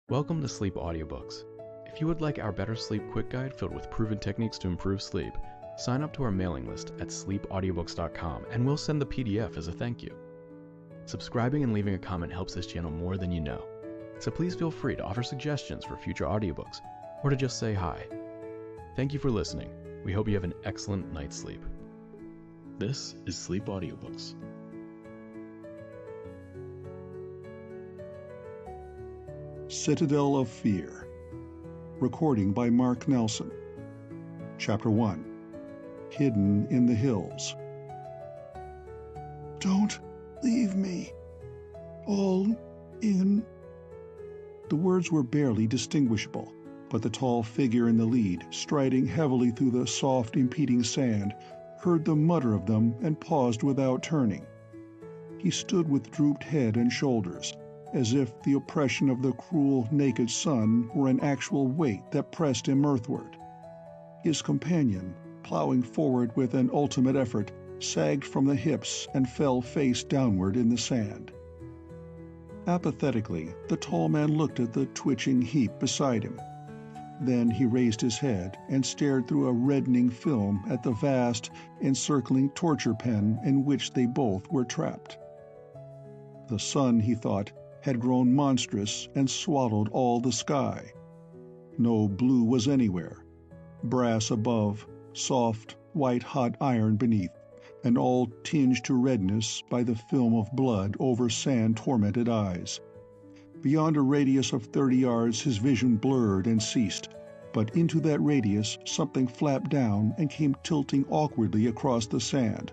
Welcome to Sleep Audiobooks. If you would like our Better Sleep Quick Guide filled with proven techniques to improve sleep, sign up to our mailing list at sleepaudiobooks.com and we'll send the PDF as a thank you. Subscribing and leaving a comment helps this channel more than you know, so please feel free to offer suggestions for future audiobooks or to just say hi. Thank you for listening. We hope you have an excellent night's sleep. This is Sleep Audiobooks. Citadel of Fear. Recording by Mark Nelson. Chapter 1. Hidden in the Hills. Don't leave me. All in. The words were barely distinguishable, but the tall figure in the lead, striding heavily through the soft, impeding sand, heard the mutter of them and paused without turning. He stood with drooped head and shoulders, as if the oppression of the cruel, naked sun were an actual weight that pressed him earthward. His companion, plowing forward with an ultimate effort, sagged from the hips and fell face downward in the sand. Apathetically, the tall man looked at the twitching heap beside him. Then he raised his head and stared through a reddening film at the vast, encircling torture pen in which they both were trapped. The sun, he thought, had grown monstrous and swallowed all the sky. No blue was anywhere. Brass above, soft, white-hot iron beneath, and all tinged to redness by the film of blood over sand-tormented eyes. Beyond a radius of 30 yards his vision blurred and ceased, but into that radius something flapped down and came tilting awkwardly across the sand,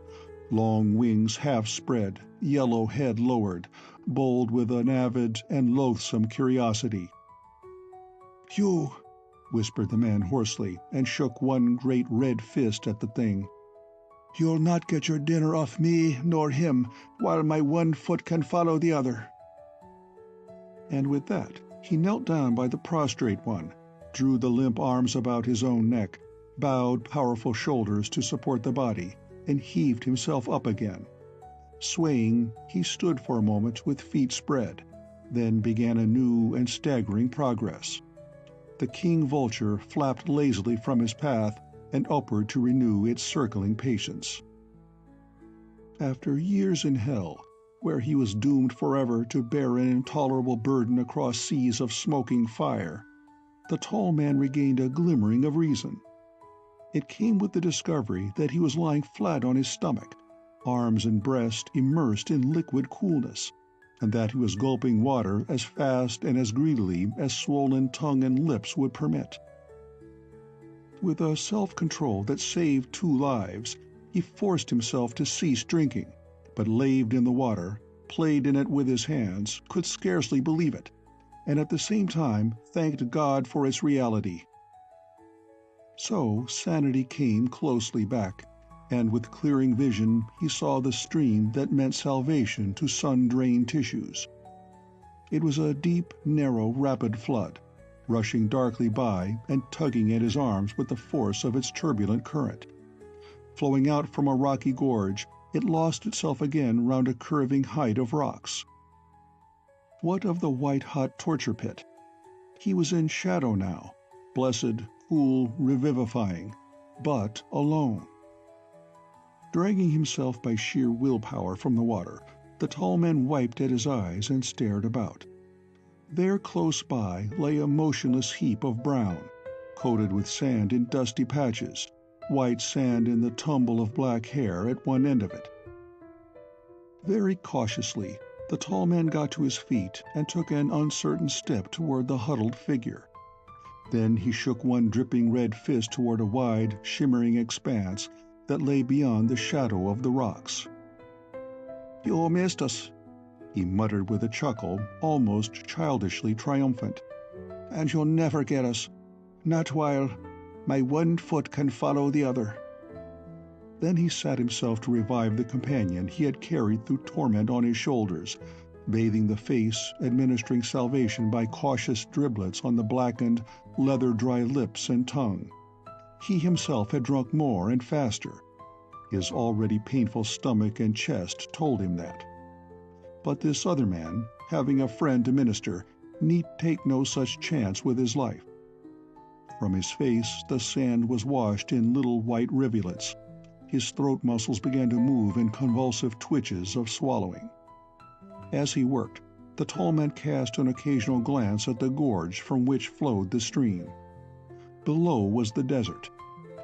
long wings half spread, yellow head lowered, bold with an avid and loathsome curiosity. "You," whispered the man hoarsely, and shook one great red fist at the thing. "You'll not get your dinner off me nor him, while my one foot can follow the other." And with that, he knelt down by the prostrate one, drew the limp arms about his own neck, bowed powerful shoulders to support the body, and heaved himself up again. Swaying, he stood for a moment with feet spread, then began a new and staggering progress. The king vulture flapped lazily from his path and upward to renew its circling patience. After years in hell, where he was doomed forever to bear an intolerable burden across seas of smoking fire, the tall man regained a glimmering of reason. It came with the discovery that he was lying flat on his stomach, arms and breast immersed in liquid coolness, and that he was gulping water as fast and as greedily as swollen tongue and lips would permit. With a self-control that saved 2 lives, he forced himself to cease drinking, but laved in the water, played in it with his hands, could scarcely believe it, and at the same time thanked God for its reality. So sanity came closely back, and with clearing vision he saw the stream that meant salvation to sun-drained tissues. It was a deep, narrow, rapid flood, rushing darkly by and tugging at his arms with the force of its turbulent current. Flowing out from a rocky gorge, it lost itself again round a curving height of rocks. What of the white-hot torture pit? He was in shadow now, blessed, cool, revivifying, but alone. Dragging himself by sheer willpower from the water, the tall man wiped at his eyes and stared about. There close by lay a motionless heap of brown, coated with sand in dusty patches, white sand in the tumble of black hair at one end of it. Very cautiously, the tall man got to his feet and took an uncertain step toward the huddled figure. Then he shook one dripping red fist toward a wide, shimmering expanse that lay beyond the shadow of the rocks. "You missed us," he muttered with a chuckle, almost childishly triumphant. "And you'll never get us. Not while my one foot can follow the other." Then he sat himself to revive the companion he had carried through torment on his shoulders, bathing the face, administering salvation by cautious driblets on the blackened, leather-dry lips and tongue. He himself had drunk more and faster. His already painful stomach and chest told him that. But this other man, having a friend to minister, need take no such chance with his life. From his face the sand was washed in little white rivulets. His throat muscles began to move in convulsive twitches of swallowing. As he worked, the tall man cast an occasional glance at the gorge from which flowed the stream. Below was the desert.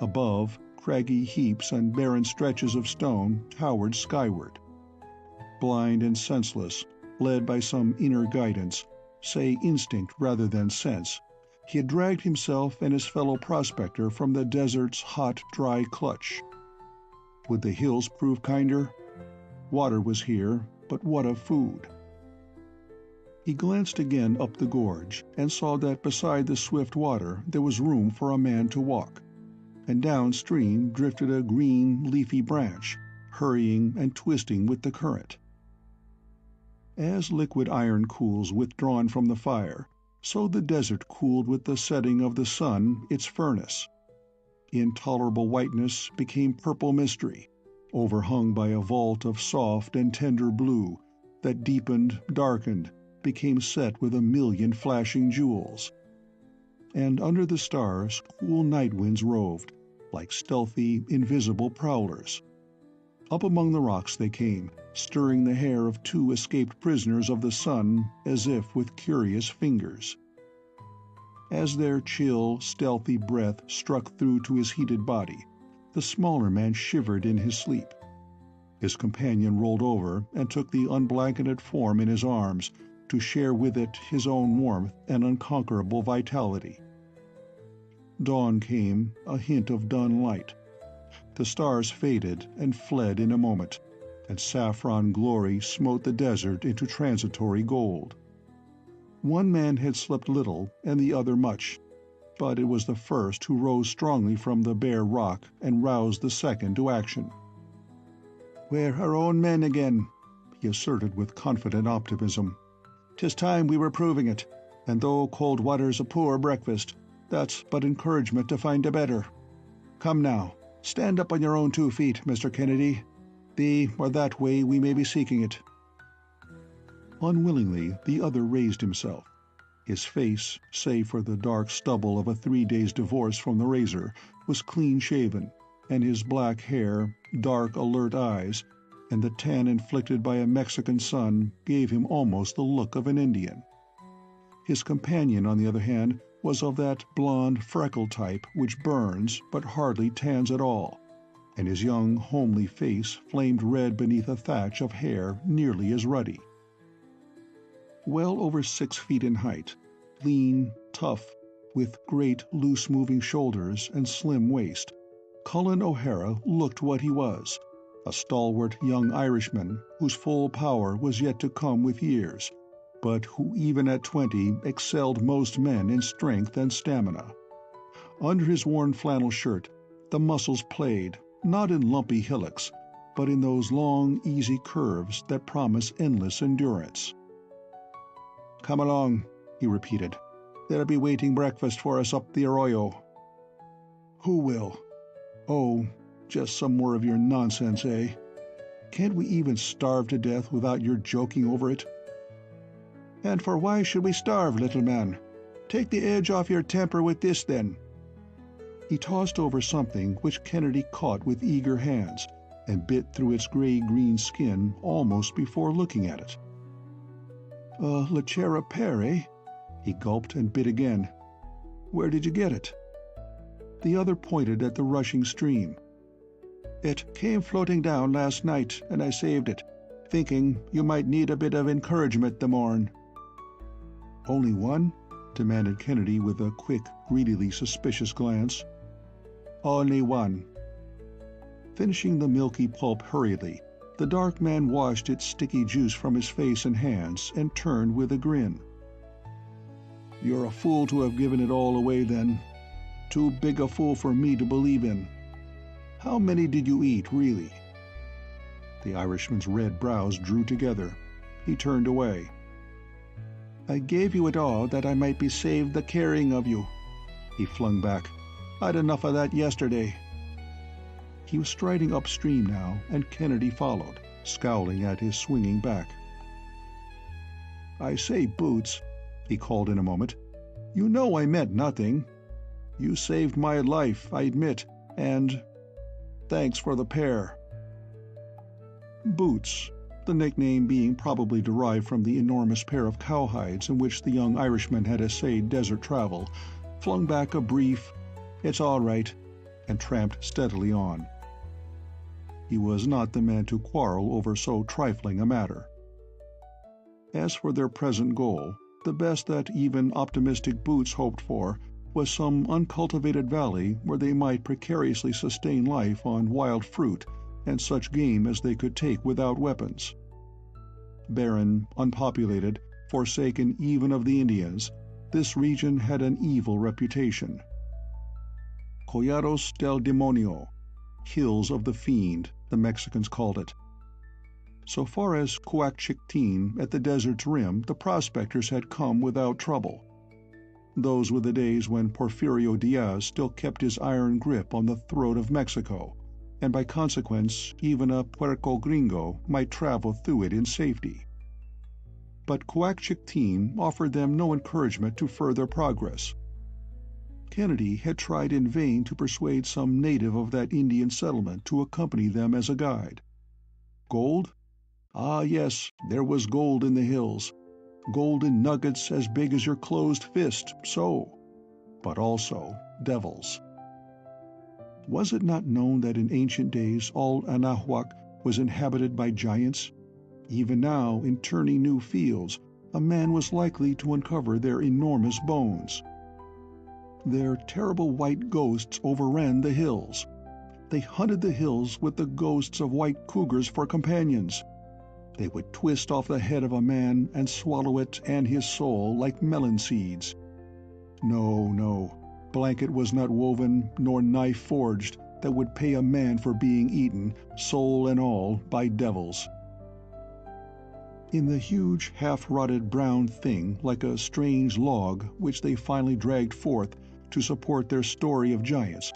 Above, craggy heaps and barren stretches of stone towered skyward. Blind and senseless, led by some inner guidance, say instinct rather than sense, he had dragged himself and his fellow prospector from the desert's hot, dry clutch. Would the hills prove kinder? Water was here, but what of food? He glanced again up the gorge and saw that beside the swift water there was room for a man to walk, and downstream drifted a green, leafy branch, hurrying and twisting with the current. As liquid iron cools withdrawn from the fire, so the desert cooled with the setting of the sun its furnace. Intolerable whiteness became purple mystery, overhung by a vault of soft and tender blue that deepened, darkened, became set with a million flashing jewels. And under the stars cool night winds roved, like stealthy, invisible prowlers. Up among the rocks they came, stirring the hair of two escaped prisoners of the sun as if with curious fingers. As their chill, stealthy breath struck through to his heated body, the smaller man shivered in his sleep. His companion rolled over and took the unblanketed form in his arms to share with it his own warmth and unconquerable vitality. Dawn came, a hint of dun light. The stars faded and fled in a moment, and saffron glory smote the desert into transitory gold. One man had slept little and the other much, but it was the first who rose strongly from the bare rock and roused the second to action. "We're our own men again," he asserted with confident optimism. "'Tis time we were proving it, and though cold water's a poor breakfast, that's but encouragement to find a better. Come now, stand up on your own 2 feet, Mr. Kennedy. The or that way we may be seeking it." Unwillingly, the other raised himself. His face, save for the dark stubble of a 3 days' divorce from the razor, was clean-shaven, and his black hair, dark, alert eyes, and the tan inflicted by a Mexican sun gave him almost the look of an Indian. His companion, on the other hand, was of that blonde freckle type which burns but hardly tans at all, and his young, homely face flamed red beneath a thatch of hair nearly as ruddy. Well over 6 feet in height, lean, tough, with great, loose-moving shoulders and slim waist, Cullen O'Hara looked what he was, a stalwart young Irishman whose full power was yet to come with years, but who even at 20 excelled most men in strength and stamina. Under his worn flannel shirt, the muscles played, not in lumpy hillocks, but in those long, easy curves that promise endless endurance. "Come along," he repeated. "There'll be waiting breakfast for us up the arroyo." "Who will?" "Oh, just some more of your nonsense, eh? Can't we even starve to death without your joking over it?" "And for why should we starve, little man? Take the edge off your temper with this, then." He tossed over something which Kennedy caught with eager hands and bit through its gray-green skin almost before looking at it. Lechera pear, eh?" He gulped and bit again. "Where did you get it?" The other pointed at the rushing stream. "It came floating down last night, and I saved it, thinking you might need a bit of encouragement the morn." "Only one?" demanded Kennedy with a quick, greedily suspicious glance. "Only one." Finishing the milky pulp hurriedly, the dark man washed its sticky juice from his face and hands and turned with a grin. "You're a fool to have given it all away, then. Too big a fool for me to believe in. How many did you eat, really?" The Irishman's red brows drew together. He turned away. "I gave you it all that I might be saved the carrying of you," he flung back. "I'd enough of that yesterday." He was striding upstream now, and Kennedy followed, scowling at his swinging back. "I say, Boots, he called in a moment. "You know I meant nothing. You saved my life, I admit, and thanks for the pear." Boots, the nickname being probably derived from the enormous pair of cowhides in which the young Irishman had essayed desert travel, flung back a brief, "It's all right," and tramped steadily on. He was not the man to quarrel over so trifling a matter. As for their present goal, the best that even optimistic Boots hoped for was some uncultivated valley where they might precariously sustain life on wild fruit and such game as they could take without weapons. Barren, unpopulated, forsaken even of the Indians, this region had an evil reputation. Collados del Demonio, Hills of the Fiend, the Mexicans called it. So far as Coaxchiquetin at the desert's rim, the prospectors had come without trouble. Those were the days when Porfirio Diaz still kept his iron grip on the throat of Mexico, and by consequence even a puerco gringo might travel through it in safety. But Coaxchiquetin offered them no encouragement to further progress. Kennedy had tried in vain to persuade some native of that Indian settlement to accompany them as a guide. Gold? Ah, yes, there was gold in the hills. Gold in nuggets as big as your closed fist, so. But also devils. Was it not known that in ancient days all Anahuac was inhabited by giants? Even now, in turning new fields, a man was likely to uncover their enormous bones. Their terrible white ghosts overran the hills. They hunted the hills with the ghosts of white cougars for companions. They would twist off the head of a man and swallow it and his soul like melon seeds. No, no, blanket was not woven nor knife forged that would pay a man for being eaten, soul and all, by devils. In the huge, half-rotted brown thing, like a strange log which they finally dragged forth to support their story of giants,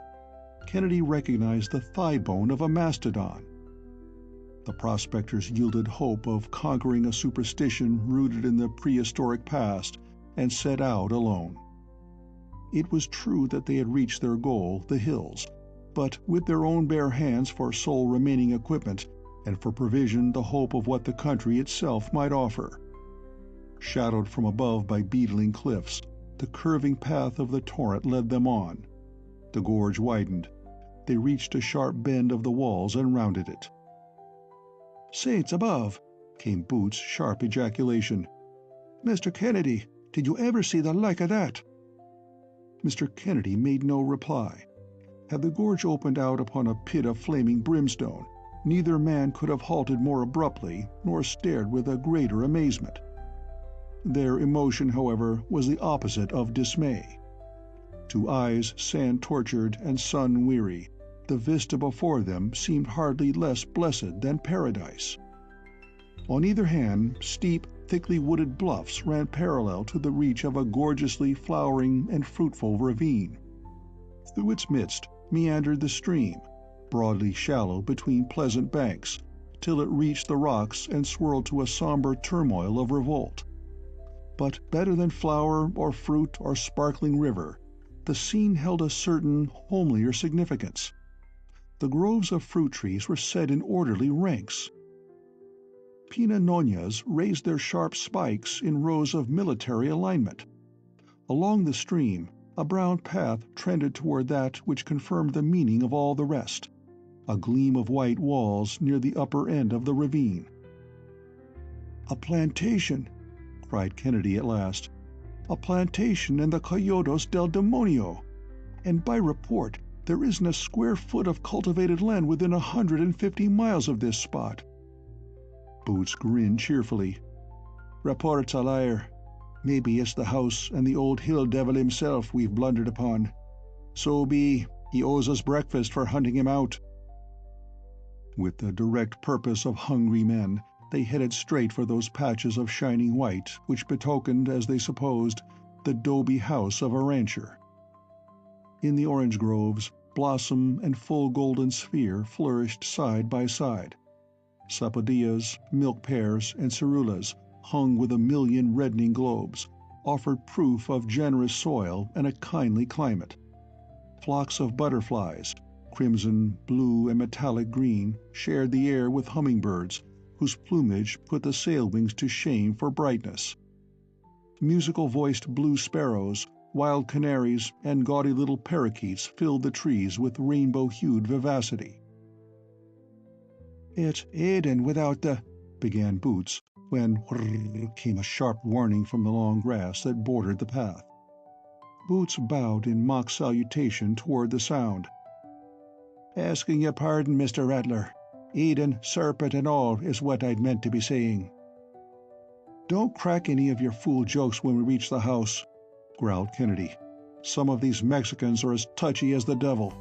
Kennedy recognized the thigh bone of a mastodon. The prospectors yielded hope of conquering a superstition rooted in the prehistoric past and set out alone. It was true that they had reached their goal, the hills, but with their own bare hands for sole remaining equipment, and for provision the hope of what the country itself might offer. Shadowed from above by beetling cliffs, the curving path of the torrent led them on. The gorge widened. They reached a sharp bend of the walls and rounded it. "Saints above!" came Boots' sharp ejaculation. "Mr. Kennedy, did you ever see the like of that?" Mr. Kennedy made no reply. Had the gorge opened out upon a pit of flaming brimstone, neither man could have halted more abruptly, nor stared with a greater amazement. Their emotion, however, was the opposite of dismay. To eyes sand-tortured and sun-weary, the vista before them seemed hardly less blessed than paradise. On either hand, steep, thickly wooded bluffs ran parallel to the reach of a gorgeously flowering and fruitful ravine. Through its midst meandered the stream, broadly shallow between pleasant banks, till it reached the rocks and swirled to a somber turmoil of revolt. But better than flower or fruit or sparkling river, the scene held a certain homelier significance. The groves of fruit trees were set in orderly ranks. Pina nonas raised their sharp spikes in rows of military alignment. Along the stream, a brown path trended toward that which confirmed the meaning of all the rest, a gleam of white walls near the upper end of the ravine. "A plantation!" cried Kennedy at last. "A plantation in the Collados del Demonio! And by report, there isn't a square foot of cultivated land within 150 miles of this spot." Boots grinned cheerfully. "Report's a liar. Maybe it's the house and the old hill devil himself we've blundered upon. So be, he owes us breakfast for hunting him out." With the direct purpose of hungry men, they headed straight for those patches of shining white which betokened, as they supposed, the 'dobe house of a rancher. In the orange groves, blossom and full golden sphere flourished side by side. Sapodillas, milk pears, and cerulas hung with a million reddening globes, offered proof of generous soil and a kindly climate. Flocks of butterflies, crimson, blue, and metallic green, shared the air with hummingbirds, whose plumage put the sail-wings to shame for brightness. Musical-voiced blue sparrows, wild canaries, and gaudy little parakeets filled the trees with rainbow-hued vivacity. "It's Aidan without the—" began Boots, when whirr came a sharp warning from the long grass that bordered the path. Boots bowed in mock salutation toward the sound. "Asking your pardon, Mr. Rattler. Eden, serpent and all is what I'd meant to be saying." "Don't crack any of your fool jokes when we reach the house," growled Kennedy. "Some of these Mexicans are as touchy as the devil."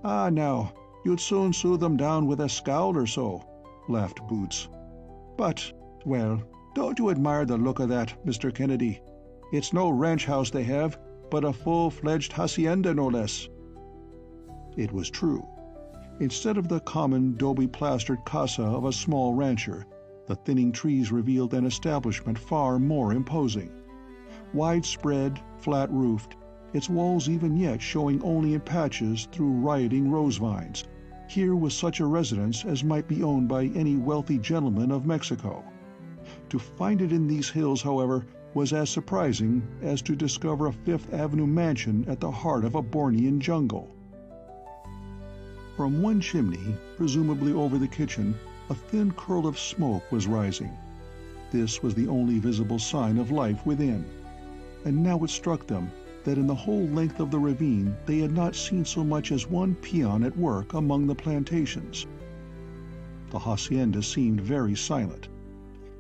"Ah, now, you'd soon soothe them down with a scowl or so," laughed Boots. "But, well, don't you admire the look of that, Mr. Kennedy? It's no ranch house they have, but a full-fledged hacienda, no less." It was true. Instead of the common dobe-plastered casa of a small rancher, the thinning trees revealed an establishment far more imposing. Widespread, flat-roofed, its walls even yet showing only in patches through rioting rose vines, here was such a residence as might be owned by any wealthy gentleman of Mexico. To find it in these hills, however, was as surprising as to discover a Fifth Avenue mansion at the heart of a Bornean jungle. From one chimney, presumably over the kitchen, a thin curl of smoke was rising. This was the only visible sign of life within, and now it struck them that in the whole length of the ravine they had not seen so much as one peon at work among the plantations. The hacienda seemed very silent.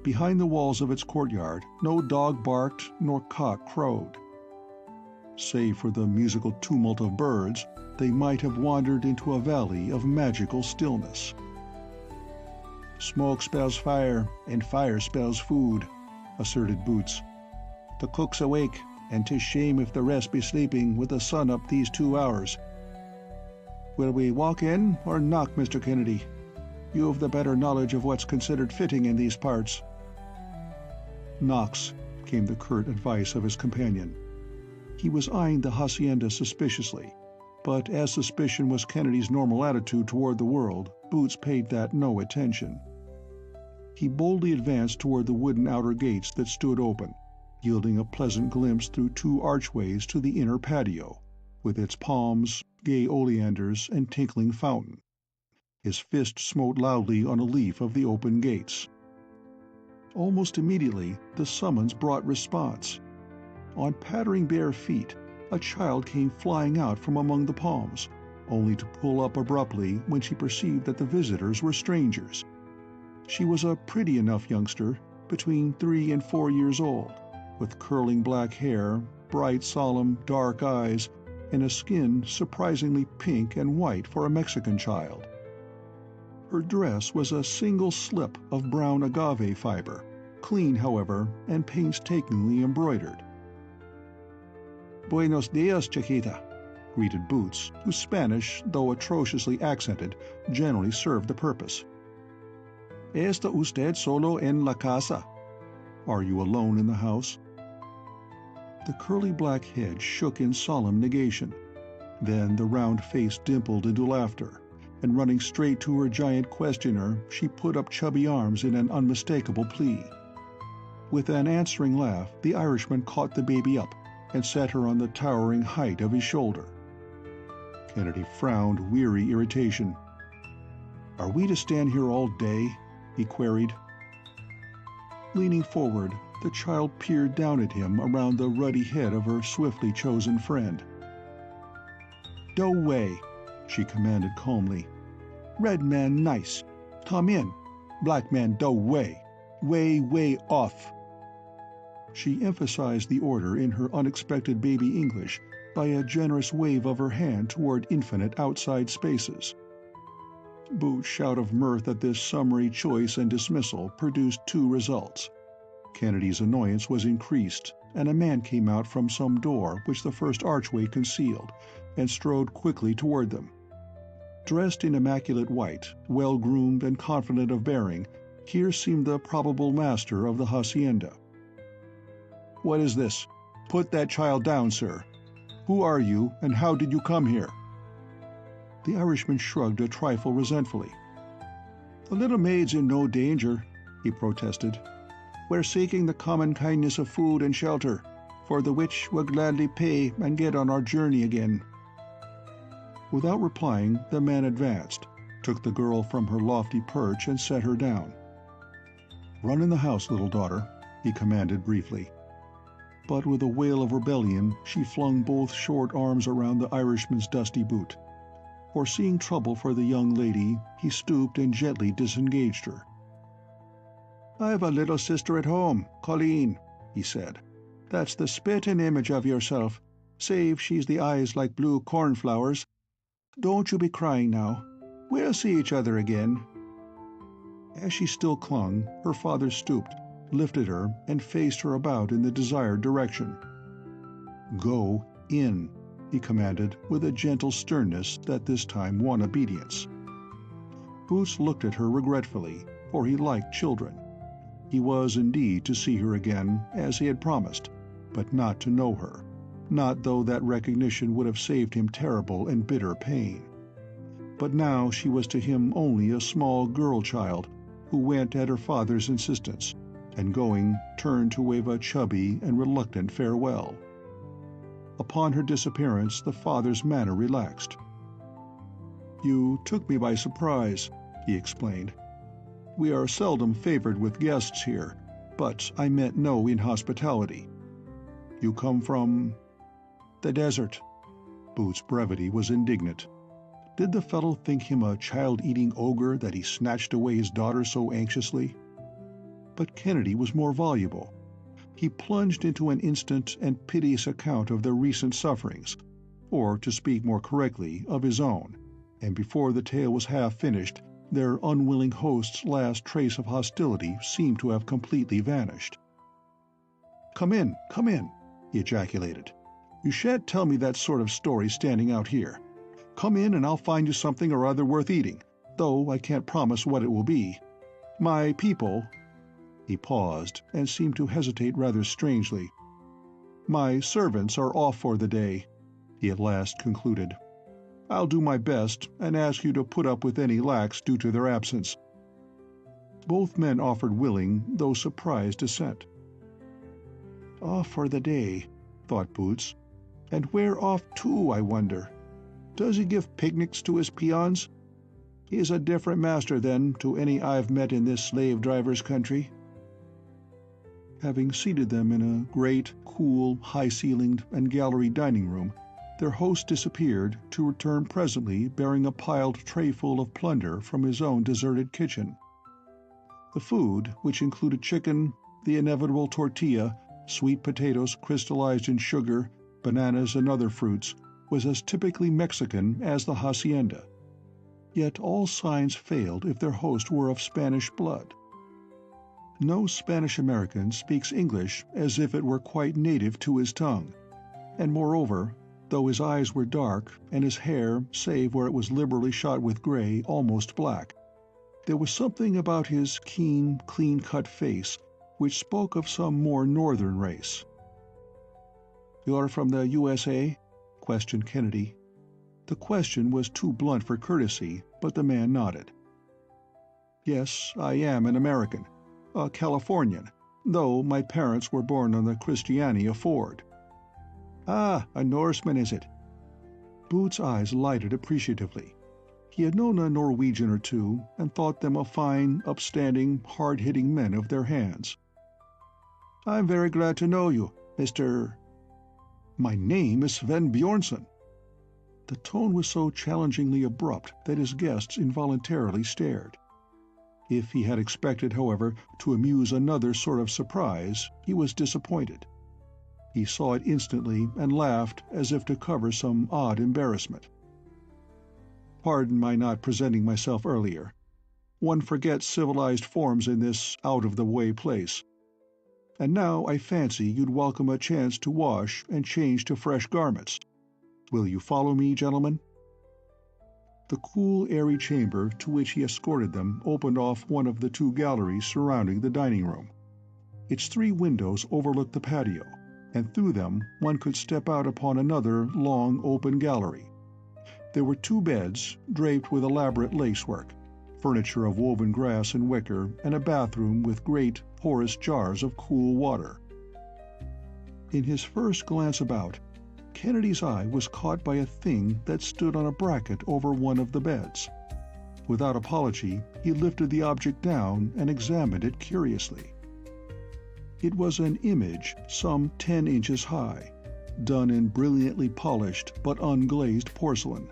Behind the walls of its courtyard, no dog barked nor cock crowed. Save for the musical tumult of birds, they might have wandered into a valley of magical stillness. "Smoke spells fire, and fire spells food," asserted Boots. "The cook's awake, and 'tis shame if the rest be sleeping with the sun up these 2 hours. Will we walk in or knock, Mr. Kennedy? You've the better knowledge of what's considered fitting in these parts." "Knocks," came the curt advice of his companion. He was eyeing the hacienda suspiciously, but as suspicion was Kennedy's normal attitude toward the world, Boots paid that no attention. He boldly advanced toward the wooden outer gates that stood open, yielding a pleasant glimpse through 2 archways to the inner patio, with its palms, gay oleanders, and tinkling fountain. His fist smote loudly on a leaf of the open gates. Almost immediately, the summons brought response. On pattering bare feet, a child came flying out from among the palms, only to pull up abruptly when she perceived that the visitors were strangers. She was a pretty enough youngster, between 3 and 4 years old, with curling black hair, bright, solemn, dark eyes, and a skin surprisingly pink and white for a Mexican child. Her dress was a single slip of brown agave fiber, clean, however, and painstakingly embroidered. "Buenos dias, chiquita," greeted Boots, whose Spanish, though atrociously accented, generally served the purpose. "¿Está usted solo en la casa?" "Are you alone in the house?" The curly black head shook in solemn negation. Then the round face dimpled into laughter, and running straight to her giant questioner, she put up chubby arms in an unmistakable plea. With an answering laugh, the Irishman caught the baby up and set her on the towering height of his shoulder. Kennedy frowned weary irritation. "Are we to stand here all day?" he queried. Leaning forward, the child peered down at him around the ruddy head of her swiftly chosen friend. "Do way," she commanded calmly. "Red man nice. Come in. Black man do way. Way off." She emphasized the order in her unexpected baby English by a generous wave of her hand toward infinite outside spaces. Boots' shout of mirth at this summary choice and dismissal produced 2 results. Kennedy's annoyance was increased, and a man came out from some door which the first archway concealed, and strode quickly toward them. Dressed in immaculate white, well-groomed and confident of bearing, here seemed the probable master of the hacienda. What is this? Put that child down, sir. Who are you, and how did you come here?" The Irishman shrugged a trifle resentfully. "The little maid's in no danger," he protested. "We're seeking the common kindness of food and shelter, for the which we'll gladly pay and get on our journey again." Without replying, the man advanced, took the girl from her lofty perch and set her down. "Run in the house, little daughter," he commanded briefly. But with a wail of rebellion she flung both short arms around the Irishman's dusty boot. Foreseeing trouble for the young lady, he stooped and gently disengaged her. "I've a little sister at home, Colleen," he said. "That's the spit and image of yourself, save she's the eyes like blue cornflowers. Don't you be crying now. We'll see each other again." As she still clung, her father stooped, lifted her, and faced her about in the desired direction. "Go in," he commanded, with a gentle sternness that this time won obedience. Boots looked at her regretfully, for he liked children. He was indeed to see her again, as he had promised, but not to know her, not though that recognition would have saved him terrible and bitter pain. But now she was to him only a small girl-child, who went at her father's insistence, and going, turned to wave a chubby and reluctant farewell. Upon her disappearance, the father's manner relaxed. "You took me by surprise," he explained. "We are seldom favored with guests here, but I meant no inhospitality. You come from—" "The desert." Boots' brevity was indignant. Did the fellow think him a child-eating ogre that he snatched away his daughter so anxiously? But Kennedy was more voluble. He plunged into an instant and piteous account of their recent sufferings, or, to speak more correctly, of his own, and before the tale was half finished, their unwilling host's last trace of hostility seemed to have completely vanished. Come in," he ejaculated. "You shan't tell me that sort of story standing out here. Come in and I'll find you something or other worth eating, though I can't promise what it will be. My people—" He paused, and seemed to hesitate rather strangely. "My servants are off for the day," he at last concluded. "I'll do my best, and ask you to put up with any lacks due to their absence." Both men offered willing, though surprised assent. "Off for the day," thought Boots. "And where off to, I wonder? Does he give picnics to his peons? He's a different master, then, to any I've met in this slave-driver's country." Having seated them in a great, cool, high-ceilinged and galleried dining room, their host disappeared, to return presently bearing a piled trayful of plunder from his own deserted kitchen. The food, which included chicken, the inevitable tortilla, sweet potatoes crystallized in sugar, bananas and other fruits, was as typically Mexican as the hacienda. Yet all signs failed if their host were of Spanish blood. No Spanish-American speaks English as if it were quite native to his tongue, and moreover, though his eyes were dark and his hair, save where it was liberally shot with gray, almost black, there was something about his keen, clean-cut face which spoke of some more northern race. "You're from the USA?" questioned Kennedy. The question was too blunt for courtesy, but the man nodded. "Yes, I am an American, a Californian, though my parents were born on the Christiania Ford." "Ah, a Norseman, is it?" Boots' eyes lighted appreciatively. He had known a Norwegian or two, and thought them a fine, upstanding, hard-hitting men of their hands. "I'm very glad to know you, Mr.—" "My name is Sven Bjornson." The tone was so challengingly abrupt that his guests involuntarily stared. If he had expected, however, to amuse another sort of surprise, he was disappointed. He saw it instantly and laughed as if to cover some odd embarrassment. "Pardon my not presenting myself earlier. One forgets civilized forms in this out-of-the-way place. And now I fancy you'd welcome a chance to wash and change to fresh garments. Will you follow me, gentlemen?" The cool, airy chamber to which he escorted them opened off one of the two galleries surrounding the dining room. Its 3 windows overlooked the patio, and through them one could step out upon another long open gallery. There were 2 beds, draped with elaborate lacework, furniture of woven grass and wicker, and a bathroom with great, porous jars of cool water. In his first glance about, Kennedy's eye was caught by a thing that stood on a bracket over one of the beds. Without apology, he lifted the object down and examined it curiously. It was an image some 10 inches high, done in brilliantly polished but unglazed porcelain.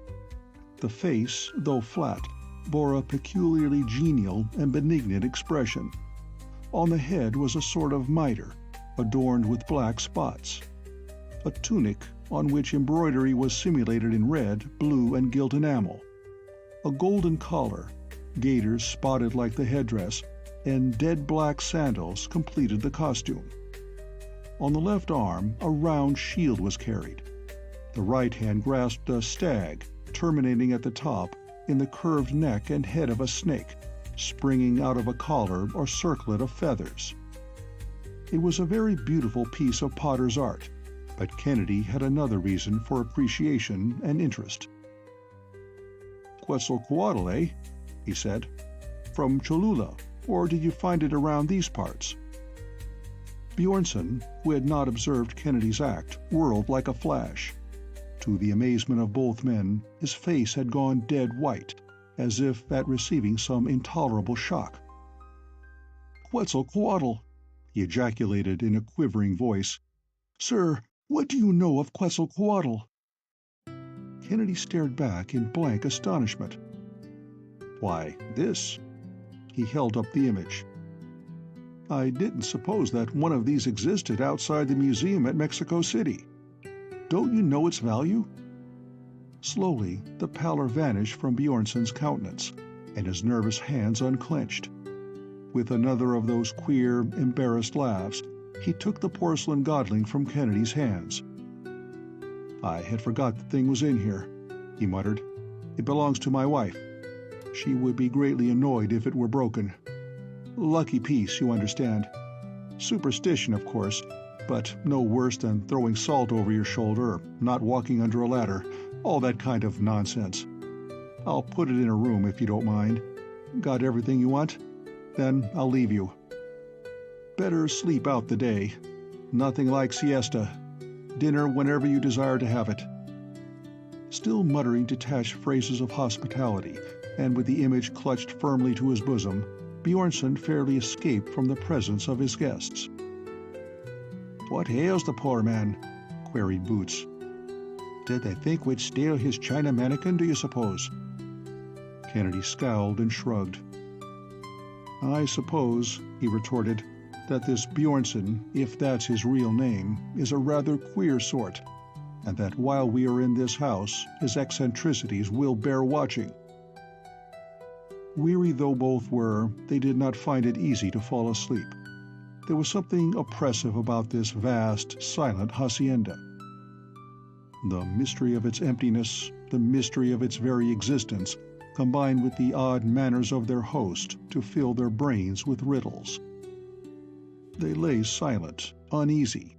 The face, though flat, bore a peculiarly genial and benignant expression. On the head was a sort of mitre, adorned with black spots. A tunic on which embroidery was simulated in red, blue, and gilt enamel. A golden collar, gaiters spotted like the headdress, and dead black sandals completed the costume. On the left arm, a round shield was carried. The right hand grasped a stag, terminating at the top in the curved neck and head of a snake, springing out of a collar or circlet of feathers. It was a very beautiful piece of potter's art, but Kennedy had another reason for appreciation and interest. "Quetzalcoatl, eh?" he said. "From Cholula, or did you find it around these parts?" Bjornson, who had not observed Kennedy's act, whirled like a flash. To the amazement of both men, his face had gone dead white, as if at receiving some intolerable shock. "Quetzalcoatl!" he ejaculated in a quivering voice. "Sir, what do you know of Quetzalcoatl?" Kennedy stared back in blank astonishment. "Why, this." He held up the image. "I didn't suppose that one of these existed outside the museum at Mexico City. Don't you know its value?" Slowly, the pallor vanished from Bjornson's countenance, and his nervous hands unclenched. With another of those queer, embarrassed laughs, he took the porcelain godling from Kennedy's hands. "I had forgot the thing was in here," he muttered. "It belongs to my wife. She would be greatly annoyed if it were broken. Lucky piece, you understand. Superstition, of course, but no worse than throwing salt over your shoulder or not walking under a ladder, all that kind of nonsense. I'll put it in a room if you don't mind. Got everything you want? Then I'll leave you. Better sleep out the day. Nothing like siesta. Dinner whenever you desire to have it." Still muttering detached phrases of hospitality, and with the image clutched firmly to his bosom, Bjornson fairly escaped from the presence of his guests. "What ails the poor man?" queried Boots. "Did they think we'd steal his china mannequin, do you suppose?" Kennedy scowled and shrugged. "I suppose," he retorted, "that this Bjornson, if that's his real name, is a rather queer sort, and that while we are in this house, his eccentricities will bear watching." Weary though both were, they did not find it easy to fall asleep. There was something oppressive about this vast, silent hacienda. The mystery of its emptiness, the mystery of its very existence, combined with the odd manners of their host to fill their brains with riddles. They lay silent, uneasy,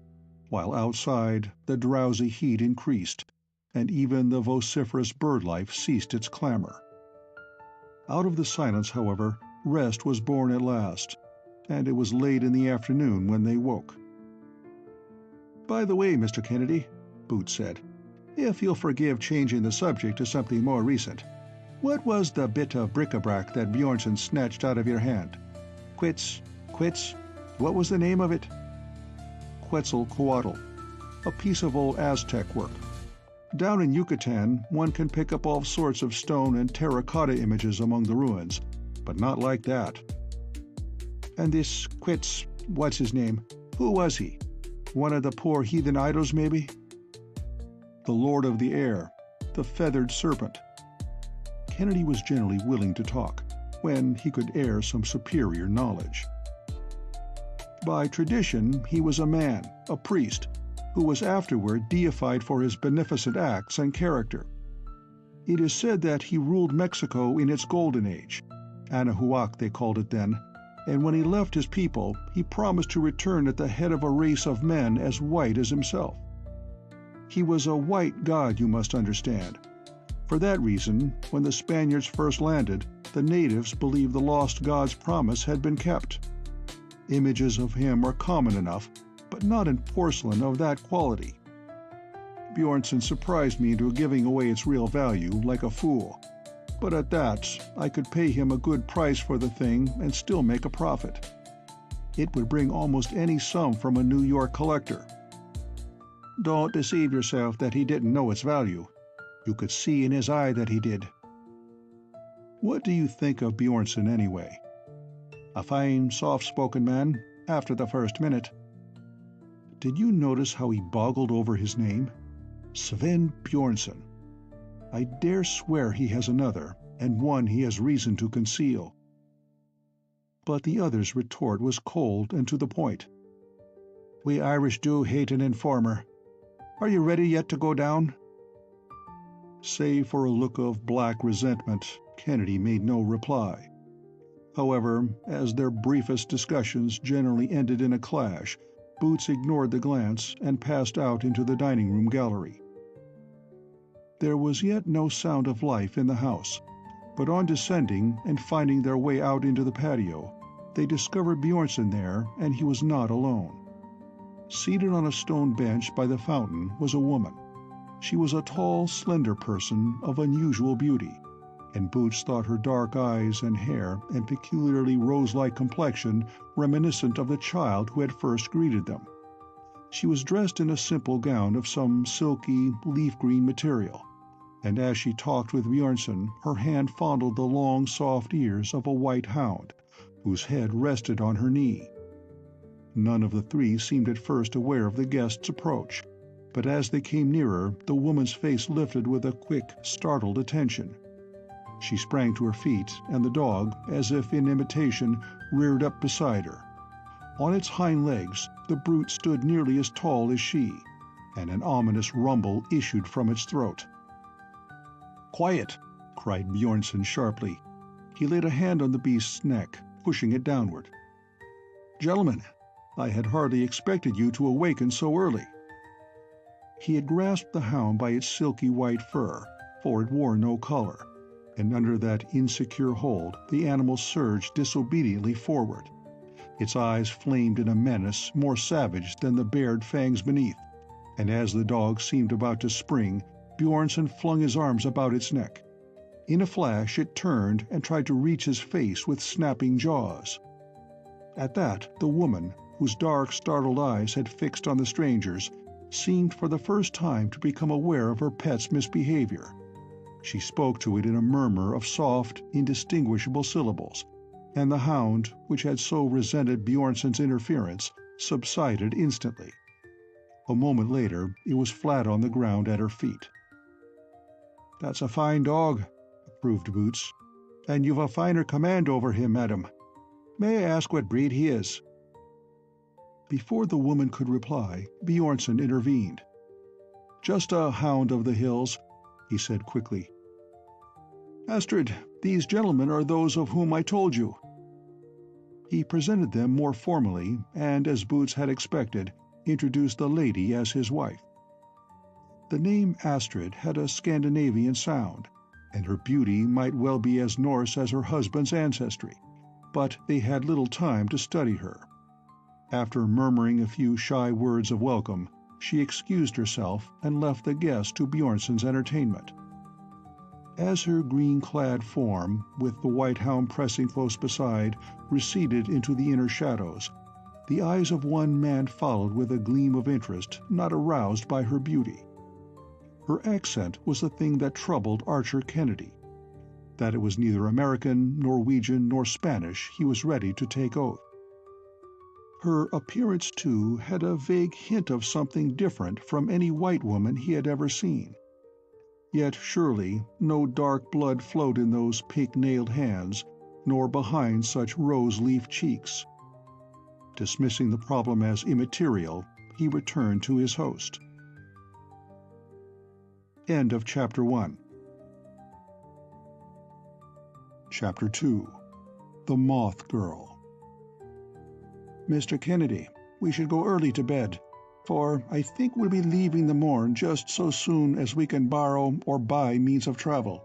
while outside the drowsy heat increased, and even the vociferous bird life ceased its clamor. Out of the silence, however, rest was born at last, and it was late in the afternoon when they woke. "By the way, Mr. Kennedy," Boots said, "if you'll forgive changing the subject to something more recent, what was the bit of bric-a-brac that Bjornson snatched out of your hand? What was the name of it?" "Quetzalcoatl. A piece of old Aztec work. Down in Yucatan, one can pick up all sorts of stone and terracotta images among the ruins, but not like that." "And this what's his name? Who was he? One of the poor heathen idols, maybe?" "The Lord of the Air, the Feathered Serpent." Kennedy was generally willing to talk, when he could air some superior knowledge. "By tradition, he was a man, a priest, who was afterward deified for his beneficent acts and character. It is said that he ruled Mexico in its golden age, Anahuac they called it then, and when he left his people, he promised to return at the head of a race of men as white as himself. He was a white god, you must understand. For that reason, when the Spaniards first landed, the natives believed the lost god's promise had been kept. Images of him are common enough, but not in porcelain of that quality. Bjornson surprised me into giving away its real value like a fool. But at that, I could pay him a good price for the thing and still make a profit. It would bring almost any sum from a New York collector. Don't deceive yourself that he didn't know its value. You could see in his eye that he did. What do you think of Bjornson anyway? A fine, soft-spoken man, after the first minute. Did you notice how he boggled over his name? Sven Bjornson. I dare swear he has another, and one he has reason to conceal. But the other's retort was cold and to the point. We Irish do hate an informer. Are you ready yet to go down? Save for a look of black resentment, Kennedy made no reply. However, as their briefest discussions generally ended in a clash, Boots ignored the glance and passed out into the dining room gallery. There was yet no sound of life in the house, but on descending and finding their way out into the patio, they discovered Bjornson there, and he was not alone. Seated on a stone bench by the fountain was a woman. She was a tall, slender person of unusual beauty, and Boots thought her dark eyes and hair and peculiarly rose-like complexion reminiscent of the child who had first greeted them. She was dressed in a simple gown of some silky, leaf-green material, and as she talked with Bjornson, her hand fondled the long, soft ears of a white hound, whose head rested on her knee. None of the three seemed at first aware of the guest's approach, but as they came nearer, the woman's face lifted with a quick, startled attention. She sprang to her feet, and the dog, as if in imitation, reared up beside her. On its hind legs, the brute stood nearly as tall as she, and an ominous rumble issued from its throat. "Quiet!" cried Bjornson sharply. He laid a hand on the beast's neck, pushing it downward. "Gentlemen, I had hardly expected you to awaken so early." He had grasped the hound by its silky white fur, for it wore no collar, and under that insecure hold the animal surged disobediently forward. Its eyes flamed in a menace more savage than the bared fangs beneath, and as the dog seemed about to spring, Bjornson flung his arms about its neck. In a flash it turned and tried to reach his face with snapping jaws. At that, the woman, whose dark, startled eyes had fixed on the strangers, seemed for the first time to become aware of her pet's misbehavior. She spoke to it in a murmur of soft, indistinguishable syllables, and the hound, which had so resented Bjornson's interference, subsided instantly. A moment later it was flat on the ground at her feet. "That's a fine dog," approved Boots. "And you've a finer command over him, madam. May I ask what breed he is?" Before the woman could reply, Bjornson intervened. "Just a hound of the hills," he said quickly. "Astrid, these gentlemen are those of whom I told you." He presented them more formally, and, as Boots had expected, introduced the lady as his wife. The name Astrid had a Scandinavian sound, and her beauty might well be as Norse as her husband's ancestry, but they had little time to study her. After murmuring a few shy words of welcome, she excused herself and left the guests to Bjornson's entertainment. As her green-clad form, with the white hound pressing close beside, receded into the inner shadows, the eyes of one man followed with a gleam of interest not aroused by her beauty. Her accent was the thing that troubled Archer Kennedy. That it was neither American, Norwegian, nor Spanish he was ready to take oath. Her appearance, too, had a vague hint of something different from any white woman he had ever seen. Yet surely no dark blood flowed in those pink-nailed hands, nor behind such rose-leaf cheeks. Dismissing the problem as immaterial, he returned to his host. End of Chapter 1. Chapter 2. The Moth Girl. Mr. Kennedy, we should go early to bed, for I think we'll be leaving the morn just so soon as we can borrow or buy means of travel."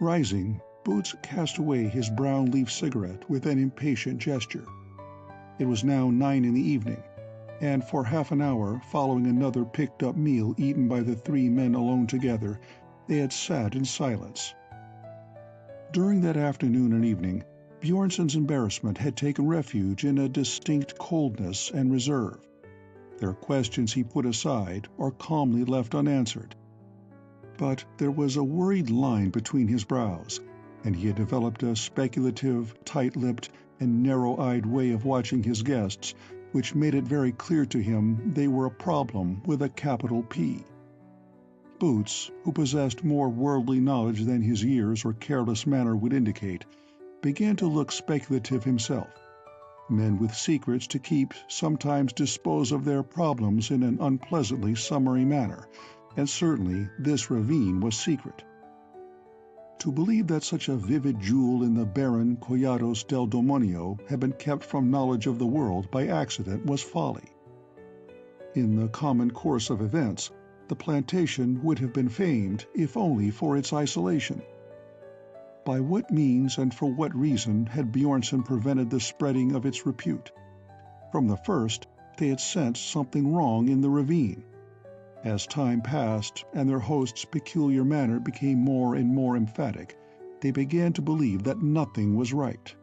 Rising, Boots cast away his brown-leaf cigarette with an impatient gesture. It was now 9 in the evening, and for half an hour following another picked-up meal eaten by the three men alone together, they had sat in silence. During that afternoon and evening, Bjornson's embarrassment had taken refuge in a distinct coldness and reserve. Their questions he put aside or calmly left unanswered. But there was a worried line between his brows, and he had developed a speculative, tight-lipped, and narrow-eyed way of watching his guests, which made it very clear to him they were a problem with a capital P. Boots, who possessed more worldly knowledge than his years or careless manner would indicate, began to look speculative himself. Men with secrets to keep sometimes dispose of their problems in an unpleasantly summary manner, and certainly this ravine was secret. To believe that such a vivid jewel in the barren Collados del Demonio had been kept from knowledge of the world by accident was folly. In the common course of events, the plantation would have been famed if only for its isolation. By what means and for what reason had Bjornson prevented the spreading of its repute? From the first, they had sensed something wrong in the ravine. As time passed and their host's peculiar manner became more and more emphatic, they began to believe that nothing was right.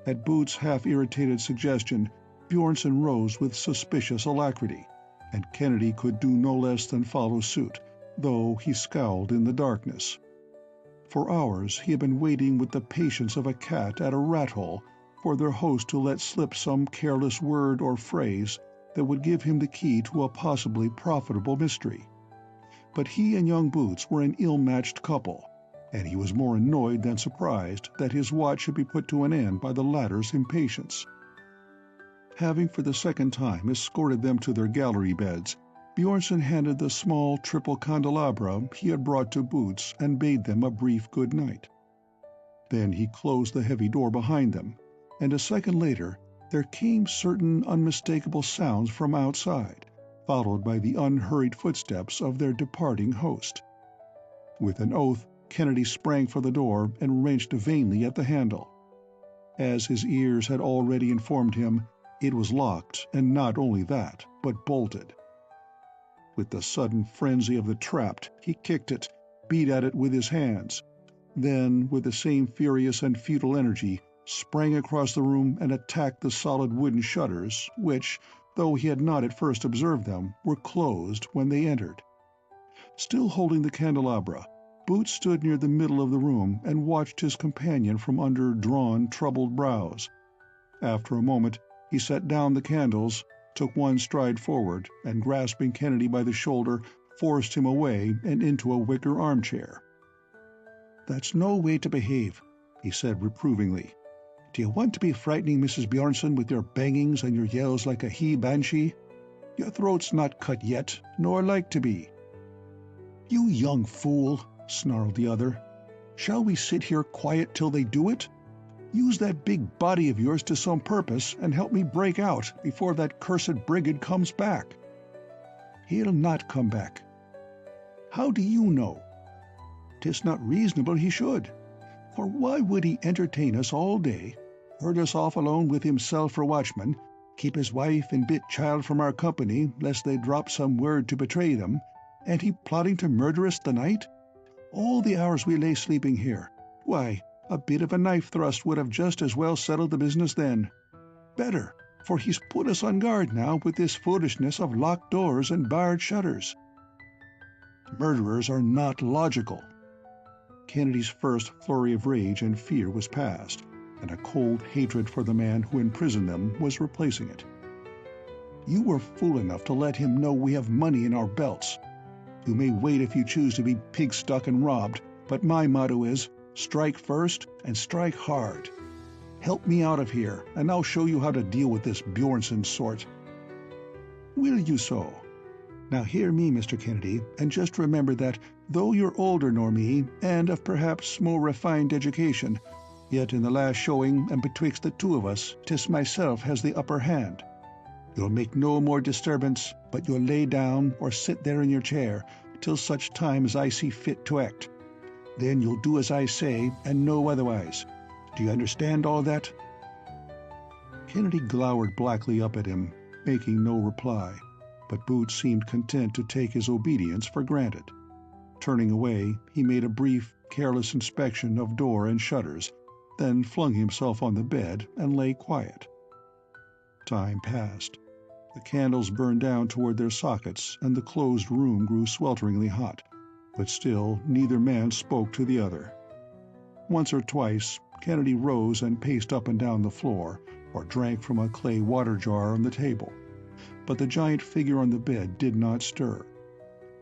At Boots' half-irritated suggestion, Bjornson rose with suspicious alacrity, and Kennedy could do no less than follow suit, though he scowled in the darkness. For hours he had been waiting with the patience of a cat at a rat-hole for their host to let slip some careless word or phrase that would give him the key to a possibly profitable mystery. But he and young Boots were an ill-matched couple, and he was more annoyed than surprised that his watch should be put to an end by the latter's impatience. Having for the second time escorted them to their gallery beds, Bjornson handed the small triple candelabra he had brought to Boots and bade them a brief good night. Then he closed the heavy door behind them, and a second later there came certain unmistakable sounds from outside, followed by the unhurried footsteps of their departing host. With an oath, Kennedy sprang for the door and wrenched vainly at the handle. As his ears had already informed him, it was locked, and not only that, but bolted. With the sudden frenzy of the trapped, he kicked it, beat at it with his hands, then, with the same furious and futile energy, sprang across the room and attacked the solid wooden shutters, which, though he had not at first observed them, were closed when they entered. Still holding the candelabra, Boots stood near the middle of the room and watched his companion from under drawn, troubled brows. After a moment, he set down the candles, took one stride forward, and grasping Kennedy by the shoulder, forced him away and into a wicker armchair. "That's no way to behave," he said reprovingly. "Do you want to be frightening Mrs. Bjornson with your bangings and your yells like a he-banshee? Your throat's not cut yet, nor like to be." "You young fool," snarled the other. "Shall we sit here quiet till they do it? Use that big body of yours to some purpose and help me break out before that cursed brigand comes back." "He'll not come back." "How do you know?" "'Tis not reasonable he should. For why would he entertain us all day, herd us off alone with himself for watchman, keep his wife and bit child from our company lest they drop some word to betray them, and he plotting to murder us the night? All the hours we lay sleeping here. Why, a bit of a knife thrust would have just as well settled the business then. Better, for he's put us on guard now with this foolishness of locked doors and barred shutters." Murderers are not logical. Kennedy's first flurry of rage and fear was past, and a cold hatred for the man who imprisoned them was replacing it. "You were fool enough to let him know we have money in our belts. You may wait if you choose to be pig-stuck and robbed, but my motto is, strike first and strike hard. Help me out of here, and I'll show you how to deal with this Bjornson sort." "Will you so? Now hear me, Mr. Kennedy, and just remember that, though you're older nor me, and of perhaps more refined education, Yet in the last showing, and betwixt the two of us, 'tis myself has the upper hand. You'll make no more disturbance, but you'll lay down or sit there in your chair till such time as I see fit to act. Then you'll do as I say, and no otherwise. Do you understand all that?" Kennedy glowered blackly up at him, making no reply, but Boots seemed content to take his obedience for granted. Turning away, he made a brief, careless inspection of door and shutters, then flung himself on the bed and lay quiet. Time passed. The candles burned down toward their sockets, and the closed room grew swelteringly hot, but still neither man spoke to the other. Once or twice, Kennedy rose and paced up and down the floor, or drank from a clay water jar on the table, but the giant figure on the bed did not stir.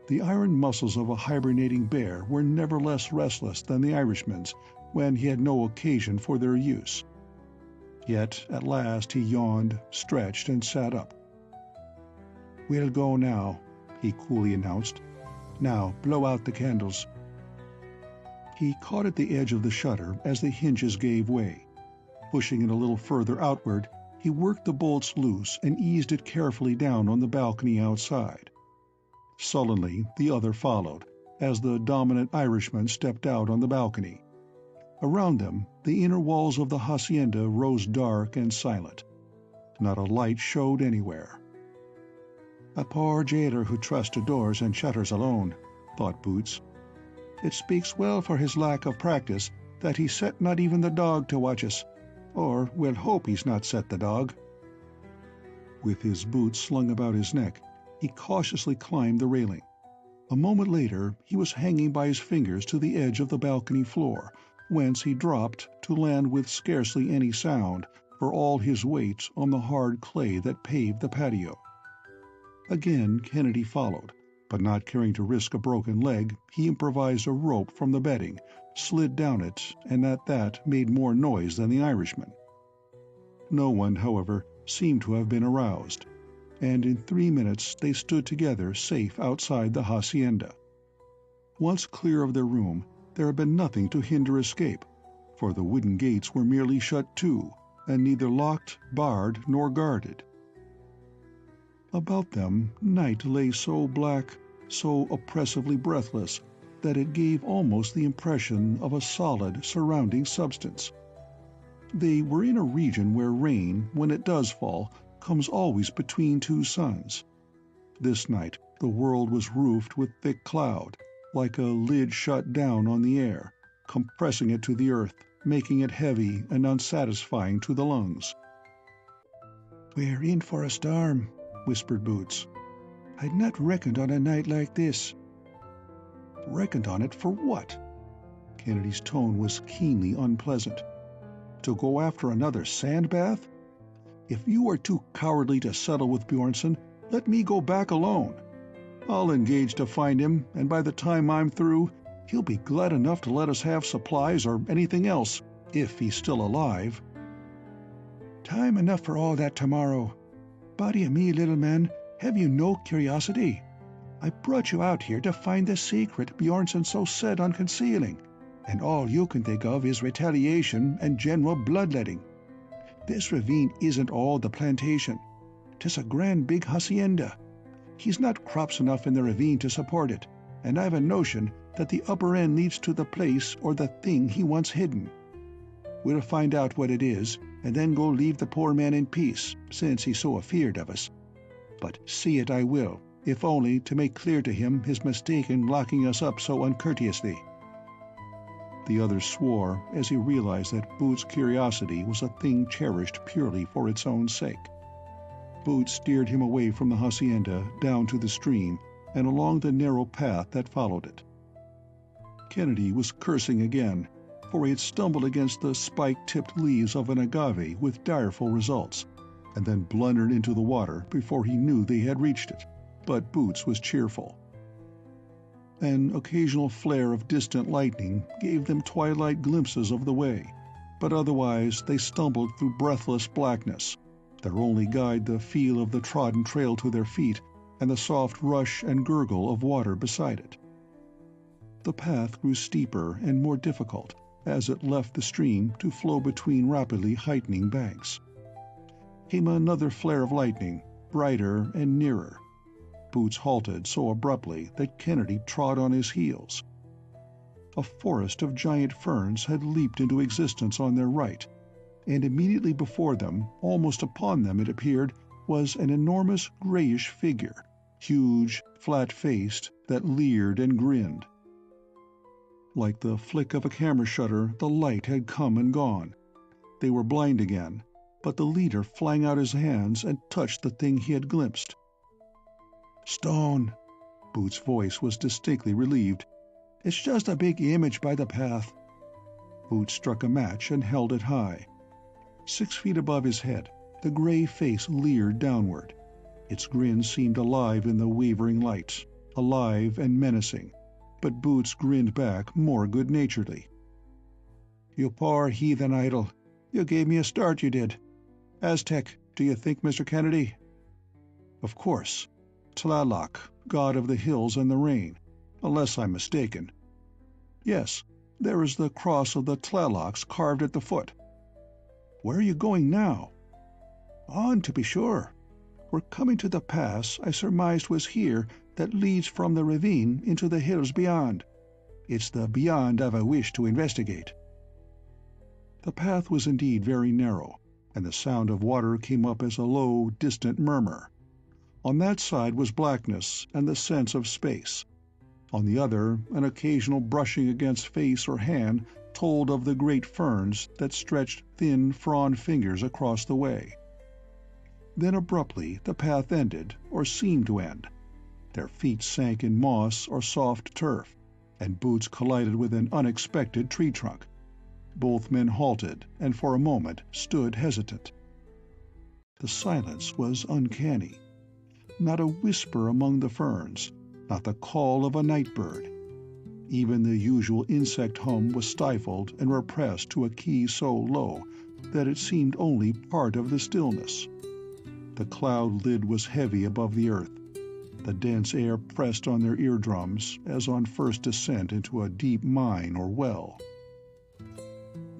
The iron muscles of a hibernating bear were never less restless than the Irishman's when he had no occasion for their use. Yet at last he yawned, stretched, and sat up. "We'll go now," he coolly announced. "Now blow out the candles." He caught at the edge of the shutter as the hinges gave way. Pushing it a little further outward, he worked the bolts loose and eased it carefully down on the balcony outside. Sullenly, the other followed, as the dominant Irishman stepped out on the balcony. Around them, the inner walls of the hacienda rose dark and silent. Not a light showed anywhere. "A poor jailer who trusts to doors and shutters alone," thought Boots. "It speaks well for his lack of practice that he set not even the dog to watch us, or we'll hope he's not set the dog." With his boots slung about his neck, he cautiously climbed the railing. A moment later he was hanging by his fingers to the edge of the balcony floor, whence he dropped to land with scarcely any sound for all his weight on the hard clay that paved the patio. Again Kennedy followed, but not caring to risk a broken leg, he improvised a rope from the bedding, slid down it, and at that made more noise than the Irishman. No one, however, seemed to have been aroused, and in 3 minutes they stood together safe outside the hacienda. Once clear of their room, there had been nothing to hinder escape, for the wooden gates were merely shut to, and neither locked, barred, nor guarded. About them night lay so black, so oppressively breathless, that it gave almost the impression of a solid surrounding substance. They were in a region where rain, when it does fall, comes always between two suns. This night the world was roofed with thick cloud, like a lid shut down on the air, compressing it to the earth, making it heavy and unsatisfying to the lungs. "We're in for a storm," whispered Boots. "I'd not reckoned on a night like this." "Reckoned on it for what?" Kennedy's tone was keenly unpleasant. "To go after another sand bath? If you are too cowardly to settle with Bjornson, let me go back alone. I'll engage to find him, and by the time I'm through, he'll be glad enough to let us have supplies or anything else, if he's still alive." "Time enough for all that tomorrow. Body o' me, little man, have you no curiosity? I brought you out here to find the secret Bjornson's so set on concealing, and all you can think of is retaliation and general bloodletting. This ravine isn't all the plantation. 'Tis a grand big hacienda. He's not crops enough in the ravine to support it, and I've a notion that the upper end leads to the place or the thing he wants hidden. We'll find out what it is, and then go leave the poor man in peace, since he's so afeard of us. But see it I will, if only to make clear to him his mistake in locking us up so uncourteously." The other swore as he realized that Boots' curiosity was a thing cherished purely for its own sake. Boots steered him away from the hacienda down to the stream and along the narrow path that followed it. Kennedy was cursing again, for he had stumbled against the spike-tipped leaves of an agave with direful results, and then blundered into the water before he knew they had reached it. But Boots was cheerful. An occasional flare of distant lightning gave them twilight glimpses of the way, but otherwise they stumbled through breathless blackness, their only guide the feel of the trodden trail to their feet and the soft rush and gurgle of water beside it. The path grew steeper and more difficult, as it left the stream to flow between rapidly heightening banks. Came another flare of lightning, brighter and nearer. Boots halted so abruptly that Kennedy trod on his heels. A forest of giant ferns had leaped into existence on their right, and immediately before them, almost upon them it appeared, was an enormous grayish figure, huge, flat-faced, that leered and grinned. Like the flick of a camera shutter, the light had come and gone. They were blind again, but the leader flung out his hands and touched the thing he had glimpsed. "Stone." Boots' voice was distinctly relieved. "It's just a big image by the path." Boots struck a match and held it high. 6 feet above his head, the gray face leered downward. Its grin seemed alive in the wavering light, alive and menacing, but Boots grinned back more good-naturedly. "You poor heathen idol. You gave me a start, you did. Aztec, do you think, Mr. Kennedy?" "Of course. Tlaloc, god of the hills and the rain, unless I'm mistaken. Yes, there is the cross of the Tlalocs carved at the foot." "Where are you going now?" "On, to be sure. We're coming to the pass I surmised was here that leads from the ravine into the hills beyond. It's the beyond I've a wish to investigate." The path was indeed very narrow, and the sound of water came up as a low, distant murmur. On that side was blackness and the sense of space. On the other, an occasional brushing against face or hand told of the great ferns that stretched thin, frond fingers across the way. Then abruptly the path ended, or seemed to end. Their feet sank in moss or soft turf, and Boots collided with an unexpected tree trunk. Both men halted and for a moment stood hesitant. The silence was uncanny. Not a whisper among the ferns, not the call of a night bird. Even the usual insect hum was stifled and repressed to a key so low that it seemed only part of the stillness. The cloud lid was heavy above the earth. The dense air pressed on their eardrums as on first descent into a deep mine or well.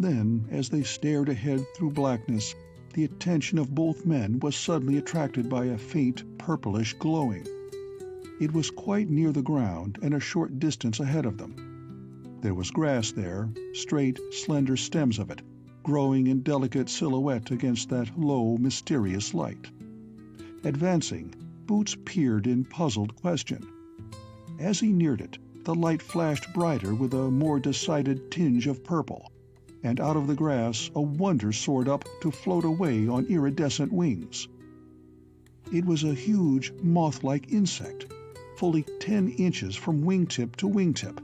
Then, as they stared ahead through blackness, the attention of both men was suddenly attracted by a faint, purplish glowing. It was quite near the ground and a short distance ahead of them. There was grass there, straight, slender stems of it, growing in delicate silhouette against that low, mysterious light. Advancing, Boots peered in puzzled question. As he neared it, the light flashed brighter with a more decided tinge of purple, and out of the grass a wonder soared up to float away on iridescent wings. It was a huge, moth-like insect, fully 10 inches from wingtip to wingtip,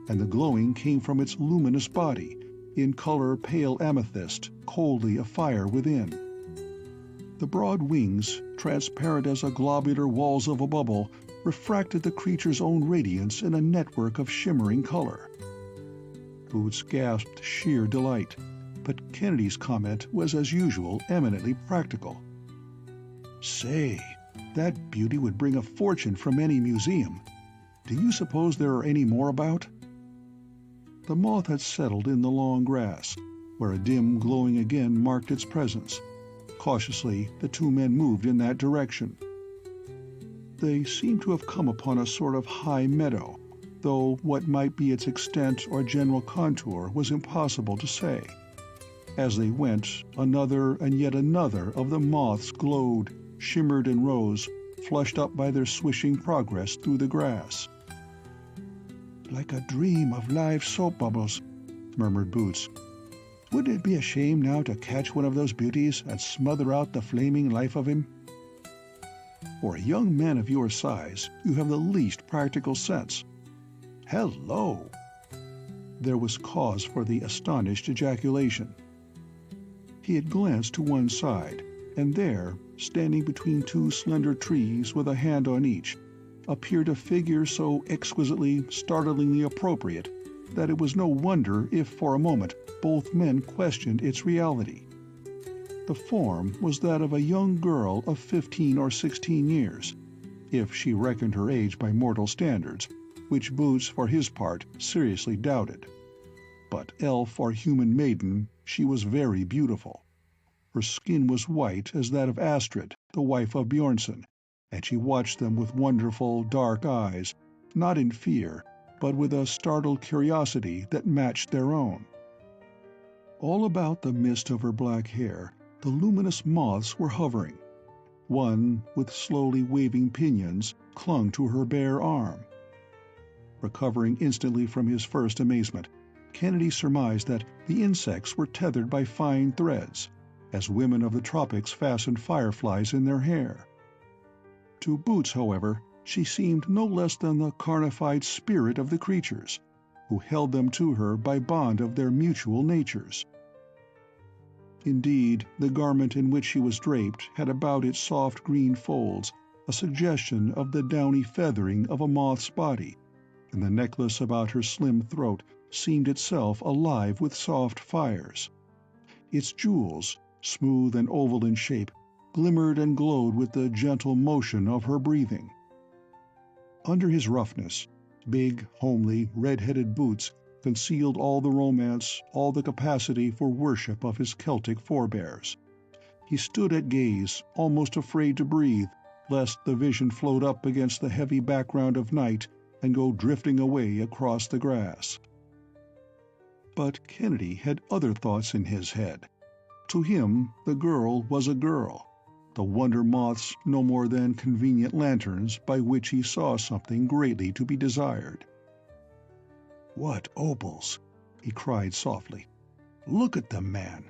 and the glowing came from its luminous body, in color pale amethyst, coldly afire within. The broad wings, transparent as a globular walls of a bubble, refracted the creature's own radiance in a network of shimmering color. Boots gasped sheer delight, but Kennedy's comment was, as usual, eminently practical. "Say, that beauty would bring a fortune from any museum. Do you suppose there are any more about?" The moth had settled in the long grass, where a dim glowing again marked its presence. Cautiously, the two men moved in that direction. They seemed to have come upon a sort of high meadow, though what might be its extent or general contour was impossible to say. As they went, another and yet another of the moths glowed, shimmered and rose, flushed up by their swishing progress through the grass. "Like a dream of live soap bubbles," murmured Boots. "Wouldn't it be a shame now to catch one of those beauties and smother out the flaming life of him?" "For a young man of your size, you have the least practical sense." "Hello!" There was cause for the astonished ejaculation. He had glanced to one side, and there, standing between two slender trees with a hand on each, appeared a figure so exquisitely, startlingly appropriate that it was no wonder if for a moment both men questioned its reality. The form was that of a young girl of 15 or 16 years, if she reckoned her age by mortal standards, which Boots, for his part, seriously doubted. but elf or human maiden, she was very beautiful. Her skin was white as that of Astrid, the wife of Bjornson, and she watched them with wonderful, dark eyes, not in fear, but with a startled curiosity that matched their own. All about the mist of her black hair, the luminous moths were hovering. One, with slowly waving pinions, clung to her bare arm. Recovering instantly from his first amazement, Kennedy surmised that the insects were tethered by fine threads, as women of the tropics fastened fireflies in their hair. To Boots, however, she seemed no less than the carnified spirit of the creatures, who held them to her by bond of their mutual natures. Indeed, the garment in which she was draped had about its soft green folds a suggestion of the downy feathering of a moth's body, and the necklace about her slim throat seemed itself alive with soft fires. Its jewels, smooth and oval in shape, glimmered and glowed with the gentle motion of her breathing. Under his roughness, big, homely, red-headed Boots concealed all the romance, all the capacity for worship of his Celtic forebears. He stood at gaze, almost afraid to breathe, lest the vision float up against the heavy background of night and go drifting away across the grass. But Kennedy had other thoughts in his head. To him, the girl was a girl, the wonder moths no more than convenient lanterns by which he saw something greatly to be desired. "What opals!" he cried softly. "Look at them, man!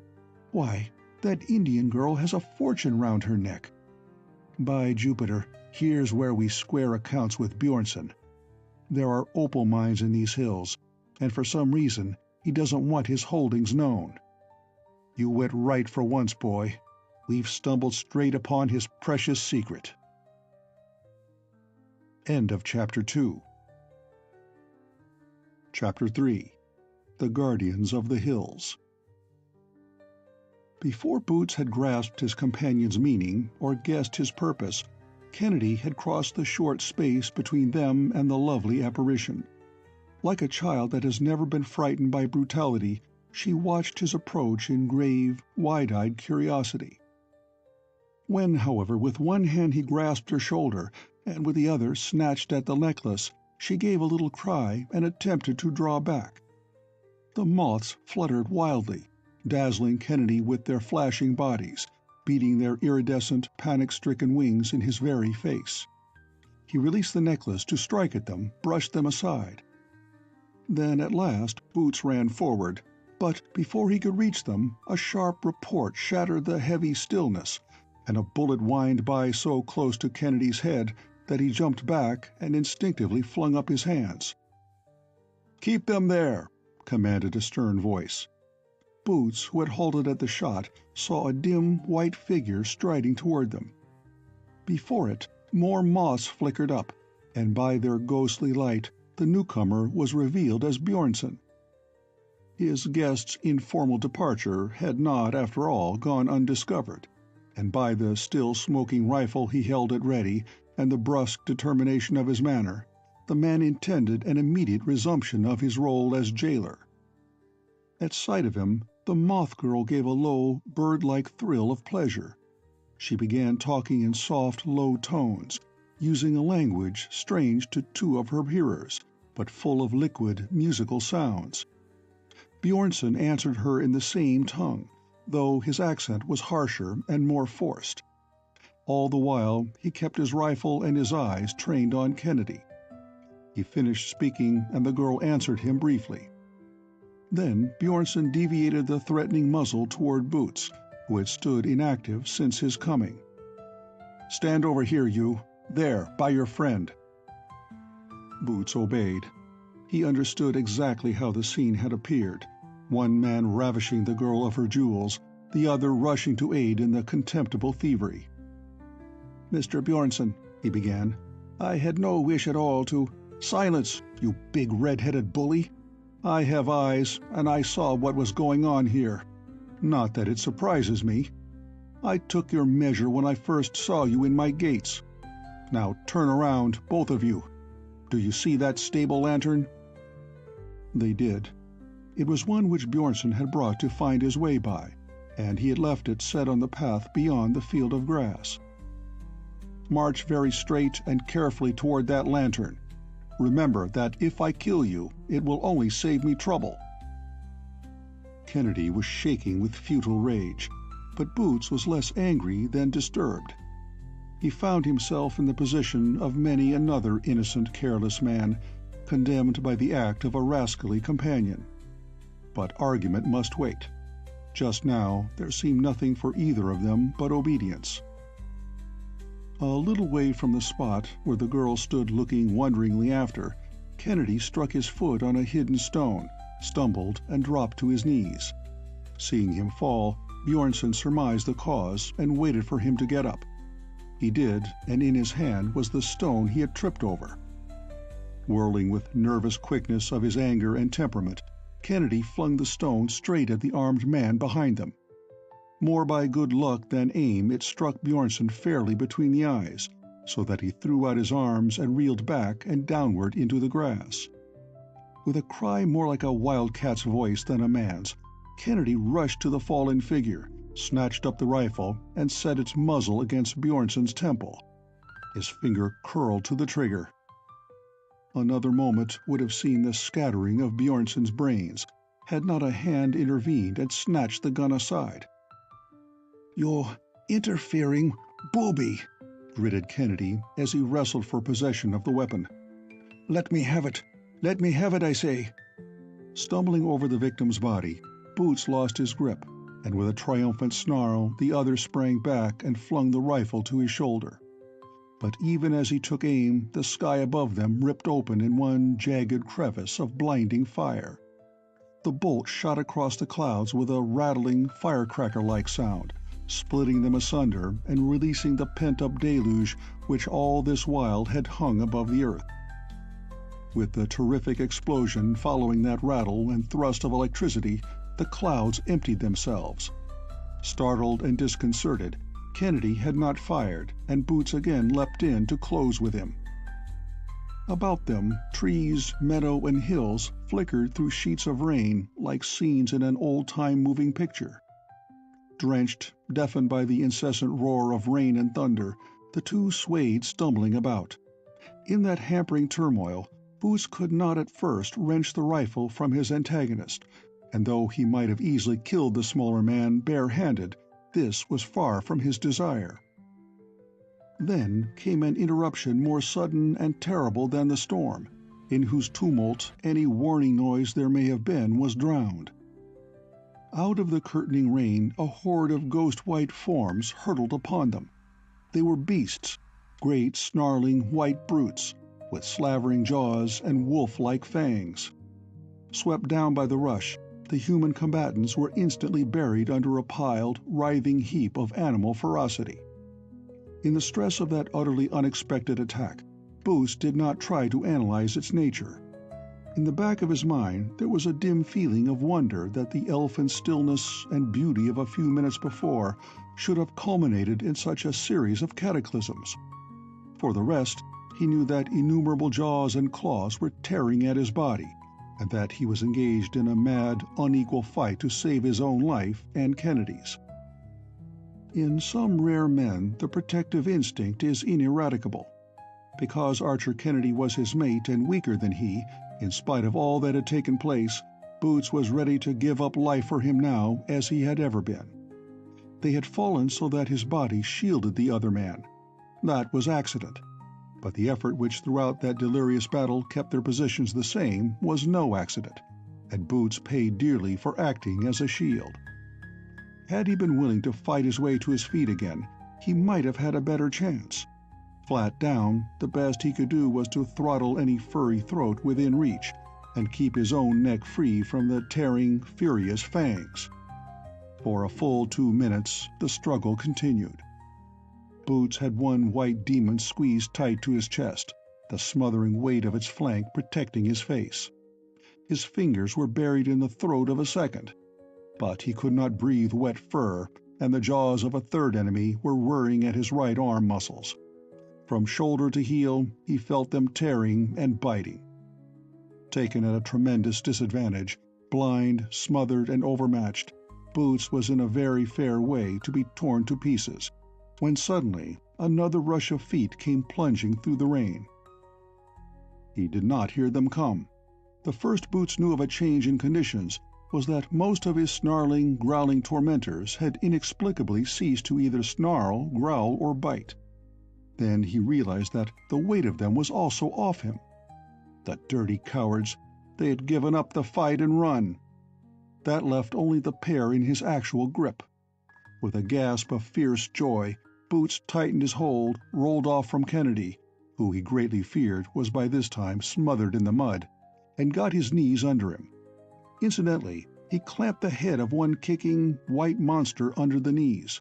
Why, that Indian girl has a fortune round her neck. By Jupiter, here's where we square accounts with Bjornson. There are opal mines in these hills, and for some reason he doesn't want his holdings known. You went right for once, boy. We've stumbled straight upon his precious secret." End of Chapter 2. Chapter 3. The Guardians of the Hills. Before Boots had grasped his companion's meaning or guessed his purpose, Kennedy had crossed the short space between them and the lovely apparition. Like a child that has never been frightened by brutality, she watched his approach in grave, wide-eyed curiosity. When, however, with one hand he grasped her shoulder, and with the other snatched at the necklace, she gave a little cry and attempted to draw back. The moths fluttered wildly, dazzling Kennedy with their flashing bodies, beating their iridescent, panic-stricken wings in his very face. He released the necklace to strike at them, brushed them aside. Then at last Boots ran forward, but before he could reach them, a sharp report shattered the heavy stillness, and a bullet whined by so close to Kennedy's head that he jumped back and instinctively flung up his hands. "Keep them there," commanded a stern voice. Boots, who had halted at the shot, saw a dim, white figure striding toward them. Before it, more moths flickered up, and by their ghostly light the newcomer was revealed as Bjornson. His guest's informal departure had not, after all, gone undiscovered, and by the still smoking rifle he held at ready and the brusque determination of his manner, the man intended an immediate resumption of his role as jailer. At sight of him, the moth girl gave a low, bird-like thrill of pleasure. She began talking in soft, low tones, using a language strange to two of her hearers, but full of liquid, musical sounds. Bjornson answered her in the same tongue, though his accent was harsher and more forced. All the while he kept his rifle and his eyes trained on Kennedy. He finished speaking, and the girl answered him briefly. Then Bjornson deviated the threatening muzzle toward Boots, who had stood inactive since his coming. "Stand over here, you. There, by your friend." Boots obeyed. He understood exactly how the scene had appeared, one man ravishing the girl of her jewels, the other rushing to aid in the contemptible thievery. "Mr. Bjornson," he began, "I had no wish at all to—" "Silence, you big red-headed bully! I have eyes, and I saw what was going on here. Not that it surprises me. I took your measure when I first saw you in my gates. Now turn around, both of you. Do you see that stable lantern?" They did. It was one which Bjornson had brought to find his way by, and he had left it set on the path beyond the field of grass. "March very straight and carefully toward that lantern. Remember that if I kill you, it will only save me trouble." Kennedy was shaking with futile rage, but Boots was less angry than disturbed. He found himself in the position of many another innocent, careless man, condemned by the act of a rascally companion. But argument must wait. Just now there seemed nothing for either of them but obedience. A little way from the spot where the girl stood looking wonderingly after, Kennedy struck his foot on a hidden stone, stumbled, and dropped to his knees. Seeing him fall, Bjornson surmised the cause and waited for him to get up. He did, and in his hand was the stone he had tripped over. Whirling with nervous quickness of his anger and temperament, Kennedy flung the stone straight at the armed man behind them. More by good luck than aim, it struck Bjornson fairly between the eyes, so that he threw out his arms and reeled back and downward into the grass. With a cry more like a wildcat's voice than a man's, Kennedy rushed to the fallen figure, snatched up the rifle, and set its muzzle against Bjornson's temple. His finger curled to the trigger. Another moment would have seen the scattering of Bjornson's brains, had not a hand intervened and snatched the gun aside. "You're interfering, booby," gritted Kennedy as he wrestled for possession of the weapon. "Let me have it! Let me have it, I say!" Stumbling over the victim's body, Boots lost his grip, and with a triumphant snarl the other sprang back and flung the rifle to his shoulder. But even as he took aim, the sky above them ripped open in one jagged crevice of blinding fire. The bolt shot across the clouds with a rattling, firecracker-like sound, splitting them asunder and releasing the pent-up deluge which all this while had hung above the earth. With the terrific explosion following that rattle and thrust of electricity, the clouds emptied themselves. Startled and disconcerted, Kennedy had not fired, and Boots again leapt in to close with him. About them, trees, meadow, and hills flickered through sheets of rain like scenes in an old-time moving picture. Drenched, deafened by the incessant roar of rain and thunder, the two swayed, stumbling about. In that hampering turmoil, Boots could not at first wrench the rifle from his antagonist, and though he might have easily killed the smaller man bare-handed, this was far from his desire. Then came an interruption more sudden and terrible than the storm, in whose tumult any warning noise there may have been was drowned. Out of the curtaining rain a horde of ghost-white forms hurtled upon them. They were beasts, great snarling white brutes, with slavering jaws and wolf-like fangs. Swept down by the rush, the human combatants were instantly buried under a piled, writhing heap of animal ferocity. In the stress of that utterly unexpected attack, Boots did not try to analyze its nature. In the back of his mind there was a dim feeling of wonder that the elfin stillness and beauty of a few minutes before should have culminated in such a series of cataclysms. For the rest, he knew that innumerable jaws and claws were tearing at his body, and that he was engaged in a mad, unequal fight to save his own life and Kennedy's. In some rare men the protective instinct is ineradicable. Because Archer Kennedy was his mate and weaker than he, in spite of all that had taken place, Boots was ready to give up life for him now as he had ever been. They had fallen so that his body shielded the other man. That was accident. But the effort which throughout that delirious battle kept their positions the same was no accident, and Boots paid dearly for acting as a shield. Had he been willing to fight his way to his feet again, he might have had a better chance. Flat down, the best he could do was to throttle any furry throat within reach, and keep his own neck free from the tearing, furious fangs. For a full 2 minutes the struggle continued. Boots had one white demon squeezed tight to his chest, the smothering weight of its flank protecting his face. His fingers were buried in the throat of a second, but he could not breathe wet fur, and the jaws of a third enemy were whirring at his right arm muscles. From shoulder to heel, he felt them tearing and biting. Taken at a tremendous disadvantage, Blind, smothered, and overmatched, Boots was in a very fair way to be torn to pieces, when suddenly another rush of feet came plunging through the rain. He did not hear them come. The first Boots knew of a change in conditions was that most of his snarling, growling tormentors had inexplicably ceased to either snarl, growl, or bite. Then he realized that the weight of them was also off him. The dirty cowards! They had given up the fight and run. That left only the pair in his actual grip. With a gasp of fierce joy, Boots tightened his hold, rolled off from Kennedy, who he greatly feared was by this time smothered in the mud, and got his knees under him. Incidentally, he clamped the head of one kicking, white monster under the knees.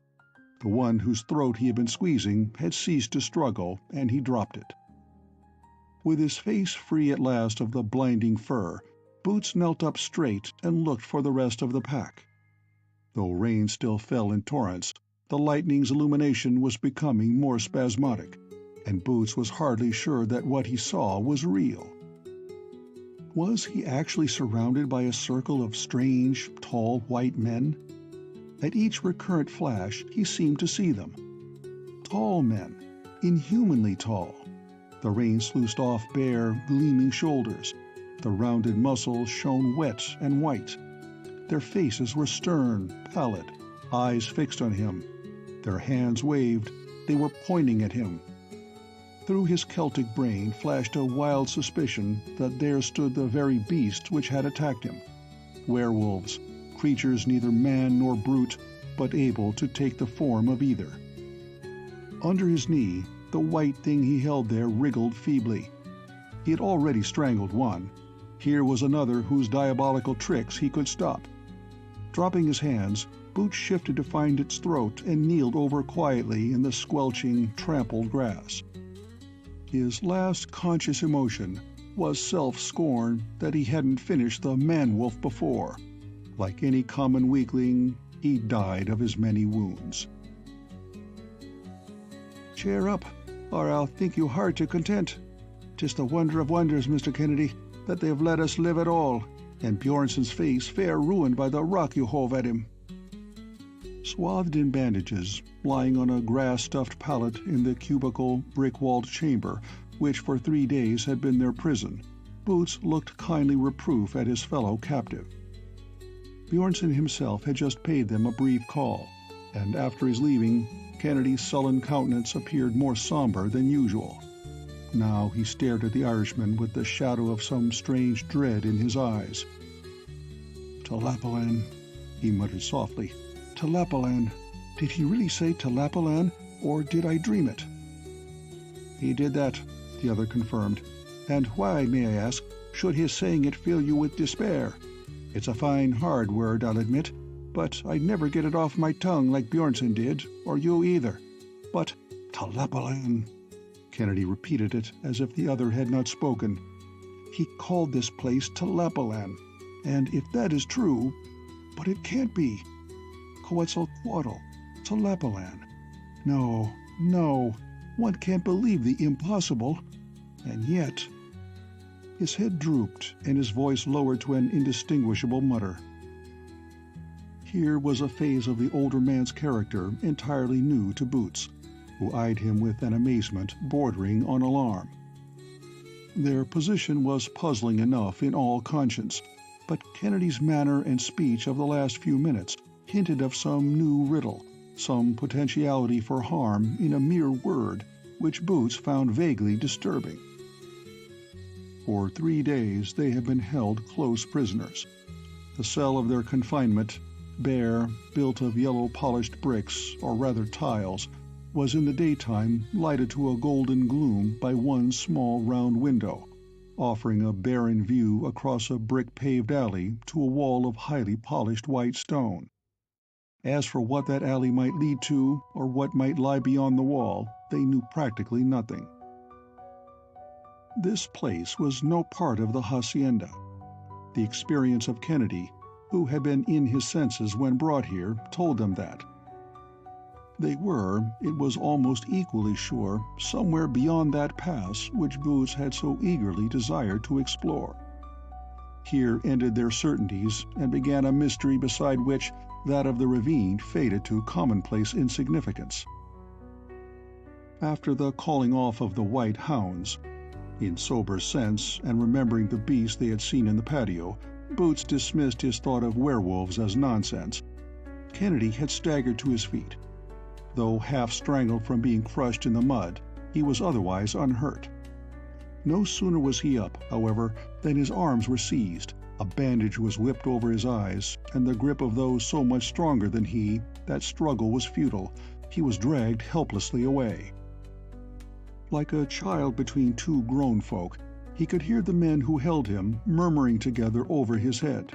The one whose throat he had been squeezing had ceased to struggle, and he dropped it. With his face free at last of the blinding fur, Boots knelt up straight and looked for the rest of the pack. Though rain still fell in torrents, the lightning's illumination was becoming more spasmodic, and Boots was hardly sure that what he saw was real. Was he actually surrounded by a circle of strange, tall white men? At each recurrent flash he seemed to see them. Tall men, inhumanly tall. The rain sluiced off bare, gleaming shoulders. The rounded muscles shone wet and white. Their faces were stern, pallid, eyes fixed on him. Their hands waved. They were pointing at him. Through his Celtic brain flashed a wild suspicion that there stood the very beasts which had attacked him. Werewolves, creatures neither man nor brute, but able to take the form of either. Under his knee, the white thing he held there wriggled feebly. He had already strangled one. Here was another whose diabolical tricks he could stop. Dropping his hands, Boots shifted to find its throat and kneeled over quietly in the squelching, trampled grass. His last conscious emotion was self-scorn that he hadn't finished the man-wolf before. Like any common weakling, he died of his many wounds. "Cheer up, or I'll think you hard to content. 'Tis the wonder of wonders, Mr. Kennedy, that they've let us live at all, and Bjornson's face fair ruined by the rock you hove at him." Swathed in bandages, lying on a grass-stuffed pallet in the cubical, brick-walled chamber which for 3 days had been their prison, Boots looked kindly reproof at his fellow captive. Bjornson himself had just paid them a brief call, and after his leaving, Kennedy's sullen countenance appeared more somber than usual. Now he stared at the Irishman with the shadow of some strange dread in his eyes. "Tlapallan," he muttered softly. "Tlapallan. Did he really say Tlapallan, or did I dream it?" "He did that," the other confirmed. "And why, may I ask, should his saying it fill you with despair? It's a fine, hard word, I'll admit, but I'd never get it off my tongue like Bjornson did, or you either. But Tlapallan." Kennedy repeated it as if the other had not spoken. "He called this place Tlapallan, and if that is true, but it can't be. Quetzalcoatl, Tlapallan. No, no, one can't believe the impossible. And yet—" His head drooped, and his voice lowered to an indistinguishable mutter. Here was a phase of the older man's character entirely new to Boots, who eyed him with an amazement bordering on alarm. Their position was puzzling enough in all conscience, but Kennedy's manner and speech of the last few minutes hinted of some new riddle, some potentiality for harm in a mere word, which Boots found vaguely disturbing. For 3 days they had been held close prisoners. The cell of their confinement, bare, built of yellow-polished bricks, or rather tiles, was in the daytime lighted to a golden gloom by one small round window, offering a barren view across a brick-paved alley to a wall of highly polished white stone. As for what that alley might lead to, or what might lie beyond the wall, they knew practically nothing. This place was no part of the hacienda. The experience of Kennedy, who had been in his senses when brought here, told them that. They were, it was almost equally sure, somewhere beyond that pass which Boots had so eagerly desired to explore. Here ended their certainties and began a mystery beside which that of the ravine faded to commonplace insignificance. After the calling off of the white hounds, in sober sense and remembering the beast they had seen in the patio, Boots dismissed his thought of werewolves as nonsense. Kennedy had staggered to his feet. Though half strangled from being crushed in the mud, he was otherwise unhurt. No sooner was he up, however, than his arms were seized, a bandage was whipped over his eyes, and the grip of those so much stronger than he, that struggle was futile. He was dragged helplessly away. Like a child between two grown folk, he could hear the men who held him murmuring together over his head.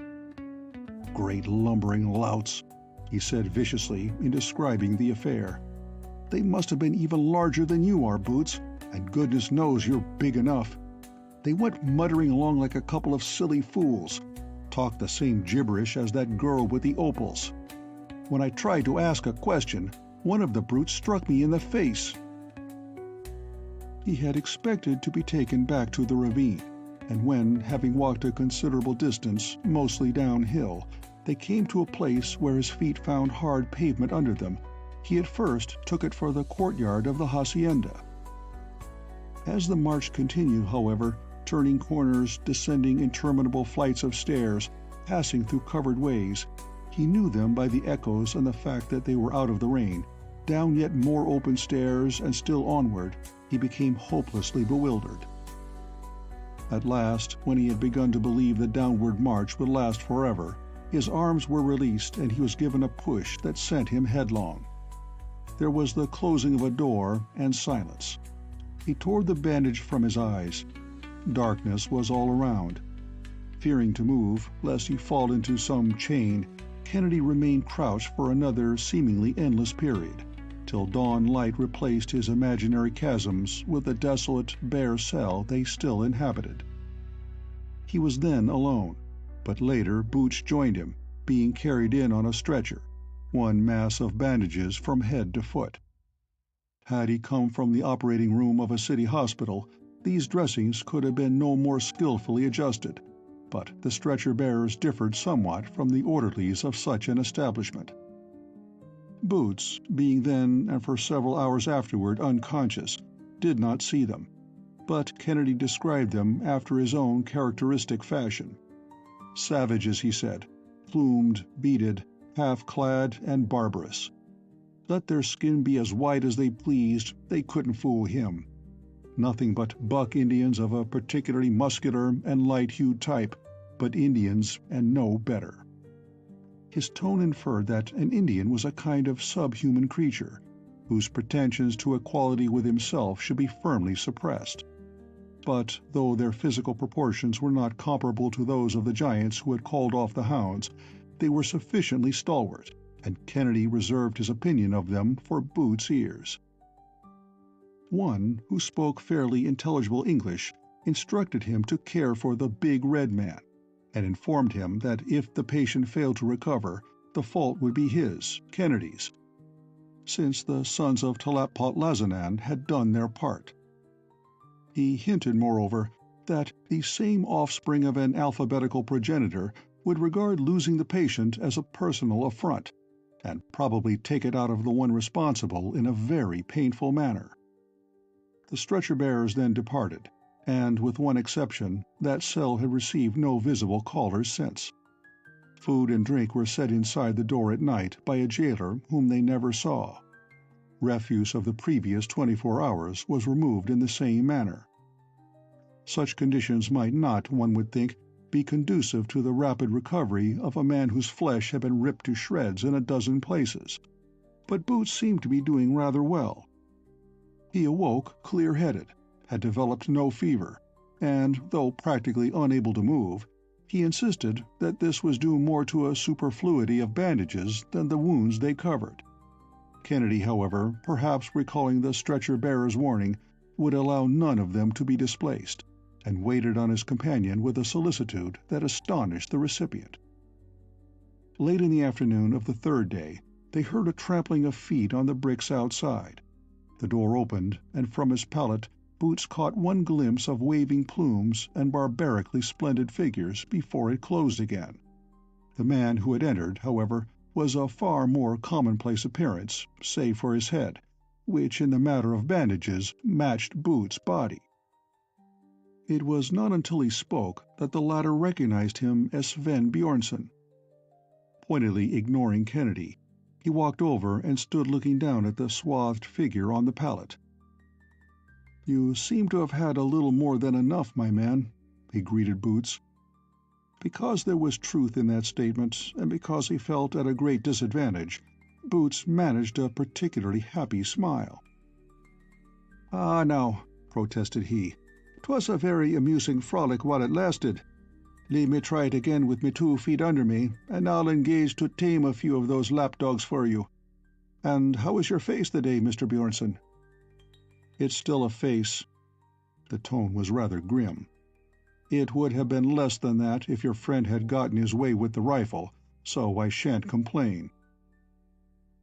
"Great lumbering louts," he said viciously in describing the affair. "They must have been even larger than you are, Boots, and goodness knows you're big enough. They went muttering along like a couple of silly fools, talked the same gibberish as that girl with the opals. When I tried to ask a question, one of the brutes struck me in the face." He had expected to be taken back to the ravine, and when, having walked a considerable distance, mostly downhill, they came to a place where his feet found hard pavement under them, he at first took it for the courtyard of the hacienda. As the march continued, however, turning corners, descending interminable flights of stairs, passing through covered ways, he knew them by the echoes and the fact that they were out of the rain. Down yet more open stairs and still onward, he became hopelessly bewildered. At last, when he had begun to believe the downward march would last forever, his arms were released and he was given a push that sent him headlong. There was the closing of a door and silence. He tore the bandage from his eyes. Darkness was all around. Fearing to move, lest he fall into some chain, Kennedy remained crouched for another seemingly endless period, till dawn light replaced his imaginary chasms with the desolate, bare cell they still inhabited. He was then alone, but later Boots joined him, being carried in on a stretcher, one mass of bandages from head to foot. Had he come from the operating room of a city hospital, these dressings could have been no more skillfully adjusted, but the stretcher-bearers differed somewhat from the orderlies of such an establishment. Boots, being then and for several hours afterward unconscious, did not see them, but Kennedy described them after his own characteristic fashion. Savages, he said, plumed, beaded, half-clad, and barbarous. Let their skin be as white as they pleased, they couldn't fool him. Nothing but buck Indians of a particularly muscular and light-hued type, but Indians and no better. His tone inferred that an Indian was a kind of subhuman creature, whose pretensions to equality with himself should be firmly suppressed. But though their physical proportions were not comparable to those of the giants who had called off the hounds, they were sufficiently stalwart, and Kennedy reserved his opinion of them for Boots' ears. One, who spoke fairly intelligible English, instructed him to care for the big red man, and informed him that if the patient failed to recover, the fault would be his, Kennedy's, since the sons of Tlapallan had done their part. He hinted, moreover, that the same offspring of an alphabetical progenitor would regard losing the patient as a personal affront, and probably take it out of the one responsible in a very painful manner. The stretcher-bearers then departed, and, with one exception, that cell had received no visible callers since. Food and drink were set inside the door at night by a jailer whom they never saw. Refuse of the previous 24 hours was removed in the same manner. Such conditions might not, one would think, be conducive to the rapid recovery of a man whose flesh had been ripped to shreds in a dozen places, but Boots seemed to be doing rather well. He awoke clear-headed, had developed no fever, and, though practically unable to move, he insisted that this was due more to a superfluity of bandages than the wounds they covered. Kennedy, however, perhaps recalling the stretcher-bearer's warning, would allow none of them to be displaced, and waited on his companion with a solicitude that astonished the recipient. Late in the afternoon of the third day, they heard a trampling of feet on the bricks outside. The door opened, and from his pallet Boots caught one glimpse of waving plumes and barbarically splendid figures before it closed again. The man who had entered, however, was of far more commonplace appearance, save for his head, which in the matter of bandages matched Boots' body. It was not until he spoke that the latter recognized him as Sven Bjornson. Pointedly ignoring Kennedy, he walked over and stood looking down at the swathed figure on the pallet. "You seem to have had a little more than enough, my man," he greeted Boots. Because there was truth in that statement, and because he felt at a great disadvantage, Boots managed a particularly happy smile. "Ah, now," protested he, "'twas a very amusing frolic while it lasted. Leave me try it again with me 2 feet under me, and I'll engage to tame a few of those lapdogs for you. And how is your face today, Mr. Bjornson?" "It's still a face." The tone was rather grim. "It would have been less than that if your friend had gotten his way with the rifle, so I shan't complain."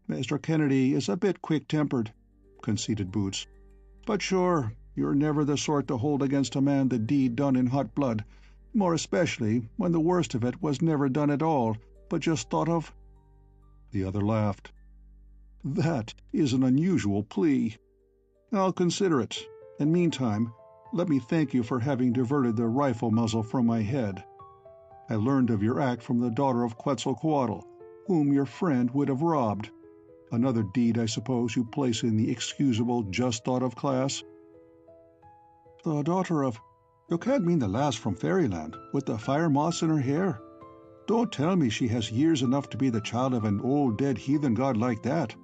"Mr. Kennedy is a bit quick-tempered," conceded Boots. "But sure, you're never the sort to hold against a man the deed done in hot blood, more especially when the worst of it was never done at all, but just thought of." The other laughed. "That is an unusual plea. I'll consider it, and meantime, let me thank you for having diverted the rifle muzzle from my head. I learned of your act from the daughter of Quetzalcoatl, whom your friend would have robbed. Another deed, I suppose, you place in the excusable just thought of class?" "The daughter of... You can't mean the lass from Fairyland, with the fire moths in her hair? Don't tell me she has years enough to be the child of an old dead heathen god like that."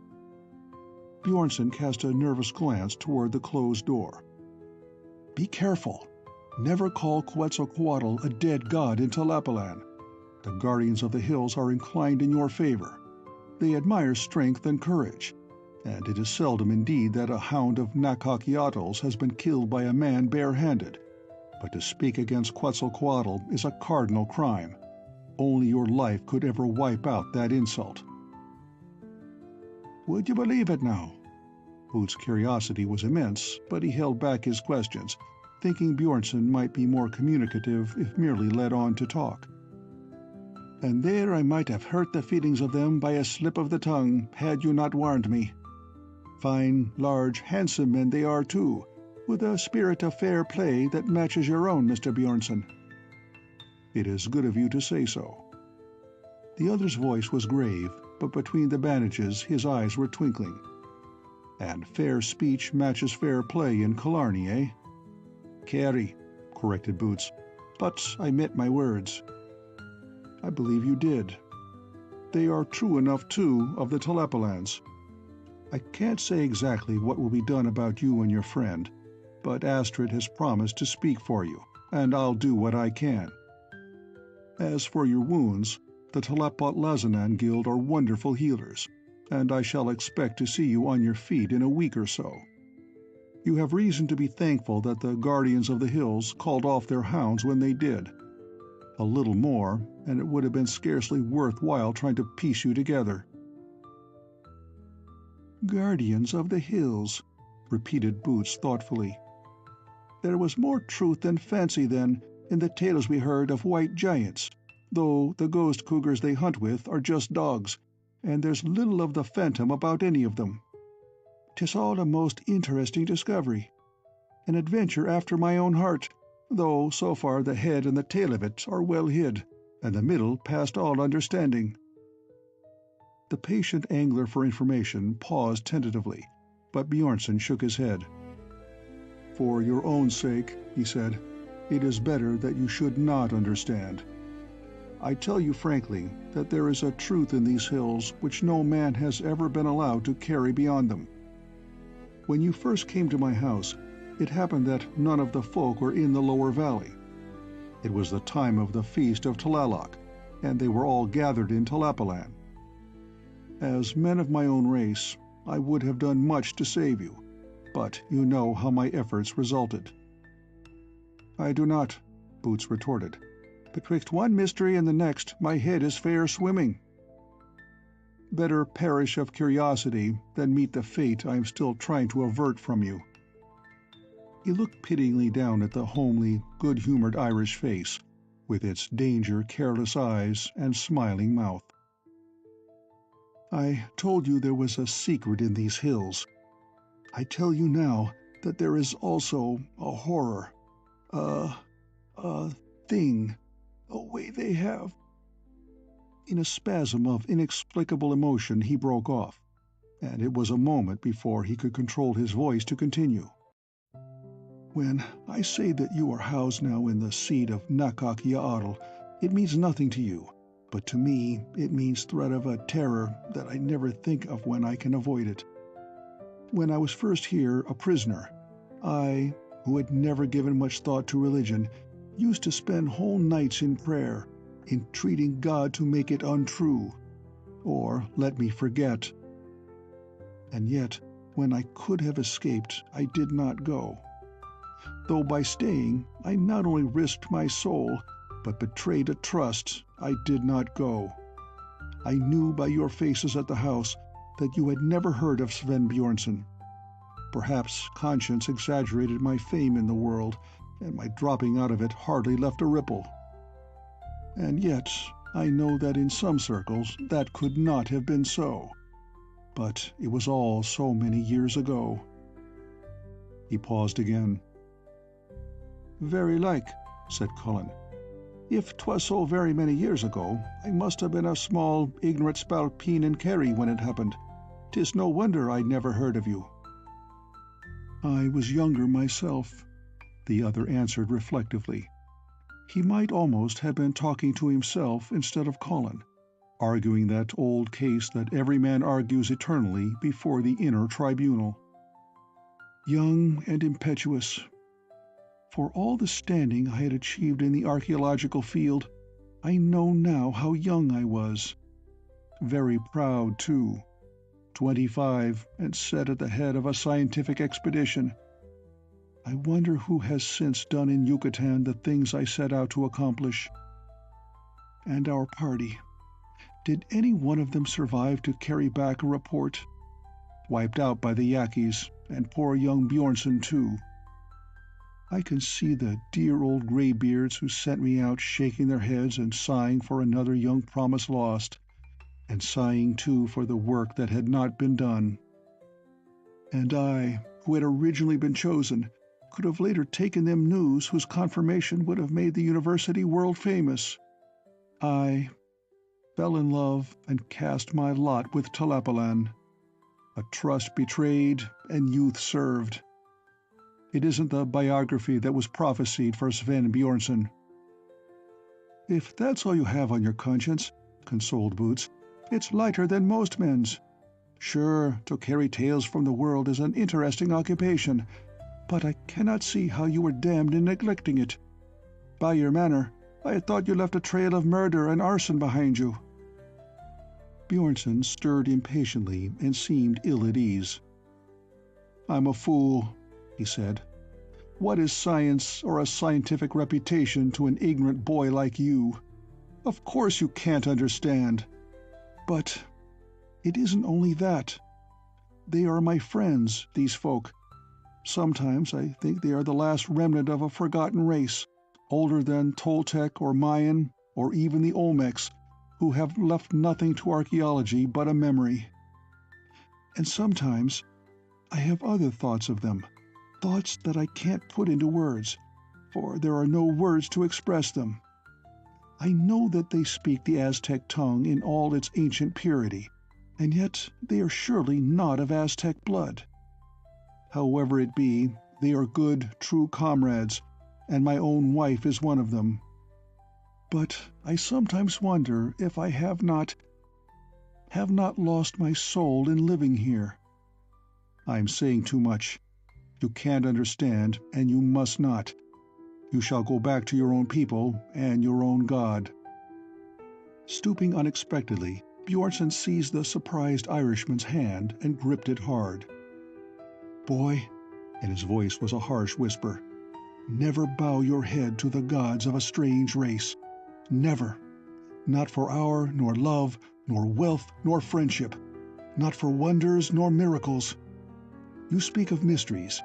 Bjornson cast a nervous glance toward the closed door. "Be careful. Never call Quetzalcoatl a dead god in Tlapallan. The guardians of the hills are inclined in your favor. They admire strength and courage, and it is seldom indeed that a hound of Nakokiatl's has been killed by a man bare-handed. But to speak against Quetzalcoatl is a cardinal crime. Only your life could ever wipe out that insult." "Would you believe it now?" Boots' curiosity was immense, but he held back his questions, thinking Bjornson might be more communicative if merely led on to talk. "And there I might have hurt the feelings of them by a slip of the tongue, had you not warned me. Fine, large, handsome men they are, too, with a spirit of fair play that matches your own, Mr. Bjornson." "It is good of you to say so." The other's voice was grave, but between the bandages his eyes were twinkling. "And fair speech matches fair play in Killarney, eh?" "Kerry," corrected Boots. "But I meant my words." "I believe you did. They are true enough, too, of the Tlapallans. I can't say exactly what will be done about you and your friend, but Astrid has promised to speak for you, and I'll do what I can. As for your wounds, the Tlapalazanan Guild are wonderful healers, and I shall expect to see you on your feet in a week or so. You have reason to be thankful that the Guardians of the Hills called off their hounds when they did. A little more, and it would have been scarcely worthwhile trying to piece you together." "Guardians of the Hills," repeated Boots thoughtfully. "There was more truth than fancy, then, in the tales we heard of white giants, though the ghost cougars they hunt with are just dogs, and there's little of the phantom about any of them. 'Tis all a most interesting discovery. An adventure after my own heart, though so far the head and the tail of it are well hid, and the middle past all understanding." The patient angler for information paused tentatively, but Bjornson shook his head. "For your own sake," he said, "it is better that you should not understand. I tell you frankly that there is a truth in these hills which no man has ever been allowed to carry beyond them. When you first came to my house, it happened that none of the folk were in the lower valley. It was the time of the feast of Tlaloc, and they were all gathered in Tlapallan. As men of my own race, I would have done much to save you, but you know how my efforts resulted." "I do not," Boots retorted. "Betwixt one mystery and the next, my head is fair swimming." "Better perish of curiosity than meet the fate I am still trying to avert from you." He looked pityingly down at the homely, good-humored Irish face, with its danger-careless eyes and smiling mouth. "I told you there was a secret in these hills. I tell you now that there is also a horror, a thing, a way they have—" In a spasm of inexplicable emotion he broke off, and it was a moment before he could control his voice to continue. "When I say that you are housed now in the seat of Nakak Ya'atl, it means nothing to you, but to me it means threat of a terror that I never think of when I can avoid it. When I was first here, a prisoner, I, who had never given much thought to religion, used to spend whole nights in prayer, entreating God to make it untrue, or let me forget. And yet, when I could have escaped, I did not go. Though by staying, I not only risked my soul, but betrayed a trust, I did not go. I knew by your faces at the house that you had never heard of Sven Bjornson. Perhaps conscience exaggerated my fame in the world, and my dropping out of it hardly left a ripple. And yet, I know that in some circles that could not have been so. But it was all so many years ago." He paused again. "Very like," said Cullen. "If 'twas so very many years ago, I must have been a small, ignorant spalpeen and Kerry when it happened. 'Tis no wonder I never heard of you." "I was younger myself," the other answered reflectively. He might almost have been talking to himself instead of Cullen, arguing that old case that every man argues eternally before the inner tribunal. "Young and impetuous. For all the standing I had achieved in the archaeological field, I know now how young I was. Very proud, too. 25, and set at the head of a scientific expedition. I wonder who has since done in Yucatan the things I set out to accomplish. And our party. Did any one of them survive to carry back a report? Wiped out by the Yaquis, and poor young Bjornson, too. I can see the dear old graybeards who sent me out shaking their heads and sighing for another young promise lost, and sighing, too, for the work that had not been done. And I, who had originally been chosen, could have later taken them news whose confirmation would have made the university world famous. I fell in love and cast my lot with Tlapallan. A trust betrayed and youth served. It isn't the biography that was prophesied for Sven Bjornson." "If that's all you have on your conscience," consoled Boots, "it's lighter than most men's. Sure, to carry tales from the world is an interesting occupation, but I cannot see how you were damned in neglecting it. By your manner, I had thought you left a trail of murder and arson behind you." Bjornson stirred impatiently and seemed ill at ease. "I'm a fool," he said. "What is science or a scientific reputation to an ignorant boy like you? Of course you can't understand. But it isn't only that. They are my friends, these folk. Sometimes I think they are the last remnant of a forgotten race, older than Toltec or Mayan or even the Olmecs, who have left nothing to archaeology but a memory. And sometimes I have other thoughts of them, thoughts that I can't put into words, for there are no words to express them. I know that they speak the Aztec tongue in all its ancient purity, and yet they are surely not of Aztec blood. However it be, they are good, true comrades, and my own wife is one of them. But I sometimes wonder if I have not lost my soul in living here. I'm saying too much. You can't understand, and you must not. You shall go back to your own people and your own God." Stooping unexpectedly, Bjornson seized the surprised Irishman's hand and gripped it hard. "Boy," and his voice was a harsh whisper, "never bow your head to the gods of a strange race. Never. Not for hour, nor love, nor wealth, nor friendship. Not for wonders nor miracles. You speak of mysteries.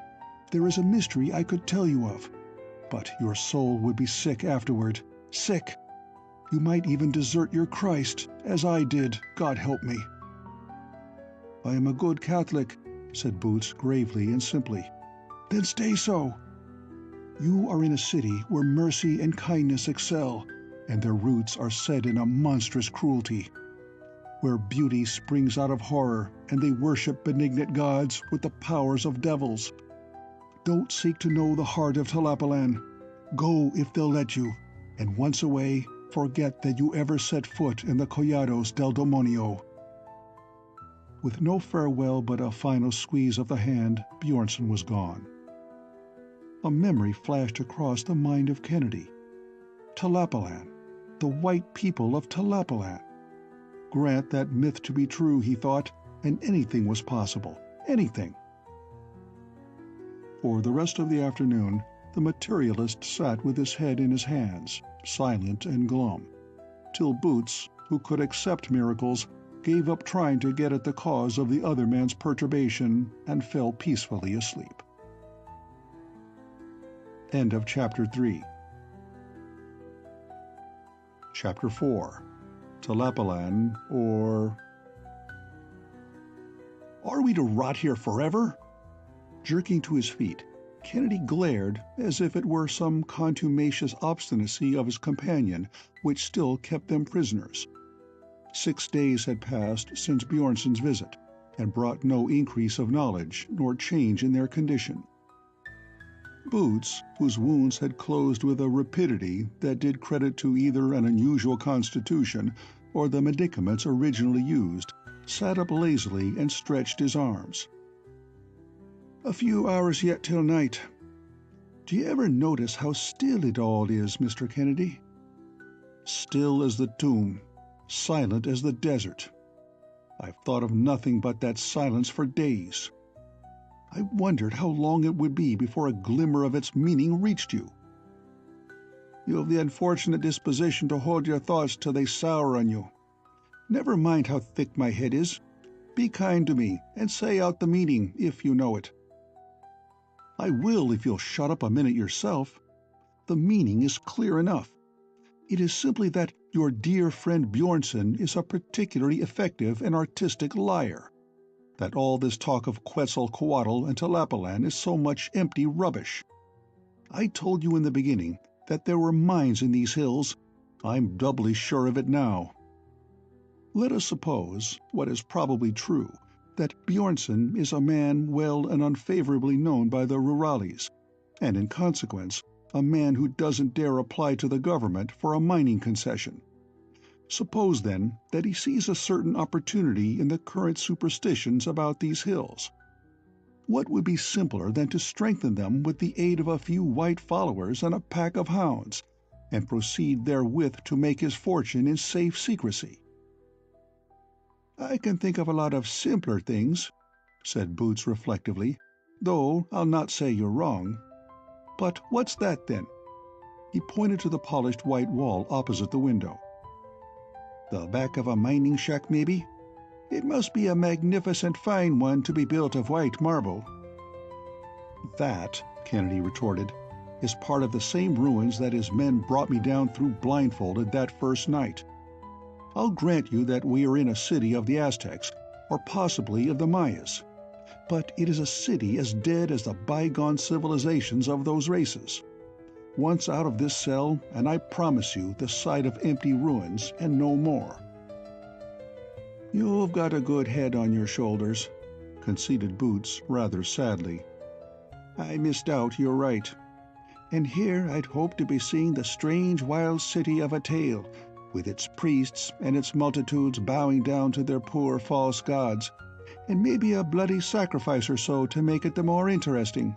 There is a mystery I could tell you of, but your soul would be sick afterward. Sick! You might even desert your Christ, as I did, God help me." "I am a good Catholic," said Boots gravely and simply. "Then stay so. You are in a city where mercy and kindness excel, and their roots are set in a monstrous cruelty, where beauty springs out of horror, and they worship benignant gods with the powers of devils. Don't seek to know the heart of Tlapallan. Go if they'll let you, and once away, forget that you ever set foot in the Collados del Demonio." With no farewell but a final squeeze of the hand, Bjornson was gone. A memory flashed across the mind of Kennedy. Tlapallan, the white people of Tlapallan. Grant that myth to be true, he thought, and anything was possible. Anything. For the rest of the afternoon, the materialist sat with his head in his hands, silent and glum, till Boots, who could accept miracles, gave up trying to get at the cause of the other man's perturbation and fell peacefully asleep. End of Chapter 3. Chapter 4. Tlapallan, or... "Are we to rot here forever?" Jerking to his feet, Kennedy glared as if it were some contumacious obstinacy of his companion which still kept them prisoners. 6 days had passed since Bjornson's visit, and brought no increase of knowledge nor change in their condition. Boots, whose wounds had closed with a rapidity that did credit to either an unusual constitution or the medicaments originally used, sat up lazily and stretched his arms. "A few hours yet till night. Do you ever notice how still it all is, Mr. Kennedy? Still as the tomb, silent as the desert. I've thought of nothing but that silence for days. I wondered how long it would be before a glimmer of its meaning reached you. You have the unfortunate disposition to hold your thoughts till they sour on you. Never mind how thick my head is. Be kind to me, and say out the meaning, if you know it." "I will if you'll shut up a minute yourself. The meaning is clear enough. It is simply that your dear friend Bjornson is a particularly effective and artistic liar. That all this talk of Quetzalcoatl and Tlapallan is so much empty rubbish. I told you in the beginning that there were mines in these hills. I'm doubly sure of it now. Let us suppose, what is probably true, that Bjornson is a man well and unfavorably known by the rurales, and in consequence a man who doesn't dare apply to the government for a mining concession. Suppose, then, that he sees a certain opportunity in the current superstitions about these hills. What would be simpler than to strengthen them with the aid of a few white followers and a pack of hounds, and proceed therewith to make his fortune in safe secrecy?" "I can think of a lot of simpler things," said Boots reflectively, "though I'll not say you're wrong. But what's that, then?" He pointed to the polished white wall opposite the window. "The back of a mining shack, maybe? It must be a magnificent fine one to be built of white marble." "That," Kennedy retorted, "is part of the same ruins that his men brought me down through blindfolded that first night. I'll grant you that we are in a city of the Aztecs, or possibly of the Mayas, but it is a city as dead as the bygone civilizations of those races. Once out of this cell, and I promise you the sight of empty ruins, and no more." "You've got a good head on your shoulders," conceded Boots rather sadly. "I misdoubt you're right. And here I'd hoped to be seeing the strange wild city of a tale, with its priests and its multitudes bowing down to their poor false gods, and maybe a bloody sacrifice or so to make it the more interesting."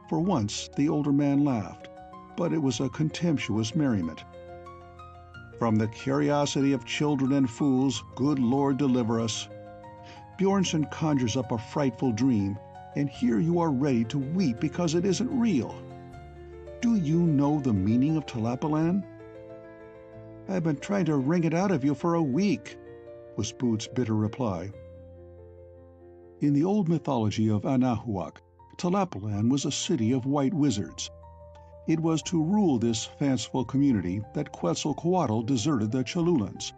For once the older man laughed, but it was a contemptuous merriment. "From the curiosity of children and fools, good Lord deliver us. Bjornson conjures up a frightful dream, and here you are ready to weep because it isn't real. Do you know the meaning of Tlapallan?" "I've been trying to wring it out of you for a week," was Boots' bitter reply. In the old mythology of Anahuac, Tlapallan was a city of white wizards. It was to rule this fanciful community that Quetzalcoatl deserted the Cholulans.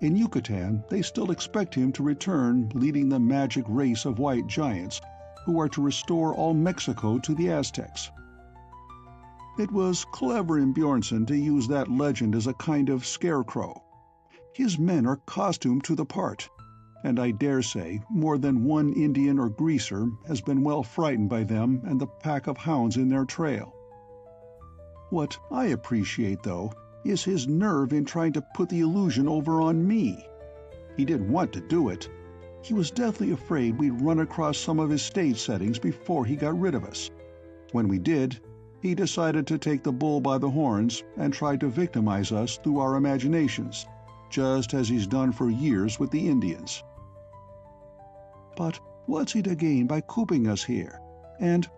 In Yucatan, they still expect him to return leading the magic race of white giants who are to restore all Mexico to the Aztecs. It was clever in Bjornson to use that legend as a kind of scarecrow. His men are costumed to the part, and I dare say more than one Indian or greaser has been well frightened by them and the pack of hounds in their trail. What I appreciate, though, is his nerve in trying to put the illusion over on me. He didn't want to do it. He was deathly afraid we'd run across some of his stage settings before he got rid of us. When we did, he decided to take the bull by the horns and try to victimize us through our imaginations, just as he's done for years with the Indians. But what's he to gain by cooping us here? And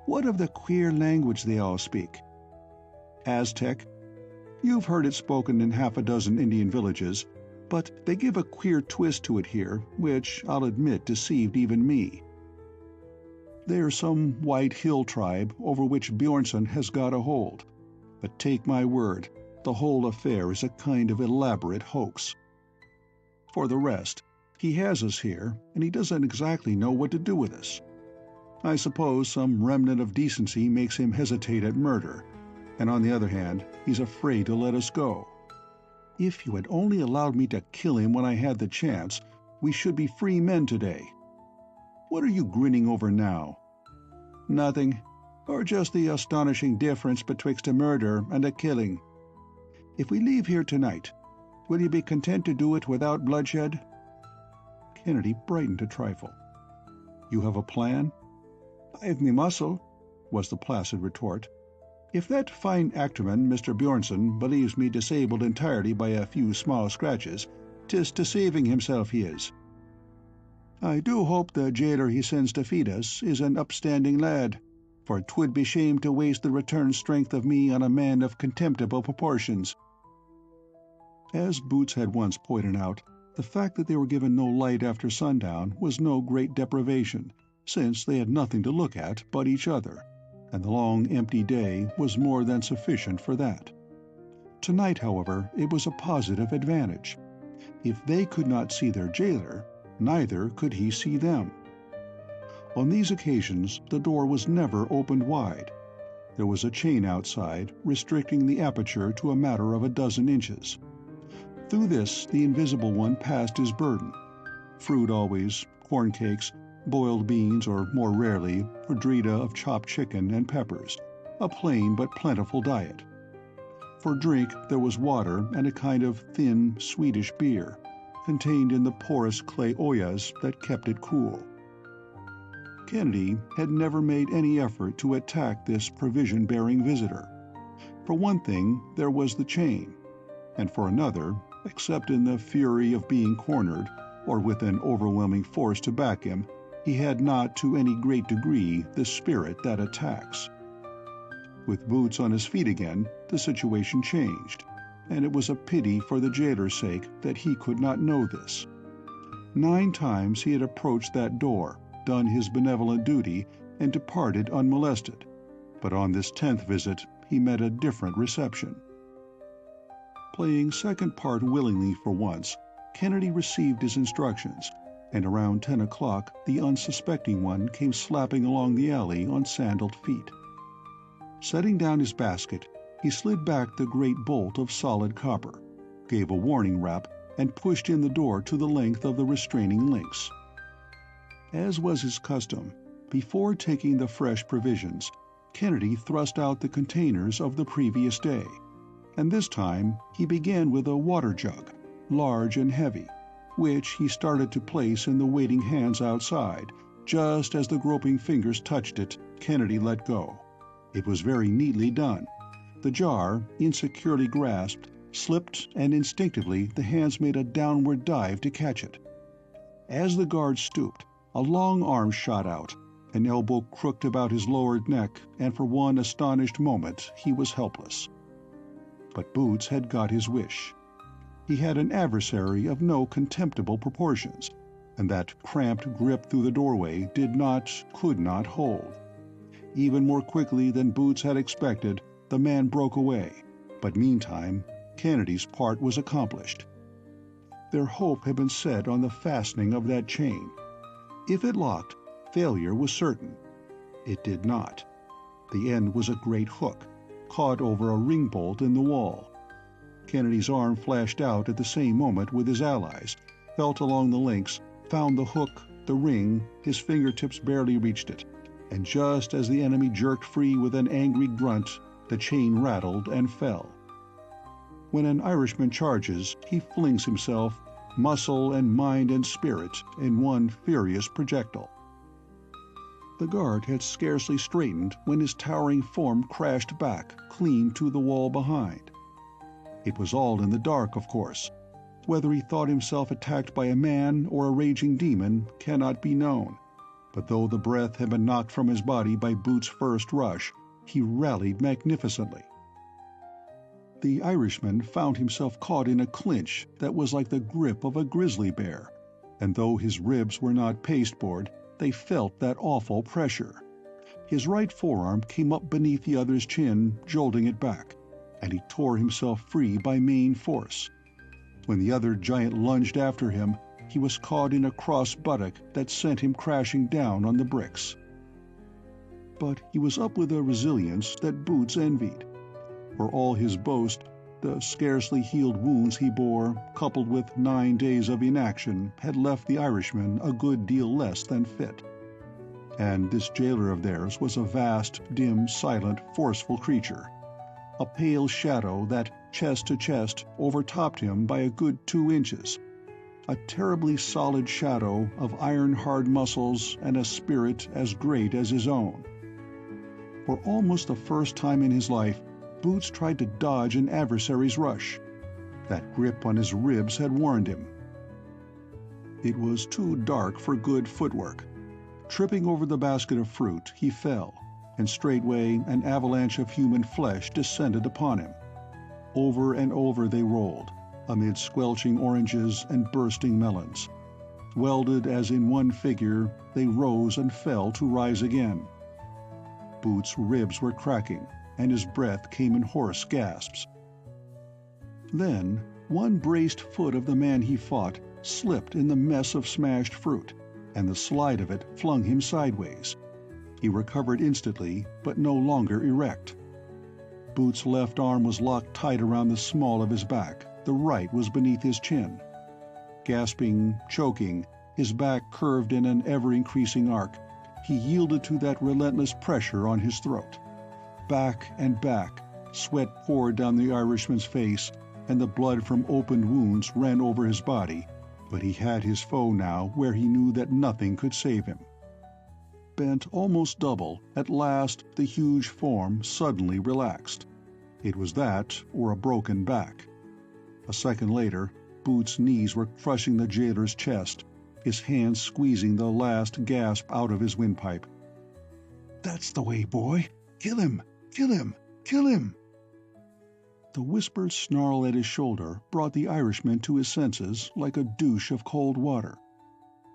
what of the queer language they all speak? Aztec. You've heard it spoken in half a dozen Indian villages, but they give a queer twist to it here, which, I'll admit, deceived even me. They're some white hill tribe over which Bjornson has got a hold. But take my word, the whole affair is a kind of elaborate hoax. For the rest, he has us here, and he doesn't exactly know what to do with us. I suppose some remnant of decency makes him hesitate at murder, and on the other hand, he's afraid to let us go. If you had only allowed me to kill him when I had the chance, we should be free men today. What are you grinning over now? Nothing, or just the astonishing difference betwixt a murder and a killing. If we leave here tonight, will you be content to do it without bloodshed? Kennedy brightened a trifle. You have a plan? I've me muscle, was the placid retort. If that fine actorman, Mr. Bjornson, believes me disabled entirely by a few small scratches, 'tis to saving himself he is. I do hope the jailer he sends to feed us is an upstanding lad, for 'twould be shame to waste the return strength of me on a man of contemptible proportions. As Boots had once pointed out, the fact that they were given no light after sundown was no great deprivation, since they had nothing to look at but each other, and the long empty day was more than sufficient for that. Tonight, however, it was a positive advantage. If they could not see their jailer, neither could he see them. On these occasions the door was never opened wide. There was a chain outside, restricting the aperture to a matter of a dozen inches. Through this the Invisible One passed his burden. Fruit always, corn cakes, boiled beans, or more rarely, fridrita of chopped chicken and peppers, a plain but plentiful diet. For drink there was water and a kind of thin, sweetish beer, contained in the porous clay ollas that kept it cool. Kennedy had never made any effort to attack this provision-bearing visitor. For one thing, there was the chain, and for another, except in the fury of being cornered, or with an overwhelming force to back him, he had not to any great degree the spirit that attacks. With Boots on his feet again, the situation changed, and it was a pity for the jailer's sake that he could not know this. 9 times he had approached that door, done his benevolent duty, and departed unmolested, but on this 10th visit he met a different reception. Playing second part willingly for once, Kennedy received his instructions, and around 10 o'clock the unsuspecting one came slapping along the alley on sandaled feet. Setting down his basket, he slid back the great bolt of solid copper, gave a warning rap, and pushed in the door to the length of the restraining links. As was his custom, before taking the fresh provisions, Kennedy thrust out the containers of the previous day, and this time he began with a water jug, large and heavy, which he started to place in the waiting hands outside. Just as the groping fingers touched it, Kennedy let go. It was very neatly done. The jar, insecurely grasped, slipped, and instinctively the hands made a downward dive to catch it. As the guard stooped, a long arm shot out, an elbow crooked about his lowered neck, and for one astonished moment he was helpless. But Boots had got his wish. He had an adversary of no contemptible proportions, and that cramped grip through the doorway could not hold. Even more quickly than Boots had expected, the man broke away, but meantime, Kennedy's part was accomplished. Their hope had been set on the fastening of that chain. If it locked, failure was certain. It did not. The end was a great hook, caught over a ring bolt in the wall. Kennedy's arm flashed out at the same moment with his allies, felt along the links, found the hook, the ring, his fingertips barely reached it, and just as the enemy jerked free with an angry grunt, the chain rattled and fell. When an Irishman charges, he flings himself, muscle and mind and spirit, in one furious projectile. The guard had scarcely straightened when his towering form crashed back, clean to the wall behind. It was all in the dark, of course. Whether he thought himself attacked by a man or a raging demon cannot be known, but though the breath had been knocked from his body by Boots' first rush, he rallied magnificently. The Irishman found himself caught in a clinch that was like the grip of a grizzly bear, and though his ribs were not pasteboard, they felt that awful pressure. His right forearm came up beneath the other's chin, jolting it back, and he tore himself free by main force. When the other giant lunged after him, he was caught in a cross buttock that sent him crashing down on the bricks. But he was up with a resilience that Boots envied. For all his boast, the scarcely healed wounds he bore, coupled with 9 days of inaction, had left the Irishman a good deal less than fit. And this jailer of theirs was a vast, dim, silent, forceful creature, a pale shadow that, chest to chest, overtopped him by a good 2 inches, a terribly solid shadow of iron-hard muscles and a spirit as great as his own. For almost the first time in his life, Boots tried to dodge an adversary's rush. That grip on his ribs had warned him. It was too dark for good footwork. Tripping over the basket of fruit, he fell, and straightway an avalanche of human flesh descended upon him. Over and over they rolled, amid squelching oranges and bursting melons. Welded as in one figure, they rose and fell to rise again. Boots' ribs were cracking, and his breath came in hoarse gasps. Then, one braced foot of the man he fought slipped in the mess of smashed fruit, and the slide of it flung him sideways. He recovered instantly, but no longer erect. Boots' left arm was locked tight around the small of his back, the right was beneath his chin. Gasping, choking, his back curved in an ever-increasing arc, he yielded to that relentless pressure on his throat. Back and back, sweat poured down the Irishman's face, and the blood from opened wounds ran over his body, but he had his foe now where he knew that nothing could save him. Bent almost double, at last the huge form suddenly relaxed. It was that or a broken back. A second later, Boots' knees were crushing the jailer's chest, his hands squeezing the last gasp out of his windpipe. "That's the way, boy! Kill him! Kill him! Kill him!" The whispered snarl at his shoulder brought the Irishman to his senses like a douche of cold water.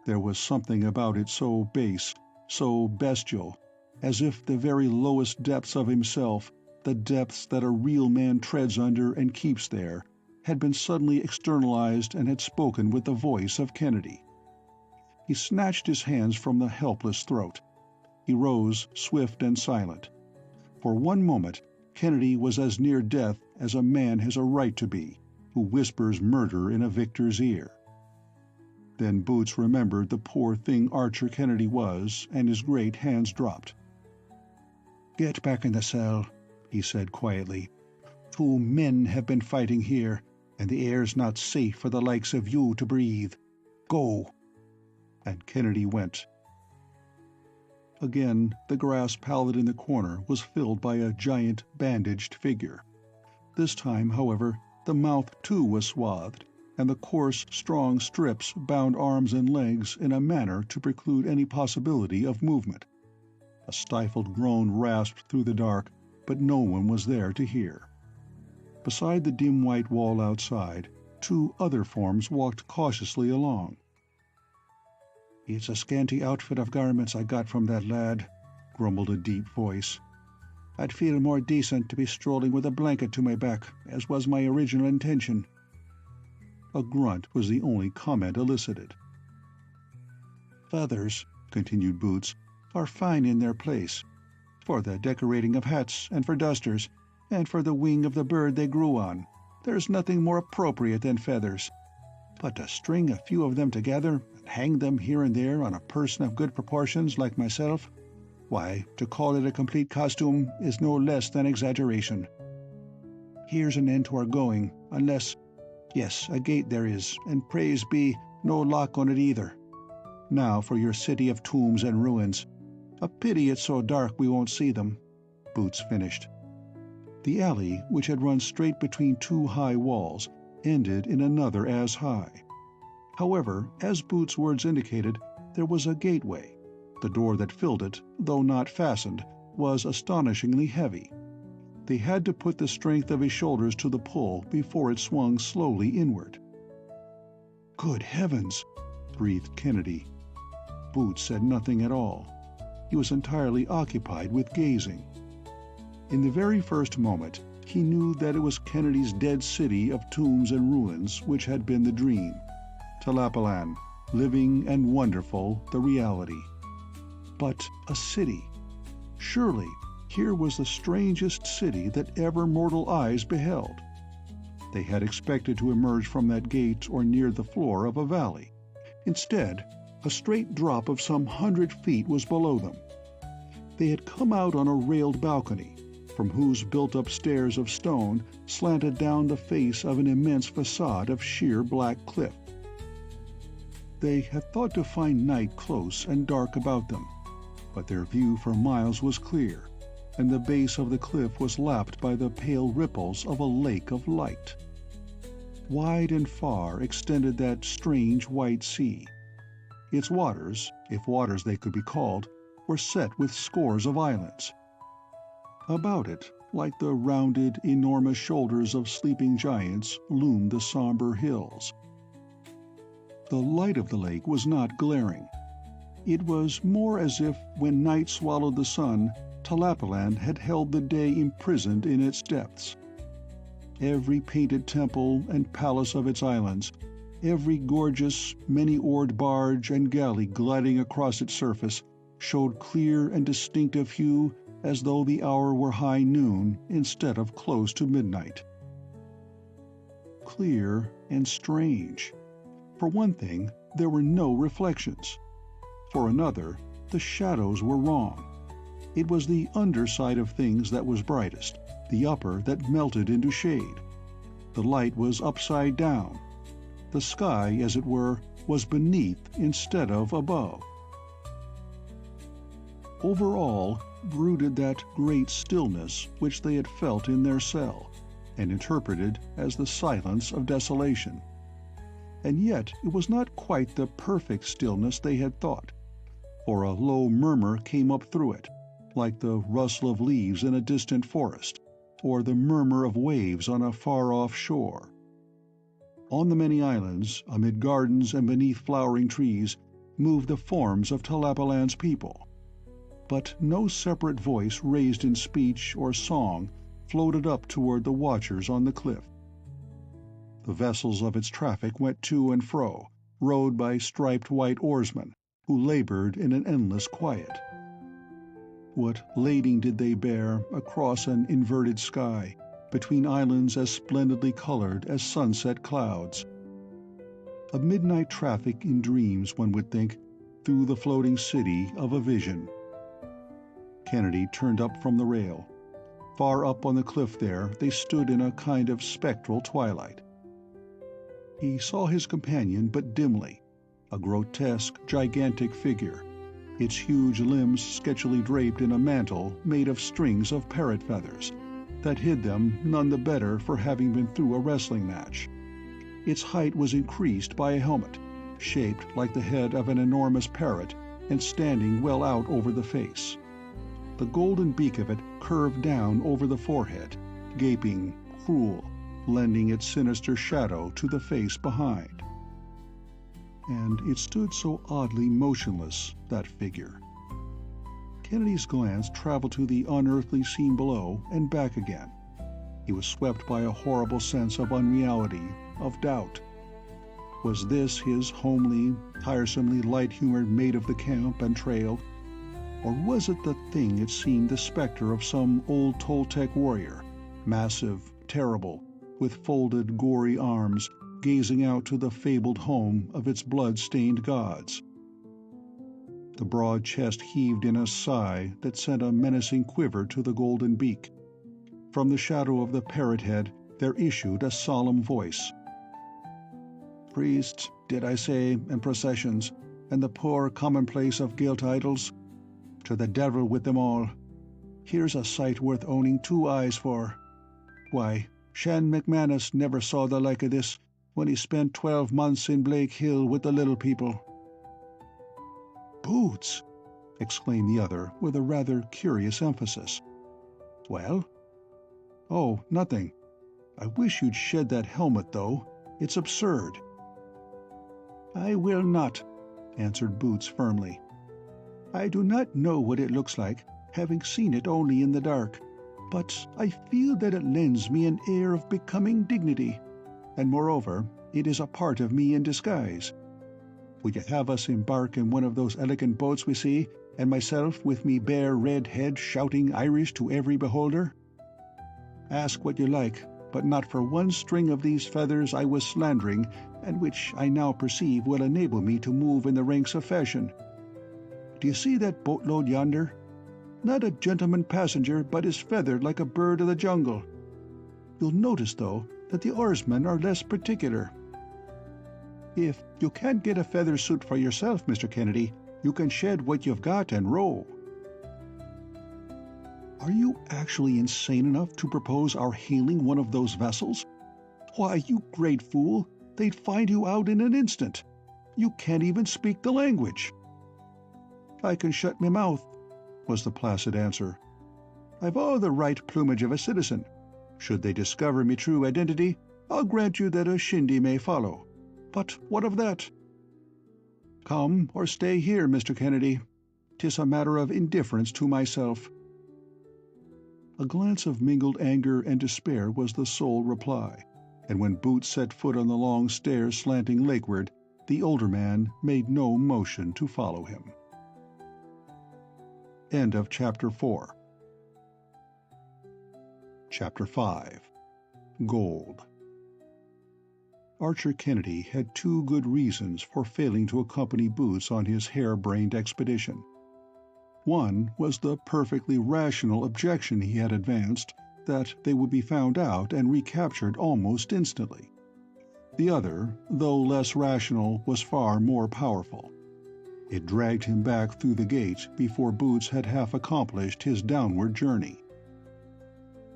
There was something about it so base, so bestial, as if the very lowest depths of himself, the depths that a real man treads under and keeps there, had been suddenly externalized and had spoken with the voice of Kennedy. He snatched his hands from the helpless throat. He rose, swift and silent. For one moment, Kennedy was as near death as a man has a right to be, who whispers murder in a victor's ear. Then Boots remembered the poor thing Archer Kennedy was, and his great hands dropped. "Get back in the cell," he said quietly. "2 men have been fighting here, and the air's not safe for the likes of you to breathe. Go." And Kennedy went. Again, the grass pallet in the corner was filled by a giant, bandaged figure. This time, however, the mouth too was swathed, and the coarse, strong strips bound arms and legs in a manner to preclude any possibility of movement. A stifled groan rasped through the dark, but no one was there to hear. Beside the dim white wall outside, 2 other forms walked cautiously along. "It's a scanty outfit of garments I got from that lad," grumbled a deep voice. "I'd feel more decent to be strolling with a blanket to my back, as was my original intention." A grunt was the only comment elicited. "Feathers," continued Boots, "are fine in their place, for the decorating of hats and for dusters, and for the wing of the bird they grew on. There's nothing more appropriate than feathers. But to string a few of them together and hang them here and there on a person of good proportions like myself, why, to call it a complete costume is no less than exaggeration. Here's an end to our going, unless— yes, a gate there is, and praise be, no lock on it either. Now for your city of tombs and ruins. A pity it's so dark we won't see them," Boots finished. The alley, which had run straight between two high walls, ended in another as high. However, as Boots' words indicated, there was a gateway. The door that filled it, though not fastened, was astonishingly heavy. They had to put the strength of his shoulders to the pull before it swung slowly inward. "Good heavens!" breathed Kennedy. Boots said nothing at all. He was entirely occupied with gazing. In the very first moment, he knew that it was Kennedy's dead city of tombs and ruins which had been the dream. Tlapallan, living and wonderful, the reality. But a city. Surely, here was the strangest city that ever mortal eyes beheld. They had expected to emerge from that gate or near the floor of a valley. Instead, a straight drop of some 100 feet was below them. They had come out on a railed balcony, from whose built-up stairs of stone slanted down the face of an immense facade of sheer black cliff. They had thought to find night close and dark about them, but their view for miles was clear, and the base of the cliff was lapped by the pale ripples of a lake of light. Wide and far extended that strange white sea. Its waters, if waters they could be called, were set with scores of islands. About it, like the rounded, enormous shoulders of sleeping giants, loomed the somber hills. The light of the lake was not glaring. It was more as if, when night swallowed the sun, Tlapallan had held the day imprisoned in its depths. Every painted temple and palace of its islands, every gorgeous, many-oared barge and galley gliding across its surface, showed clear and distinct of hue as though the hour were high noon instead of close to midnight. Clear and strange. For one thing, there were no reflections. For another, the shadows were wrong. It was the underside of things that was brightest, the upper that melted into shade. The light was upside down. The sky, as it were, was beneath instead of above. Over all brooded that great stillness which they had felt in their cell, and interpreted as the silence of desolation. And yet it was not quite the perfect stillness they had thought, for a low murmur came up through it, like the rustle of leaves in a distant forest, or the murmur of waves on a far-off shore. On the many islands, amid gardens and beneath flowering trees, moved the forms of Tlapallan's people. But no separate voice raised in speech or song floated up toward the watchers on the cliff. The vessels of its traffic went to and fro, rowed by striped white oarsmen, who labored in an endless quiet. What lading did they bear across an inverted sky, between islands as splendidly colored as sunset clouds? A midnight traffic in dreams, one would think, through the floating city of a vision. Kennedy turned up from the rail. Far up on the cliff there, they stood in a kind of spectral twilight. He saw his companion but dimly, a grotesque, gigantic figure, its huge limbs sketchily draped in a mantle made of strings of parrot feathers, that hid them none the better for having been through a wrestling match. Its height was increased by a helmet, shaped like the head of an enormous parrot and standing well out over the face. The golden beak of it curved down over the forehead, gaping, cruel, lending its sinister shadow to the face behind. and it stood so oddly motionless, that figure. Kennedy's glance traveled to the unearthly scene below and back again. He was swept by a horrible sense of unreality, of doubt. Was this his homely, tiresomely light-humored maid of the camp and trail? Or was it the thing it seemed the specter of some old Toltec warrior, massive, terrible, with folded, gory arms, gazing out to the fabled home of its blood-stained gods? The broad chest heaved in a sigh that sent a menacing quiver to the golden beak. From the shadow of the parrot head there issued a solemn voice. "Priests, did I say, and processions, and the poor commonplace of gilt idols? To the devil with them all. Here's a sight worth owning 2 eyes for. Why, Shan McManus never saw the like of this when he spent 12 months in Blake Hill with the little people." "Boots!" exclaimed the other with a rather curious emphasis. "Well?" "Oh, nothing. I wish you'd shed that helmet, though. It's absurd." "I will not," answered Boots firmly. "I do not know what it looks like, having seen it only in the dark, but I feel that it lends me an air of becoming dignity, and moreover, it is a part of me in disguise. Would you have us embark in one of those elegant boats we see, and myself with me bare red head shouting Irish to every beholder? Ask what you like, but not for one string of these feathers I was slandering, and which I now perceive will enable me to move in the ranks of fashion. Do you see that boatload yonder? Not a gentleman passenger, but is feathered like a bird of the jungle. You'll notice, though, that the oarsmen are less particular. If you can't get a feather suit for yourself, Mr. Kennedy, you can shed what you've got and row." "Are you actually insane enough to propose our hailing one of those vessels? Why, you great fool, they'd find you out in an instant. You can't even speak the language." "I can shut my mouth," was the placid answer. "I've all the right plumage of a citizen. Should they discover me true identity, I'll grant you that a shindy may follow. But what of that? Come or stay here, Mr. Kennedy. 'Tis a matter of indifference to myself." A glance of mingled anger and despair was the sole reply, and when Boots set foot on the long stairs slanting lakeward, the older man made no motion to follow him. End of Chapter 4. Chapter 5. Gold. Archer Kennedy had 2 good reasons for failing to accompany Boots on his hair-brained expedition. One was the perfectly rational objection he had advanced that they would be found out and recaptured almost instantly. The other, though less rational, was far more powerful. It dragged him back through the gate before Boots had half accomplished his downward journey.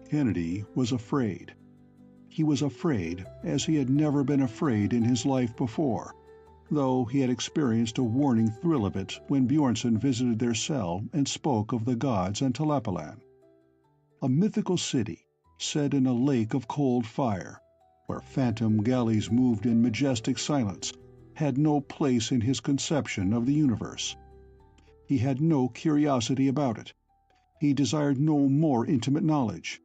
Kennedy was afraid. He was afraid as he had never been afraid in his life before, though he had experienced a warning thrill of it when Bjornson visited their cell and spoke of the gods and Tlapallan. A mythical city, set in a lake of cold fire, where phantom galleys moved in majestic silence, had no place in his conception of the universe. He had no curiosity about it. He desired no more intimate knowledge.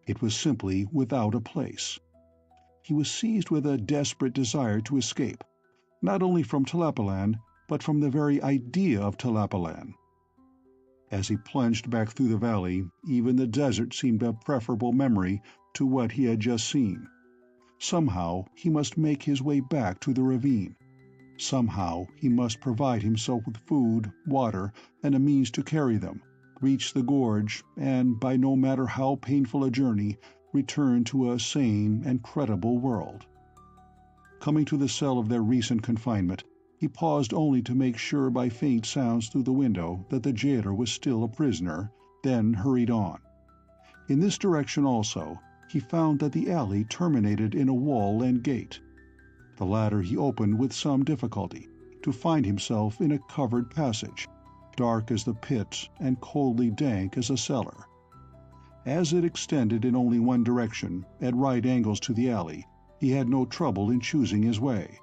It was simply without a place. He was seized with a desperate desire to escape, not only from Tlapallan, but from the very idea of Tlapallan. As he plunged back through the valley, even the desert seemed a preferable memory to what he had just seen. Somehow he must make his way back to the ravine. Somehow he must provide himself with food, water, and a means to carry them, reach the gorge, and, by no matter how painful a journey, return to a sane and credible world. Coming to the cell of their recent confinement, he paused only to make sure by faint sounds through the window that the jailer was still a prisoner, then hurried on. In this direction also, he found that the alley terminated in a wall and gate. The latter he opened with some difficulty, to find himself in a covered passage, dark as the pit and coldly dank as a cellar. As it extended in only one direction, at right angles to the alley, he had no trouble in choosing his way.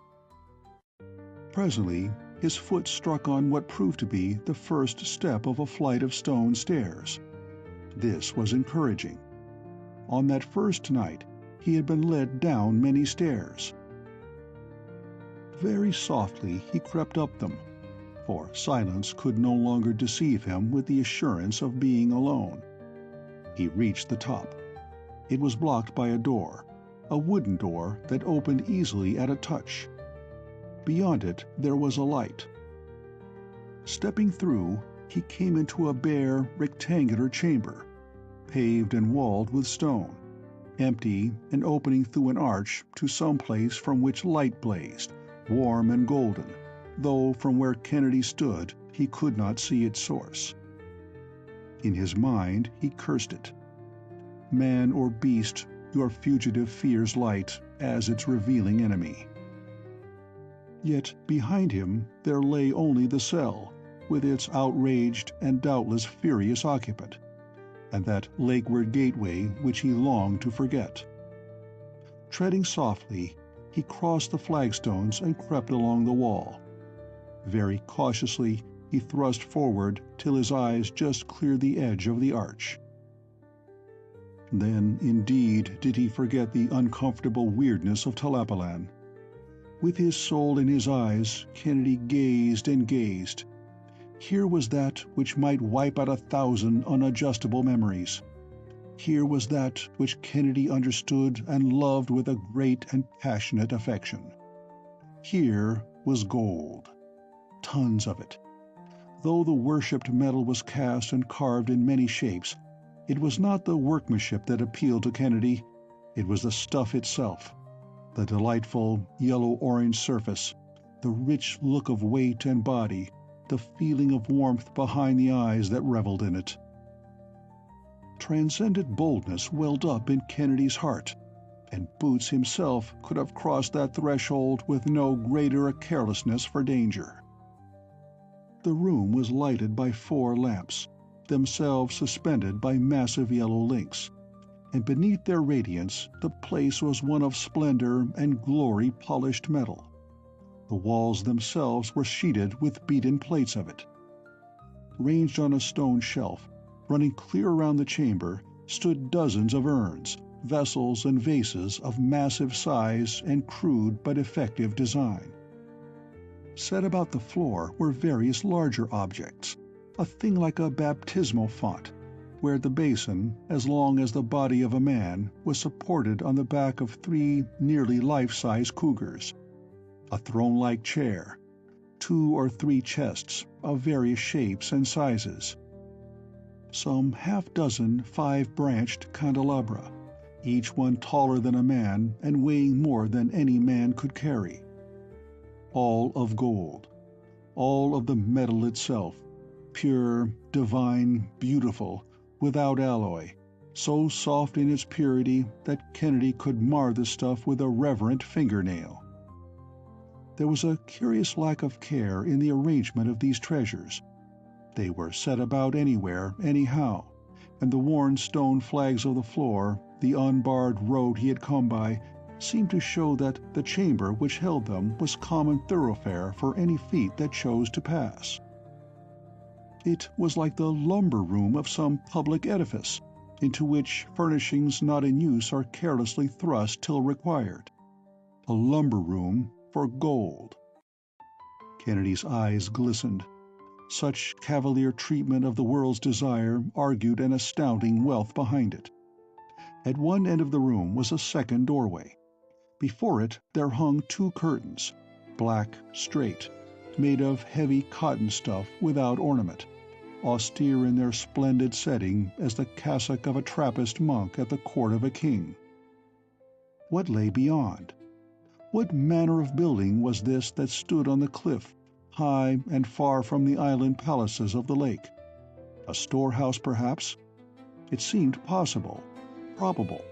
Presently, his foot struck on what proved to be the first step of a flight of stone stairs. This was encouraging. On that first night, he had been led down many stairs. Very softly he crept up them, for silence could no longer deceive him with the assurance of being alone. He reached the top. It was blocked by a door, a wooden door that opened easily at a touch. Beyond it there was a light. Stepping through, he came into a bare, rectangular chamber, paved and walled with stone, empty and opening through an arch to some place from which light blazed, warm and golden, though from where Kennedy stood he could not see its source. In his mind he cursed it. Man or beast, your fugitive fears light as its revealing enemy. Yet behind him there lay only the cell, with its outraged and doubtless furious occupant, and that lakeward gateway which he longed to forget. Treading softly, he crossed the flagstones and crept along the wall. Very cautiously he thrust forward till his eyes just cleared the edge of the arch. Then, indeed, did he forget the uncomfortable weirdness of Tlapallan. With his soul in his eyes, Kennedy gazed and gazed. Here was that which might wipe out 1,000 unadjustable memories. Here was that which Kennedy understood and loved with a great and passionate affection. Here was gold. Tons of it. Though the worshipped metal was cast and carved in many shapes, it was not the workmanship that appealed to Kennedy. It was the stuff itself. The delightful yellow-orange surface, the rich look of weight and body, the feeling of warmth behind the eyes that reveled in it. Transcendent boldness welled up in Kennedy's heart, and Boots himself could have crossed that threshold with no greater a carelessness for danger. The room was lighted by 4 lamps, themselves suspended by massive yellow links, and beneath their radiance the place was one of splendor and glory polished metal. The walls themselves were sheeted with beaten plates of it. Ranged on a stone shelf, running clear around the chamber, stood dozens of urns, vessels and vases of massive size and crude but effective design. Set about the floor were various larger objects, a thing like a baptismal font, where the basin, as long as the body of a man, was supported on the back of 3 nearly life-size cougars, a throne-like chair, 2 or 3 chests of various shapes and sizes, some half-dozen 5-branched candelabra, each one taller than a man and weighing more than any man could carry. All of gold, all of the metal itself, pure, divine, beautiful, without alloy, so soft in its purity that Kennedy could mar the stuff with a reverent fingernail. There was a curious lack of care in the arrangement of these treasures. They were set about anywhere, anyhow, and the worn stone flags of the floor, the unbarred road he had come by, seemed to show that the chamber which held them was common thoroughfare for any feet that chose to pass. It was like the lumber room of some public edifice, into which furnishings not in use are carelessly thrust till required. A lumber room for gold. Kennedy's eyes glistened. Such cavalier treatment of the world's desire argued an astounding wealth behind it. At one end of the room was a second doorway. Before it there hung 2 curtains, black, straight, made of heavy cotton stuff without ornament, austere in their splendid setting as the cassock of a Trappist monk at the court of a king. What lay beyond? What manner of building was this that stood on the cliff, high and far from the island palaces of the lake? A storehouse, perhaps? It seemed possible, probable.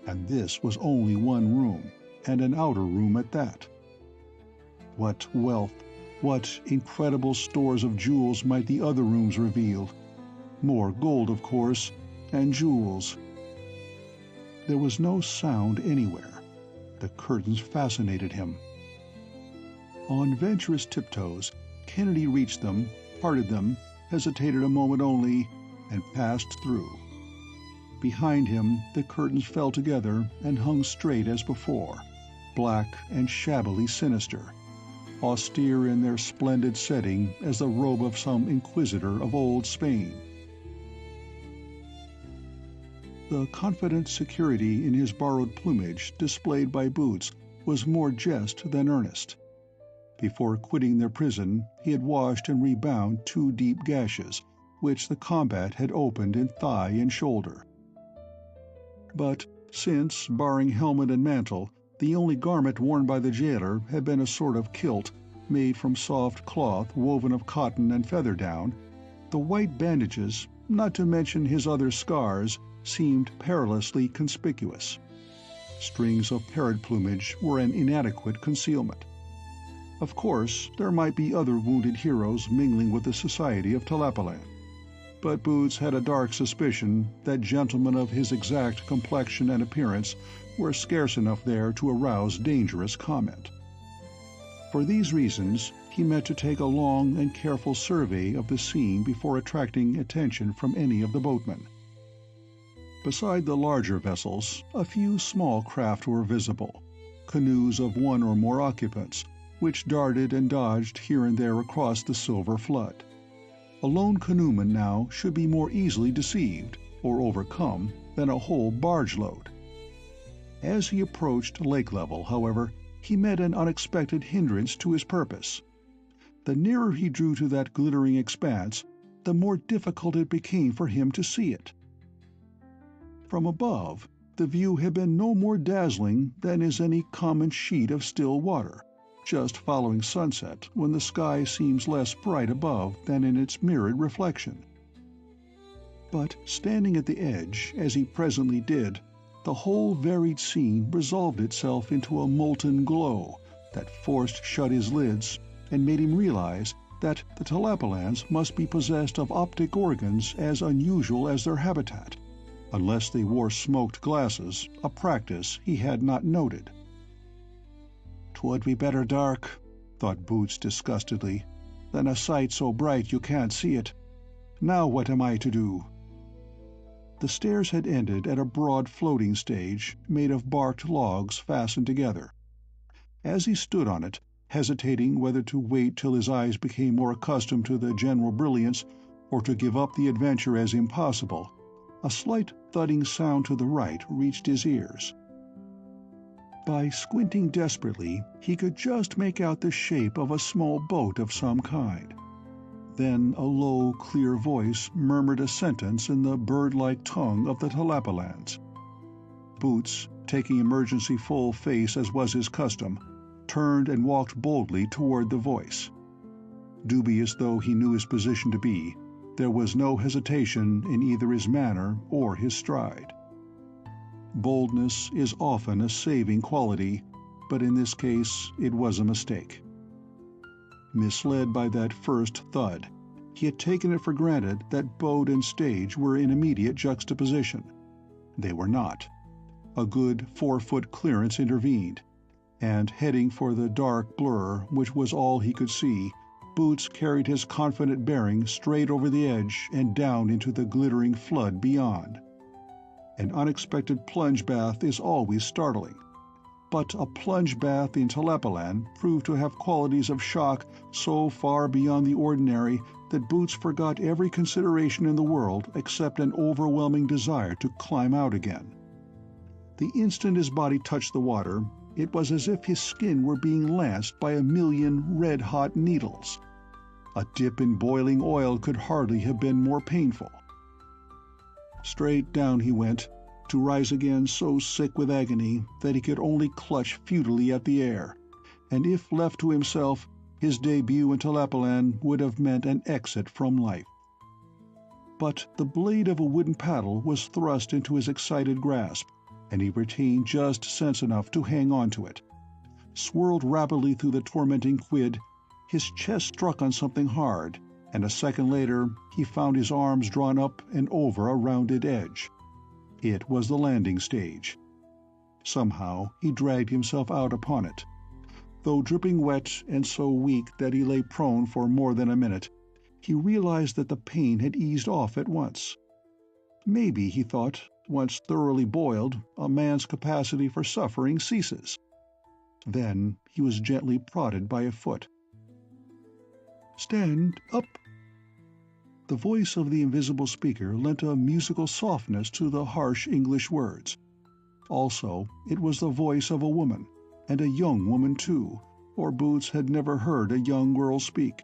And this was only one room, and an outer room at that. What wealth, what incredible stores of jewels might the other rooms reveal? More gold, of course, and jewels. There was no sound anywhere. The curtains fascinated him. On venturous tiptoes, Kennedy reached them, parted them, hesitated a moment only, and passed through. Behind him, the curtains fell together and hung straight as before, black and shabbily sinister, austere in their splendid setting as the robe of some inquisitor of old Spain. The confident security in his borrowed plumage displayed by Boots was more jest than earnest. Before quitting their prison, he had washed and rebound 2 deep gashes, which the combat had opened in thigh and shoulder. But since, barring helmet and mantle, the only garment worn by the jailer had been a sort of kilt made from soft cloth woven of cotton and feather down, the white bandages, not to mention his other scars, seemed perilously conspicuous. Strings of parrot plumage were an inadequate concealment. Of course, there might be other wounded heroes mingling with the society of Tlapallan, but Boots had a dark suspicion that gentlemen of his exact complexion and appearance were scarce enough there to arouse dangerous comment. For these reasons, he meant to take a long and careful survey of the scene before attracting attention from any of the boatmen. Beside the larger vessels, a few small craft were visible, canoes of 1 or more occupants, which darted and dodged here and there across the silver flood. A lone canoeman now should be more easily deceived, or overcome, than a whole barge-load. As he approached lake level, however, he met an unexpected hindrance to his purpose. The nearer he drew to that glittering expanse, the more difficult it became for him to see it. From above, the view had been no more dazzling than is any common sheet of still water, just following sunset, when the sky seems less bright above than in its mirrored reflection. But standing at the edge, as he presently did, the whole varied scene resolved itself into a molten glow that forced shut his lids and made him realize that the Tlapallans must be possessed of optic organs as unusual as their habitat, unless they wore smoked glasses, a practice he had not noted. "'Twould be better dark," thought Boots disgustedly, "than a sight so bright you can't see it. Now what am I to do?" The stairs had ended at a broad floating stage made of barked logs fastened together. As he stood on it, hesitating whether to wait till his eyes became more accustomed to the general brilliance, or to give up the adventure as impossible, a slight thudding sound to the right reached his ears. By squinting desperately, he could just make out the shape of a small boat of some kind. Then a low, clear voice murmured a sentence in the bird-like tongue of the Tlapallans. Boots, taking emergency full face as was his custom, turned and walked boldly toward the voice. Dubious though he knew his position to be, there was no hesitation in either his manner or his stride. Boldness is often a saving quality, but in this case it was a mistake. Misled by that first thud, he had taken it for granted that boat and stage were in immediate juxtaposition. They were not. A good 4-foot clearance intervened, and heading for the dark blur which was all he could see, Boots carried his confident bearing straight over the edge and down into the glittering flood beyond. An unexpected plunge bath is always startling, but a plunge bath in Tlapallan proved to have qualities of shock so far beyond the ordinary that Boots forgot every consideration in the world except an overwhelming desire to climb out again. The instant his body touched the water, it was as if his skin were being lanced by 1,000,000 red-hot needles. A dip in boiling oil could hardly have been more painful. Straight down he went, to rise again so sick with agony that he could only clutch futilely at the air, and if left to himself, his debut in Tlapallan would have meant an exit from life. But the blade of a wooden paddle was thrust into his excited grasp, and he retained just sense enough to hang on to it. Swirled rapidly through the tormenting quid, his chest struck on something hard, and a second later he found his arms drawn up and over a rounded edge. It was the landing stage. Somehow he dragged himself out upon it. Though dripping wet and so weak that he lay prone for more than a minute, he realized that the pain had eased off at once. Maybe, he thought, once thoroughly boiled, a man's capacity for suffering ceases. Then he was gently prodded by a foot. "Stand up!" The voice of the invisible speaker lent a musical softness to the harsh English words. Also, it was the voice of a woman, and a young woman too, for Boots had never heard a young girl speak.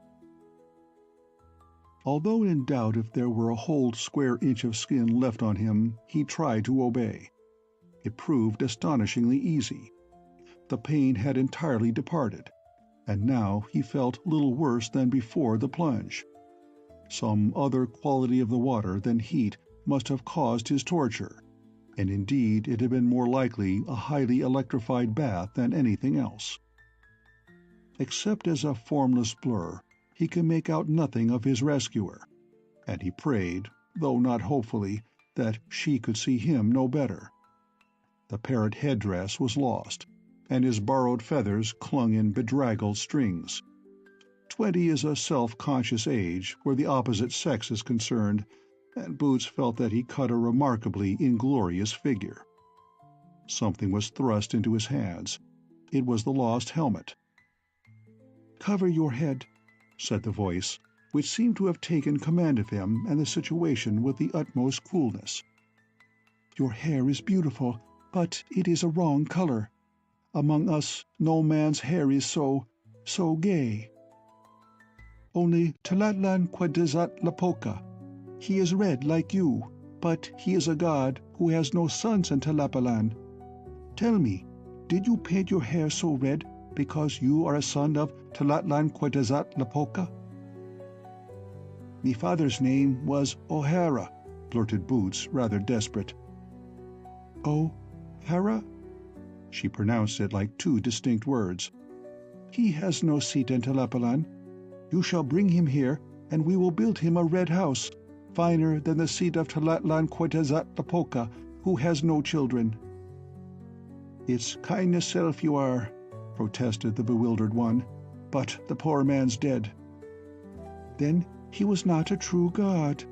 Although in doubt if there were a whole square inch of skin left on him, he tried to obey. It proved astonishingly easy. The pain had entirely departed, and now he felt little worse than before the plunge. Some other quality of the water than heat must have caused his torture, and indeed it had been more likely a highly electrified bath than anything else. Except as a formless blur, he could make out nothing of his rescuer, and he prayed, though not hopefully, that she could see him no better. The parrot headdress was lost, and his borrowed feathers clung in bedraggled strings. 20 is a self-conscious age where the opposite sex is concerned, and Boots felt that he cut a remarkably inglorious figure. Something was thrust into his hands. It was the lost helmet. "Cover your head," said the voice, which seemed to have taken command of him and the situation with the utmost coolness. "Your hair is beautiful, but it is a wrong color. Among us, no man's hair is so gay. Only Tlapallan Tlapallan. He is red like you, but he is a god who has no sons in Tlapallan. Tell me, did you paint your hair so red because you are a son of Tlapallan Tlapallan? "Me father's name was O'Hara," blurted Boots, rather desperate. "O'Hara?" She pronounced it like two distinct words. "He has no seat in Tlapallan. You shall bring him here, and we will build him a red house, finer than the seat of Tlapallan Tlapallan, who has no children." "It's kindness self you are," protested the bewildered one, "but the poor man's dead." "Then he was not a true god,"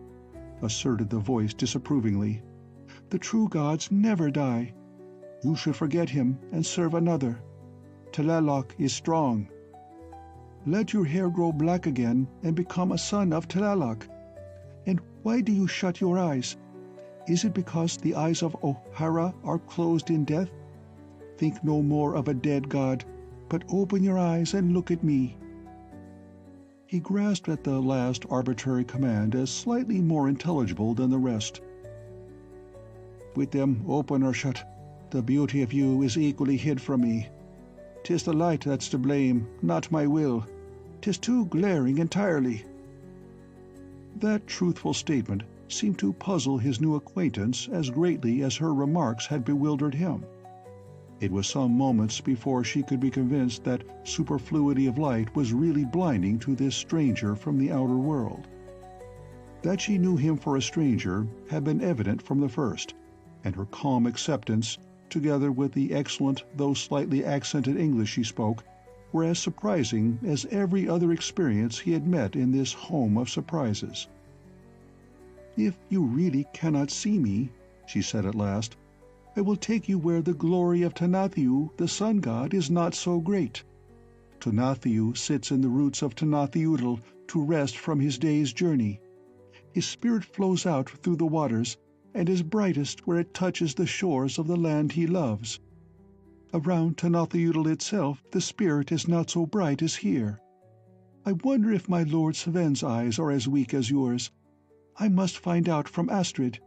asserted the voice disapprovingly. "The true gods never die. You should forget him and serve another. Tlaloc is strong. Let your hair grow black again and become a son of Tlaloc. And why do you shut your eyes? Is it because the eyes of O'Hara are closed in death? Think no more of a dead god, but open your eyes and look at me." He grasped at the last arbitrary command as slightly more intelligible than the rest. "With them open or shut, the beauty of you is equally hid from me. 'Tis the light that's to blame, not my will. 'Tis too glaring entirely." That truthful statement seemed to puzzle his new acquaintance as greatly as her remarks had bewildered him. It was some moments before she could be convinced that superfluity of light was really blinding to this stranger from the outer world. That she knew him for a stranger had been evident from the first, and her calm acceptance, together with the excellent though slightly accented English she spoke, were as surprising as every other experience he had met in this home of surprises. "If you really cannot see me," she said at last, "I will take you where the glory of Tonathiu, the sun god, is not so great. Tonathiu sits in the roots of Tonathiudal to rest from his day's journey. His spirit flows out through the waters, and is brightest where it touches the shores of the land he loves. Around Tonathiudal itself the spirit is not so bright as here. I wonder if my Lord Sven's eyes are as weak as yours. I must find out from Astrid.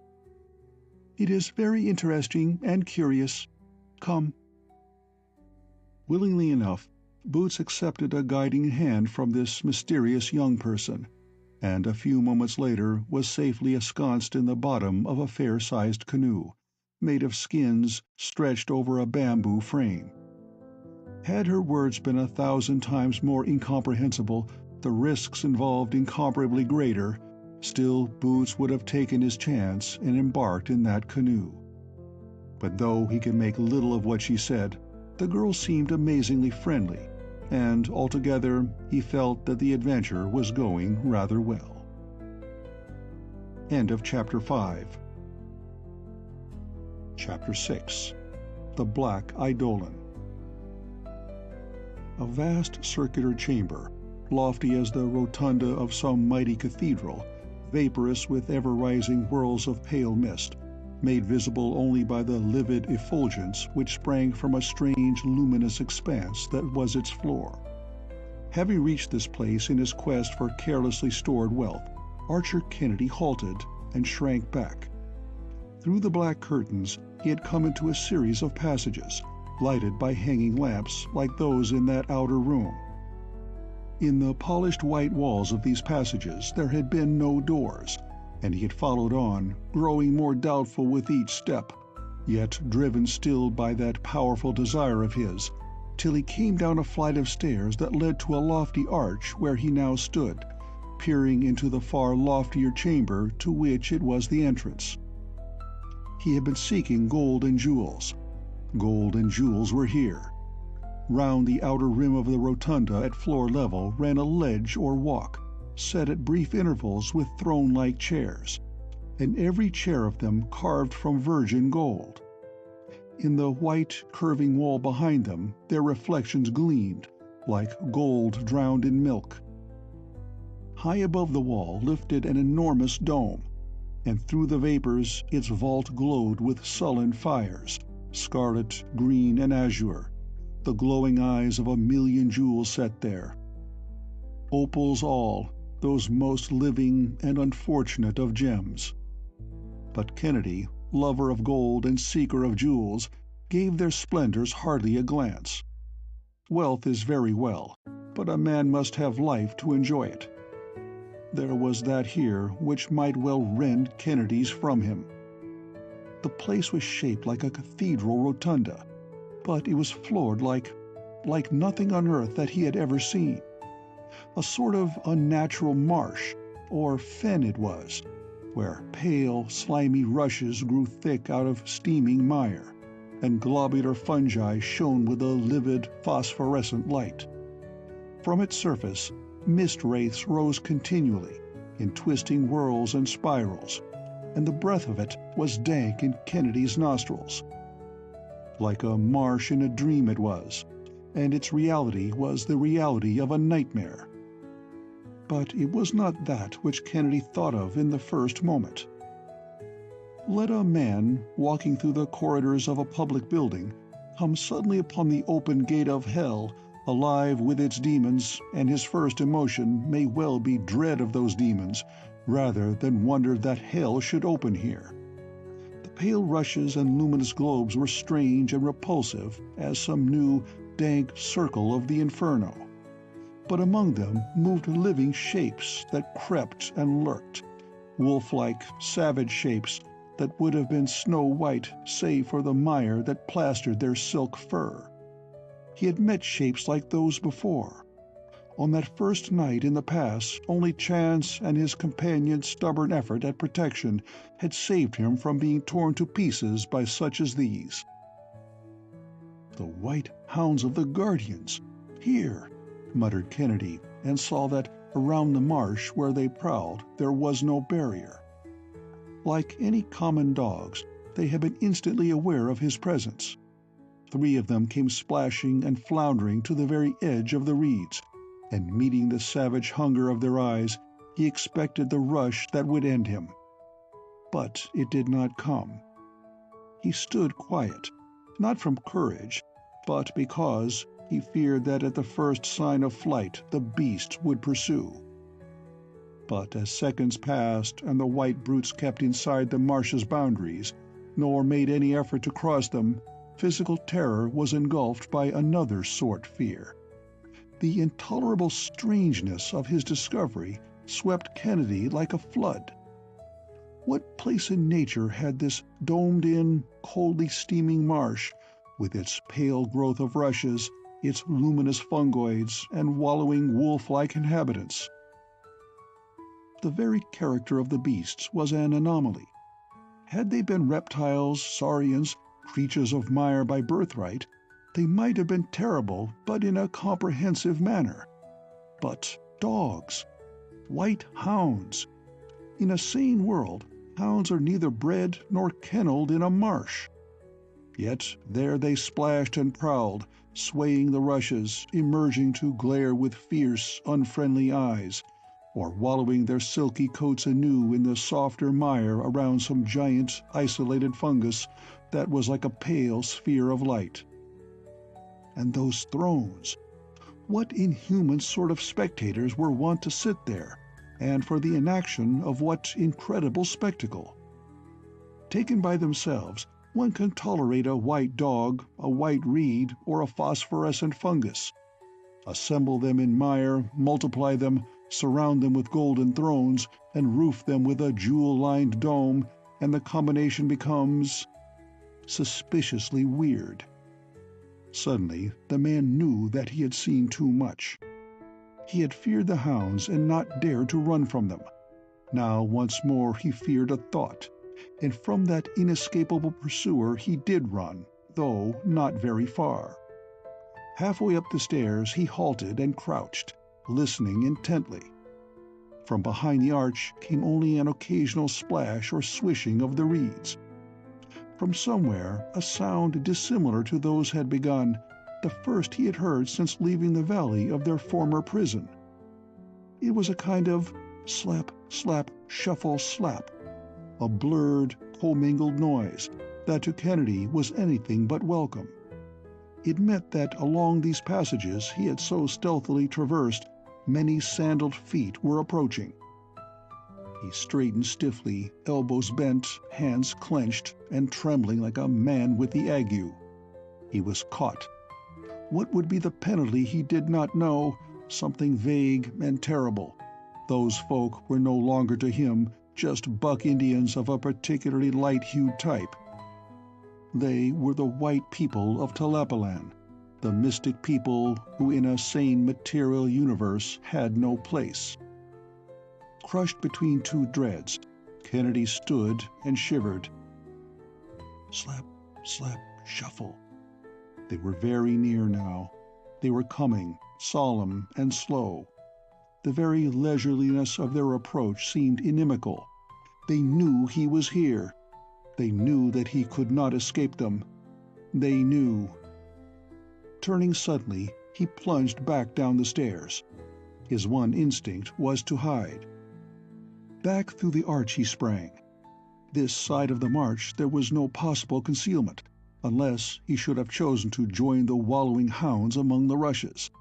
It is very interesting and curious. Come." Willingly enough, Boots accepted a guiding hand from this mysterious young person, and a few moments later was safely ensconced in the bottom of a fair-sized canoe, made of skins stretched over a bamboo frame. Had her words been 1,000 times more incomprehensible, the risks involved incomparably greater, still Boots would have taken his chance and embarked in that canoe. But though he could make little of what she said, the girl seemed amazingly friendly, and altogether he felt that the adventure was going rather well. End of Chapter 5. Chapter 6. The Black Eidolon. A vast circular chamber, lofty as the rotunda of some mighty cathedral, vaporous with ever-rising whirls of pale mist, made visible only by the livid effulgence which sprang from a strange luminous expanse that was its floor. Having reached this place in his quest for carelessly stored wealth, Archer Kennedy halted and shrank back. Through the black curtains he had come into a series of passages, lighted by hanging lamps like those in that outer room. In the polished white walls of these passages there had been no doors, and he had followed on, growing more doubtful with each step, yet driven still by that powerful desire of his, till he came down a flight of stairs that led to a lofty arch where he now stood, peering into the far loftier chamber to which it was the entrance. He had been seeking gold and jewels. Gold and jewels were here. Round the outer rim of the rotunda at floor level ran a ledge or walk, set at brief intervals with throne-like chairs, and every chair of them carved from virgin gold. In the white, curving wall behind them their reflections gleamed, like gold drowned in milk. High above the wall lifted an enormous dome, and through the vapors its vault glowed with sullen fires, scarlet, green, and azure, the glowing eyes of a million jewels set there. Opals all, those most living and unfortunate of gems. But Kennedy, lover of gold and seeker of jewels, gave their splendors hardly a glance. Wealth is very well, but a man must have life to enjoy it. There was that here which might well rend Kennedy's from him. The place was shaped like a cathedral rotunda, but it was floored like nothing on earth that he had ever seen. A sort of unnatural marsh, or fen it was, where pale, slimy rushes grew thick out of steaming mire, and globular fungi shone with a livid, phosphorescent light. From its surface, mist wraiths rose continually, in twisting whirls and spirals, and the breath of it was dank in Kennedy's nostrils. Like a marsh in a dream it was, and its reality was the reality of a nightmare. But it was not that which Kennedy thought of in the first moment. Let a man, walking through the corridors of a public building, come suddenly upon the open gate of hell, alive with its demons, and his first emotion may well be dread of those demons, rather than wonder that hell should open here. The pale rushes and luminous globes were strange and repulsive as some new, dank circle of the inferno. But among them moved living shapes that crept and lurked, wolf-like, savage shapes that would have been snow-white save for the mire that plastered their silk fur. He had met shapes like those before. On that first night in the pass, only chance and his companion's stubborn effort at protection had saved him from being torn to pieces by such as these. The white hounds of the Guardians! Here! Muttered Kennedy, and saw that around the marsh where they prowled there was no barrier. Like any common dogs, they had been instantly aware of his presence. 3 of them came splashing and floundering to the very edge of the reeds, and meeting the savage hunger of their eyes, he expected the rush that would end him. But it did not come. He stood quiet, not from courage, but because he feared that at the first sign of flight the beast would pursue. But as seconds passed and the white brutes kept inside the marsh's boundaries, nor made any effort to cross them, physical terror was engulfed by another sort fear. The intolerable strangeness of his discovery swept Kennedy like a flood. What place in nature had this domed-in, coldly steaming marsh, with its pale growth of rushes, its luminous fungoids, and wallowing wolf-like inhabitants? The very character of the beasts was an anomaly. Had they been reptiles, saurians, creatures of mire by birthright, They might have been terrible, but in a comprehensive manner. But dogs. White hounds. In a sane world, hounds are neither bred nor kennelled in a marsh. Yet there they splashed and prowled, swaying the rushes, emerging to glare with fierce, unfriendly eyes, or wallowing their silky coats anew in the softer mire around some giant, isolated fungus that was like a pale sphere of light. And those thrones! What inhuman sort of spectators were wont to sit there, and for the enaction of what incredible spectacle? Taken by themselves, one can tolerate a white dog, a white reed, or a phosphorescent fungus. Assemble them in mire, multiply them, surround them with golden thrones, and roof them with a jewel-lined dome, and the combination becomes suspiciously weird. Suddenly, the man knew that he had seen too much. He had feared the hounds and not dared to run from them. Now once more he feared a thought, and from that inescapable pursuer he did run, though not very far. Halfway up the stairs he halted and crouched, listening intently. From behind the arch came only an occasional splash or swishing of the reeds. From somewhere a sound dissimilar to those had begun, the first he had heard since leaving the valley of their former prison. It was a kind of slap, slap, shuffle, slap, a blurred, commingled noise that to Kennedy was anything but welcome. It meant that along these passages he had so stealthily traversed, many sandaled feet were approaching. He straightened stiffly, elbows bent, hands clenched, and trembling like a man with the ague. He was caught. What would be the penalty he did not know, something vague and terrible. Those folk were no longer to him just buck Indians of a particularly light-hued type. They were the white people of Tlapallan, the mystic people who in a sane material universe had no place. Crushed between two dreads, Kennedy stood and shivered. Slap, slap, shuffle. They were very near now. They were coming, solemn and slow. The very leisureliness of their approach seemed inimical. They knew he was here. They knew that he could not escape them. They knew. Turning suddenly, he plunged back down the stairs. His one instinct was to hide. Back through the arch he sprang. This side of the march there was no possible concealment, unless he should have chosen to join the wallowing hounds among the rushes.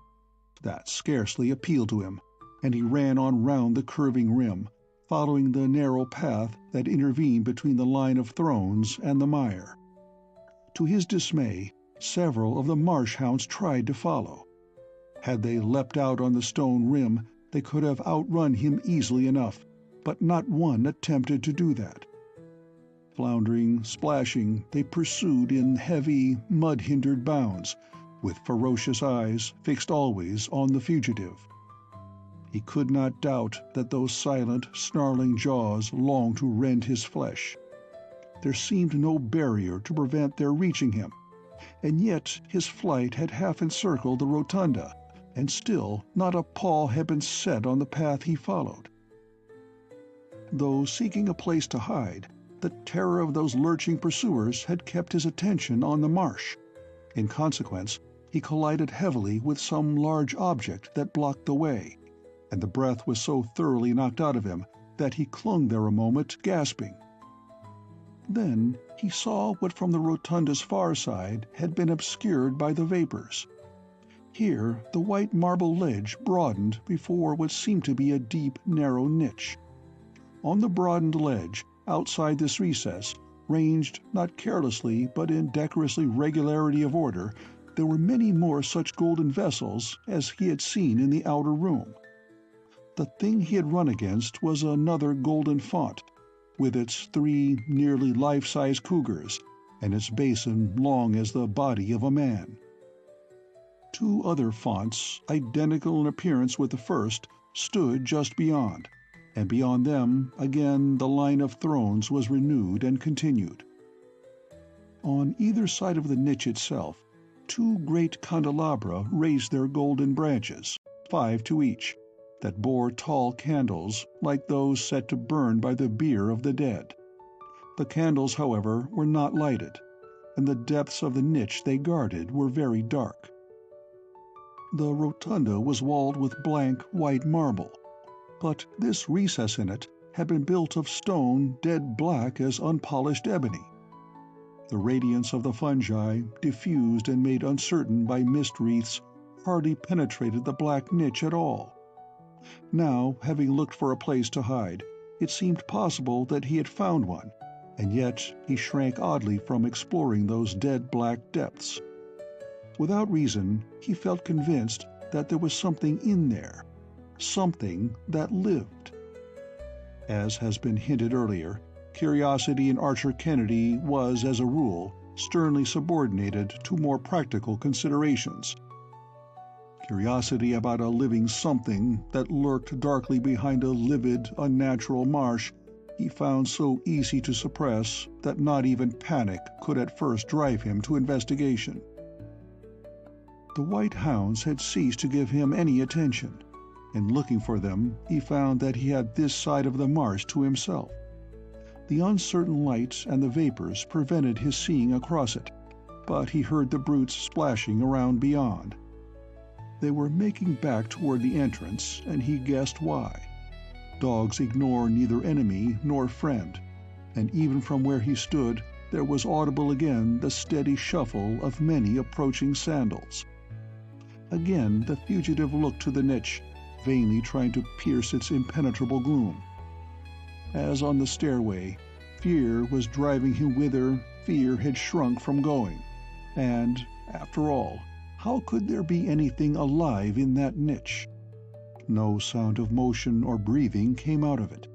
That scarcely appealed to him, and he ran on round the curving rim, following the narrow path that intervened between the line of thrones and the mire. To his dismay, several of the marsh hounds tried to follow. Had they leapt out on the stone rim, they could have outrun him easily enough, but not one attempted to do that. Floundering, splashing, they pursued in heavy, mud-hindered bounds, with ferocious eyes fixed always on the fugitive. He could not doubt that those silent, snarling jaws longed to rend his flesh. There seemed no barrier to prevent their reaching him, and yet his flight had half encircled the rotunda, and still not a paw had been set on the path he followed. Though seeking a place to hide, the terror of those lurching pursuers had kept his attention on the marsh. In consequence, he collided heavily with some large object that blocked the way, and the breath was so thoroughly knocked out of him that he clung there a moment, gasping. Then he saw what from the rotunda's far side had been obscured by the vapors. Here the white marble ledge broadened before what seemed to be a deep, narrow niche. On the broadened ledge, outside this recess, ranged not carelessly but in decorously regularity of order, there were many more such golden vessels as he had seen in the outer room. The thing he had run against was another golden font, with its 3 nearly life-size cougars, and its basin long as the body of a man. 2 other fonts, identical in appearance with the first, stood just beyond, and beyond them again the line of thrones was renewed and continued. On either side of the niche itself, 2 great candelabra raised their golden branches, 5 to each, that bore tall candles like those set to burn by the bier of the dead. The candles, however, were not lighted, and the depths of the niche they guarded were very dark. The rotunda was walled with blank white marble, but this recess in it had been built of stone dead black as unpolished ebony. The radiance of the fungi, diffused and made uncertain by mist wreaths, hardly penetrated the black niche at all. Now, having looked for a place to hide, it seemed possible that he had found one, and yet he shrank oddly from exploring those dead black depths. Without reason, he felt convinced that there was something in there, something that lived. As has been hinted earlier, curiosity in Archer Kennedy was, as a rule, sternly subordinated to more practical considerations. Curiosity about a living something that lurked darkly behind a livid, unnatural marsh he found so easy to suppress that not even panic could at first drive him to investigation. The white hounds had ceased to give him any attention, and looking for them, he found that he had this side of the marsh to himself. The uncertain light and the vapors prevented his seeing across it, but he heard the brutes splashing around beyond. They were making back toward the entrance, and he guessed why. Dogs ignore neither enemy nor friend, and even from where he stood there was audible again the steady shuffle of many approaching sandals. Again the fugitive looked to the niche, vainly trying to pierce its impenetrable gloom. As on the stairway, fear was driving him whither fear had shrunk from going, and, after all, how could there be anything alive in that niche? No sound of motion or breathing came out of it.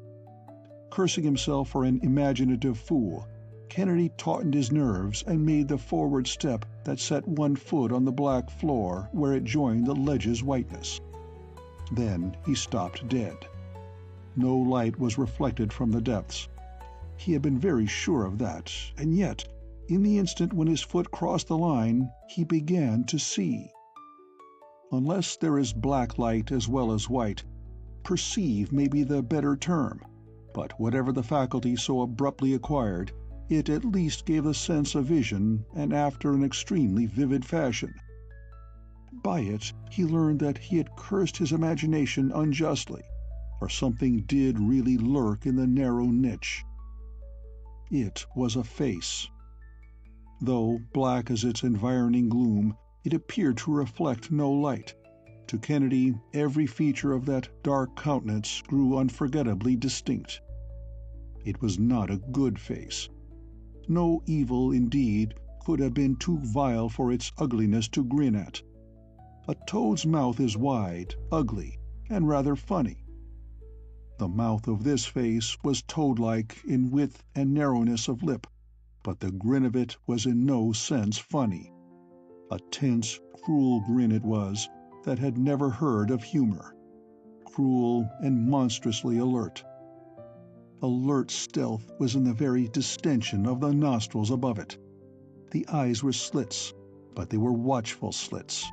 Cursing himself for an imaginative fool, Kennedy tautened his nerves and made the forward step that set one foot on the black floor where it joined the ledge's whiteness. Then he stopped dead. No light was reflected from the depths. He had been very sure of that, and yet, in the instant when his foot crossed the line, he began to see. Unless there is black light as well as white, perceive may be the better term, but whatever the faculty so abruptly acquired, it at least gave a sense of vision, and after an extremely vivid fashion. By it he learned that he had cursed his imagination unjustly, for something did really lurk in the narrow niche. It was a face. Though black as its environing gloom, it appeared to reflect no light. To Kennedy, every feature of that dark countenance grew unforgettably distinct. It was not a good face. No evil, indeed, could have been too vile for its ugliness to grin at. A toad's mouth is wide, ugly, and rather funny. The mouth of this face was toad-like in width and narrowness of lip, but the grin of it was in no sense funny. A tense, cruel grin it was that had never heard of humor. Cruel and monstrously alert. Alert stealth was in the very distension of the nostrils above it. The eyes were slits, but they were watchful slits.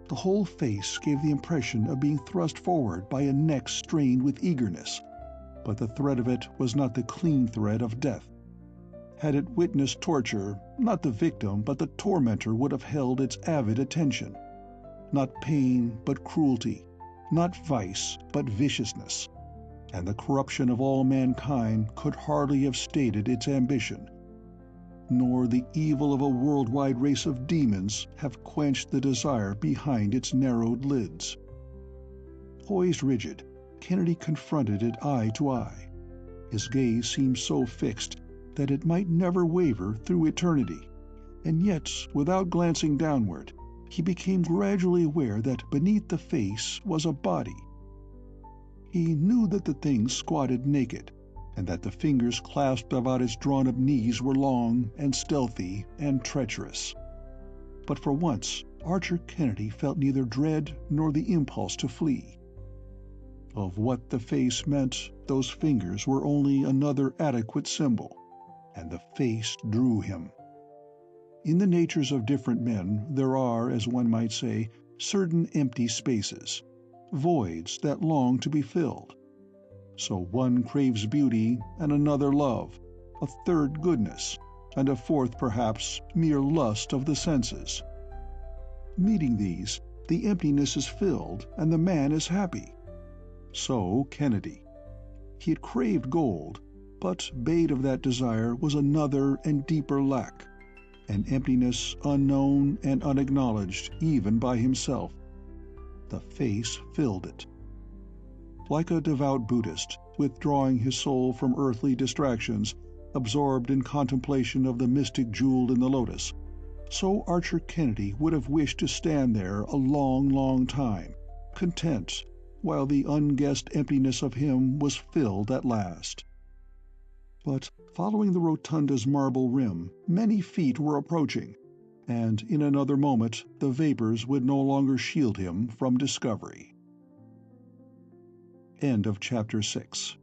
The whole face gave the impression of being thrust forward by a neck strained with eagerness, but the thread of it was not the clean thread of death. Had it witnessed torture, not the victim but the tormentor would have held its avid attention. Not pain but cruelty, not vice but viciousness, and the corruption of all mankind could hardly have stated its ambition, nor the evil of a worldwide race of demons have quenched the desire behind its narrowed lids. Poised rigid, Kennedy confronted it eye to eye. His gaze seemed so fixed that it might never waver through eternity, and yet, without glancing downward, he became gradually aware that beneath the face was a body. He knew that the thing squatted naked, and that the fingers clasped about its drawn-up knees were long and stealthy and treacherous. But for once, Archer Kennedy felt neither dread nor the impulse to flee. Of what the face meant, those fingers were only another adequate symbol, and the face drew him. In the natures of different men there are, as one might say, certain empty spaces, voids that long to be filled. So one craves beauty, and another love, a third goodness, and a fourth perhaps mere lust of the senses. Meeting these, the emptiness is filled and the man is happy. So Kennedy. He had craved gold, but bait of that desire was another and deeper lack, an emptiness unknown and unacknowledged even by himself. The face filled it. Like a devout Buddhist, withdrawing his soul from earthly distractions, absorbed in contemplation of the mystic jewel in the lotus, so Archer Kennedy would have wished to stand there a long, long time, content, while the unguessed emptiness of him was filled at last. But following the rotunda's marble rim, many feet were approaching, and in another moment the vapors would no longer shield him from discovery. End of Chapter 6.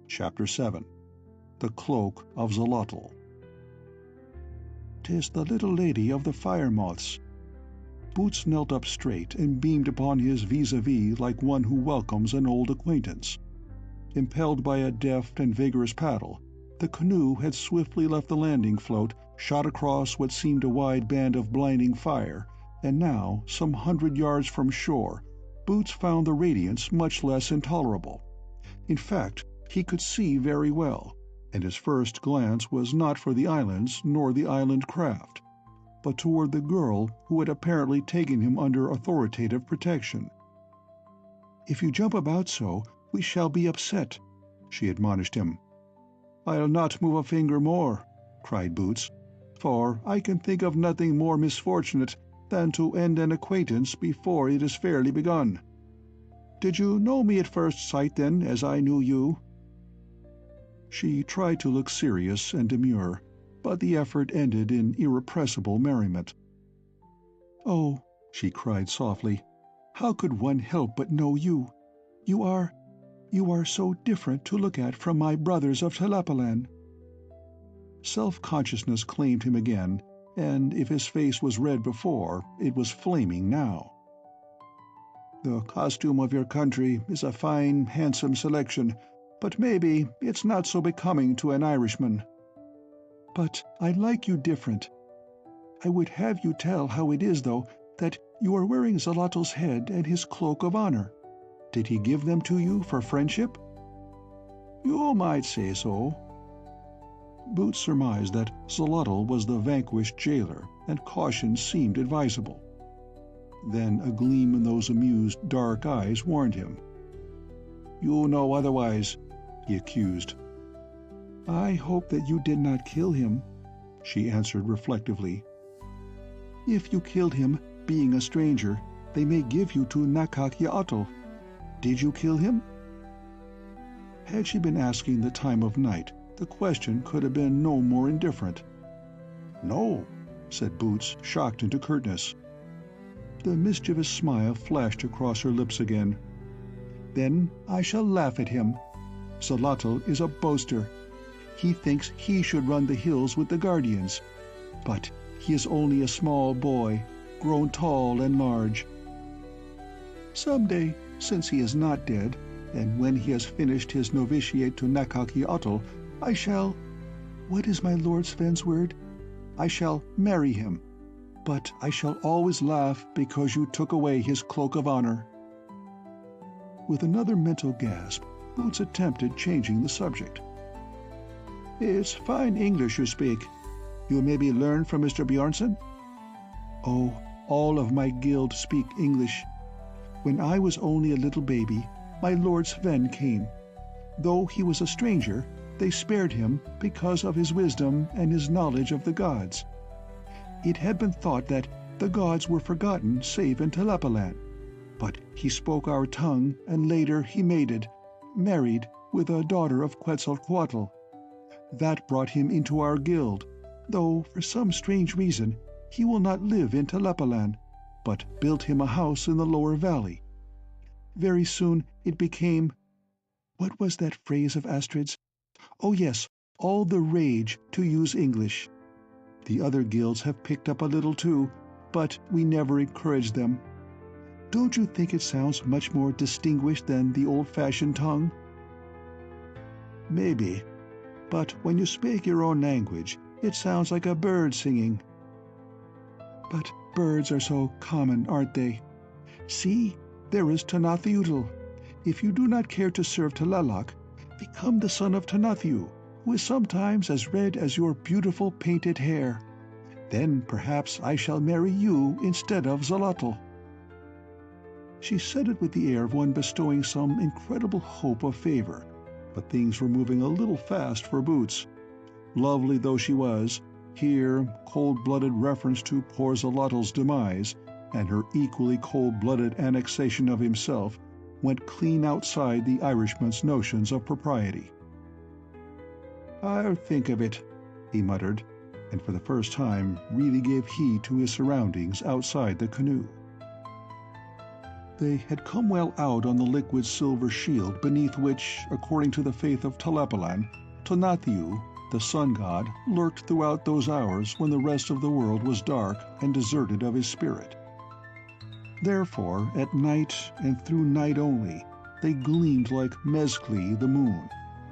Chapter 7. The Cloak of Xolotl. "'Tis the little lady of the fire-moths." Boots knelt up straight and beamed upon his vis-a-vis like one who welcomes an old acquaintance. Impelled by a deft and vigorous paddle, the canoe had swiftly left the landing float, shot across what seemed a wide band of blinding fire, and now, some 100 yards from shore, Boots found the radiance much less intolerable. In fact, he could see very well, and his first glance was not for the islands nor the island craft, but toward the girl who had apparently taken him under authoritative protection. "If you jump about so, we shall be upset," she admonished him. "I'll not move a finger more," cried Boots, "for I can think of nothing more misfortunate than to end an acquaintance before it is fairly begun. Did you know me at first sight, then, as I knew you?" She tried to look serious and demure, but the effort ended in irrepressible merriment. "Oh," she cried softly, "how could one help but know you? You are so different to look at from my brothers of Tlapallan." Self-consciousness claimed him again, and if his face was red before, it was flaming now. "The costume of your country is a fine, handsome selection, but maybe it's not so becoming to an Irishman." "But I like you different. I would have you tell how it is, though, that you are wearing Xolotl's head and his cloak of honor. Did he give them to you for friendship?" "You might say so." Boots surmised that Xolotl was the vanquished jailer, and caution seemed advisable. Then a gleam in those amused dark eyes warned him. "You know otherwise," he accused. "I hope that you did not kill him," she answered reflectively. "If you killed him, being a stranger, they may give you to Nakak-Yaotl. Did you kill him?" Had she been asking the time of night, the question could have been no more indifferent. "No," said Boots, shocked into curtness. The mischievous smile flashed across her lips again. "Then I shall laugh at him. Xolotl is a boaster. He thinks he should run the hills with the guardians. But he is only a small boy, grown tall and large. Some day, since he is not dead, and when he has finished his novitiate to Nakak-Yaotl, I shall— what is my Lord Sven's word? I shall marry him. But I shall always laugh because you took away his cloak of honor." With another mental gasp, Boots attempted changing the subject. "It's fine English you speak. You maybe learned from Mr. Bjornson?" "Oh, all of my guild speak English. When I was only a little baby, my Lord Sven came. Though he was a stranger, they spared him because of his wisdom and his knowledge of the gods. It had been thought that the gods were forgotten save in Tlapallan, but he spoke our tongue, and later he married with a daughter of Quetzalcoatl. That brought him into our guild, though for some strange reason he will not live in Tlapallan, but built him a house in the lower valley. Very soon it became— what was that phrase of Astrid's? Oh yes, all the rage to use English. The other guilds have picked up a little too, but we never encourage them. Don't you think it sounds much more distinguished than the old-fashioned tongue? Maybe, but when you speak your own language, it sounds like a bird singing. But birds are so common, aren't they? See, there is Tlapallan. If you do not care to serve Tlaloc, become the son of Tlaloc, who is sometimes as red as your beautiful painted hair. Then perhaps I shall marry you instead of Xolotl." She said it with the air of one bestowing some incredible hope of favor, but things were moving a little fast for Boots. Lovely though she was, here cold-blooded reference to poor Xolotl's demise, and her equally cold-blooded annexation of himself, went clean outside the Irishman's notions of propriety. "I'll think of it," he muttered, and for the first time really gave heed to his surroundings outside the canoe. They had come well out on the liquid silver shield beneath which, according to the faith of Tlapallan, Tlaloc, the sun god, lurked throughout those hours when the rest of the world was dark and deserted of his spirit. Therefore, at night and through night only, they gleamed like Mezcli the moon,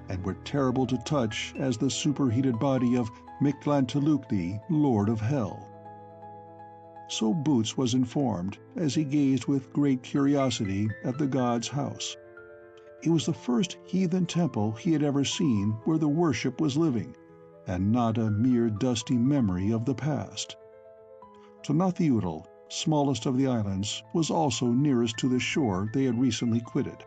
and were terrible to touch as the superheated body of Mictlantecuhtli, Lord of Hell. So Boots was informed, as he gazed with great curiosity at the god's house. It was the first heathen temple he had ever seen where the worship was living, and not a mere dusty memory of the past. Tlaloc, smallest of the islands, was also nearest to the shore they had recently quitted.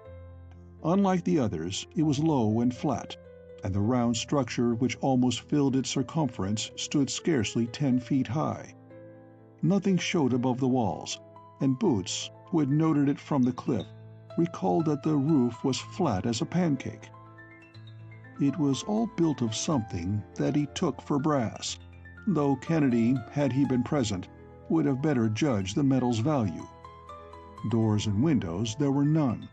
Unlike the others, it was low and flat, and the round structure which almost filled its circumference stood scarcely 10 feet high. Nothing showed above the walls, and Boots, who had noted it from the cliff, recalled that the roof was flat as a pancake. It was all built of something that he took for brass, though Kennedy, had he been present, would have better judged the metal's value. Doors and windows there were none,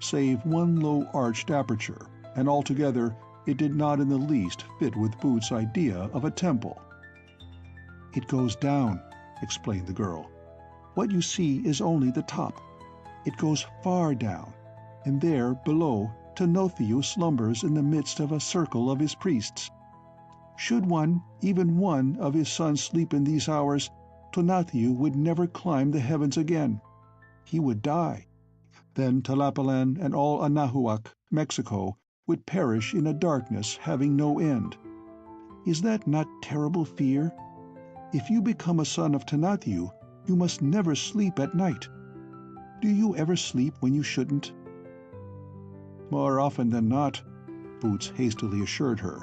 save one low arched aperture, and altogether it did not in the least fit with Boots' idea of a temple. "It goes down," explained the girl. "What you see is only the top. It goes far down, and there, below, Tlaloc slumbers in the midst of a circle of his priests. Should one, even one, of his sons sleep in these hours, Tlaloc would never climb the heavens again. He would die. Then Tlapallan and all Anahuac, Mexico, would perish in a darkness having no end. Is that not terrible fear? If you become a son of Tlaloc, you must never sleep at night. Do you ever sleep when you shouldn't?" "More often than not," Boots hastily assured her.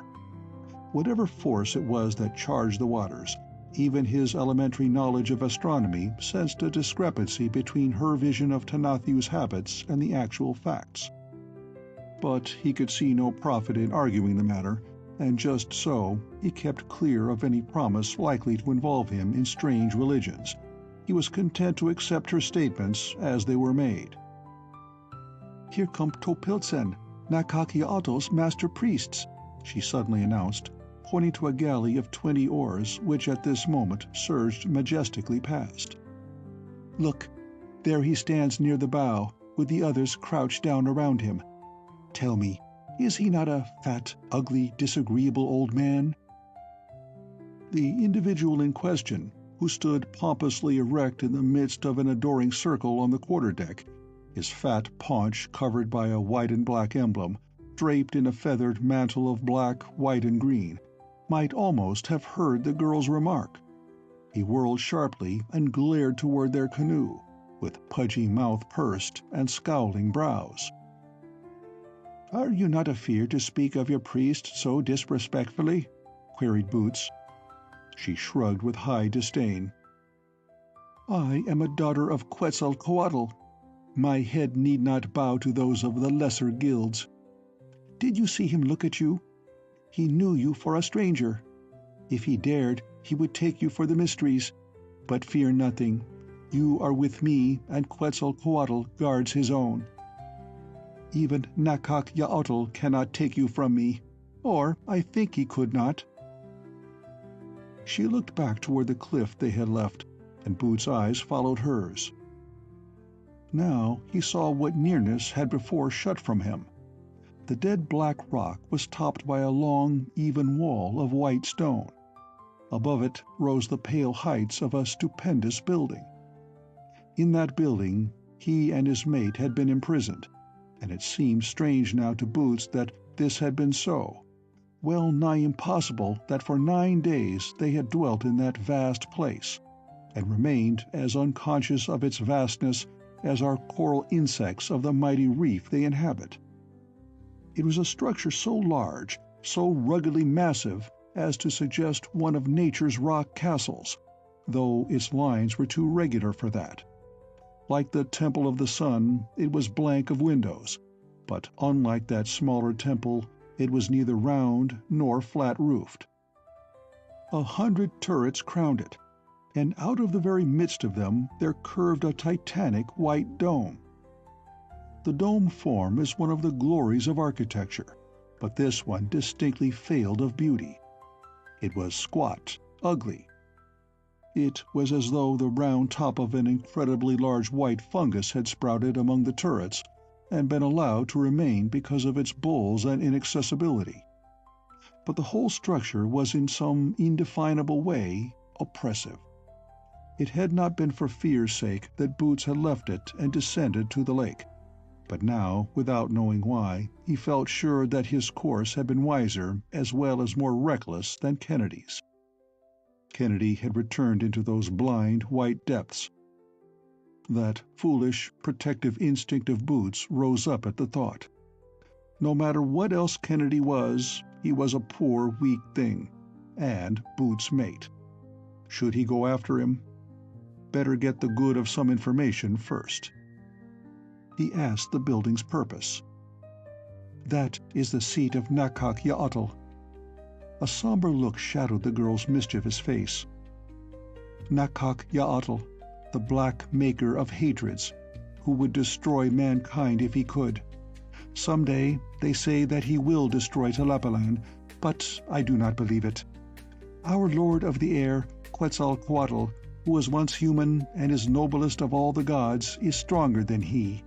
Whatever force it was that charged the waters, even his elementary knowledge of astronomy sensed a discrepancy between her vision of Tlaloc habits and the actual facts. But he could see no profit in arguing the matter, and just so he kept clear of any promise likely to involve him in strange religions. He was content to accept her statements as they were made. "Here come Topiltsen, Nakak-Yaotl's master priests," she suddenly announced, pointing to a galley of 20 oars which at this moment surged majestically past. "Look, there he stands near the bow, with the others crouched down around him. Tell me, is he not a fat, ugly, disagreeable old man?" The individual in question, who stood pompously erect in the midst of an adoring circle on the quarterdeck, his fat paunch covered by a white and black emblem, draped in a feathered mantle of black, white, and green, might almost have heard the girl's remark. He whirled sharply and glared toward their canoe, with pudgy mouth pursed and scowling brows. "Are you not afeard to speak of your priest so disrespectfully?" queried Boots. She shrugged with high disdain. "I am a daughter of Quetzalcoatl. My head need not bow to those of the lesser guilds. Did you see him look at you? He knew you for a stranger. If he dared, he would take you for the mysteries. But fear nothing. You are with me, and Quetzalcoatl guards his own. Even Nakak-Yaotl cannot take you from me, or I think he could not." She looked back toward the cliff they had left, and Boots' eyes followed hers. Now he saw what nearness had before shut from him. The dead black rock was topped by a long, even wall of white stone. Above it rose the pale heights of a stupendous building. In that building he and his mate had been imprisoned, and it seemed strange now to Boots that this had been so, well nigh impossible that for 9 days they had dwelt in that vast place, and remained as unconscious of its vastness as are coral insects of the mighty reef they inhabit. It was a structure so large, so ruggedly massive, as to suggest one of nature's rock castles, though its lines were too regular for that. Like the Temple of the Sun, it was blank of windows, but unlike that smaller temple, it was neither round nor flat-roofed. 100 turrets crowned it, and out of the very midst of them there curved a titanic white dome. The dome form is one of the glories of architecture, but this one distinctly failed of beauty. It was squat, ugly. It was as though the round top of an incredibly large white fungus had sprouted among the turrets and been allowed to remain because of its bulls and inaccessibility. But the whole structure was in some indefinable way oppressive. It had not been for fear's sake that Boots had left it and descended to the lake, but now, without knowing why, he felt sure that his course had been wiser as well as more reckless than Kennedy's. Kennedy had returned into those blind, white depths. That foolish, protective instinct of Boots rose up at the thought. No matter what else Kennedy was, he was a poor, weak thing, and Boots' mate. Should he go after him? Better get the good of some information first. He asked the building's purpose. "That is the seat of Nakak-Yaotl." A somber look shadowed the girl's mischievous face. "Nakak-Yaotl, the black maker of hatreds, who would destroy mankind if he could. Someday they say that he will destroy Tlapallan, but I do not believe it. Our Lord of the Air, Quetzalcoatl, who was once human and is noblest of all the gods, is stronger than he.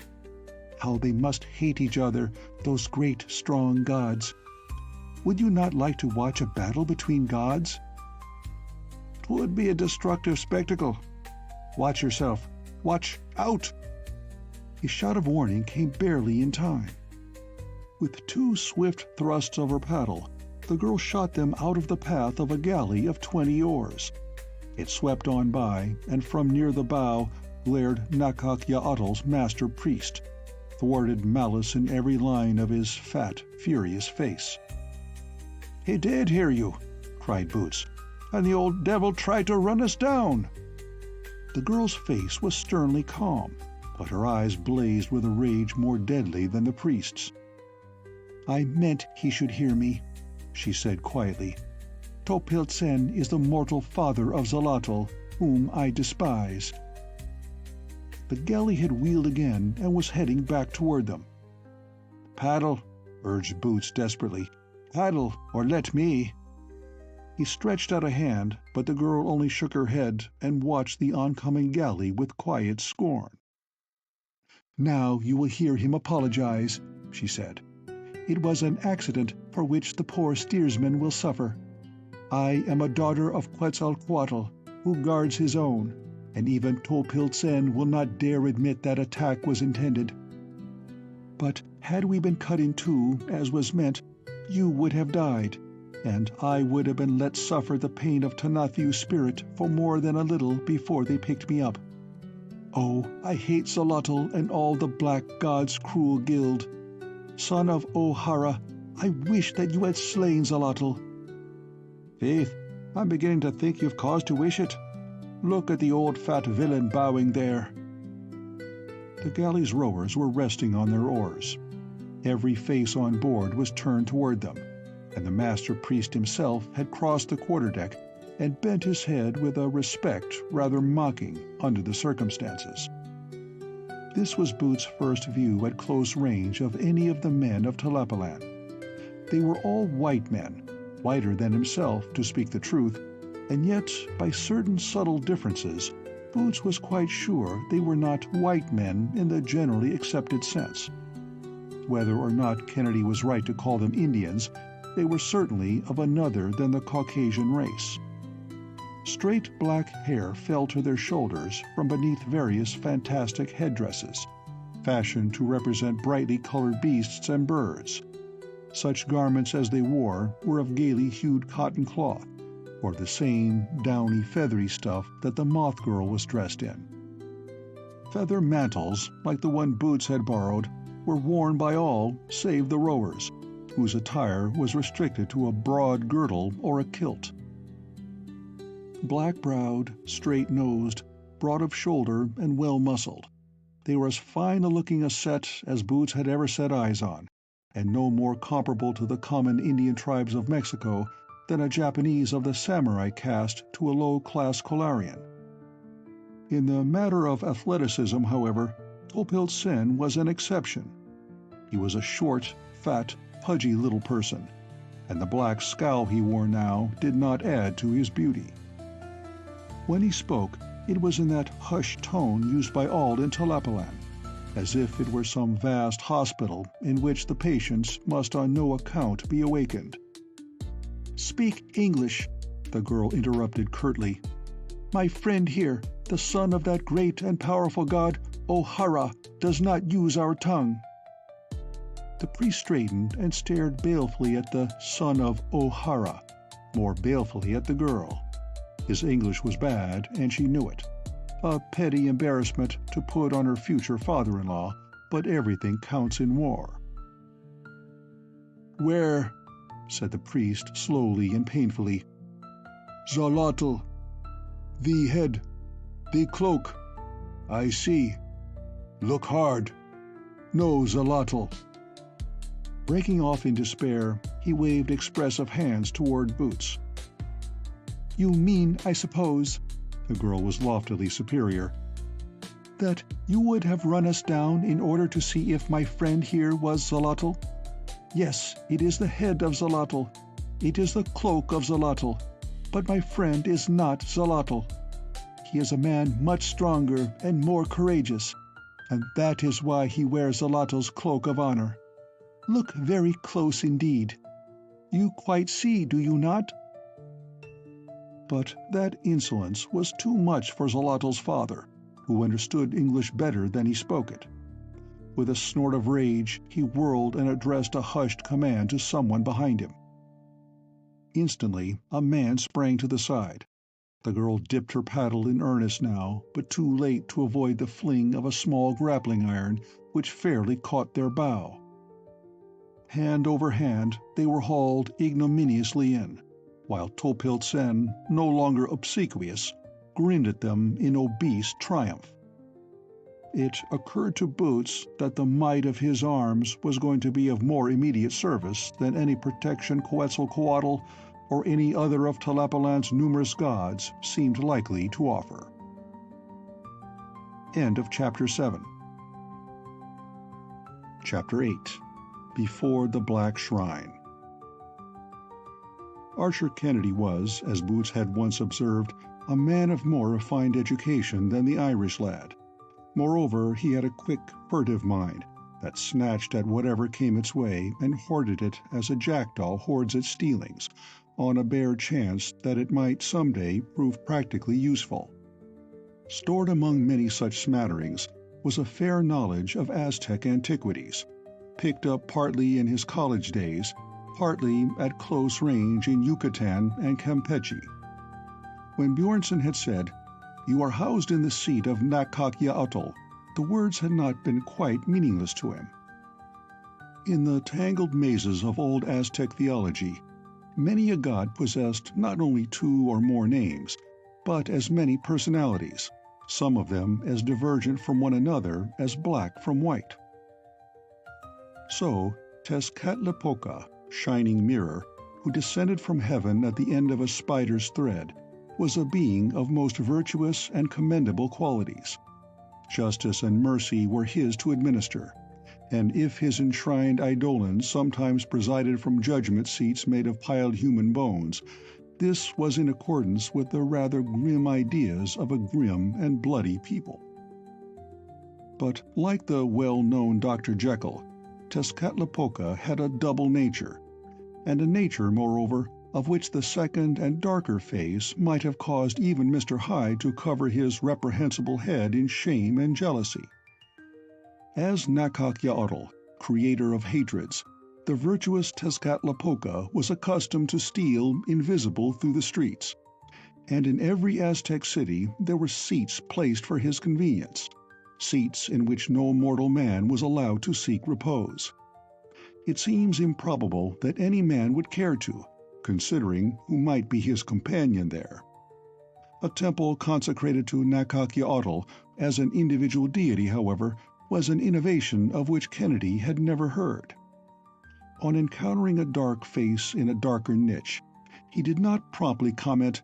How they must hate each other, those great, strong gods. Would you not like to watch a battle between gods?" "'Twould be a destructive spectacle. Watch yourself. Watch out!" His shout of warning came barely in time. With 2 swift thrusts of her paddle, the girl shot them out of the path of a galley of 20 oars. It swept on by, and from near the bow glared Nakak-Yaotl's master priest, thwarted malice in every line of his fat, furious face. "He did hear you," cried Boots, "and the old devil tried to run us down." The girl's face was sternly calm, but her eyes blazed with a rage more deadly than the priest's. "I meant he should hear me," she said quietly. "Topiltsen is the mortal father of Xalotl, whom I despise." The galley had wheeled again and was heading back toward them. "Paddle," urged Boots desperately. "Paddle, or let me." He stretched out a hand, but the girl only shook her head and watched the oncoming galley with quiet scorn. "Now you will hear him apologize," she said. "It was an accident for which the poor steersman will suffer. I am a daughter of Quetzalcoatl, who guards his own, and even Topiltsen will not dare admit that attack was intended. But had we been cut in two, as was meant, you would have died, and I would have been let suffer the pain of T'Nathu's spirit for more than a little before they picked me up. Oh, I hate Xalotl and all the Black God's cruel guild. Son of O'Hara, I wish that you had slain Xalotl." "Faith, I'm beginning to think you've cause to wish it. Look at the old fat villain bowing there." The galley's rowers were resting on their oars. Every face on board was turned toward them, and the master priest himself had crossed the quarterdeck and bent his head with a respect rather mocking under the circumstances. This was Boots' first view at close range of any of the men of Tlapallan. They were all white men, whiter than himself, to speak the truth, and yet, by certain subtle differences, Boots was quite sure they were not white men in the generally accepted sense. Whether or not Kennedy was right to call them Indians, they were certainly of another than the Caucasian race. Straight black hair fell to their shoulders from beneath various fantastic headdresses, fashioned to represent brightly colored beasts and birds. Such garments as they wore were of gaily hued cotton cloth, or the same downy, feathery stuff that the Moth Girl was dressed in. Feather mantles, like the one Boots had borrowed, were worn by all save the rowers, whose attire was restricted to a broad girdle or a kilt. Black-browed, straight-nosed, broad of shoulder, and well-muscled, they were as fine-a-looking a set as Boots had ever set eyes on, and no more comparable to the common Indian tribes of Mexico than a Japanese of the samurai caste to a low-class Kolarian. In the matter of athleticism, however, Topil Sen was an exception. He was a short, fat, pudgy little person, and the black scowl he wore now did not add to his beauty. When he spoke, it was in that hushed tone used by all in Tlapallan, as if it were some vast hospital in which the patients must on no account be awakened. "Speak English," the girl interrupted curtly. "My friend here, the son of that great and powerful god, O'Hara, does not use our tongue." The priest straightened and stared balefully at the son of O'Hara, more balefully at the girl. His English was bad, and she knew it. A petty embarrassment to put on her future father-in-law, but everything counts in war. "Where?" said the priest slowly and painfully. "Xolotl. The head. The cloak. I see. Look hard. No Xolotl." Breaking off in despair, he waved expressive hands toward Boots. "You mean, I suppose," the girl was loftily superior, "that you would have run us down in order to see if my friend here was Xolotl? Yes, it is the head of Xolotl. It is the cloak of Xolotl. But my friend is not Xolotl. He is a man much stronger and more courageous, and that is why he wears Xolotl's cloak of honor. Look very close indeed. You quite see, do you not?" But that insolence was too much for Xolotl's father, who understood English better than he spoke it. With a snort of rage, he whirled and addressed a hushed command to someone behind him. Instantly, a man sprang to the side. The girl dipped her paddle in earnest now, but too late to avoid the fling of a small grappling iron which fairly caught their bow. Hand over hand, they were hauled ignominiously in, while Topil Sen, no longer obsequious, grinned at them in obese triumph. It occurred to Boots that the might of his arms was going to be of more immediate service than any protection Quetzalcoatl or any other of Tlapallan's numerous gods seemed likely to offer. End of Chapter 7. Chapter 8. Before the Black Shrine. Archer Kennedy was, as Boots had once observed, a man of more refined education than the Irish lad. Moreover, he had a quick, furtive mind that snatched at whatever came its way and hoarded it as a jackdaw hoards its stealings, on a bare chance that it might someday prove practically useful. Stored among many such smatterings was a fair knowledge of Aztec antiquities, picked up partly in his college days, partly at close range in Yucatan and Campeche. When Bjornson had said, "You are housed in the seat of Nakakyautl," the words had not been quite meaningless to him. In the tangled mazes of old Aztec theology, many a god possessed not only two or more names, but as many personalities, some of them as divergent from one another as black from white. So, Tezcatlipoca, Shining Mirror, who descended from heaven at the end of a spider's thread, was a being of most virtuous and commendable qualities. Justice and mercy were his to administer, and if his enshrined eidolons sometimes presided from judgment seats made of piled human bones, This was in accordance with the rather grim ideas of a grim and bloody people. But like the well-known Dr. Jekyll, Tezcatlipoca had a double nature, and a nature, moreover, of which the second and darker phase might have caused even Mr. Hyde to cover his reprehensible head in shame and jealousy. As Nakak-Yaotl, creator of hatreds, the virtuous Tezcatlipoca was accustomed to steal invisible through the streets, and in every Aztec city there were seats placed for his convenience, seats in which no mortal man was allowed to seek repose. It seems improbable that any man would care to, considering who might be his companion there. A temple consecrated to Nakak-Yaotl as an individual deity, however, was an innovation of which Kennedy had never heard. On encountering a dark face in a darker niche, he did not promptly comment,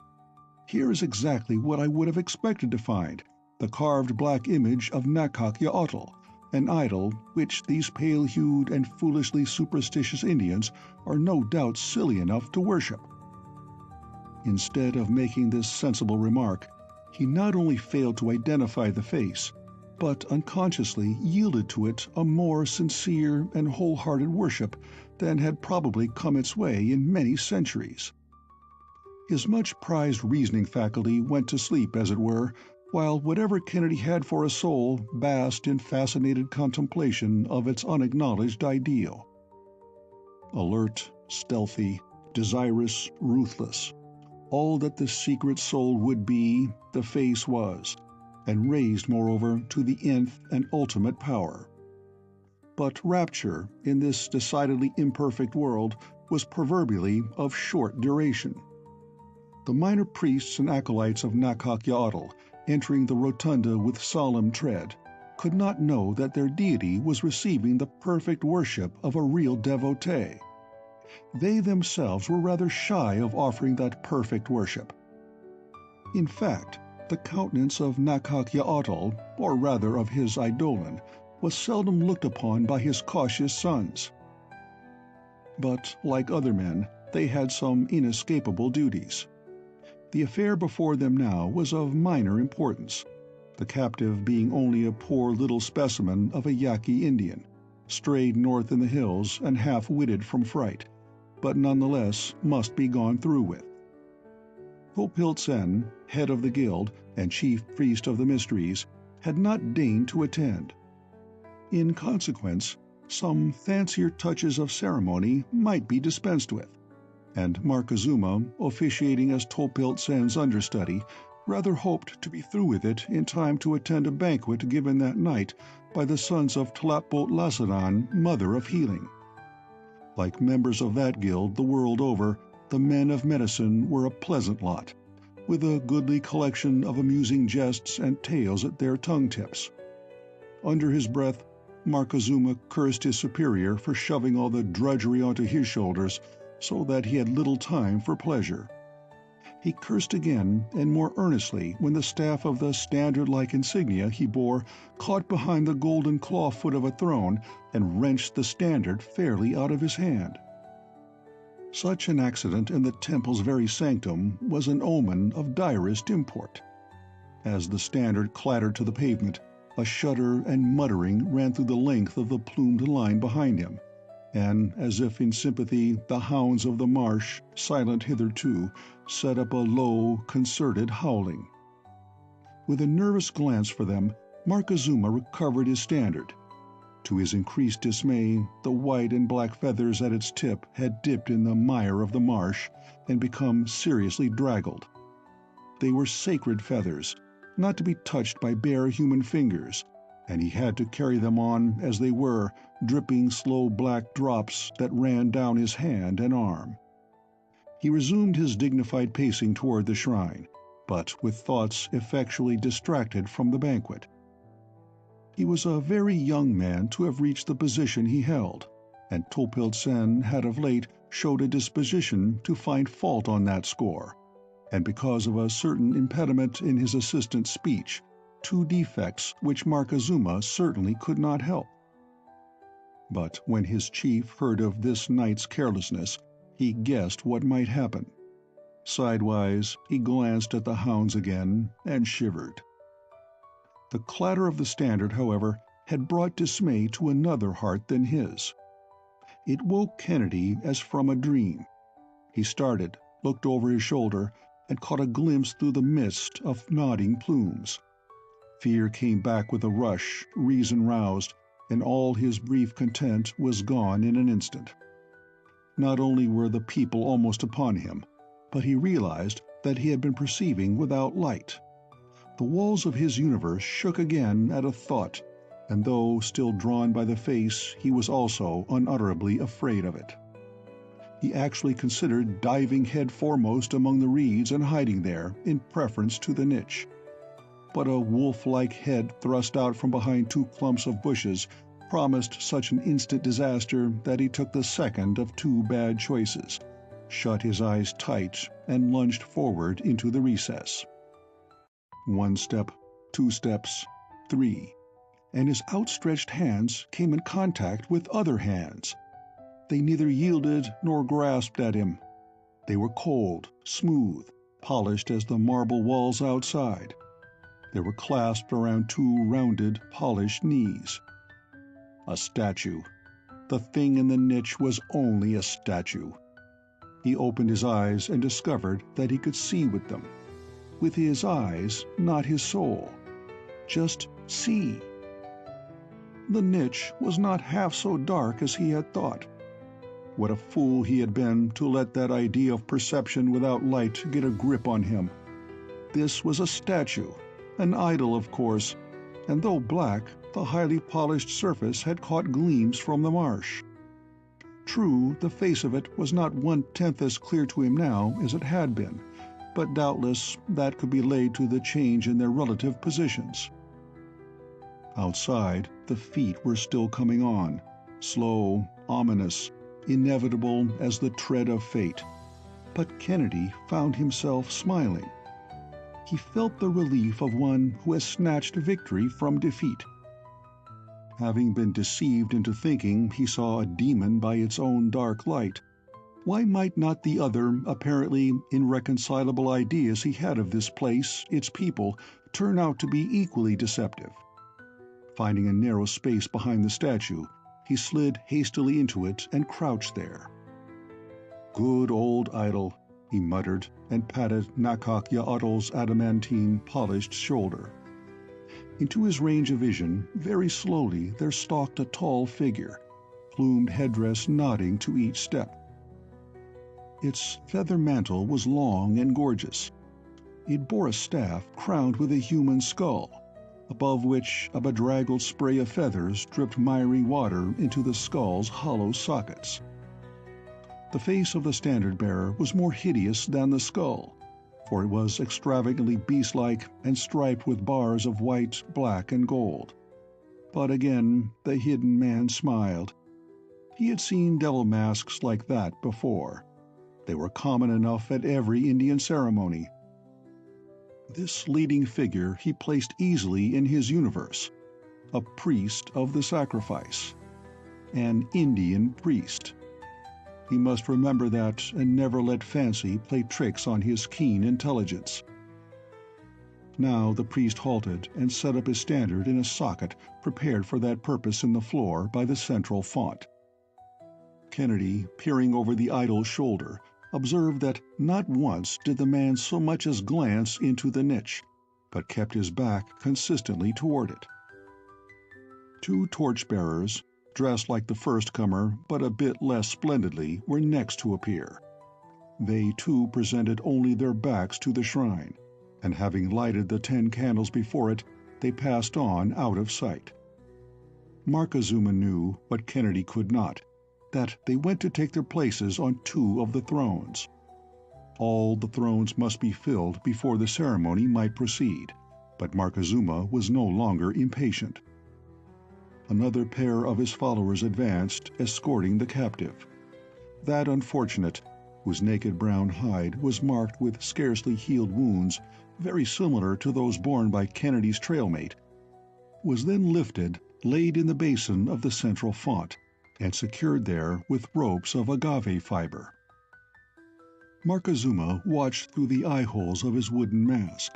"Here is exactly what I would have expected to find, the carved black image of Nakak-Yaotl, an idol which these pale-hued and foolishly superstitious Indians are no doubt silly enough to worship." Instead of making this sensible remark, he not only failed to identify the face, but unconsciously yielded to it a more sincere and wholehearted worship than had probably come its way in many centuries. His much-prized reasoning faculty went to sleep, as it were, while whatever Kennedy had for a soul basked in fascinated contemplation of its unacknowledged ideal. Alert, stealthy, desirous, ruthless, all that the secret soul would be, the face was, and raised, moreover, to the nth and ultimate power. But rapture, in this decidedly imperfect world, was proverbially of short duration. The minor priests and acolytes of Nakak-Yaotl, entering the rotunda with solemn tread, could not know that their deity was receiving the perfect worship of a real devotee. They themselves were rather shy of offering that perfect worship. In fact, the countenance of Nakak-Yaotl, or rather of his eidolon, was seldom looked upon by his cautious sons. But, like other men, they had some inescapable duties. The affair before them now was of minor importance, the captive being only a poor little specimen of a Yaqui Indian, strayed north in the hills and half-witted from fright, but nonetheless must be gone through with. Topil-Sen, head of the guild and chief priest of the mysteries, had not deigned to attend. In consequence, some fancier touches of ceremony might be dispensed with, and Markazuma, officiating as Topil-Sen's understudy, rather hoped to be through with it in time to attend a banquet given that night by the sons of Tlapallan, Mother of Healing. Like members of that guild the world over, the men of medicine were a pleasant lot, with a goodly collection of amusing jests and tales at their tongue-tips. Under his breath, Markazuma cursed his superior for shoving all the drudgery onto his shoulders, so that he had little time for pleasure. He cursed again, and more earnestly, when the staff of the standard-like insignia he bore caught behind the golden claw-foot of a throne and wrenched the standard fairly out of his hand. Such an accident in the temple's very sanctum was an omen of direst import. As the standard clattered to the pavement, a shudder and muttering ran through the length of the plumed line behind him, and, as if in sympathy, the hounds of the marsh, silent hitherto, set up a low, concerted howling. With a nervous glance for them, Markazuma recovered his standard. To his increased dismay, the white and black feathers at its tip had dipped in the mire of the marsh and become seriously draggled. They were sacred feathers, not to be touched by bare human fingers, and he had to carry them on as they were, dripping slow black drops that ran down his hand and arm. He resumed his dignified pacing toward the shrine, but with thoughts effectually distracted from the banquet. He was a very young man to have reached the position he held, and Topil-Sen had of late showed a disposition to find fault on that score, and because of a certain impediment in his assistant's speech, two defects which Markazuma certainly could not help. But when his chief heard of this night's carelessness, he guessed what might happen. Sidewise, he glanced at the hounds again and shivered. The clatter of the standard, however, had brought dismay to another heart than his. It woke Kennedy as from a dream. He started, looked over his shoulder, and caught a glimpse through the mist of nodding plumes. Fear came back with a rush, reason roused, and all his brief content was gone in an instant. Not only were the people almost upon him, but he realized that he had been perceiving without light. The walls of his universe shook again at a thought, and though still drawn by the face, he was also unutterably afraid of it. He actually considered diving head foremost among the reeds and hiding there, in preference to the niche. But a wolf-like head thrust out from behind two clumps of bushes promised such an instant disaster that he took the second of two bad choices, shut his eyes tight, and lunged forward into the recess. 1 step, 2 steps, 3, and his outstretched hands came in contact with other hands. They neither yielded nor grasped at him. They were cold, smooth, polished as the marble walls outside. They were clasped around two rounded, polished knees. A statue. The thing in the niche was only a statue. He opened his eyes and discovered that he could see with them. With his eyes, not his soul. Just see. The niche was not half so dark as he had thought. What a fool he had been to let that idea of perception without light get a grip on him. This was a statue, an idol, of course, and though black, the highly polished surface had caught gleams from the marsh. True, the face of it was not 1/10 as clear to him now as it had been, but doubtless that could be laid to the change in their relative positions. Outside, the feet were still coming on, slow, ominous, inevitable as the tread of fate. But Kennedy found himself smiling. He felt the relief of one who has snatched victory from defeat. Having been deceived into thinking he saw a demon by its own dark light, why might not the other, apparently irreconcilable ideas he had of this place, its people, turn out to be equally deceptive? Finding a narrow space behind the statue, he slid hastily into it and crouched there. "Good old idol," he muttered, and patted Nakak Ya'atl's adamantine, polished shoulder. Into his range of vision, very slowly, there stalked a tall figure, plumed headdress nodding to each step. Its feather mantle was long and gorgeous. It bore a staff crowned with a human skull, above which a bedraggled spray of feathers dripped miry water into the skull's hollow sockets. The face of the standard-bearer was more hideous than the skull, for it was extravagantly beast-like and striped with bars of white, black, and gold. But again the hidden man smiled. He had seen devil masks like that before. They were common enough at every Indian ceremony. This leading figure he placed easily in his universe, a priest of the sacrifice, an Indian priest. He must remember that and never let fancy play tricks on his keen intelligence. Now the priest halted and set up his standard in a socket prepared for that purpose in the floor by the central font. Kennedy, peering over the idol's shoulder, observed that not once did the man so much as glance into the niche, but kept his back consistently toward it. Two torch-bearers, dressed like the first comer but a bit less splendidly, were next to appear. They, too, presented only their backs to the shrine, and having lighted the 10 candles before it, they passed on out of sight. Markazuma knew, what Kennedy could not, that they went to take their places on 2 of the thrones. All the thrones must be filled before the ceremony might proceed, but Markazuma was no longer impatient. Another pair of his followers advanced, escorting the captive. That unfortunate, whose naked brown hide was marked with scarcely healed wounds, very similar to those borne by Kennedy's trailmate, was then lifted, laid in the basin of the central font, and secured there with ropes of agave fiber. Markazuma watched through the eye holes of his wooden mask.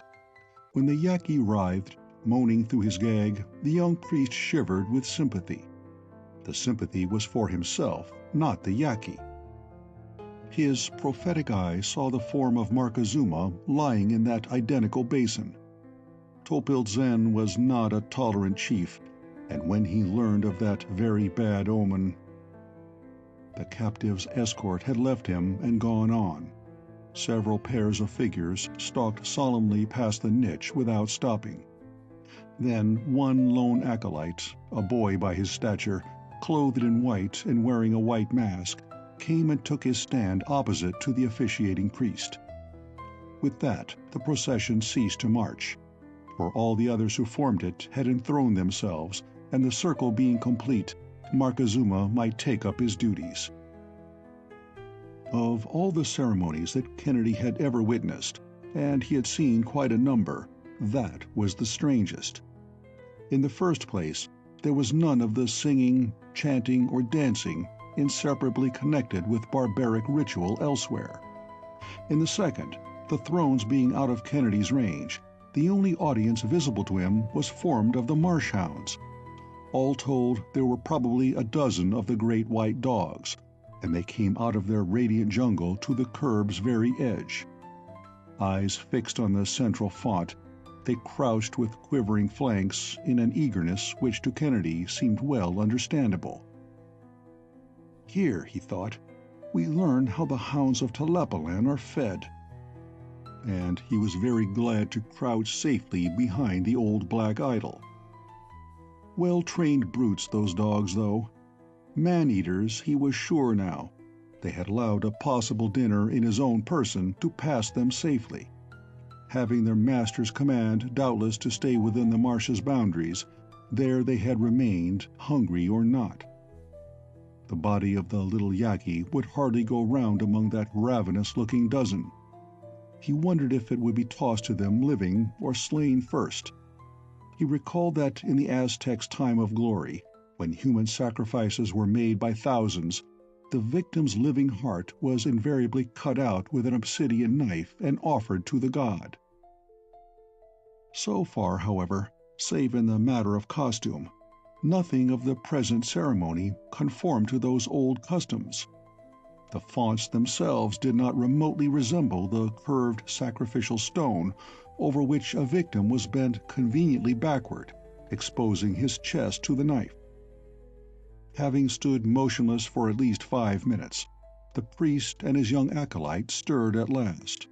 When the Yaqui writhed, moaning through his gag, the young priest shivered with sympathy. The sympathy was for himself, not the Yaqui. His prophetic eye saw the form of Markazuma lying in that identical basin. Topil Zen was not a tolerant chief, and when he learned of that very bad omen... The captive's escort had left him and gone on. Several pairs of figures stalked solemnly past the niche without stopping. Then one lone acolyte, a boy by his stature, clothed in white and wearing a white mask, came and took his stand opposite to the officiating priest. With that, the procession ceased to march, for all the others who formed it had enthroned themselves, and the circle being complete, Markazuma might take up his duties. Of all the ceremonies that Kennedy had ever witnessed, and he had seen quite a number, that was the strangest. In the first place, there was none of the singing, chanting, or dancing inseparably connected with barbaric ritual elsewhere. In the second, the thrones being out of Kennedy's range, the only audience visible to him was formed of the marsh hounds. All told, there were probably a dozen of the great white dogs, and they came out of their radiant jungle to the curb's very edge. Eyes fixed on the central font, they crouched with quivering flanks in an eagerness which to Kennedy seemed well understandable. Here, he thought, we learn how the hounds of Tlapallan are fed. And he was very glad to crouch safely behind the old black idol. Well-trained brutes, those dogs, though. Man-eaters, he was sure now. They had allowed a possible dinner in his own person to pass them safely. Having their master's command doubtless to stay within the marsh's boundaries, there they had remained, hungry or not. The body of the little Yaqui would hardly go round among that ravenous-looking dozen. He wondered if it would be tossed to them living or slain first. He recalled that in the Aztecs' time of glory, when human sacrifices were made by thousands, the victim's living heart was invariably cut out with an obsidian knife and offered to the god. So far, however, save in the matter of costume, nothing of the present ceremony conformed to those old customs. The fonts themselves did not remotely resemble the curved sacrificial stone over which a victim was bent conveniently backward, exposing his chest to the knife. Having stood motionless for at least 5 minutes, the priest and his young acolyte stirred at last.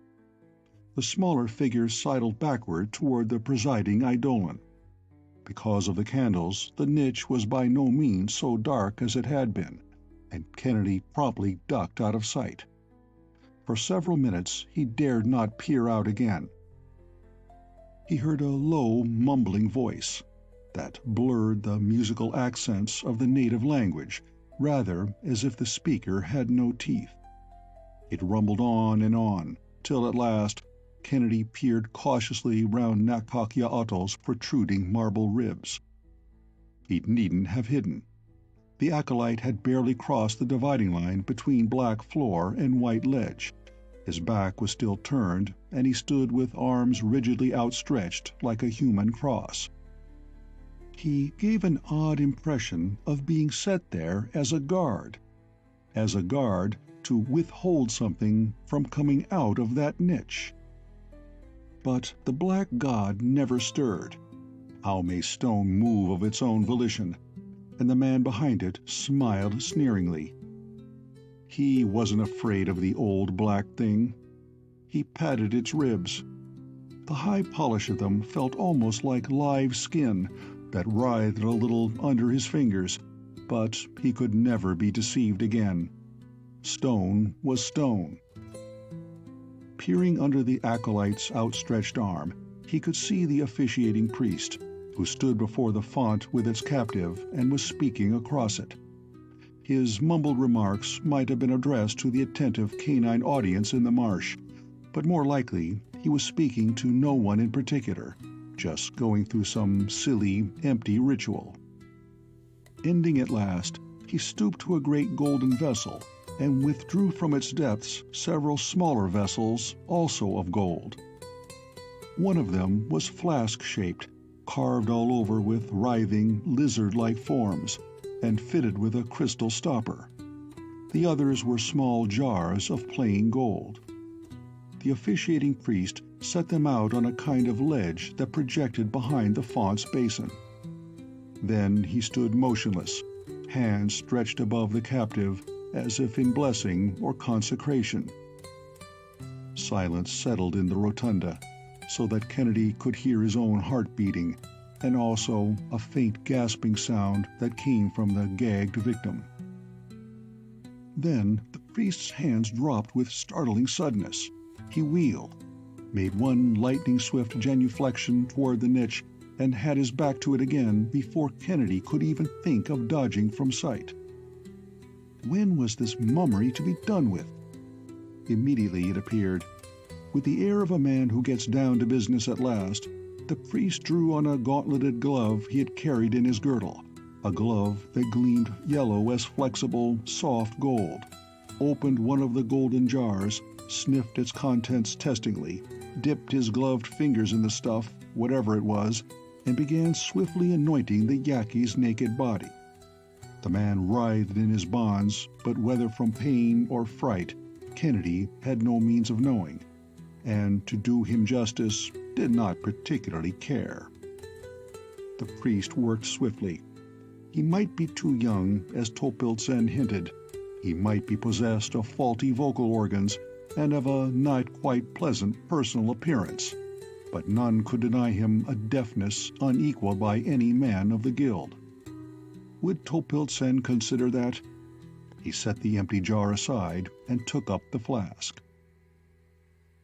The smaller figures sidled backward toward the presiding eidolon. Because of the candles, the niche was by no means so dark as it had been, and Kennedy promptly ducked out of sight. For several minutes he dared not peer out again. He heard a low, mumbling voice that blurred the musical accents of the native language, rather as if the speaker had no teeth. It rumbled on, till at last Kennedy peered cautiously round Nakakyaotl's protruding marble ribs. He needn't have hidden. The acolyte had barely crossed the dividing line between black floor and white ledge. His back was still turned, and he stood with arms rigidly outstretched like a human cross. He gave an odd impression of being set there as a guard to withhold something from coming out of that niche. But the black god never stirred. How may stone move of its own volition? And the man behind it smiled sneeringly. He wasn't afraid of the old black thing. He patted its ribs. The high polish of them felt almost like live skin that writhed a little under his fingers, but he could never be deceived again. Stone was stone. Peering under the acolyte's outstretched arm, he could see the officiating priest, who stood before the font with its captive and was speaking across it. His mumbled remarks might have been addressed to the attentive canine audience in the marsh, but more likely he was speaking to no one in particular, just going through some silly, empty ritual. Ending at last, he stooped to a great golden vessel, and withdrew from its depths several smaller vessels, also of gold. One of them was flask-shaped, carved all over with writhing, lizard-like forms, and fitted with a crystal stopper. The others were small jars of plain gold. The officiating priest set them out on a kind of ledge that projected behind the font's basin. Then he stood motionless, hands stretched above the captive as if in blessing or consecration. Silence settled in the rotunda, so that Kennedy could hear his own heart beating, and also a faint gasping sound that came from the gagged victim. Then the priest's hands dropped with startling suddenness. He wheeled, made one lightning-swift genuflection toward the niche, and had his back to it again before Kennedy could even think of dodging from sight. When was this mummery to be done with? Immediately it appeared. With the air of a man who gets down to business at last, the priest drew on a gauntleted glove he had carried in his girdle, a glove that gleamed yellow as flexible, soft gold, opened one of the golden jars, sniffed its contents testingly, dipped his gloved fingers in the stuff, whatever it was, and began swiftly anointing the Yaki's naked body. The man writhed in his bonds, but whether from pain or fright, Kennedy had no means of knowing, and, to do him justice, did not particularly care. The priest worked swiftly. He might be too young, as Topil-Sen hinted. He might be possessed of faulty vocal organs and of a not quite pleasant personal appearance, but none could deny him a deftness unequaled by any man of the guild. Would Topil-Sen consider that? He set the empty jar aside and took up the flask.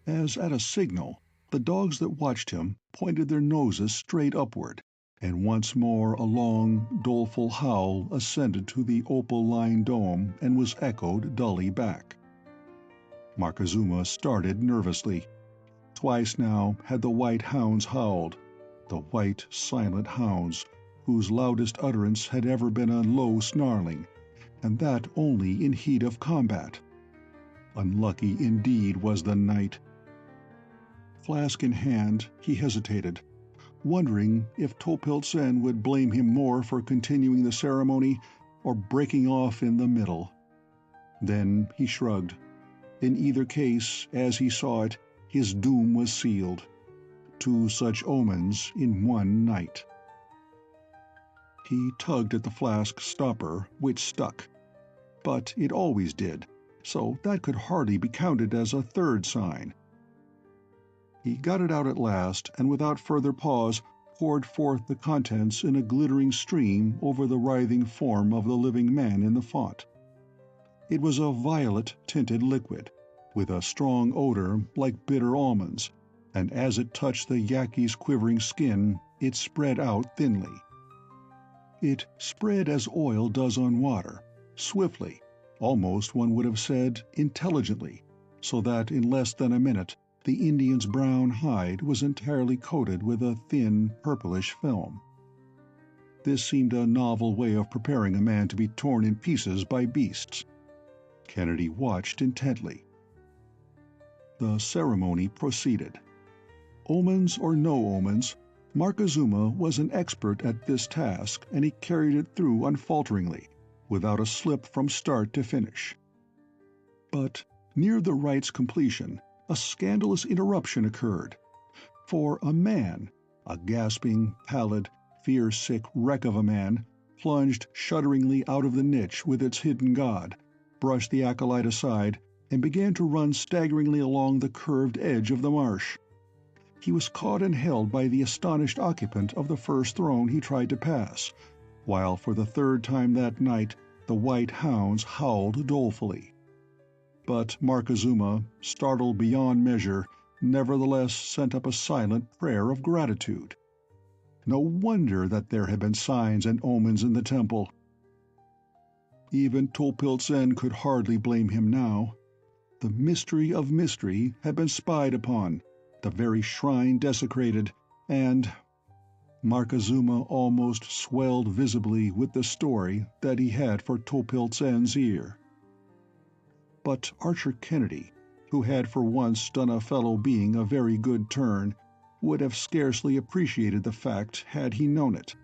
As at a signal, the dogs that watched him pointed their noses straight upward, and once more a long, doleful howl ascended to the opal-lined dome and was echoed dully back. Markezuma started nervously. Twice now had the white hounds howled, the white, silent hounds, whose loudest utterance had ever been a low snarling, and that only in heat of combat. Unlucky indeed was the night. Flask in hand, he hesitated, wondering if Topil-Sen would blame him more for continuing the ceremony or breaking off in the middle. Then he shrugged. In either case, as he saw it, his doom was sealed. 2 such omens in one night. He tugged at the flask stopper, which stuck. But it always did, so that could hardly be counted as a third sign. He got it out at last, and without further pause poured forth the contents in a glittering stream over the writhing form of the living man in the font. It was a violet-tinted liquid, with a strong odor like bitter almonds, and as it touched the Yaki's quivering skin, it spread out thinly. It spread as oil does on water, swiftly, almost one would have said intelligently, so that in less than a minute the Indian's brown hide was entirely coated with a thin, purplish film. This seemed a novel way of preparing a man to be torn in pieces by beasts. Kennedy watched intently. The ceremony proceeded. Omens or no omens, Markezuma was an expert at this task, and he carried it through unfalteringly, without a slip from start to finish. But near the rite's completion, a scandalous interruption occurred. For a man, a gasping, pallid, fear-sick wreck of a man, plunged shudderingly out of the niche with its hidden god, brushed the acolyte aside, and began to run staggeringly along the curved edge of the marsh. He was caught and held by the astonished occupant of the first throne he tried to pass, while for the third time that night the white hounds howled dolefully. But Markezuma, startled beyond measure, nevertheless sent up a silent prayer of gratitude. No wonder that there had been signs and omens in the temple. Even Topil-Sen could hardly blame him now. The mystery of mystery had been spied upon, the very shrine desecrated, and Markezuma almost swelled visibly with the story that he had for Topil-Sen's ear. but Archer Kennedy, who had for once done a fellow being a very good turn, would have scarcely appreciated the fact had he known it.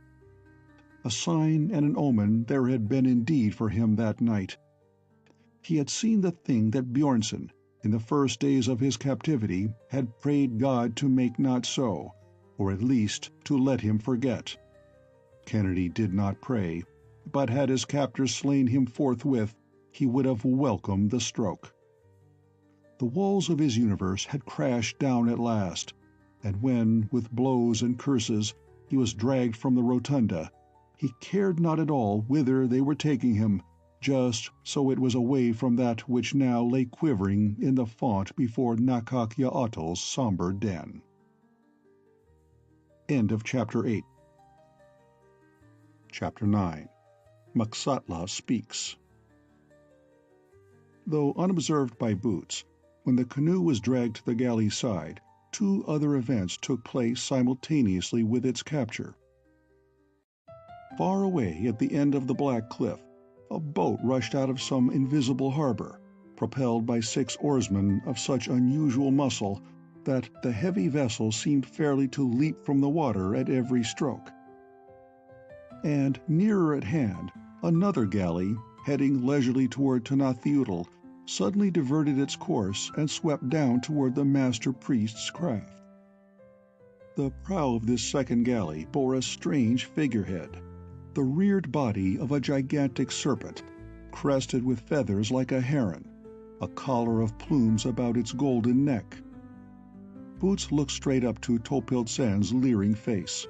A sign and an omen there had been indeed for him that night. He had seen the thing that Bjornson, in the first days of his captivity, had prayed God to make not so, or at least to let him forget. Kennedy did not pray, but had his captors slain him forthwith, he would have welcomed the stroke. The walls of his universe had crashed down at last, and when, with blows and curses, he was dragged from the rotunda, he cared not at all whither they were taking him, just so it was away from that which now lay quivering in the font before Nakak-Ya'atl's somber den. End of Chapter 8. Chapter 9. M'Satla Speaks. Though unobserved by Boots, when the canoe was dragged to the galley's side, two other events took place simultaneously with its capture. Far away at the end of the black cliff, a boat rushed out of some invisible harbor, propelled by 6 oarsmen of such unusual muscle that the heavy vessel seemed fairly to leap from the water at every stroke. And nearer at hand, another galley, heading leisurely toward Tanath-Utl, suddenly diverted its course and swept down toward the master priest's craft. The prow of this second galley bore a strange figurehead, the reared body of a gigantic serpent, crested with feathers like a heron, a collar of plumes about its golden neck. Boots looked straight up to Topil-Sen's leering face.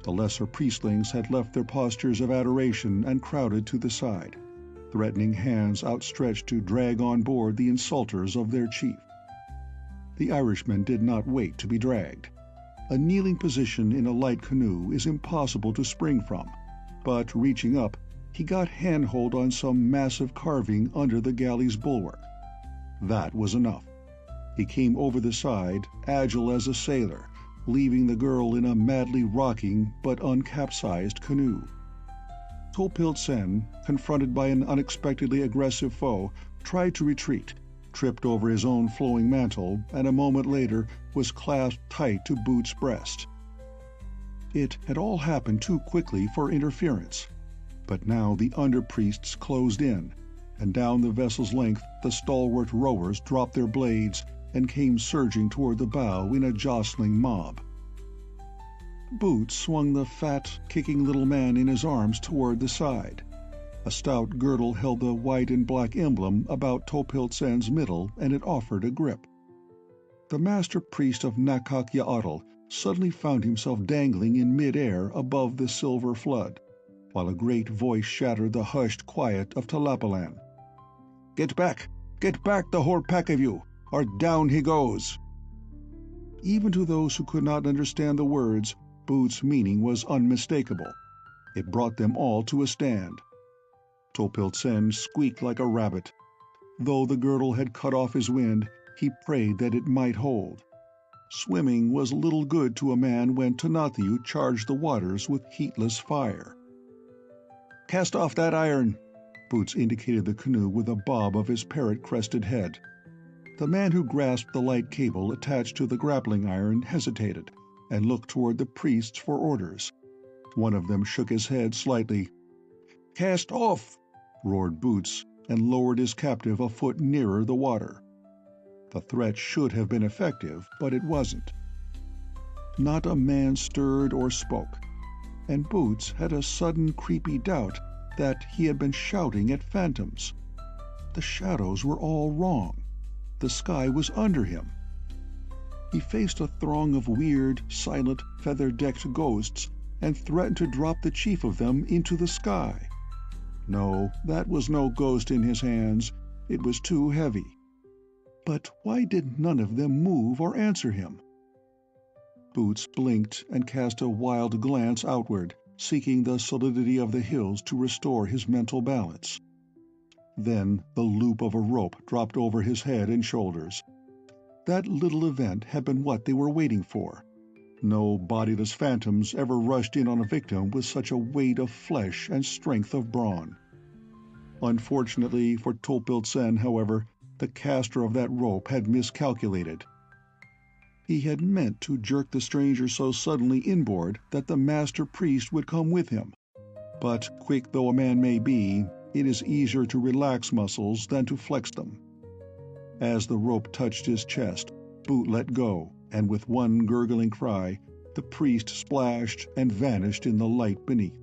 The lesser priestlings had left their postures of adoration and crowded to the side, threatening hands outstretched to drag on board the insulters of their chief. The Irishman did not wait to be dragged. A kneeling position in a light canoe is impossible to spring from, but reaching up, he got handhold on some massive carving under the galley's bulwark. That was enough. He came over the side, agile as a sailor, leaving the girl in a madly rocking but uncapsized canoe. Topil-Sen, confronted by an unexpectedly aggressive foe, tried to retreat, tripped over his own flowing mantle, and a moment later was clasped tight to Boots' breast. It had all happened too quickly for interference, but now the under-priests closed in, and down the vessel's length the stalwart rowers dropped their blades and came surging toward the bow in a jostling mob. Boots swung the fat, kicking little man in his arms toward the side. A stout girdle held the white and black emblem about Topil-Sen's middle, and it offered a grip. The master priest of Nakak-Ya'atl suddenly found himself dangling in mid-air above the silver flood, while a great voice shattered the hushed quiet of Tlapallan. Get back, the whole pack of you, or down he goes!" Even to those who could not understand the words, Boots' meaning was unmistakable. It brought them all to a stand. Topil-Sen squeaked like a rabbit. Though the girdle had cut off his wind, he prayed that it might hold. Swimming was little good to a man when Tanath-Ut charged the waters with heatless fire. "Cast off that iron!" Boots indicated the canoe with a bob of his parrot-crested head. The man who grasped the light cable attached to the grappling iron hesitated, and looked toward the priests for orders. One of them shook his head slightly. "Cast off!" roared Boots, and lowered his captive a foot nearer the water. The threat should have been effective, but it wasn't. Not a man stirred or spoke, and Boots had a sudden creepy doubt that he had been shouting at phantoms. The shadows were all wrong. The sky was under him. He faced a throng of weird, silent, feather-decked ghosts and threatened to drop the chief of them into the sky. No, that was no ghost in his hands. It was too heavy. But why did none of them move or answer him? Boots blinked and cast a wild glance outward, seeking the solidity of the hills to restore his mental balance. Then the loop of a rope dropped over his head and shoulders. That little event had been what they were waiting for. No bodiless phantoms ever rushed in on a victim with such a weight of flesh and strength of brawn. Unfortunately for Topil-Sen, however, The caster of that rope had miscalculated. He had meant to jerk the stranger so suddenly inboard that the master priest would come with him. But quick though a man may be, it is easier to relax muscles than to flex them. As the rope touched his chest, Boot let go, and with one gurgling cry, the priest splashed and vanished in the light beneath.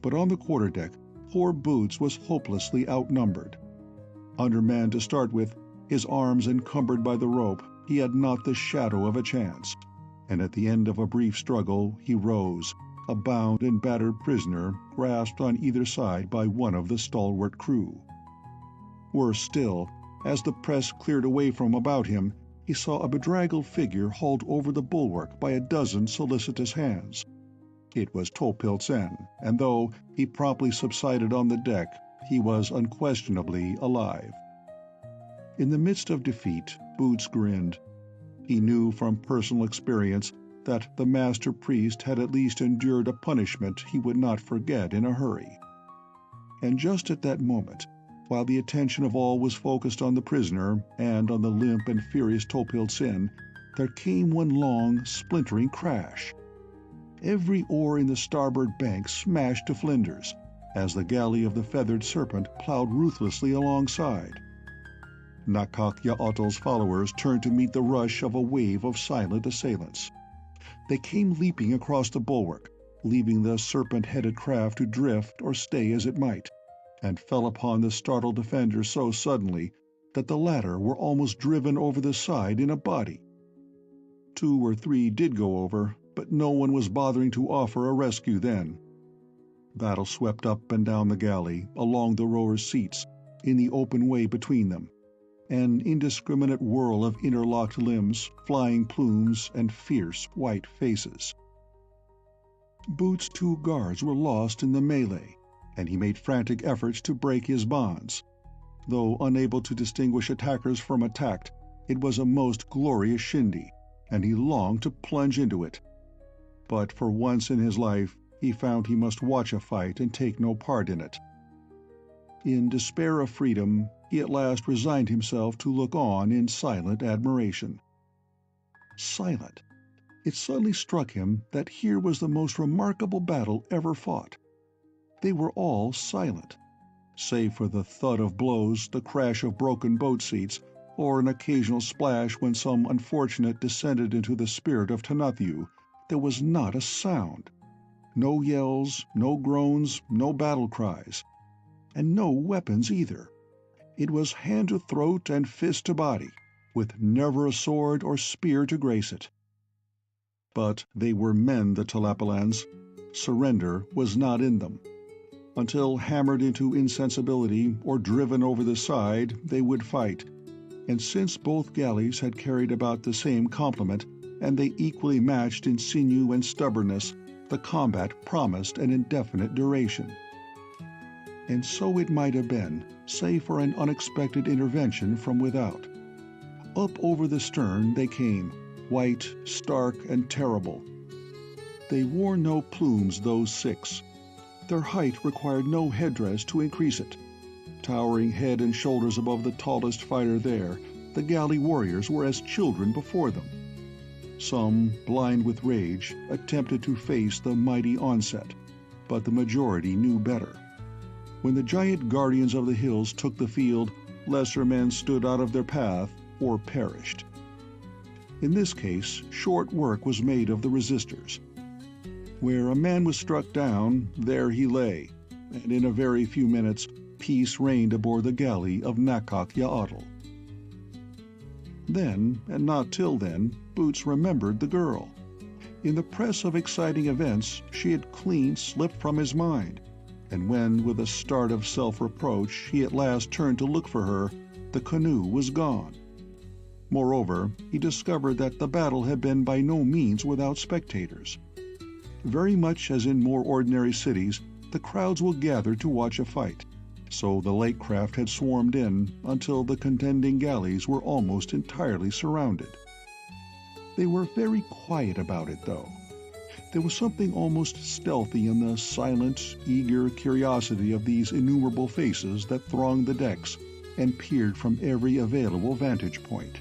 But on the quarterdeck, poor Boots was hopelessly outnumbered. Undermanned to start with, his arms encumbered by the rope, he had not the shadow of a chance, and at the end of a brief struggle he rose, a bound and battered prisoner grasped on either side by one of the stalwart crew. Worse still, as the press cleared away from about him, he saw a bedraggled figure hauled over the bulwark by a dozen solicitous hands. It was Tlapallan, and though he promptly subsided on the deck, he was unquestionably alive. In the midst of defeat, Boots grinned. He knew from personal experience that the master priest had at least endured a punishment he would not forget in a hurry. And just at that moment, while the attention of all was focused on the prisoner and on the limp and furious Tlapallan, there came one long, splintering crash. Every oar in the starboard bank smashed to flinders, as the galley of the feathered serpent plowed ruthlessly alongside. Nakak-Ya'atl's followers turned to meet the rush of a wave of silent assailants. They came leaping across the bulwark, leaving the serpent-headed craft to drift or stay as it might, and fell upon the startled defenders so suddenly that the latter were almost driven over the side in a body. 2 or 3 did go over, but no one was bothering to offer a rescue then. Battle swept up and down the galley, along the rowers' seats, in the open way between them, an indiscriminate whirl of interlocked limbs, flying plumes, and fierce white faces. Boots' 2 guards were lost in the melee, and he made frantic efforts to break his bonds. Though unable to distinguish attackers from attacked, it was a most glorious shindy, and he longed to plunge into it. But for once in his life, he found he must watch a fight and take no part in it. In despair of freedom, he at last resigned himself to look on in silent admiration. Silent. It suddenly struck him that here was the most remarkable battle ever fought. They were all silent, save for the thud of blows, the crash of broken boat seats, or an occasional splash when some unfortunate descended into the spirit of Tanathu. There was not a sound. No yells, no groans, no battle cries. And no weapons either. It was hand to throat and fist to body, with never a sword or spear to grace it. But they were men, the Tlapallans. Surrender was not in them. Until hammered into insensibility or driven over the side, they would fight. And since both galleys had carried about the same complement, and they equally matched in sinew and stubbornness, the combat promised an indefinite duration. And so it might have been, save for an unexpected intervention from without. Up over the stern they came, white, stark, and terrible. They wore no plumes, those 6. Their height required no headdress to increase it. Towering head and shoulders above the tallest fighter there, the galley warriors were as children before them. Some, blind with rage, attempted to face the mighty onset, but the majority knew better. When the giant guardians of the hills took the field, lesser men stood out of their path or perished. In this case, short work was made of the resistors. Where a man was struck down, there he lay, and in a very few minutes peace reigned aboard the galley of Nakak-Ya'atl. Then, and not till then, Boots remembered the girl. In the press of exciting events, she had clean slipped from his mind, and when, with a start of self-reproach, he at last turned to look for her, the canoe was gone. Moreover, he discovered that the battle had been by no means without spectators. Very much as in more ordinary cities, the crowds will gather to watch a fight, so the lake craft had swarmed in until the contending galleys were almost entirely surrounded. They were very quiet about it, though. There was something almost stealthy in the silent, eager curiosity of these innumerable faces that thronged the decks, and peered from every available vantage point.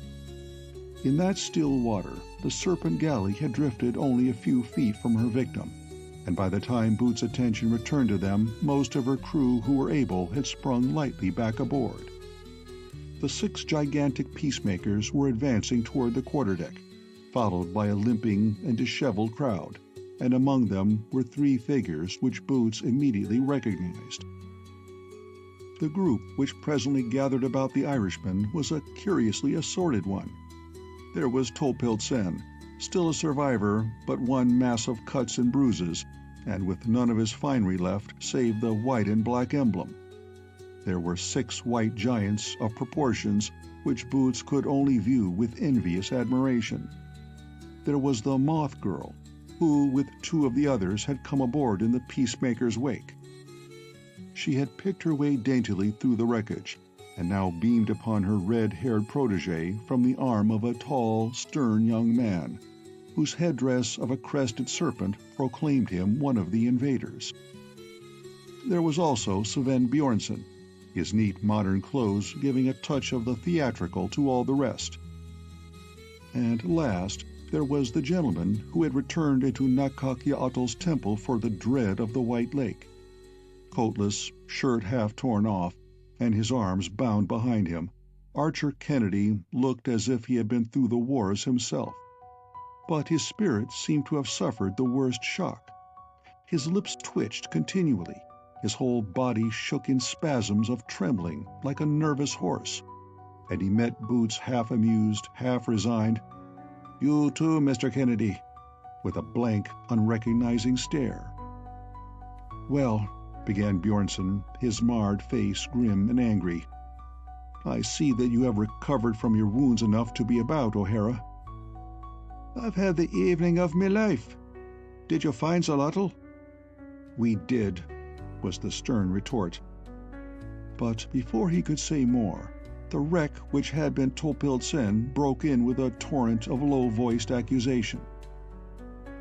In that still water, the serpent galley had drifted only a few feet from her victim, and by the time Boots' attention returned to them, most of her crew who were able had sprung lightly back aboard. The 6 gigantic peacemakers were advancing toward the quarterdeck, followed by a limping and disheveled crowd, and among them were 3 figures which Boots immediately recognized. The group which presently gathered about the Irishman was a curiously assorted one. There was Tlapallan, still a survivor, but one mass of cuts and bruises, and with none of his finery left save the white and black emblem. There were 6 white giants of proportions which Boots could only view with envious admiration. There was the Moth Girl, who, with 2 of the others, had come aboard in the peacemaker's wake. She had picked her way daintily through the wreckage, and now beamed upon her red-haired protege from the arm of a tall, stern young man, whose headdress of a crested serpent proclaimed him one of the invaders. There was also Sven Bjornson, his neat modern clothes giving a touch of the theatrical to all the rest. And last, there was the gentleman who had returned into Nakakyaotl's temple for the dread of the White Lake. Coatless, shirt half torn off, and his arms bound behind him, Archer Kennedy looked as if he had been through the wars himself. But his spirit seemed to have suffered the worst shock. His lips twitched continually, his whole body shook in spasms of trembling like a nervous horse, and he met Boots half-amused, half-resigned, "You too, Mr. Kennedy," with a blank, unrecognizing stare. "Well," began Bjornson, his marred face grim and angry, "I see that you have recovered from your wounds enough to be about, O'Hara." "I've had the evening of me life. Did you find Xolotl?" "We did," was the stern retort. But before he could say more, the wreck which had been Tlapallan broke in with a torrent of low-voiced accusation.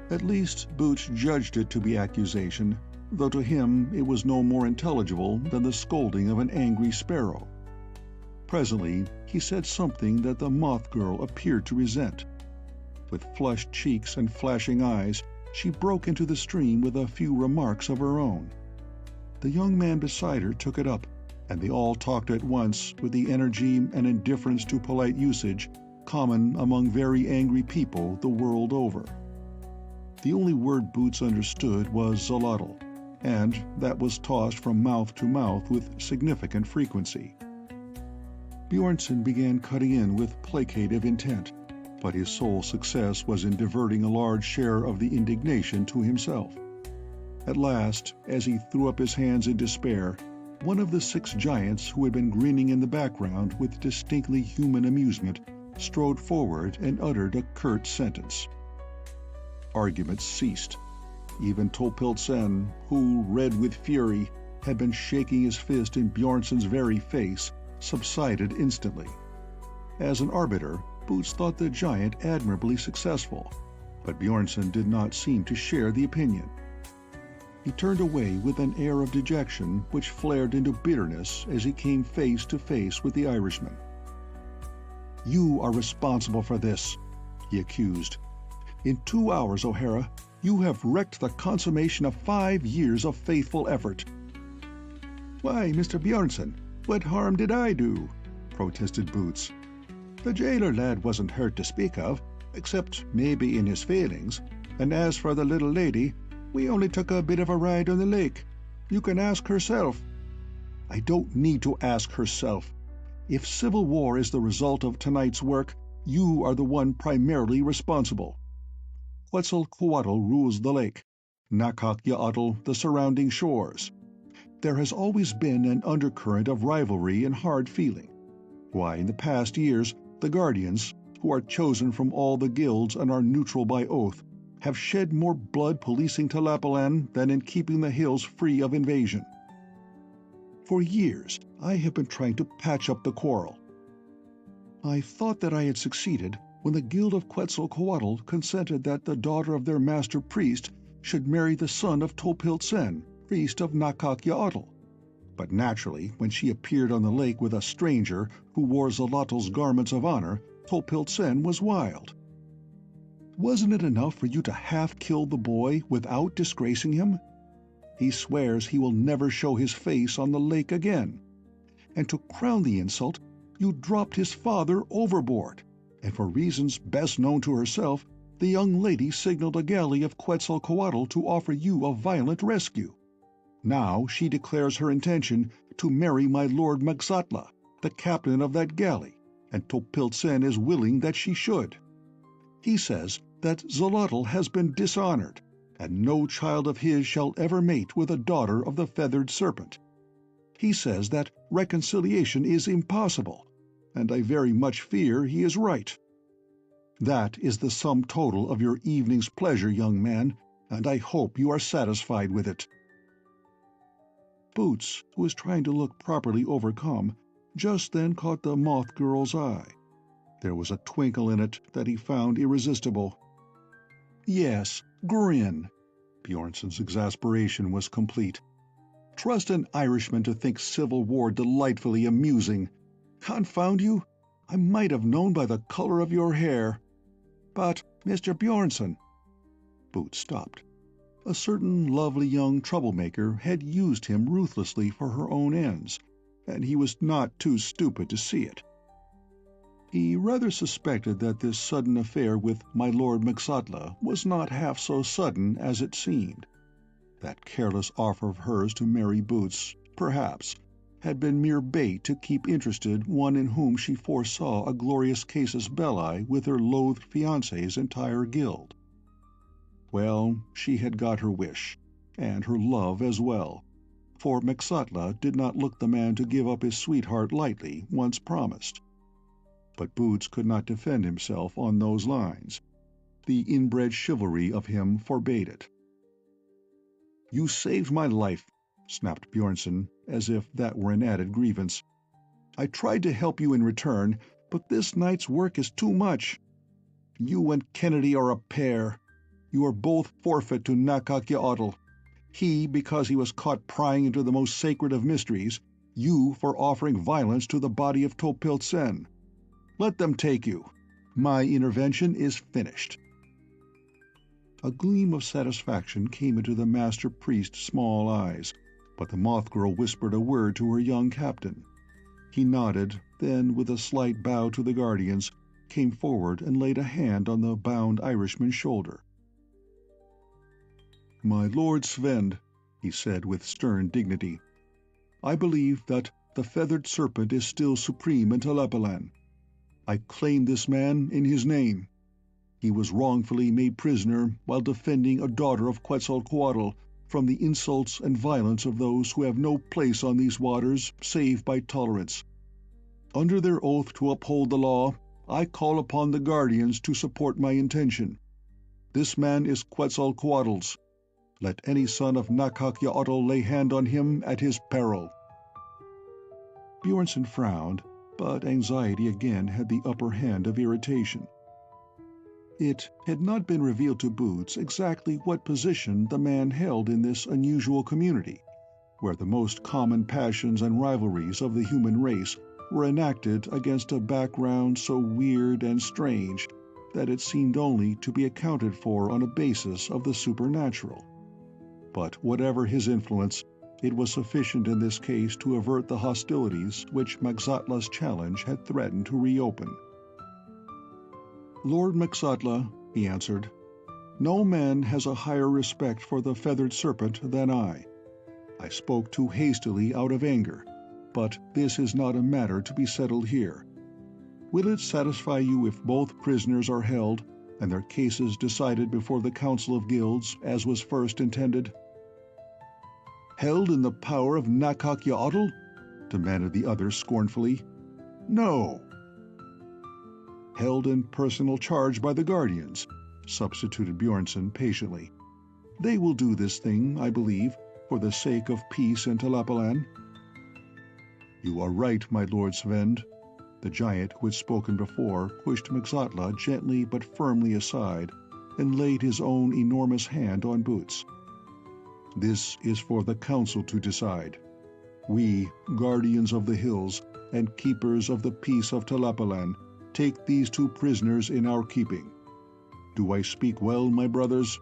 At least Boots judged it to be accusation, though to him it was no more intelligible than the scolding of an angry sparrow. Presently he said something that the Moth Girl appeared to resent. With flushed cheeks and flashing eyes, she broke into the stream with a few remarks of her own. The young man beside her took it up, and they all talked at once with the energy and indifference to polite usage common among very angry people the world over. The only word Boots understood was Xolotl, and that was tossed from mouth to mouth with significant frequency. Bjornson began cutting in with placative intent, but his sole success was in diverting a large share of the indignation to himself. At last, as he threw up his hands in despair, one of the 6 giants who had been grinning in the background with distinctly human amusement strode forward and uttered a curt sentence. Arguments ceased. Even Tlapallan, who, red with fury, had been shaking his fist in Bjornson's very face, subsided instantly. As an arbiter, Boots thought the giant admirably successful, but Bjornson did not seem to share the opinion. He turned away with an air of dejection which flared into bitterness as he came face to face with the Irishman. "You are responsible for this," he accused. "In 2 hours, O'Hara, you have wrecked the consummation of 5 years of faithful effort." "Why, Mr. Bjornson, what harm did I do?" protested Boots. "The jailer lad wasn't hurt to speak of, except maybe in his feelings, and as for the little lady, we only took a bit of a ride on the lake. You can ask herself." "I don't need to ask herself. If civil war is the result of tonight's work, you are the one primarily responsible. Quetzalcoatl rules the lake, Nakakyaotl the surrounding shores. There has always been an undercurrent of rivalry and hard feeling. Why, in the past years, the Guardians, who are chosen from all the guilds and are neutral by oath, have shed more blood policing Tlapallan than in keeping the hills free of invasion. For years, I have been trying to patch up the quarrel. I thought that I had succeeded when the Guild of Quetzalcoatl consented that the daughter of their master priest should marry the son of Tlapallan, priest of Nakakyaotl. But naturally, when she appeared on the lake with a stranger who wore Xolotl's garments of honor, Topiltsen was wild. Wasn't it enough for you to half-kill the boy without disgracing him? He swears he will never show his face on the lake again. And to crown the insult, you dropped his father overboard, and for reasons best known to herself, the young lady signaled a galley of Quetzalcoatl to offer you a violent rescue. Now she declares her intention to marry my lord Maxatla, the captain of that galley, and Topiltsen is willing that she should. He says that Xolotl has been dishonored, and no child of his shall ever mate with a daughter of the feathered serpent. He says that reconciliation is impossible, and I very much fear he is right. That is the sum total of your evening's pleasure, young man, and I hope you are satisfied with it." Boots, who was trying to look properly overcome, just then caught the moth girl's eye. There was a twinkle in it that he found irresistible. "Yes, grin." Bjornson's exasperation was complete. "Trust an Irishman to think Civil War delightfully amusing. Confound you, I might have known by the color of your hair. But, Mr. Bjornson—" Boots stopped. A certain lovely young troublemaker had used him ruthlessly for her own ends, and he was not too stupid to see it. He rather suspected that this sudden affair with my lord Maxatla was not half so sudden as it seemed. That careless offer of hers to marry Boots, perhaps, had been mere bait to keep interested one in whom she foresaw a glorious casus belli with her loathed fiancé's entire guild. Well, she had got her wish, and her love as well, for Maxatla did not look the man to give up his sweetheart lightly, once promised. But Boots could not defend himself on those lines. The inbred chivalry of him forbade it. "You saved my life," snapped Bjornson, as if that were an added grievance. "I tried to help you in return, but this night's work is too much. You and Kennedy are a pair. You are both forfeit to Nakakyaotl. He because he was caught prying into the most sacred of mysteries, you for offering violence to the body of Topiltsen. Let them take you. My intervention is finished." A gleam of satisfaction came into the master priest's small eyes, but the moth girl whispered a word to her young captain. He nodded, then, with a slight bow to the guardians, came forward and laid a hand on the bound Irishman's shoulder. "My lord Svend," he said with stern dignity, "I believe that the feathered serpent is still supreme in Tlapallan. I claim this man in his name. He was wrongfully made prisoner while defending a daughter of Quetzalcoatl from the insults and violence of those who have no place on these waters save by tolerance. Under their oath to uphold the law, I call upon the guardians to support my intention. This man is Quetzalcoatl's. Let any son of Nakakyaotl lay hand on him at his peril." Bjornson frowned, but anxiety again had the upper hand of irritation. It had not been revealed to Boots exactly what position the man held in this unusual community, where the most common passions and rivalries of the human race were enacted against a background so weird and strange that it seemed only to be accounted for on a basis of the supernatural. But whatever his influence, it was sufficient in this case to avert the hostilities which Maxatla's challenge had threatened to reopen. "Lord Maxatla," he answered, "no man has a higher respect for the feathered serpent than I. I spoke too hastily out of anger, but this is not a matter to be settled here. Will it satisfy you if both prisoners are held, and their cases decided before the Council of Guilds, as was first intended?" "Held in the power of Nakakyaotl?" demanded the other scornfully. "No." "Held in personal charge by the guardians," substituted Bjornson patiently. "They will do this thing, I believe, for the sake of peace in Tlapallan." "You are right, my lord Svend." The giant who had spoken before pushed Maxatla gently but firmly aside and laid his own enormous hand on Boots. "This is for the council to decide. We, guardians of the hills and keepers of the peace of Tlapallan, take these 2 prisoners in our keeping. Do I speak well, my brothers?"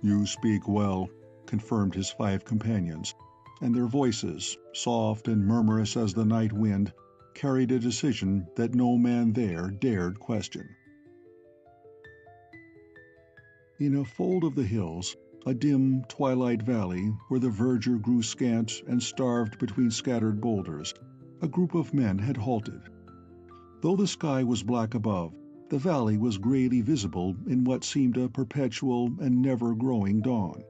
"You speak well," confirmed his 5 companions, and their voices, soft and murmurous as the night wind, carried a decision that no man there dared question. In a fold of the hills, a dim twilight valley where the verdure grew scant and starved between scattered boulders, a group of men had halted. Though the sky was black above, the valley was grayly visible in what seemed a perpetual and never-growing dawn.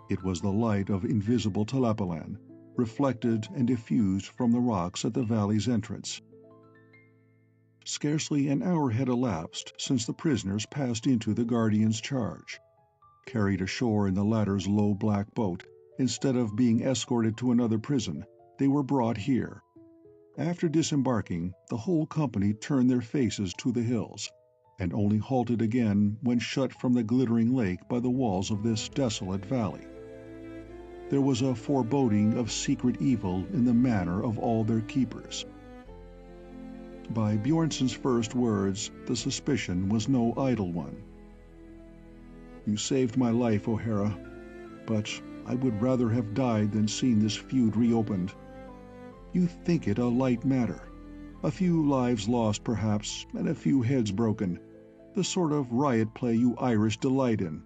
It was the light of invisible Tlapallan, reflected and diffused from the rocks at the valley's entrance. Scarcely an hour had elapsed since the prisoners passed into the Guardian's charge. Carried ashore in the latter's low black boat, instead of being escorted to another prison, they were brought here. After disembarking, the whole company turned their faces to the hills, and only halted again when shut from the glittering lake by the walls of this desolate valley. There was a foreboding of secret evil in the manner of all their keepers. By Bjornson's first words, the suspicion was no idle one. "You saved my life, O'Hara, but I would rather have died than seen this feud reopened. You think it a light matter. A few lives lost, perhaps, and a few heads broken, the sort of riot play you Irish delight in.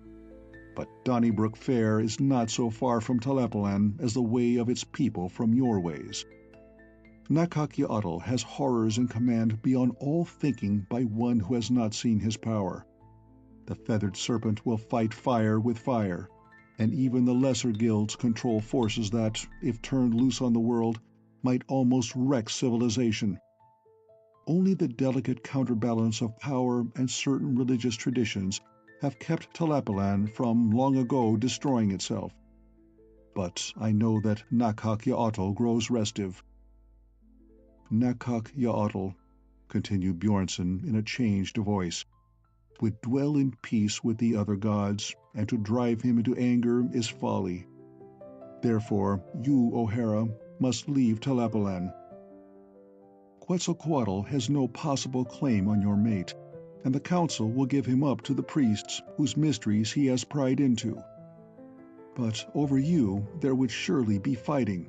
But Donnybrook Fair is not so far from Tlapallan as the way of its people from your ways. Nakak-Yaotl has horrors in command beyond all thinking by one who has not seen his power. The Feathered Serpent will fight fire with fire, and even the lesser guilds control forces that, if turned loose on the world, might almost wreck civilization. Only the delicate counterbalance of power and certain religious traditions have kept Tlapallan from long ago destroying itself. But I know that Nakak-Yaotl grows restive." "Nakak-Yaotl," continued Bjornson in a changed voice, "would dwell in peace with the other gods, and to drive him into anger is folly. Therefore you, O'Hara, must leave Tlapallan. Quetzalcoatl has no possible claim on your mate, and the council will give him up to the priests whose mysteries he has pried into. But over you there would surely be fighting.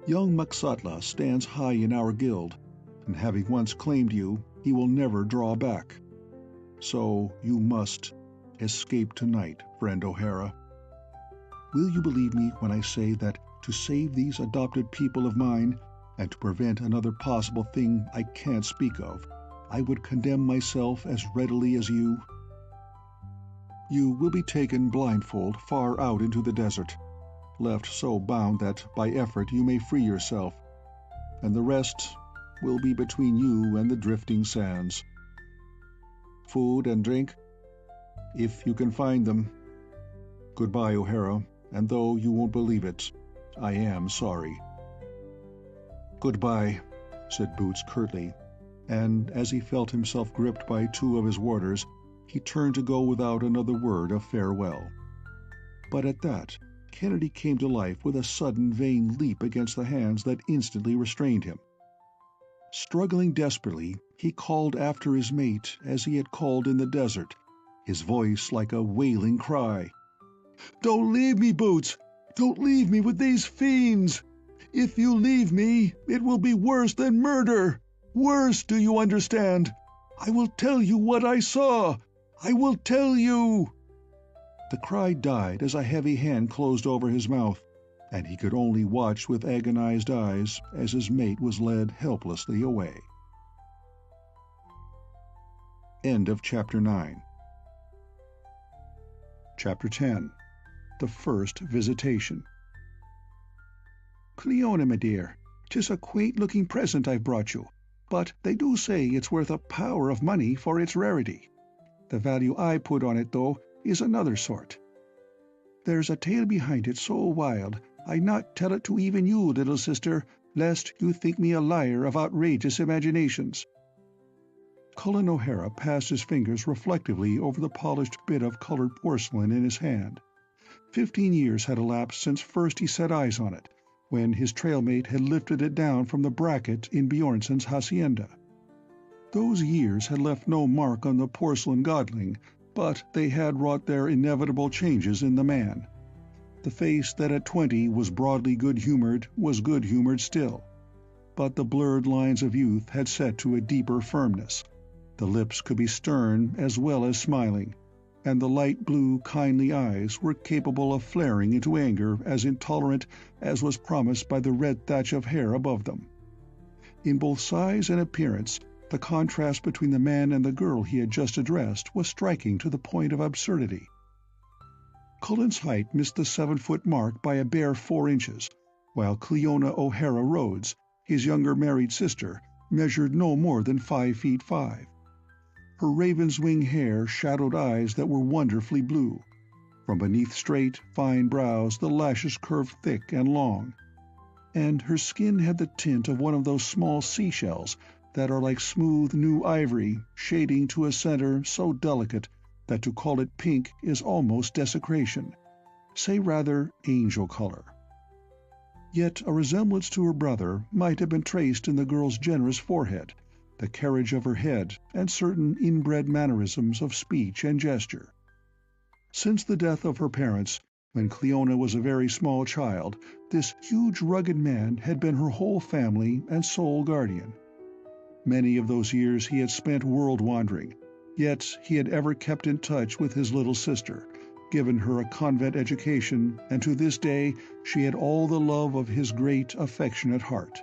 Young Maxatla stands high in our guild, and having once claimed you, he will never draw back. So you must escape tonight, friend O'Hara. Will you believe me when I say that to save these adopted people of mine, and to prevent another possible thing I can't speak of, I would condemn myself as readily as you? You will be taken blindfold far out into the desert, left so bound that by effort you may free yourself, and the rest will be between you and the drifting sands. Food and drink, if you can find them. Goodbye, O'Hara, and though you won't believe it, I am sorry." "Goodbye," said Boots curtly, and as he felt himself gripped by 2 of his warders, he turned to go without another word of farewell. But at that, Kennedy came to life with a sudden vain leap against the hands that instantly restrained him. Struggling desperately, he called after his mate as he had called in the desert, his voice like a wailing cry. "Don't leave me, Boots! Don't leave me with these fiends! If you leave me, it will be worse than murder! Worse, do you understand? I will tell you what I saw! I will tell you!" The cry died as a heavy hand closed over his mouth, and he could only watch with agonized eyes as his mate was led helplessly away. End of Chapter 9. Chapter 10. The First Visitation. "Cleona, my dear, 'tis a quaint-looking present I've brought you, but they do say it's worth a power of money for its rarity. The value I put on it, though, is another sort. There's a tale behind it so wild, I'd not tell it to even you, little sister, lest you think me a liar of outrageous imaginations." Cullen O'Hara passed his fingers reflectively over the polished bit of colored porcelain in his hand. 15 years had elapsed since first he set eyes on it, when his trailmate had lifted it down from the bracket in Bjornson's hacienda. Those years had left no mark on the porcelain godling, but they had wrought their inevitable changes in the man. The face that at 20 was broadly good-humored was good-humored still, but the blurred lines of youth had set to a deeper firmness. The lips could be stern as well as smiling, and the light blue, kindly eyes were capable of flaring into anger as intolerant as was promised by the red thatch of hair above them. In both size and appearance, the contrast between the man and the girl he had just addressed was striking to the point of absurdity. Cullen's height missed the 7-foot mark by a bare 4 inches, while Cleona O'Hara Rhodes, his younger married sister, measured no more than 5 feet 5. Her raven's wing hair shadowed eyes that were wonderfully blue. From beneath straight, fine brows the lashes curved thick and long, and her skin had the tint of one of those small seashells that are like smooth new ivory, shading to a center so delicate that to call it pink is almost desecration, say rather angel color. Yet a resemblance to her brother might have been traced in the girl's generous forehead, the carriage of her head, and certain inbred mannerisms of speech and gesture. Since the death of her parents, when Cleona was a very small child, this huge rugged man had been her whole family and sole guardian. Many of those years he had spent world-wandering, yet he had ever kept in touch with his little sister, given her a convent education, and to this day she had all the love of his great, affectionate heart.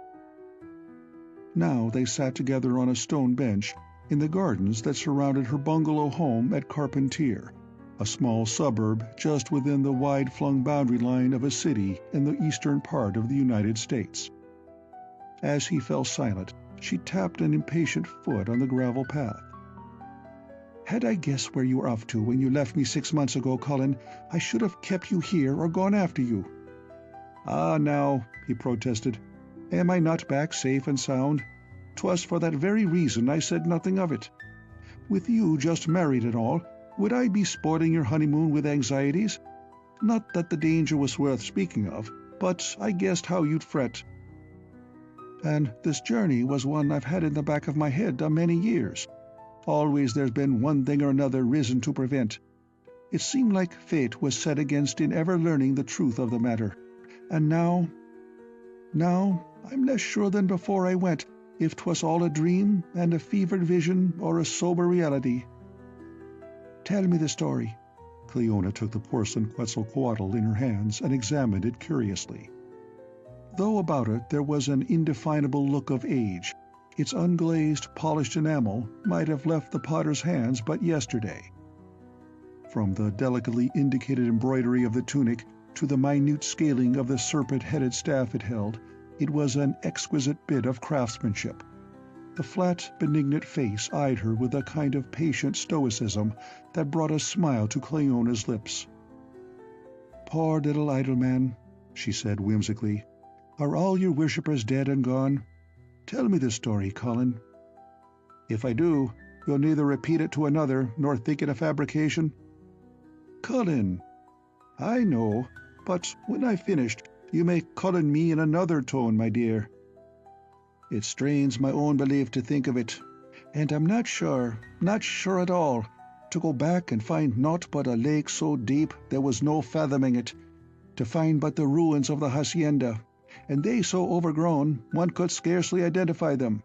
Now they sat together on a stone bench in the gardens that surrounded her bungalow home at Carpentier, a small suburb just within the wide-flung boundary line of a city in the eastern part of the United States. As he fell silent, she tapped an impatient foot on the gravel path. "Had I guessed where you were off to when you left me 6 months ago, Cullen, I should have kept you here or gone after you." "Ah, now," he protested, "am I not back safe and sound? 'Twas for that very reason I said nothing of it. With you just married and all, would I be spoiling your honeymoon with anxieties? Not that the danger was worth speaking of, but I guessed how you'd fret. And this journey was one I've had in the back of my head a many years. Always there's been one thing or another risen to prevent. It seemed like fate was set against in ever learning the truth of the matter. And now I'm less sure than before I went if 'twas all a dream and a fevered vision or a sober reality." "Tell me the story." Cleona took the porcelain Quetzalcoatl in her hands and examined it curiously. Though about it there was an indefinable look of age, its unglazed, polished enamel might have left the potter's hands but yesterday. From the delicately indicated embroidery of the tunic to the minute scaling of the serpent-headed staff it held, it was an exquisite bit of craftsmanship. The flat, benignant face eyed her with a kind of patient stoicism that brought a smile to Cleona's lips. "Poor little idle man," she said whimsically. "Are all your worshippers dead and gone? Tell me the story, Cullen. If I do, you'll neither repeat it to another nor think it a fabrication." "Cullen." "I know, but when I've finished, you may Cullen me in another tone, my dear. It strains my own belief to think of it, and I'm not sure at all, to go back and find naught but a lake so deep there was no fathoming it, to find but the ruins of the hacienda, and they so overgrown one could scarcely identify them,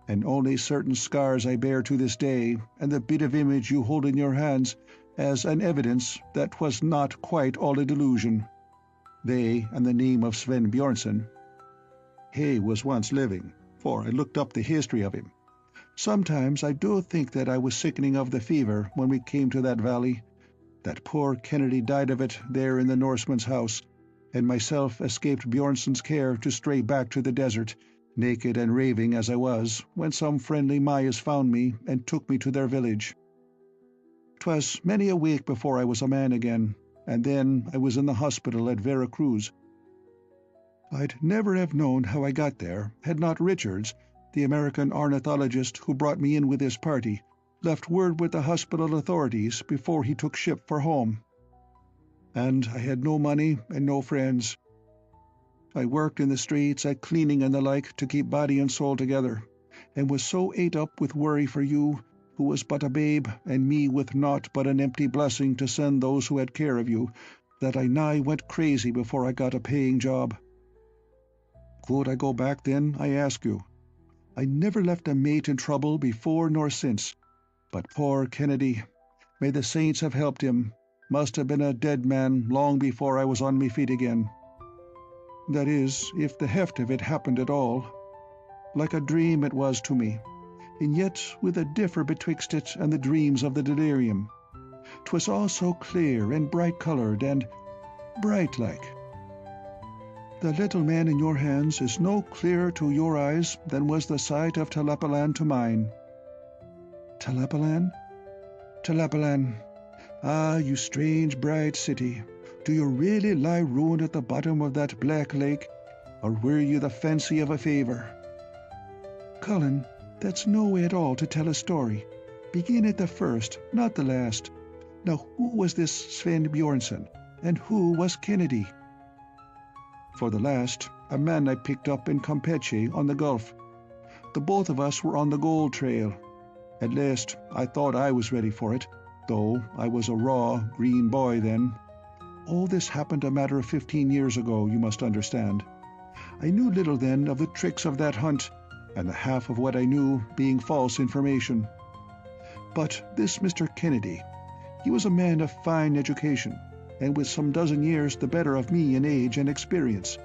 and only certain scars I bear to this day, and the bit of image you hold in your hands, as an evidence that 'twas not quite all a delusion. They and the name of Sven Bjornson. He was once living, for I looked up the history of him. Sometimes I do think that I was sickening of the fever when we came to that valley. That poor Kennedy died of it there in the Norseman's house, and myself escaped Bjornson's care to stray back to the desert, naked and raving as I was, when some friendly Mayas found me and took me to their village. 'Twas many a week before I was a man again, and then I was in the hospital at Vera Cruz. I'd never have known how I got there had not Richards, the American ornithologist who brought me in with his party, left word with the hospital authorities before he took ship for home. And I had no money and no friends. I worked in the streets at cleaning and the like to keep body and soul together, and was so ate up with worry for you, who was but a babe, and me with naught but an empty blessing to send those who had care of you, that I nigh went crazy before I got a paying job. Could I go back then, I ask you? I never left a mate in trouble before nor since, but poor Kennedy, may the saints have helped him, must have been a dead man long before I was on me feet again. That is, if the heft of it happened at all. Like a dream it was to me, and yet with a differ betwixt it and the dreams of the delirium. 'Twas all so clear and bright-coloured and bright-like. The little man in your hands is no clearer to your eyes than was the sight of Tlapallan to mine. Tlapallan? Tlapallan. Ah, you strange, bright city, do you really lie ruined at the bottom of that black lake, or were you the fancy of a favour? Cullen, that's no way at all to tell a story. Begin at the first, not the last. Now, who was this Sven Bjornsson, and who was Kennedy? For the last, a man I picked up in Campeche on the Gulf. The both of us were on the gold trail. At least, I thought I was ready for it, though I was a raw, green boy then. All this happened a matter of 15 years ago, you must understand. I knew little then of the tricks of that hunt, and the half of what I knew being false information. But this Mr. Kennedy, he was a man of fine education, and with some dozen years the better of me in age and experience.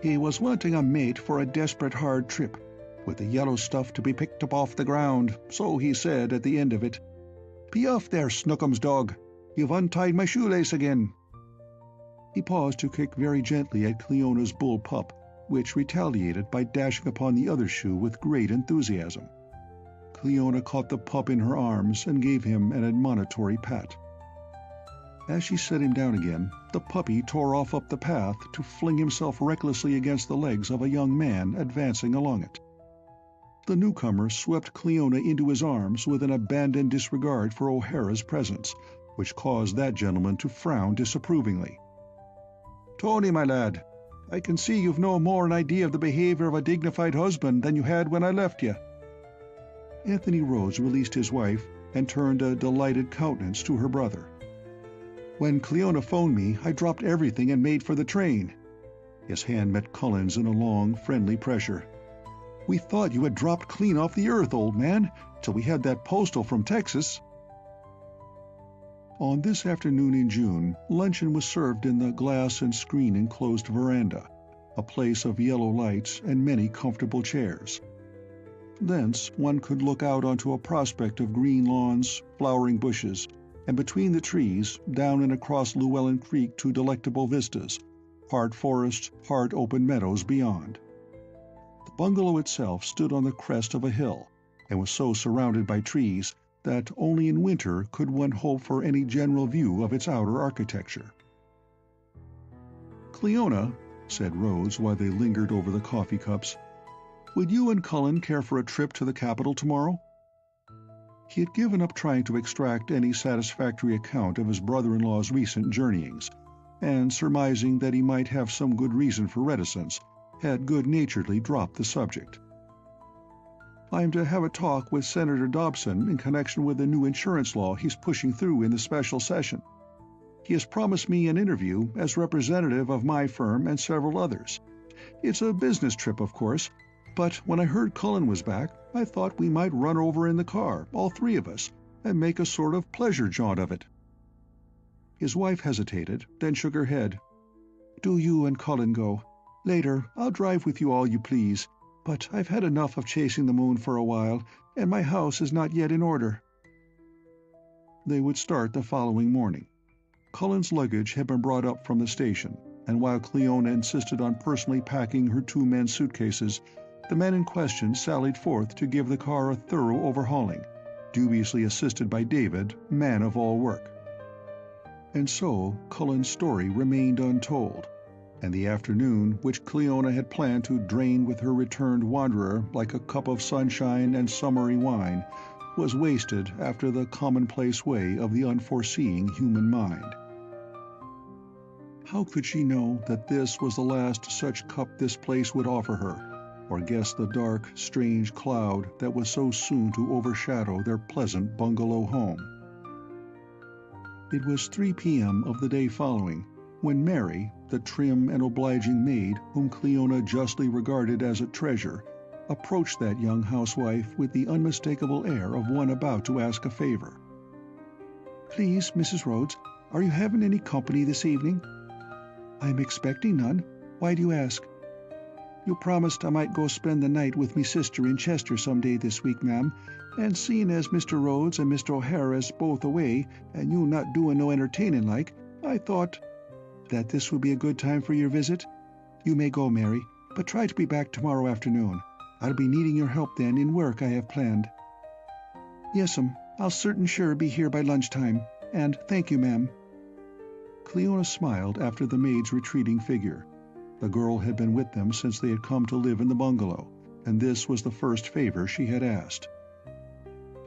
He was wanting a mate for a desperate hard trip, with the yellow stuff to be picked up off the ground, so he said at the end of it, "Be off there, Snookums dog. You've untied my shoelace again." He paused to kick very gently at Cleona's bull pup, which retaliated by dashing upon the other shoe with great enthusiasm. Cleona caught the pup in her arms and gave him an admonitory pat. As she set him down again, the puppy tore off up the path to fling himself recklessly against the legs of a young man advancing along it. The newcomer swept Cleona into his arms with an abandoned disregard for O'Hara's presence, which caused that gentleman to frown disapprovingly. "Tony, my lad, I can see you've no more an idea of the behaviour of a dignified husband than you had when I left you." Anthony Rhodes released his wife and turned a delighted countenance to her brother. "When Cleona phoned me, I dropped everything and made for the train." His hand met Cullen's in a long, friendly pressure. "We thought you had dropped clean off the earth, old man, till we had that postal from Texas." On this afternoon in June, luncheon was served in the glass and screen enclosed veranda, a place of yellow lights and many comfortable chairs. Thence one could look out onto a prospect of green lawns, flowering bushes, and between the trees, down and across Llewellyn Creek to delectable vistas, part forest, part open meadows beyond. The bungalow itself stood on the crest of a hill, and was so surrounded by trees that only in winter could one hope for any general view of its outer architecture. "Cleona," said Rhodes while they lingered over the coffee cups, "would you and Cullen care for a trip to the capital tomorrow?" He had given up trying to extract any satisfactory account of his brother-in-law's recent journeyings, and surmising that he might have some good reason for reticence, had good-naturedly dropped the subject. "I am to have a talk with Senator Dobson in connection with the new insurance law he's pushing through in the special session. He has promised me an interview as representative of my firm and several others. It's a business trip, of course, but when I heard Cullen was back, I thought we might run over in the car, all three of us, and make a sort of pleasure jaunt of it." His wife hesitated, then shook her head. "Do you and Cullen go. Later, I'll drive with you all you please, but I've had enough of chasing the moon for a while, and my house is not yet in order." They would start the following morning. Cullen's luggage had been brought up from the station, and while Cleona insisted on personally packing her two men's suitcases, the men in question sallied forth to give the car a thorough overhauling, dubiously assisted by David, man of all work. And so Cullen's story remained untold, and the afternoon which Cleona had planned to drain with her returned wanderer like a cup of sunshine and summery wine was wasted after the commonplace way of the unforeseeing human mind. How could she know that this was the last such cup this place would offer her, or guess the dark, strange cloud that was so soon to overshadow their pleasant bungalow home? It was 3 p.m. of the day following, when Mary, the trim and obliging maid whom Cleona justly regarded as a treasure, approached that young housewife with the unmistakable air of one about to ask a favor. "Please, Mrs. Rhodes, are you having any company this evening?" "I'm expecting none. Why do you ask?" "You promised I might go spend the night with me sister in Chester some day this week, ma'am, and seeing as Mr. Rhodes and Mr. O'Hara's both away, and you not doing no entertaining like, I thought—" "That this would be a good time for your visit? You may go, Mary, but try to be back tomorrow afternoon. I'll be needing your help then in work I have planned." "Yes'm, I'll certain sure be here by lunchtime, and thank you, ma'am." Cleona smiled after the maid's retreating figure. The girl had been with them since they had come to live in the bungalow, and this was the first favor she had asked.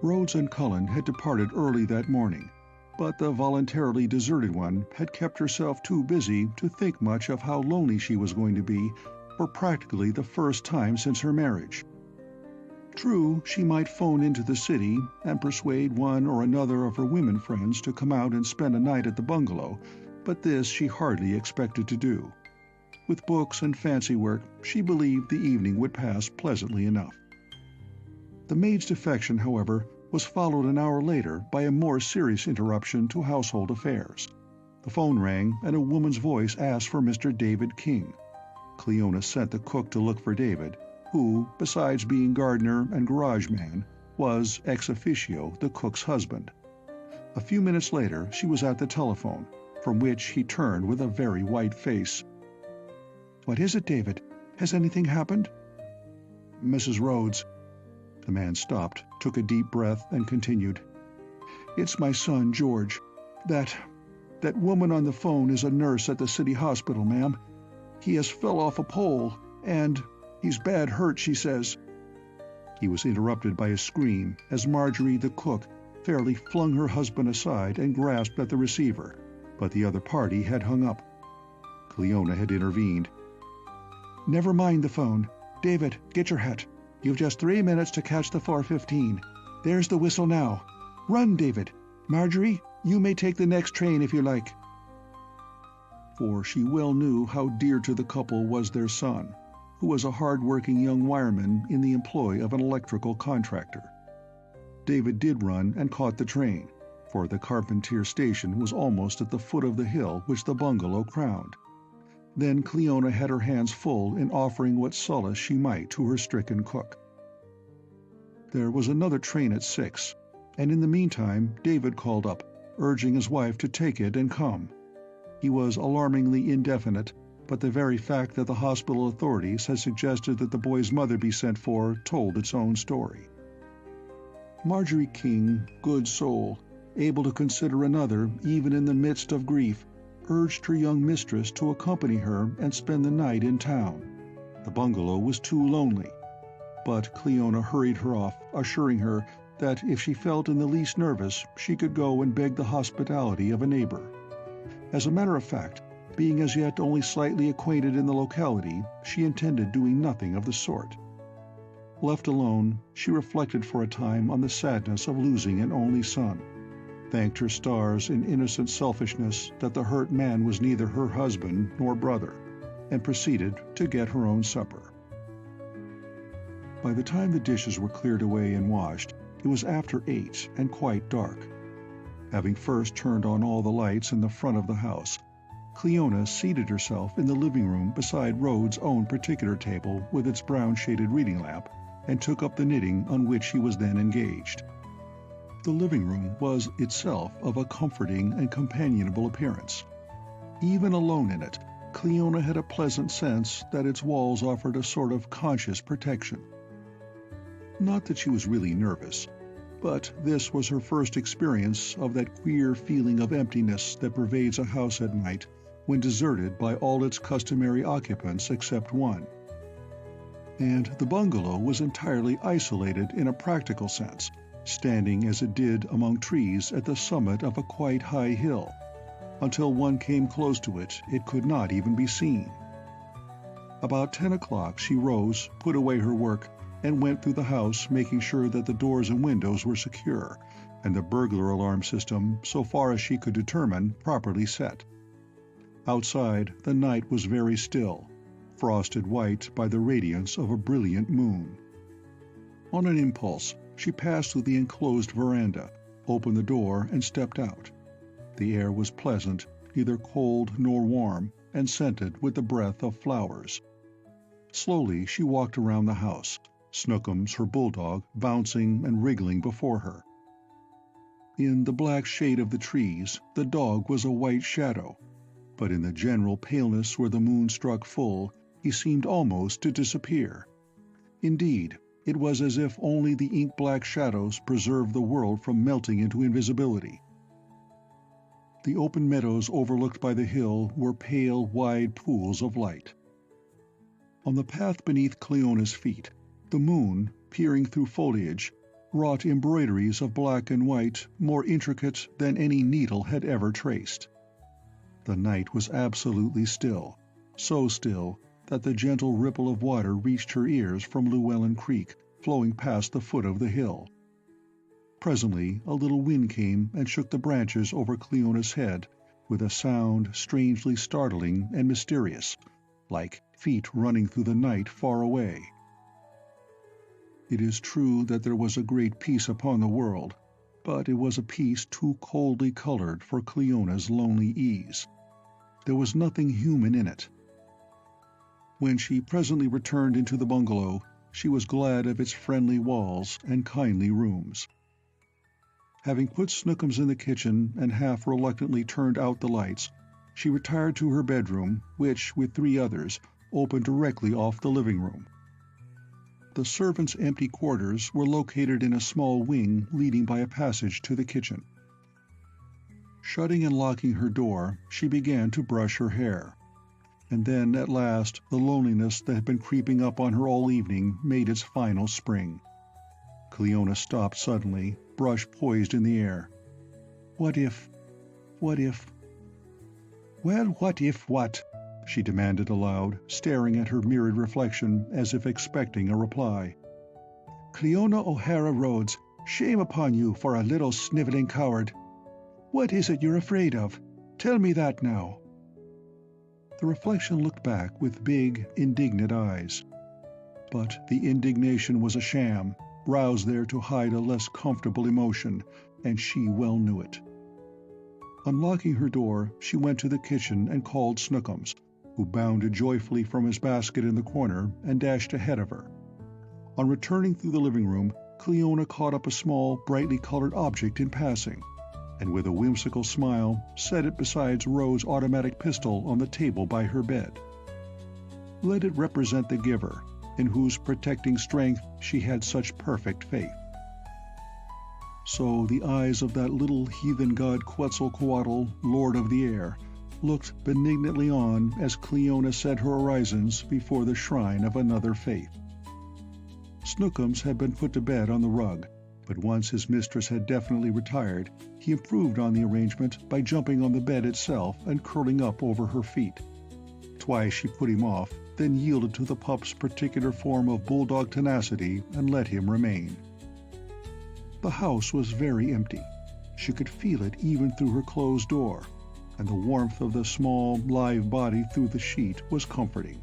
Rhodes and Cullen had departed early that morning, but the voluntarily deserted one had kept herself too busy to think much of how lonely she was going to be for practically the first time since her marriage. True, she might phone into the city and persuade one or another of her women friends to come out and spend a night at the bungalow, but this she hardly expected to do. With books and fancy work, she believed the evening would pass pleasantly enough. The maid's defection, however, was followed an hour later by a more serious interruption to household affairs. The phone rang, and a woman's voice asked for Mr. David King. Cleona sent the cook to look for David, who, besides being gardener and garage man, was ex officio the cook's husband. A few minutes later she was at the telephone, from which he turned with a very white face. "What is it, David? Has anything happened?" "Mrs. Rhodes." The man stopped, took a deep breath, and continued. "It's my son, George. That woman on the phone is a nurse at the city hospital, ma'am. He has fell off a pole, and he's bad hurt, she says." He was interrupted by a scream as Marjorie, the cook, fairly flung her husband aside and grasped at the receiver, but the other party had hung up. Cleona had intervened. "Never mind the phone. David, get your hat. You've just 3 minutes to catch the 4:15. There's the whistle now. Run, David. Marjorie, you may take the next train if you like." For she well knew how dear to the couple was their son, who was a hard-working young wireman in the employ of an electrical contractor. David did run and caught the train, for the Carpentier station was almost at the foot of the hill which the bungalow crowned. Then Cleona had her hands full in offering what solace she might to her stricken cook. There was another train at 6, and in the meantime David called up, urging his wife to take it and come. He was alarmingly indefinite, but the very fact that the hospital authorities had suggested that the boy's mother be sent for told its own story. Marjorie King, good soul, able to consider another even in the midst of grief, urged her young mistress to accompany her and spend the night in town. The bungalow was too lonely, but Cleona hurried her off, assuring her that if she felt in the least nervous, she could go and beg the hospitality of a neighbor. As a matter of fact, being as yet only slightly acquainted in the locality, she intended doing nothing of the sort. Left alone, she reflected for a time on the sadness of losing an only son, thanked her stars in innocent selfishness that the hurt man was neither her husband nor brother, and proceeded to get her own supper. By the time the dishes were cleared away and washed, it was after 8 and quite dark. Having first turned on all the lights in the front of the house, Cleona seated herself in the living room beside Rhodes' own particular table with its brown-shaded reading lamp, and took up the knitting on which she was then engaged. The living room was itself of a comforting and companionable appearance. Even alone in it, Cleona had a pleasant sense that its walls offered a sort of conscious protection. Not that she was really nervous, but this was her first experience of that queer feeling of emptiness that pervades a house at night when deserted by all its customary occupants except one. And the bungalow was entirely isolated in a practical sense, standing as it did among trees at the summit of a quite high hill. Until one came close to it, it could not even be seen. About 10 o'clock she rose, put away her work, and went through the house, making sure that the doors and windows were secure, and the burglar alarm system, so far as she could determine, properly set. Outside, the night was very still, frosted white by the radiance of a brilliant moon. On an impulse, she passed through the enclosed veranda, opened the door, and stepped out. The air was pleasant, neither cold nor warm, and scented with the breath of flowers. Slowly she walked around the house, Snookums, her bulldog, bouncing and wriggling before her. In the black shade of the trees, the dog was a white shadow, but in the general paleness where the moon struck full, he seemed almost to disappear. Indeed, it was as if only the ink-black shadows preserved the world from melting into invisibility. The open meadows overlooked by the hill were pale, wide pools of light. On the path beneath Cleona's feet, the moon, peering through foliage, wrought embroideries of black and white more intricate than any needle had ever traced. The night was absolutely still, so still that the gentle ripple of water reached her ears from Llewellyn Creek, flowing past the foot of the hill. Presently a little wind came and shook the branches over Cleona's head with a sound strangely startling and mysterious, like feet running through the night far away. It is true that there was a great peace upon the world, but it was a peace too coldly colored for Cleona's lonely ease. There was nothing human in it. When she presently returned into the bungalow, she was glad of its friendly walls and kindly rooms. Having put Snookums in the kitchen and half reluctantly turned out the lights, she retired to her bedroom, which, with 3 others, opened directly off the living room. The servants' empty quarters were located in a small wing leading by a passage to the kitchen. Shutting and locking her door, she began to brush her hair. And then, at last, the loneliness that had been creeping up on her all evening made its final spring. Cleona stopped suddenly, brush poised in the air. What if... Well, what if what? She demanded aloud, staring at her mirrored reflection as if expecting a reply. Cleona O'Hara Rhodes, shame upon you for a little sniveling coward. What is it you're afraid of? Tell me that now. The reflection looked back with big, indignant eyes. But the indignation was a sham, roused there to hide a less comfortable emotion, and she well knew it. Unlocking her door, she went to the kitchen and called Snookums, who bounded joyfully from his basket in the corner and dashed ahead of her. On returning through the living room, Cleona caught up a small, brightly colored object in passing, and with a whimsical smile set it beside Rose's automatic pistol on the table by her bed. Let it represent the giver, in whose protecting strength she had such perfect faith. So the eyes of that little heathen god Quetzalcoatl, Lord of the Air, looked benignantly on as Cleona set her orisons before the shrine of another faith. Snookums had been put to bed on the rug, but once his mistress had definitely retired, he improved on the arrangement by jumping on the bed itself and curling up over her feet. Twice she put him off, then yielded to the pup's particular form of bulldog tenacity and let him remain. The house was very empty. She could feel it even through her closed door, and the warmth of the small, live body through the sheet was comforting.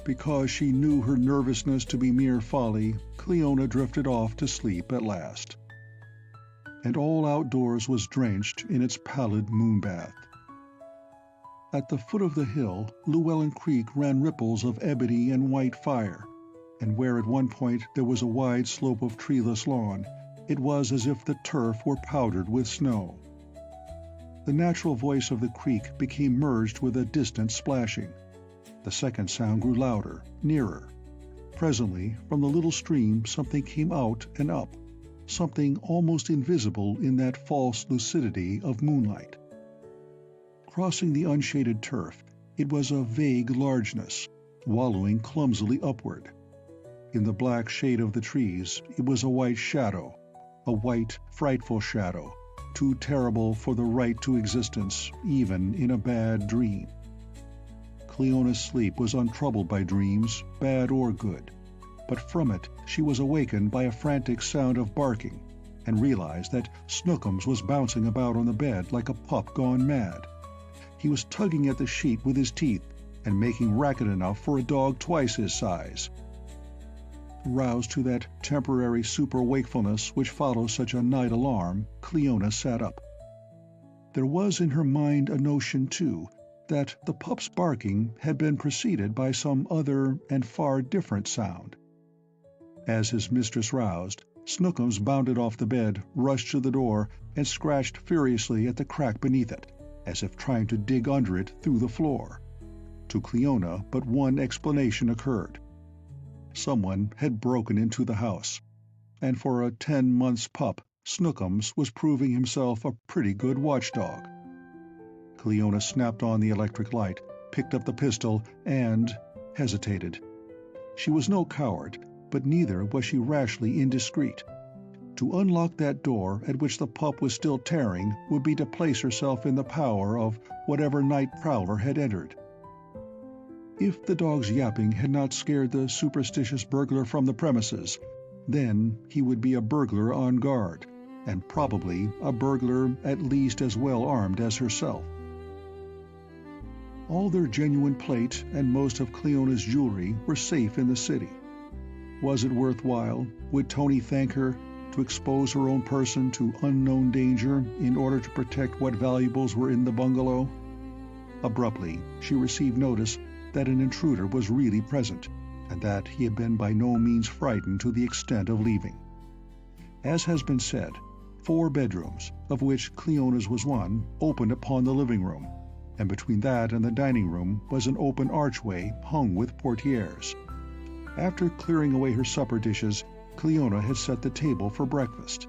Because she knew her nervousness to be mere folly, Cleona drifted off to sleep at last. And all outdoors was drenched in its pallid moonbath. At the foot of the hill, Llewellyn Creek ran ripples of ebony and white fire, and where at one point there was a wide slope of treeless lawn, it was as if the turf were powdered with snow. The natural voice of the creek became merged with a distant splashing. The second sound grew louder, nearer. Presently, from the little stream something came out and up, something almost invisible in that false lucidity of moonlight. Crossing the unshaded turf, it was a vague largeness, wallowing clumsily upward. In the black shade of the trees, it was a white shadow, a white, frightful shadow, too terrible for the right to existence, even in a bad dream. Cleona's sleep was untroubled by dreams, bad or good, but from it she was awakened by a frantic sound of barking, and realized that Snookums was bouncing about on the bed like a pup gone mad. He was tugging at the sheet with his teeth, and making racket enough for a dog twice his size. Roused to that temporary super-wakefulness which follows such a night alarm, Cleona sat up. There was in her mind a notion, too, that the pup's barking had been preceded by some other and far different sound. As his mistress roused, Snookums bounded off the bed, rushed to the door, and scratched furiously at the crack beneath it, as if trying to dig under it through the floor. To Cleona, but one explanation occurred. Someone had broken into the house, and for a 10-months pup, Snookums was proving himself a pretty good watchdog. Cleona snapped on the electric light, picked up the pistol, and hesitated. She was no coward, but neither was she rashly indiscreet. To unlock that door at which the pup was still tearing would be to place herself in the power of whatever night prowler had entered. If the dog's yapping had not scared the superstitious burglar from the premises, then he would be a burglar on guard, and probably a burglar at least as well armed as herself. All their genuine plate and most of Cleona's jewelry were safe in the city. Was it worthwhile? Would Tony thank her to expose her own person to unknown danger in order to protect what valuables were in the bungalow? Abruptly, she received notice that an intruder was really present, and that he had been by no means frightened to the extent of leaving. As has been said, 4 bedrooms, of which Cleona's was one, opened upon the living room, and between that and the dining room was an open archway hung with portieres. After clearing away her supper dishes, Cleona had set the table for breakfast.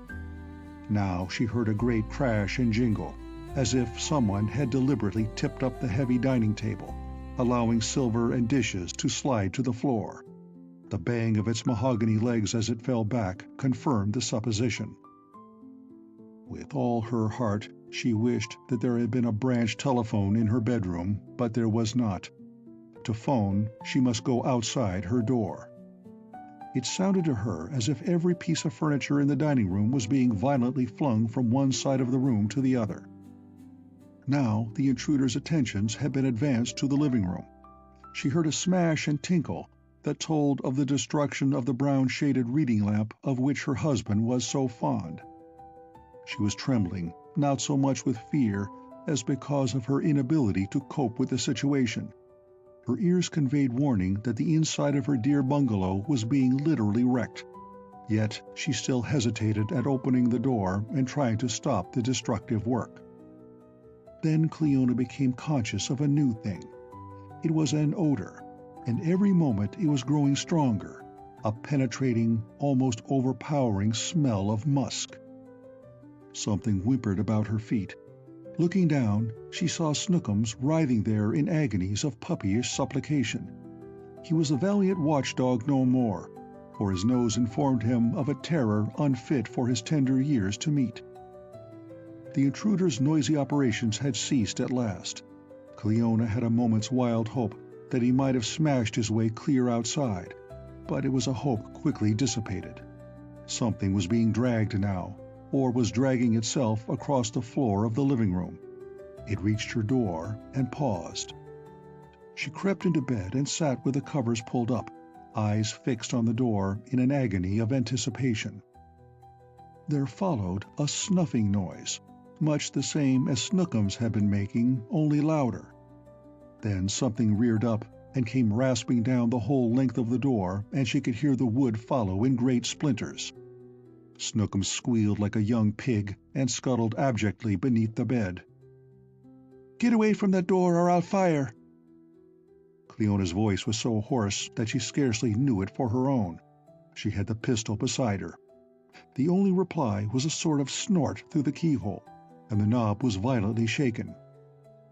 Now she heard a great crash and jingle, as if someone had deliberately tipped up the heavy dining table, allowing silver and dishes to slide to the floor. The bang of its mahogany legs as it fell back confirmed the supposition. With all her heart, she wished that there had been a branch telephone in her bedroom, but there was not. To phone, she must go outside her door. It sounded to her as if every piece of furniture in the dining room was being violently flung from one side of the room to the other. Now the intruder's attentions had been advanced to the living room. She heard a smash and tinkle that told of the destruction of the brown-shaded reading lamp of which her husband was so fond. She was trembling, not so much with fear as because of her inability to cope with the situation. Her ears conveyed warning that the inside of her dear bungalow was being literally wrecked. Yet she still hesitated at opening the door and trying to stop the destructive work. Then Cleona became conscious of a new thing. It was an odor, and every moment it was growing stronger, a penetrating, almost overpowering smell of musk. Something whimpered about her feet. Looking down, she saw Snookums writhing there in agonies of puppyish supplication. He was a valiant watchdog no more, for his nose informed him of a terror unfit for his tender years to meet. The intruder's noisy operations had ceased at last. Cleona had a moment's wild hope that he might have smashed his way clear outside, but it was a hope quickly dissipated. Something was being dragged now, or was dragging itself across the floor of the living room. It reached her door and paused. She crept into bed and sat with the covers pulled up, eyes fixed on the door in an agony of anticipation. There followed a snuffing noise, much the same as Snookums had been making, only louder. Then something reared up and came rasping down the whole length of the door, and she could hear the wood follow in great splinters. Snookums squealed like a young pig and scuttled abjectly beneath the bed. "Get away from that door or I'll fire!" Cleona's voice was so hoarse that she scarcely knew it for her own. She had the pistol beside her. The only reply was a sort of snort through the keyhole, and the knob was violently shaken.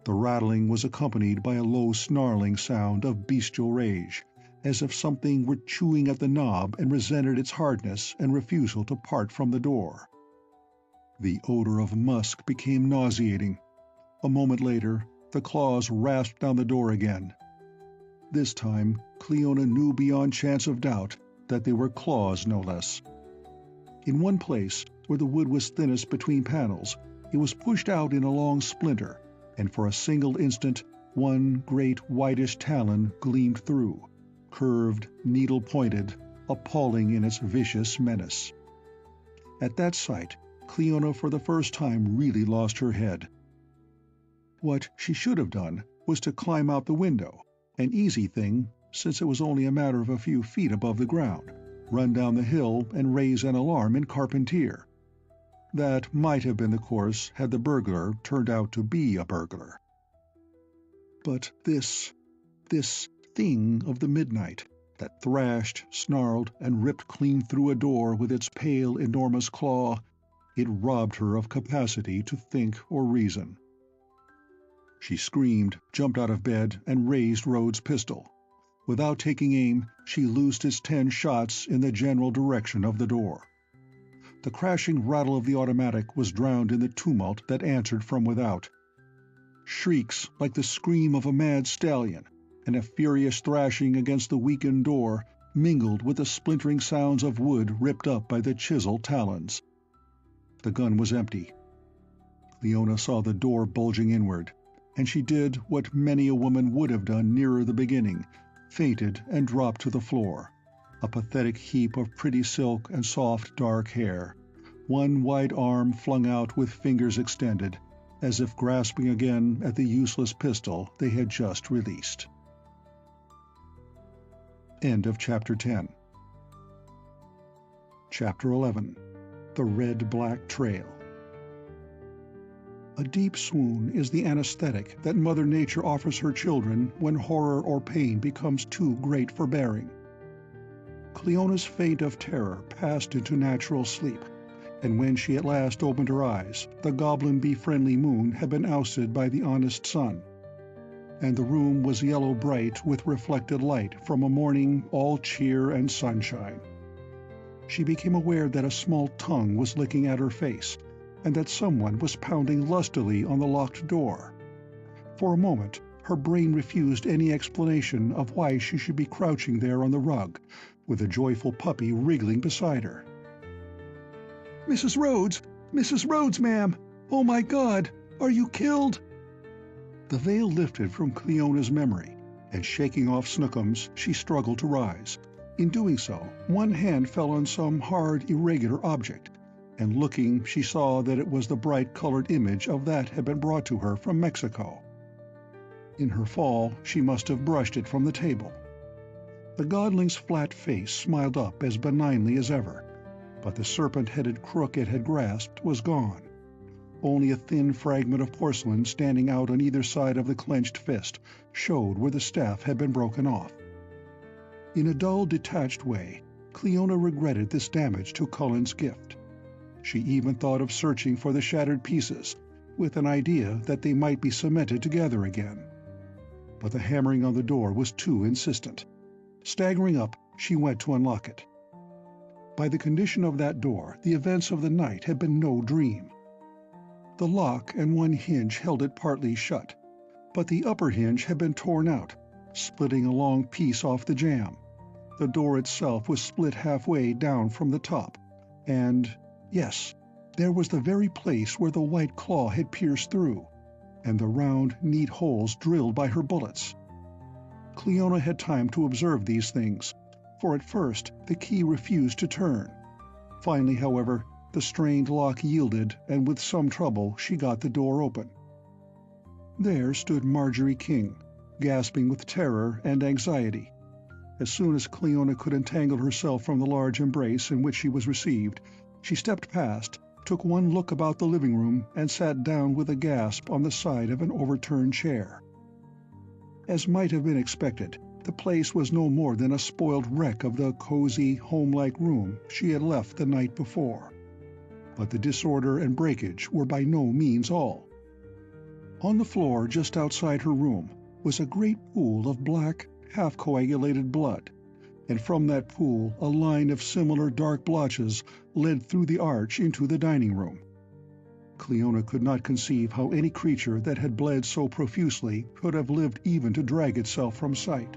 The rattling was accompanied by a low snarling sound of bestial rage, as if something were chewing at the knob and resented its hardness and refusal to part from the door. The odor of musk became nauseating. A moment later, the claws rasped down the door again. This time, Cleona knew beyond chance of doubt that they were claws, no less. In one place, where the wood was thinnest between panels, it was pushed out in a long splinter, and for a single instant one great whitish talon gleamed through, curved, needle-pointed, appalling in its vicious menace. At that sight, Cleona for the first time really lost her head. What she should have done was to climb out the window, an easy thing since it was only a matter of a few feet above the ground, run down the hill and raise an alarm in Carpentier. That might have been the course had the burglar turned out to be a burglar. But this thing of the midnight, that thrashed, snarled, and ripped clean through a door with its pale, enormous claw, it robbed her of capacity to think or reason. She screamed, jumped out of bed, and raised Rhodes' pistol. Without taking aim, she loosed its 10 shots in the general direction of the door. The crashing rattle of the automatic was drowned in the tumult that answered from without. Shrieks like the scream of a mad stallion, and a furious thrashing against the weakened door mingled with the splintering sounds of wood ripped up by the chiseled talons. The gun was empty. Leona saw the door bulging inward, and she did what many a woman would have done nearer the beginning, fainted and dropped to the floor, a pathetic heap of pretty silk and soft dark hair, one wide arm flung out with fingers extended, as if grasping again at the useless pistol they had just released. End of Chapter 10. Chapter 11. The Red-Black Trail. A deep swoon is the anesthetic that Mother Nature offers her children when horror or pain becomes too great for bearing. Cleona's faint of terror passed into natural sleep, and when she at last opened her eyes, the goblin-bee-friendly moon had been ousted by the honest sun, and the room was yellow-bright with reflected light from a morning all cheer and sunshine. She became aware that a small tongue was licking at her face, and that someone was pounding lustily on the locked door. For a moment, her brain refused any explanation of why she should be crouching there on the rug, with a joyful puppy wriggling beside her. "Mrs. Rhodes! Mrs. Rhodes, ma'am! Oh, my God! Are you killed?" The veil lifted from Cleona's memory, and shaking off Snookums, she struggled to rise. In doing so, one hand fell on some hard, irregular object, and looking, she saw that it was the bright-colored image of that had been brought to her from Mexico. In her fall, she must have brushed it from the table. The godling's flat face smiled up as benignly as ever, but the serpent-headed crook it had grasped was gone. Only a thin fragment of porcelain standing out on either side of the clenched fist showed where the staff had been broken off. In a dull, detached way, Cleona regretted this damage to Cullen's gift. She even thought of searching for the shattered pieces, with an idea that they might be cemented together again. But the hammering on the door was too insistent. Staggering up, she went to unlock it. By the condition of that door, the events of the night had been no dream. The lock and one hinge held it partly shut, but the upper hinge had been torn out, splitting a long piece off the jamb. The door itself was split halfway down from the top, and yes, there was the very place where the white claw had pierced through, and the round, neat holes drilled by her bullets. Cleona had time to observe these things, for at first the key refused to turn. Finally, however, the strained lock yielded, and with some trouble she got the door open. There stood Marjorie King, gasping with terror and anxiety. As soon as Cleona could entangle herself from the large embrace in which she was received, she stepped past, took one look about the living room, and sat down with a gasp on the side of an overturned chair. As might have been expected, the place was no more than a spoiled wreck of the cozy, home-like room she had left the night before. But the disorder and breakage were by no means all. On the floor just outside her room was a great pool of black, half-coagulated blood, and from that pool a line of similar dark blotches led through the arch into the dining room. Cleona could not conceive how any creature that had bled so profusely could have lived even to drag itself from sight.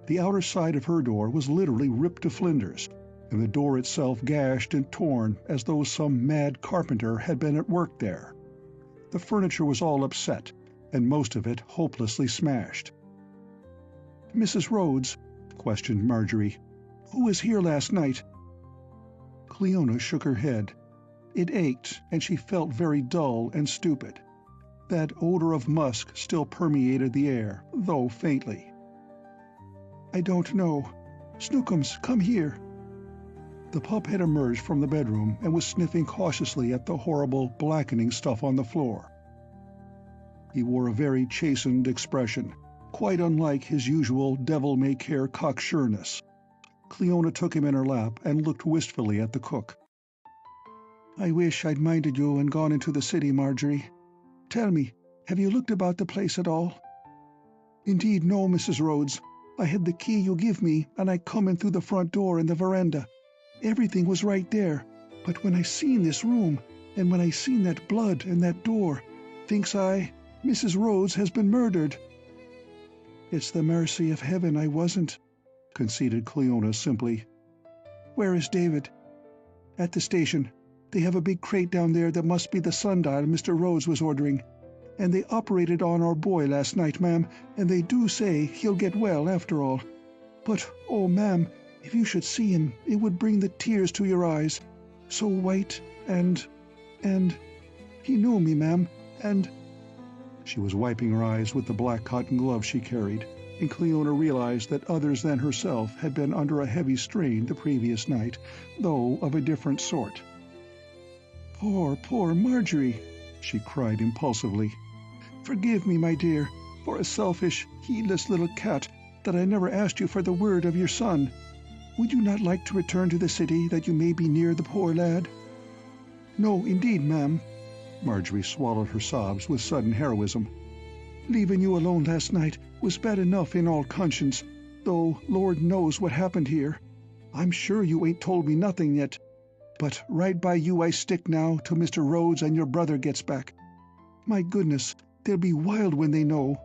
The outer side of her door was literally ripped to flinders, and the door itself gashed and torn as though some mad carpenter had been at work there. The furniture was all upset, and most of it hopelessly smashed. "Mrs. Rhodes," questioned Marjorie, "who was here last night?" Cleona shook her head. It ached, and she felt very dull and stupid. That odor of musk still permeated the air, though faintly. "I don't know. Snookums, come here." The pup had emerged from the bedroom and was sniffing cautiously at the horrible, blackening stuff on the floor. He wore a very chastened expression, quite unlike his usual devil-may-care cocksureness. Cleona took him in her lap and looked wistfully at the cook. "I wish I'd minded you and gone into the city, Marjorie. Tell me, have you looked about the place at all?" "Indeed no, Mrs. Rhodes. I had the key you give me, and I come in through the front door and the veranda. Everything was right there, but when I seen this room, and when I seen that blood and that door, thinks I, Mrs. Rhodes has been murdered." "It's the mercy of heaven I wasn't," conceded Cleona simply. "Where is David?" "At the station. They have a big crate down there that must be the sundial Mr. Rhodes was ordering. And they operated on our boy last night, ma'am, and they do say he'll get well after all. But, oh, ma'am, if you should see him, it would bring the tears to your eyes. So white and... He knew me, ma'am, and—" She was wiping her eyes with the black cotton glove she carried, and Cleona realized that others than herself had been under a heavy strain the previous night, though of a different sort. Poor Marjorie," she cried impulsively. "Forgive me, my dear, for a selfish, heedless little cat, that I never asked you for the word of your son. Would you not like to return to the city that you may be near the poor lad?" "No, indeed, ma'am." Marjorie swallowed her sobs with sudden heroism. "Leaving you alone last night was bad enough in all conscience, though Lord knows what happened here. I'm sure you ain't told me nothing yet. But right by you I stick now till Mr. Rhodes and your brother gets back. My goodness, they'll be wild when they know."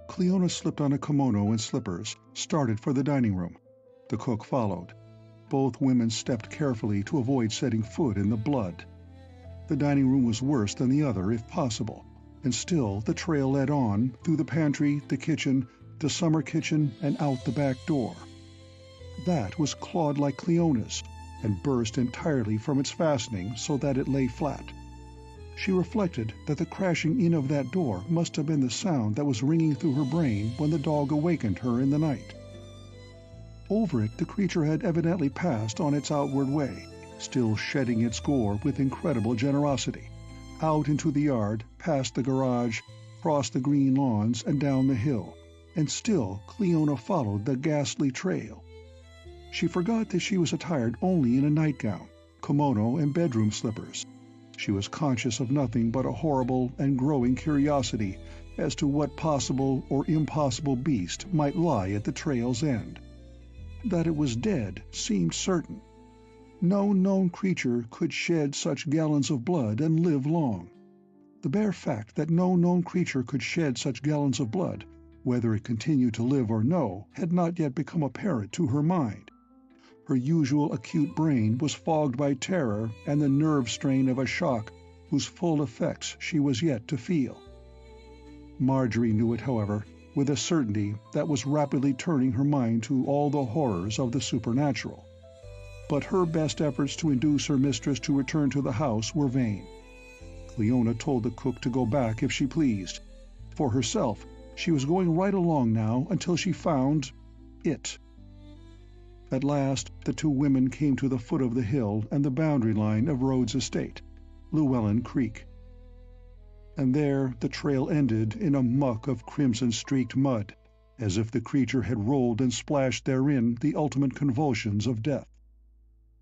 Cleona slipped on a kimono and slippers, started for the dining room. The cook followed. Both women stepped carefully to avoid setting foot in the blood. The dining room was worse than the other, if possible, and still the trail led on, through the pantry, the kitchen, the summer kitchen, and out the back door. That was clawed like Cleona's, and burst entirely from its fastening so that it lay flat. She reflected that the crashing in of that door must have been the sound that was ringing through her brain when the dog awakened her in the night. Over it the creature had evidently passed on its outward way, still shedding its gore with incredible generosity, out into the yard, past the garage, across the green lawns, and down the hill, and still Cleona followed the ghastly trail. She forgot that she was attired only in a nightgown, kimono, and bedroom slippers. She was conscious of nothing but a horrible and growing curiosity as to what possible or impossible beast might lie at the trail's end. That it was dead seemed certain. No known creature could shed such gallons of blood and live long. The bare fact that no known creature could shed such gallons of blood, whether it continued to live or no, had not yet become apparent to her mind. Her usual acute brain was fogged by terror and the nerve strain of a shock whose full effects she was yet to feel. Marjorie knew it, however, with a certainty that was rapidly turning her mind to all the horrors of the supernatural. But her best efforts to induce her mistress to return to the house were vain. Cleona told the cook to go back if she pleased. For herself, she was going right along now until she found it. At last, the two women came to the foot of the hill and the boundary line of Rhodes' estate, Llewellyn Creek. And there the trail ended in a muck of crimson-streaked mud, as if the creature had rolled and splashed therein the ultimate convulsions of death.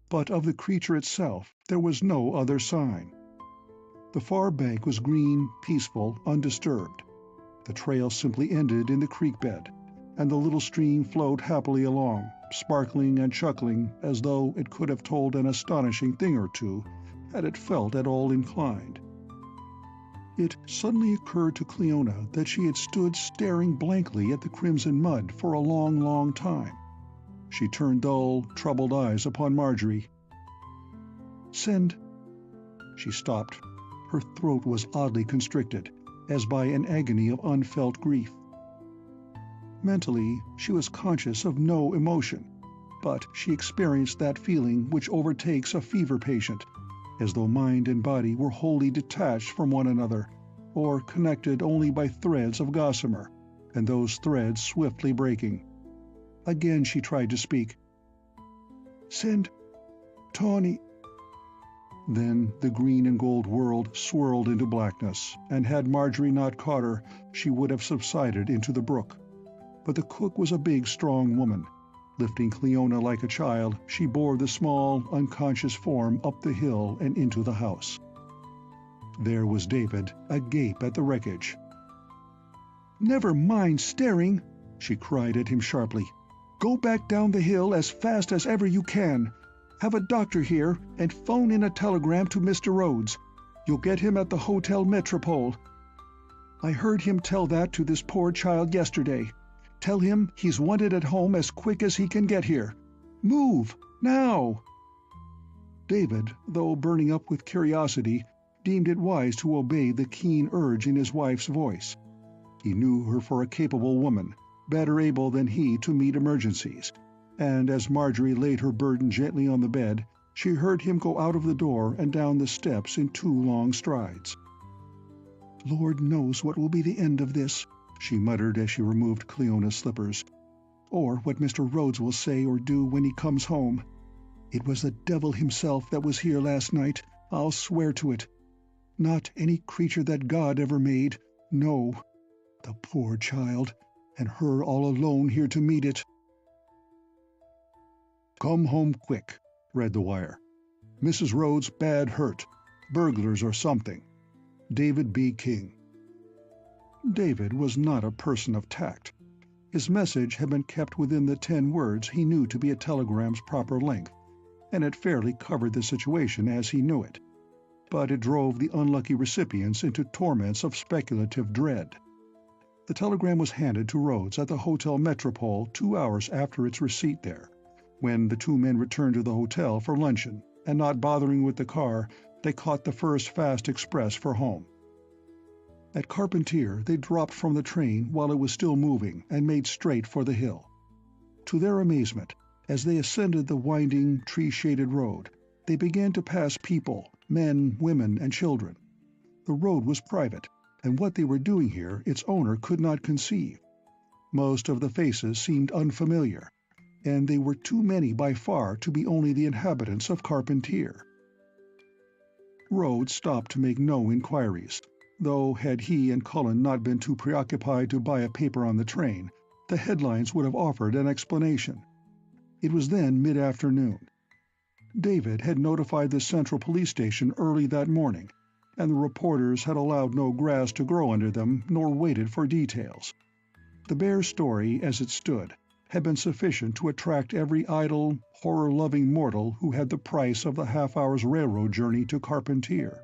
But of the creature itself there was no other sign. The far bank was green, peaceful, undisturbed. The trail simply ended in the creek bed, and the little stream flowed happily along, sparkling and chuckling as though it could have told an astonishing thing or two, had it felt at all inclined. It suddenly occurred to Cleona that she had stood staring blankly at the crimson mud for a long, long time. She turned dull, troubled eyes upon Marjorie. "Send—" She stopped. Her throat was oddly constricted, as by an agony of unfelt grief. Mentally, she was conscious of no emotion, but she experienced that feeling which overtakes a fever patient, as though mind and body were wholly detached from one another, or connected only by threads of gossamer, and those threads swiftly breaking. Again she tried to speak. "Send Tawny—" Then the green and gold world swirled into blackness, and had Marjorie not caught her, she would have subsided into the brook. But the cook was a big, strong woman. Lifting Cleona like a child, she bore the small, unconscious form up the hill and into the house. There was David, agape at the wreckage. "Never mind staring," she cried at him sharply. "Go back down the hill as fast as ever you can. Have a doctor here, and phone in a telegram to Mr. Rhodes. You'll get him at the Hotel Metropole. I heard him tell that to this poor child yesterday. Tell him he's wanted at home as quick as he can get here. Move, now!" David, though burning up with curiosity, deemed it wise to obey the keen urge in his wife's voice. He knew her for a capable woman, better able than he to meet emergencies, and as Marjorie laid her burden gently on the bed, she heard him go out of the door and down the steps in 2 long strides. "Lord knows what will be the end of this," she muttered as she removed Cleona's slippers, "or what Mr. Rhodes will say or do when he comes home. It was the devil himself that was here last night, I'll swear to it. Not any creature that God ever made, no. The poor child, and her all alone here to meet it." "Come home quick," read the wire. "Mrs. Rhodes bad hurt. Burglars or something. David B. King." David was not a person of tact. His message had been kept within the 10 words he knew to be a telegram's proper length, and it fairly covered the situation as he knew it. But it drove the unlucky recipients into torments of speculative dread. The telegram was handed to Rhodes at the Hotel Metropole 2 hours after its receipt there, when the 2 men returned to the hotel for luncheon, and not bothering with the car, they caught the first fast express for home. At Carpentier, they dropped from the train while it was still moving and made straight for the hill. To their amazement, as they ascended the winding, tree-shaded road, they began to pass people, men, women, and children. The road was private, and what they were doing here its owner could not conceive. Most of the faces seemed unfamiliar, and they were too many by far to be only the inhabitants of Carpentier. Rhodes stopped to make no inquiries, though had he and Cullen not been too preoccupied to buy a paper on the train, the headlines would have offered an explanation. It was then mid-afternoon. David had notified the Central Police Station early that morning, and the reporters had allowed no grass to grow under them nor waited for details. The bare story, as it stood, had been sufficient to attract every idle, horror-loving mortal who had the price of the half-hour's railroad journey to Carpentier.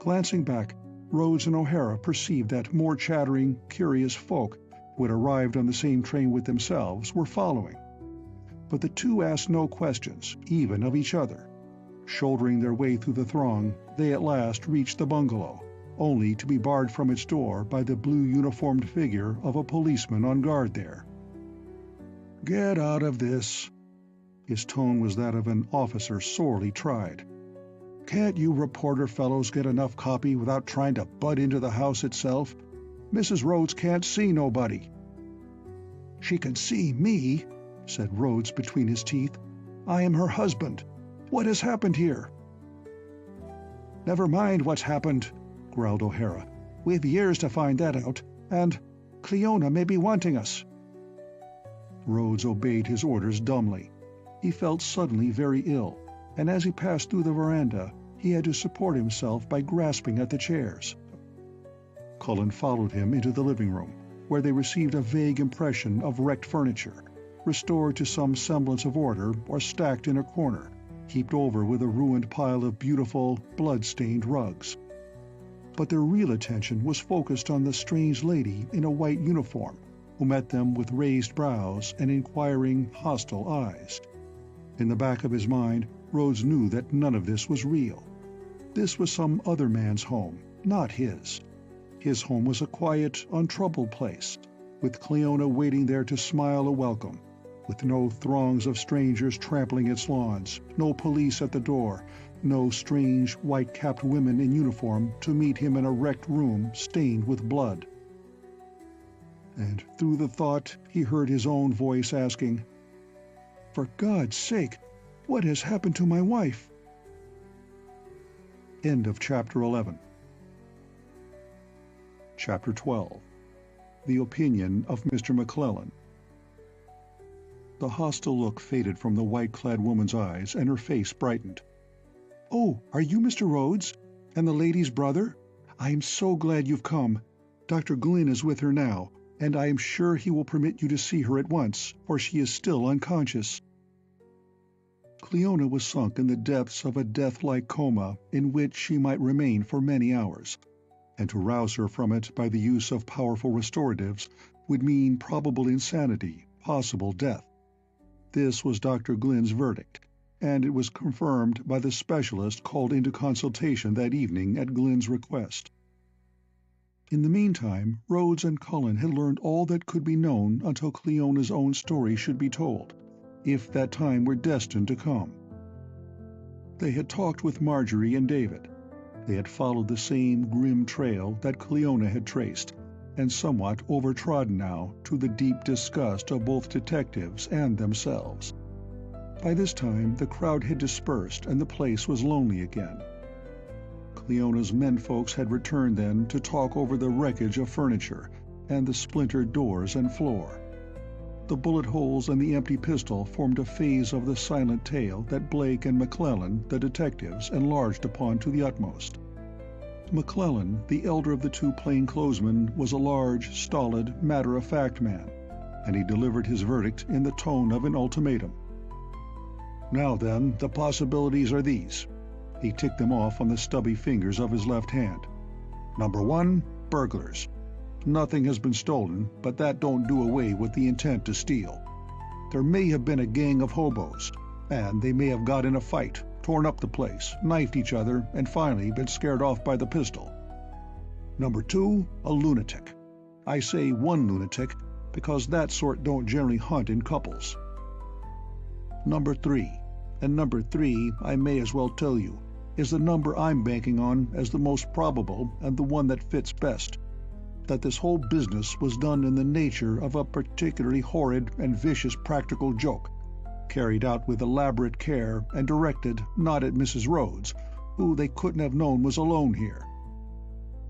Glancing back, Rhodes and O'Hara perceived that more chattering, curious folk who had arrived on the same train with themselves were following. But the 2 asked no questions, even of each other. Shouldering their way through the throng, they at last reached the bungalow, only to be barred from its door by the blue-uniformed figure of a policeman on guard there. "Get out of this." His tone was that of an officer sorely tried. "Can't you reporter fellows get enough copy without trying to butt into the house itself? Mrs. Rhodes can't see nobody." "She can see me," said Rhodes between his teeth. "I am her husband. What has happened here?" "Never mind what's happened," growled O'Hara. "We've years to find that out, and Cleona may be wanting us." Rhodes obeyed his orders dumbly. He felt suddenly very ill, and as he passed through the veranda, he had to support himself by grasping at the chairs. Cullen followed him into the living room, where they received a vague impression of wrecked furniture, restored to some semblance of order or stacked in a corner, heaped over with a ruined pile of beautiful, blood-stained rugs. But their real attention was focused on the strange lady in a white uniform, who met them with raised brows and inquiring, hostile eyes. In the back of his mind, Rhodes knew that none of this was real. This was some other man's home, not his. His home was a quiet, untroubled place, with Cleona waiting there to smile a welcome, with no throngs of strangers trampling its lawns, no police at the door, no strange, white-capped women in uniform to meet him in a wrecked room stained with blood. And through the thought, he heard his own voice asking, "For God's sake, what has happened to my wife?" End of Chapter 11. Chapter 12. The Opinion of Mr. McClellan. The hostile look faded from the white-clad woman's eyes, and her face brightened. "Oh, are you Mr. Rhodes? And the lady's brother? I am so glad you've come. Dr. Glynn is with her now, and I am sure he will permit you to see her at once, for she is still unconscious." Cleona was sunk in the depths of a death-like coma in which she might remain for many hours, and to rouse her from it by the use of powerful restoratives would mean probable insanity, possible death. This was Dr. Glynn's verdict, and it was confirmed by the specialist called into consultation that evening at Glynn's request. In the meantime, Rhodes and Cullen had learned all that could be known until Cleona's own story should be told, if that time were destined to come. They had talked with Marjorie and David. They had followed the same grim trail that Cleona had traced, and somewhat overtrodden now, to the deep disgust of both detectives and themselves. By this time, the crowd had dispersed and the place was lonely again. Cleona's menfolks had returned then to talk over the wreckage of furniture and the splintered doors and floor. The bullet holes and the empty pistol formed a phase of the silent tale that Blake and McClellan, the detectives, enlarged upon to the utmost. McClellan, the elder of the two plainclothesmen, was a large, stolid, matter-of-fact man, and he delivered his verdict in the tone of an ultimatum. "Now then, the possibilities are these." He ticked them off on the stubby fingers of his left hand. "Number 1, burglars. Nothing has been stolen, but that don't do away with the intent to steal. There may have been a gang of hobos, and they may have got in a fight, torn up the place, knifed each other, and finally been scared off by the pistol. Number 2, a lunatic. I say one lunatic because that sort don't generally hunt in couples. Number 3, and number 3, I may as well tell you, is the number I'm banking on as the most probable and the one that fits best. That this whole business was done in the nature of a particularly horrid and vicious practical joke, carried out with elaborate care and directed not at Mrs. Rhodes, who they couldn't have known was alone here."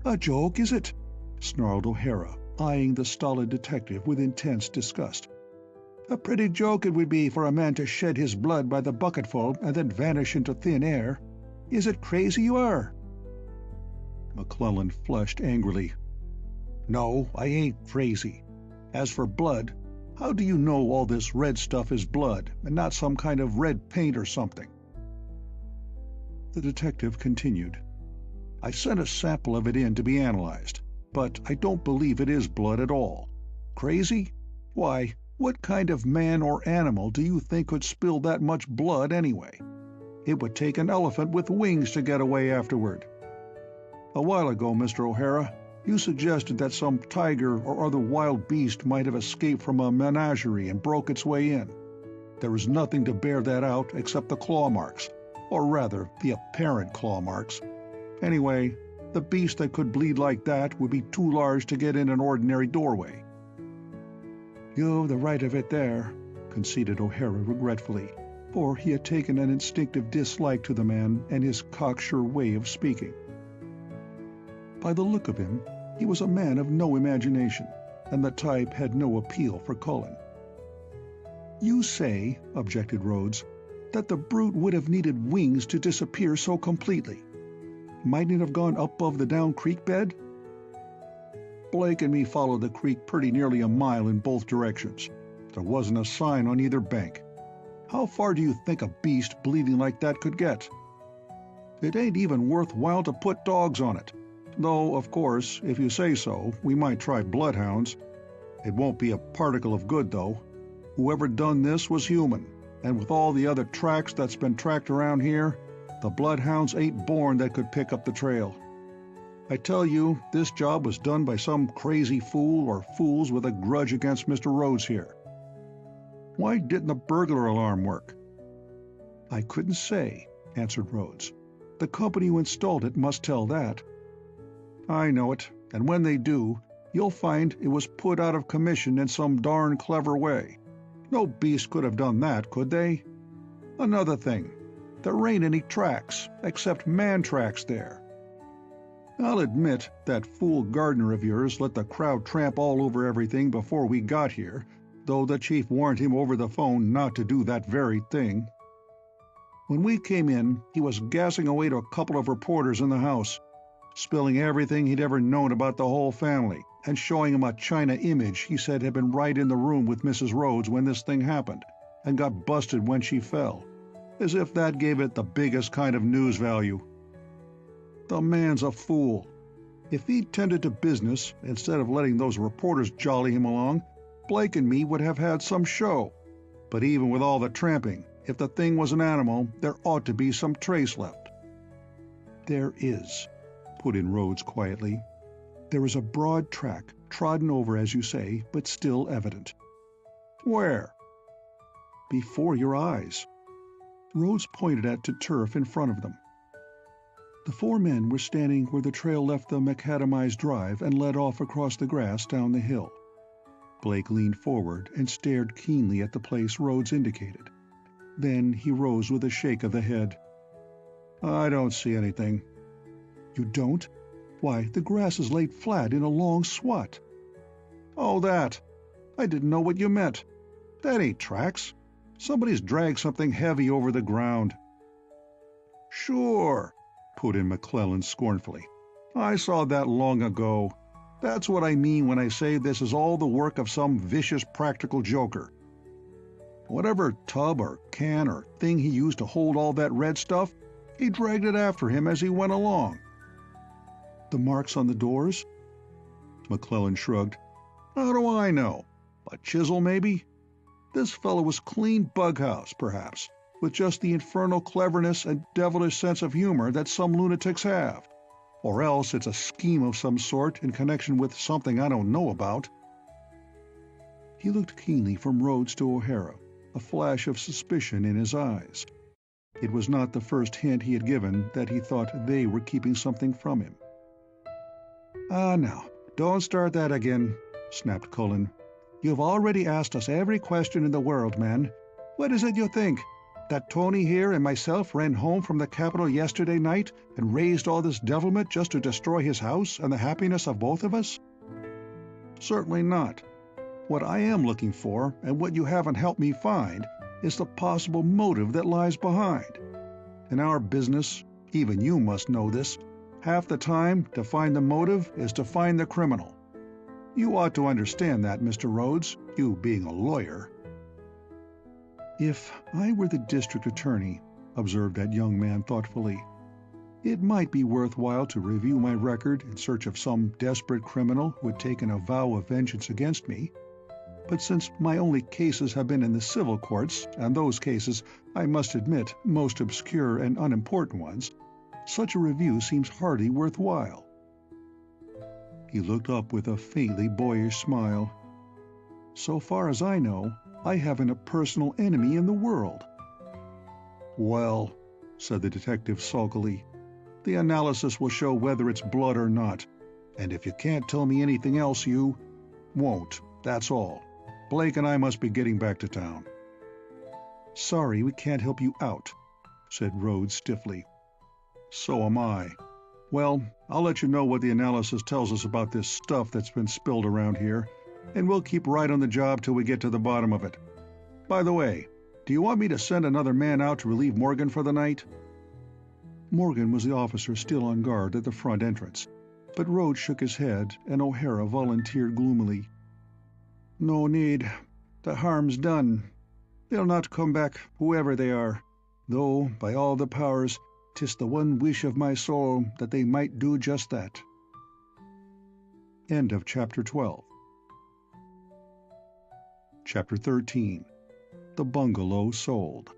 "A joke, is it?" snarled O'Hara, eyeing the stolid detective with intense disgust. "A pretty joke it would be for a man to shed his blood by the bucketful and then vanish into thin air. Is it crazy you are?" McClellan flushed angrily. "No, I ain't crazy. As for blood, how do you know all this red stuff is blood and not some kind of red paint or something?" The detective continued. "I sent a sample of it in to be analyzed, but I don't believe it is blood at all. Crazy? Why, what kind of man or animal do you think could spill that much blood anyway? It would take an elephant with wings to get away afterward. A while ago, Mr. O'Hara, you suggested that some tiger or other wild beast might have escaped from a menagerie and broke its way in. There is nothing to bear that out except the claw marks, or rather, the apparent claw marks. Anyway, the beast that could bleed like that would be too large to get in an ordinary doorway." "You've the right of it there," conceded O'Hara regretfully, for he had taken an instinctive dislike to the man and his cocksure way of speaking. By the look of him, he was a man of no imagination, and the type had no appeal for Cullen. "You say," objected Rhodes, "that the brute would have needed wings to disappear so completely. Mightn't it have gone up above the down creek bed?" "Blake and me followed the creek pretty nearly a mile in both directions. There wasn't a sign on either bank. How far do you think a beast bleeding like that could get? It ain't even worthwhile to put dogs on it. Though, of course, if you say so, we might try bloodhounds. It won't be a particle of good, though. Whoever done this was human, and with all the other tracks that's been tracked around here, the bloodhounds ain't born that could pick up the trail. I tell you, this job was done by some crazy fool or fools with a grudge against Mr. Rhodes here. Why didn't the burglar alarm work? I couldn't say, answered Rhodes. The company who installed it must tell that. I know it, and when they do, you'll find it was put out of commission in some darn clever way. No beast could have done that, could they? Another thing, there ain't any tracks, except man tracks there. I'll admit that fool gardener of yours let the crowd tramp all over everything before we got here, though the chief warned him over the phone not to do that very thing. When we came in, he was gassing away to a couple of reporters in the house, spilling everything he'd ever known about the whole family, and showing him a china image he said had been right in the room with Mrs. Rhodes when this thing happened, and got busted when she fell, as if that gave it the biggest kind of news value. The man's a fool. If he'd tended to business, instead of letting those reporters jolly him along, Blake and me would have had some show. But even with all the tramping, if the thing was an animal, there ought to be some trace left. There is, put in Rhodes quietly. There is a broad track, trodden over as you say, but still evident. Where? Before your eyes. Rhodes pointed at to turf in front of them. The four men were standing where the trail left the macadamized drive and led off across the grass down the hill. Blake leaned forward and stared keenly at the place Rhodes indicated. Then he rose with a shake of the head. I don't see anything. You don't? Why, the grass is laid flat in a long swat. Oh, that. I didn't know what you meant. That ain't tracks. Somebody's dragged something heavy over the ground. Sure, put in McClellan scornfully. I saw that long ago. That's what I mean when I say this is all the work of some vicious practical joker. Whatever tub or can or thing he used to hold all that red stuff, he dragged it after him as he went along. The marks on the doors? McClellan shrugged. How do I know? A chisel, maybe? This fellow was clean bughouse, perhaps, with just the infernal cleverness and devilish sense of humor that some lunatics have. Or else it's a scheme of some sort in connection with something I don't know about. He looked keenly from Rhodes to O'Hara, a flash of suspicion in his eyes. It was not the first hint he had given that he thought they were keeping something from him. Now, don't start that again, snapped Cullen. You've already asked us every question in the world, man. What is it you think? That Tony here and myself ran home from the capital yesterday night and raised all this devilment just to destroy his house and the happiness of both of us? Certainly not. What I am looking for, and what you haven't helped me find, is the possible motive that lies behind. In our business, even you must know this, half the time to find the motive is to find the criminal. You ought to understand that, Mr. Rhodes, you being a lawyer. If I were the district attorney, observed that young man thoughtfully, it might be worthwhile to review my record in search of some desperate criminal who had taken a vow of vengeance against me. But since my only cases have been in the civil courts, and those cases, I must admit, most obscure and unimportant ones, such a review seems hardly worthwhile. He looked up with a faintly boyish smile. So far as I know, I haven't a personal enemy in the world. Well, said the detective sulkily, the analysis will show whether it's blood or not, and if you can't tell me anything else, you won't, that's all. Blake and I must be getting back to town. Sorry, we can't help you out, said Rhodes stiffly. So am I. Well, I'll let you know what the analysis tells us about this stuff that's been spilled around here, and we'll keep right on the job till we get to the bottom of it. By the way, do you want me to send another man out to relieve Morgan for the night? Morgan was the officer still on guard at the front entrance, but Rhodes shook his head, and O'Hara volunteered gloomily. No need. The harm's done. They'll not come back, whoever they are, though, by all the powers, 'tis the one wish of my soul that they might do just that. End of Chapter 12. Chapter 13. The Bungalow Sold.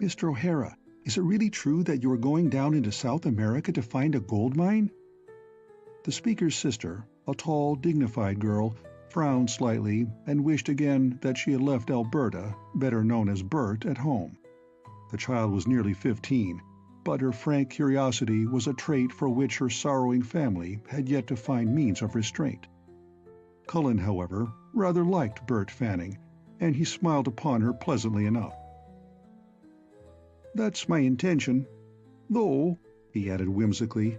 Mr. O'Hara, is it really true that you are going down into South America to find a gold mine? The speaker's sister, a tall, dignified girl, frowned slightly and wished again that she had left Alberta, better known as Bert, at home. The child was nearly 15, but her frank curiosity was a trait for which her sorrowing family had yet to find means of restraint. Cullen, however, rather liked Bert Fanning, and he smiled upon her pleasantly enough. "That's my intention. Though," he added whimsically,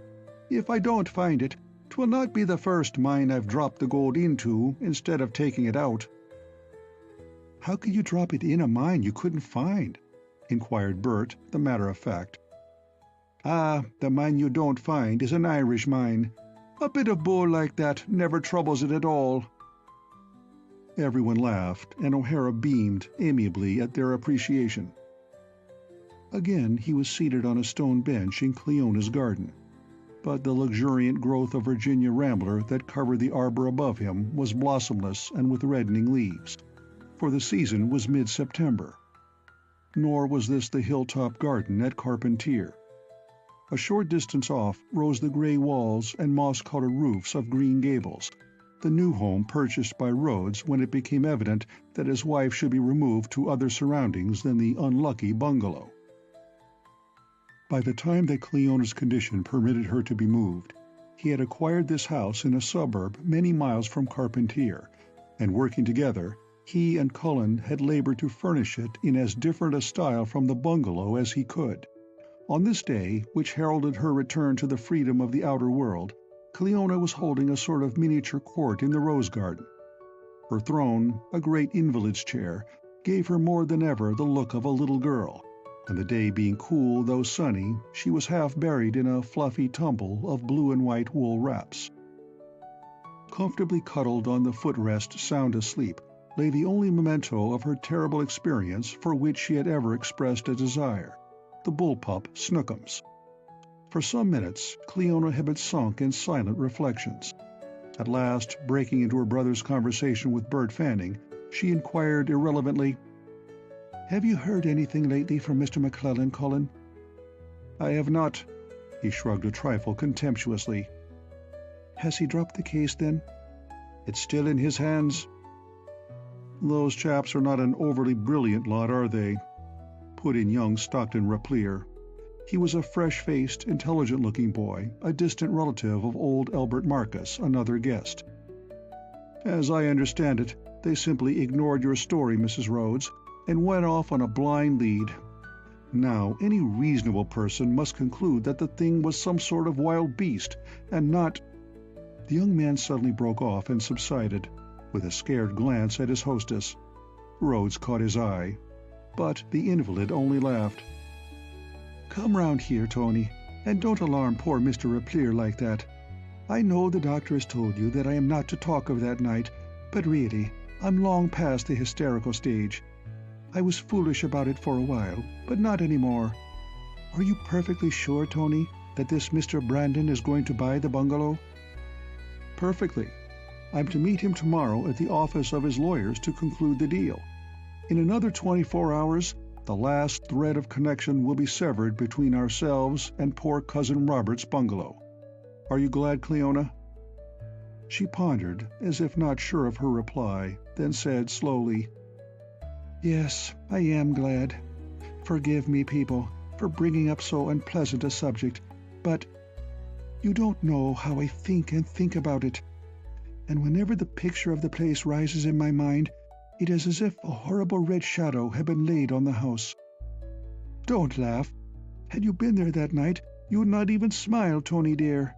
"if I don't find it, 'twill not be the first mine I've dropped the gold into instead of taking it out." "How could you drop it in a mine you couldn't find?" inquired Bert, the matter of fact. "Ah, the mine you don't find is an Irish mine. A bit of bull like that never troubles it at all." Everyone laughed, and O'Hara beamed amiably at their appreciation. Again he was seated on a stone bench in Cleona's garden, but the luxuriant growth of Virginia rambler that covered the arbor above him was blossomless and with reddening leaves, for the season was mid-September. Nor was this the hilltop garden at Carpentier. A short distance off rose the gray walls and moss-colored roofs of Green Gables, the new home purchased by Rhodes when it became evident that his wife should be removed to other surroundings than the unlucky bungalow. By the time that Cleona's condition permitted her to be moved, he had acquired this house in a suburb many miles from Carpentier, and working together, he and Cullen had labored to furnish it in as different a style from the bungalow as he could. On this day, which heralded her return to the freedom of the outer world, Cleona was holding a sort of miniature court in the rose garden. Her throne, a great invalid's chair, gave her more than ever the look of a little girl, and the day being cool though sunny, she was half buried in a fluffy tumble of blue and white wool wraps. Comfortably cuddled on the footrest sound asleep lay the only memento of her terrible experience for which she had ever expressed a desire, the bullpup Snookums. For some minutes Cleona had been sunk in silent reflections. At last, breaking into her brother's conversation with Bert Fanning, she inquired irrelevantly, "Have you heard anything lately from Mr. McClellan, Cullen?" "I have not." He shrugged a trifle contemptuously. "Has he dropped the case, then?" "It's still in his hands." "Those chaps are not an overly brilliant lot, are they?" put in young Stockton Repplier. He was a fresh-faced, intelligent-looking boy, a distant relative of old Albert Marcus, another guest. "As I understand it, they simply ignored your story, Mrs. Rhodes, and went off on a blind lead. Now, any reasonable person must conclude that the thing was some sort of wild beast, and not—" The young man suddenly broke off and subsided, with a scared glance at his hostess. Rhodes caught his eye, but the invalid only laughed. "Come round here, Tony, and don't alarm poor Mr. Repplier like that. I know the doctor has told you that I am not to talk of that night, but really, I'm long past the hysterical stage. I was foolish about it for a while, but not any more. Are you perfectly sure, Tony, that this Mr. Brandon is going to buy the bungalow?" "Perfectly. I'm to meet him tomorrow at the office of his lawyers to conclude the deal. In another 24 hours, the last thread of connection will be severed between ourselves and poor Cousin Robert's bungalow. Are you glad, Cleona?" She pondered, as if not sure of her reply, then said slowly, "Yes, I am glad. Forgive me, people, for bringing up so unpleasant a subject, but you don't know how I think and think about it. And whenever the picture of the place rises in my mind, it is as if a horrible red shadow had been laid on the house. Don't laugh. Had you been there that night, you would not even smile, Tony dear.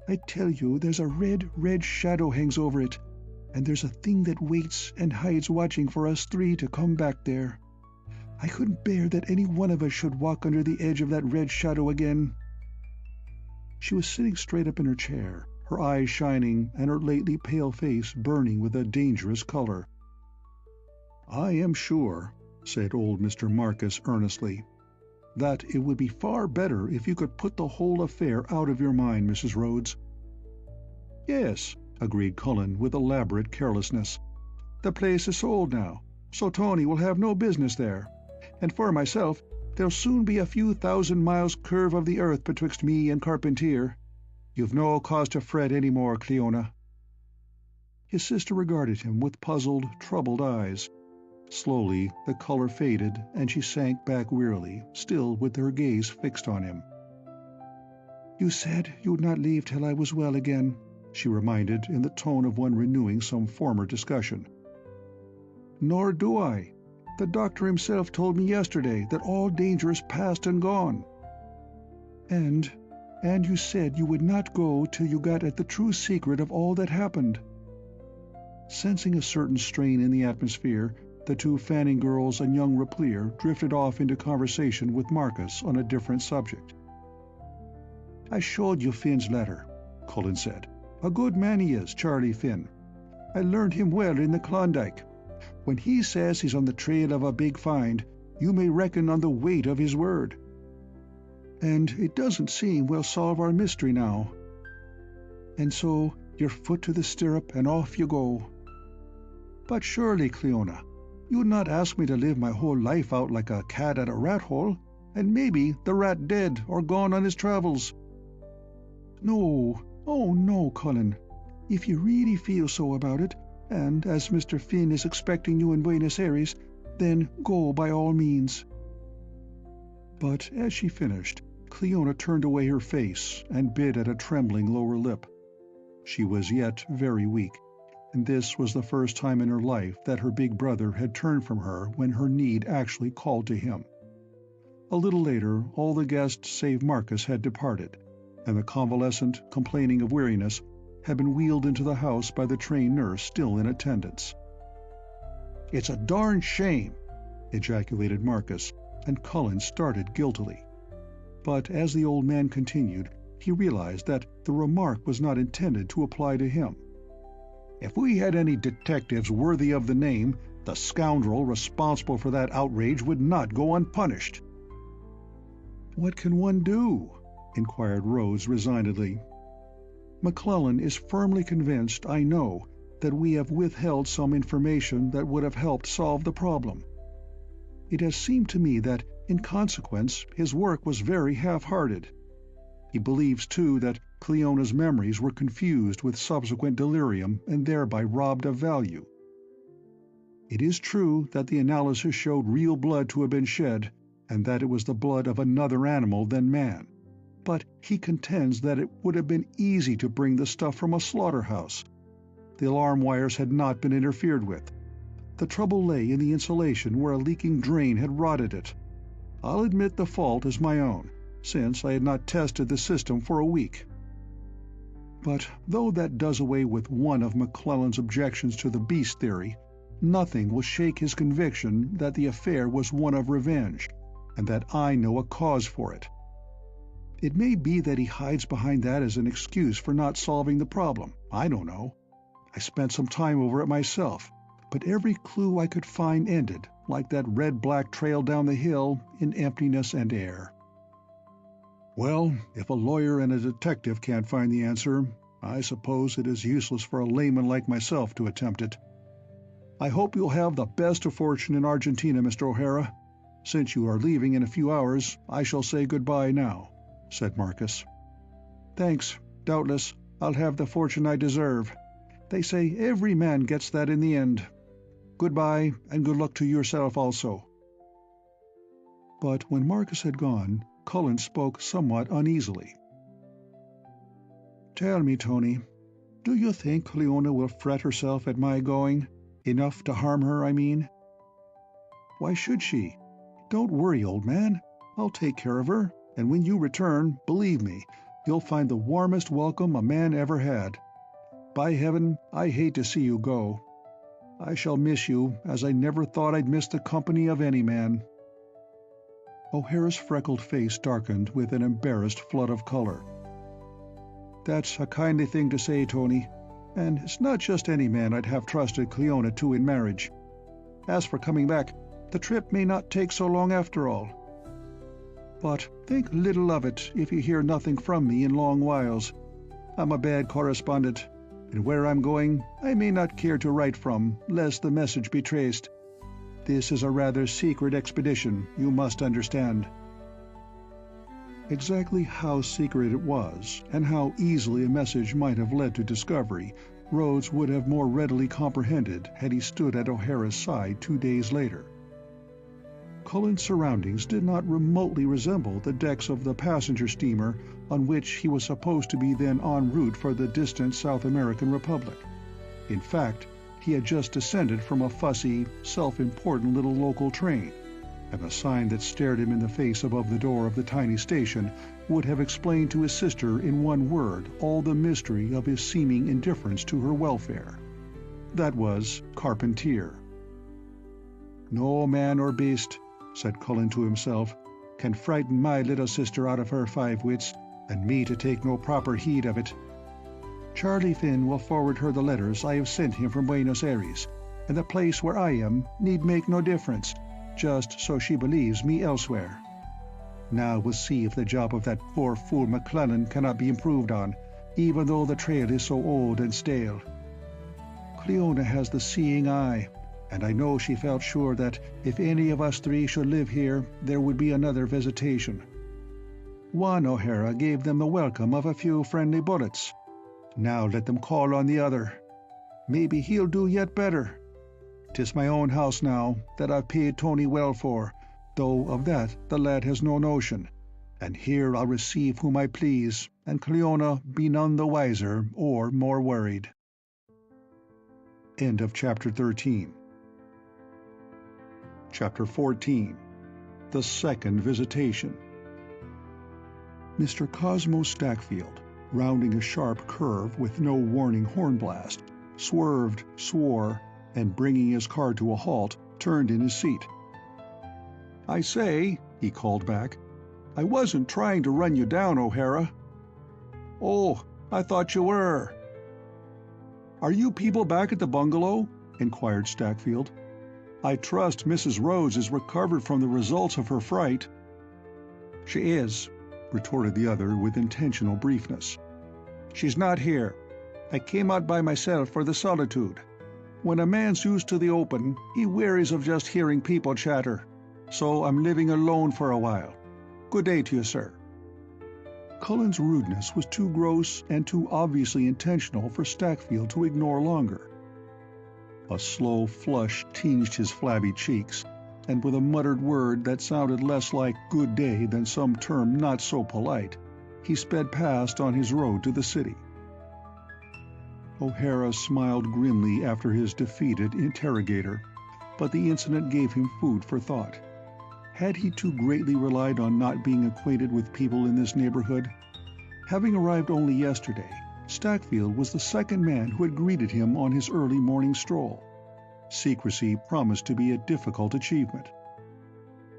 I tell you, there's a red, red shadow hangs over it, and there's a thing that waits and hides watching for us three to come back there. I couldn't bear that any one of us should walk under the edge of that red shadow again." She was sitting straight up in her chair, her eyes shining and her lately pale face burning with a dangerous color. "I am sure," said old Mr. Marcus earnestly, "that it would be far better if you could put the whole affair out of your mind, Mrs. Rhodes." "Yes," agreed Cullen with elaborate carelessness. "The place is sold now, so Tony will have no business there. And for myself, there'll soon be a few thousand miles curve of the earth betwixt me and Carpentier. You've no cause to fret any more, Cleona." His sister regarded him with puzzled, troubled eyes. Slowly the color faded, and she sank back wearily, still with her gaze fixed on him. "You said you would not leave till I was well again," she reminded, in the tone of one renewing some former discussion. "Nor do I. The doctor himself told me yesterday that all danger is past and gone." And you said you would not go till you got at the true secret of all that happened." Sensing a certain strain in the atmosphere, the two Fanning girls and young Repplier drifted off into conversation with Marcus on a different subject. "I showed you Finn's letter," Cullen said. "A good man he is, Charlie Finn. I learned him well in the Klondike. When he says he's on the trail of a big find, you may reckon on the weight of his word. And it doesn't seem we'll solve our mystery now. And so your foot to the stirrup and off you go. But surely, Cleona, you'd not ask me to live my whole life out like a cat at a rat hole, and maybe the rat dead or gone on his travels." "No, oh no, Cullen. If you really feel so about it, and as Mr. Finn is expecting you in Buenos Aires, then go by all means." But as she finished, Cleona turned away her face and bit at a trembling lower lip. She was yet very weak, and this was the first time in her life that her big brother had turned from her when her need actually called to him. A little later, all the guests save Marcus had departed, and the convalescent, complaining of weariness, had been wheeled into the house by the trained nurse still in attendance. "It's a darn shame!" ejaculated Marcus, and Cullen started guiltily. But as the old man continued, he realized that the remark was not intended to apply to him. "If we had any detectives worthy of the name, the scoundrel responsible for that outrage would not go unpunished." "What can one do?" inquired Rhodes resignedly. "McClellan is firmly convinced, I know, that we have withheld some information that would have helped solve the problem. It has seemed to me that, in consequence, his work was very half-hearted. He believes, too, that Cleona's memories were confused with subsequent delirium and thereby robbed of value. It is true that the analysis showed real blood to have been shed, and that it was the blood of another animal than man, but he contends that it would have been easy to bring the stuff from a slaughterhouse. The alarm wires had not been interfered with. The trouble lay in the insulation where a leaking drain had rotted it. I'll admit the fault is my own, since I had not tested the system for a week. But though that does away with one of McClellan's objections to the beast theory, nothing will shake his conviction that the affair was one of revenge, and that I know a cause for it. It may be that he hides behind that as an excuse for not solving the problem. I don't know. I spent some time over it myself, but every clue I could find ended, like that red-black trail down the hill, in emptiness and air. Well, if a lawyer and a detective can't find the answer, I suppose it is useless for a layman like myself to attempt it. I hope you'll have the best of fortune in Argentina, Mr. O'Hara. Since you are leaving in a few hours, I shall say goodbye now," said Marcus. "Thanks. Doubtless I'll have the fortune I deserve. They say every man gets that in the end. Goodbye, and good luck to yourself also." But when Marcus had gone, Cullen spoke somewhat uneasily. "Tell me, Tony, do you think Cleona will fret herself at my going? Enough to harm her, I mean?" "Why should she? Don't worry, old man. I'll take care of her, and when you return, believe me, you'll find the warmest welcome a man ever had. By heaven, I hate to see you go. I shall miss you as I never thought I'd miss the company of any man." O'Hara's freckled face darkened with an embarrassed flood of color. "That's a kindly thing to say, Tony, and it's not just any man I'd have trusted Cleona to in marriage. As for coming back, the trip may not take so long after all. But think little of it if you hear nothing from me in long whiles. I'm a bad correspondent, and where I'm going I may not care to write from, lest the message be traced. This is a rather secret expedition, you must understand." Exactly how secret it was, and how easily a message might have led to discovery, Rhodes would have more readily comprehended had he stood at O'Hara's side 2 days later. Cullen's surroundings did not remotely resemble the decks of the passenger steamer on which he was supposed to be then en route for the distant South American Republic. In fact, he had just descended from a fussy, self-important little local train, and the sign that stared him in the face above the door of the tiny station would have explained to his sister in one word all the mystery of his seeming indifference to her welfare. That was Carpentier. "No man or beast," said Cullen to himself, "can frighten my little sister out of her 5 wits, and me to take no proper heed of it. Charlie Finn will forward her the letters I have sent him from Buenos Aires, and the place where I am need make no difference, just so she believes me elsewhere. Now we'll see if the job of that poor fool McClellan cannot be improved on, even though the trail is so old and stale. Cleona has the seeing eye, and I know she felt sure that if any of us 3 should live here, there would be another visitation. One O'Hara gave them the welcome of a few friendly bullets. Now let them call on the other. Maybe he'll do yet better. 'Tis my own house now, that I've paid Tony well for, though of that the lad has no notion, and here I'll receive whom I please, and Cleona be none the wiser or more worried." End of Chapter 13. Chapter 14. The Second Visitation. Mr. Cosmo Stackfield, rounding a sharp curve with no warning horn blast, swerved, swore, and bringing his car to a halt, turned in his seat. "I say," he called back, "I wasn't trying to run you down, O'Hara." "Oh, I thought you were." "Are you people back at the bungalow?" inquired Stackfield. "I trust Mrs. Rhodes is recovered from the results of her fright." "She is," retorted the other with intentional briefness. "She's not here. I came out by myself for the solitude. When a man's used to the open, he wearies of just hearing people chatter. So I'm living alone for a while. Good day to you, sir." Cullen's rudeness was too gross and too obviously intentional for Stackfield to ignore longer. A slow flush tinged his flabby cheeks, and with a muttered word that sounded less like good day than some term not so polite, he sped past on his road to the city. O'Hara smiled grimly after his defeated interrogator, but the incident gave him food for thought. Had he too greatly relied on not being acquainted with people in this neighborhood? Having arrived only yesterday, Stackfield was the second man who had greeted him on his early morning stroll. Secrecy promised to be a difficult achievement.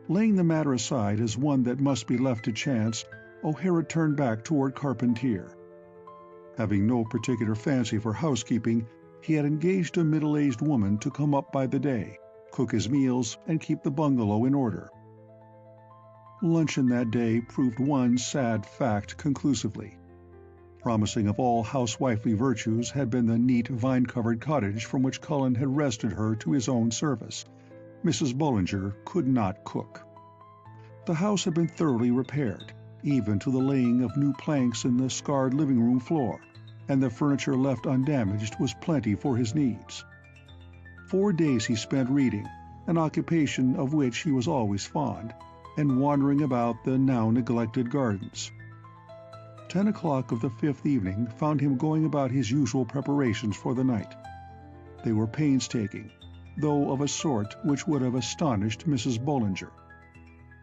Laying the matter aside as one that must be left to chance, O'Hara turned back toward Carpentier. Having no particular fancy for housekeeping, he had engaged a middle-aged woman to come up by the day, cook his meals, and keep the bungalow in order. Luncheon that day proved one sad fact conclusively. Promising of all housewifely virtues had been the neat vine-covered cottage from which Cullen had wrested her to his own service. Mrs. Bollinger could not cook. The house had been thoroughly repaired, even to the laying of new planks in the scarred living-room floor, and the furniture left undamaged was plenty for his needs. 4 days he spent reading, an occupation of which he was always fond, and wandering about the now-neglected gardens. 10 o'clock of the 5th evening found him going about his usual preparations for the night. They were painstaking, though of a sort which would have astonished Mrs. Bollinger.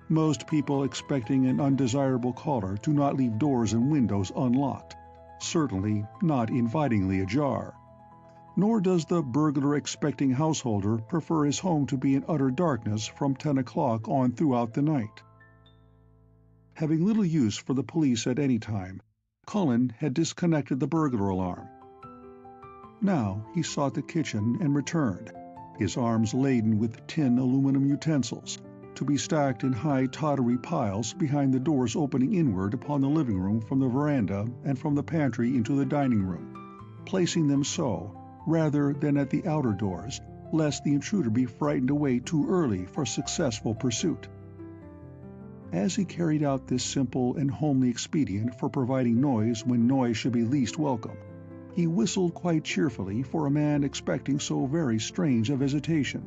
Most people expecting an undesirable caller do not leave doors and windows unlocked, certainly not invitingly ajar. Nor does the burglar-expecting householder prefer his home to be in utter darkness from 10 o'clock on throughout the night. Having little use for the police at any time, Cullen had disconnected the burglar alarm. Now he sought the kitchen and returned, his arms laden with tin aluminum utensils, to be stacked in high tottery piles behind the doors opening inward upon the living room from the veranda and from the pantry into the dining room, placing them so, rather than at the outer doors, lest the intruder be frightened away too early for successful pursuit. As he carried out this simple and homely expedient for providing noise when noise should be least welcome, he whistled quite cheerfully for a man expecting so very strange a visitation.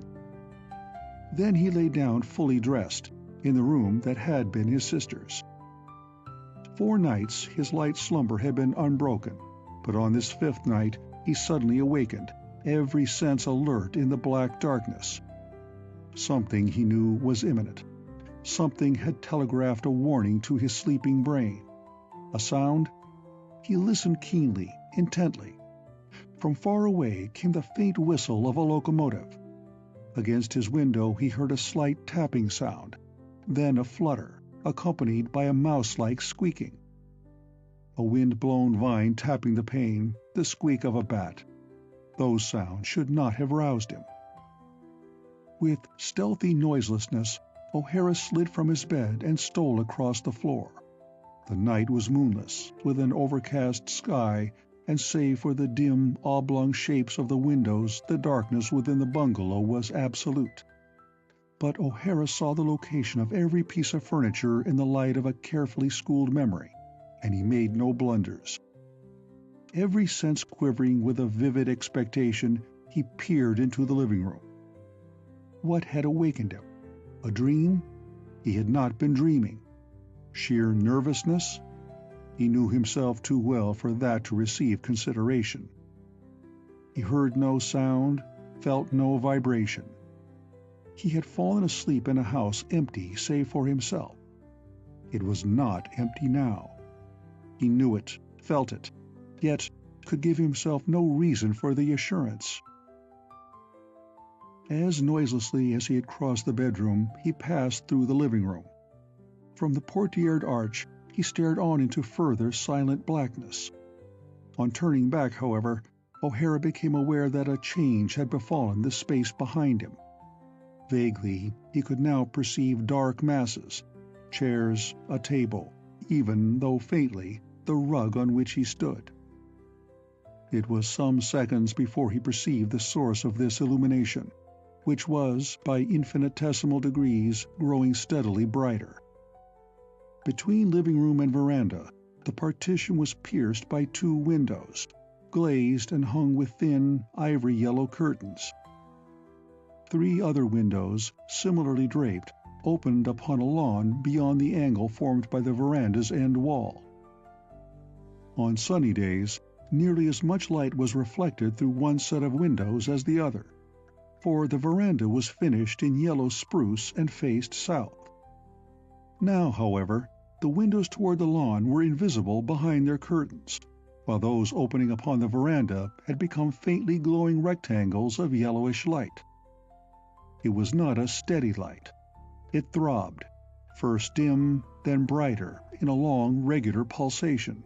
Then he lay down fully dressed, in the room that had been his sister's. 4 nights his light slumber had been unbroken, but on this 5th night he suddenly awakened, every sense alert in the black darkness. Something, he knew, was imminent. Something had telegraphed a warning to his sleeping brain. A sound? He listened keenly, intently. From far away came the faint whistle of a locomotive. Against his window he heard a slight tapping sound, then a flutter, accompanied by a mouse-like squeaking. A wind-blown vine tapping the pane, the squeak of a bat. Those sounds should not have roused him. With stealthy noiselessness, O'Hara slid from his bed and stole across the floor. The night was moonless, with an overcast sky, and save for the dim, oblong shapes of the windows, the darkness within the bungalow was absolute. But O'Hara saw the location of every piece of furniture in the light of a carefully schooled memory, and he made no blunders. Every sense quivering with a vivid expectation, he peered into the living room. What had awakened him? A dream? He had not been dreaming. Sheer nervousness? He knew himself too well for that to receive consideration. He heard no sound, felt no vibration. He had fallen asleep in a house empty save for himself. It was not empty now. He knew it, felt it, yet could give himself no reason for the assurance. As noiselessly as he had crossed the bedroom, he passed through the living room. From the portiered arch, he stared on into further silent blackness. On turning back, however, O'Hara became aware that a change had befallen the space behind him. Vaguely, he could now perceive dark masses, chairs, a table, even, though faintly, the rug on which he stood. It was some seconds before he perceived the source of this illumination, which was, by infinitesimal degrees, growing steadily brighter. Between living room and veranda, the partition was pierced by 2 windows, glazed and hung with thin, ivory-yellow curtains. 3 other windows, similarly draped, opened upon a lawn beyond the angle formed by the veranda's end wall. On sunny days, nearly as much light was reflected through one set of windows as the other, for the veranda was finished in yellow spruce and faced south. Now, however, the windows toward the lawn were invisible behind their curtains, while those opening upon the veranda had become faintly glowing rectangles of yellowish light. It was not a steady light. It throbbed, first dim, then brighter, in a long, regular pulsation.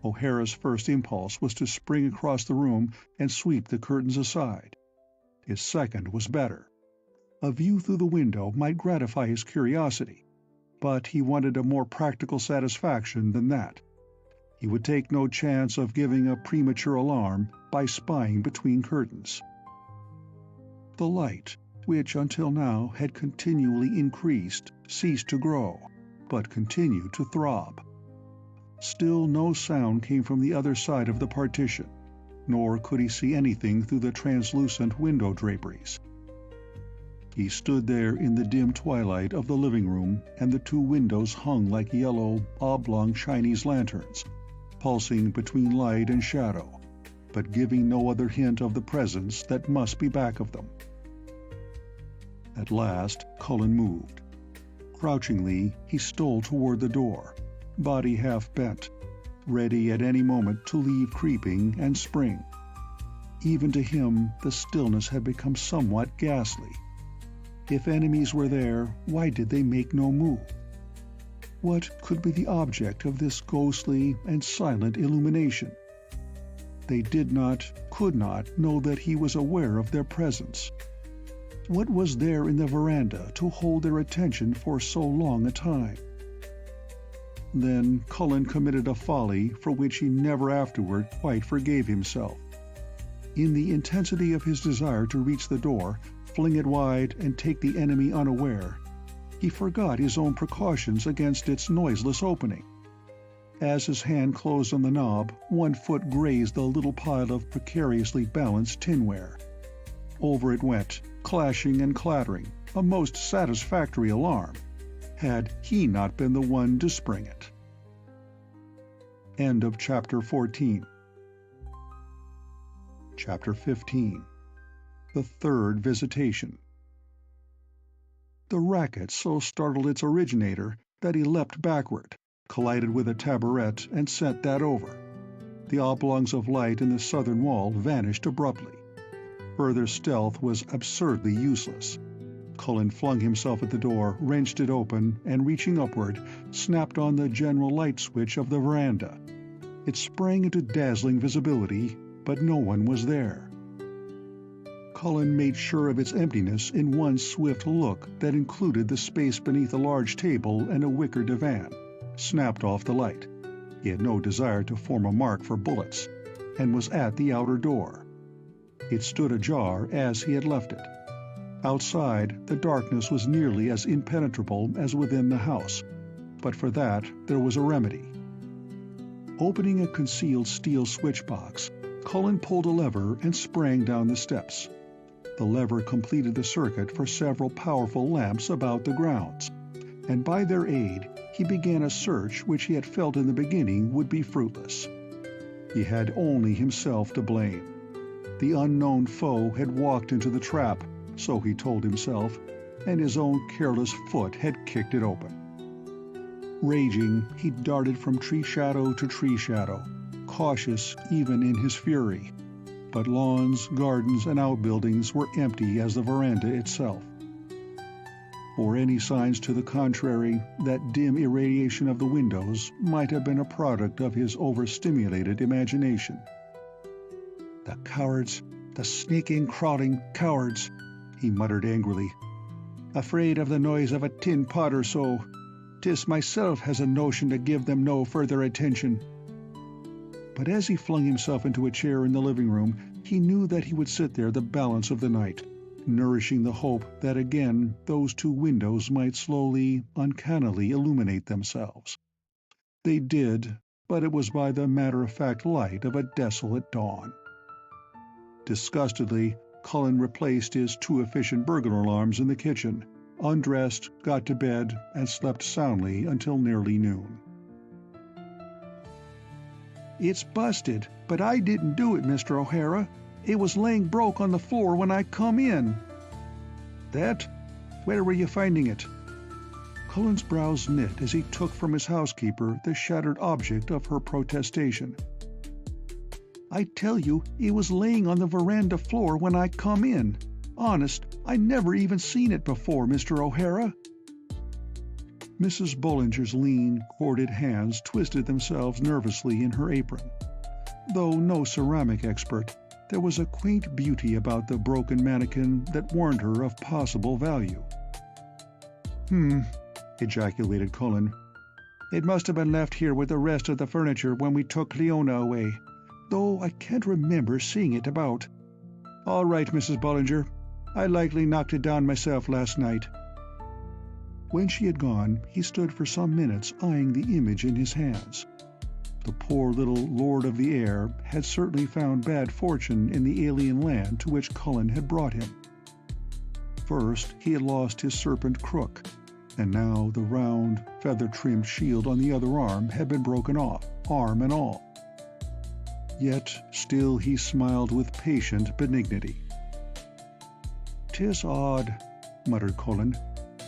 O'Hara's first impulse was to spring across the room and sweep the curtains aside. His second was better. A view through the window might gratify his curiosity, but he wanted a more practical satisfaction than that. He would take no chance of giving a premature alarm by spying between curtains. The light, which until now had continually increased, ceased to grow, but continued to throb. Still no sound came from the other side of the partition, nor could he see anything through the translucent window draperies. He stood there in the dim twilight of the living room, and the 2 windows hung like yellow, oblong Chinese lanterns, pulsing between light and shadow, but giving no other hint of the presence that must be back of them. At last, Cullen moved. Crouchingly, he stole toward the door, body half bent, ready at any moment to leave creeping and spring. Even to him, the stillness had become somewhat ghastly. If enemies were there, why did they make no move? What could be the object of this ghostly and silent illumination? They did not, could not, know that he was aware of their presence. What was there in the veranda to hold their attention for so long a time? Then Cullen committed a folly for which he never afterward quite forgave himself. In the intensity of his desire to reach the door, fling it wide, and take the enemy unaware, he forgot his own precautions against its noiseless opening. As his hand closed on the knob, one foot grazed the little pile of precariously balanced tinware. Over it went, clashing and clattering, a most satisfactory alarm, had he not been the one to spring it. End of Chapter 14. Chapter 15. The Third Visitation. The racket so startled its originator that he leapt backward, collided with a tabaret, and sent that over. The oblongs of light in the southern wall vanished abruptly. Further stealth was absurdly useless. Cullen flung himself at the door, wrenched it open, and reaching upward, snapped on the general light switch of the veranda. It sprang into dazzling visibility, but no one was there. Cullen made sure of its emptiness in one swift look that included the space beneath a large table and a wicker divan, snapped off the light. He had no desire to form a mark for bullets, and was at the outer door. It stood ajar as he had left it. Outside, the darkness was nearly as impenetrable as within the house, but for that there was a remedy. Opening a concealed steel switch box, Cullen pulled a lever and sprang down the steps. The lever completed the circuit for several powerful lamps about the grounds, and by their aid he began a search which he had felt in the beginning would be fruitless. He had only himself to blame. The unknown foe had walked into the trap, so he told himself, and his own careless foot had kicked it open. Raging, he darted from tree shadow to tree shadow, cautious even in his fury, but lawns, gardens, and outbuildings were empty as the veranda itself. For any signs to the contrary, that dim irradiation of the windows might have been a product of his overstimulated imagination. "The cowards, the sneaking, crawling cowards," he muttered angrily. "Afraid of the noise of a tin pot or so. 'Tis myself has a notion to give them no further attention." But as he flung himself into a chair in the living room, he knew that he would sit there the balance of the night, nourishing the hope that again those two windows might slowly, uncannily illuminate themselves. They did, but it was by the matter-of-fact light of a desolate dawn. Disgustedly, Cullen replaced his too efficient burglar alarms in the kitchen, undressed, got to bed, and slept soundly until nearly noon. "It's busted, but I didn't do it, Mr. O'Hara. It was laying broke on the floor when I come in." "That? Where were you finding it?" Cullen's brows knit as he took from his housekeeper the shattered object of her protestation. "I tell you, it was laying on the veranda floor when I come in. Honest, I never even seen it before, Mr. O'Hara." Mrs. Bollinger's lean, corded hands twisted themselves nervously in her apron. Though no ceramic expert, there was a quaint beauty about the broken mannequin that warned her of possible value. Ejaculated Cullen. "It must have been left here with the rest of the furniture when we took Leona away, though I can't remember seeing it about. All right, Mrs. Bollinger. I likely knocked it down myself last night." When she had gone, he stood for some minutes eyeing the image in his hands. The poor little Lord of the Air had certainly found bad fortune in the alien land to which Cullen had brought him. First, he had lost his serpent crook, and now the round, feather-trimmed shield on the other arm had been broken off, arm and all. Yet still he smiled with patient benignity. "'Tis odd," muttered Cullen,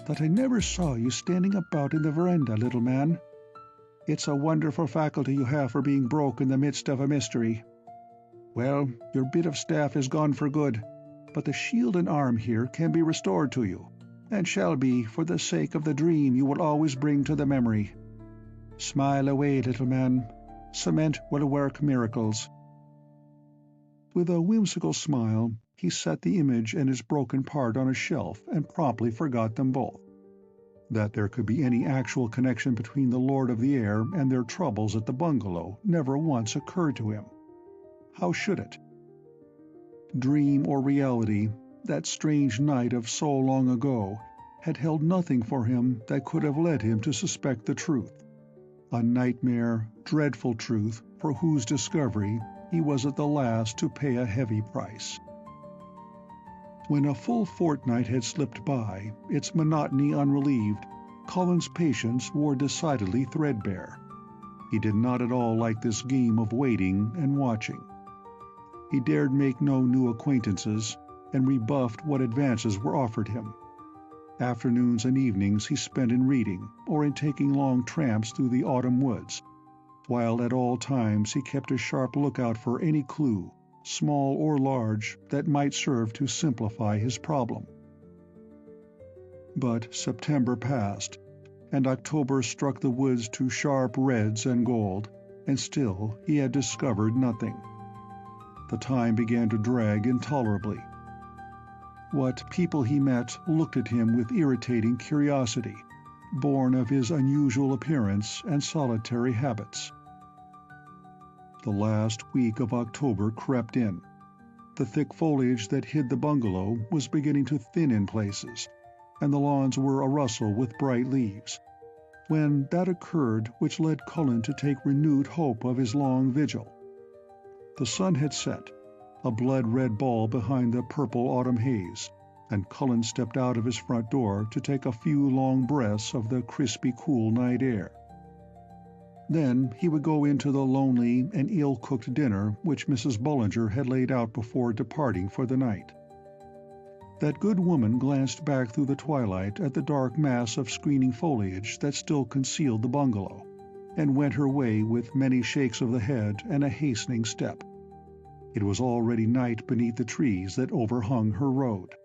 "that I never saw you standing about in the veranda, little man. It's a wonderful faculty you have for being broke in the midst of a mystery. Well, your bit of staff is gone for good, but the shield and arm here can be restored to you, and shall be for the sake of the dream you will always bring to the memory. Smile away, little man. Cement will work miracles." With a whimsical smile, he set the image and its broken part on a shelf and promptly forgot them both. That there could be any actual connection between the Lord of the Air and their troubles at the bungalow never once occurred to him. How should it? Dream or reality, that strange night of so long ago had held nothing for him that could have led him to suspect the truth. A nightmare, dreadful truth for whose discovery he was at the last to pay a heavy price. When a full fortnight had slipped by, its monotony unrelieved, Cullen's patience wore decidedly threadbare. He did not at all like this game of waiting and watching. He dared make no new acquaintances, and rebuffed what advances were offered him. Afternoons and evenings he spent in reading, or in taking long tramps through the autumn woods, while at all times he kept a sharp lookout for any clue, small or large, that might serve to simplify his problem. But September passed, and October struck the woods to sharp reds and gold, and still he had discovered nothing. The time began to drag intolerably. What people he met looked at him with irritating curiosity, born of his unusual appearance and solitary habits. The last week of October crept in. The thick foliage that hid the bungalow was beginning to thin in places, and the lawns were a-rustle with bright leaves, when that occurred which led Cullen to take renewed hope of his long vigil. The sun had set, a blood-red ball behind the purple autumn haze, and Cullen stepped out of his front door to take a few long breaths of the crispy, cool night air. Then he would go into the lonely and ill-cooked dinner which Mrs. Bullinger had laid out before departing for the night. That good woman glanced back through the twilight at the dark mass of screening foliage that still concealed the bungalow, and went her way with many shakes of the head and a hastening step. It was already night beneath the trees that overhung her road.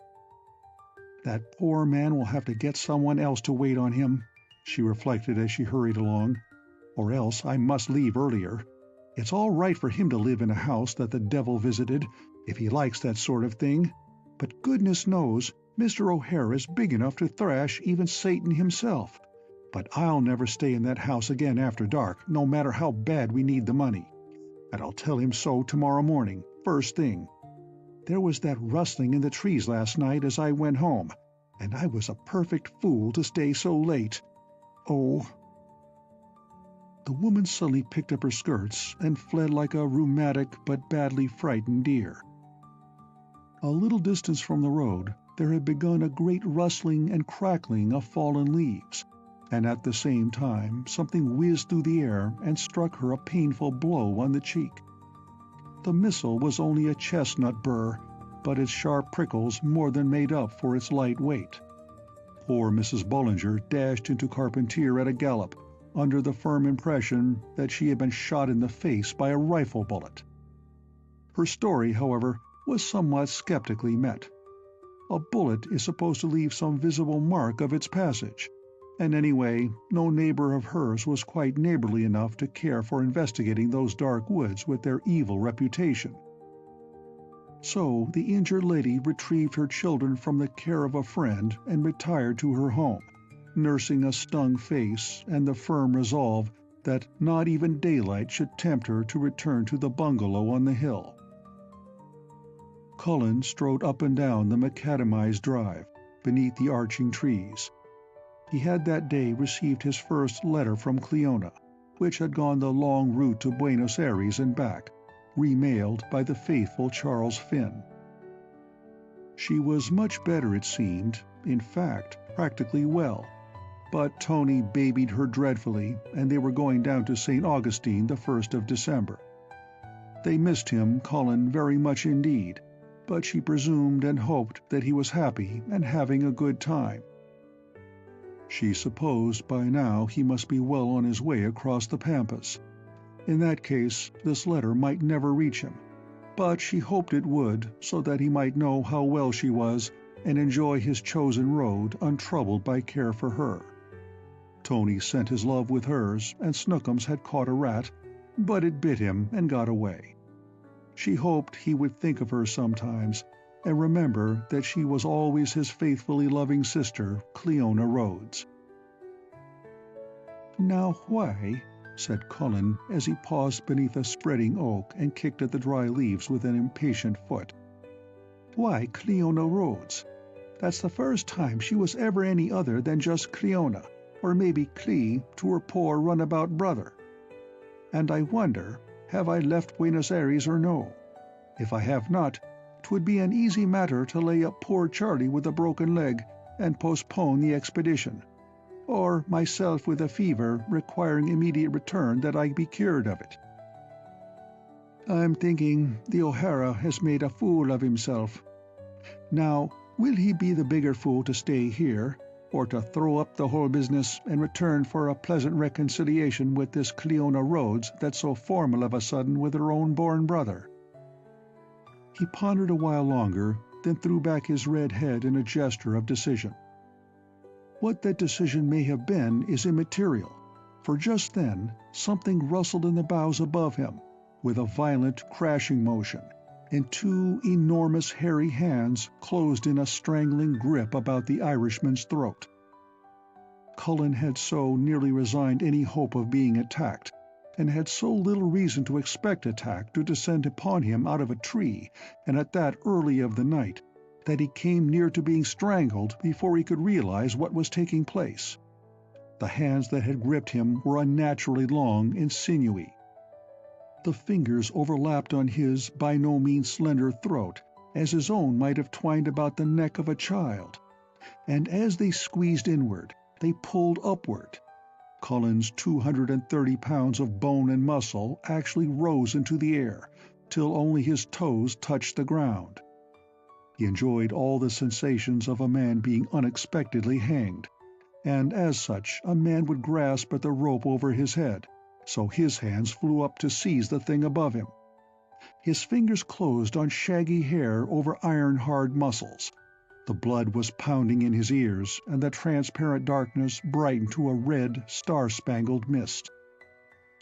"That poor man will have to get someone else to wait on him," she reflected as she hurried along. "Or else I must leave earlier. It's all right for him to live in a house that the devil visited, if he likes that sort of thing, but goodness knows Mr. O'Hara's big enough to thrash even Satan himself. But I'll never stay in that house again after dark, no matter how bad we need the money. And I'll tell him so tomorrow morning, first thing. There was that rustling in the trees last night as I went home, and I was a perfect fool to stay so late. Oh." The woman suddenly picked up her skirts and fled like a rheumatic but badly frightened deer. A little distance from the road there had begun a great rustling and crackling of fallen leaves, and at the same time something whizzed through the air and struck her a painful blow on the cheek. The missile was only a chestnut burr, but its sharp prickles more than made up for its light weight. Poor Mrs. Bullinger dashed into Carpentier at a gallop, under the firm impression that she had been shot in the face by a rifle bullet. Her story, however, was somewhat skeptically met. A bullet is supposed to leave some visible mark of its passage, and anyway, no neighbor of hers was quite neighborly enough to care for investigating those dark woods with their evil reputation. So the injured lady retrieved her children from the care of a friend and retired to her home, nursing a stung face and the firm resolve that not even daylight should tempt her to return to the bungalow on the hill. Cullen strode up and down the macadamized drive, beneath the arching trees. He had that day received his first letter from Cleona, which had gone the long route to Buenos Aires and back, remailed by the faithful Charles Finn. She was much better, it seemed, in fact, practically well, but Tony babied her dreadfully, and they were going down to St. Augustine the 1st of December. They missed him, Cullen, very much indeed, but she presumed and hoped that he was happy and having a good time. She supposed by now he must be well on his way across the Pampas. In that case, this letter might never reach him, but she hoped it would, so that he might know how well she was and enjoy his chosen road untroubled by care for her. Tony sent his love with hers, and Snookums had caught a rat, but it bit him and got away. she hoped he would think of her sometimes, and remember that she was always his faithfully loving sister, Cleona Rhodes. "Now why," said Cullen as he paused beneath a spreading oak and kicked at the dry leaves with an impatient foot, "why Cleona Rhodes? That's the first time she was ever any other than just Cleona, or maybe Clee to her poor runabout brother. And I wonder, have I left Buenos Aires or no? If I have not, 'twould be an easy matter to lay up poor Charlie with a broken leg and postpone the expedition, or myself with a fever requiring immediate return that I be cured of it. I'm thinking the O'Hara has made a fool of himself. Now, will he be the bigger fool to stay here, or to throw up the whole business and return for a pleasant reconciliation with this Cleona Rhodes that's so formal of a sudden with her own born brother?" He pondered a while longer, then threw back his red head in a gesture of decision. What that decision may have been is immaterial, for just then something rustled in the boughs above him, with a violent crashing motion, and two enormous hairy hands closed in a strangling grip about the Irishman's throat. Cullen had so nearly resigned any hope of being attacked, and had so little reason to expect attack to descend upon him out of a tree, and at that early of the night, that he came near to being strangled before he could realize what was taking place. The hands that had gripped him were unnaturally long and sinewy. The fingers overlapped on his by no means slender throat, as his own might have twined about the neck of a child, and as they squeezed inward, they pulled upward. Cullen's 230 pounds of bone and muscle actually rose into the air, till only his toes touched the ground. He enjoyed all the sensations of a man being unexpectedly hanged, and as such a man would grasp at the rope over his head, so his hands flew up to seize the thing above him. His fingers closed on shaggy hair over iron-hard muscles. The blood was pounding in his ears, and the transparent darkness brightened to a red, star-spangled mist.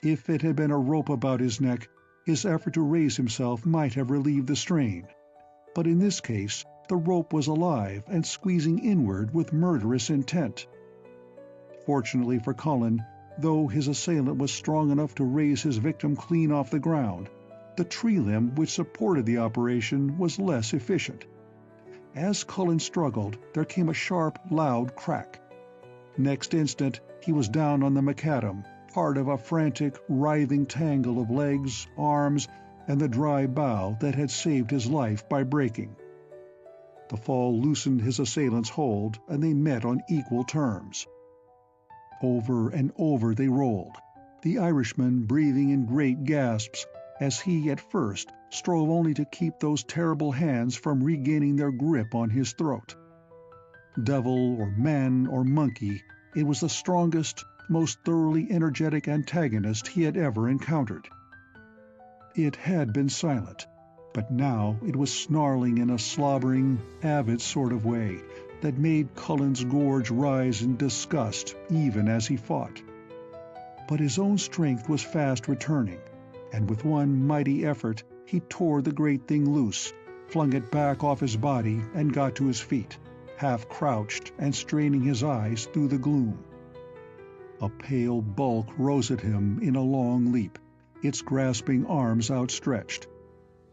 If it had been a rope about his neck, his effort to raise himself might have relieved the strain. But in this case, the rope was alive and squeezing inward with murderous intent. Fortunately for Cullen, though his assailant was strong enough to raise his victim clean off the ground, the tree limb which supported the operation was less efficient. As Cullen struggled, there came a sharp, loud crack. Next instant, he was down on the macadam, part of a frantic, writhing tangle of legs, arms, and the dry bough that had saved his life by breaking. The fall loosened his assailant's hold, and they met on equal terms. Over and over they rolled, the Irishman breathing in great gasps, as he at first strove only to keep those terrible hands from regaining their grip on his throat. Devil or man or monkey, it was the strongest, most thoroughly energetic antagonist he had ever encountered. It had been silent, but now it was snarling in a slobbering, avid sort of way that made Cullen's gorge rise in disgust even as he fought. But his own strength was fast returning, and with one mighty effort he tore the great thing loose, flung it back off his body, and got to his feet, half-crouched and straining his eyes through the gloom. A pale bulk rose at him in a long leap, its grasping arms outstretched.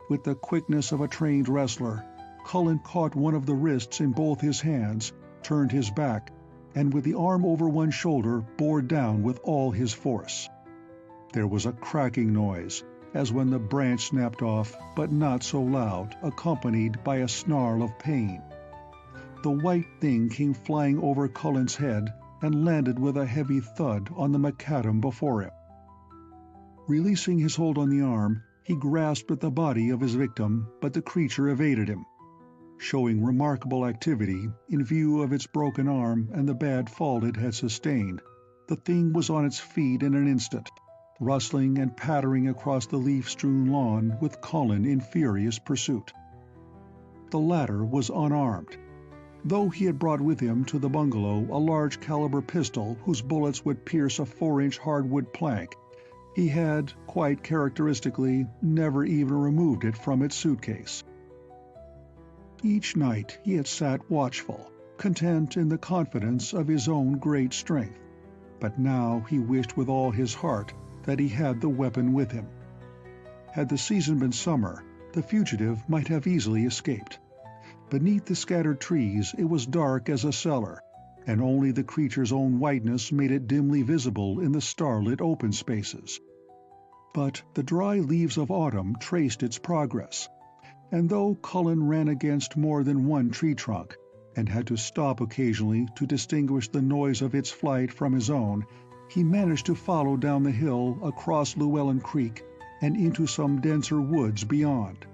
With the quickness of a trained wrestler, Cullen caught one of the wrists in both his hands, turned his back, and with the arm over one shoulder bore down with all his force. There was a cracking noise, as when the branch snapped off, but not so loud, accompanied by a snarl of pain. The white thing came flying over Cullen's head and landed with a heavy thud on the macadam before him. Releasing his hold on the arm, he grasped at the body of his victim, but the creature evaded him. Showing remarkable activity, in view of its broken arm and the bad fall it had sustained, the thing was on its feet in an instant, rustling and pattering across the leaf-strewn lawn with Cullen in furious pursuit. The latter was unarmed, though he had brought with him to the bungalow a large-caliber pistol whose bullets would pierce a 4-inch hardwood plank. He had, quite characteristically, never even removed it from its suitcase. Each night he had sat watchful, content in the confidence of his own great strength, but now he wished with all his heart that he had the weapon with him. Had the season been summer, the fugitive might have easily escaped. Beneath the scattered trees it was dark as a cellar, and only the creature's own whiteness made it dimly visible in the starlit open spaces. But the dry leaves of autumn traced its progress, and though Cullen ran against more than one tree trunk, and had to stop occasionally to distinguish the noise of its flight from his own, he managed to follow down the hill across Llewellyn Creek and into some denser woods beyond.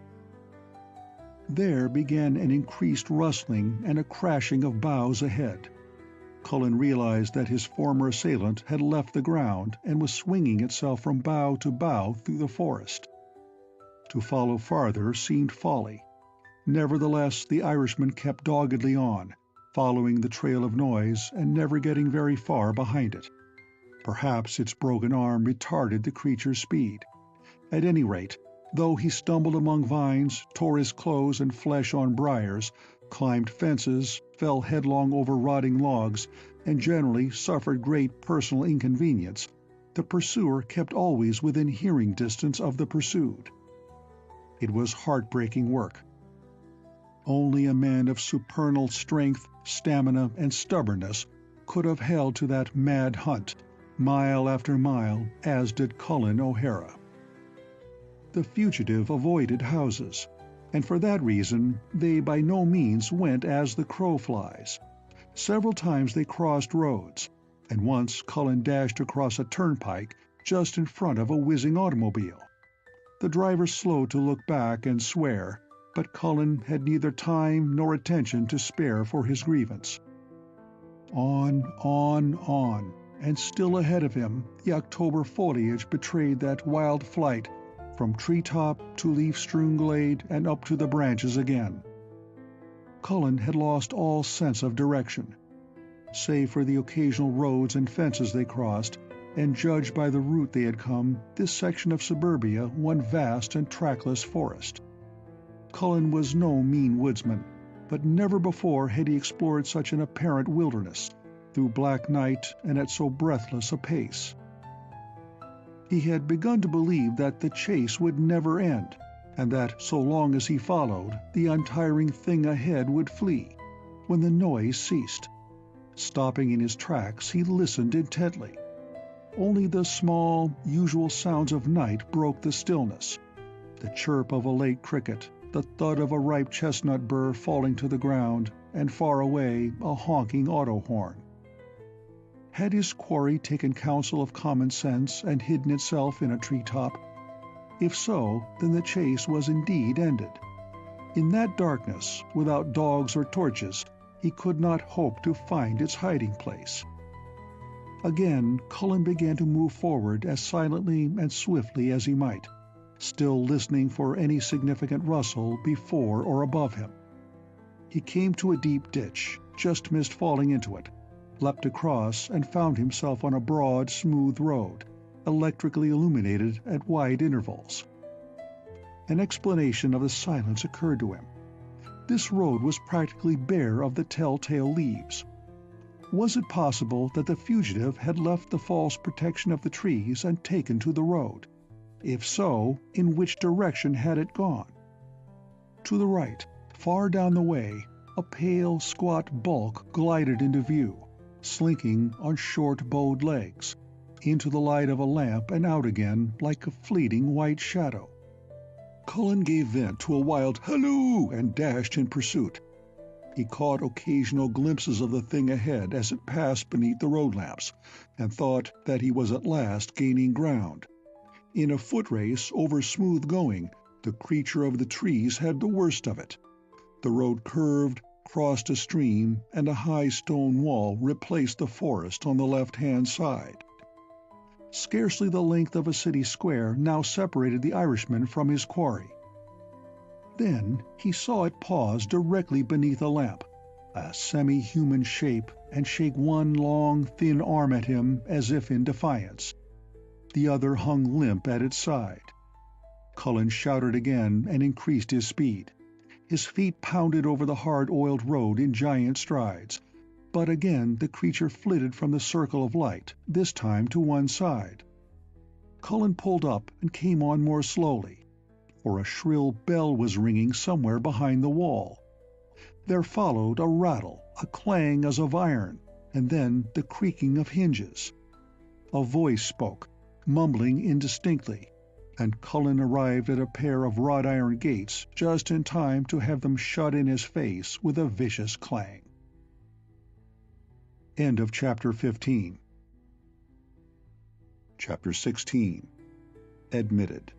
There began an increased rustling and a crashing of boughs ahead. Cullen realized that his former assailant had left the ground and was swinging itself from bough to bough through the forest. To follow farther seemed folly. Nevertheless, the Irishman kept doggedly on, following the trail of noise and never getting very far behind it. Perhaps its broken arm retarded the creature's speed. At any rate, though he stumbled among vines, tore his clothes and flesh on briars, climbed fences, fell headlong over rotting logs, and generally suffered great personal inconvenience, the pursuer kept always within hearing distance of the pursued. It was heartbreaking work. Only a man of supernal strength, stamina, and stubbornness could have held to that mad hunt, mile after mile, as did Cullen O'Hara. The fugitive avoided houses, and for that reason they by no means went as the crow flies. Several times they crossed roads, and once Cullen dashed across a turnpike just in front of a whizzing automobile. The driver slowed to look back and swear, but Cullen had neither time nor attention to spare for his grievance. On, and still ahead of him the October foliage betrayed that wild flight from treetop to leaf-strewn glade and up to the branches again. Cullen had lost all sense of direction. Save for the occasional roads and fences they crossed, and judged by the route they had come, this section of suburbia one vast and trackless forest. Cullen was no mean woodsman, but never before had he explored such an apparent wilderness, through black night and at so breathless a pace. He had begun to believe that the chase would never end, and that so long as he followed, the untiring thing ahead would flee, when the noise ceased. Stopping in his tracks, he listened intently. Only the small, usual sounds of night broke the stillness. The chirp of a late cricket, the thud of a ripe chestnut burr falling to the ground, and far away a honking auto horn. Had his quarry taken counsel of common sense and hidden itself in a treetop? If so, then the chase was indeed ended. In that darkness, without dogs or torches, he could not hope to find its hiding place. Again, Cullen began to move forward as silently and swiftly as he might, still listening for any significant rustle before or above him. He came to a deep ditch, just missed falling into it, leapt across, and found himself on a broad, smooth road, electrically illuminated at wide intervals. An explanation of the silence occurred to him. This road was practically bare of the telltale leaves. Was it possible that the fugitive had left the false protection of the trees and taken to the road? If so, in which direction had it gone? To the right, far down the way, a pale, squat bulk glided into view, slinking on short bowed legs, into the light of a lamp and out again like a fleeting white shadow. Cullen gave vent to a wild halloo and dashed in pursuit. He caught occasional glimpses of the thing ahead as it passed beneath the road lamps, and thought that he was at last gaining ground. In a foot race over smooth going, the creature of the trees had the worst of it. The road curved, crossed a stream, and a high stone wall replaced the forest on the left-hand side. Scarcely the length of a city square now separated the Irishman from his quarry. Then he saw it pause directly beneath a lamp, a semi-human shape, and shake one long, thin arm at him as if in defiance. The other hung limp at its side. Cullen shouted again and increased his speed. His feet pounded over the hard-oiled road in giant strides, but again the creature flitted from the circle of light, this time to one side. Cullen pulled up and came on more slowly, for a shrill bell was ringing somewhere behind the wall. There followed a rattle, a clang as of iron, and then the creaking of hinges. A voice spoke, mumbling indistinctly, and Cullen arrived at a pair of wrought iron gates just in time to have them shut in his face with a vicious clang. End of Chapter 15. Chapter 16. Admitted.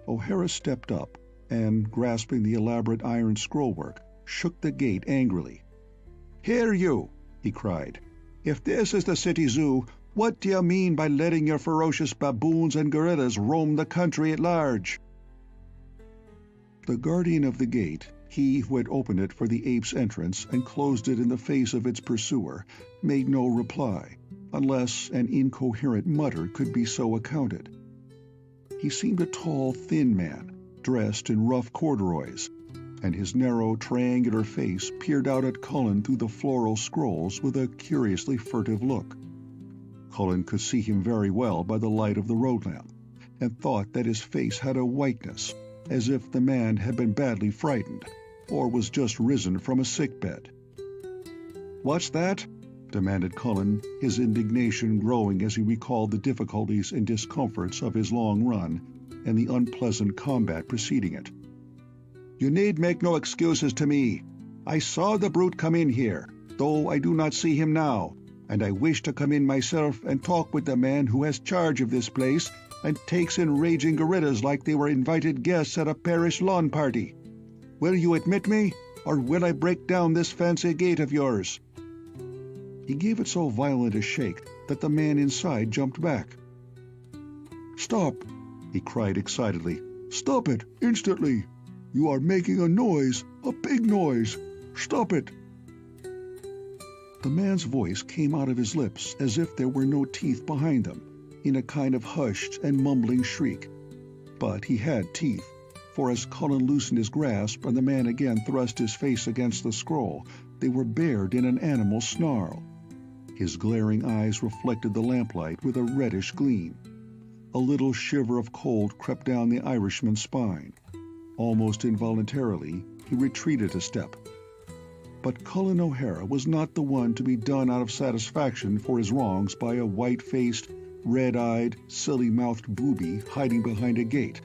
O'Hara stepped up and, grasping the elaborate iron scrollwork, shook the gate angrily. "Here, you!" he cried. "If this is the city zoo, what do you mean by letting your ferocious baboons and gorillas roam the country at large?" The guardian of the gate, he who had opened it for the ape's entrance and closed it in the face of its pursuer, made no reply, unless an incoherent mutter could be so accounted. He seemed a tall, thin man, dressed in rough corduroys, and his narrow, triangular face peered out at Cullen through the floral scrolls with a curiously furtive look. Cullen could see him very well by the light of the road lamp, and thought that his face had a whiteness, as if the man had been badly frightened, or was just risen from a sick-bed. "What's that?" demanded Cullen, his indignation growing as he recalled the difficulties and discomforts of his long run, and the unpleasant combat preceding it. "You need make no excuses to me. I saw the brute come in here, though I do not see him now, and I wish to come in myself and talk with the man who has charge of this place and takes in raging gorillas like they were invited guests at a parish lawn party. Will you admit me, or will I break down this fancy gate of yours?" He gave it so violent a shake that the man inside jumped back. "Stop!" he cried excitedly. "Stop it, instantly! You are making a noise, a big noise! Stop it!" The man's voice came out of his lips as if there were no teeth behind them, in a kind of hushed and mumbling shriek. But he had teeth, for as Cullen loosened his grasp and the man again thrust his face against the scroll, they were bared in an animal snarl. His glaring eyes reflected the lamplight with a reddish gleam. A little shiver of cold crept down the Irishman's spine. Almost involuntarily, he retreated a step. But Cullen O'Hara was not the one to be done out of satisfaction for his wrongs by a white-faced, red-eyed, silly-mouthed booby hiding behind a gate,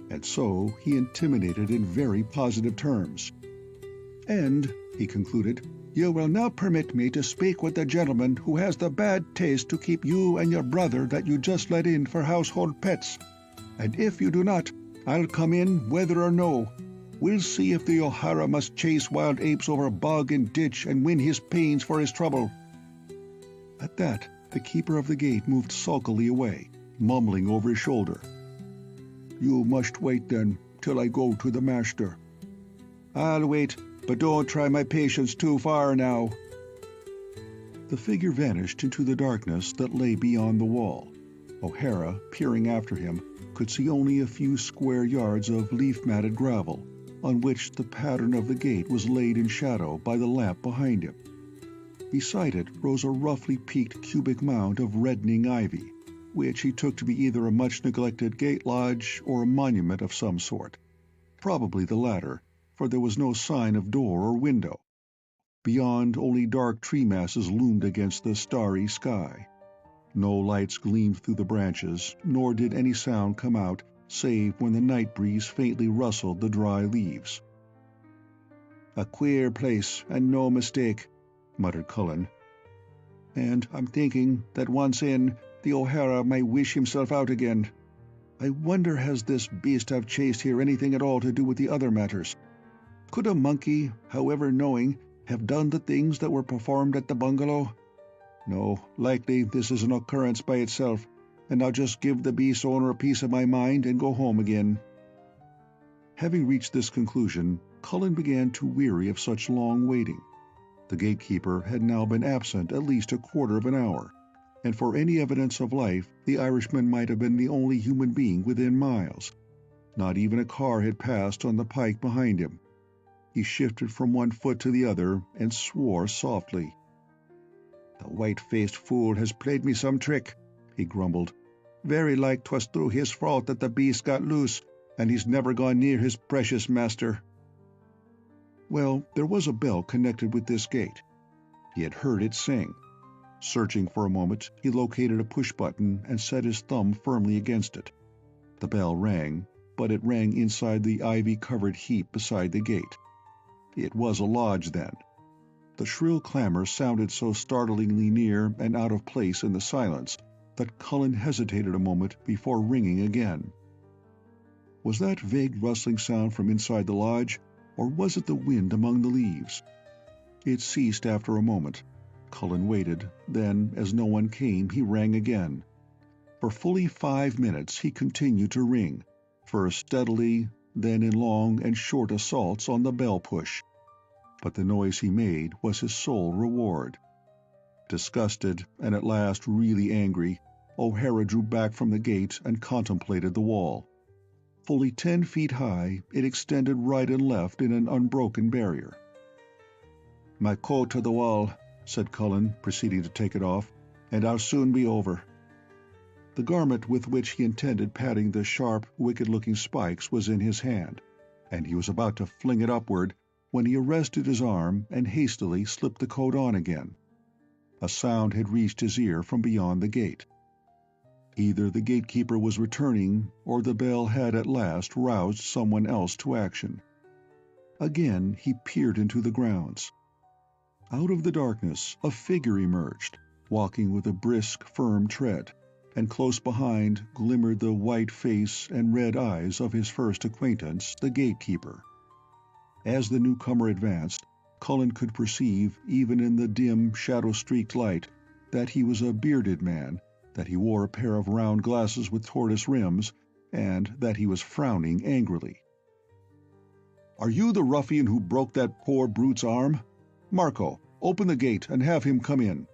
and so he intimidated in very positive terms. "And," he concluded, "you will now permit me to speak with the gentleman who has the bad taste to keep you and your brother that you just let in for household pets. And if you do not, I'll come in whether or no. We'll see if the O'Hara must chase wild apes over bog and ditch and win his pains for his trouble." At that, the keeper of the gate moved sulkily away, mumbling over his shoulder. "You must wait, then, till I go to the master." "I'll wait, but don't try my patience too far now." The figure vanished into the darkness that lay beyond the wall. O'Hara, peering after him, could see only a few square yards of leaf-matted gravel, on which the pattern of the gate was laid in shadow by the lamp behind him. Beside it rose a roughly peaked cubic mound of reddening ivy, which he took to be either a much-neglected gate lodge or a monument of some sort. Probably the latter, for there was no sign of door or window. Beyond, only dark tree masses loomed against the starry sky. No lights gleamed through the branches, nor did any sound come out save when the night breeze faintly rustled the dry leaves. "A queer place, and no mistake," muttered Cullen. "And I'm thinking that once in, the O'Hara may wish himself out again. I wonder has this beast I've chased here anything at all to do with the other matters? Could a monkey, however knowing, have done the things that were performed at the bungalow? No, likely this is an occurrence by itself, and I'll just give the beast's owner a piece of my mind and go home again." Having reached this conclusion, Cullen began to weary of such long waiting. The gatekeeper had now been absent at least a quarter of an hour, and for any evidence of life, the Irishman might have been the only human being within miles. Not even a car had passed on the pike behind him. He shifted from one foot to the other and swore softly. "The white-faced fool has played me some trick," he grumbled. "Very like 'twas through his fault that the beast got loose, and he's never gone near his precious master." Well, there was a bell connected with this gate. He had heard it sing. Searching for a moment, he located a push-button and set his thumb firmly against it. The bell rang, but it rang inside the ivy-covered heap beside the gate. It was a lodge, then. The shrill clamor sounded so startlingly near and out of place in the silence that Cullen hesitated a moment before ringing again. Was that vague rustling sound from inside the lodge, or was it the wind among the leaves? It ceased after a moment. Cullen waited, then, as no one came, he rang again. For fully 5 minutes he continued to ring, first steadily, then in long and short assaults on the bell push. But the noise he made was his sole reward. Disgusted, and at last really angry, O'Hara drew back from the gate and contemplated the wall. Fully 10 feet high, it extended right and left in an unbroken barrier. "My coat to the wall," said Cullen, proceeding to take it off, "and I'll soon be over." The garment with which he intended padding the sharp, wicked-looking spikes was in his hand, and he was about to fling it upward when he arrested his arm and hastily slipped the coat on again. A sound had reached his ear from beyond the gate. Either the gatekeeper was returning, or the bell had at last roused someone else to action. Again he peered into the grounds. Out of the darkness a figure emerged, walking with a brisk, firm tread, and close behind glimmered the white face and red eyes of his first acquaintance, the gatekeeper. As the newcomer advanced, Cullen could perceive, even in the dim, shadow-streaked light, that he was a bearded man, that he wore a pair of round glasses with tortoise rims, and that he was frowning angrily. "Are you the ruffian who broke that poor brute's arm? Marco, open the gate and have him come in."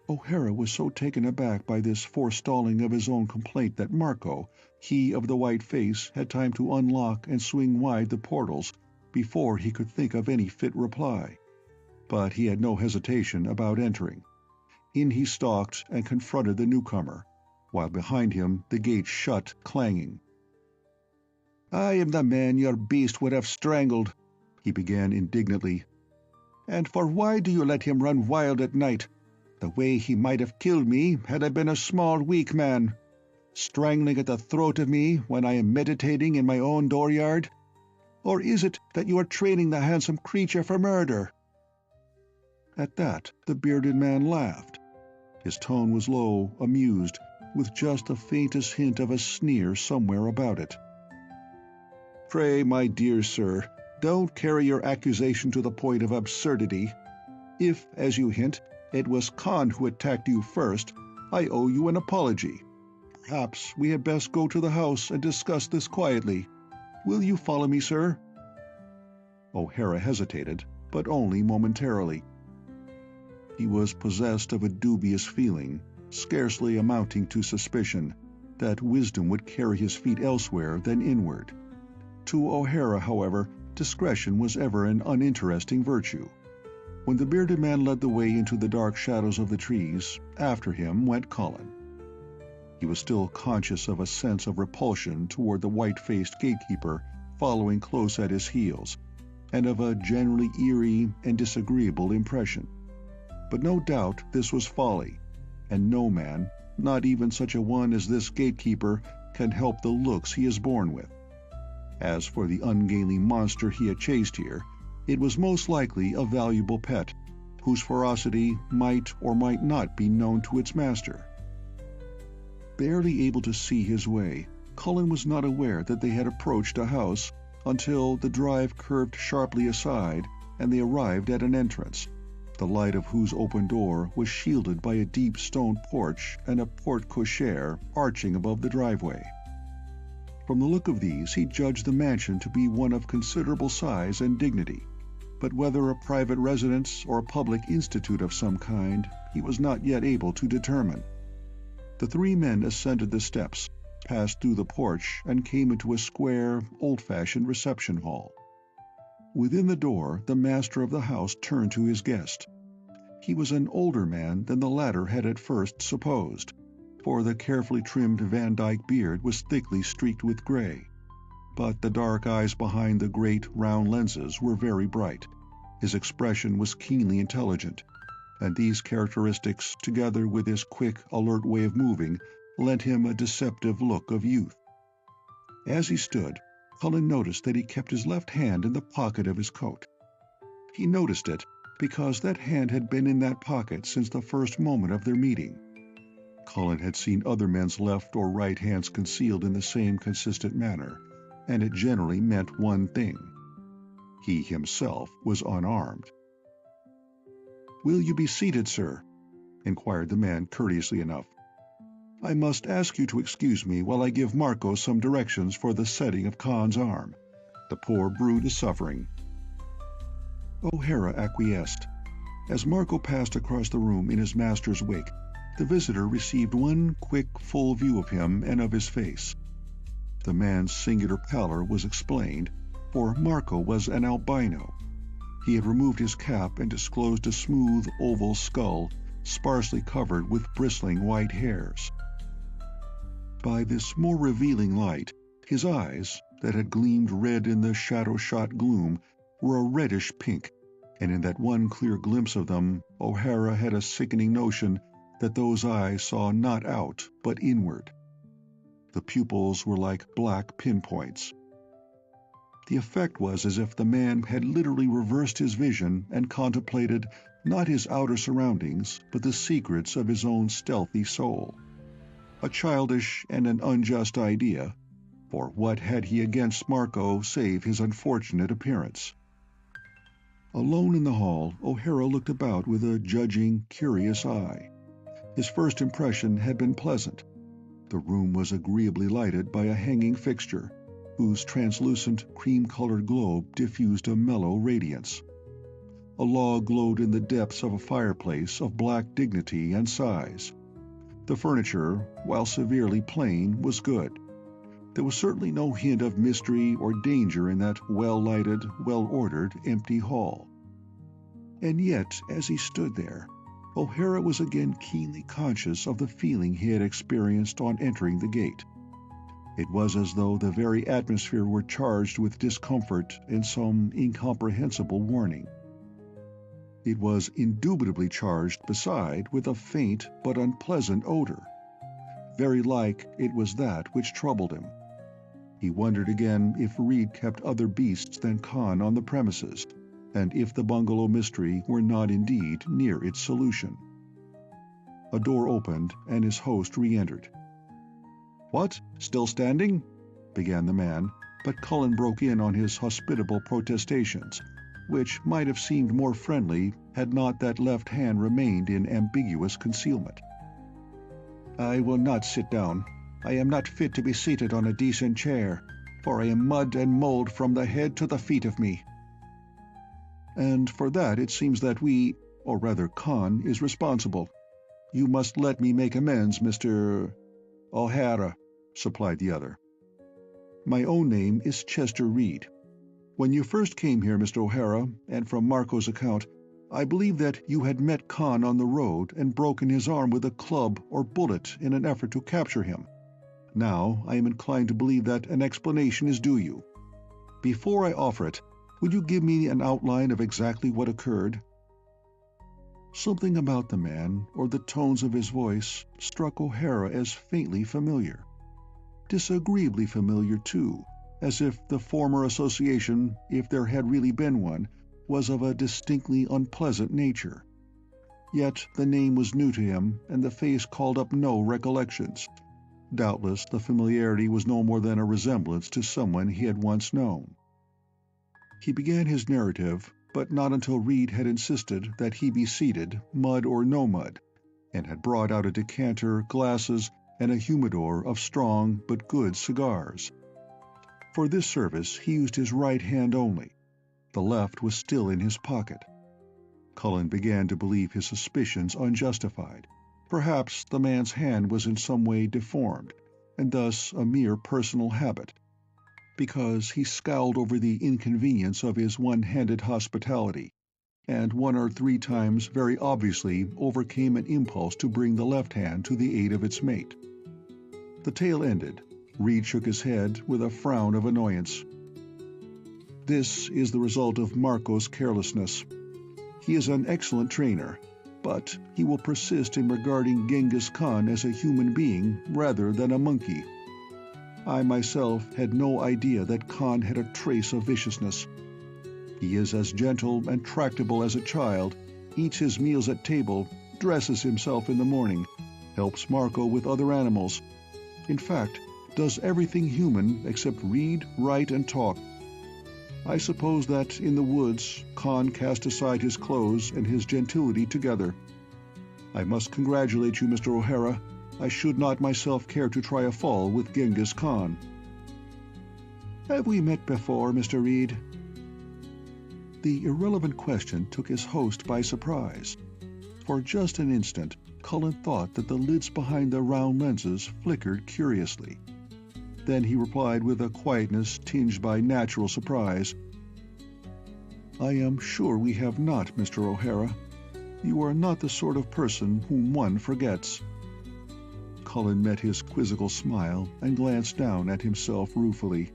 O'Hara was so taken aback by this forestalling of his own complaint that Marco, he of the white face, had time to unlock and swing wide the portals before he could think of any fit reply. But he had no hesitation about entering. In he stalked and confronted the newcomer, while behind him the gate shut clanging. "I am the man your beast would have strangled," he began indignantly. "And for why do you let him run wild at night? The way he might have killed me had I been a small, weak man. Strangling at the throat of me when I am meditating in my own dooryard? Or is it that you are training the handsome creature for murder?" At that the bearded man laughed. His tone was low, amused, with just the faintest hint of a sneer somewhere about it. "Pray, my dear sir, don't carry your accusation to the point of absurdity. If, as you hint, it was Khan who attacked you first, I owe you an apology. Perhaps we had best go to the house and discuss this quietly. Will you follow me, sir?" O'Hara hesitated, but only momentarily. He was possessed of a dubious feeling, scarcely amounting to suspicion, that wisdom would carry his feet elsewhere than inward. To O'Hara, however, discretion was ever an uninteresting virtue. When the bearded man led the way into the dark shadows of the trees, after him went Cullen. He was still conscious of a sense of repulsion toward the white-faced gatekeeper following close at his heels, and of a generally eerie and disagreeable impression. But no doubt this was folly, and no man, not even such a one as this gatekeeper, can help the looks he is born with. As for the ungainly monster he had chased here, it was most likely a valuable pet, whose ferocity might or might not be known to its master. Barely able to see his way, Cullen was not aware that they had approached a house until the drive curved sharply aside and they arrived at an entrance, the light of whose open door was shielded by a deep stone porch and a porte-cochere arching above the driveway. From the look of these, he judged the mansion to be one of considerable size and dignity, but whether a private residence or a public institute of some kind, he was not yet able to determine. The three men ascended the steps, passed through the porch, and came into a square, old-fashioned reception hall. Within the door, the master of the house turned to his guest. He was an older man than the latter had at first supposed, for the carefully trimmed Van Dyke beard was thickly streaked with gray. But the dark eyes behind the great, round lenses were very bright. His expression was keenly intelligent, and these characteristics, together with his quick, alert way of moving, lent him a deceptive look of youth. As he stood, Cullen noticed that he kept his left hand in the pocket of his coat. He noticed it because that hand had been in that pocket since the first moment of their meeting. Cullen had seen other men's left or right hands concealed in the same consistent manner, and it generally meant one thing. He himself was unarmed. "Will you be seated, sir?" inquired the man courteously enough. "I must ask you to excuse me while I give Marco some directions for the setting of Khan's arm. The poor brute is suffering." O'Hara acquiesced. As Marco passed across the room in his master's wake, the visitor received one quick, full view of him and of his face. The man's singular pallor was explained, for Marco was an albino. He had removed his cap and disclosed a smooth, oval skull, sparsely covered with bristling white hairs. By this more revealing light, his eyes, that had gleamed red in the shadow-shot gloom, were a reddish pink, and in that one clear glimpse of them, O'Hara had a sickening notion that those eyes saw not out, but inward. The pupils were like black pinpoints. The effect was as if the man had literally reversed his vision and contemplated not his outer surroundings, but the secrets of his own stealthy soul. A childish and an unjust idea, for what had he against Marco save his unfortunate appearance? Alone in the hall, O'Hara looked about with a judging, curious eye. His first impression had been pleasant. The room was agreeably lighted by a hanging fixture, whose translucent, cream-colored globe diffused a mellow radiance. A log glowed in the depths of a fireplace of black dignity and size. The furniture, while severely plain, was good. There was certainly no hint of mystery or danger in that well-lighted, well-ordered, empty hall. And yet, as he stood there, O'Hara was again keenly conscious of the feeling he had experienced on entering the gate. It was as though the very atmosphere were charged with discomfort and some incomprehensible warning. It was indubitably charged, beside, with a faint but unpleasant odor. Very like it was that which troubled him. He wondered again if Reed kept other beasts than Khan on the premises, and if the bungalow mystery were not indeed near its solution. A door opened, and his host re-entered. "What, still standing?" began the man, but Cullen broke in on his hospitable protestations, which might have seemed more friendly had not that left hand remained in ambiguous concealment. "I will not sit down. I am not fit to be seated on a decent chair, for I am mud and mold from the head to the feet of me." "And for that it seems that we, or rather Khan, is responsible. You must let me make amends, Mr. O'Hara," supplied the other. "My own name is Chester Reed. When you first came here, Mr. O'Hara, and from Marco's account, I believe that you had met Khan on the road and broken his arm with a club or bullet in an effort to capture him. Now I am inclined to believe that an explanation is due you. Before I offer it, would you give me an outline of exactly what occurred?" Something about the man, or the tones of his voice, struck O'Hara as faintly familiar. Disagreeably familiar, too, as if the former association, if there had really been one, was of a distinctly unpleasant nature. Yet the name was new to him, and the face called up no recollections. Doubtless the familiarity was no more than a resemblance to someone he had once known. He began his narrative, but not until Reed had insisted that he be seated, mud or no mud, and had brought out a decanter, glasses, and a humidor of strong but good cigars. For this service he used his right hand only. The left was still in his pocket. Cullen began to believe his suspicions unjustified. Perhaps the man's hand was in some way deformed, and thus a mere personal habit, because he scowled over the inconvenience of his one-handed hospitality, and 1 or 3 times very obviously overcame an impulse to bring the left hand to the aid of its mate. The tale ended. Reed shook his head with a frown of annoyance. This is the result of Marco's carelessness. He is an excellent trainer, but he will persist in regarding Genghis Khan as a human being rather than a monkey. I myself had no idea that Khan had a trace of viciousness. He is as gentle and tractable as a child, eats his meals at table, dresses himself in the morning, helps Marco with other animals. In fact, does everything human except read, write, and talk. I suppose that in the woods, Khan cast aside his clothes and his gentility together. I must congratulate you, Mr. O'Hara. I should not myself care to try a fall with Genghis Khan. Have we met before, Mr. Reed? The irrelevant question took his host by surprise. For just an instant, Cullen thought that the lids behind the round lenses flickered curiously. Then he replied with a quietness tinged by natural surprise. I am sure we have not, Mr. O'Hara. You are not the sort of person whom one forgets. Cullen met his quizzical smile and glanced down at himself ruefully.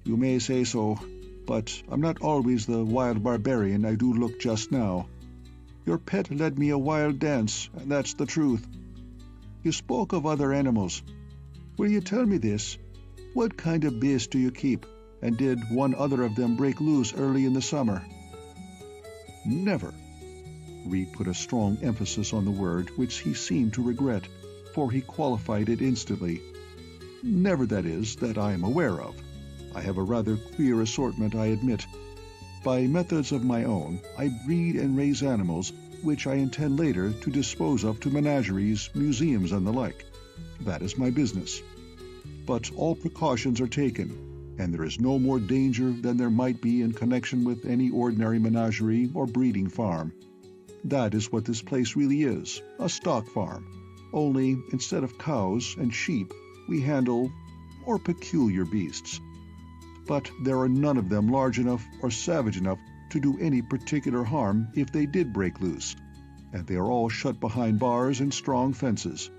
You may say so, but I'm not always the wild barbarian I do look just now. Your pet led me a wild dance, and that's the truth. You spoke of other animals. Will you tell me this? What kind of beast do you keep, and did one other of them break loose early in the summer? Never. Reed put a strong emphasis on the word, which he seemed to regret, for he qualified it instantly. Never, that is, that I am aware of. I have a rather queer assortment, I admit. By methods of my own, I breed and raise animals, which I intend later to dispose of to menageries, museums, and the like. That is my business. But all precautions are taken, and there is no more danger than there might be in connection with any ordinary menagerie or breeding farm. That is what this place really is, a stock farm. Only, instead of cows and sheep, we handle more peculiar beasts. But there are none of them large enough or savage enough to do any particular harm if they did break loose, and they are all shut behind bars and strong fences.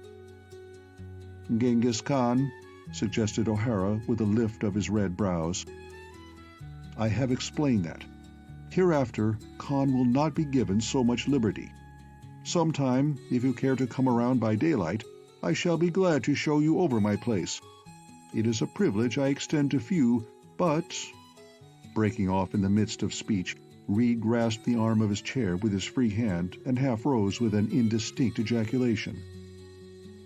Genghis Khan, suggested O'Hara with a lift of his red brows. I have explained that. Hereafter, Khan will not be given so much liberty. Sometime, if you care to come around by daylight, I shall be glad to show you over my place. It is a privilege I extend to few, but... Breaking off in the midst of speech, Reed grasped the arm of his chair with his free hand and half rose with an indistinct ejaculation.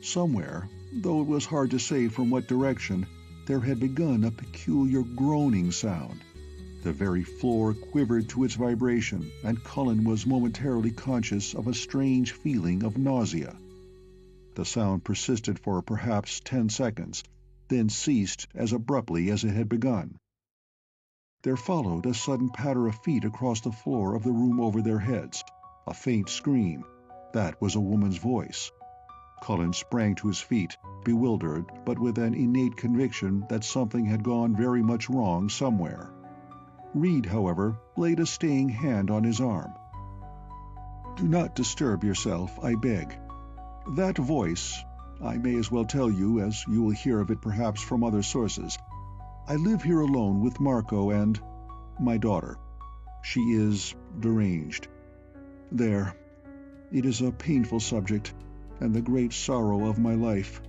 Somewhere, though it was hard to say from what direction, there had begun a peculiar groaning sound. The very floor quivered to its vibration, and Cullen was momentarily conscious of a strange feeling of nausea. The sound persisted for perhaps 10 seconds, then ceased as abruptly as it had begun. There followed a sudden patter of feet across the floor of the room over their heads, a faint scream. That was a woman's voice. Cullen sprang to his feet, bewildered, but with an innate conviction that something had gone very much wrong somewhere. Reed, however, laid a staying hand on his arm. Do not disturb yourself, I beg. That voice, I may as well tell you, as you will hear of it perhaps from other sources. I live here alone with Marco and my daughter. She is deranged. There. It is a painful subject, and the great sorrow of my life.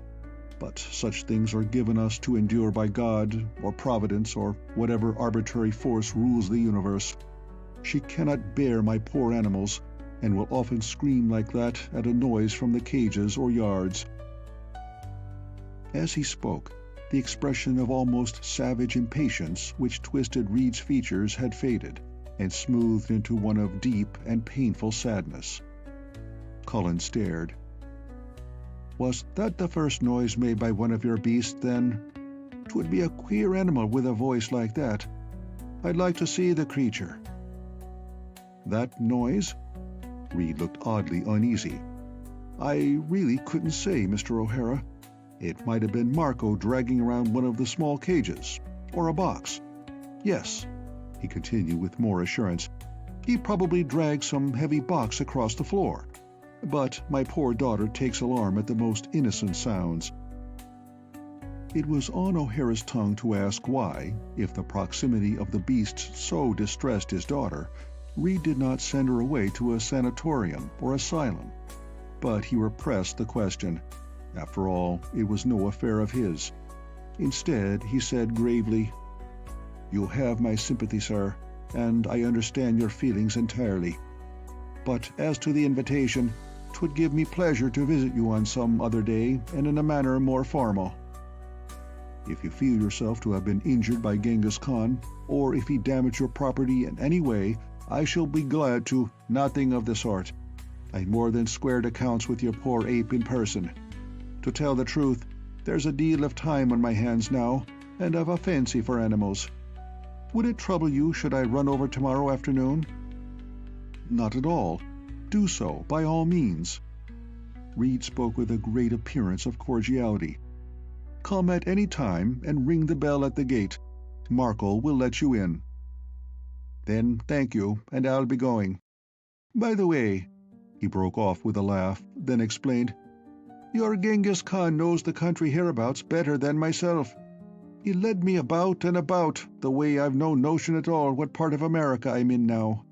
But such things are given us to endure by God, or Providence, or whatever arbitrary force rules the universe. She cannot bear my poor animals, and will often scream like that at a noise from the cages or yards. As he spoke, the expression of almost savage impatience which twisted Reed's features had faded, and smoothed into one of deep and painful sadness. Cullen stared. Was that the first noise made by one of your beasts, then? 'Twould be a queer animal with a voice like that. I'd like to see the creature. That noise?" Reed looked oddly uneasy. "I really couldn't say, Mr. O'Hara. It might have been Marco dragging around one of the small cages, or a box. Yes," he continued with more assurance, "he probably dragged some heavy box across the floor. But my poor daughter takes alarm at the most innocent sounds." It was on O'Hara's tongue to ask why, if the proximity of the beasts so distressed his daughter, Reed did not send her away to a sanatorium or asylum. But he repressed the question. After all, it was no affair of his. Instead, he said gravely, "You have my sympathy, sir, and I understand your feelings entirely. But as to the invitation, 'twould give me pleasure to visit you on some other day and in a manner more formal. If you feel yourself to have been injured by Genghis Khan, or if he damaged your property in any way, I shall be glad to—" "Nothing of the sort. I more than squared accounts with your poor ape in person. To tell the truth, there's a deal of time on my hands now, and I've a fancy for animals. Would it trouble you should I run over tomorrow afternoon?" "Not at all. Do so, by all means." Reed spoke with a great appearance of cordiality. "Come at any time and ring the bell at the gate. Marco will let you in." "Then thank you, and I'll be going. By the way," he broke off with a laugh, then explained, "your Genghis Khan knows the country hereabouts better than myself. He led me about and about, the way I've no notion at all what part of America I'm in now."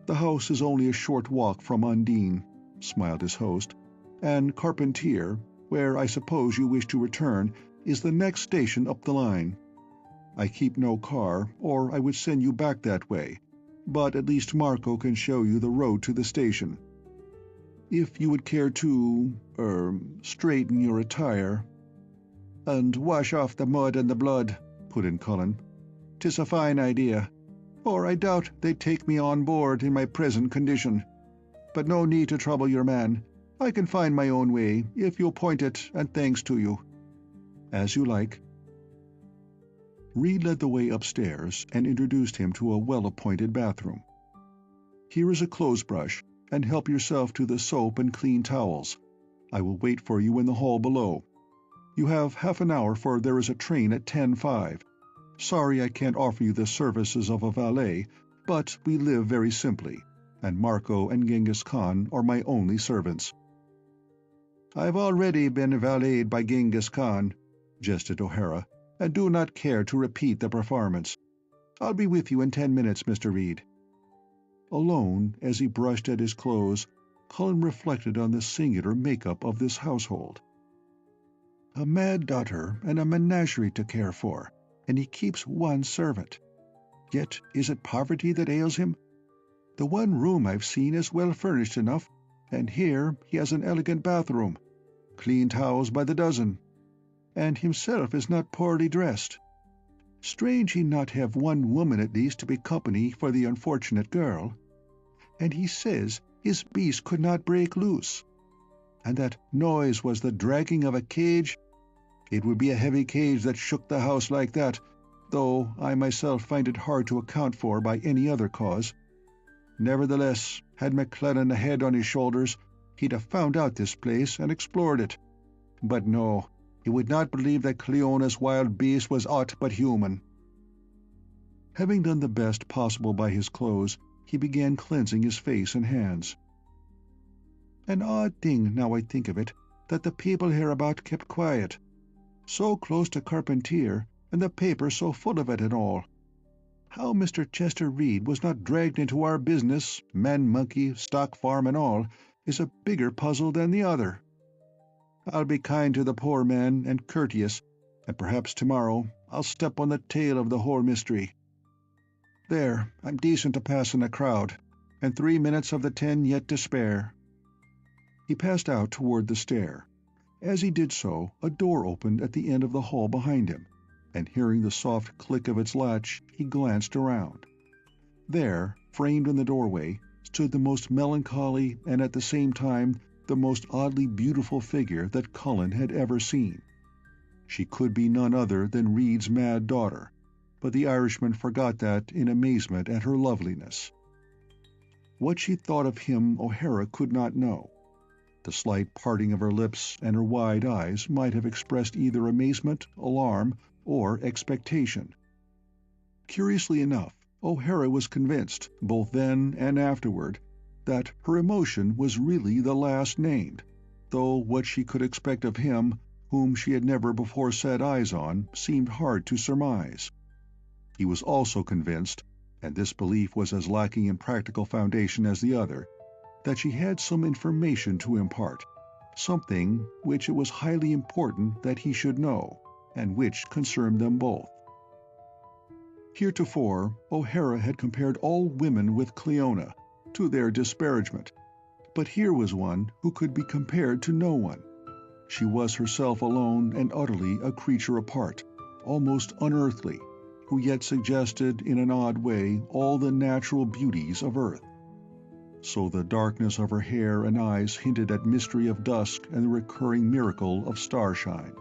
"The house is only a short walk from Undine," smiled his host, "and Carpentier, where I suppose you wish to return, is the next station up the line. I keep no car, or I would send you back that way, but at least Marco can show you the road to the station. If you would care to, straighten your attire—" "And wash off the mud and the blood," put in Cullen. "'Tis a fine idea, or I doubt they'd take me on board in my present condition. But no need to trouble your man. I can find my own way, if you'll point it, and thanks to you." "As you like." Reed led the way upstairs and introduced him to a well-appointed bathroom. "Here is a clothes-brush, and help yourself to the soap and clean towels. I will wait for you in the hall below. You have half an hour, for there is a train at 10:05. Sorry I can't offer you the services of a valet, but we live very simply, and Marco and Genghis Khan are my only servants." "I've already been valeted by Genghis Khan," jested O'Hara, "and do not care to repeat the performance. I'll be with you in 10 minutes, Mr. Reed." Alone, as he brushed at his clothes, Cullen reflected on the singular make-up of this household. A mad daughter and a menagerie to care for, and he keeps one servant. Yet is it poverty that ails him? The one room I've seen is well furnished enough, and here he has an elegant bathroom, clean towels by the dozen, and himself is not poorly dressed. Strange he not have one woman at least to be company for the unfortunate girl. And he says his beast could not break loose. And that noise was the dragging of a cage. It would be a heavy cage that shook the house like that, though I myself find it hard to account for by any other cause. Nevertheless, had McClellan a head on his shoulders, he'd have found out this place and explored it. But no, he would not believe that Cleona's wild beast was aught but human." Having done the best possible by his clothes, he began cleansing his face and hands. "An odd thing, now I think of it, that the people hereabout kept quiet. So close to Carpentier, and the paper so full of it and all. How Mr. Chester Reed was not dragged into our business, man-monkey, stock farm and all, is a bigger puzzle than the other. I'll be kind to the poor man, and courteous, and perhaps tomorrow I'll step on the tail of the whole mystery. There, I'm decent to pass in a crowd, and 3 minutes of the 10 yet to spare." He passed out toward the stair. As he did so, a door opened at the end of the hall behind him, and hearing the soft click of its latch, he glanced around. There, framed in the doorway, stood the most melancholy and at the same time the most oddly beautiful figure that Cullen had ever seen. She could be none other than Reed's mad daughter, but the Irishman forgot that in amazement at her loveliness. What she thought of him O'Hara could not know. The slight parting of her lips and her wide eyes might have expressed either amazement, alarm, or expectation. Curiously enough, O'Hara was convinced, both then and afterward, that her emotion was really the last named, though what she could expect of him, whom she had never before set eyes on, seemed hard to surmise. He was also convinced, and this belief was as lacking in practical foundation as the other, that she had some information to impart, something which it was highly important that he should know, and which concerned them both. Heretofore, O'Hara had compared all women with Cleona, to their disparagement, but here was one who could be compared to no one. She was herself alone and utterly a creature apart, almost unearthly, who yet suggested in an odd way all the natural beauties of earth. So the darkness of her hair and eyes hinted at mystery of dusk and the recurring miracle of starshine.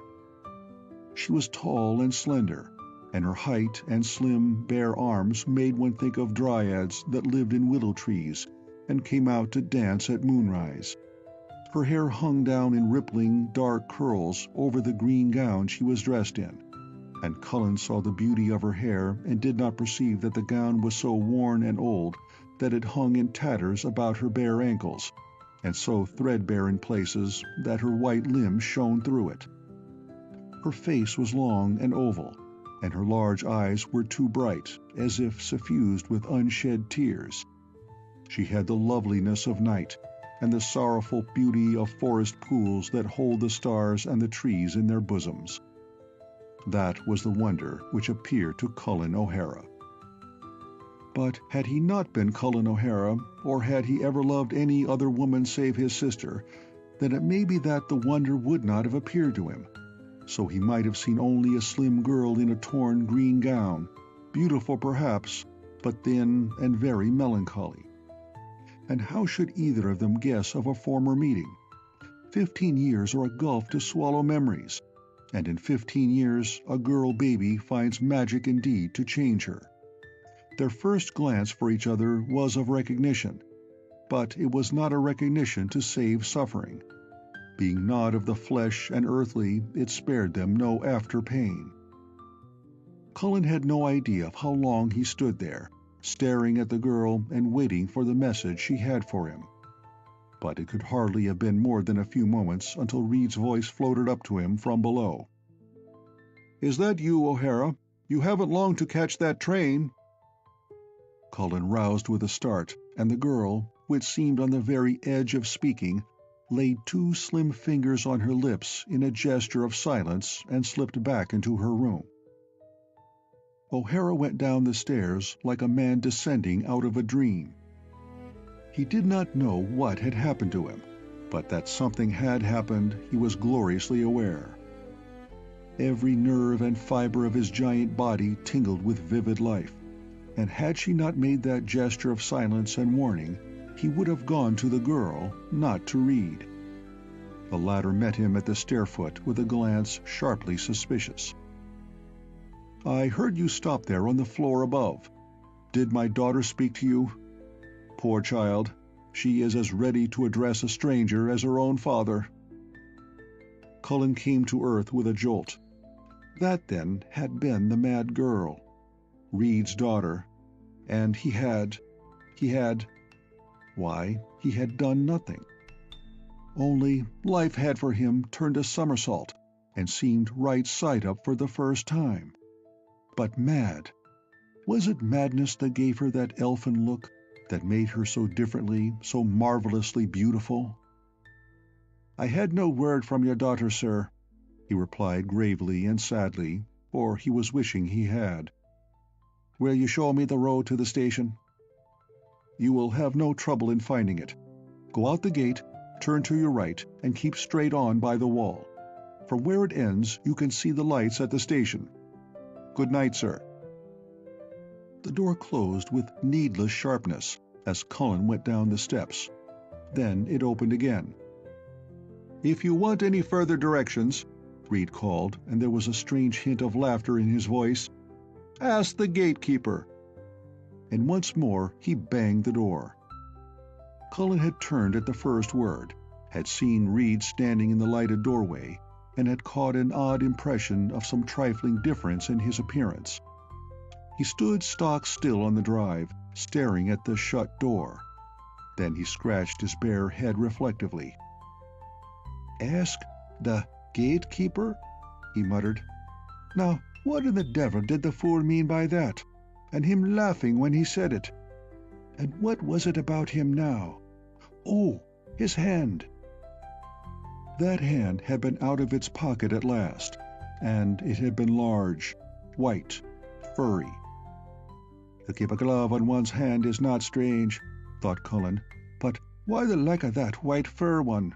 She was tall and slender, and her height and slim, bare arms made one think of dryads that lived in willow trees and came out to dance at moonrise. Her hair hung down in rippling, dark curls over the green gown she was dressed in, and Cullen saw the beauty of her hair and did not perceive that the gown was so worn and old that it hung in tatters about her bare ankles, and so threadbare in places that her white limbs shone through it. Her face was long and oval, and her large eyes were too bright, as if suffused with unshed tears. She had the loveliness of night, and the sorrowful beauty of forest pools that hold the stars and the trees in their bosoms. That was the wonder which appeared to Cullen O'Hara. But had he not been Cullen O'Hara, or had he ever loved any other woman save his sister, then it may be that the wonder would not have appeared to him. So he might have seen only a slim girl in a torn green gown, beautiful perhaps, but thin and very melancholy. And how should either of them guess of a former meeting? 15 years are a gulf to swallow memories, and in 15 years a girl baby finds magic indeed to change her. Their first glance for each other was of recognition, but it was not a recognition to save suffering. Being not of the flesh and earthly, it spared them no after pain. Cullen had no idea of how long he stood there, staring at the girl and waiting for the message she had for him. But it could hardly have been more than a few moments until Reed's voice floated up to him from below. "Is that you, O'Hara? You haven't long to catch that train." Cullen roused with a start, and the girl, which seemed on the very edge of speaking, laid 2 slim fingers on her lips in a gesture of silence and slipped back into her room. O'Hara went down the stairs like a man descending out of a dream. He did not know what had happened to him, but that something had happened he was gloriously aware. Every nerve and fiber of his giant body tingled with vivid life, and had she not made that gesture of silence and warning, he would have gone to the girl, not to Reed. The latter met him at the stair-foot with a glance sharply suspicious. "I heard you stop there on the floor above. Did my daughter speak to you? Poor child, she is as ready to address a stranger as her own father." Cullen came to earth with a jolt. That, then, had been the mad girl, Reed's daughter, and he had... Why, he had done nothing. Only life had for him turned a somersault and seemed right side up for the first time. But mad. Was it madness that gave her that elfin look, that made her so differently, so marvelously beautiful? "I had no word from your daughter, sir," he replied gravely and sadly, for he was wishing he had. "Will you show me the road to the station?" "You will have no trouble in finding it. Go out the gate, turn to your right, and keep straight on by the wall. From where it ends you can see the lights at the station. Good night, sir." The door closed with needless sharpness as Cullen went down the steps. Then it opened again. "If you want any further directions," Reed called, and there was a strange hint of laughter in his voice, "ask the gatekeeper." And once more he banged the door. Cullen had turned at the first word, had seen Reed standing in the lighted doorway, and had caught an odd impression of some trifling difference in his appearance. He stood stock still on the drive, staring at the shut door. Then he scratched his bare head reflectively. "Ask the gatekeeper?" he muttered. "Now, what in the devil did the fool mean by that? And him laughing when he said it? And what was it about him now? Oh, his hand!" That hand had been out of its pocket at last, and it had been large, white, furry. To keep a glove on one's hand is not strange, thought Cullen, but why the lack of that white fur one?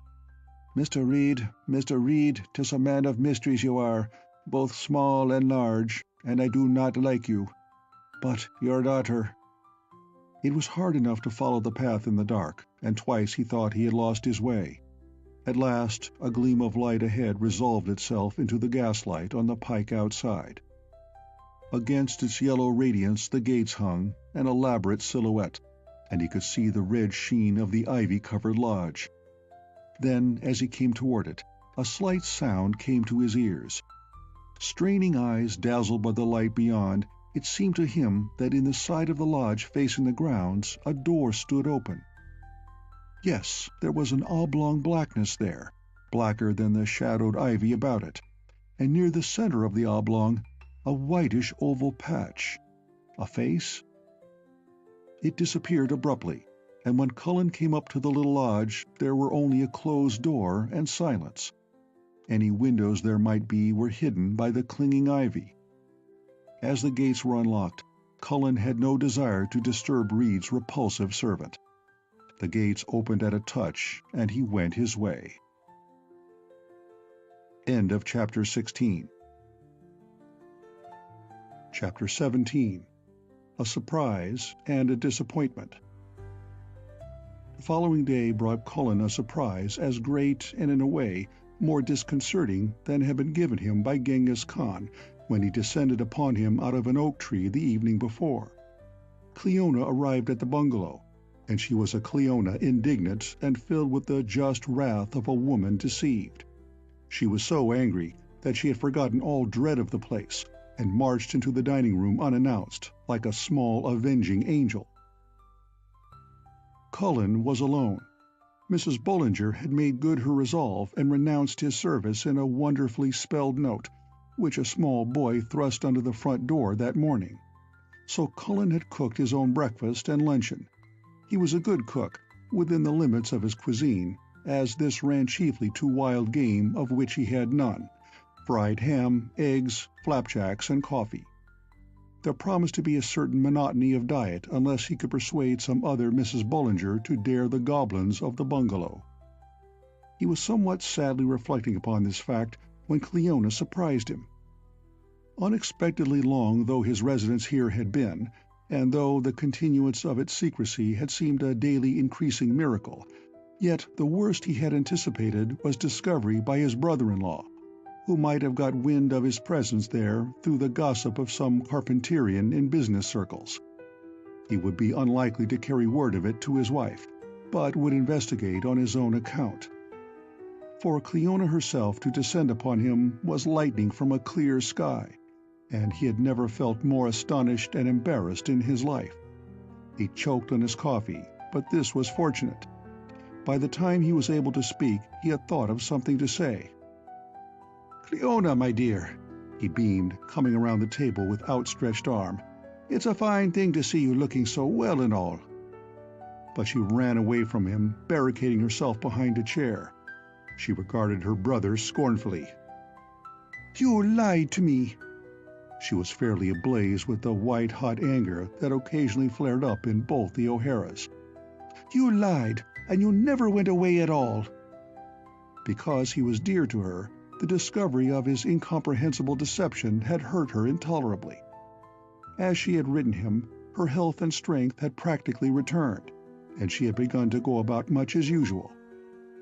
Mr. Reed, 'tis a man of mysteries you are, both small and large, and I do not like you. But your daughter—" It was hard enough to follow the path in the dark, and twice he thought he had lost his way. At last, a gleam of light ahead resolved itself into the gaslight on the pike outside. Against its yellow radiance the gates hung, an elaborate silhouette, and he could see the red sheen of the ivy-covered lodge. Then, as he came toward it, a slight sound came to his ears. Straining eyes dazzled by the light beyond, it seemed to him that in the side of the lodge facing the grounds a door stood open. Yes, there was an oblong blackness there, blacker than the shadowed ivy about it, and near the center of the oblong, a whitish oval patch. A face? It disappeared abruptly, and when Cullen came up to the little lodge, there were only a closed door and silence. Any windows there might be were hidden by the clinging ivy. As the gates were unlocked, Cullen had no desire to disturb Reed's repulsive servant. The gates opened at a touch, and he went his way. End of Chapter 16. Chapter 17. A Surprise and a Disappointment. The following day brought Cullen a surprise as great and, in a way, more disconcerting than had been given him by Genghis Khan when he descended upon him out of an oak tree the evening before. Cleona arrived at the bungalow, and she was a Cleona indignant and filled with the just wrath of a woman deceived. She was so angry that she had forgotten all dread of the place and marched into the dining room unannounced, like a small avenging angel. Cullen was alone. Mrs. Bollinger had made good her resolve and renounced his service in a wonderfully spelled note, which a small boy thrust under the front door that morning. So Cullen had cooked his own breakfast and luncheon. He was a good cook, within the limits of his cuisine, as this ran chiefly to wild game of which he had none, fried ham, eggs, flapjacks, and coffee. There promised to be a certain monotony of diet unless he could persuade some other Mrs. Bollinger to dare the goblins of the bungalow. He was somewhat sadly reflecting upon this fact when Cleona surprised him. Unexpectedly long though his residence here had been, and though the continuance of its secrecy had seemed a daily increasing miracle, yet the worst he had anticipated was discovery by his brother-in-law, who might have got wind of his presence there through the gossip of some Carpenterian in business circles. He would be unlikely to carry word of it to his wife, but would investigate on his own account. For Cleona herself to descend upon him was lightning from a clear sky, and he had never felt more astonished and embarrassed in his life. He choked on his coffee, but this was fortunate. By the time he was able to speak, he had thought of something to say. "Cleona, my dear," he beamed, coming around the table with outstretched arm, "it's a fine thing to see you looking so well and all." But she ran away from him, barricading herself behind a chair. She regarded her brother scornfully. "You lied to me." She was fairly ablaze with the white-hot anger that occasionally flared up in both the O'Haras. "You lied, and you never went away at all." Because he was dear to her, the discovery of his incomprehensible deception had hurt her intolerably. As she had written him, her health and strength had practically returned, and she had begun to go about much as usual.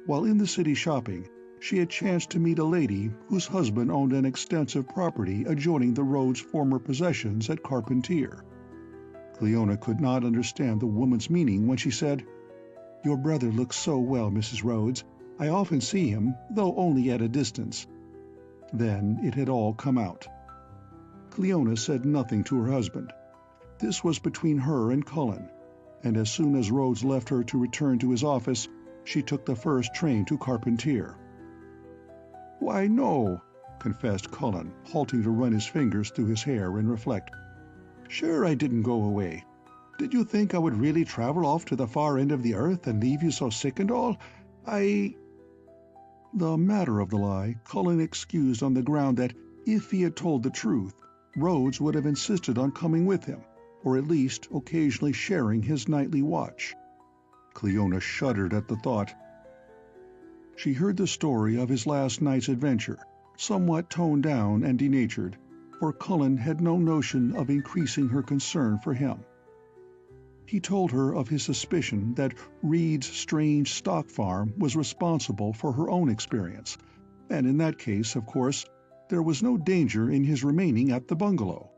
While in the city shopping, she had chanced to meet a lady whose husband owned an extensive property adjoining the road's former possessions at Carpentier. Cleona could not understand the woman's meaning when she said, "Your brother looks so well, Mrs. Rhodes. I often see him, though only at a distance." Then it had all come out. Cleona said nothing to her husband. This was between her and Cullen, and as soon as Rhodes left her to return to his office, she took the first train to Carpentier. "Why, no," confessed Cullen, halting to run his fingers through his hair and reflect. "Sure I didn't go away. Did you think I would really travel off to the far end of the earth and leave you so sick and all? The matter of the lie Cullen excused on the ground that if he had told the truth, Rhodes would have insisted on coming with him, or at least occasionally sharing his nightly watch. Cleona shuddered at the thought. She heard the story of his last night's adventure, somewhat toned down and denatured, for Cullen had no notion of increasing her concern for him. He told her of his suspicion that Reed's strange stock farm was responsible for her own experience, and in that case, of course, there was no danger in his remaining at the bungalow.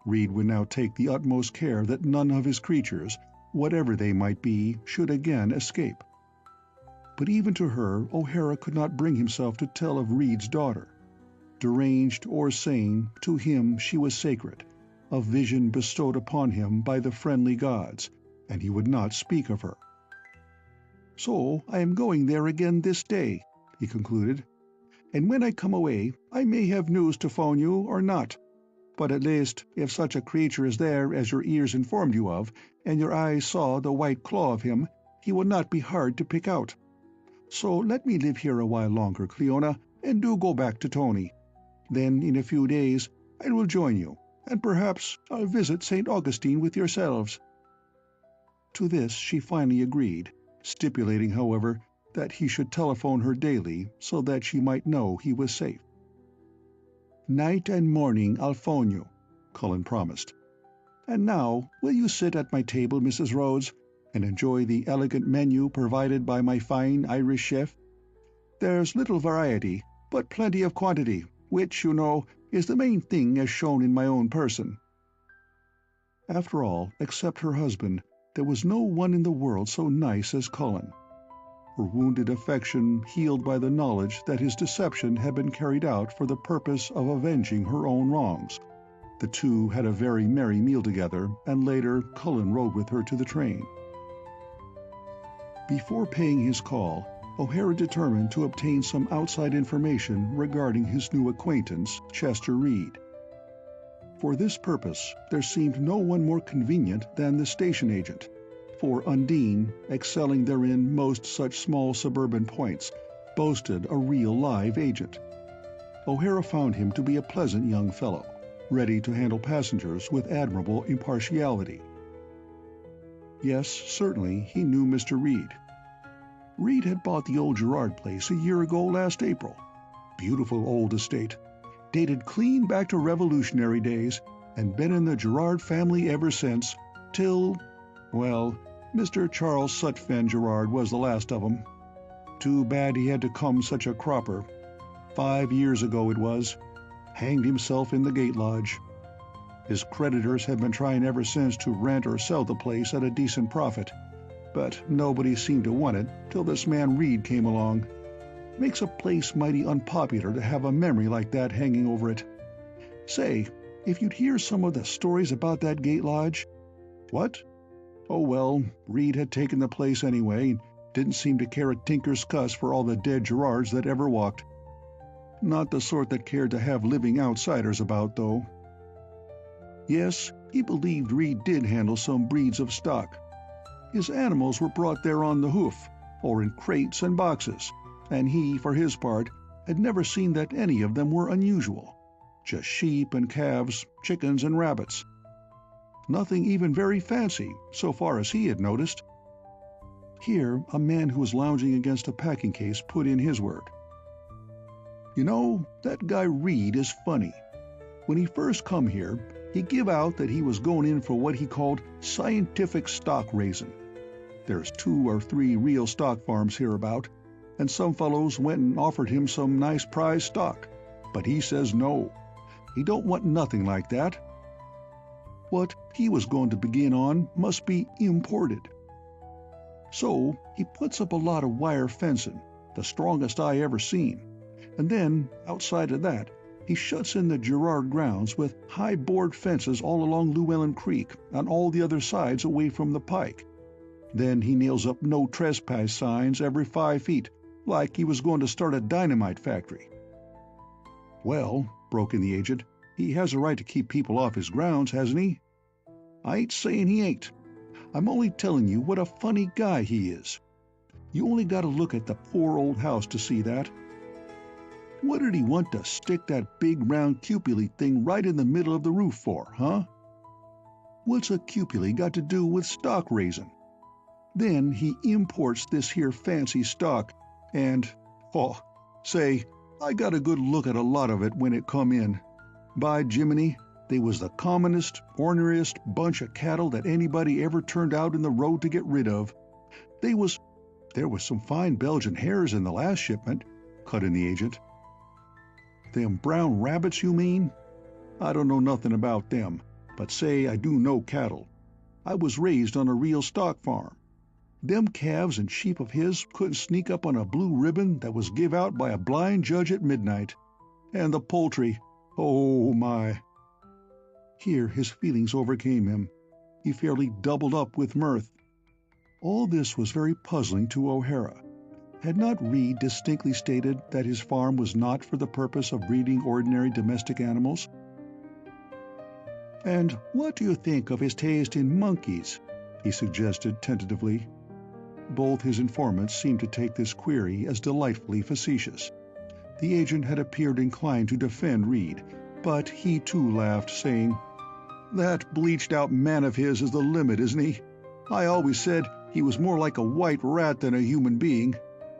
Reed would now take the utmost care that none of his creatures, whatever they might be, should again escape. But even to her, O'Hara could not bring himself to tell of Reed's daughter. Deranged or sane, to him she was sacred, a vision bestowed upon him by the friendly gods, and he would not speak of her. "So I am going there again this day," he concluded, "and when I come away I may have news to phone you or not. But at least, if such a creature is there as your ears informed you of, and your eyes saw the white claw of him, he will not be hard to pick out. So let me live here a while longer, Cleona, and do go back to Tony. Then in a few days I will join you, and perhaps I'll visit St. Augustine with yourselves." To this she finally agreed, stipulating, however, that he should telephone her daily so that she might know he was safe. "Night and morning I'll phone you," Cullen promised. "And now will you sit at my table, Mrs. Rhodes, and enjoy the elegant menu provided by my fine Irish chef? There's little variety, but plenty of quantity, which, you know, is the main thing as shown in my own person." After all, except her husband, there was no one in the world so nice as Cullen. Her wounded affection healed by the knowledge that his deception had been carried out for the purpose of avenging her own wrongs. The two had a very merry meal together, and later Cullen rode with her to the train. Before paying his call, O'Hara determined to obtain some outside information regarding his new acquaintance, Chester Reed. For this purpose, there seemed no one more convenient than the station agent, for Undine, excelling therein most such small suburban points, boasted a real live agent. O'Hara found him to be a pleasant young fellow, ready to handle passengers with admirable impartiality. Yes, certainly, he knew Mr. Reed. Reed had bought the old Gerard place a year ago last April. Beautiful old estate, dated clean back to Revolutionary days, and been in the Gerard family ever since, till, well, Mr. Charles Sutphen Gerard was the last of 'em. Too bad he had to come such a cropper. 5 years ago it was. Hanged himself in the gate lodge. His creditors had been trying ever since to rent or sell the place at a decent profit, but nobody seemed to want it till this man Reed came along. Makes a place mighty unpopular to have a memory like that hanging over it. Say, if you'd hear some of the stories about that gate lodge... What? Oh well, Reed had taken the place anyway, and didn't seem to care a tinker's cuss for all the dead Gerards that ever walked. Not the sort that cared to have living outsiders about, though. Yes, he believed Reed did handle some breeds of stock. His animals were brought there on the hoof, or in crates and boxes, and he, for his part, had never seen that any of them were unusual. Just sheep and calves, chickens and rabbits. Nothing even very fancy, so far as he had noticed. Here, a man who was lounging against a packing case put in his word. "You know, that guy Reed is funny. When he first come here, he give out that he was going in for what he called scientific stock raising. There's 2 or 3 real stock farms hereabout, and some fellows went and offered him some nice prize stock, but he says no. He don't want nothing like that. What he was going to begin on must be imported. So he puts up a lot of wire fencing, the strongest I ever seen, and then, outside of that, he shuts in the Gerard grounds with high board fences all along Llewellyn Creek on all the other sides away from the pike. Then he nails up no trespass signs every 5 feet, like he was going to start a dynamite factory. Well, broke in the agent, he has a right to keep people off his grounds, hasn't he? I ain't saying he ain't. I'm only telling you what a funny guy he is. You only got to look at the poor old house to see that. What did he want to stick that big round cupola thing right in the middle of the roof for, huh? What's a cupola got to do with stock raising? Then he imports this here fancy stock, and, say, I got a good look at a lot of it when it come in. By Jiminy, they was the commonest, orneriest bunch of cattle that anybody ever turned out in the road to get rid of. There was some fine Belgian hares in the last shipment, cut in the agent. Them brown rabbits, you mean? I don't know nothing about them, but say I do know cattle. I was raised on a real stock farm. Them calves and sheep of his couldn't sneak up on a blue ribbon that was give out by a blind judge at midnight. And the poultry, oh my! Here his feelings overcame him. He fairly doubled up with mirth. All this was very puzzling to O'Hara. Had not Reed distinctly stated that his farm was not for the purpose of breeding ordinary domestic animals? "And what do you think of his taste in monkeys?" he suggested tentatively. Both his informants seemed to take this query as delightfully facetious. The agent had appeared inclined to defend Reed, but he too laughed, saying, "That bleached-out man of his is the limit, isn't he? I always said he was more like a white rat than a human being,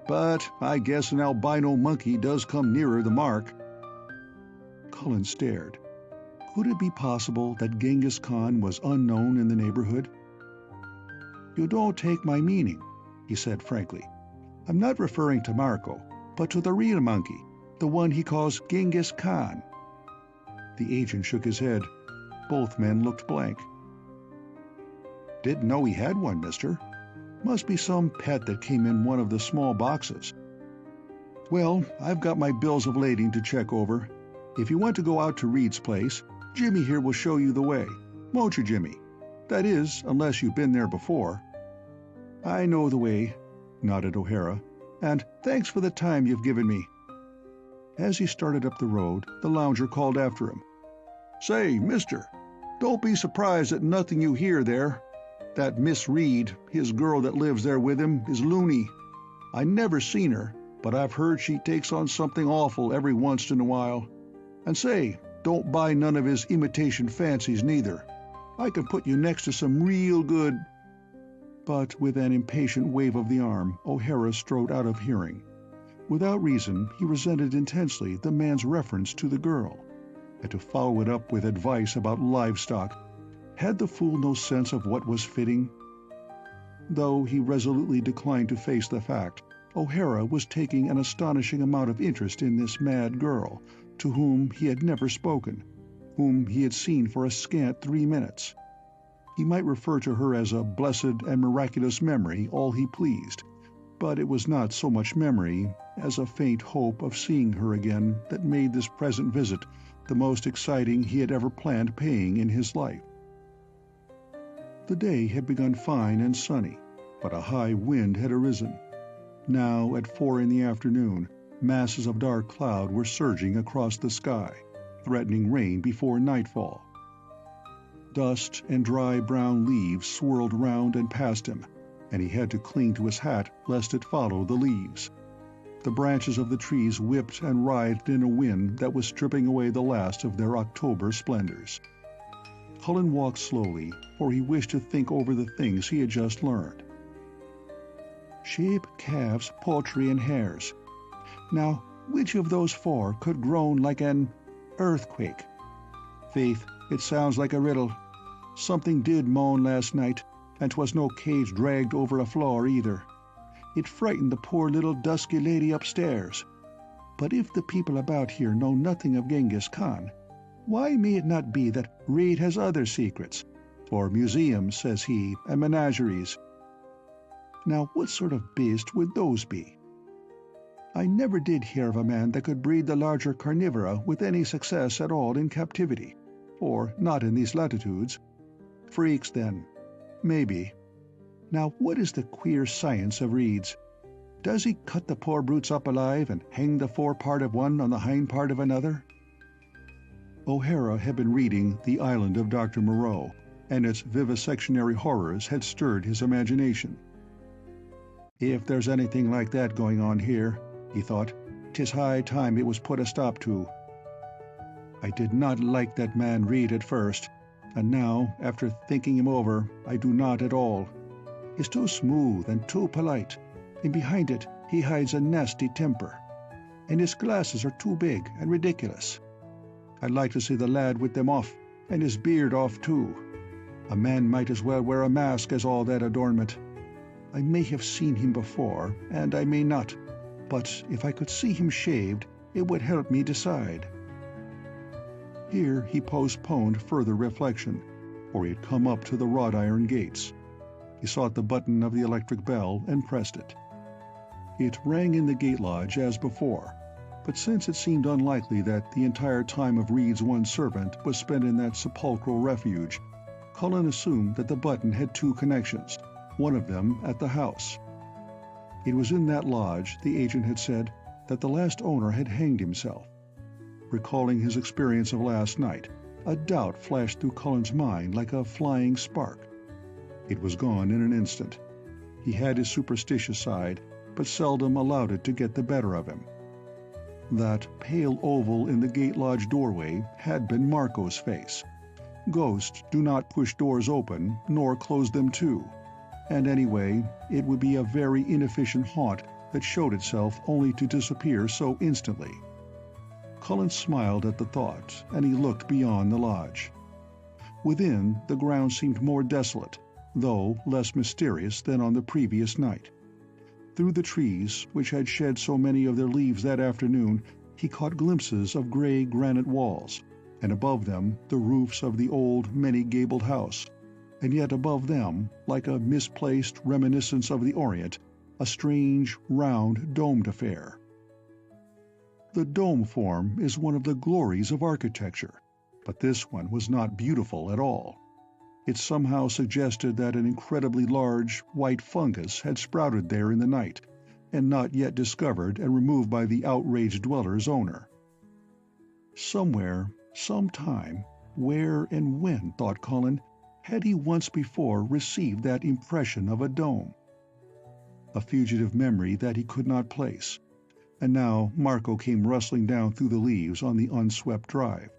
but I guess an albino monkey does come nearer the mark." Cullen stared. Could it be possible that Genghis Khan was unknown in the neighborhood? "You don't take my meaning," he said frankly. "I'm not referring to Marco, but to the real monkey, the one he calls Genghis Khan." The agent shook his head. Both men looked blank. "Didn't know he had one, mister. Must be some pet that came in one of the small boxes." "Well, I've got my bills of lading to check over. If you want to go out to Reed's place, Jimmy here will show you the way. Won't you, Jimmy? That is, unless you've been there before." "I know the way," nodded O'Hara, "and thanks for the time you've given me." As he started up the road, the lounger called after him. "Say, mister, don't be surprised at nothing you hear there. That Miss Reed, his girl that lives there with him, is loony. I never seen her, but I've heard she takes on something awful every once in a while. And say, don't buy none of his imitation fancies neither. I can put you next to some real good—" But with an impatient wave of the arm, O'Hara strode out of hearing. Without reason, he resented intensely the man's reference to the girl, and to follow it up with advice about livestock. Had the fool no sense of what was fitting? Though he resolutely declined to face the fact, O'Hara was taking an astonishing amount of interest in this mad girl, to whom he had never spoken, whom he had seen for a scant 3 minutes. He might refer to her as a blessed and miraculous memory all he pleased, but it was not so much memory as a faint hope of seeing her again that made this present visit the most exciting he had ever planned paying in his life. The day had begun fine and sunny, but a high wind had arisen. Now, at 4 in the afternoon, masses of dark cloud were surging across the sky, threatening rain before nightfall. Dust and dry brown leaves swirled round and past him, and he had to cling to his hat lest it follow the leaves. The branches of the trees whipped and writhed in a wind that was stripping away the last of their October splendors. Cullen walked slowly, for he wished to think over the things he had just learned. Sheep, calves, poultry, and hares. Now, which of those 4 could groan like an earthquake? Faith, it sounds like a riddle. Something did moan last night, and 'twas no cage dragged over a floor either. It frightened the poor little dusky lady upstairs. But if the people about here know nothing of Genghis Khan, why may it not be that Reed has other secrets, for museums, says he, and menageries? Now what sort of beast would those be? I never did hear of a man that could breed the larger carnivora with any success at all in captivity, or not in these latitudes. Freaks, then. Maybe. Now what is the queer science of reeds? Does he cut the poor brutes up alive and hang the forepart of one on the hind part of another? O'Hara had been reading The Island of Dr. Moreau, and its vivisectionary horrors had stirred his imagination. If there's anything like that going on here, he thought, 'tis high time it was put a stop to. I did not like that man Reed at first, and now, after thinking him over, I do not at all. He's too smooth and too polite, and behind it he hides a nasty temper. And his glasses are too big and ridiculous. I'd like to see the lad with them off, and his beard off too. A man might as well wear a mask as all that adornment. I may have seen him before, and I may not, but if I could see him shaved, it would help me decide. Here he postponed further reflection, for he had come up to the wrought iron gates. He sought the button of the electric bell and pressed it. It rang in the gate lodge as before, but since it seemed unlikely that the entire time of Reed's one servant was spent in that sepulchral refuge, Cullen assumed that the button had two connections, one of them at the house. It was in that lodge, the agent had said, that the last owner had hanged himself. Recalling his experience of last night, a doubt flashed through Cullen's mind like a flying spark. It was gone in an instant. He had his superstitious side, but seldom allowed it to get the better of him. That pale oval in the gate lodge doorway had been Marco's face. Ghosts do not push doors open, nor close them to. And anyway, it would be a very inefficient haunt that showed itself only to disappear so instantly. Cullen smiled at the thought, and he looked beyond the lodge. Within, the ground seemed more desolate, though less mysterious than on the previous night. Through the trees, which had shed so many of their leaves that afternoon, he caught glimpses of gray granite walls, and above them the roofs of the old, many-gabled house, and yet above them, like a misplaced reminiscence of the Orient, a strange, round, domed affair. The dome form is one of the glories of architecture, but this one was not beautiful at all. It somehow suggested that an incredibly large, white fungus had sprouted there in the night, and not yet discovered and removed by the outraged dweller's owner. Somewhere, sometime, where and when, thought Cullen, had he once before received that impression of a dome? A fugitive memory that he could not place, and now Marco came rustling down through the leaves on the unswept drive.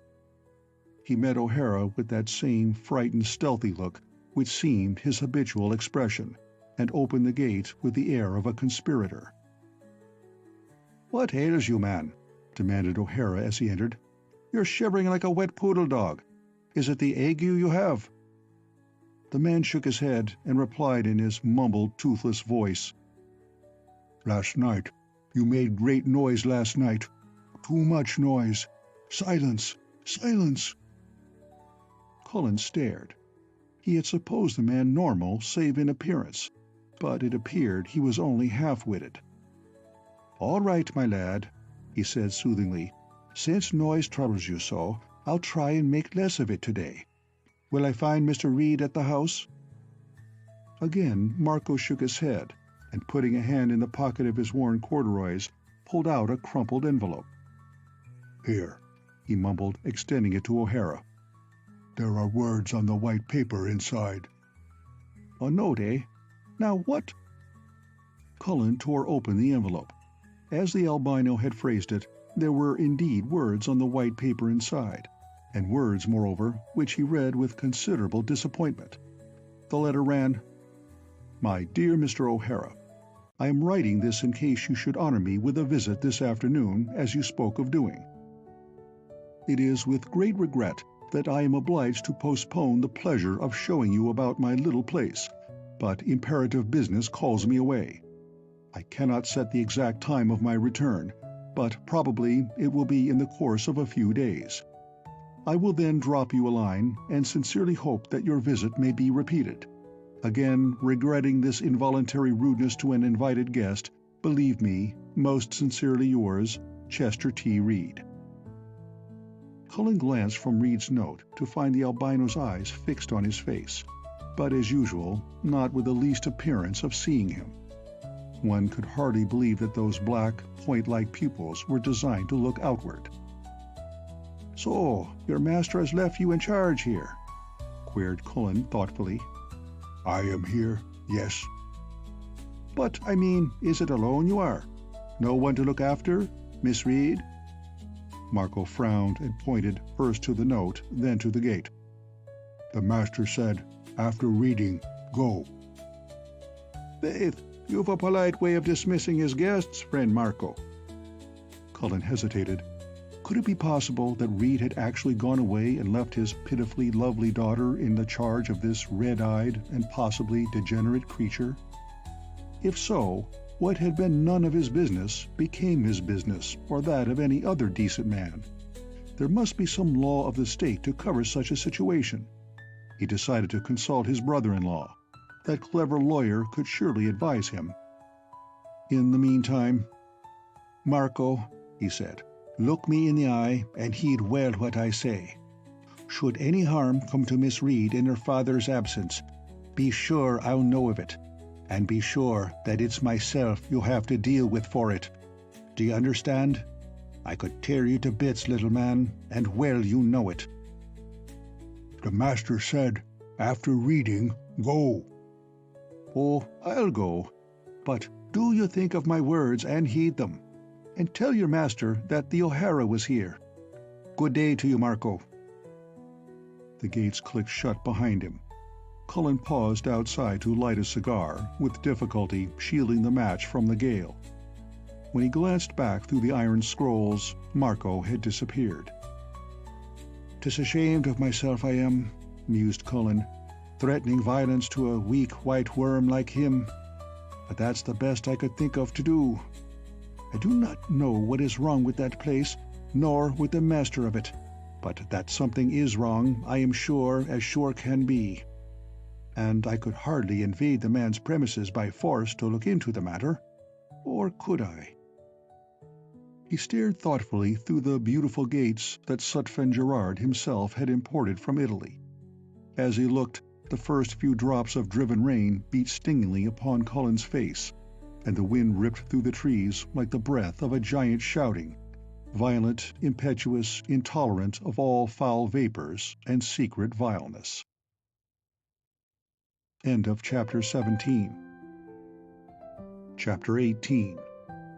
He met O'Hara with that same frightened, stealthy look which seemed his habitual expression, and opened the gate with the air of a conspirator. "What ails you, man?" demanded O'Hara as he entered. "You're shivering like a wet poodle dog. Is it the ague you have?" The man shook his head and replied in his mumbled, toothless voice, "Last night. You made great noise last night. Too much noise. Silence! Silence!" Cullen stared. He had supposed the man normal save in appearance, but it appeared he was only half-witted. "All right, my lad," he said soothingly. "Since noise troubles you so, I'll try and make less of it today. Will I find Mr. Reed at the house?" Again Marco shook his head, and putting a hand in the pocket of his worn corduroys, pulled out a crumpled envelope. "Here," he mumbled, extending it to O'Hara. "There are words on the white paper inside." "A note, eh? Now what—" Cullen tore open the envelope. As the albino had phrased it, there were indeed words on the white paper inside, and words, moreover, which he read with considerable disappointment. The letter ran, "My dear Mr. O'Hara, I am writing this in case you should honor me with a visit this afternoon, as you spoke of doing. It is with great regret that I am obliged to postpone the pleasure of showing you about my little place, but imperative business calls me away. I cannot set the exact time of my return, but probably it will be in the course of a few days. I will then drop you a line, and sincerely hope that your visit may be repeated. Again, regretting this involuntary rudeness to an invited guest, believe me, most sincerely yours, Chester T. Reed. Cullen glanced from Reed's note to find the albino's eyes fixed on his face, but as usual, not with the least appearance of seeing him. One could hardly believe that those black, point-like pupils were designed to look outward. "So, your master has left you in charge here?" queried Cullen thoughtfully. "I am here, yes." "But, I mean, is it alone you are? No one to look after, Miss Reed?" Marco frowned and pointed first to the note, then to the gate. "The master said, after reading, go." "Faith, you've a polite way of dismissing his guests, friend Marco." Cullen hesitated. Could it be possible that Reed had actually gone away and left his pitifully lovely daughter in the charge of this red-eyed and possibly degenerate creature? If so, what had been none of his business became his business, or that of any other decent man. There must be some law of the state to cover such a situation. He decided to consult his brother-in-law. That clever lawyer could surely advise him. In the meantime, "Marco," he said, "look me in the eye and heed well what I say. Should any harm come to Miss Reed in her father's absence, be sure I'll know of it, and be sure that it's myself you'll have to deal with for it. Do you understand? I could tear you to bits, little man, and well you know it." "The master said, after reading, go." "Oh, I'll go. But do you think of my words and heed them. And tell your master that the O'Hara was here. Good day to you, Marco." The gates clicked shut behind him. Cullen paused outside to light a cigar, with difficulty shielding the match from the gale. When he glanced back through the iron scrolls, Marco had disappeared. "'Tis ashamed of myself I am," mused Cullen, "threatening violence to a weak white worm like him. But that's the best I could think of to do. I do not know what is wrong with that place, nor with the master of it, but that something is wrong, I am sure as sure can be. And I could hardly invade the man's premises by force to look into the matter. Or could I?" He stared thoughtfully through the beautiful gates that Sutphen Gerard himself had imported from Italy. As he looked, the first few drops of driven rain beat stingingly upon Cullen's face, and the wind ripped through the trees like the breath of a giant shouting, violent, impetuous, intolerant of all foul vapors and secret vileness. End of Chapter 17. Chapter 18.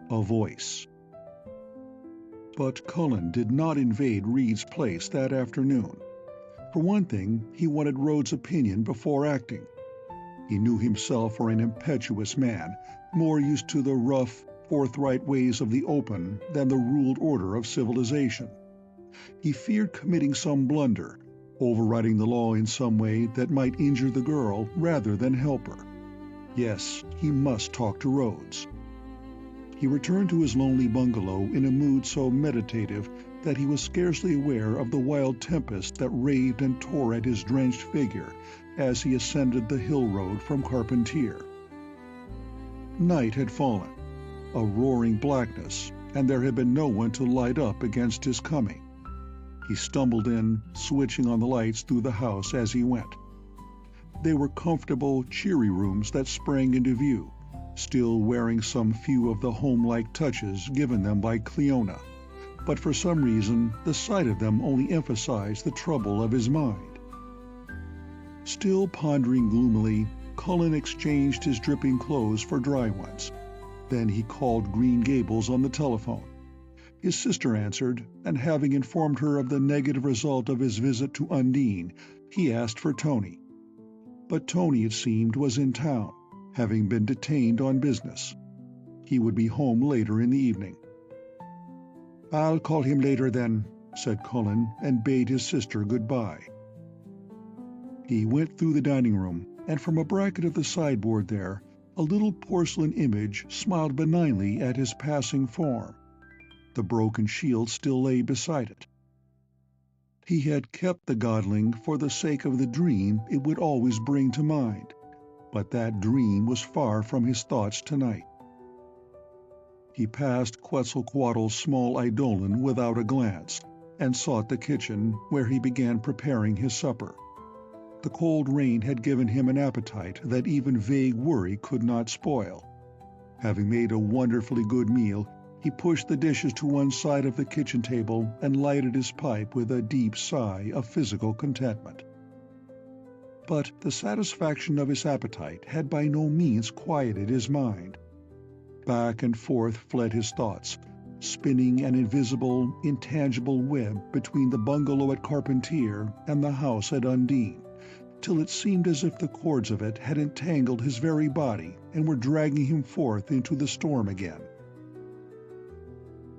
A Voice. But Cullen did not invade Reed's place that afternoon. For one thing, he wanted Rhodes' opinion before acting. He knew himself for an impetuous man, more used to the rough, forthright ways of the open than the ruled order of civilization. He feared committing some blunder, overriding the law in some way that might injure the girl rather than help her. Yes, he must talk to Rhodes. He returned to his lonely bungalow in a mood so meditative that he was scarcely aware of the wild tempest that raved and tore at his drenched figure as he ascended the hill road from Carpentier. Night had fallen, a roaring blackness, and there had been no one to light up against his coming. He stumbled in, switching on the lights through the house as he went. They were comfortable, cheery rooms that sprang into view, still wearing some few of the home-like touches given them by Cleona, but for some reason the sight of them only emphasized the trouble of his mind. Still pondering gloomily, Cullen exchanged his dripping clothes for dry ones. Then he called Green Gables on the telephone. His sister answered, and having informed her of the negative result of his visit to Undine, he asked for Tony. But Tony, it seemed, was in town, having been detained on business. He would be home later in the evening. "I'll call him later then," said Cullen, and bade his sister good-bye. He went through the dining room, and from a bracket of the sideboard there, a little porcelain image smiled benignly at his passing form. The broken shield still lay beside it. He had kept the godling for the sake of the dream it would always bring to mind, but that dream was far from his thoughts tonight. He passed Quetzalcoatl's small eidolon without a glance, and sought the kitchen, where he began preparing his supper. The cold rain had given him an appetite that even vague worry could not spoil. Having made a wonderfully good meal, he pushed the dishes to one side of the kitchen table and lighted his pipe with a deep sigh of physical contentment. But the satisfaction of his appetite had by no means quieted his mind. Back and forth fled his thoughts, spinning an invisible, intangible web between the bungalow at Carpentier and the house at Undine, till it seemed as if the cords of it had entangled his very body and were dragging him forth into the storm again.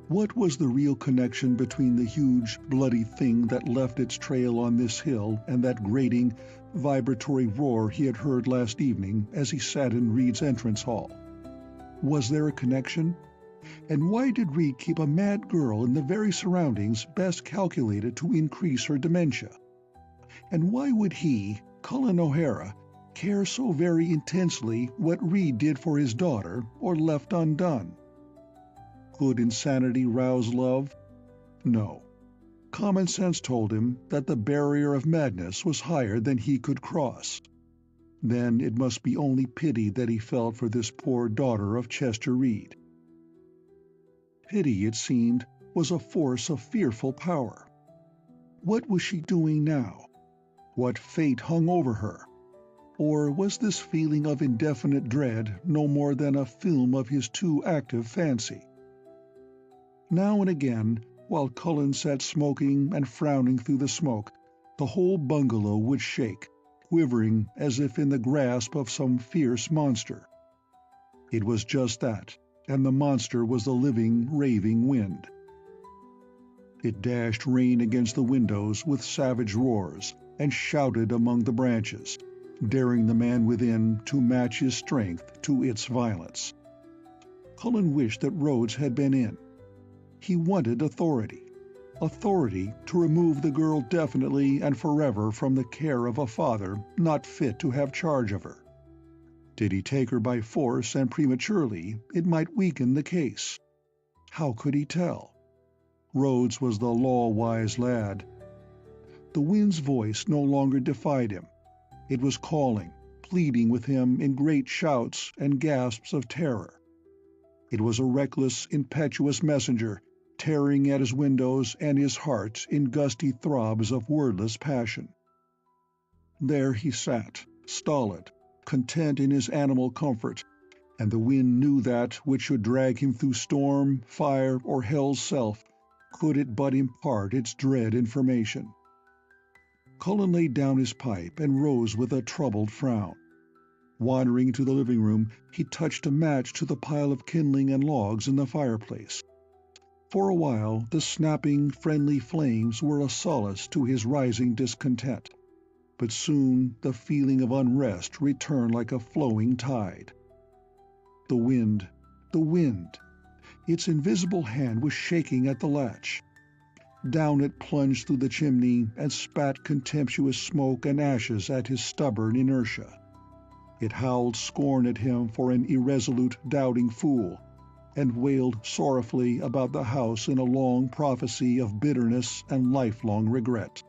What was the real connection between the huge, bloody thing that left its trail on this hill and that grating, vibratory roar he had heard last evening as he sat in Reed's entrance hall? Was there a connection? And why did Reed keep a mad girl in the very surroundings best calculated to increase her dementia? And why would he, Cullen O'Hara, care so very intensely what Reed did for his daughter or left undone? Could insanity rouse love? No. Common sense told him that the barrier of madness was higher than he could cross. Then it must be only pity that he felt for this poor daughter of Chester Reed. Pity, it seemed, was a force of fearful power. What was she doing now? What fate hung over her? Or was this feeling of indefinite dread no more than a film of his too active fancy? Now and again, while Cullen sat smoking and frowning through the smoke, the whole bungalow would shake, quivering as if in the grasp of some fierce monster. It was just that, and the monster was the living, raving wind. It dashed rain against the windows with savage roars, and shouted among the branches, daring the man within to match his strength to its violence. Cullen wished that Rhodes had been in. He wanted authority to remove the girl definitely and forever from the care of a father not fit to have charge of her. Did he take her by force and prematurely, it might weaken the case. How could he tell? Rhodes was the law-wise lad. The wind's voice no longer defied him. It was calling, pleading with him in great shouts and gasps of terror. It was a reckless, impetuous messenger, tearing at his windows and his heart in gusty throbs of wordless passion. There he sat, stolid, content in his animal comfort, and the wind knew that which should drag him through storm, fire, or hell's self, could it but impart its dread information. Cullen laid down his pipe and rose with a troubled frown. Wandering into the living room, he touched a match to the pile of kindling and logs in the fireplace. For a while, the snapping, friendly flames were a solace to his rising discontent, but soon the feeling of unrest returned like a flowing tide. The wind, its invisible hand was shaking at the latch. Down it plunged through the chimney and spat contemptuous smoke and ashes at his stubborn inertia. It howled scorn at him for an irresolute, doubting fool, and wailed sorrowfully about the house in a long prophecy of bitterness and lifelong regret,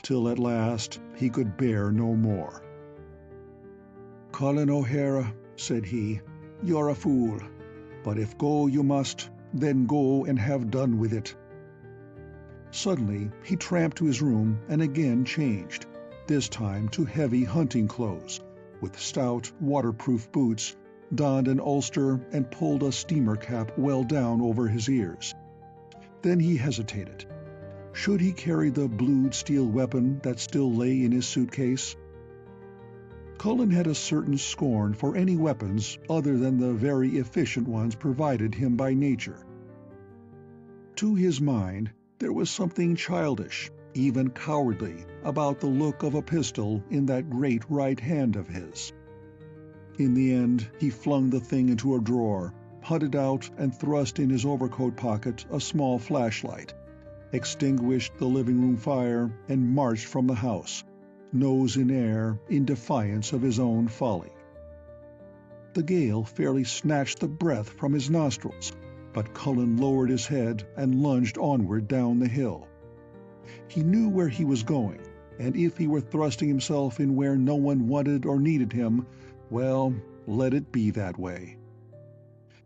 till at last he could bear no more. "Cullen O'Hara," said he, "you're a fool, but if go you must, then go and have done with it." Suddenly he tramped to his room and again changed, this time to heavy hunting clothes, with stout, waterproof boots, donned an ulster and pulled a steamer cap well down over his ears. Then he hesitated. Should he carry the blued steel weapon that still lay in his suitcase? Cullen had a certain scorn for any weapons other than the very efficient ones provided him by nature. To his mind, there was something childish, even cowardly, about the look of a pistol in that great right hand of his. In the end, he flung the thing into a drawer, hunted out and thrust in his overcoat pocket a small flashlight, extinguished the living room fire, and marched from the house, nose in air in defiance of his own folly. The gale fairly snatched the breath from his nostrils, but Cullen lowered his head and lunged onward down the hill. He knew where he was going, and if he were thrusting himself in where no one wanted or needed him, well, let it be that way.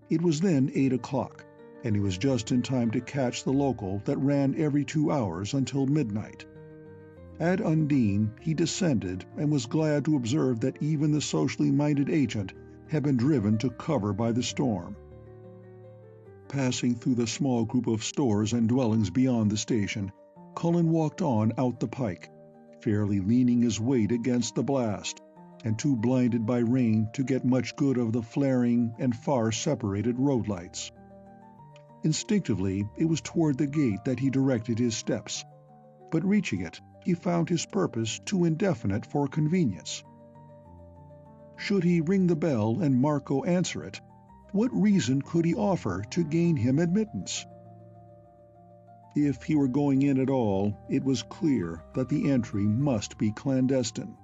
It was then 8 o'clock, and he was just in time to catch the local that ran every 2 hours until midnight. At Undine, he descended and was glad to observe that even the socially minded agent had been driven to cover by the storm. Passing through the small group of stores and dwellings beyond the station, Cullen walked on out the pike, fairly leaning his weight against the blast, and too blinded by rain to get much good of the flaring and far-separated road lights. Instinctively, it was toward the gate that he directed his steps, but reaching it, he found his purpose too indefinite for convenience. Should he ring the bell and Marco answer it, what reason could he offer to gain him admittance? If he were going in at all, it was clear that the entry must be clandestine.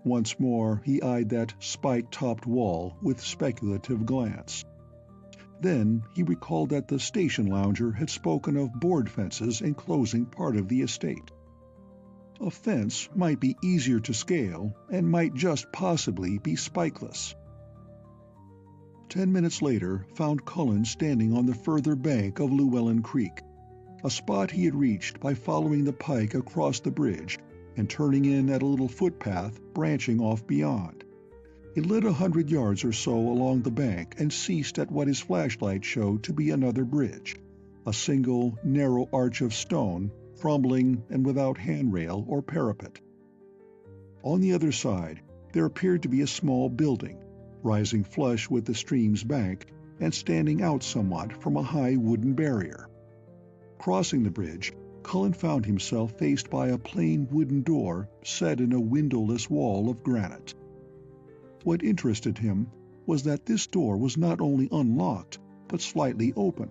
Once more he eyed that spike-topped wall with speculative glance. Then he recalled that the station lounger had spoken of board fences enclosing part of the estate. A fence might be easier to scale and might just possibly be spikeless. 10 minutes later found Cullen standing on the further bank of Llewellyn Creek, a spot he had reached by following the pike across the bridge and turning in at a little footpath branching off beyond. It led 100 yards or so along the bank and ceased at what his flashlight showed to be another bridge, a single, narrow arch of stone, crumbling and without handrail or parapet. On the other side, there appeared to be a small building, rising flush with the stream's bank and standing out somewhat from a high wooden barrier. Crossing the bridge, Cullen found himself faced by a plain wooden door set in a windowless wall of granite. What interested him was that this door was not only unlocked, but slightly open.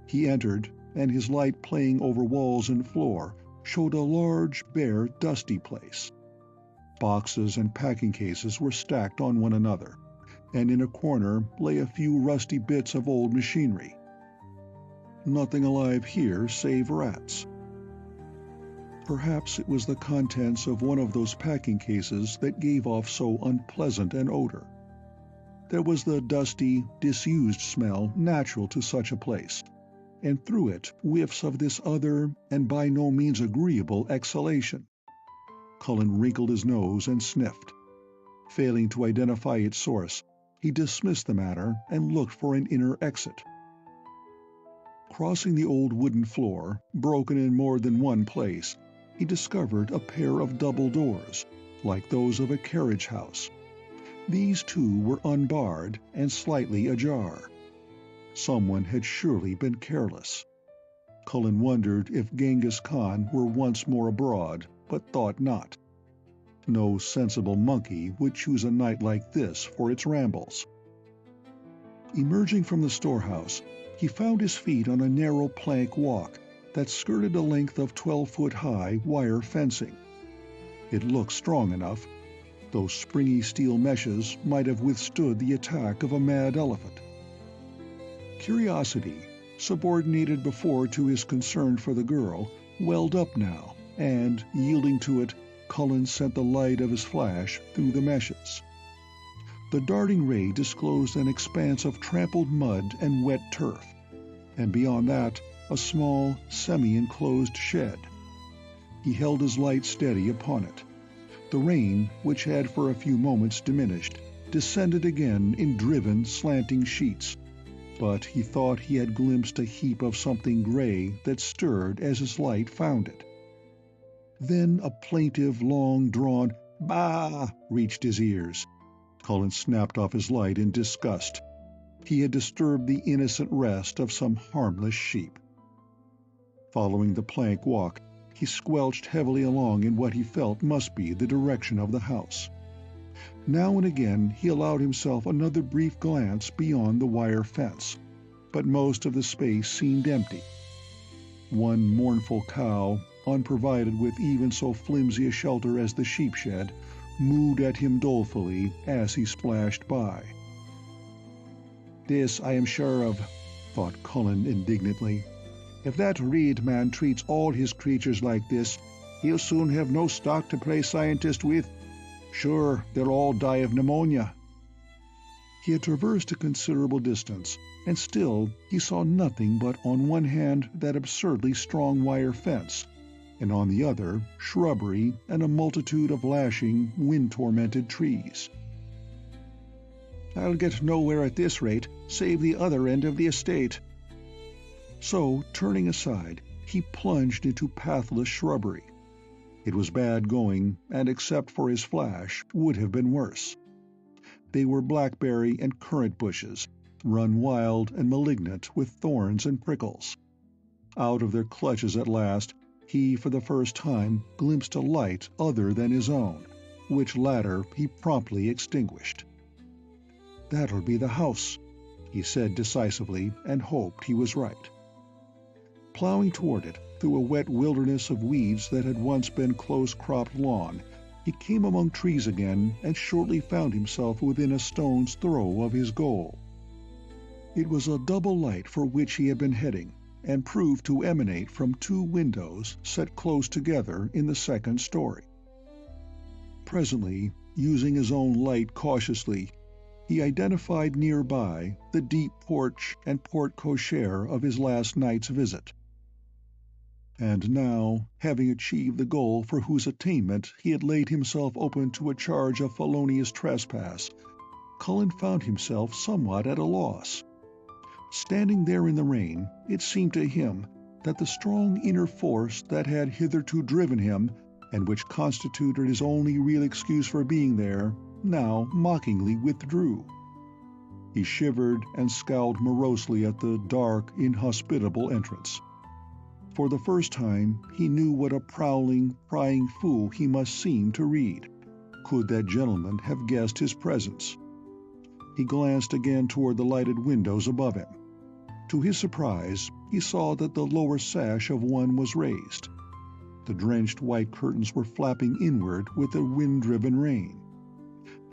He entered, and his light playing over walls and floor showed a large, bare, dusty place. Boxes and packing cases were stacked on one another, and in a corner lay a few rusty bits of old machinery. Nothing alive here save rats. Perhaps it was the contents of one of those packing cases that gave off so unpleasant an odor. There was the dusty, disused smell natural to such a place, and through it whiffs of this other and by no means agreeable exhalation. Cullen wrinkled his nose and sniffed. Failing to identify its source, he dismissed the matter and looked for an inner exit. Crossing the old wooden floor, broken in more than one place, he discovered a pair of double doors, like those of a carriage house. These too were unbarred and slightly ajar. Someone had surely been careless. Cullen wondered if Genghis Khan were once more abroad, but thought not. No sensible monkey would choose a night like this for its rambles. Emerging from the storehouse, he found his feet on a narrow plank walk that skirted a length of 12-foot-high wire fencing. It looked strong enough. Those springy steel meshes might have withstood the attack of a mad elephant. Curiosity, subordinated before to his concern for the girl, welled up now, and, yielding to it, Cullen sent the light of his flash through the meshes. The darting ray disclosed an expanse of trampled mud and wet turf, and beyond that, a small, semi-enclosed shed. He held his light steady upon it. The rain, which had for a few moments diminished, descended again in driven, slanting sheets, but he thought he had glimpsed a heap of something gray that stirred as his light found it. Then a plaintive, long-drawn "Bah!" reached his ears. Cullen snapped off his light in disgust. He had disturbed the innocent rest of some harmless sheep. Following the plank walk, he squelched heavily along in what he felt must be the direction of the house. Now and again he allowed himself another brief glance beyond the wire fence, but most of the space seemed empty. One mournful cow, unprovided with even so flimsy a shelter as the sheep shed, mooed at him dolefully as he splashed by. "This I am sure of," thought Cullen indignantly. "If that Reed man treats all his creatures like this, he'll soon have no stock to play scientist with. Sure, they'll all die of pneumonia." He had traversed a considerable distance, and still he saw nothing but on one hand that absurdly strong wire fence, and on the other shrubbery and a multitude of lashing, wind-tormented trees. "I'll get nowhere at this rate, save the other end of the estate." So, turning aside, he plunged into pathless shrubbery. It was bad going, and except for his flash, would have been worse. They were blackberry and currant bushes, run wild and malignant with thorns and prickles. Out of their clutches at last, he for the first time glimpsed a light other than his own, which latter he promptly extinguished. "That'll be the house," he said decisively, and hoped he was right. Plowing toward it, through a wet wilderness of weeds that had once been close-cropped lawn, he came among trees again and shortly found himself within a stone's throw of his goal. It was a double light for which he had been heading, and proved to emanate from two windows set close together in the second story. Presently, using his own light cautiously, he identified nearby the deep porch and porte-cochere of his last night's visit. And now, having achieved the goal for whose attainment he had laid himself open to a charge of felonious trespass, Cullen found himself somewhat at a loss. Standing there in the rain, it seemed to him that the strong inner force that had hitherto driven him, and which constituted his only real excuse for being there, now mockingly withdrew. He shivered and scowled morosely at the dark, inhospitable entrance. For the first time he knew what a prowling, prying fool he must seem to Reed, could that gentleman have guessed his presence. He glanced again toward the lighted windows above him. To his surprise, he saw that the lower sash of one was raised. The drenched white curtains were flapping inward with the wind-driven rain.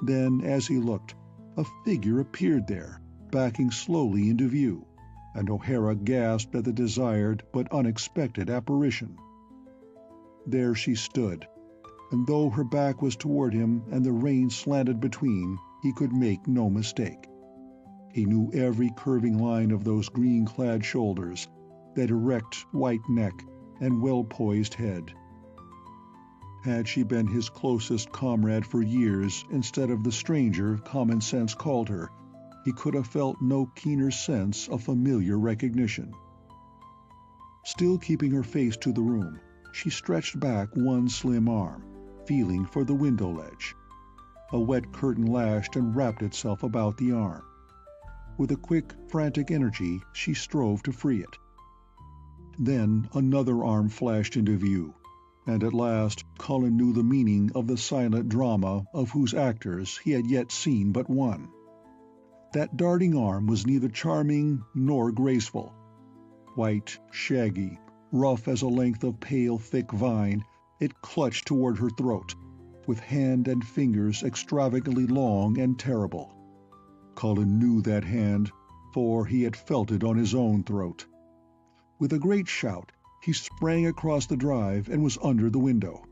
Then, as he looked, a figure appeared there, backing slowly into view, and O'Hara gasped at the desired but unexpected apparition. There she stood, and though her back was toward him and the rain slanted between, he could make no mistake. He knew every curving line of those green-clad shoulders, that erect white neck and well-poised head. Had she been his closest comrade for years instead of the stranger common sense called her, he could have felt no keener sense of familiar recognition. Still keeping her face to the room, she stretched back one slim arm, feeling for the window ledge. A wet curtain lashed and wrapped itself about the arm. With a quick, frantic energy, she strove to free it. Then another arm flashed into view, and at last Cullen knew the meaning of the silent drama of whose actors he had yet seen but one. That darting arm was neither charming nor graceful. White, shaggy, rough as a length of pale, thick vine, it clutched toward her throat, with hand and fingers extravagantly long and terrible. Cullen knew that hand, for he had felt it on his own throat. With a great shout, he sprang across the drive and was under the window.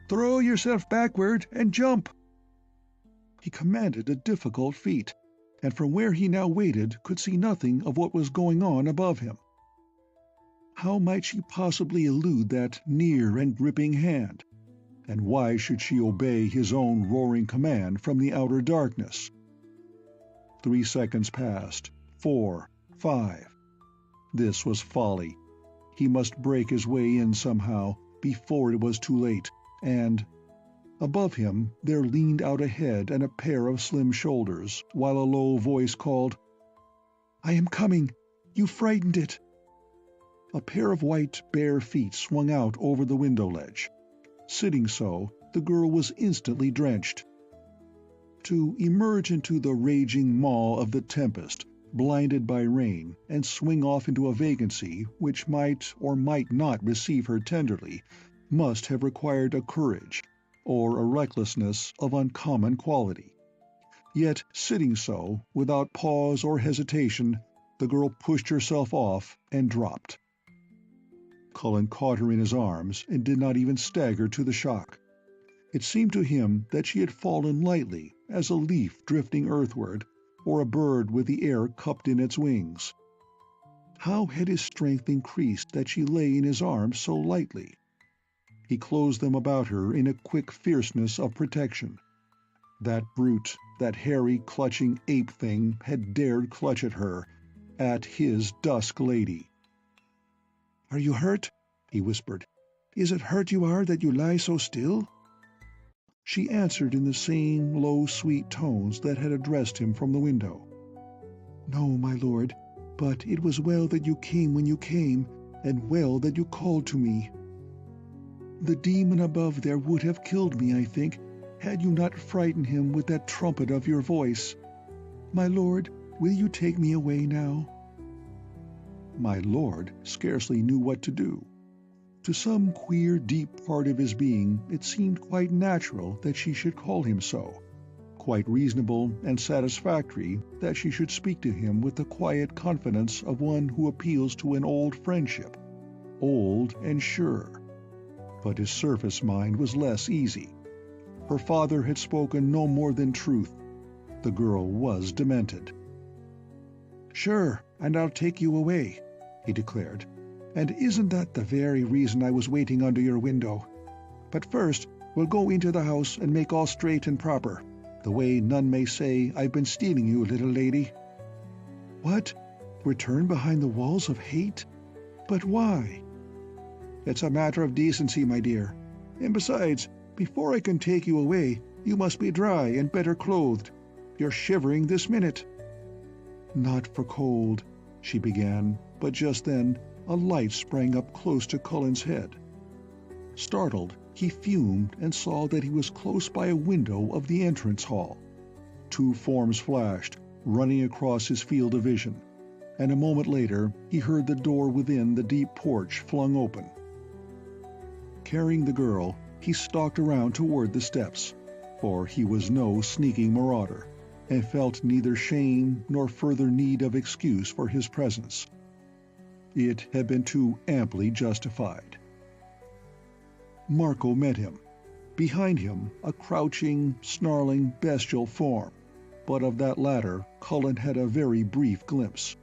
"Throw yourself backward and jump!" He commanded a difficult feat, and from where he now waited could see nothing of what was going on above him. How might she possibly elude that near and gripping hand? And why should she obey his own roaring command from the outer darkness? 3 seconds passed, 4, 5. This was folly. He must break his way in somehow, before it was too late, and... Above him there leaned out a head and a pair of slim shoulders, while a low voice called, "I am coming! You frightened it!" A pair of white, bare feet swung out over the window ledge. Sitting so, the girl was instantly drenched. To emerge into the raging maw of the tempest blinded by rain, and swing off into a vacancy which might or might not receive her tenderly, must have required a courage, or a recklessness of uncommon quality. Yet, sitting so, without pause or hesitation, the girl pushed herself off and dropped. Cullen caught her in his arms and did not even stagger to the shock. It seemed to him that she had fallen lightly, as a leaf drifting earthward, or a bird with the air cupped in its wings. How had his strength increased that she lay in his arms so lightly? He closed them about her in a quick fierceness of protection. That brute, that hairy, clutching ape thing, had dared clutch at her, at his dusk lady. "Are you hurt?" he whispered. "Is it hurt you are that you lie so still?" She answered in the same low, sweet tones that had addressed him from the window. "No, my lord, but it was well that you came when you came, and well that you called to me. The demon above there would have killed me, I think, had you not frightened him with that trumpet of your voice. My lord, will you take me away now?" My lord scarcely knew what to do. To some queer, deep part of his being it seemed quite natural that she should call him so, quite reasonable and satisfactory that she should speak to him with the quiet confidence of one who appeals to an old friendship, old and sure. But his surface mind was less easy. Her father had spoken no more than truth. The girl was demented. "Sure, and I'll take you away," he declared. "And isn't that the very reason I was waiting under your window? But first, we'll go into the house and make all straight and proper, the way none may say I've been stealing you, little lady." "What? Return behind the walls of hate? But why?" "It's a matter of decency, my dear. And besides, before I can take you away, you must be dry and better clothed. You're shivering this minute." "Not for cold," she began, but just then a light sprang up close to Cullen's head. Startled, he fumed and saw that he was close by a window of the entrance hall. Two forms flashed, running across his field of vision, and a moment later he heard the door within the deep porch flung open. Carrying the girl, he stalked around toward the steps, for he was no sneaking marauder, and felt neither shame nor further need of excuse for his presence. It had been too amply justified. Marco met him. Behind him, a crouching, snarling, bestial form, but of that latter Cullen had a very brief glimpse.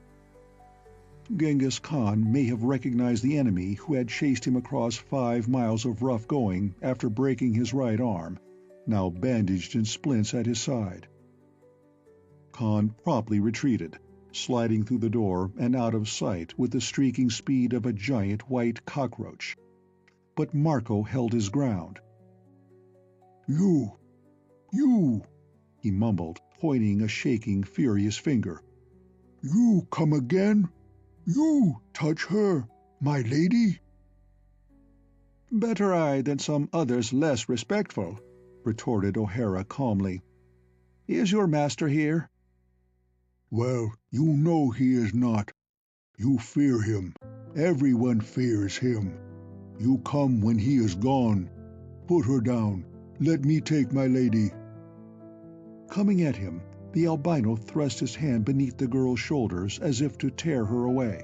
Genghis Khan may have recognized the enemy who had chased him across 5 miles of rough going after breaking his right arm, now bandaged in splints at his side. Khan promptly retreated, sliding through the door and out of sight with the streaking speed of a giant white cockroach. But Marco held his ground. You, he mumbled, pointing a shaking, furious finger. "You come again? You touch her, my lady?" "Better I than some others less respectful," retorted O'Hara calmly. "Is your master here?" "Well, you know he is not. You fear him. Everyone fears him. You come when he is gone. Put her down. Let me take my lady." Coming at him, the albino thrust his hand beneath the girl's shoulders as if to tear her away.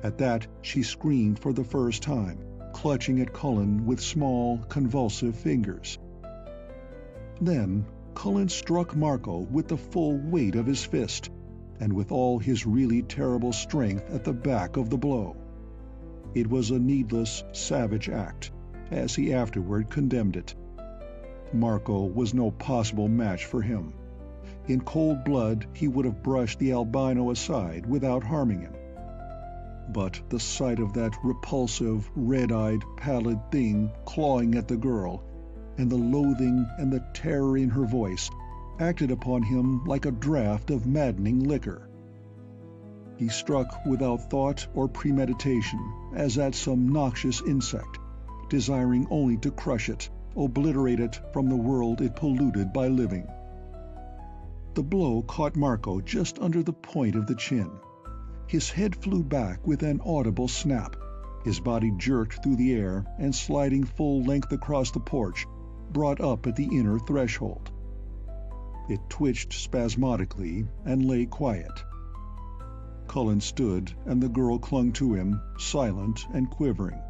At that, she screamed for the first time, clutching at Cullen with small, convulsive fingers. Then Cullen struck Marco with the full weight of his fist, and with all his really terrible strength at the back of the blow. It was a needless, savage act, as he afterward condemned it. Marco was no possible match for him. In cold blood he would have brushed the albino aside without harming him. But the sight of that repulsive, red-eyed, pallid thing clawing at the girl, and the loathing and the terror in her voice, acted upon him like a draught of maddening liquor. He struck without thought or premeditation, as at some noxious insect, desiring only to crush it, obliterate it from the world it polluted by living. The blow caught Marco just under the point of the chin. His head flew back with an audible snap. His body jerked through the air and, sliding full length across the porch, brought up at the inner threshold. It twitched spasmodically and lay quiet. Cullen stood, and the girl clung to him, silent and quivering.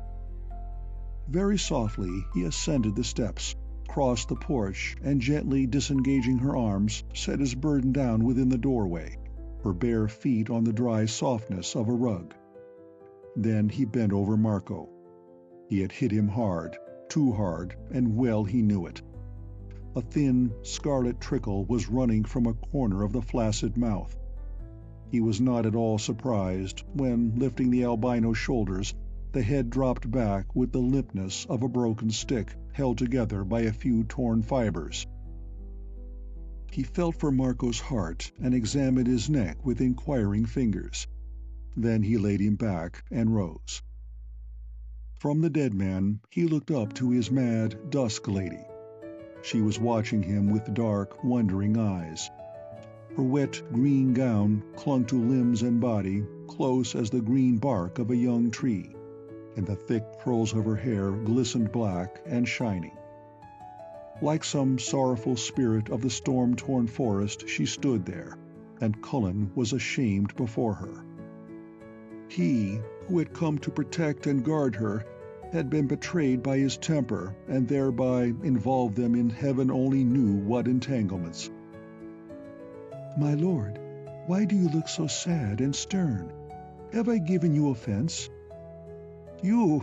Very softly he ascended the steps, crossed the porch, and gently disengaging her arms, set his burden down within the doorway, her bare feet on the dry softness of a rug. Then he bent over Marco. He had hit him hard, too hard, and well he knew it. A thin, scarlet trickle was running from a corner of the flaccid mouth. He was not at all surprised when, lifting the albino's shoulders, the head dropped back with the limpness of a broken stick held together by a few torn fibers. He felt for Marco's heart and examined his neck with inquiring fingers. Then he laid him back and rose. From the dead man he looked up to his mad dusk lady. She was watching him with dark, wondering eyes. Her wet green gown clung to limbs and body close as the green bark of a young tree, and the thick curls of her hair glistened black and shining. Like some sorrowful spirit of the storm-torn forest she stood there, and Cullen was ashamed before her. He, who had come to protect and guard her, had been betrayed by his temper and thereby involved them in heaven only knew what entanglements. "My lord, why do you look so sad and stern? Have I given you offense?" "You?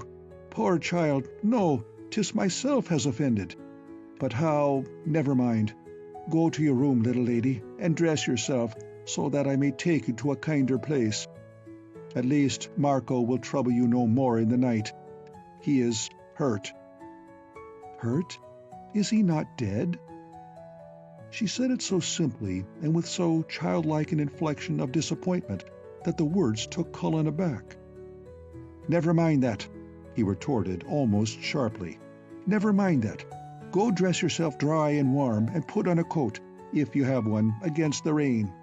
Poor child, no, 'tis myself has offended. But how? Never mind. Go to your room, little lady, and dress yourself, so that I may take you to a kinder place. At least Marco will trouble you no more in the night. He is hurt." "Hurt? Is he not dead?" She said it so simply and with so childlike an inflection of disappointment that the words took Cullen aback. "Never mind that," he retorted almost sharply. "Never mind that. Go dress yourself dry and warm and put on a coat, if you have one, against the rain."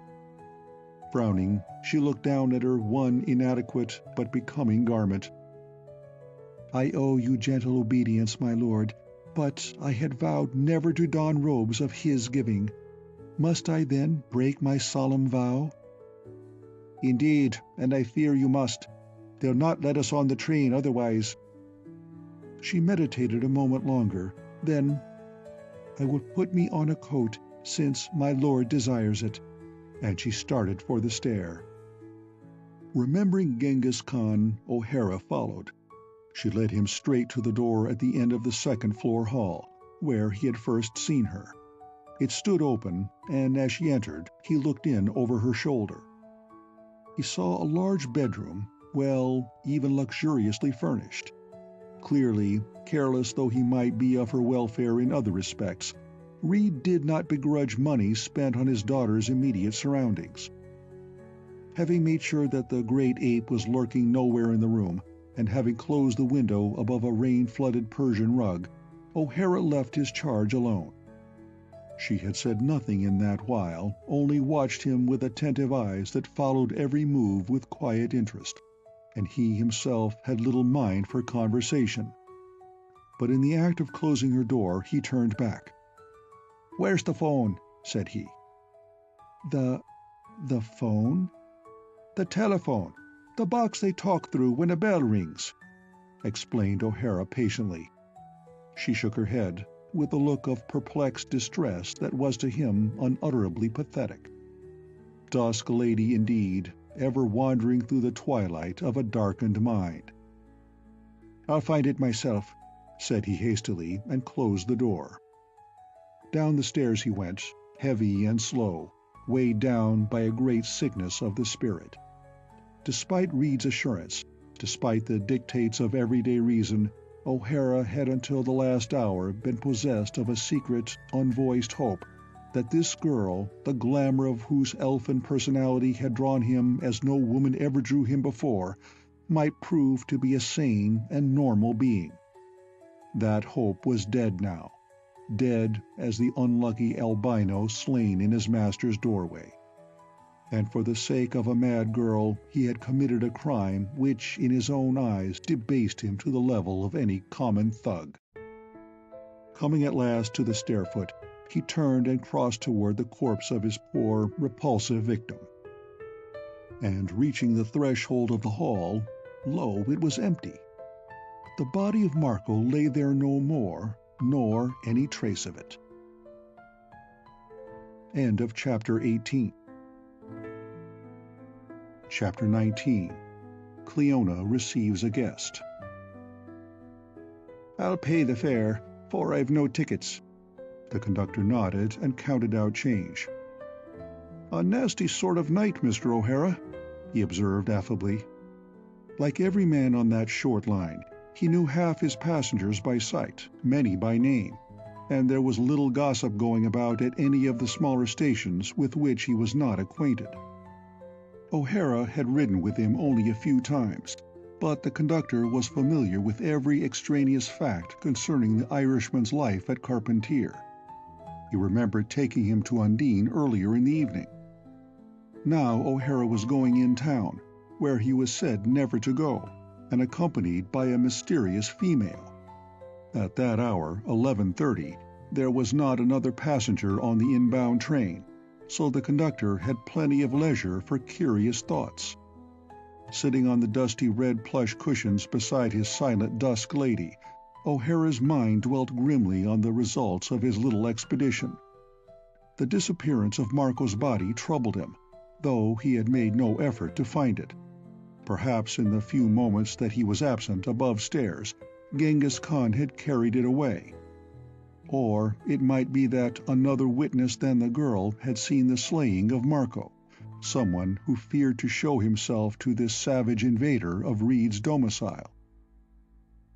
Frowning, she looked down at her one inadequate but becoming garment. "I owe you gentle obedience, my lord, but I had vowed never to don robes of his giving. Must I then break my solemn vow?" "Indeed, and I fear you must. They'll not let us on the train otherwise." She meditated a moment longer, then, "I will put me on a coat, since my lord desires it," and she started for the stair. Remembering Genghis Khan, O'Hara followed. She led him straight to the door at the end of the second-floor hall, where he had first seen her. It stood open, and as she entered, he looked in over her shoulder. He saw a large bedroom, well, even luxuriously furnished. Clearly, careless though he might be of her welfare in other respects, Reed did not begrudge money spent on his daughter's immediate surroundings. Having made sure that the great ape was lurking nowhere in the room, and having closed the window above a rain-flooded Persian rug, O'Hara left his charge alone. She had said nothing in that while, only watched him with attentive eyes that followed every move with quiet interest, and he himself had little mind for conversation. But in the act of closing her door, he turned back. "Where's the phone?" said he. The phone?" "The telephone. The box they talk through when a bell rings," explained O'Hara patiently. She shook her head, with a look of perplexed distress that was to him unutterably pathetic. Dusk lady indeed, ever wandering through the twilight of a darkened mind. "I'll find it myself," said he hastily, and closed the door. Down the stairs he went, heavy and slow, weighed down by a great sickness of the spirit. Despite Reed's assurance, despite the dictates of everyday reason, O'Hara had until the last hour been possessed of a secret, unvoiced hope that this girl, the glamour of whose elfin personality had drawn him as no woman ever drew him before, might prove to be a sane and normal being. That hope was dead now. dead as the unlucky albino slain in his master's doorway. And for the sake of a mad girl, he had committed a crime which, in his own eyes, debased him to the level of any common thug. Coming at last to the stairfoot, he turned and crossed toward the corpse of his poor, repulsive victim. And reaching the threshold of the hall, lo, it was empty. The body of Marco lay there no more, nor any trace of it. End of Chapter 18. Chapter 19. Cleona receives a guest. "I'll pay the fare, for I've no tickets." The conductor nodded and counted out change. "A nasty sort of night, Mr. O'Hara," he observed affably. Like every man on that short line, he knew half his passengers by sight, many by name, and there was little gossip going about at any of the smaller stations with which he was not acquainted. O'Hara had ridden with him only a few times, but the conductor was familiar with every extraneous fact concerning the Irishman's life at Carpentier. He remembered taking him to Undine earlier in the evening. Now O'Hara was going in town, where he was said never to go, and accompanied by a mysterious female. At that hour, 11:30, there was not another passenger on the inbound train, so the conductor had plenty of leisure for curious thoughts. Sitting on the dusty red plush cushions beside his silent dusk lady, O'Hara's mind dwelt grimly on the results of his little expedition. The disappearance of Marco's body troubled him, though he had made no effort to find it. Perhaps in the few moments that he was absent above stairs, Genghis Khan had carried it away. Or it might be that another witness than the girl had seen the slaying of Marco, someone who feared to show himself to this savage invader of Reed's domicile.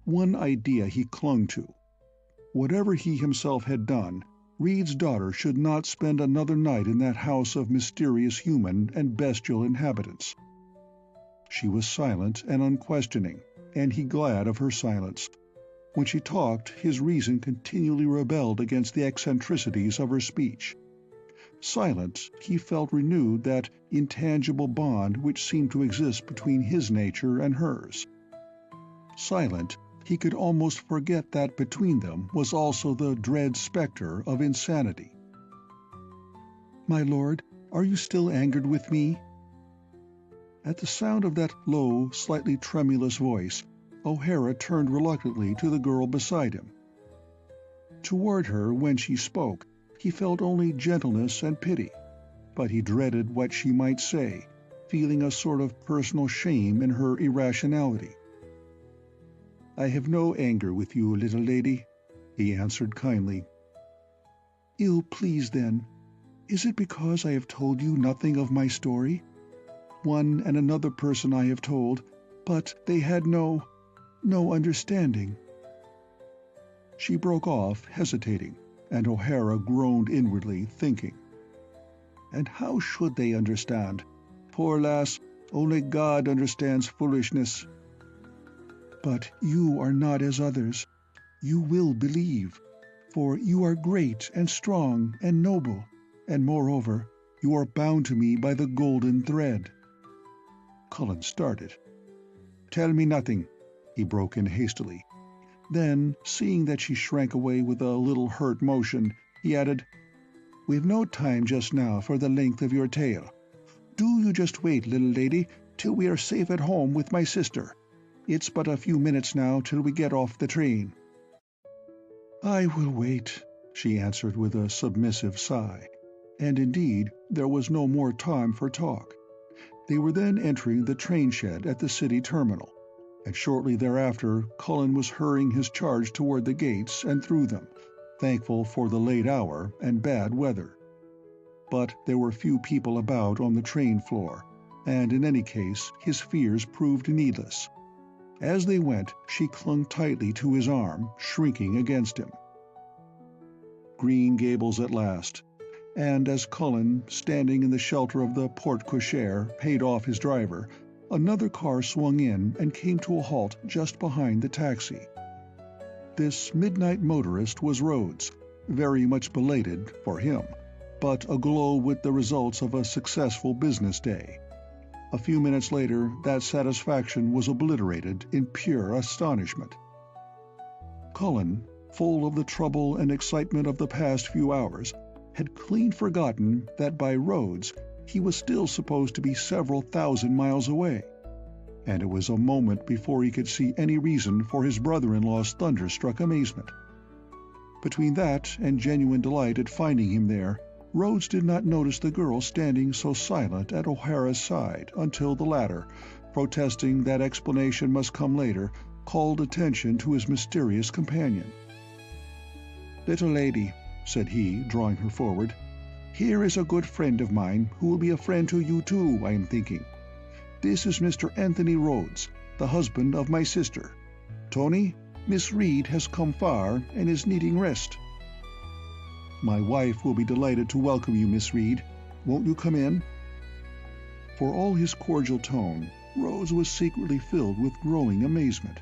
One idea he clung to. Whatever he himself had done, Reed's daughter should not spend another night in that house of mysterious human and bestial inhabitants. She was silent and unquestioning, and he glad of her silence. When she talked, his reason continually rebelled against the eccentricities of her speech. Silent, he felt renewed that intangible bond which seemed to exist between his nature and hers. Silent, he could almost forget that between them was also the dread spectre of insanity. "My lord, are you still angered with me?" At the sound of that low, slightly tremulous voice, O'Hara turned reluctantly to the girl beside him. Toward her, when she spoke, he felt only gentleness and pity, but he dreaded what she might say, feeling a sort of personal shame in her irrationality. "I have no anger with you, little lady," he answered kindly. "Ill pleased, then. Is it because I have told you nothing of my story? One and another person I have told, but they had no understanding." She broke off, hesitating, and O'Hara groaned inwardly, thinking. And how should they understand? Poor lass, only God understands foolishness. "But you are not as others. You will believe, for you are great and strong and noble, and moreover, you are bound to me by the golden thread." Cullen started. "Tell me nothing," he broke in hastily. Then, seeing that she shrank away with a little hurt motion, he added, "We've no time just now for the length of your tale. Do you just wait, little lady, till we are safe at home with my sister. It's but a few minutes now till we get off the train." "I will wait," she answered with a submissive sigh, and indeed there was no more time for talk. They were then entering the train shed at the city terminal, and shortly thereafter Cullen was hurrying his charge toward the gates and through them, thankful for the late hour and bad weather. But there were few people about on the train floor, and in any case his fears proved needless. As they went, she clung tightly to his arm, shrinking against him. Green Gables at last, and as Cullen, standing in the shelter of the porte-cochere, paid off his driver, another car swung in and came to a halt just behind the taxi. This midnight motorist was Rhodes, very much belated for him, but aglow with the results of a successful business day. A few minutes later, that satisfaction was obliterated in pure astonishment. Cullen, full of the trouble and excitement of the past few hours, had clean forgotten that by roads he was still supposed to be several thousand miles away, and it was a moment before he could see any reason for his brother-in-law's thunderstruck amazement. Between that and genuine delight at finding him there, Rhodes did not notice the girl standing so silent at O'Hara's side until the latter, protesting that explanation must come later, called attention to his mysterious companion. "Little lady," said he, drawing her forward, "here is a good friend of mine who will be a friend to you too, I am thinking. This is Mr. Anthony Rhodes, the husband of my sister. Tony, Miss Reed has come far and is needing rest." "My wife will be delighted to welcome you, Miss Reed. Won't you come in?" For all his cordial tone, Rhodes was secretly filled with growing amazement.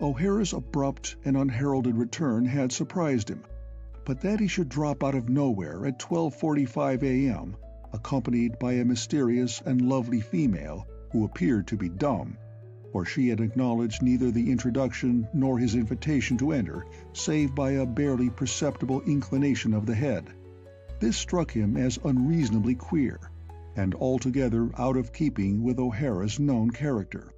O'Hara's abrupt and unheralded return had surprised him, but that he should drop out of nowhere at 12:45 a.m., accompanied by a mysterious and lovely female who appeared to be dumb, for she had acknowledged neither the introduction nor his invitation to enter, save by a barely perceptible inclination of the head. This struck him as unreasonably queer, and altogether out of keeping with O'Hara's known character.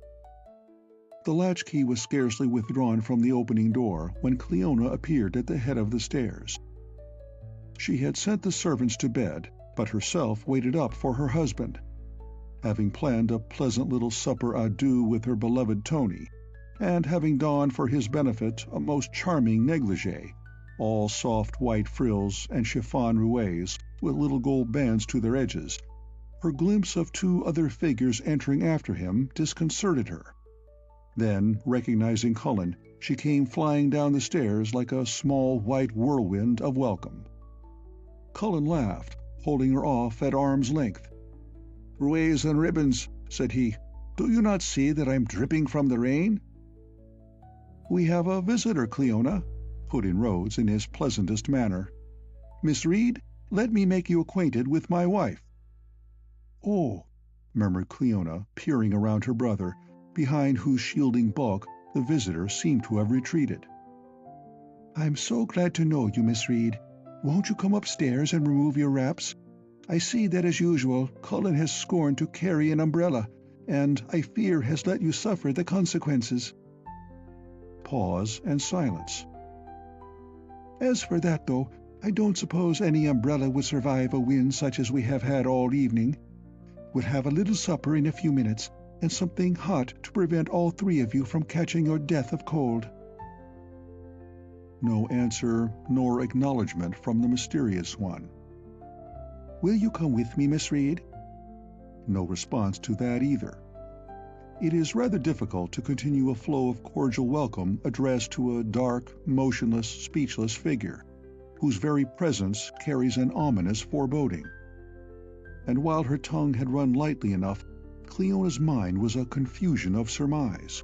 The latchkey was scarcely withdrawn from the opening door when Cleona appeared at the head of the stairs. She had sent the servants to bed, but herself waited up for her husband. Having planned a pleasant little supper à deux with her beloved Tony, and having donned for his benefit a most charming negligee, all soft white frills and chiffon roués with little gold bands to their edges, her glimpse of two other figures entering after him disconcerted her. Then, recognizing Cullen, she came flying down the stairs like a small white whirlwind of welcome. Cullen laughed, holding her off at arm's length. "Roués and ribbons," said he. "Do you not see that I'm dripping from the rain?" "We have a visitor, Cleona," put in Rhodes in his pleasantest manner. "Miss Reed, let me make you acquainted with my wife." "Oh," murmured Cleona, peering around her brother, behind whose shielding bulk the visitor seemed to have retreated. "I'm so glad to know you, Miss Reed. Won't you come upstairs and remove your wraps? I see that, as usual, Cullen has scorned to carry an umbrella, and, I fear, has let you suffer the consequences." Pause and silence. "As for that, though, I don't suppose any umbrella would survive a wind such as we have had all evening. We'll have a little supper in a few minutes, and something hot to prevent all three of you from catching your death of cold." No answer nor acknowledgment from the mysterious one. "Will you come with me, Miss Reed?" No response to that either. It is rather difficult to continue a flow of cordial welcome addressed to a dark, motionless, speechless figure, whose very presence carries an ominous foreboding. And while her tongue had run lightly enough, Cleona's mind was a confusion of surmise.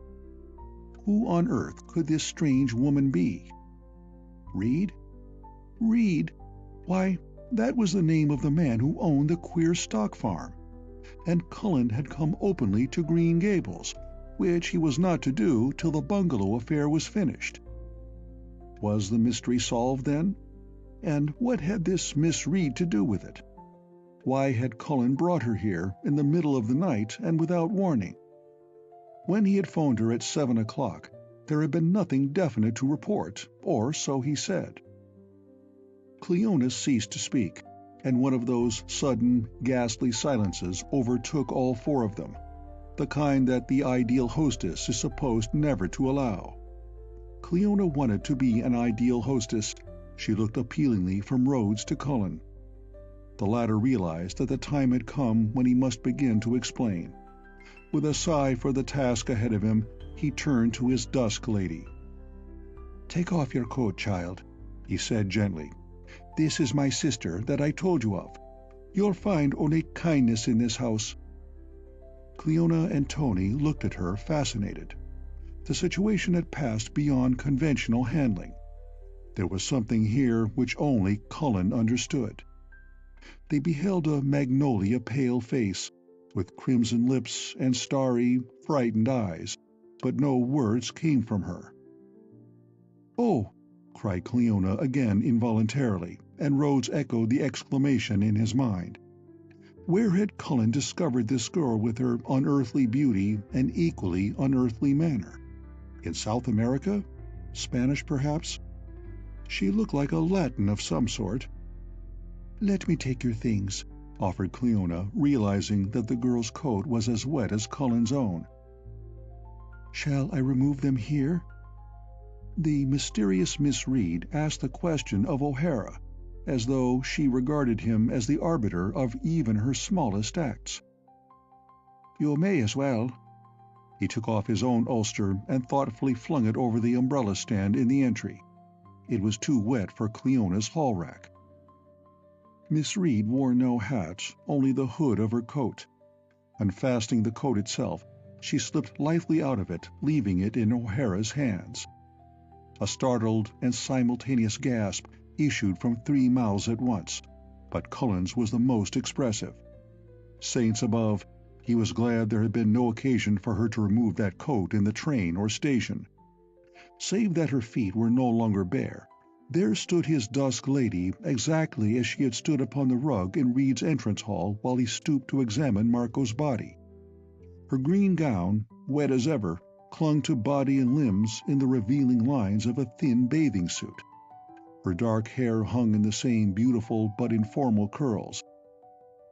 Who on earth could this strange woman be? Reed? Reed? Why, that was the name of the man who owned the queer stock farm, and Cullen had come openly to Green Gables, which he was not to do till the bungalow affair was finished. Was the mystery solved, then? And what had this Miss Reed to do with it? Why had Cullen brought her here in the middle of the night and without warning? When he had phoned her at 7 o'clock, there had been nothing definite to report, or so he said. Cleona ceased to speak, and one of those sudden, ghastly silences overtook all four of them, the kind that the ideal hostess is supposed never to allow. Cleona wanted to be an ideal hostess. She looked appealingly from Rhodes to Cullen. The latter realized that the time had come when he must begin to explain. With a sigh for the task ahead of him, he turned to his dusk lady. "Take off your coat, child," he said gently. "This is my sister that I told you of. You'll find only kindness in this house." Cleona and Tony looked at her fascinated. The situation had passed beyond conventional handling. There was something here which only Cullen understood. They beheld a magnolia pale face, with crimson lips and starry, frightened eyes, but no words came from her. "Oh!" cried Cleona again involuntarily, and Rhodes echoed the exclamation in his mind. Where had Cullen discovered this girl with her unearthly beauty and equally unearthly manner? In South America? Spanish, perhaps? She looked like a Latin of some sort. "Let me take your things," offered Cleona, realizing that the girl's coat was as wet as Cullen's own. "Shall I remove them here?" The mysterious Miss Reed asked the question of O'Hara, as though she regarded him as the arbiter of even her smallest acts. "You may as well." He took off his own ulster and thoughtfully flung it over the umbrella stand in the entry. It was too wet for Cleona's hall rack. Miss Reed wore no hat, only the hood of her coat. Unfastening the coat itself, she slipped lightly out of it, leaving it in O'Hara's hands. A startled and simultaneous gasp issued from 3 mouths at once, but Cullen's was the most expressive. Saints above, he was glad there had been no occasion for her to remove that coat in the train or station. Save that her feet were no longer bare, there stood his dusk lady exactly as she had stood upon the rug in Reed's entrance hall while he stooped to examine Marco's body. Her green gown, wet as ever, clung to body and limbs in the revealing lines of a thin bathing suit. Her dark hair hung in the same beautiful but informal curls.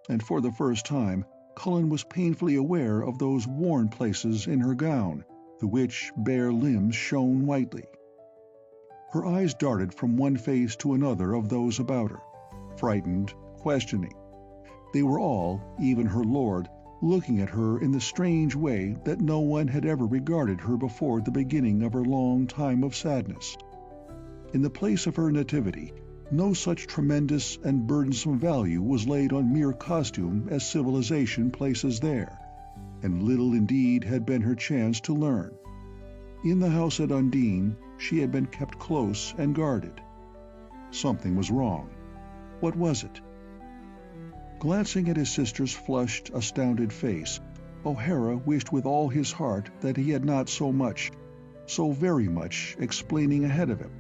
And for the first time, Cullen was painfully aware of those worn places in her gown, through which bare limbs shone whitely. Her eyes darted from one face to another of those about her, frightened, questioning. They were all, even her lord, looking at her in the strange way that no one had ever regarded her before the beginning of her long time of sadness. In the place of her nativity, no such tremendous and burdensome value was laid on mere costume as civilization places there, and little indeed had been her chance to learn. In the house at Undine, she had been kept close and guarded. Something was wrong. What was it? Glancing at his sister's flushed, astounded face, O'Hara wished with all his heart that he had not so very much, explaining ahead of him.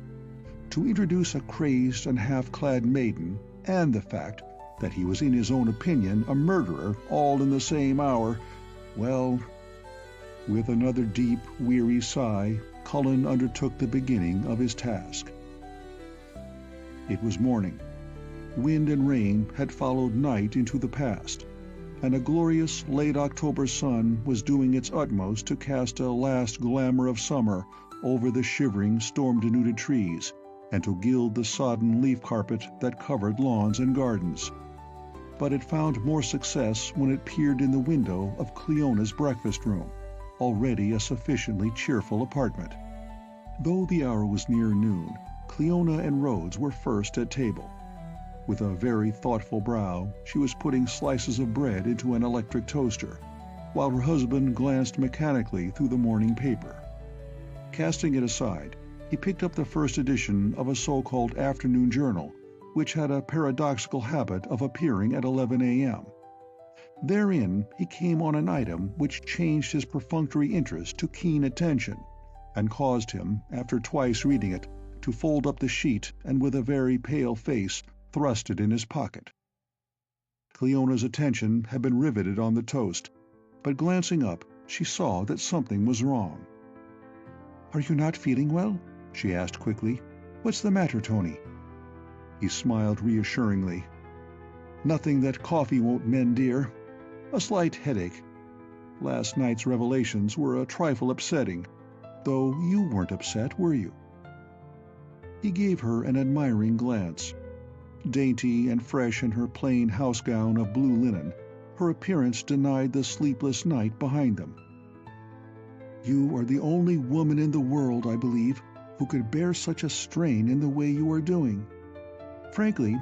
To introduce a crazed and half-clad maiden, and the fact that he was in his own opinion a murderer, all in the same hour, well... With another deep, weary sigh, Cullen undertook the beginning of his task. It was morning. Wind and rain had followed night into the past, and a glorious late October sun was doing its utmost to cast a last glamour of summer over the shivering, storm-denuded trees, and to gild the sodden leaf carpet that covered lawns and gardens. But it found more success when it peered in the window of Cleona's breakfast room, already a sufficiently cheerful apartment. Though the hour was near noon, Cleona and Rhodes were first at table. With a very thoughtful brow, she was putting slices of bread into an electric toaster, while her husband glanced mechanically through the morning paper. Casting it aside, he picked up the first edition of a so-called afternoon journal, which had a paradoxical habit of appearing at 11 a.m. Therein he came on an item which changed his perfunctory interest to keen attention, and caused him, after twice reading it, to fold up the sheet and with a very pale face thrust it in his pocket. Cleona's attention had been riveted on the toast, but glancing up, she saw that something was wrong. "Are you not feeling well?" she asked quickly. "What's the matter, Tony?" He smiled reassuringly. "Nothing that coffee won't mend, dear. A slight headache. Last night's revelations were a trifle upsetting, though you weren't upset, were you?" He gave her an admiring glance. Dainty and fresh in her plain house gown of blue linen, her appearance denied the sleepless night behind them. "You are the only woman in the world, I believe, who could bear such a strain in the way you are doing. Frankly,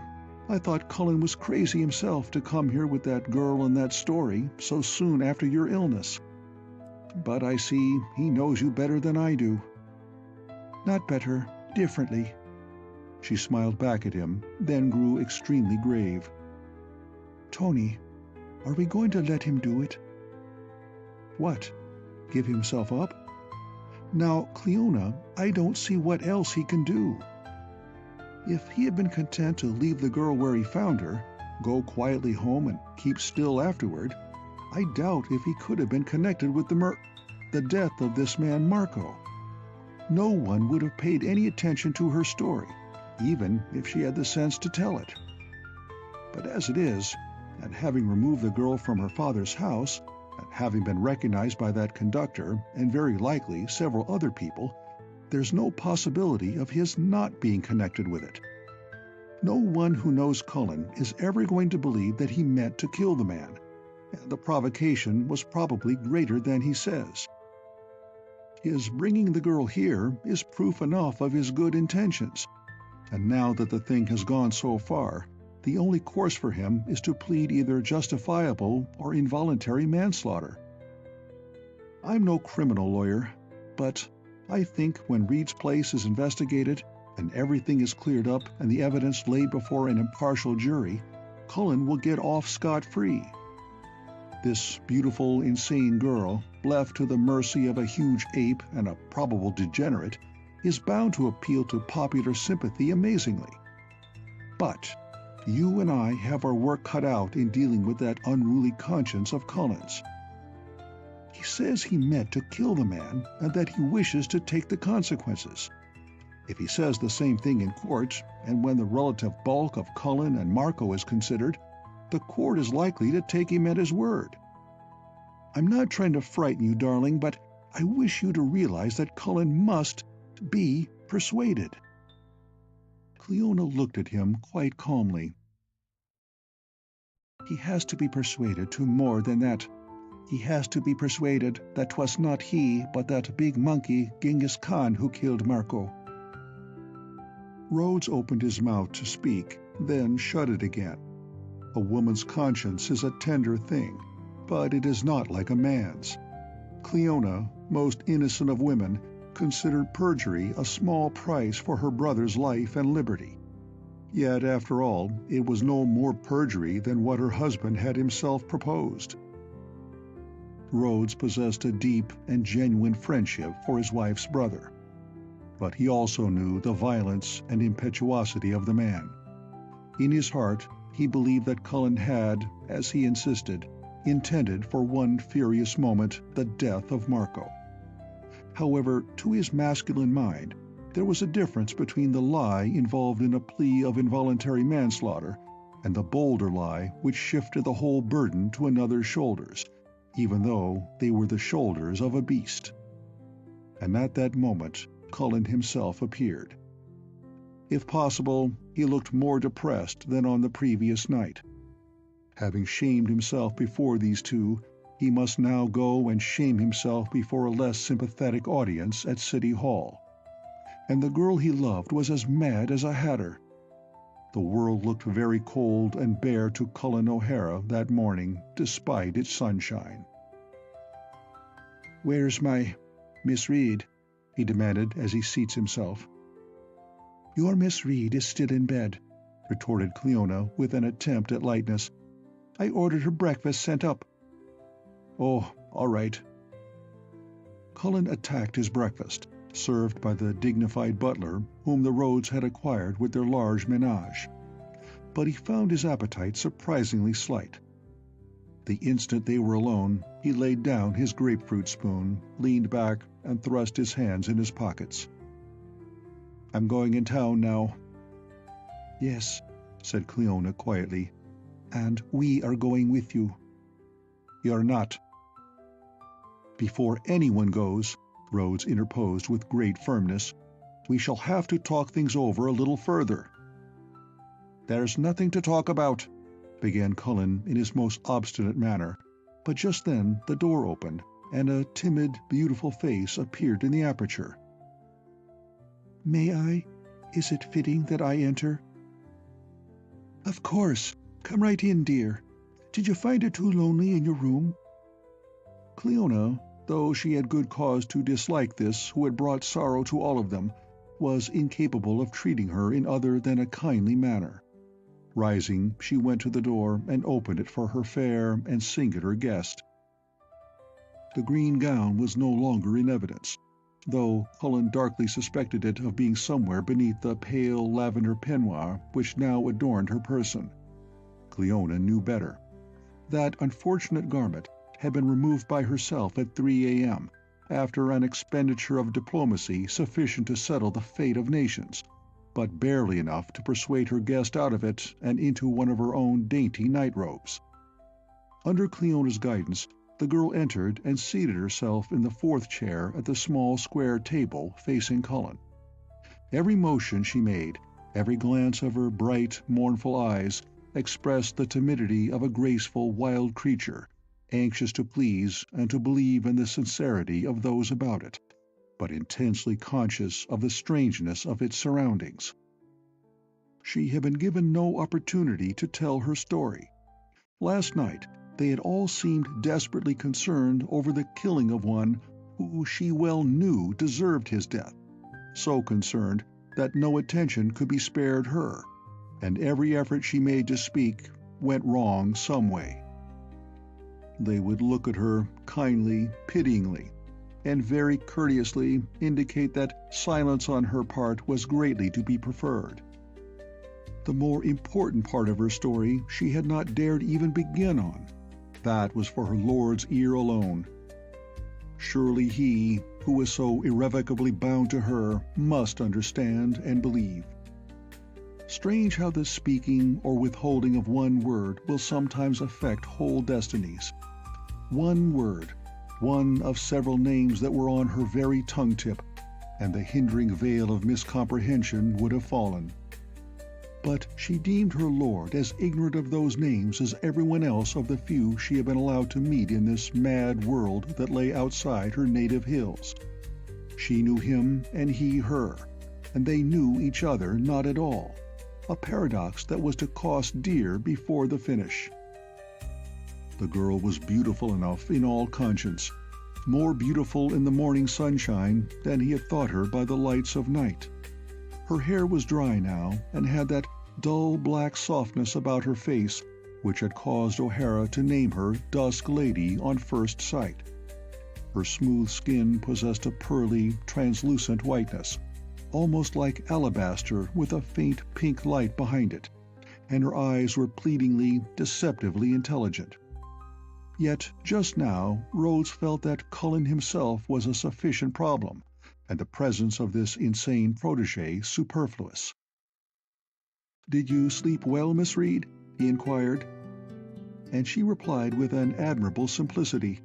I thought Cullen was crazy himself to come here with that girl and that story so soon after your illness. But I see he knows you better than I do." "Not better, differently. She smiled back at him, then grew extremely grave. "Tony, are we going to let him do it?" "What? Give himself up? Now, Cleona, I don't see what else he can do. If he had been content to leave the girl where he found her, go quietly home and keep still afterward, I doubt if he could have been connected with the death of this man Marco. No one would have paid any attention to her story, even if she had the sense to tell it. But as it is, and having removed the girl from her father's house, and having been recognized by that conductor and very likely several other people, there's no possibility of his not being connected with it. No one who knows Cullen is ever going to believe that he meant to kill the man, and the provocation was probably greater than he says. His bringing the girl here is proof enough of his good intentions, and now that the thing has gone so far, the only course for him is to plead either justifiable or involuntary manslaughter. I'm no criminal lawyer, but I think when Reed's place is investigated and everything is cleared up and the evidence laid before an impartial jury, Cullen will get off scot-free. This beautiful, insane girl, left to the mercy of a huge ape and a probable degenerate, is bound to appeal to popular sympathy amazingly. But you and I have our work cut out in dealing with that unruly conscience of Cullen's. He says he meant to kill the man and that he wishes to take the consequences. If he says the same thing in court, and when the relative bulk of Cullen and Marco is considered, the court is likely to take him at his word. I'm not trying to frighten you, darling, but I wish you to realize that Cullen must be persuaded." Cleona looked at him quite calmly. "He has to be persuaded to more than that. He has to be persuaded that 'twas not he but that big monkey Genghis Khan who killed Marco." Rhodes opened his mouth to speak, then shut it again. A woman's conscience is a tender thing, but it is not like a man's. Cleona, most innocent of women, considered perjury a small price for her brother's life and liberty. Yet, after all, it was no more perjury than what her husband had himself proposed. Rhodes possessed a deep and genuine friendship for his wife's brother, but he also knew the violence and impetuosity of the man. In his heart, he believed that Cullen had, as he insisted, intended for one furious moment the death of Marco. However, to his masculine mind, there was a difference between the lie involved in a plea of involuntary manslaughter and the bolder lie which shifted the whole burden to another's shoulders, even though they were the shoulders of a beast. And at that moment, Cullen himself appeared. If possible, he looked more depressed than on the previous night. Having shamed himself before these two, he must now go and shame himself before a less sympathetic audience at City Hall. And the girl he loved was as mad as a hatter. The world looked very cold and bare to Cullen O'Hara that morning, despite its sunshine. "Where's my Miss Reed?" he demanded as he seats himself. "Your Miss Reed is still in bed," retorted Cleona with an attempt at lightness. "I ordered her breakfast sent up." "Oh, all right." Cullen attacked his breakfast, served by the dignified butler whom the Rhodes had acquired with their large menage. But he found his appetite surprisingly slight. The instant they were alone, he laid down his grapefruit spoon, leaned back, and thrust his hands in his pockets. "I'm going in town now." "Yes," said Cleona quietly, "and we are going with you." "You're not." "Before anyone goes," Rhodes interposed with great firmness, "we shall have to talk things over a little further." "There's nothing to talk about," began Cullen in his most obstinate manner, but just then the door opened, and a timid, beautiful face appeared in the aperture. "May I? Is it fitting that I enter?" "Of course. Come right in, dear. Did you find it too lonely in your room?" Cleona, though she had good cause to dislike this who had brought sorrow to all of them, was incapable of treating her in other than a kindly manner. Rising, she went to the door and opened it for her fair and singular guest. The green gown was no longer in evidence, though Cullen darkly suspected it of being somewhere beneath the pale lavender peignoir which now adorned her person. Cleona knew better. That unfortunate garment had been removed by herself at 3 a.m., after an expenditure of diplomacy sufficient to settle the fate of nations, but barely enough to persuade her guest out of it and into one of her own dainty night-robes. Under Cleona's guidance, the girl entered and seated herself in the fourth chair at the small square table facing Cullen. Every motion she made, every glance of her bright, mournful eyes, expressed the timidity of a graceful wild creature, anxious to please and to believe in the sincerity of those about it, but intensely conscious of the strangeness of its surroundings. She had been given no opportunity to tell her story. Last night they had all seemed desperately concerned over the killing of one who she well knew deserved his death, so concerned that no attention could be spared her, and every effort she made to speak went wrong some way. They would look at her kindly, pityingly, and very courteously indicate that silence on her part was greatly to be preferred. The more important part of her story she had not dared even begin on. That was for her lord's ear alone. Surely he, who was so irrevocably bound to her, must understand and believe. Strange how the speaking or withholding of one word will sometimes affect whole destinies. One word, one of several names that were on her very tongue-tip, and the hindering veil of miscomprehension would have fallen. But she deemed her lord as ignorant of those names as everyone else of the few she had been allowed to meet in this mad world that lay outside her native hills. She knew him and he her, and they knew each other not at all, a paradox that was to cost dear before the finish. The girl was beautiful enough in all conscience, more beautiful in the morning sunshine than he had thought her by the lights of night. Her hair was dry now, and had that dull black softness about her face which had caused O'Hara to name her Dusk Lady on first sight. Her smooth skin possessed a pearly, translucent whiteness, almost like alabaster with a faint pink light behind it, and her eyes were pleadingly, deceptively intelligent. Yet just now Rhodes felt that Cullen himself was a sufficient problem, and the presence of this insane protégé superfluous. "Did you sleep well, Miss Reed?" he inquired. And she replied with an admirable simplicity,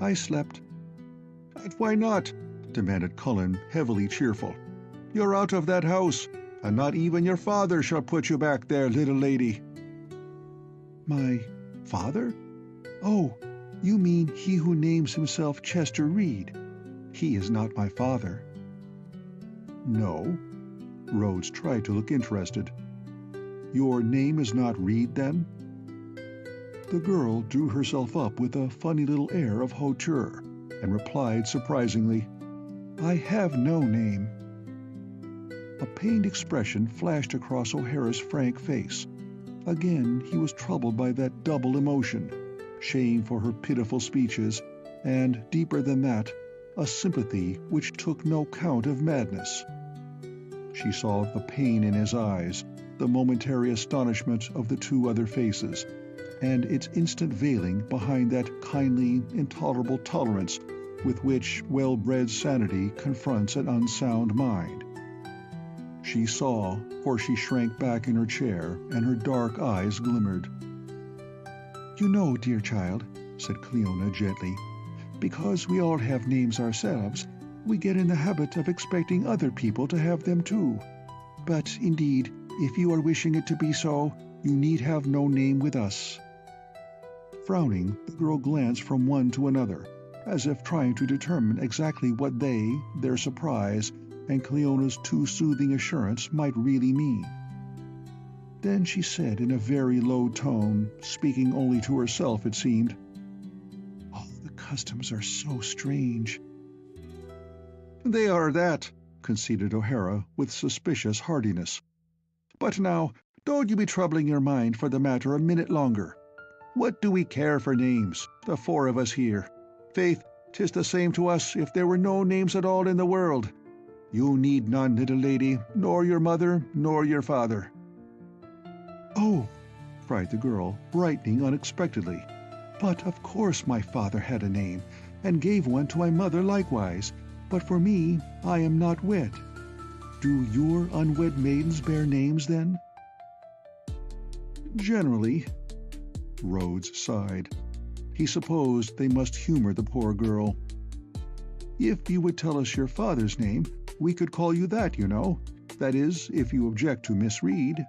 "I slept." "And why not?" demanded Cullen, heavily cheerful. "You're out of that house, and not even your father shall put you back there, little lady." "My father? Oh, you mean he who names himself Chester Reed. He is not my father." "No?" Rhodes tried to look interested. "Your name is not Reed, then?" The girl drew herself up with a funny little air of hauteur, and replied surprisingly, "I have no name." A pained expression flashed across O'Hara's frank face. Again he was troubled by that double emotion, shame for her pitiful speeches, and, deeper than that, a sympathy which took no count of madness. She saw the pain in his eyes, the momentary astonishment of the two other faces, and its instant veiling behind that kindly, intolerable tolerance with which well-bred sanity confronts an unsound mind. She saw, for she shrank back in her chair, and her dark eyes glimmered. "You know, dear child," said Cleona gently, "because we all have names ourselves, we get in the habit of expecting other people to have them too. But, indeed, if you are wishing it to be so, you need have no name with us." Frowning, the girl glanced from one to another, as if trying to determine exactly what they, their surprise, and Cleona's too soothing assurance might really mean. Then she said in a very low tone, speaking only to herself it seemed, "All the customs are so strange." "They are that," conceded O'Hara with suspicious heartiness. "But now, don't you be troubling your mind for the matter a minute longer. What do we care for names, the four of us here? Faith, 'tis the same to us if there were no names at all in the world. You need none, little lady, nor your mother, nor your father." "Oh," cried the girl, brightening unexpectedly. "But of course my father had a name, and gave one to my mother likewise. But for me, I am not wed. Do your unwed maidens bear names, then?" "Generally." Rhodes sighed. He supposed they must humor the poor girl. "If you would tell us your father's name, we could call you that, you know. That is, if you object to misread."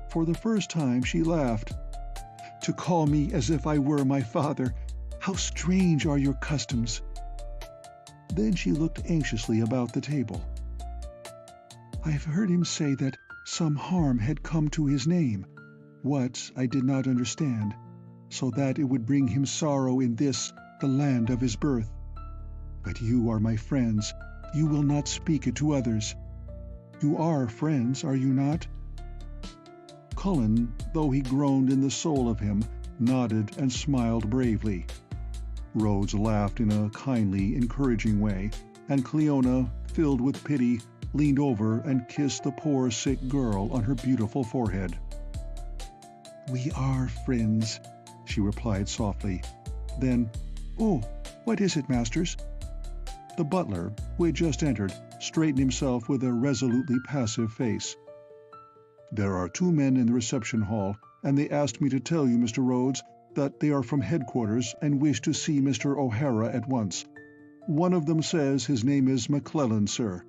For the first time she laughed. "To call me as if I were my father! How strange are your customs!" Then she looked anxiously about the table. "I've heard him say that some harm had come to his name. What, I did not understand, so that it would bring him sorrow in this, the land of his birth. But you are my friends. You will not speak it to others. You are friends, are you not?" Cullen, though he groaned in the soul of him, nodded and smiled bravely. Rhodes laughed in a kindly, encouraging way, and Cleona, filled with pity, leaned over and kissed the poor sick girl on her beautiful forehead. "We are friends," she replied softly. Then, "Oh, what is it, masters?" The butler, who had just entered, straightened himself with a resolutely passive face. "There are two men in the reception hall, and they asked me to tell you, Mr. Rhodes, that they are from headquarters and wish to see Mr. O'Hara at once. One of them says his name is McClellan, sir."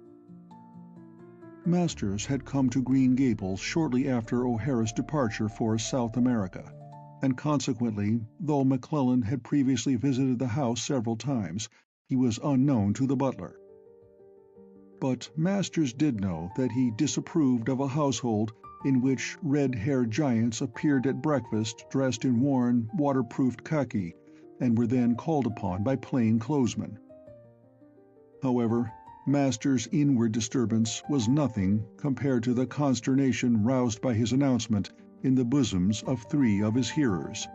Masters had come to Green Gables shortly after O'Hara's departure for South America, and consequently, though McClellan had previously visited the house several times, he was unknown to the butler. But Masters did know that he disapproved of a household in which red-haired giants appeared at breakfast dressed in worn, waterproofed khaki, and were then called upon by plain-clothesmen. However, Masters' inward disturbance was nothing compared to the consternation roused by his announcement in the bosoms of three of his hearers.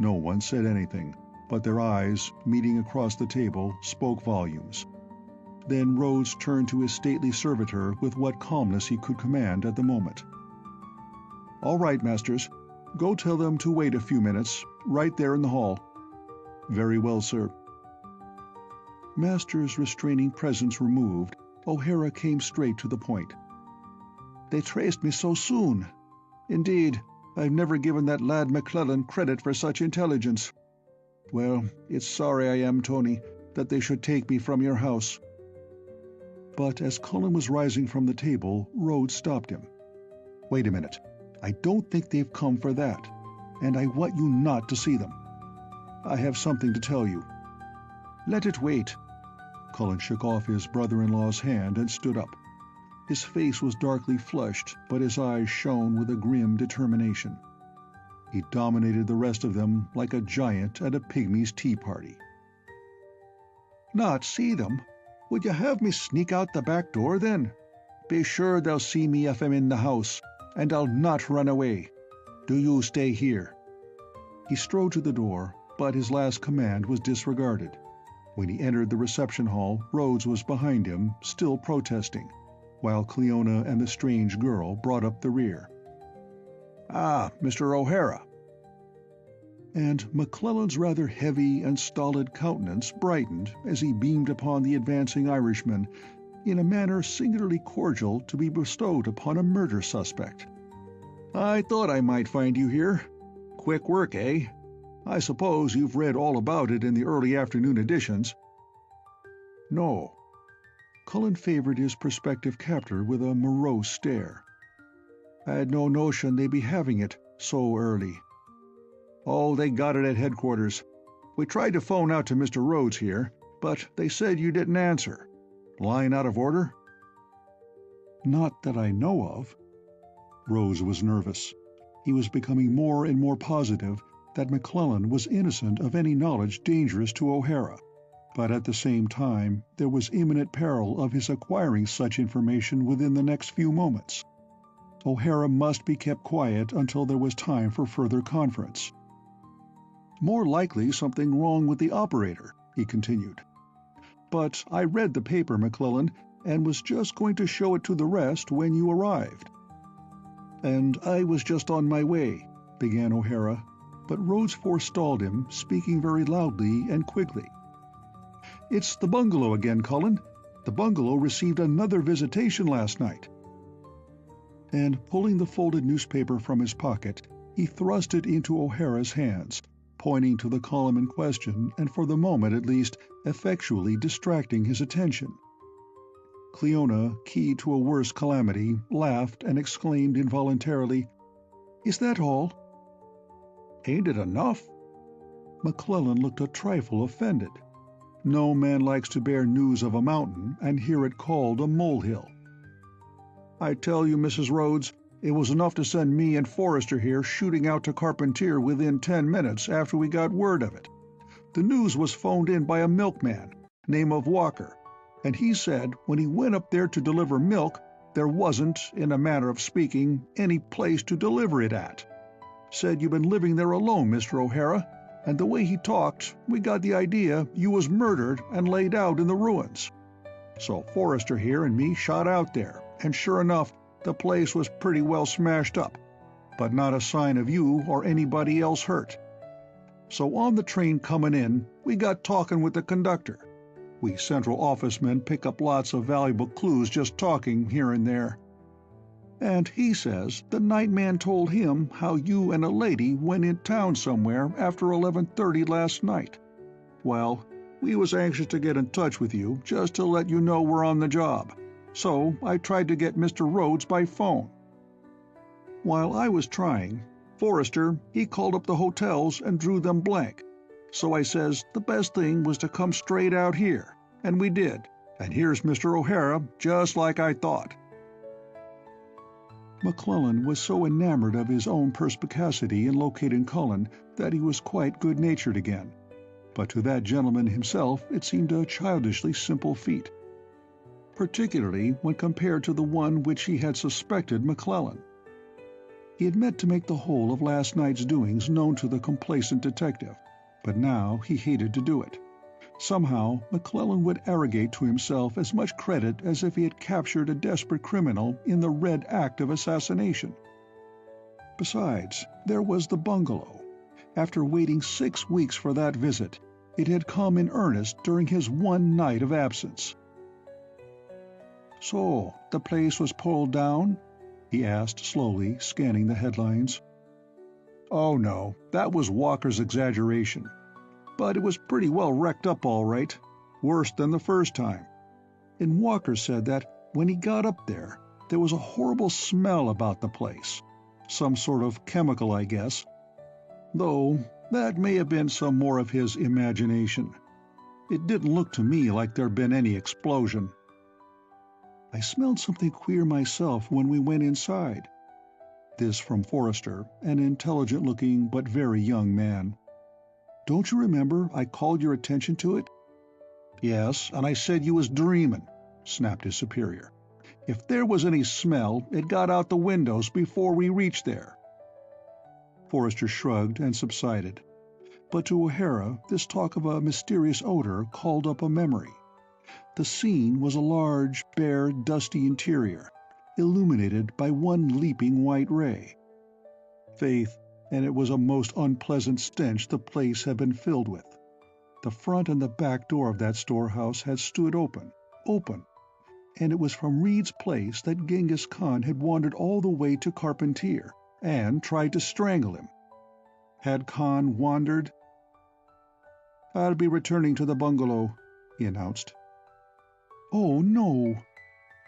No one said anything, but their eyes, meeting across the table, spoke volumes. Then Rhodes turned to his stately servitor with what calmness he could command at the moment. "All right, masters. Go tell them to wait a few minutes, right there in the hall." "Very well, sir." Masters' restraining presence removed, O'Hara came straight to the point. "They traced me so soon. Indeed, I've never given that lad McClellan credit for such intelligence. Well, it's sorry I am, Tony, that they should take me from your house." But as Cullen was rising from the table, Rhodes stopped him. "Wait a minute. I don't think they've come for that, and I want you not to see them. I have something to tell you." "Let it wait." Cullen shook off his brother-in-law's hand and stood up. His face was darkly flushed, but his eyes shone with a grim determination. He dominated the rest of them like a giant at a pygmy's tea party. "Not see them? Would you have me sneak out the back door, then? Be sure they'll see me if I'm in the house, and I'll not run away. Do you stay here." He strode to the door, but his last command was disregarded. When he entered the reception hall, Rhodes was behind him, still protesting, while Cleona and the strange girl brought up the rear. "Ah, Mr. O'Hara." And McClellan's rather heavy and stolid countenance brightened as he beamed upon the advancing Irishman in a manner singularly cordial to be bestowed upon a murder suspect. "I thought I might find you here. Quick work, eh? I suppose you've read all about it in the early afternoon editions." "No." Cullen favored his prospective captor with a morose stare. "I had no notion they'd be having it so early." "Oh, they got it at headquarters. We tried to phone out to Mr. Rhodes here, but they said you didn't answer. Line out of order?" "Not that I know of." Rhodes was nervous. He was becoming more and more positive that McClellan was innocent of any knowledge dangerous to O'Hara, But at the same time, there was imminent peril of his acquiring such information within the next few moments. O'Hara must be kept quiet until there was time for further conference. "More likely something wrong with the operator," he continued. "But I read the paper, McClellan, and was just going to show it to the rest when you arrived." "And I was just on my way," began O'Hara, but Rhodes forestalled him, speaking very loudly and quickly. "It's the bungalow again, Cullen. The bungalow received another visitation last night." And pulling the folded newspaper from his pocket, he thrust it into O'Hara's hands, pointing to the column in question and for the moment at least effectually distracting his attention. Cleona, keyed to a worse calamity, laughed and exclaimed involuntarily, "Is that all?" "Ain't it enough?" McClellan looked a trifle offended. No man likes to bear news of a mountain and hear it called a molehill. "I tell you, Mrs. Rhodes, it was enough to send me and Forrester here shooting out to Carpentier within 10 minutes after we got word of it. The news was phoned in by a milkman, name of Walker, and he said when he went up there to deliver milk, there wasn't, in a manner of speaking, any place to deliver it at. Said you'd been living there alone, Mr. O'Hara, and the way he talked, we got the idea you was murdered and laid out in the ruins. So Forrester here and me shot out there, and sure enough, the place was pretty well smashed up, but not a sign of you or anybody else hurt. So on the train coming in, we got talking with the conductor. We Central Office men pick up lots of valuable clues just talking here and there. And he says the night man told him how you and a lady went in town somewhere after 11:30 last night. Well, we was anxious to get in touch with you just to let you know we're on the job, so I tried to get Mr. Rhodes by phone. While I was trying, Forrester, he called up the hotels and drew them blank, so I says the best thing was to come straight out here, and we did, and here's Mr. O'Hara just like I thought." McClellan was so enamored of his own perspicacity in locating Cullen that he was quite good-natured again, but to that gentleman himself it seemed a childishly simple feat, particularly when compared to the one which he had suspected McClellan. He had meant to make the whole of last night's doings known to the complacent detective, but now he hated to do it. Somehow, McClellan would arrogate to himself as much credit as if he had captured a desperate criminal in the red act of assassination. Besides, there was the bungalow. After waiting 6 weeks for that visit, it had come in earnest during his one night of absence. "So, the place was pulled down?" he asked slowly, scanning the headlines. "Oh no, that was Walker's exaggeration. But it was pretty well wrecked up all right, worse than the first time. And Walker said that when he got up there, there was a horrible smell about the place. Some sort of chemical, I guess. Though that may have been some more of his imagination. It didn't look to me like there'd been any explosion. I smelled something queer myself when we went inside." This from Forrester, an intelligent-looking but very young man. "Don't you remember I called your attention to it?" "Yes, and I said you was dreaming," snapped his superior. "If there was any smell, it got out the windows before we reached there." Forrester shrugged and subsided, but to O'Hara this talk of a mysterious odor called up a memory. The scene was a large, bare, dusty interior, illuminated by one leaping white ray. Faith, and it was a most unpleasant stench the place had been filled with. The front and the back door of that storehouse had stood open, and it was from Reed's place that Genghis Khan had wandered all the way to Carpentier and tried to strangle him. Had Khan wandered? "I'll be returning to the bungalow," he announced. "Oh, no."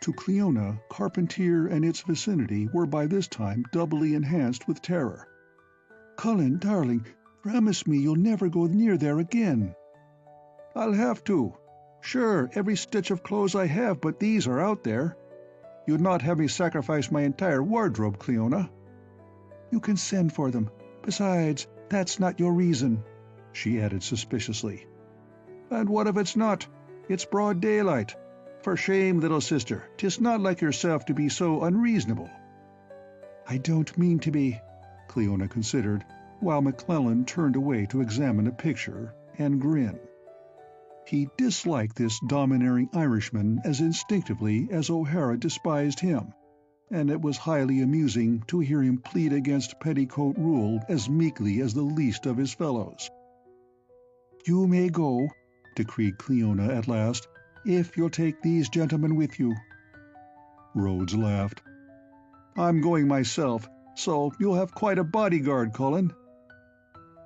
To Cleona, Carpentier and its vicinity were by this time doubly enhanced with terror. "Cullen, darling, promise me you'll never go near there again." "I'll have to. Sure, every stitch of clothes I have but these are out there. You'd not have me sacrifice my entire wardrobe, Cleona." "You can send for them. Besides, that's not your reason," she added suspiciously. "And what if it's not? It's broad daylight. For shame, little sister, 'tis not like yourself to be so unreasonable." "I don't mean to be," Cleona considered, while McClellan turned away to examine a picture and grin. He disliked this domineering Irishman as instinctively as O'Hara despised him, and it was highly amusing to hear him plead against petticoat rule as meekly as the least of his fellows. "You may go," decreed Cleona at last, "if you'll take these gentlemen with you." Rhodes laughed. "I'm going myself, so you'll have quite a bodyguard, Cullen."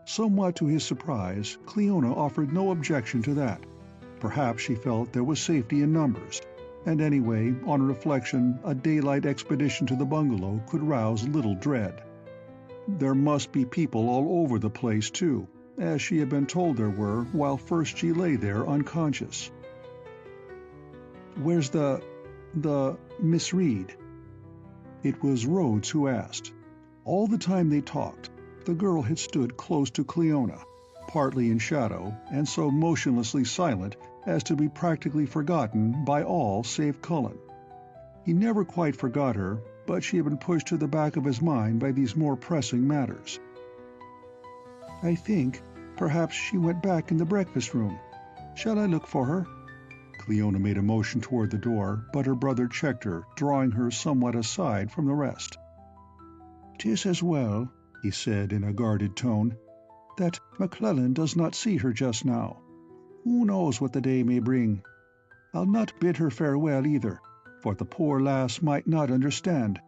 Somewhat to his surprise, Cleona offered no objection to that. Perhaps she felt there was safety in numbers, and anyway, on reflection, a daylight expedition to the bungalow could rouse little dread. There must be people all over the place, too, as she had been told there were while first she lay there unconscious. "Where's the Miss Reed?" It was Rhodes who asked. All the time they talked, the girl had stood close to Cleona, partly in shadow, and so motionlessly silent as to be practically forgotten by all save Cullen. He never quite forgot her, but she had been pushed to the back of his mind by these more pressing matters. "I think perhaps she went back in the breakfast room. Shall I look for her?" Cleona made a motion toward the door, but her brother checked her, drawing her somewhat aside from the rest. "'Tis as well," he said in a guarded tone, "that McClellan does not see her just now. Who knows what the day may bring? I'll not bid her farewell either, for the poor lass might not understand.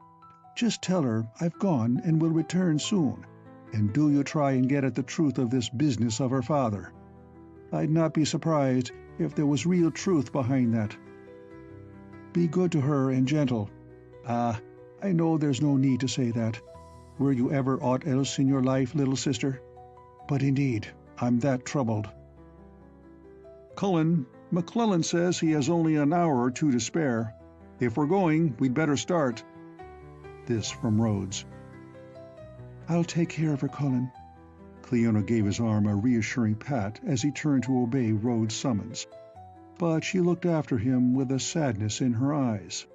Just tell her I've gone and will return soon, and do you try and get at the truth of this business of her father. I'd not be surprised if there was real truth behind that. Be good to her and gentle. I know there's no need to say that. Were you ever aught else in your life, little sister? But indeed, I'm that troubled." "Cullen, McClellan says he has only an hour or two to spare. If we're going, we'd better start." This from Rhodes. "I'll take care of her, Cullen." Cleona gave his arm a reassuring pat as he turned to obey Rhodes' summons, but she looked after him with a sadness in her eyes.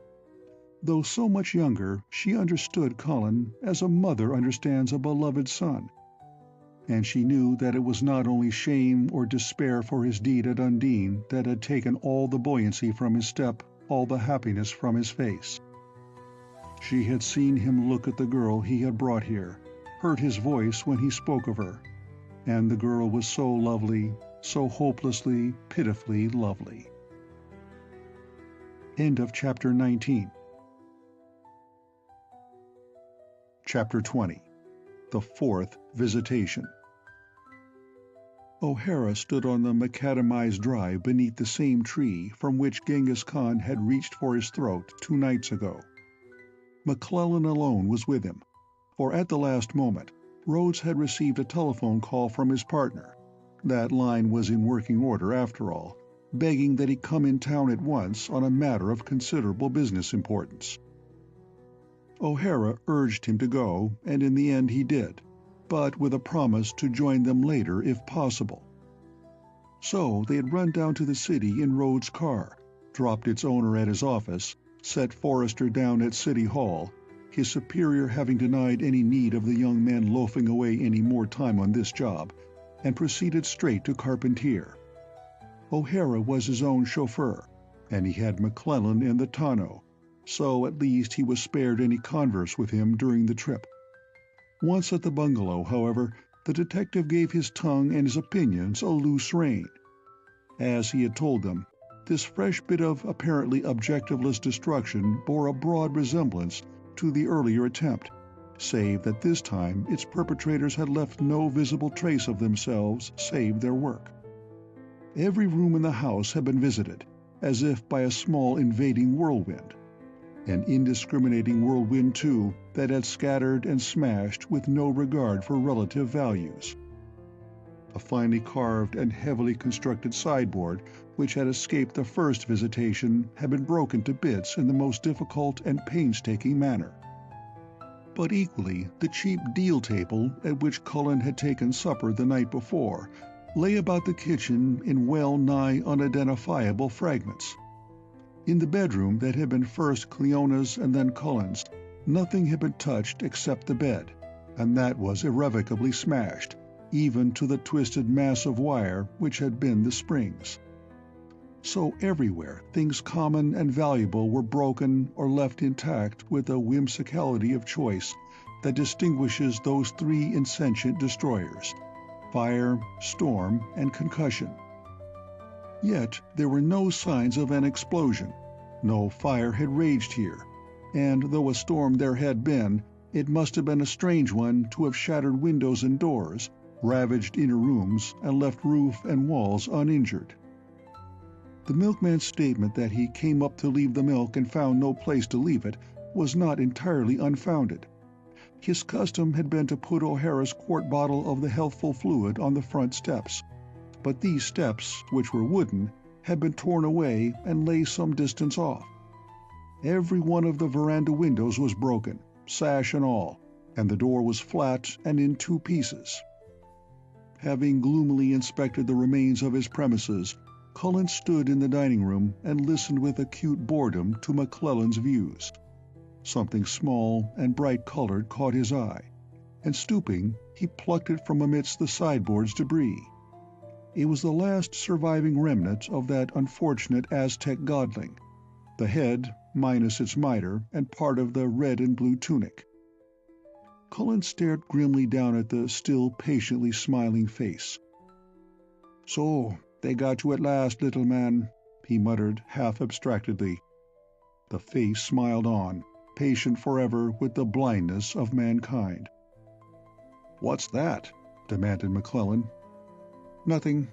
Though so much younger, she understood Cullen as a mother understands a beloved son, and she knew that it was not only shame or despair for his deed at Undine that had taken all the buoyancy from his step, all the happiness from his face. She had seen him look at the girl he had brought here, heard his voice when he spoke of her, and the girl was so lovely, so hopelessly, pitifully lovely. End of Chapter 19. Chapter 20. The Fourth Visitation. O'Hara stood on the macadamized drive beneath the same tree from which Genghis Khan had reached for his throat 2 nights ago. McClellan alone was with him, for at the last moment Rhodes had received a telephone call from his partner. That line was in working order after all, begging that he come in town at once on a matter of considerable business importance. O'Hara urged him to go, and in the end he did, but with a promise to join them later if possible. So they had run down to the city in Rhodes' car, dropped its owner at his office, set Forrester down at City Hall, his superior having denied any need of the young men loafing away any more time on this job, and proceeded straight to Carpentier. O'Hara was his own chauffeur, and he had McClellan in the tonneau, so at least he was spared any converse with him during the trip. Once at the bungalow, however, the detective gave his tongue and his opinions a loose rein. As he had told them, this fresh bit of apparently objectiveless destruction bore a broad resemblance to the earlier attempt, save that this time its perpetrators had left no visible trace of themselves save their work. Every room in the house had been visited, as if by a small invading whirlwind. An indiscriminating whirlwind, too, that had scattered and smashed with no regard for relative values. A finely carved and heavily constructed sideboard, which had escaped the first visitation, had been broken to bits in the most difficult and painstaking manner. But equally, the cheap deal table at which Cullen had taken supper the night before lay about the kitchen in well-nigh unidentifiable fragments. In the bedroom that had been first Cleona's and then Cullen's, nothing had been touched except the bed, and that was irrevocably smashed, even to the twisted mass of wire which had been the springs. So everywhere things common and valuable were broken or left intact with a whimsicality of choice that distinguishes those three insentient destroyers: fire, storm, and concussion. Yet there were no signs of an explosion. No fire had raged here, and though a storm there had been, it must have been a strange one to have shattered windows and doors, ravaged inner rooms, and left roof and walls uninjured. The milkman's statement that he came up to leave the milk and found no place to leave it was not entirely unfounded. His custom had been to put O'Hara's quart bottle of the healthful fluid on the front steps, but these steps, which were wooden, had been torn away and lay some distance off. Every one of the veranda windows was broken, sash and all, and the door was flat and in two pieces. Having gloomily inspected the remains of his premises, Cullen stood in the dining room and listened with acute boredom to McClellan's views. Something small and bright-colored caught his eye, and stooping, he plucked it from amidst the sideboard's debris. It was the last surviving remnant of that unfortunate Aztec godling, the head, minus its mitre, and part of the red and blue tunic. Cullen stared grimly down at the still patiently smiling face. "So, they got you at last, little man," he muttered half abstractedly. The face smiled on, patient forever with the blindness of mankind. "What's that?" demanded McClellan. "Nothing."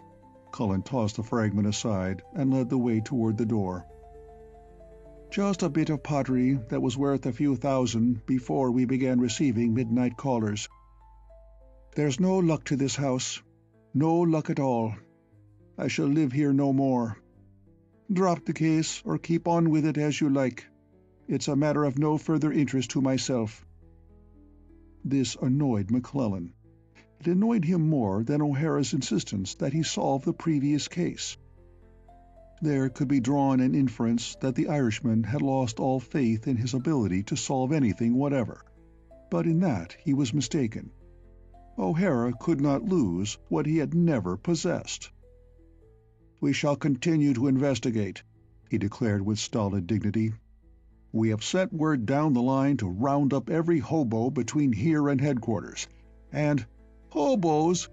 Cullen tossed the fragment aside and led the way toward the door. "Just a bit of pottery that was worth a few thousand before we began receiving midnight callers. There's no luck to this house, no luck at all. I shall live here no more. Drop the case or keep on with it as you like. It's a matter of no further interest to myself." This annoyed McClellan. It annoyed him more than O'Hara's insistence that he solve the previous case. There could be drawn an inference that the Irishman had lost all faith in his ability to solve anything whatever, but in that he was mistaken. O'Hara could not lose what he had never possessed. "We shall continue to investigate," he declared with stolid dignity. "We have sent word down the line to round up every hobo between here and headquarters, and—" "Hobos!"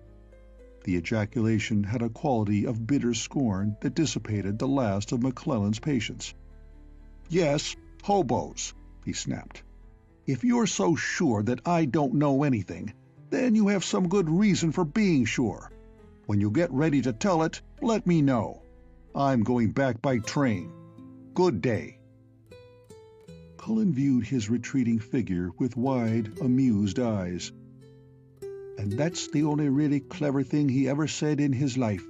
The ejaculation had a quality of bitter scorn that dissipated the last of McClellan's patience. "Yes, hobos," he snapped. "If you're so sure that I don't know anything, then you have some good reason for being sure. When you get ready to tell it, let me know. I'm going back by train. Good day." Cullen viewed his retreating figure with wide, amused eyes. "And that's the only really clever thing he ever said in his life.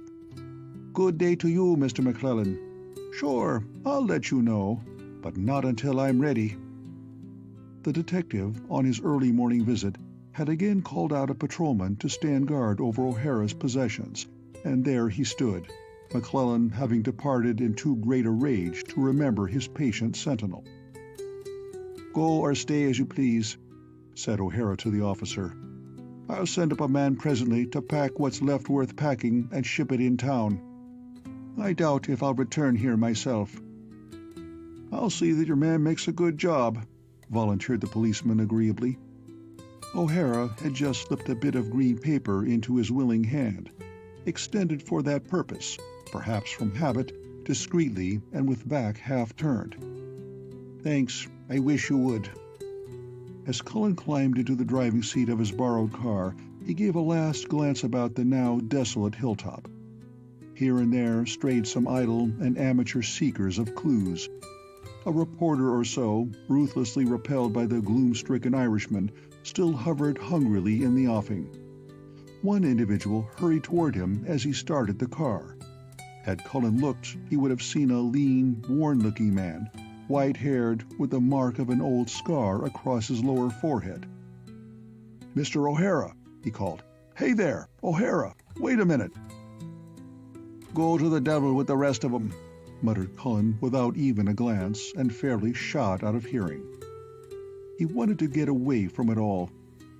Good day to you, Mr. McClellan. Sure, I'll let you know, but not until I'm ready." The detective, on his early morning visit, had again called out a patrolman to stand guard over O'Hara's possessions, and there he stood, McClellan having departed in too great a rage to remember his patient sentinel. "Go or stay as you please," said O'Hara to the officer. "I'll send up a man presently to pack what's left worth packing and ship it in town. I doubt if I'll return here myself." "I'll see that your man makes a good job," volunteered the policeman agreeably. O'Hara had just slipped a bit of green paper into his willing hand, extended for that purpose, perhaps from habit, discreetly and with back half-turned. "Thanks, I wish you would." As Cullen climbed into the driving seat of his borrowed car, he gave a last glance about the now desolate hilltop. Here and there strayed some idle and amateur seekers of clues. A reporter or so, ruthlessly repelled by the gloom-stricken Irishman, still hovered hungrily in the offing. One individual hurried toward him as he started the car. Had Cullen looked, he would have seen a lean, worn-looking man, white-haired, with the mark of an old scar across his lower forehead. "Mr. O'Hara," he called. "Hey there, O'Hara, wait a minute. Go to the devil with the rest of 'em," muttered Cullen without even a glance, and fairly shot out of hearing. He wanted to get away from it all.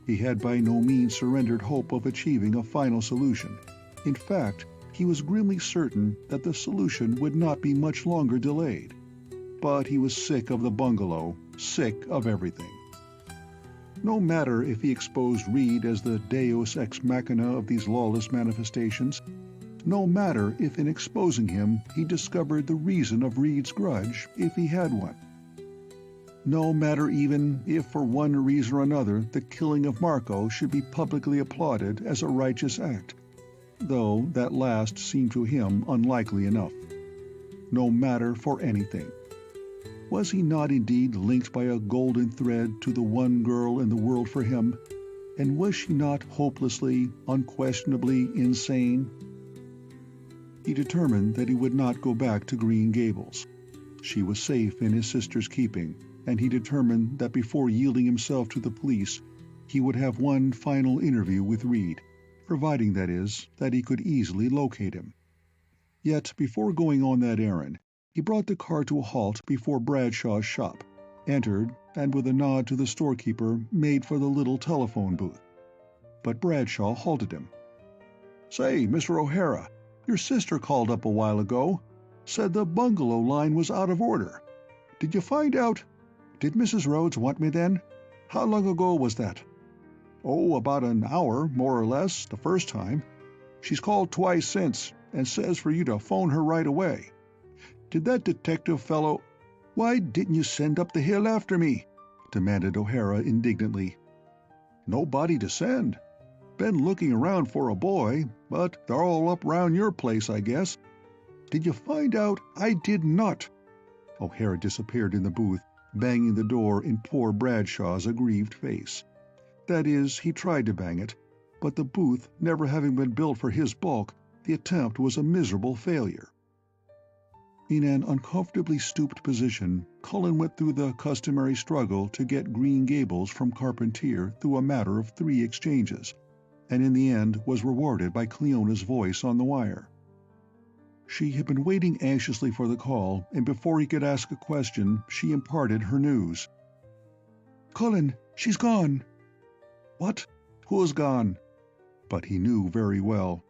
He had by no means surrendered hope of achieving a final solution. In fact, he was grimly certain that the solution would not be much longer delayed. But he was sick of the bungalow, sick of everything. No matter if he exposed Reed as the deus ex machina of these lawless manifestations, no matter if in exposing him he discovered the reason of Reed's grudge, if he had one. No matter even if for one reason or another the killing of Marco should be publicly applauded as a righteous act, though that last seemed to him unlikely enough. No matter for anything. Was he not indeed linked by a golden thread to the one girl in the world for him? And was she not hopelessly, unquestionably insane? He determined that he would not go back to Green Gables. She was safe in his sister's keeping, and he determined that before yielding himself to the police, he would have one final interview with Reed, providing, that is, that he could easily locate him. Yet before going on that errand, he brought the car to a halt before Bradshaw's shop, entered, and with a nod to the storekeeper made for the little telephone booth. But Bradshaw halted him. "Say, Mr. O'Hara, your sister called up a while ago. Said the bungalow line was out of order. Did you find out? Did Mrs. Rhodes want me then? How long ago was that?" "Oh, about an hour, more or less, the first time. She's called twice since, and says for you to phone her right away. Did that detective fellow—" "Why didn't you send up the hill after me?" demanded O'Hara indignantly. "Nobody to send. Been looking around for a boy, but they're all up round your place, I guess. Did you find out—" "I did not." O'Hara disappeared in the booth, banging the door in poor Bradshaw's aggrieved face. That is, he tried to bang it, but the booth never having been built for his bulk, the attempt was a miserable failure. In an uncomfortably stooped position, Cullen went through the customary struggle to get Green Gables from Carpentier through a matter of 3 exchanges, and in the end was rewarded by Cleona's voice on the wire. She had been waiting anxiously for the call, and before he could ask a question, she imparted her news. "Cullen, she's gone." "What? Who's gone?" But he knew very well.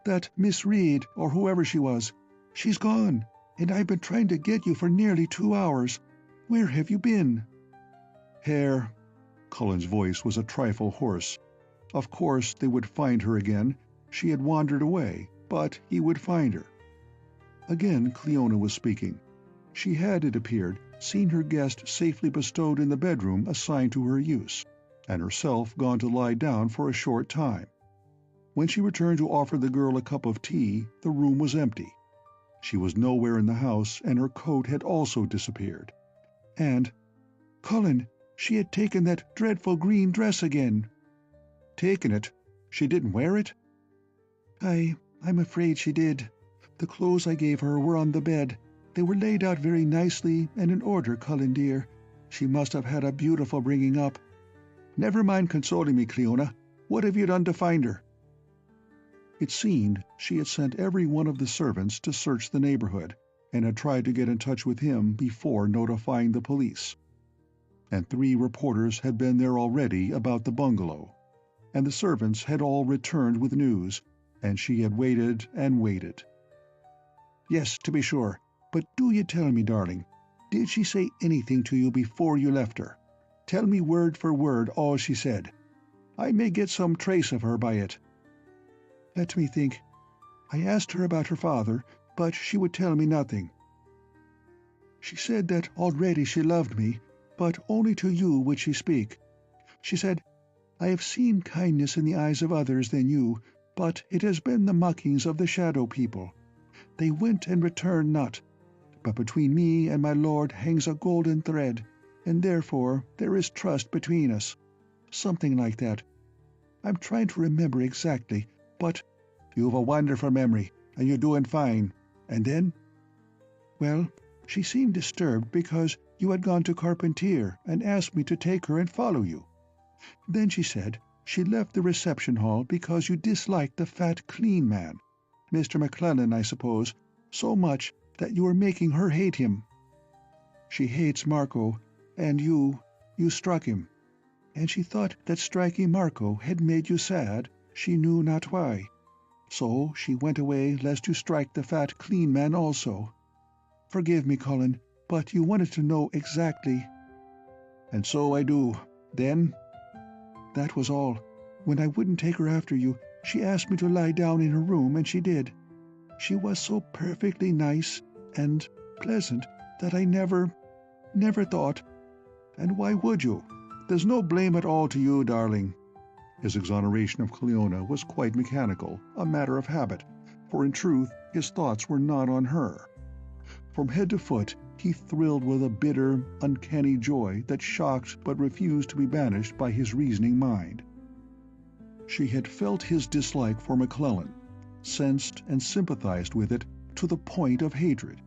"That Miss Reed, or whoever she was. She's gone, and I've been trying to get you for nearly 2 hours. Where have you been?" "Here." Cullen's voice was a trifle hoarse. Of course they would find her again. She had wandered away, but he would find her. Again Cleona was speaking. She had, it appeared, seen her guest safely bestowed in the bedroom assigned to her use, and herself gone to lie down for a short time. When she returned to offer the girl a cup of tea, the room was empty. She was nowhere in the house, and her coat had also disappeared. And, "Cullen, she had taken that dreadful green dress again." "Taken it? She didn't wear it?" I'm afraid she did. The clothes I gave her were on the bed. They were laid out very nicely and in order, Cullen dear. She must have had a beautiful bringing up. Never mind consoling me, Cleona. What have you done to find her?" It seemed she had sent every one of the servants to search the neighborhood, and had tried to get in touch with him before notifying the police. And 3 reporters had been there already about the bungalow, and the servants had all returned with news, and she had waited and waited. "Yes, to be sure. But do you tell me, darling, did she say anything to you before you left her? Tell me word for word all she said. I may get some trace of her by it." "Let me think. I asked her about her father, but she would tell me nothing. She said that already she loved me, but only to you would she speak. She said, 'I have seen kindness in the eyes of others than you, but it has been the mockings of the shadow people. They went and returned not. But between me and my lord hangs a golden thread, and therefore there is trust between us.' Something like that. I'm trying to remember exactly, but—" "You've a wonderful memory, and you're doing fine. And then?" "Well, she seemed disturbed because you had gone to Carpentier and asked me to take her and follow you. Then she said she left the reception hall because you disliked the fat, clean man, Mr. McClellan, I suppose, so much that you are making her hate him. She hates Marco, and you struck him, and she thought that striking Marco had made you sad, she knew not why. So she went away lest you strike the fat, clean man also. Forgive me, Colin, but you wanted to know exactly. And so I do. Then? That was all. When I wouldn't take her after you, she asked me to lie down in her room, and she did. She was so perfectly nice and pleasant that I never thought. And why would you? There's no blame at all to you, darling. His exoneration of Cleona was quite mechanical, a matter of habit, for in truth his thoughts were not on her. From head to foot he thrilled with a bitter, uncanny joy that shocked but refused to be banished by his reasoning mind. She had felt his dislike for McClellan, sensed and sympathized with it to the point of hatred,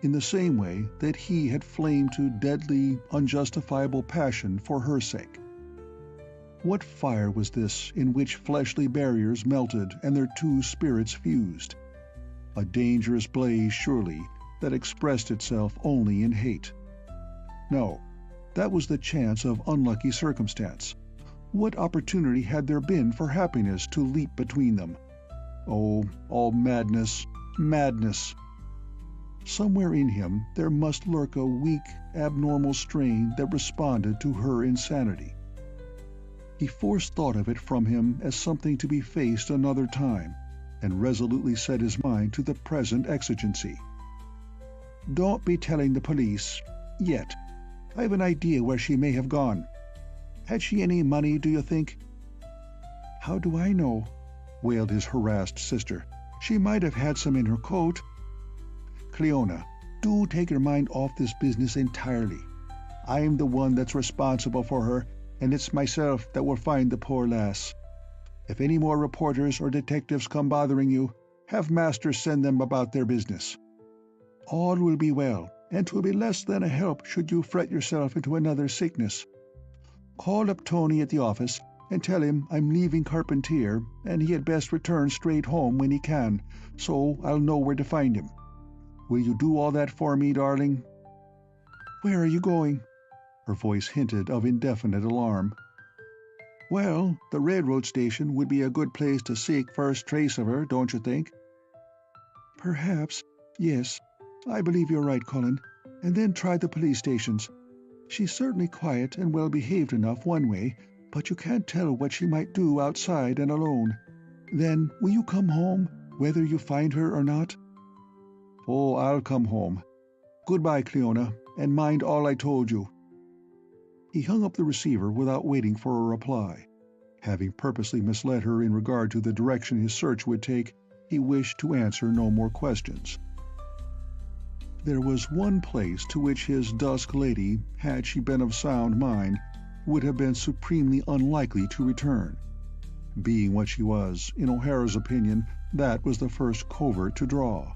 in the same way that he had flamed to deadly, unjustifiable passion for her sake. What fire was this in which fleshly barriers melted and their two spirits fused? A dangerous blaze, surely, that expressed itself only in hate. No, that was the chance of unlucky circumstance. What opportunity had there been for happiness to leap between them? Oh, all madness, madness! Somewhere in him there must lurk a weak, abnormal strain that responded to her insanity. He forced thought of it from him as something to be faced another time, and resolutely set his mind to the present exigency. Don't be telling the police, yet. I've an idea where she may have gone. Had she any money, do you think? How do I know? Wailed his harassed sister. She might have had some in her coat. Cleona, do take your mind off this business entirely. I'm the one that's responsible for her, and it's myself that will find the poor lass. If any more reporters or detectives come bothering you, have Master send them about their business. All will be well, and 'twill be less than a help should you fret yourself into another sickness. Call up Tony at the office, and tell him I'm leaving Carpentier, and he had best return straight home when he can, so I'll know where to find him. Will you do all that for me, darling? Where are you going? Her voice hinted of indefinite alarm. Well, the railroad station would be a good place to seek first trace of her, don't you think? Perhaps, yes. I believe you're right, Colin. And then try the police stations. She's certainly quiet and well-behaved enough one way, but you can't tell what she might do outside and alone. Then will you come home, whether you find her or not? Oh, I'll come home. Goodbye, Cleona, and mind all I told you. He hung up the receiver without waiting for a reply. Having purposely misled her in regard to the direction his search would take, he wished to answer no more questions. There was one place to which his dusk lady, had she been of sound mind, would have been supremely unlikely to return. Being what she was, in O'Hara's opinion, that was the first covert to draw.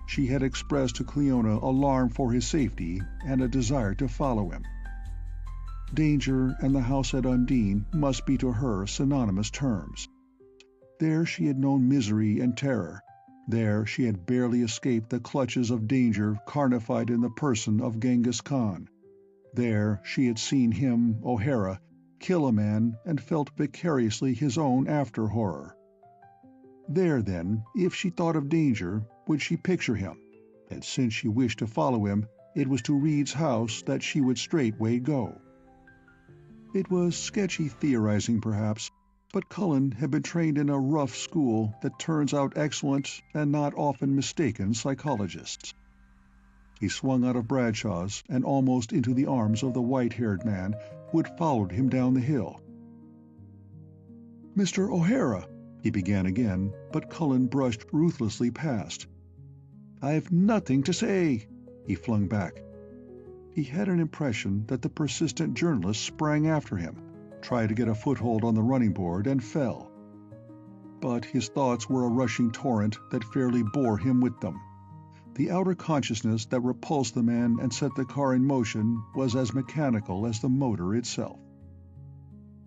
She had expressed to Cleona alarm for his safety and a desire to follow him. Danger and the house at Undine must be to her synonymous terms. There she had known misery and terror. There she had barely escaped the clutches of danger carnified in the person of Genghis Khan. There she had seen him, O'Hara, kill a man and felt vicariously his own after-horror. There, then, if she thought of danger, would she picture him, and since she wished to follow him, it was to Reed's house that she would straightway go. It was sketchy theorizing, perhaps, but Cullen had been trained in a rough school that turns out excellent and not often mistaken psychologists. He swung out of Bradshaw's and almost into the arms of the white-haired man who had followed him down the hill. "Mr. O'Hara," he began again, but Cullen brushed ruthlessly past. "I've nothing to say," he flung back. He had an impression that the persistent journalist sprang after him, tried to get a foothold on the running board, and fell. But his thoughts were a rushing torrent that fairly bore him with them. The outer consciousness that repulsed the man and set the car in motion was as mechanical as the motor itself.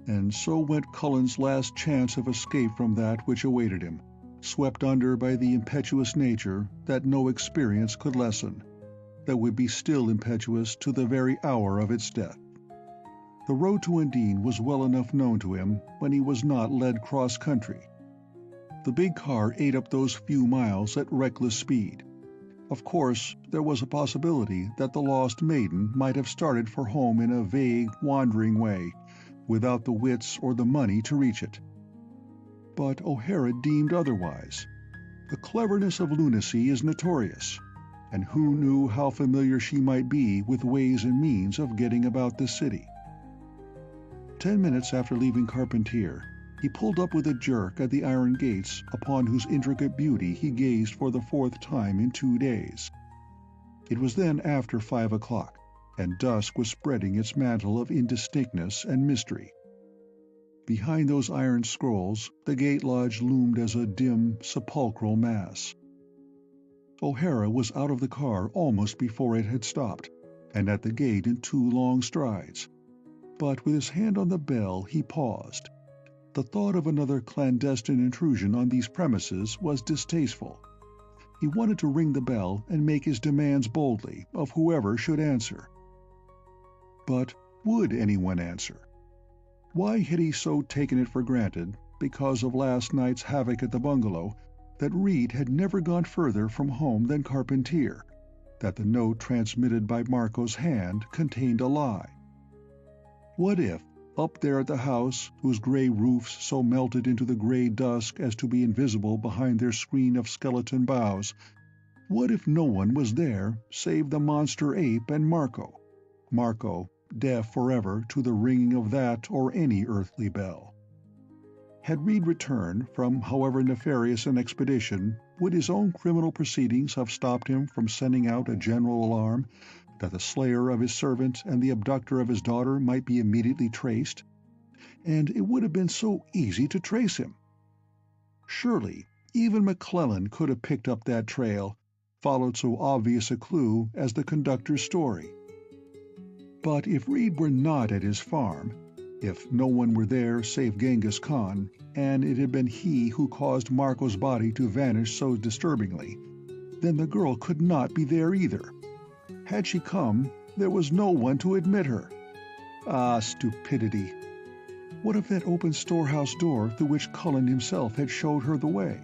And so went Cullen's last chance of escape from that which awaited him, swept under by the impetuous nature that no experience could lessen, that would be still impetuous to the very hour of its death. The road to Undine was well enough known to him when he was not led cross-country. The big car ate up those few miles at reckless speed. Of course, there was a possibility that the lost maiden might have started for home in a vague, wandering way, without the wits or the money to reach it. But O'Hara deemed otherwise. The cleverness of lunacy is notorious, and who knew how familiar she might be with ways and means of getting about the city? 10 minutes after leaving Carpentier, he pulled up with a jerk at the iron gates upon whose intricate beauty he gazed for the 4th time in 2 days. It was then after 5 o'clock, and dusk was spreading its mantle of indistinctness and mystery. Behind those iron scrolls, the gate lodge loomed as a dim, sepulchral mass. O'Hara was out of the car almost before it had stopped, and at the gate in 2 long strides. But with his hand on the bell, he paused. The thought of another clandestine intrusion on these premises was distasteful. He wanted to ring the bell and make his demands boldly of whoever should answer. But would anyone answer? Why had he so taken it for granted, because of last night's havoc at the bungalow, that Reed had never gone further from home than Carpentier, that the note transmitted by Marco's hand contained a lie? What if, up there at the house, whose gray roofs so melted into the gray dusk as to be invisible behind their screen of skeleton boughs, what if no one was there save the monster ape and Marco? Marco, deaf forever to the ringing of that or any earthly bell. Had Reed returned from however nefarious an expedition, would his own criminal proceedings have stopped him from sending out a general alarm that the slayer of his servant and the abductor of his daughter might be immediately traced? And it would have been so easy to trace him. Surely, even McClellan could have picked up that trail, followed so obvious a clue as the conductor's story. But if Reed were not at his farm, if no one were there save Genghis Khan, and it had been he who caused Marco's body to vanish so disturbingly, then the girl could not be there either. Had she come, there was no one to admit her. Ah, stupidity! What of that open storehouse door through which Cullen himself had showed her the way?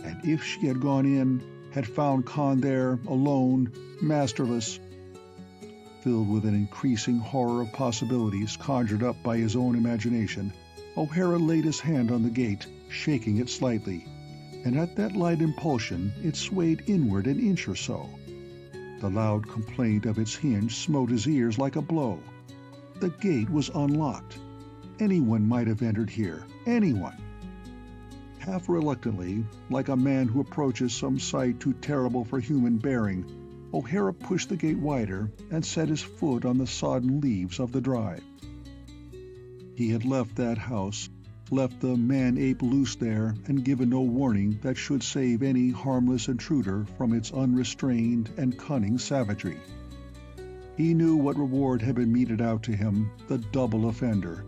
And if she had gone in, had found Khan there, alone, masterless? Filled with an increasing horror of possibilities conjured up by his own imagination, O'Hara laid his hand on the gate, shaking it slightly, and at that light impulsion it swayed inward an inch or so. The loud complaint of its hinge smote his ears like a blow. The gate was unlocked. Anyone might have entered here, anyone. Half reluctantly, like a man who approaches some sight too terrible for human bearing, O'Hara pushed the gate wider and set his foot on the sodden leaves of the drive. He had left that house, left the man-ape loose there and given no warning that should save any harmless intruder from its unrestrained and cunning savagery. He knew what reward had been meted out to him, the double offender.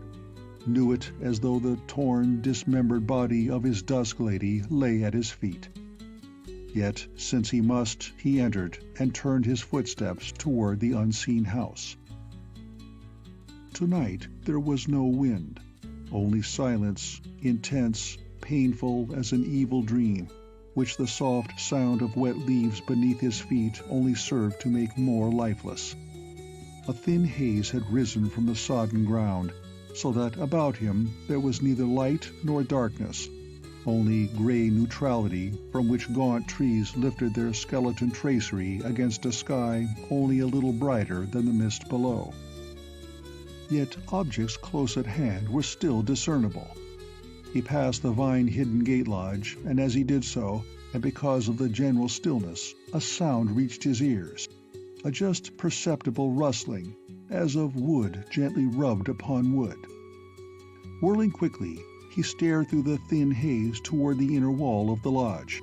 Knew it as though the torn, dismembered body of his dusk lady lay at his feet. Yet, since he must, he entered and turned his footsteps toward the unseen house. Tonight there was no wind, only silence, intense, painful as an evil dream, which the soft sound of wet leaves beneath his feet only served to make more lifeless. A thin haze had risen from the sodden ground, so that about him there was neither light nor darkness, only gray neutrality from which gaunt trees lifted their skeleton tracery against a sky only a little brighter than the mist below. Yet objects close at hand were still discernible. He passed the vine-hidden gate lodge, and as he did so, and because of the general stillness, a sound reached his ears, a just perceptible rustling, as of wood gently rubbed upon wood. Whirling quickly, he stared through the thin haze toward the inner wall of the lodge.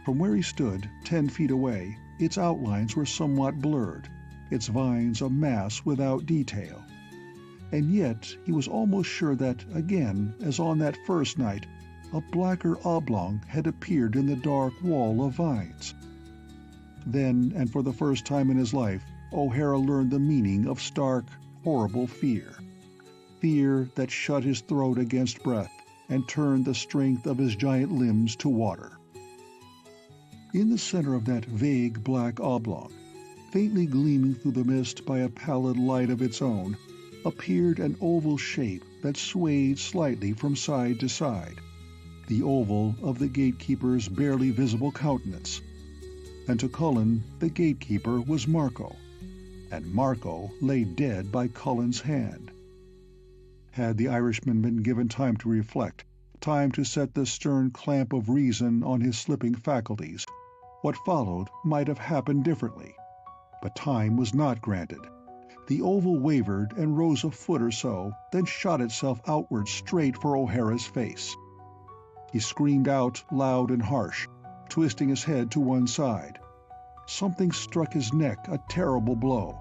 From where he stood, 10 feet away, its outlines were somewhat blurred, its vines a mass without detail. And yet he was almost sure that, again, as on that first night, a blacker oblong had appeared in the dark wall of vines. Then, and for the first time in his life, O'Hara learned the meaning of stark, horrible fear. Fear that shut his throat against breath and turned the strength of his giant limbs to water. In the center of that vague black oblong, faintly gleaming through the mist by a pallid light of its own, appeared an oval shape that swayed slightly from side to side, the oval of the gatekeeper's barely visible countenance. And to Cullen, the gatekeeper was Marco, and Marco lay dead by Cullen's hand. Had the Irishman been given time to reflect, time to set the stern clamp of reason on his slipping faculties, what followed might have happened differently. But time was not granted. The oval wavered and rose a foot or so, then shot itself outward straight for O'Hara's face. He screamed out loud and harsh, twisting his head to one side. Something struck his neck, a terrible blow,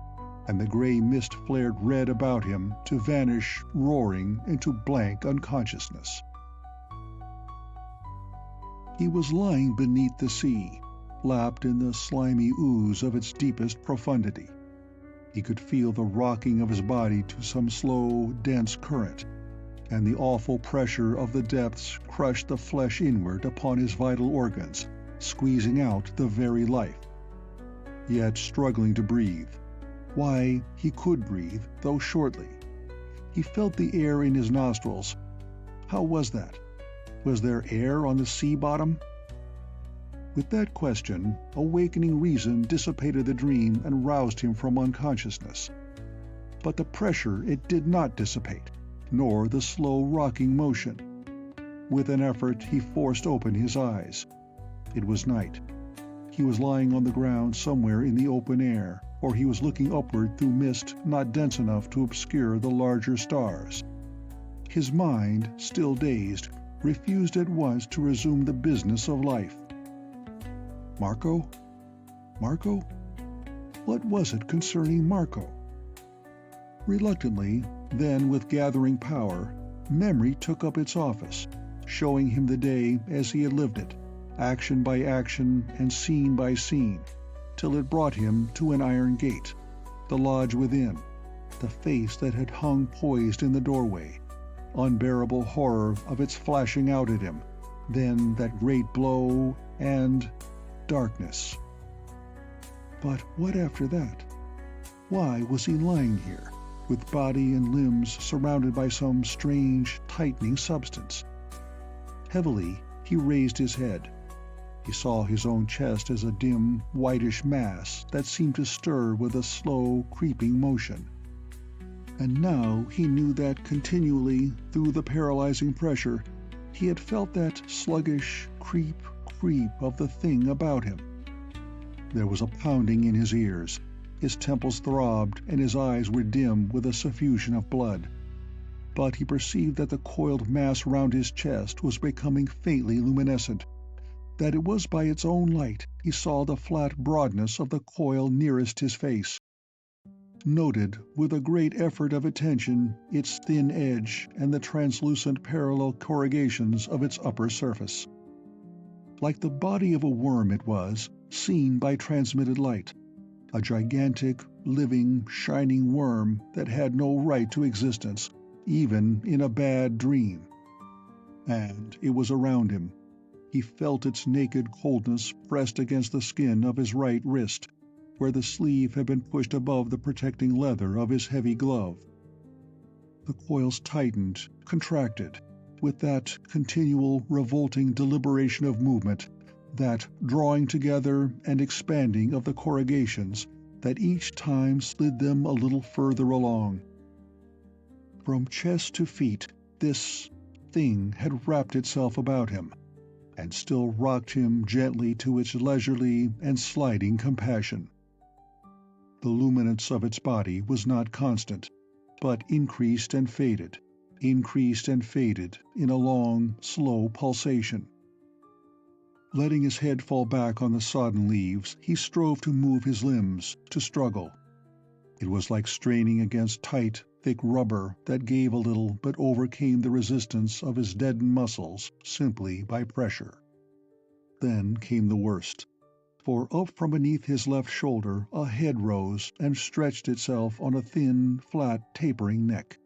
and the gray mist flared red about him to vanish, roaring, into blank unconsciousness. He was lying beneath the sea, lapped in the slimy ooze of its deepest profundity. He could feel the rocking of his body to some slow, dense current, and the awful pressure of the depths crushed the flesh inward upon his vital organs, squeezing out the very life. Yet struggling to breathe. Why, he could breathe, though shortly. He felt the air in his nostrils. How was that? Was there air on the sea bottom? With that question, awakening reason dissipated the dream and roused him from unconsciousness. But the pressure it did not dissipate, nor the slow rocking motion. With an effort he forced open his eyes. It was night. He was lying on the ground somewhere in the open air, or he was looking upward through mist not dense enough to obscure the larger stars. His mind, still dazed, refused at once to resume the business of life. Marco? Marco? What was it concerning Marco? Reluctantly, then with gathering power, memory took up its office, showing him the day as he had lived it, action by action and scene by scene, till it brought him to an iron gate, the lodge within, the face that had hung poised in the doorway, unbearable horror of its flashing out at him, then that great blow, and darkness. But what after that? Why was he lying here, with body and limbs surrounded by some strange, tightening substance? Heavily, he raised his head. He saw his own chest as a dim, whitish mass that seemed to stir with a slow, creeping motion. And now he knew that continually, through the paralyzing pressure, he had felt that sluggish creep of the thing about him. There was a pounding in his ears, his temples throbbed, and his eyes were dim with a suffusion of blood. But he perceived that the coiled mass round his chest was becoming faintly luminescent, that it was by its own light he saw the flat broadness of the coil nearest his face, noted with a great effort of attention its thin edge and the translucent parallel corrugations of its upper surface. Like the body of a worm it was, seen by transmitted light, a gigantic, living, shining worm that had no right to existence, even in a bad dream. And it was around him. He felt its naked coldness pressed against the skin of his right wrist, where the sleeve had been pushed above the protecting leather of his heavy glove. The coils tightened, contracted, with that continual, revolting deliberation of movement, that drawing together and expanding of the corrugations that each time slid them a little further along. From chest to feet, this thing had wrapped itself about him, and still rocked him gently to its leisurely and sliding compassion. The luminance of its body was not constant, but increased and faded in a long, slow pulsation. Letting his head fall back on the sodden leaves, he strove to move his limbs, to struggle. It was like straining against tight, thick rubber that gave a little but overcame the resistance of his deadened muscles simply by pressure. Then came the worst, for up from beneath his left shoulder a head rose and stretched itself on a thin, flat, tapering neck.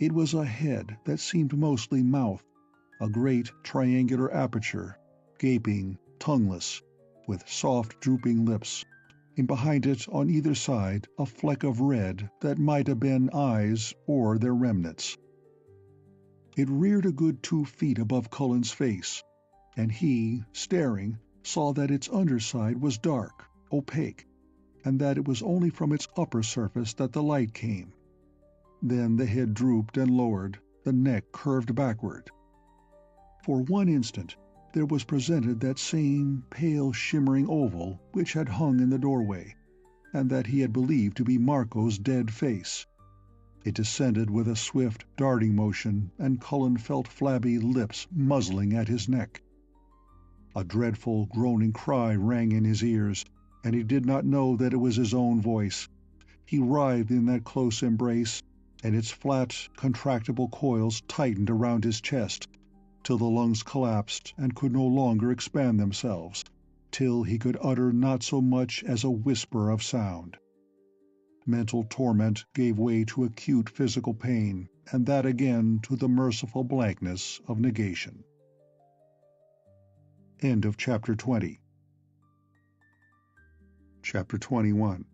It was a head that seemed mostly mouth, a great triangular aperture, gaping, tongueless, with soft drooping lips, and behind it on either side a fleck of red that might have been eyes or their remnants. It reared a good 2 feet above Cullen's face, and he, staring, saw that its underside was dark, opaque, and that it was only from its upper surface that the light came. Then the head drooped and lowered, the neck curved backward. For one instant there was presented that same pale shimmering oval which had hung in the doorway, and that he had believed to be Marco's dead face. It descended with a swift darting motion, and Cullen felt flabby lips muzzling at his neck. A dreadful groaning cry rang in his ears, and he did not know that it was his own voice. He writhed in that close embrace, and its flat, contractible coils tightened around his chest, till the lungs collapsed and could no longer expand themselves, till he could utter not so much as a whisper of sound. Mental torment gave way to acute physical pain, and that again to the merciful blankness of negation. End of Chapter 20. Chapter 21.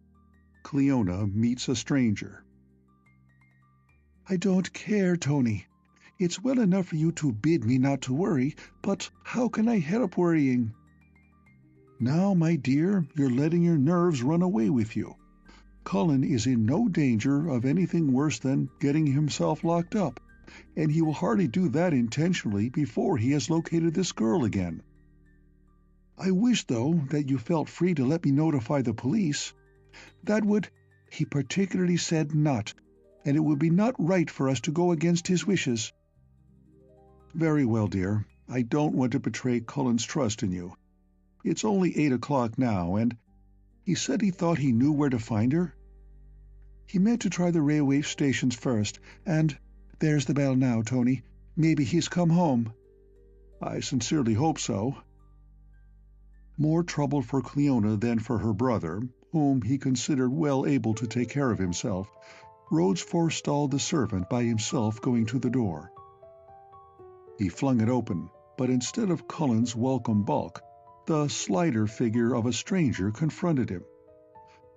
Cleona meets a stranger. "I don't care, Tony. It's well enough for you to bid me not to worry, but how can I help worrying?" "Now, my dear, you're letting your nerves run away with you. Cullen is in no danger of anything worse than getting himself locked up, and he will hardly do that intentionally before he has located this girl again. I wish, though, that you felt free to let me notify the police. That would, he particularly said not, and it would be not right for us to go against his wishes." "Very well, dear. I don't want to betray Cullen's trust in you. It's only 8 o'clock now, and he said he thought he knew where to find her." "He meant to try the railway stations first, and there's the bell now, Tony. Maybe he's come home." "I sincerely hope so." More trouble for Cleona than for her brother, whom he considered well able to take care of himself, Rhodes forestalled the servant by himself going to the door. He flung it open, but instead of Cullen's welcome bulk, the slighter figure of a stranger confronted him.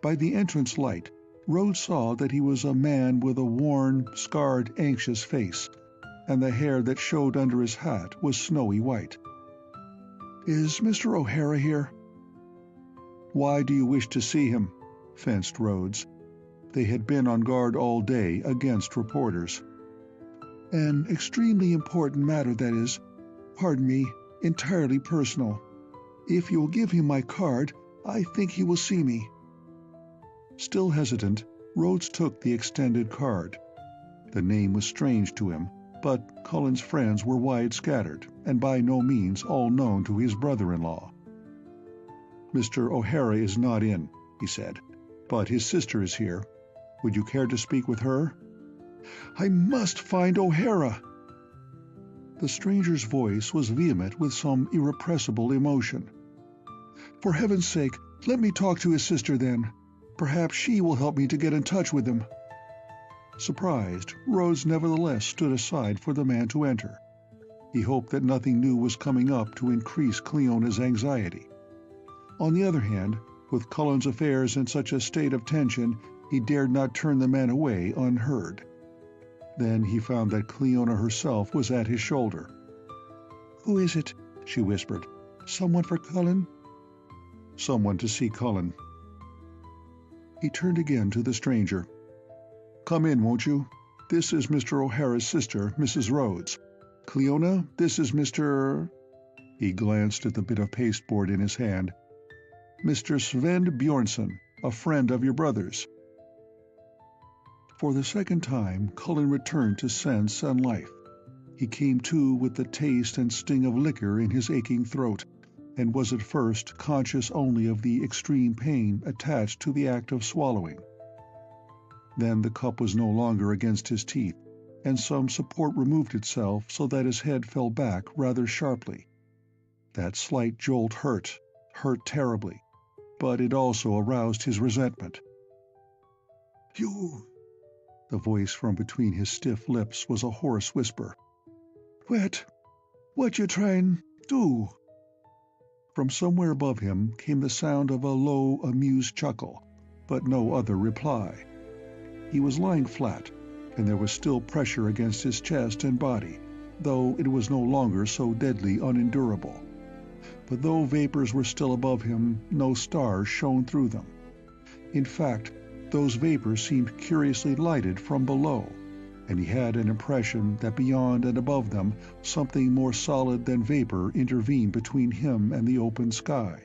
By the entrance light, Rhodes saw that he was a man with a worn, scarred, anxious face, and the hair that showed under his hat was snowy white. "Is Mr. O'Hara here?" "Why do you wish to see him?" fenced Rhodes. They had been on guard all day against reporters. "An extremely important matter, that is. Pardon me, entirely personal. If you will give him my card, I think he will see me." Still hesitant, Rhodes took the extended card. The name was strange to him, but Cullen's friends were wide scattered, and by no means all known to his brother-in-law. "Mr. O'Hara is not in," he said, "but his sister is here. Would you care to speak with her?" "I must find O'Hara!" The stranger's voice was vehement with some irrepressible emotion. "For heaven's sake, let me talk to his sister then. Perhaps she will help me to get in touch with him." Surprised, Rhodes nevertheless stood aside for the man to enter. He hoped that nothing new was coming up to increase Cleona's anxiety. On the other hand, with Cullen's affairs in such a state of tension, he dared not turn the man away unheard. Then he found that Cleona herself was at his shoulder. "Who is it?" she whispered. "Someone for Cullen?" "Someone to see Cullen." He turned again to the stranger. "Come in, won't you? This is Mr. O'Hara's sister, Mrs. Rhodes. Cleona, this is Mr.—" He glanced at the bit of pasteboard in his hand. "Mr. Sven Bjornsson, a friend of your brother's." For the second time, Cullen returned to sense and life. He came to with the taste and sting of liquor in his aching throat, and was at first conscious only of the extreme pain attached to the act of swallowing. Then the cup was no longer against his teeth, and some support removed itself so that his head fell back rather sharply. That slight jolt hurt terribly, but it also aroused his resentment. "You—" The voice from between his stiff lips was a hoarse whisper. What you tryin' do?" From somewhere above him came the sound of a low, amused chuckle, but no other reply. He was lying flat, and there was still pressure against his chest and body, though it was no longer so deadly unendurable. But though vapors were still above him, no stars shone through them. In fact, those vapors seemed curiously lighted from below, and he had an impression that beyond and above them something more solid than vapor intervened between him and the open sky.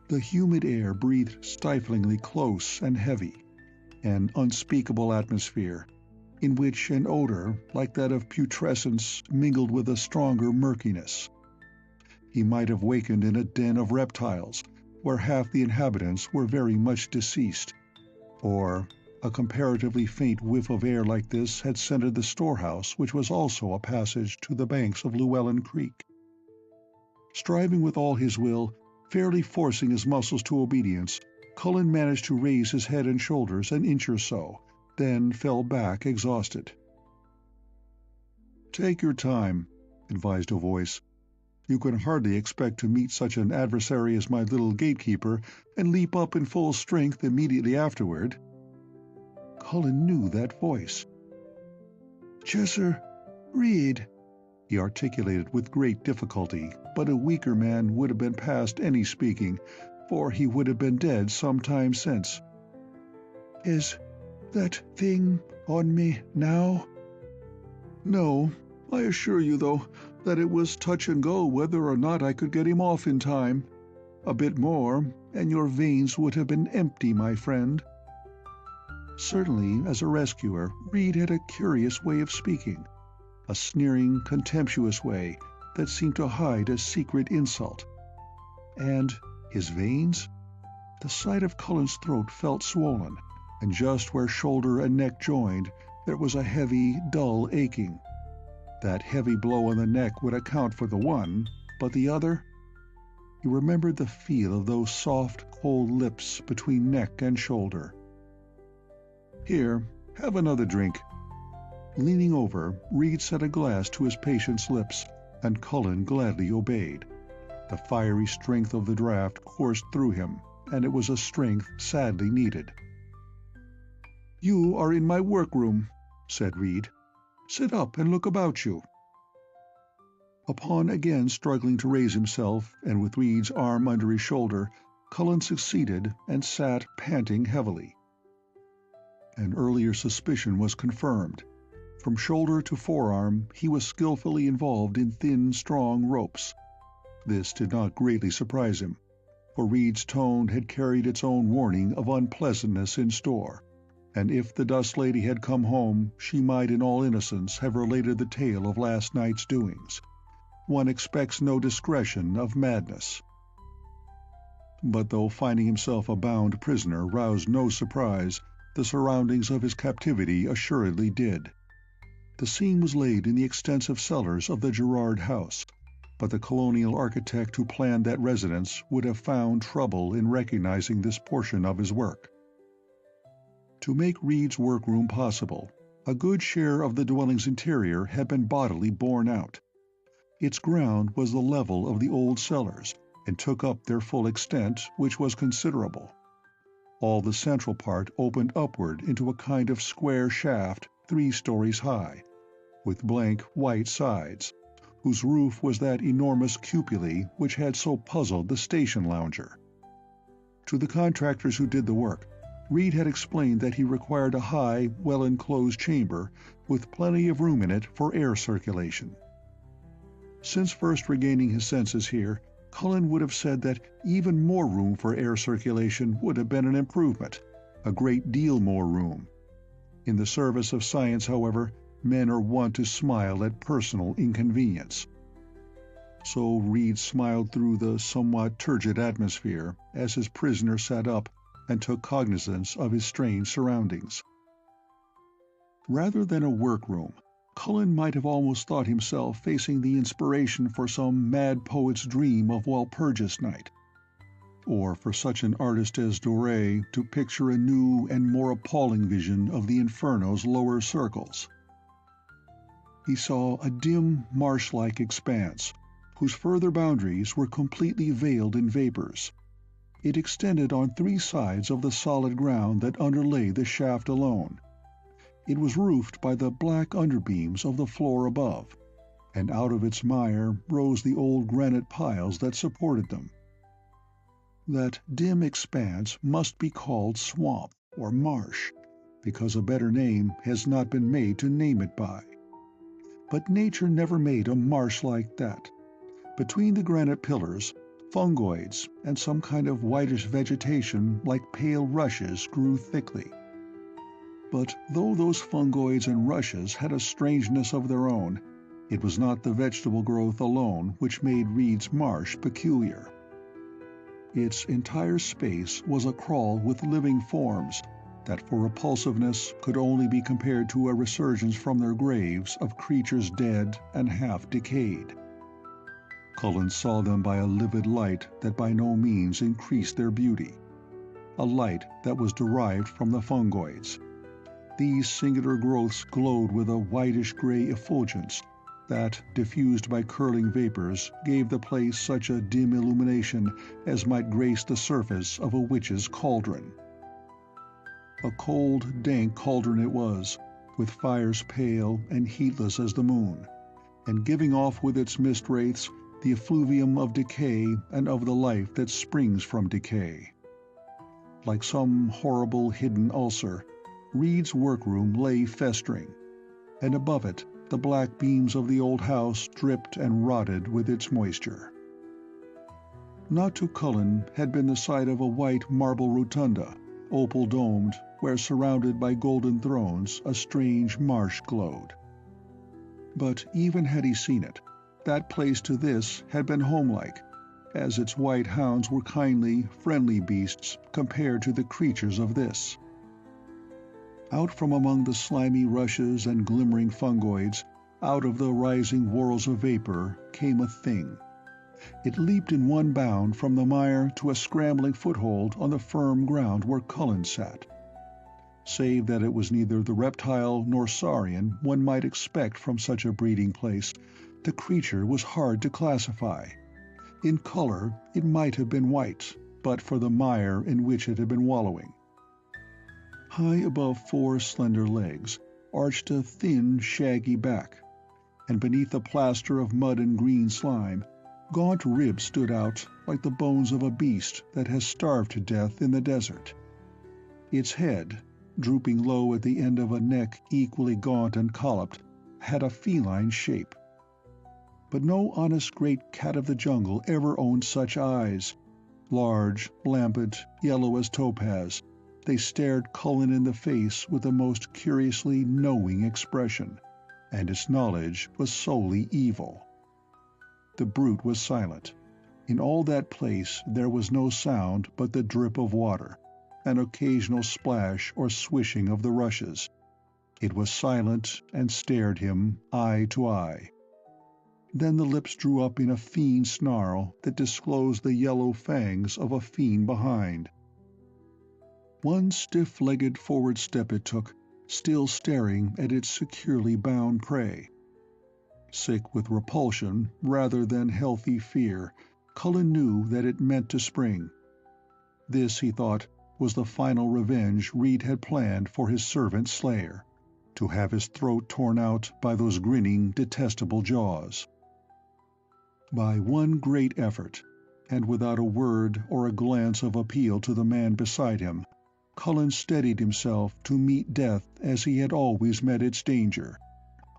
The humid air breathed stiflingly close and heavy, an unspeakable atmosphere, in which an odor like that of putrescence mingled with a stronger murkiness. He might have wakened in a den of reptiles, where half the inhabitants were very much deceased, or a comparatively faint whiff of air like this had scented the storehouse, which was also a passage to the banks of Llewellyn Creek. Striving with all his will, fairly forcing his muscles to obedience, Cullen managed to raise his head and shoulders an inch or so, then fell back exhausted. "Take your time," advised a voice. "You can hardly expect to meet such an adversary as my little gatekeeper and leap up in full strength immediately afterward." Cullen knew that voice. "Chesser Reed," he articulated with great difficulty, but a weaker man would have been past any speaking, for he would have been dead some time since. "Is that thing on me now?" "No. I assure you, though, that it was touch and go whether or not I could get him off in time. A bit more, and your veins would have been empty, my friend." Certainly, as a rescuer, Reed had a curious way of speaking, a sneering, contemptuous way that seemed to hide a secret insult. And his veins? The side of Cullen's throat felt swollen, and just where shoulder and neck joined, there was a heavy, dull aching. That heavy blow on the neck would account for the one, but the other? He remembered the feel of those soft, cold lips between neck and shoulder. "Here, have another drink." Leaning over, Reed set a glass to his patient's lips, and Cullen gladly obeyed. The fiery strength of the draught coursed through him, and it was a strength sadly needed. "You are in my workroom," said Reed. "Sit up and look about you." Upon again struggling to raise himself, and with Reed's arm under his shoulder, Cullen succeeded and sat panting heavily. An earlier suspicion was confirmed. From shoulder to forearm he was skillfully involved in thin, strong ropes. This did not greatly surprise him, for Reed's tone had carried its own warning of unpleasantness in store, and if the dust lady had come home, she might in all innocence have related the tale of last night's doings. One expects no discretion of madness. But though finding himself a bound prisoner roused no surprise, the surroundings of his captivity assuredly did. The scene was laid in the extensive cellars of the Gerard house, but the colonial architect who planned that residence would have found trouble in recognizing this portion of his work. To make Reed's workroom possible, a good share of the dwelling's interior had been bodily borne out. Its ground was the level of the old cellars, and took up their full extent, which was considerable. All the central part opened upward into a kind of square shaft 3 stories high, with blank white sides, whose roof was that enormous cupola which had so puzzled the station lounger. To the contractors who did the work, Reed had explained that he required a high, well-enclosed chamber with plenty of room in it for air circulation. Since first regaining his senses here, Cullen would have said that even more room for air circulation would have been an improvement, a great deal more room. In the service of science, however, men are wont to smile at personal inconvenience. So Reed smiled through the somewhat turgid atmosphere as his prisoner sat up and took cognizance of his strange surroundings. Rather than a workroom, Cullen might have almost thought himself facing the inspiration for some mad poet's dream of Walpurgis Night, or for such an artist as Doré to picture a new and more appalling vision of the Inferno's lower circles. He saw a dim, marsh-like expanse, whose further boundaries were completely veiled in vapors. It extended on 3 sides of the solid ground that underlay the shaft alone. It was roofed by the black underbeams of the floor above, and out of its mire rose the old granite piles that supported them. That dim expanse must be called swamp or marsh, because a better name has not been made to name it by. But nature never made a marsh like that. Between the granite pillars, fungoids and some kind of whitish vegetation like pale rushes grew thickly. But though those fungoids and rushes had a strangeness of their own, it was not the vegetable growth alone which made Reed's Marsh peculiar. Its entire space was a crawl with living forms that for repulsiveness could only be compared to a resurgence from their graves of creatures dead and half decayed. Cullen saw them by a livid light that by no means increased their beauty, a light that was derived from the fungoids. These singular growths glowed with a whitish-gray effulgence that, diffused by curling vapors, gave the place such a dim illumination as might grace the surface of a witch's cauldron. A cold, dank cauldron it was, with fires pale and heatless as the moon, and giving off with its mist-wraiths the effluvium of decay and of the life that springs from decay. Like some horrible hidden ulcer, Reed's workroom lay festering, and above it the black beams of the old house dripped and rotted with its moisture. Not to Cullen had been the sight of a white marble rotunda, opal-domed, where surrounded by golden thrones a strange marsh glowed. But even had he seen it, that place to this had been homelike, as its white hounds were kindly, friendly beasts compared to the creatures of this. Out from among the slimy rushes and glimmering fungoids, out of the rising whorls of vapor, came a thing. It leaped in one bound from the mire to a scrambling foothold on the firm ground where Cullen sat. Save that it was neither the reptile nor saurian one might expect from such a breeding place, the creature was hard to classify. In color it might have been white, but for the mire in which it had been wallowing. High above 4 slender legs arched a thin, shaggy back, and beneath a plaster of mud and green slime, gaunt ribs stood out like the bones of a beast that has starved to death in the desert. Its head, drooping low at the end of a neck equally gaunt and colloped, had a feline shape. But no honest great cat of the jungle ever owned such eyes. Large, lambent, yellow as topaz, they stared Cullen in the face with the most curiously knowing expression, and its knowledge was solely evil. The brute was silent. In all that place there was no sound but the drip of water, an occasional splash or swishing of the rushes. It was silent and stared him eye to eye. Then the lips drew up in a fiend snarl that disclosed the yellow fangs of a fiend behind. One stiff-legged forward step it took, still staring at its securely bound prey. Sick with repulsion rather than healthy fear, Cullen knew that it meant to spring. This, he thought, was the final revenge Reed had planned for his servant slayer, to have his throat torn out by those grinning, detestable jaws. By one great effort, and without a word or a glance of appeal to the man beside him, Cullen steadied himself to meet death as he had always met its danger,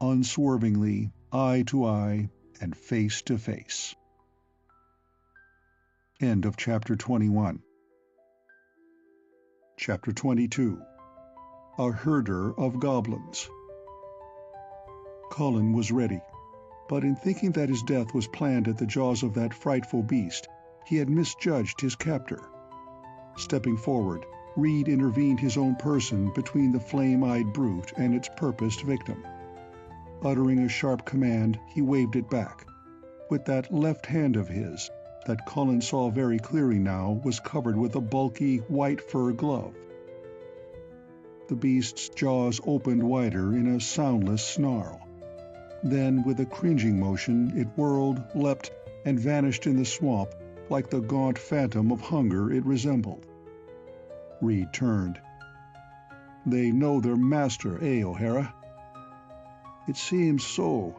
unswervingly, eye to eye, and face to face. End of Chapter 21. Chapter 22. A Herder of Goblins. Cullen was ready, but in thinking that his death was planned at the jaws of that frightful beast, he had misjudged his captor. Stepping forward, Reed intervened his own person between the flame-eyed brute and its purposed victim. Uttering a sharp command, he waved it back. With that left hand of his, that Cullen saw very clearly now was covered with a bulky white fur glove. The beast's jaws opened wider in a soundless snarl. Then, with a cringing motion, it whirled, leapt, and vanished in the swamp like the gaunt phantom of hunger it resembled. Reed turned. "They know their master, O'Hara?" "It seems so."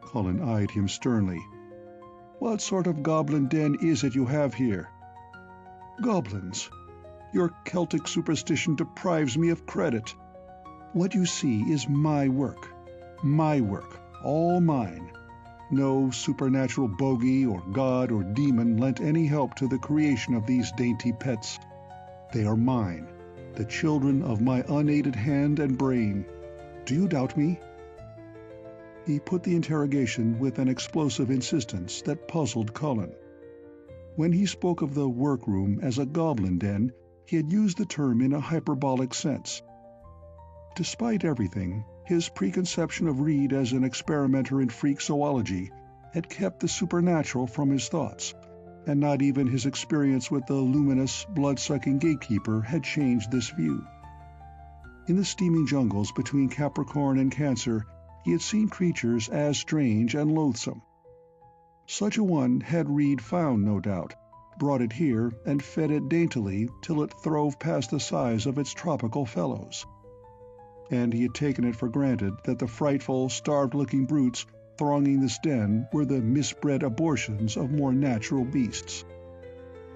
Cullen eyed him sternly. "What sort of goblin den is it you have here?" "Goblins. Your Celtic superstition deprives me of credit. What you see is my work. My work. All mine. No supernatural bogey or god or demon lent any help to the creation of these dainty pets. They are mine, the children of my unaided hand and brain. Do you doubt me?" He put the interrogation with an explosive insistence that puzzled Cullen. When he spoke of the workroom as a goblin den, he had used the term in a hyperbolic sense. Despite everything, his preconception of Reed as an experimenter in freak zoology had kept the supernatural from his thoughts, and not even his experience with the luminous, blood-sucking gatekeeper had changed this view. In the steaming jungles between Capricorn and Cancer, he had seen creatures as strange and loathsome. Such a one had Reed found, no doubt, brought it here, and fed it daintily till it throve past the size of its tropical fellows. And he had taken it for granted that the frightful, starved-looking brutes thronging this den were the misbred abortions of more natural beasts.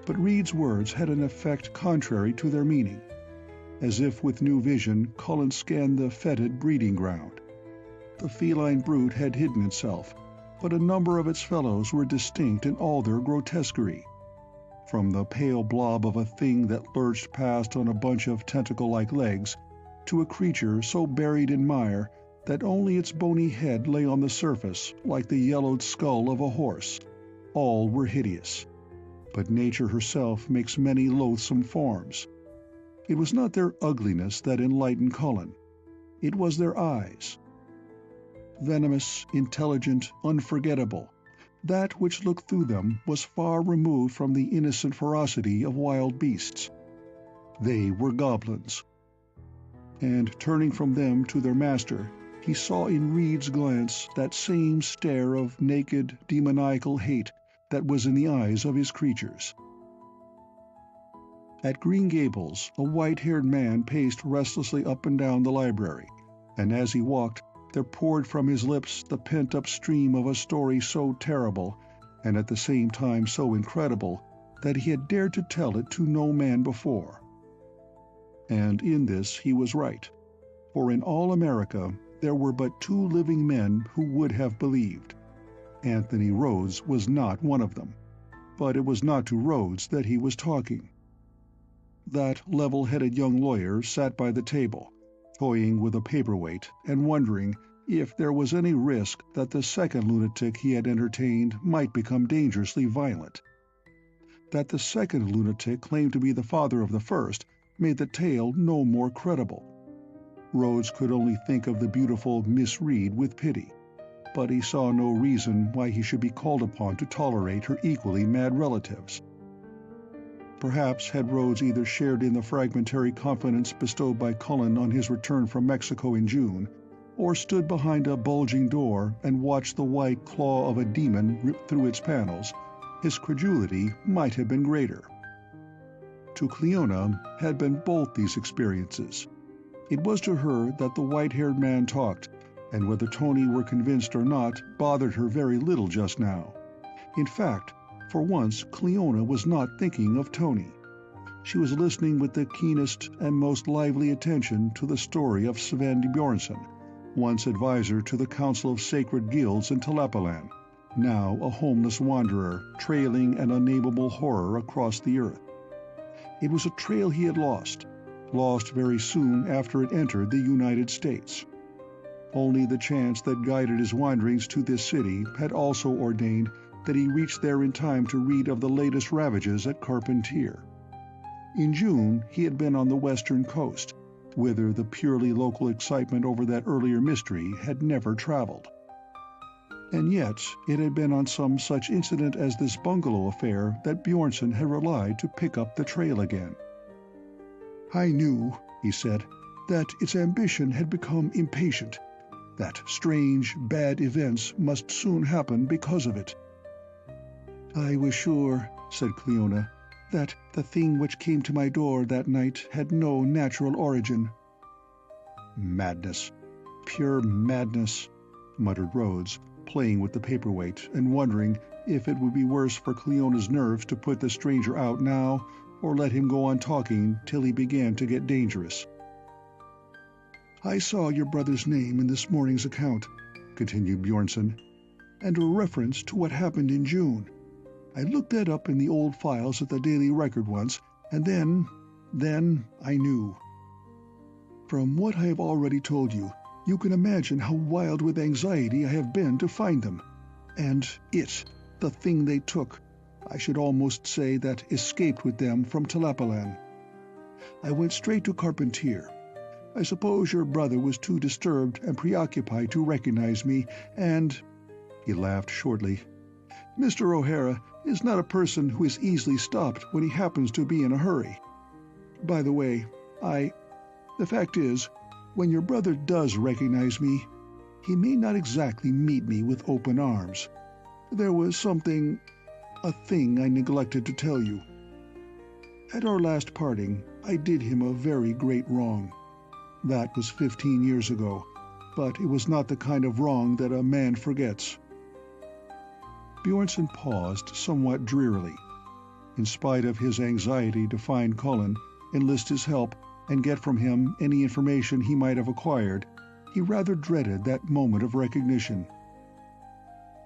But Reed's words had an effect contrary to their meaning. As if with new vision, Cullen scanned the fetid breeding ground. The feline brute had hidden itself, but a number of its fellows were distinct in all their grotesquerie. From the pale blob of a thing that lurched past on a bunch of tentacle-like legs, to a creature so buried in mire that only its bony head lay on the surface like the yellowed skull of a horse. All were hideous. But nature herself makes many loathsome forms. It was not their ugliness that enlightened Cullen. It was their eyes. Venomous, intelligent, unforgettable, that which looked through them was far removed from the innocent ferocity of wild beasts. They were goblins. And turning from them to their master, he saw in Reed's glance that same stare of naked, demoniacal hate that was in the eyes of his creatures. At Green Gables, a white-haired man paced restlessly up and down the library, and as he walked, there poured from his lips the pent-up stream of a story so terrible, and at the same time so incredible, that he had dared to tell it to no man before. And in this he was right, for in all America there were but 2 living men who would have believed. Anthony Rhodes was not one of them, but it was not to Rhodes that he was talking. That level-headed young lawyer sat by the table, toying with a paperweight and wondering if there was any risk that the second lunatic he had entertained might become dangerously violent. That the second lunatic claimed to be the father of the first made the tale no more credible. Rhodes could only think of the beautiful Miss Reed with pity, but he saw no reason why he should be called upon to tolerate her equally mad relatives. Perhaps had Rhodes either shared in the fragmentary confidence bestowed by Cullen on his return from Mexico in June, or stood behind a bulging door and watched the white claw of a demon rip through its panels, his credulity might have been greater. To Cleona had been both these experiences. It was to her that the white-haired man talked, and whether Tony were convinced or not bothered her very little just now. In fact, for once Cleona was not thinking of Tony. She was listening with the keenest and most lively attention to the story of Sven Bjornsson, once advisor to the Council of Sacred Guilds in Tlapallan, now a homeless wanderer trailing an unnameable horror across the earth. It was a trail he had lost very soon after it entered the United States. Only the chance that guided his wanderings to this city had also ordained that he reached there in time to read of the latest ravages at Carpentier. In June, he had been on the western coast, whither the purely local excitement over that earlier mystery had never traveled. And yet it had been on some such incident as this bungalow affair that Bjornson had relied to pick up the trail again. "I knew," he said, "that its ambition had become impatient, that strange, bad events must soon happen because of it." "I was sure," said Cleona, "that the thing which came to my door that night had no natural origin." "Madness, pure madness," muttered Rhodes, playing with the paperweight and wondering if it would be worse for Cleona's nerves to put the stranger out now or let him go on talking till he began to get dangerous. "I saw your brother's name in this morning's account," continued Bjornson, "and a reference to what happened in June. I looked that up in the old files at the Daily Record once, and then I knew. From what I have already told you, you can imagine how wild with anxiety I have been to find them. And the thing they took, I should almost say that escaped with them from Tlapallan. I went straight to Carpentier. I suppose your brother was too disturbed and preoccupied to recognize me, and—" he laughed shortly. "Mr. O'Hara is not a person who is easily stopped when he happens to be in a hurry. By the way, the fact is, when your brother does recognize me, he may not exactly meet me with open arms. There was a thing I neglected to tell you. At our last parting, I did him a very great wrong. That was 15 years ago, but it was not the kind of wrong that a man forgets." Bjornson paused somewhat drearily. In spite of his anxiety to find Cullen, enlist his help, and get from him any information he might have acquired, he rather dreaded that moment of recognition.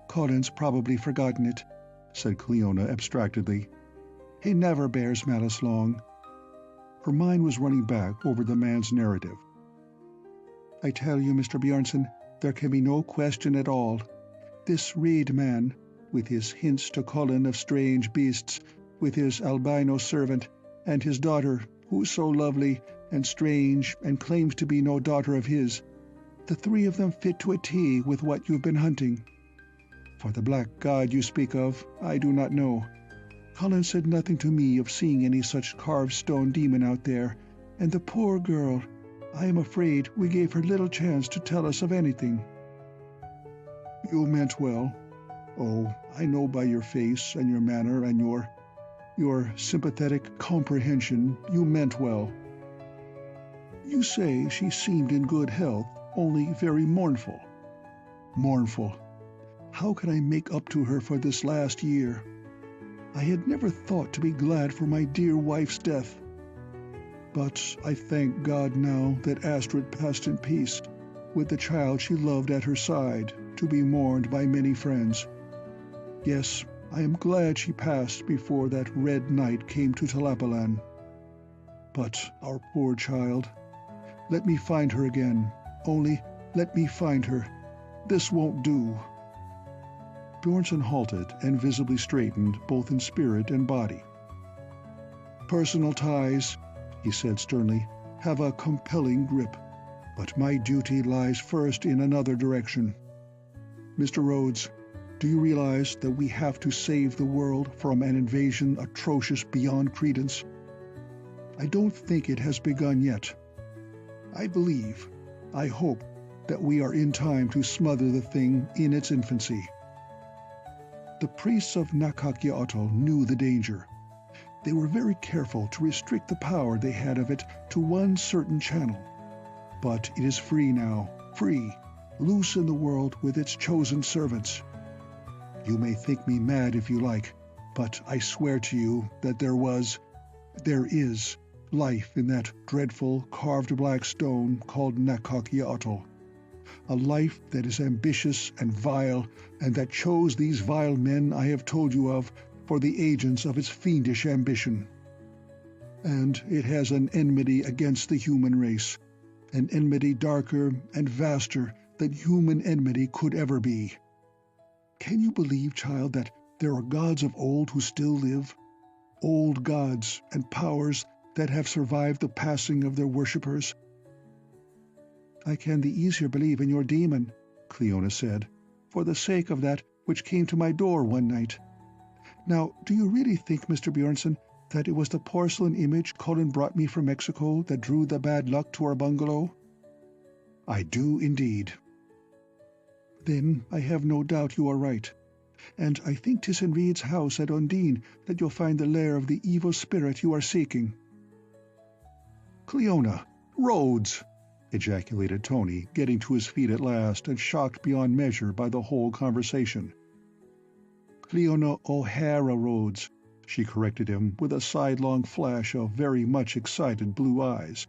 "Cullen's probably forgotten it," said Cleona abstractedly. "He never bears malice long." Her mind was running back over the man's narrative. "I tell you, Mr. Bjornson, there can be no question at all. This Reed man, with his hints to Cullen of strange beasts, with his albino servant, and his daughter, who's so lovely and strange and claims to be no daughter of his, the three of them fit to a T with what you've been hunting. For the black god you speak of, I do not know. Cullen said nothing to me of seeing any such carved stone demon out there, and the poor girl, I am afraid we gave her little chance to tell us of anything." "You meant well. Oh, I know by your face and your manner and your sympathetic comprehension you meant well. You say she seemed in good health, only very mournful. Mournful. How can I make up to her for this last year? I had never thought to be glad for my dear wife's death. But I thank God now that Astrid passed in peace, with the child she loved at her side, to be mourned by many friends. Yes, I am glad she passed before that red night came to Tlapallan. But our poor child, let me find her again, only let me find her. This won't do." Bjornson halted and visibly straightened both in spirit and body. "Personal ties," he said sternly, "have a compelling grip, but my duty lies first in another direction. Mr. Rhodes, do you realize that we have to save the world from an invasion atrocious beyond credence? I don't think it has begun yet. I hope that we are in time to smother the thing in its infancy. The priests of Nakak-Yaotl knew the danger. They were very careful to restrict the power they had of it to one certain channel. But it is free now, free, loose in the world with its chosen servants. You may think me mad if you like, but I swear to you that there is life in that dreadful carved black stone called Nakak-Yaotl. A life that is ambitious and vile, and that chose these vile men I have told you of for the agents of its fiendish ambition. And it has an enmity against the human race, an enmity darker and vaster than human enmity could ever be. Can you believe, child, that there are gods of old who still live? Old gods and powers that have survived the passing of their worshippers?" "I can the easier believe in your demon," Cleona said, "for the sake of that which came to my door one night. Now, do you really think, Mr. Bjornson, that it was the porcelain image Cullen brought me from Mexico that drew the bad luck to our bungalow?" "I do indeed." "Then I have no doubt you are right. And I think 'tis in Reed's house at Undine that you'll find the lair of the evil spirit you are seeking." "Cleona! Rhodes!" ejaculated Tony, getting to his feet at last and shocked beyond measure by the whole conversation. "Cleona O'Hara Rhodes," she corrected him with a sidelong flash of very much excited blue eyes.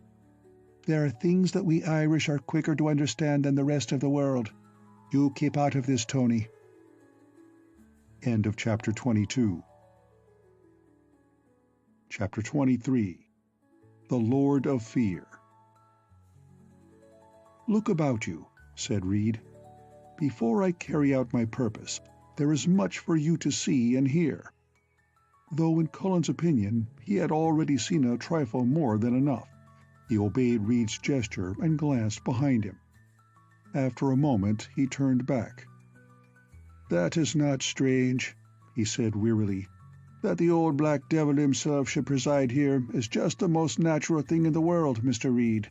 "There are things that we Irish are quicker to understand than the rest of the world. You keep out of this, Tony." End of Chapter 22. Chapter 23. The Lord of Fear. "Look about you," said Reed. "Before I carry out my purpose, there is much for you to see and hear." Though in Cullen's opinion he had already seen a trifle more than enough, he obeyed Reed's gesture and glanced behind him. After a moment he turned back. "That is not strange," he said wearily. "That the old black devil himself should preside here is just the most natural thing in the world, Mr. Reed."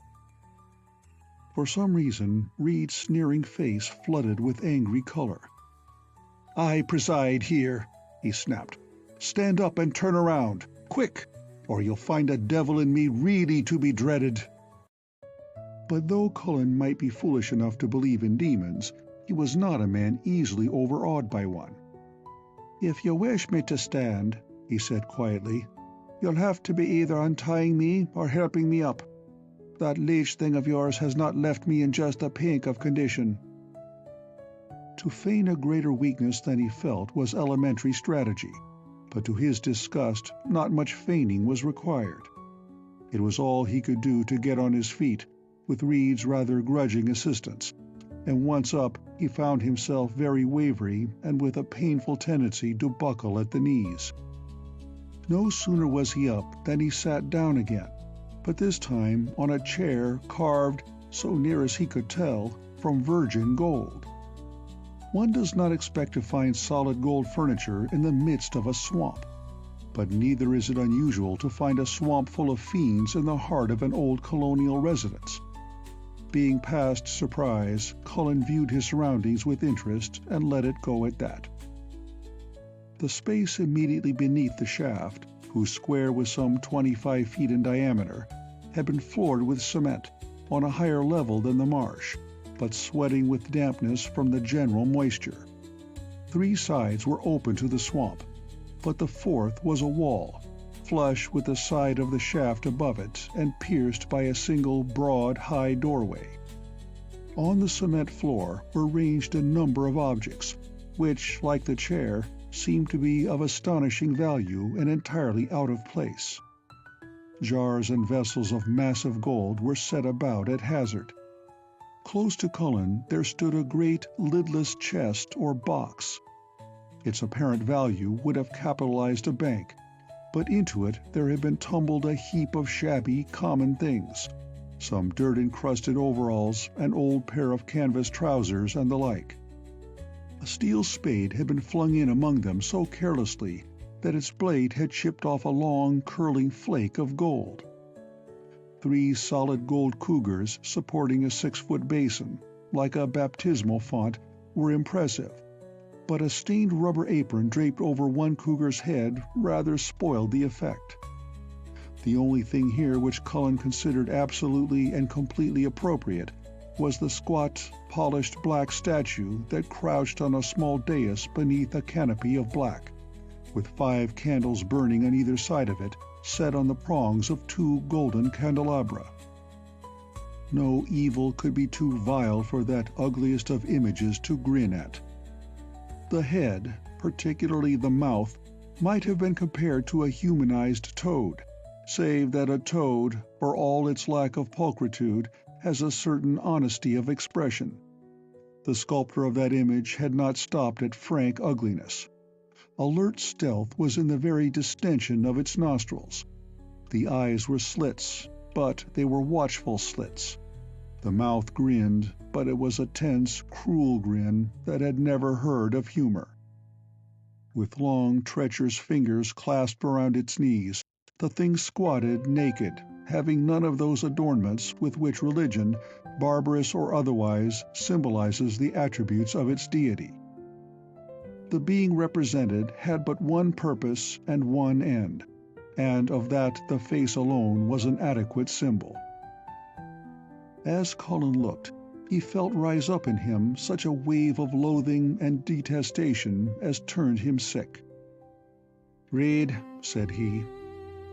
For some reason Reed's sneering face flooded with angry color. "I preside here," he snapped. "Stand up and turn around, quick, or you'll find a devil in me really to be dreaded." But though Cullen might be foolish enough to believe in demons, he was not a man easily overawed by one. "If you wish me to stand," he said quietly, "you'll have to be either untying me or helping me up. That leech thing of yours has not left me in just a pink of condition." To feign a greater weakness than he felt was elementary strategy, but to his disgust not much feigning was required. It was all he could do to get on his feet, with Reed's rather grudging assistance, and once up he found himself very wavery and with a painful tendency to buckle at the knees. No sooner was he up than he sat down again, but this time on a chair carved, so near as he could tell, from virgin gold. One does not expect to find solid gold furniture in the midst of a swamp, but neither is it unusual to find a swamp full of fiends in the heart of an old colonial residence. Being past surprise, Cullen viewed his surroundings with interest and let it go at that. The space immediately beneath the shaft, whose square was some 25 feet in diameter, had been floored with cement, on a higher level than the marsh, but sweating with dampness from the general moisture. 3 sides were open to the swamp, but the 4th was a wall, flush with the side of the shaft above it and pierced by a single broad, high doorway. On the cement floor were ranged a number of objects, which, like the chair, seemed to be of astonishing value and entirely out of place. Jars and vessels of massive gold were set about at hazard. Close to Cullen there stood a great lidless chest or box. Its apparent value would have capitalized a bank, but into it there had been tumbled a heap of shabby, common things, some dirt-encrusted overalls, an old pair of canvas trousers, and the like. A steel spade had been flung in among them so carelessly that its blade had chipped off a long, curling flake of gold. 3 solid gold cougars supporting a 6-foot basin, like a baptismal font, were impressive, but a stained rubber apron draped over one cougar's head rather spoiled the effect. The only thing here which Cullen considered absolutely and completely appropriate was the squat, polished black statue that crouched on a small dais beneath a canopy of black, with 5 candles burning on either side of it, set on the prongs of 2 golden candelabra. No evil could be too vile for that ugliest of images to grin at. The head, particularly the mouth, might have been compared to a humanized toad, save that a toad, for all its lack of pulchritude, has a certain honesty of expression. The sculptor of that image had not stopped at frank ugliness. Alert stealth was in the very distension of its nostrils. The eyes were slits, but they were watchful slits. The mouth grinned, but it was a tense, cruel grin that had never heard of humor. With long, treacherous fingers clasped around its knees, the thing squatted naked, having none of those adornments with which religion, barbarous or otherwise, symbolizes the attributes of its deity. The being represented had but one purpose and one end, and of that the face alone was an adequate symbol. As Cullen looked, he felt rise up in him such a wave of loathing and detestation as turned him sick. "Reed," said he,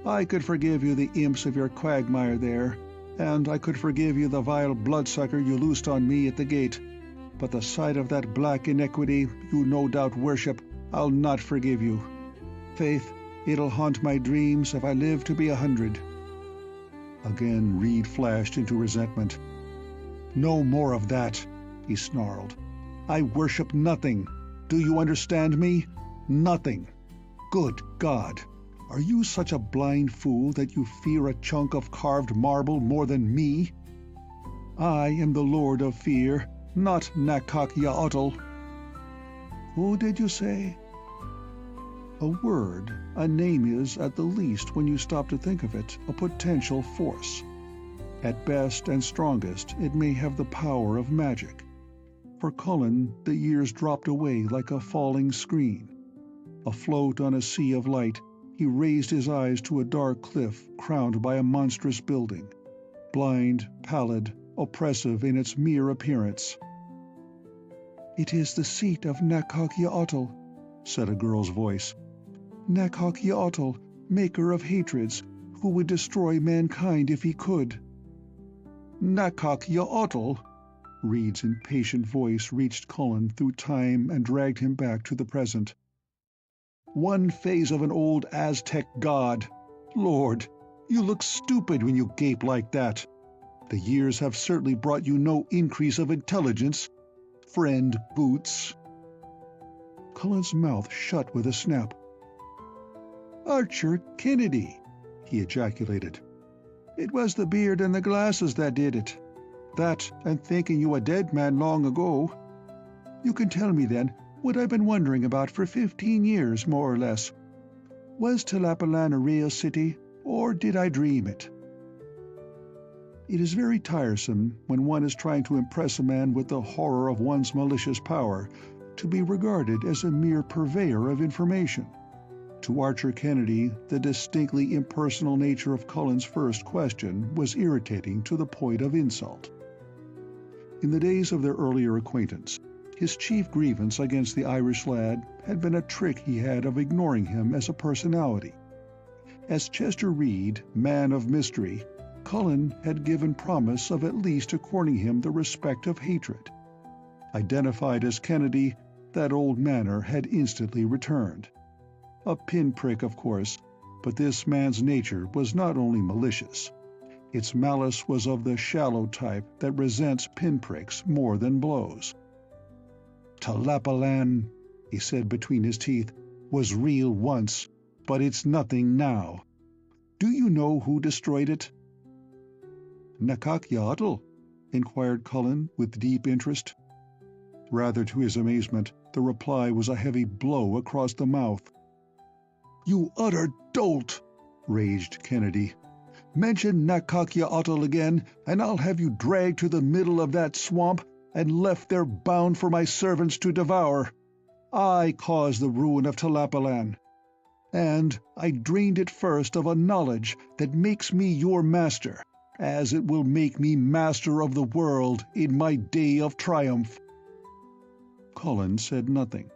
"I could forgive you the imps of your quagmire there, and I could forgive you the vile bloodsucker you loosed on me at the gate, but the sight of that black iniquity you no doubt worship, I'll not forgive you. Faith, it'll haunt my dreams if I live to be 100. Again Reed flashed into resentment. "No more of that," he snarled. "I worship nothing. Do you understand me? Nothing. Good God! Are you such a blind fool that you fear a chunk of carved marble more than me? I am the Lord of Fear, not Nakak-ya-otl." "Who did you say?" A word, a name is, at the least when you stop to think of it, a potential force. At best and strongest, it may have the power of magic. For Cullen, the years dropped away like a falling screen. Afloat on a sea of light, he raised his eyes to a dark cliff crowned by a monstrous building, blind, pallid, oppressive in its mere appearance. "It is the seat of Nakak-ya-otl," said a girl's voice. "Nakak-ya-otl, maker of hatreds, who would destroy mankind if he could." "Nakak-ya-otl?" Reed's impatient voice reached Cullen through time and dragged him back to the present. "One phase of an old Aztec god. Lord, you look stupid when you gape like that. The years have certainly brought you no increase of intelligence, friend Boots." Cullen's mouth shut with a snap. "Archer Kennedy!" he ejaculated. "It was the beard and the glasses that did it. That, and thinking you a dead man long ago. You can tell me, then, what I've been wondering about for 15 years, more or less. Was Tlapallan a real city, or did I dream it?" It is very tiresome, when one is trying to impress a man with the horror of one's malicious power, to be regarded as a mere purveyor of information. To Archer Kennedy, the distinctly impersonal nature of Cullen's first question was irritating to the point of insult. In the days of their earlier acquaintance, his chief grievance against the Irish lad had been a trick he had of ignoring him as a personality. As Chester Reed, man of mystery, Cullen had given promise of at least according him the respect of hatred. Identified as Kennedy, that old manner had instantly returned. A pinprick, of course, but this man's nature was not only malicious. Its malice was of the shallow type that resents pinpricks more than blows. "Tlapallan," he said between his teeth, "was real once, but it's nothing now. Do you know who destroyed it?" "Nakak-ya-otl?" inquired Cullen with deep interest. Rather to his amazement, the reply was a heavy blow across the mouth. "You utter dolt!" raged Kennedy. "Mention Nakak-ya-otl again, and I'll have you dragged to the middle of that swamp and left there bound for my servants to devour. I caused the ruin of Tlapallan, and I drained it first of a knowledge that makes me your master, as it will make me master of the world in my day of triumph." Cullen said nothing.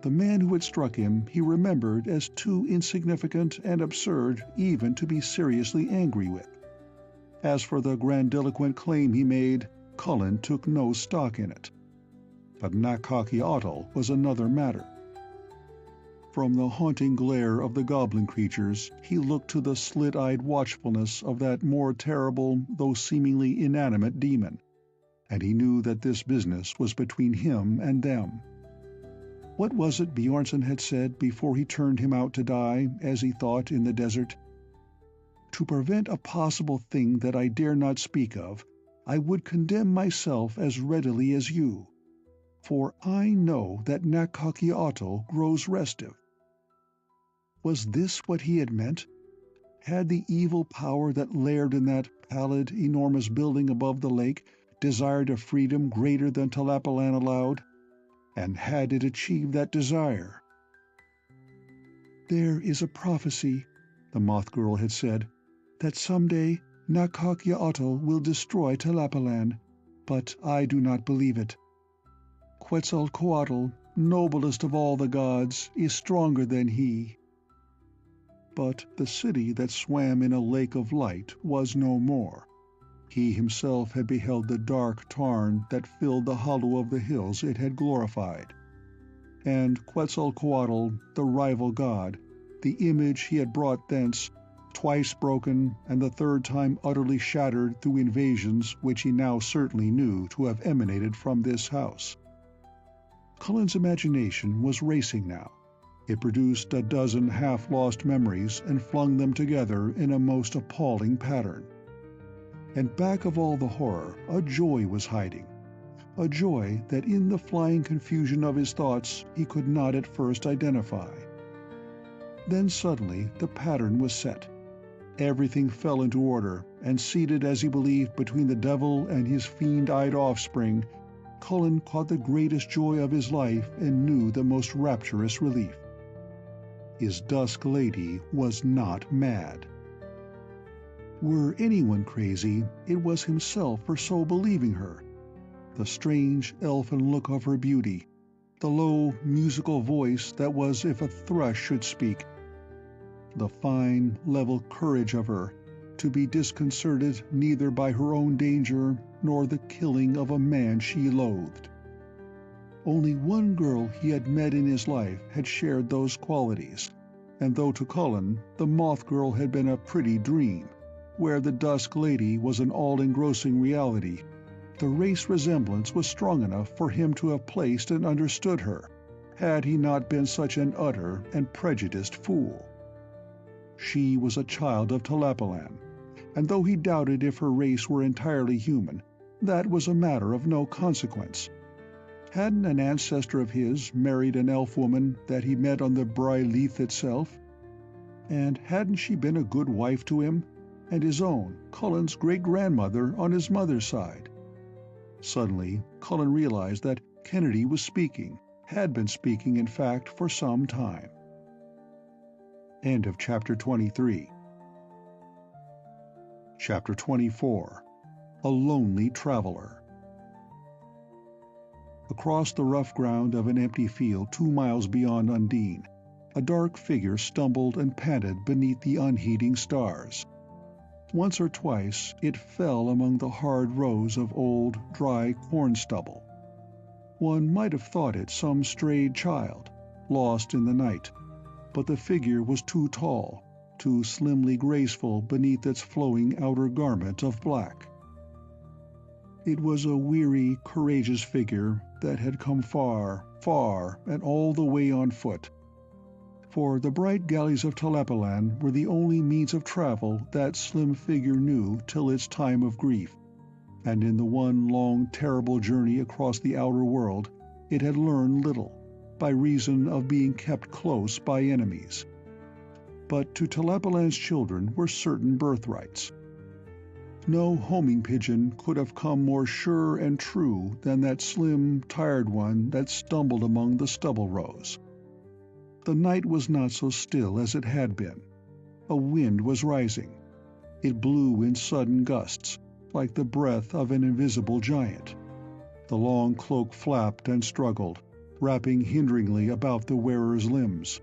The man who had struck him he remembered as too insignificant and absurd even to be seriously angry with. As for the grandiloquent claim he made, Cullen took no stock in it. But Nakak-ya-otl was another matter. From the haunting glare of the goblin creatures, he looked to the slit-eyed watchfulness of that more terrible, though seemingly inanimate demon, and he knew that this business was between him and them. What was it Bjornson had said before he turned him out to die, as he thought, in the desert? to prevent a possible thing that I dare not speak of, I would condemn myself as readily as you, for I know that Nakhakiotl grows restive. Was this what he had meant? Had the evil power that laired in that pallid, enormous building above the lake desired a freedom greater than Tlapallan allowed? And had it achieved that desire? "There is a prophecy," the Moth Girl had said, "that someday Nakhakiotl will destroy Tlapallan, but I do not believe it. Quetzalcoatl, noblest of all the gods, is stronger than he." But the city that swam in a lake of light was no more. He himself had beheld the dark tarn that filled the hollow of the hills it had glorified. And Quetzalcoatl, the rival god, the image he had brought thence, twice broken and the third time utterly shattered through invasions which he now certainly knew to have emanated from this house. Cullen's imagination was racing now. It produced a dozen half-lost memories and flung them together in a most appalling pattern. And back of all the horror, a joy was hiding. A joy that in the flying confusion of his thoughts he could not at first identify. Then suddenly the pattern was set. Everything fell into order, and seated as he believed between the devil and his fiend-eyed offspring, Cullen caught the greatest joy of his life and knew the most rapturous relief. His dusk lady was not mad. Were anyone crazy, it was himself for so believing her. The strange, elfin look of her beauty, the low, musical voice that was if a thrush should speak, the fine, level courage of her, to be disconcerted neither by her own danger nor the killing of a man she loathed. Only one girl he had met in his life had shared those qualities, and though to Cullen the Moth Girl had been a pretty dream, where the Dusk Lady was an all-engrossing reality, the race resemblance was strong enough for him to have placed and understood her, had he not been such an utter and prejudiced fool. She was a child of Tlapallan, and though he doubted if her race were entirely human, that was a matter of no consequence. Hadn't an ancestor of his married an elf woman that he met on the Bry Leith itself? And hadn't she been a good wife to him, and his own, Cullen's great-grandmother on his mother's side? Suddenly, Cullen realized that Kennedy was speaking, had been speaking in fact for some time. End of Chapter 23. Chapter 24. A Lonely Traveler. Across the rough ground of an empty field 2 miles beyond Undine, a dark figure stumbled and panted beneath the unheeding stars. Once or twice it fell among the hard rows of old, dry corn stubble. One might have thought it some strayed child, lost in the night, but the figure was too tall, too slimly graceful beneath its flowing outer garment of black. It was a weary, courageous figure that had come far, far, and all the way on foot. For the bright galleys of Tlapallan were the only means of travel that slim figure knew till its time of grief, and in the one long, terrible journey across the outer world it had learned little, by reason of being kept close by enemies. But to Tlapallan's children were certain birthrights. No homing pigeon could have come more sure and true than that slim, tired one that stumbled among the stubble rows. The night was not so still as it had been. A wind was rising. It blew in sudden gusts, like the breath of an invisible giant. The long cloak flapped and struggled, wrapping hinderingly about the wearer's limbs.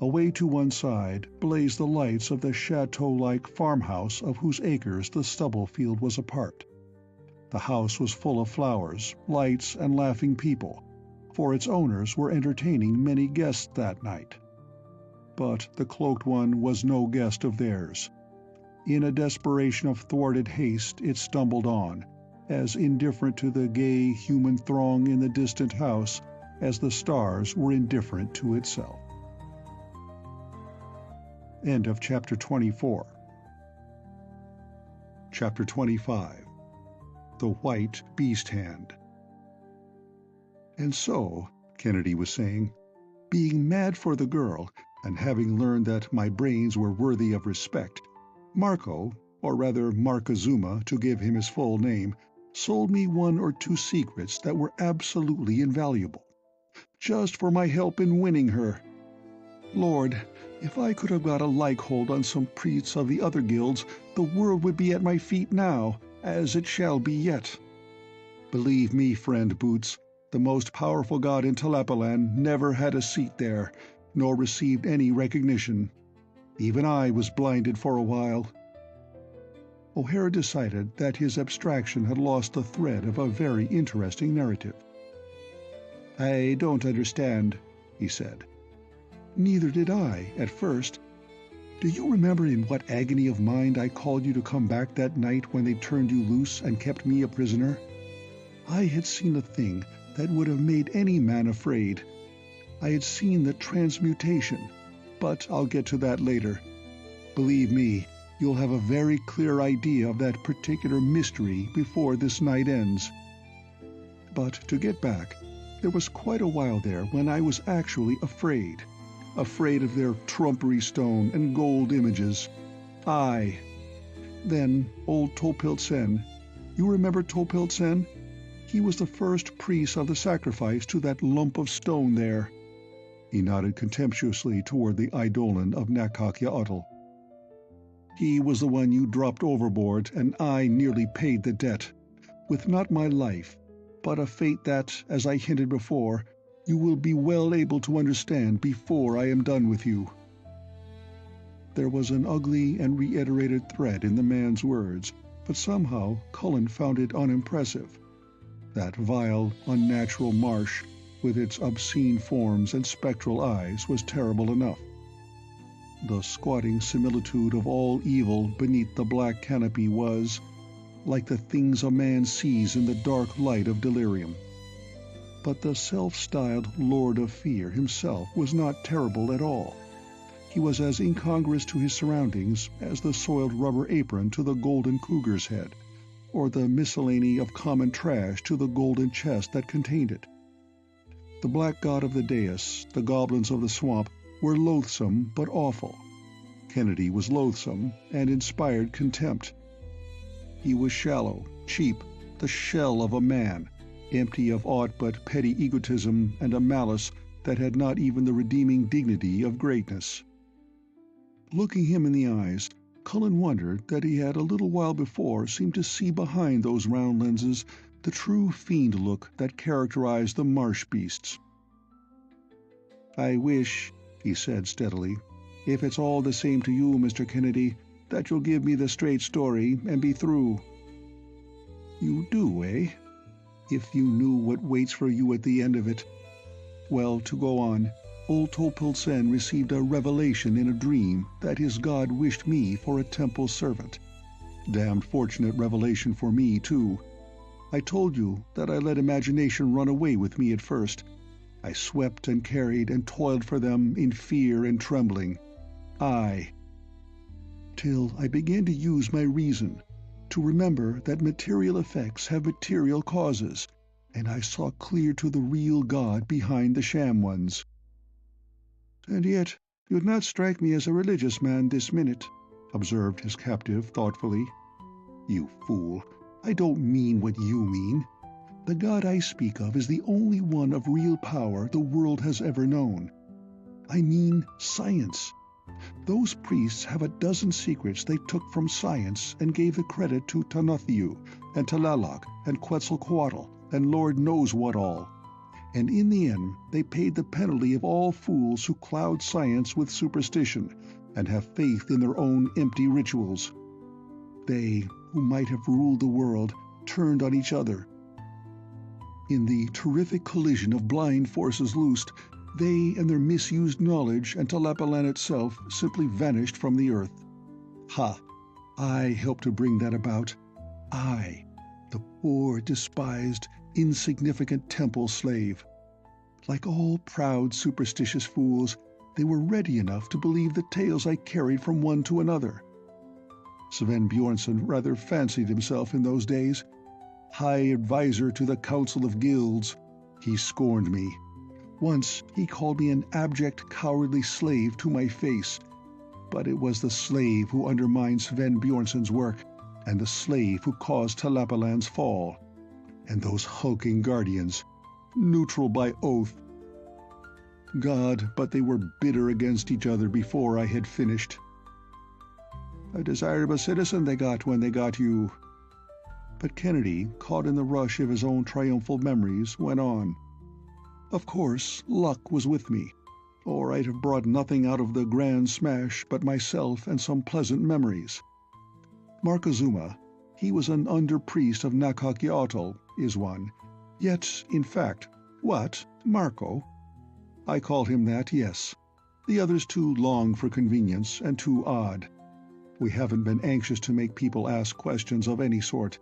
Away to one side blazed the lights of the chateau-like farmhouse of whose acres the stubble field was a part. The house was full of flowers, lights, and laughing people, for its owners were entertaining many guests that night. But the cloaked one was no guest of theirs. In a desperation of thwarted haste it stumbled on, as indifferent to the gay human throng in the distant house as the stars were indifferent to itself. End of Chapter 24. Chapter 25. The White Beast Hand. And so, Kennedy was saying, being mad for the girl, and having learned that my brains were worthy of respect, Marco, or rather Markazuma to give him his full name, sold me 1 or 2 secrets that were absolutely invaluable, just for my help in winning her. Lord, if I could have got a like hold on some priests of the other guilds, the world would be at my feet now, as it shall be yet. Believe me, friend Boots, the most powerful god in Tlapallan never had a seat there, nor received any recognition. Even I was blinded for a while. O'Hara decided that his abstraction had lost the thread of a very interesting narrative. "I don't understand," he said. "Neither did I, at first. Do you remember in what agony of mind I called you to come back that night when they turned you loose and kept me a prisoner? I had seen a thing that would have made any man afraid. I had seen the transmutation, but I'll get to that later. Believe me, you'll have a very clear idea of that particular mystery before this night ends. But to get back, there was quite a while there when I was actually afraid of their trumpery stone and gold images. Aye. Then old Topiltsen, you remember Topiltsen? He was the first priest of the sacrifice to that lump of stone there." He nodded contemptuously toward the Eidolon of Nakak-Yaotl. "He was the one you dropped overboard, and I nearly paid the debt, with not my life, but a fate that, as I hinted before, you will be well able to understand before I am done with you." There was an ugly and reiterated thread in the man's words, but somehow Cullen found it unimpressive. That vile, unnatural marsh, with its obscene forms and spectral eyes, was terrible enough. The squatting similitude of all evil beneath the black canopy was like the things a man sees in the dark light of delirium. But the self-styled Lord of Fear himself was not terrible at all. He was as incongruous to his surroundings as the soiled rubber apron to the golden cougar's head, or the miscellany of common trash to the golden chest that contained it. The black god of the dais, the goblins of the swamp, were loathsome but awful. Kennedy was loathsome, and inspired contempt. He was shallow, cheap, the shell of a man, empty of aught but petty egotism and a malice that had not even the redeeming dignity of greatness. Looking him in the eyes, Cullen wondered that he had a little while before seemed to see behind those round lenses the true fiend look that characterized the marsh beasts. "I wish," he said steadily, "if it's all the same to you, Mr. Kennedy, that you'll give me the straight story and be through." "You do, eh? If you knew what waits for you at the end of it. Well, to go on, old Topiltsen received a revelation in a dream that his god wished me for a temple servant. Damned fortunate revelation for me, too. I told you that I let imagination run away with me at first. I swept and carried and toiled for them in fear and trembling. Aye. Till I began to use my reason, to remember that material effects have material causes, and I saw clear to the real God behind the sham ones." "And yet you do not strike me as a religious man this minute," observed his captive thoughtfully. "You fool, I don't mean what you mean. The God I speak of is the only one of real power the world has ever known. I mean science. Those priests have a dozen secrets they took from science and gave the credit to Tanothiu and Talalok and Quetzalcoatl and Lord knows what all. And in the end they paid the penalty of all fools who cloud science with superstition and have faith in their own empty rituals. They, who might have ruled the world, turned on each other. In the terrific collision of blind forces loosed, they and their misused knowledge and Tlapallan itself simply vanished from the earth. Ha! I helped to bring that about. I, the poor, despised, insignificant temple slave. Like all proud, superstitious fools, they were ready enough to believe the tales I carried from one to another. Sven Bjornsson rather fancied himself in those days. High advisor to the Council of Guilds. He scorned me. Once he called me an abject, cowardly slave to my face. But it was the slave who undermined Sven Bjornsson's work, and the slave who caused Tlapallan's fall. And those hulking guardians, neutral by oath. God, but they were bitter against each other before I had finished. A desirable citizen they got when they got you. But Kennedy, caught in the rush of his own triumphal memories, went on. Of course, luck was with me, or I'd have brought nothing out of the grand smash but myself and some pleasant memories. Markozuma, he was an under-priest of Nakakiatl, is one. Yet, in fact, what, Marco? I call him that, yes. The other's too long for convenience and too odd. We haven't been anxious to make people ask questions of any sort.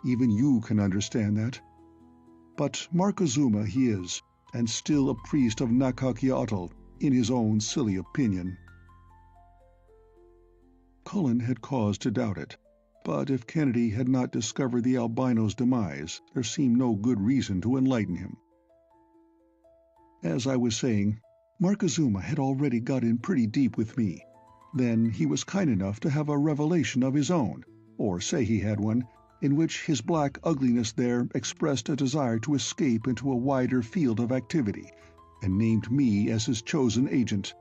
Even you can understand that. But Markozuma he is, and still a priest of Nakakiatl, in his own silly opinion. Cullen had cause to doubt it, but if Kennedy had not discovered the albino's demise, there seemed no good reason to enlighten him. As I was saying, Markozuma had already got in pretty deep with me. Then he was kind enough to have a revelation of his own, or say he had one, in which his black ugliness there expressed a desire to escape into a wider field of activity, and named me as his chosen agent.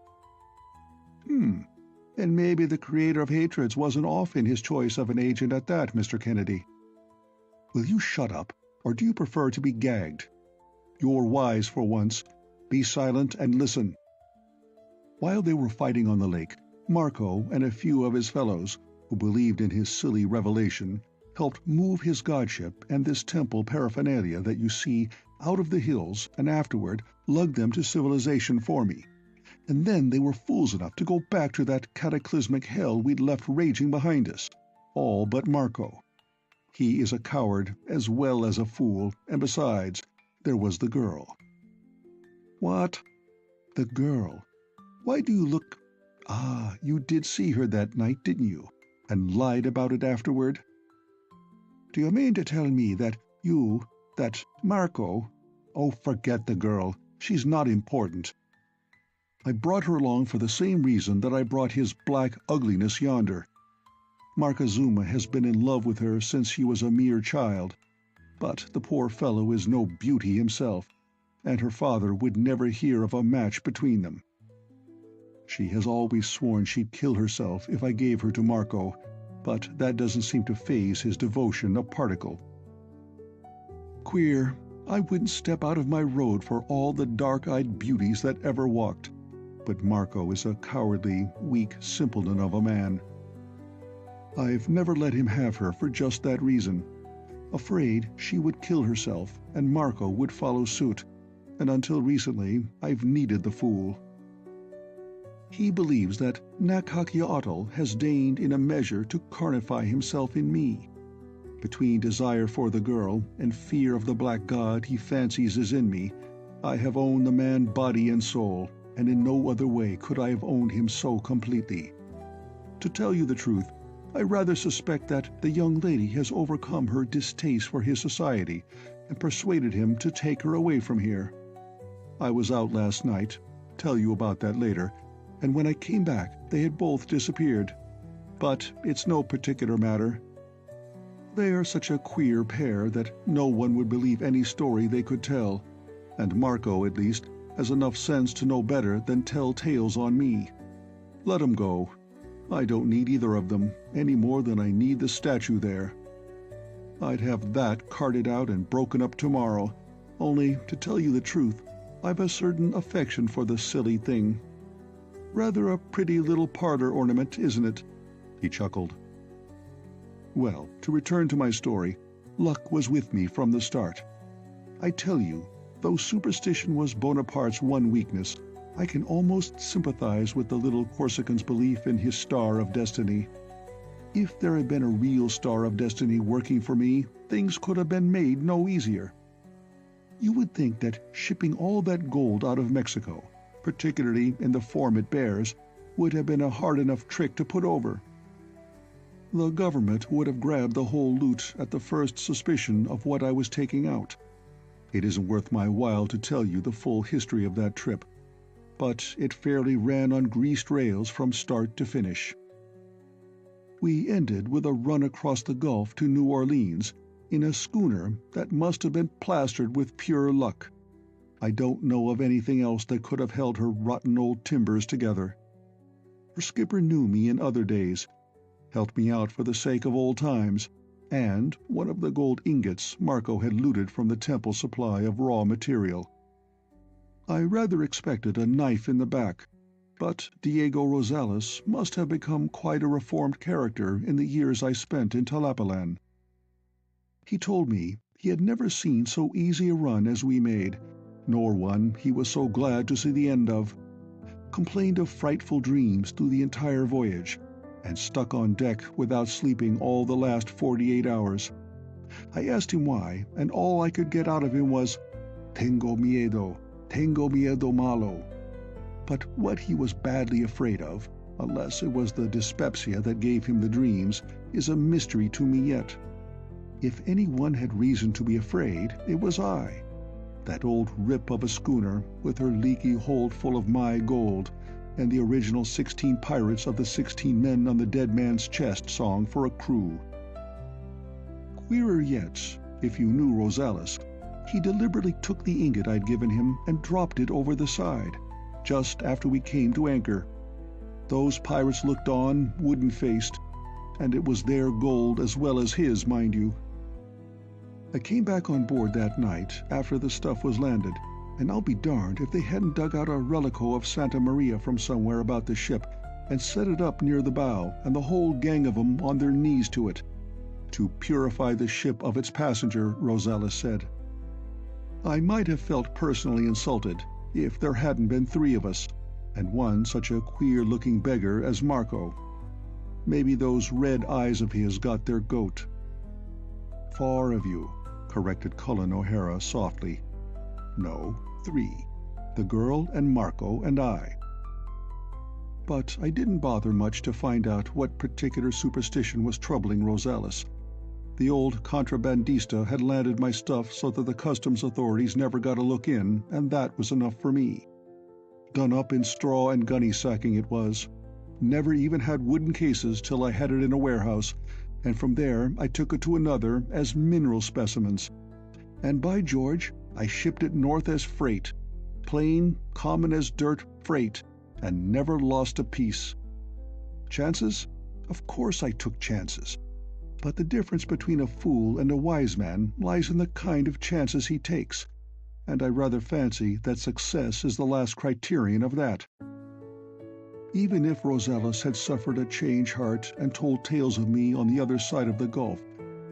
And maybe the creator of hatreds wasn't off in his choice of an agent at that, Mr. Kennedy. Will you shut up, or do you prefer to be gagged? You're wise for once. Be silent and listen. While they were fighting on the lake, Marco and a few of his fellows, who believed in his silly revelation, helped move his godship and this temple paraphernalia that you see out of the hills and afterward lugged them to civilization for me. And then they were fools enough to go back to that cataclysmic hell we'd left raging behind us, all but Marco. He is a coward as well as a fool, and besides, there was the girl. What? The girl? Why do you look... Ah, you did see her that night, didn't you? And lied about it afterward? Do you mean to tell me that that Marco... Oh, forget the girl. She's not important. I brought her along for the same reason that I brought his black ugliness yonder. Markozuma has been in love with her since she was a mere child, but the poor fellow is no beauty himself, and her father would never hear of a match between them. She has always sworn she'd kill herself if I gave her to Marco, but that doesn't seem to faze his devotion a particle. Queer, I wouldn't step out of my road for all the dark-eyed beauties that ever walked. But Marco is a cowardly, weak simpleton of a man. I've never let him have her for just that reason, afraid she would kill herself and Marco would follow suit, and until recently I've needed the fool. He believes that Nakakiatl has deigned in a measure to carnify himself in me. Between desire for the girl and fear of the black god he fancies is in me, I have owned the man body and soul, and in no other way could I have owned him so completely. To tell you the truth, I rather suspect that the young lady has overcome her distaste for his society and persuaded him to take her away from here. I was out last night, tell you about that later, and when I came back they had both disappeared. But it's no particular matter. They are such a queer pair that no one would believe any story they could tell, and Marco, at least, has enough sense to know better than tell tales on me. Let 'em go. I don't need either of them, any more than I need the statue there. I'd have that carted out and broken up tomorrow, only, to tell you the truth, I've a certain affection for the silly thing. Rather a pretty little parlor ornament, isn't it? He chuckled. Well, to return to my story, luck was with me from the start. I tell you, though superstition was Bonaparte's one weakness, I can almost sympathize with the little Corsican's belief in his star of destiny. If there had been a real star of destiny working for me, things could have been made no easier. You would think that shipping all that gold out of Mexico, particularly in the form it bears, would have been a hard enough trick to put over. The government would have grabbed the whole loot at the first suspicion of what I was taking out. It isn't worth my while to tell you the full history of that trip, but it fairly ran on greased rails from start to finish. We ended with a run across the Gulf to New Orleans in a schooner that must have been plastered with pure luck. I don't know of anything else that could have held her rotten old timbers together. Her skipper knew me in other days, helped me out for the sake of old times, and one of the gold ingots Marco had looted from the temple supply of raw material. I rather expected a knife in the back, but Diego Rosales must have become quite a reformed character in the years I spent in Tlapallan. He told me he had never seen so easy a run as we made, nor one he was so glad to see the end of. Complained of frightful dreams through the entire voyage, and stuck on deck without sleeping all the last 48 hours. I asked him why, and all I could get out of him was, tengo miedo malo. But what he was badly afraid of, unless it was the dyspepsia that gave him the dreams, is a mystery to me yet. If anyone had reason to be afraid, it was I. That old rip of a schooner, with her leaky hold full of my gold, and the original 16 pirates of the 16 men on the dead man's chest song for a crew. Queerer yet, if you knew Rosales, he deliberately took the ingot I'd given him and dropped it over the side, just after we came to anchor. Those pirates looked on, wooden-faced, and it was their gold as well as his, mind you. I came back on board that night after the stuff was landed, and I'll be darned if they hadn't dug out a relico of Santa Maria from somewhere about the ship and set it up near the bow, and the whole gang of 'em on their knees to it. To purify the ship of its passenger, Rosales said. I might have felt personally insulted if there hadn't been 3 of us, and one such a queer-looking beggar as Marco. Maybe those red eyes of his got their goat. 4 of you, corrected Cullen O'Hara softly. No, 3. The girl and Marco and I. But I didn't bother much to find out what particular superstition was troubling Rosales. The old contrabandista had landed my stuff so that the customs authorities never got a look in, and that was enough for me. Done up in straw and gunny sacking it was. Never even had wooden cases till I had it in a warehouse, and from there I took it to another as mineral specimens. And by George, I shipped it north as freight. Plain, common as dirt freight, and never lost a piece. Chances? Of course I took chances. But the difference between a fool and a wise man lies in the kind of chances he takes, and I rather fancy that success is the last criterion of that. Even if Rosales had suffered a change heart and told tales of me on the other side of the Gulf,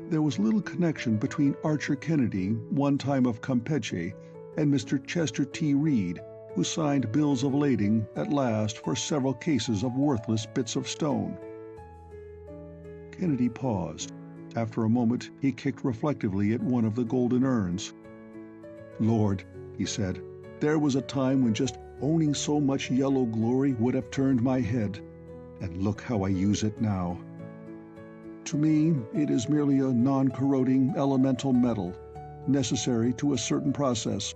there was little connection between Archer Kennedy, one time of Campeche, and Mr. Chester T. Reed, who signed bills of lading at last for several cases of worthless bits of stone. Kennedy paused. After a moment, he kicked reflectively at one of the golden urns. Lord, he said, there was a time when just owning so much yellow glory would have turned my head, and look how I use it now. To me, it is merely a non-corroding elemental metal, necessary to a certain process,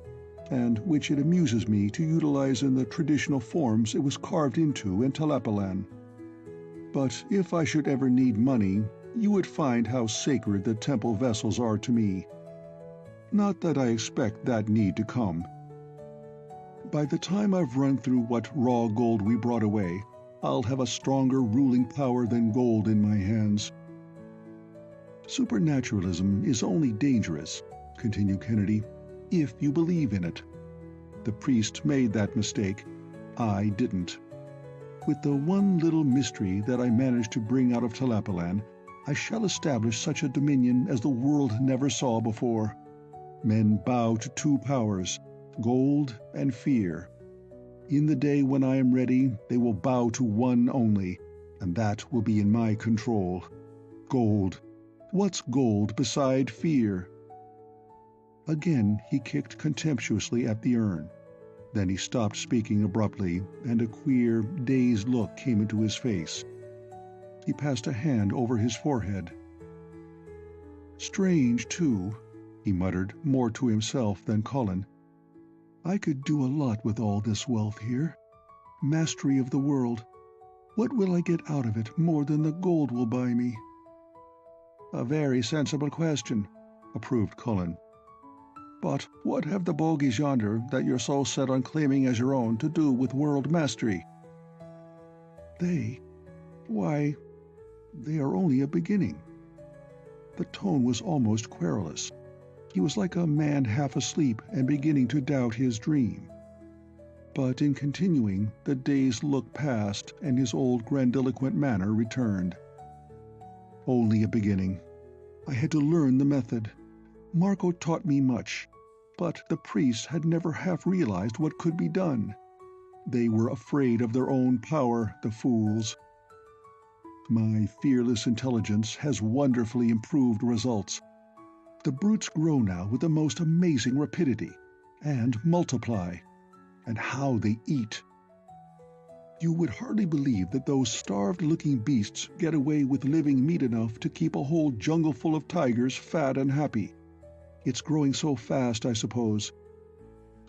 and which it amuses me to utilize in the traditional forms it was carved into in Tlapallan. But if I should ever need money, you would find how sacred the temple vessels are to me. Not that I expect that need to come. By the time I've run through what raw gold we brought away, I'll have a stronger ruling power than gold in my hands. Supernaturalism is only dangerous, continued Kennedy, if you believe in it. The priest made that mistake. I didn't. With the one little mystery that I managed to bring out of Tlapallan, I shall establish such a dominion as the world never saw before. Men bow to 2 powers, gold and fear. In the day when I am ready, they will bow to one only, and that will be in my control. Gold. What's gold beside fear? Again he kicked contemptuously at the urn. Then he stopped speaking abruptly, and a queer, dazed look came into his face. He passed a hand over his forehead. "Strange, too," he muttered, more to himself than Colin. "I could do a lot with all this wealth here. Mastery of the world. What will I get out of it more than the gold will buy me?" "A very sensible question," approved Colin. "But what have the bogies yonder that you're so set on claiming as your own to do with world mastery?" Why, they are only a beginning." The tone was almost querulous. He was like a man half asleep and beginning to doubt his dream. But in continuing, the dazed look passed and his old grandiloquent manner returned. "Only a beginning. I had to learn the method. Marco taught me much, but the priests had never half realized what could be done. They were afraid of their own power, the fools. My fearless intelligence has wonderfully improved results. The brutes grow now with the most amazing rapidity, and multiply. And how they eat! You would hardly believe that those starved-looking beasts get away with living meat enough to keep a whole jungle full of tigers fat and happy. It's growing so fast, I suppose.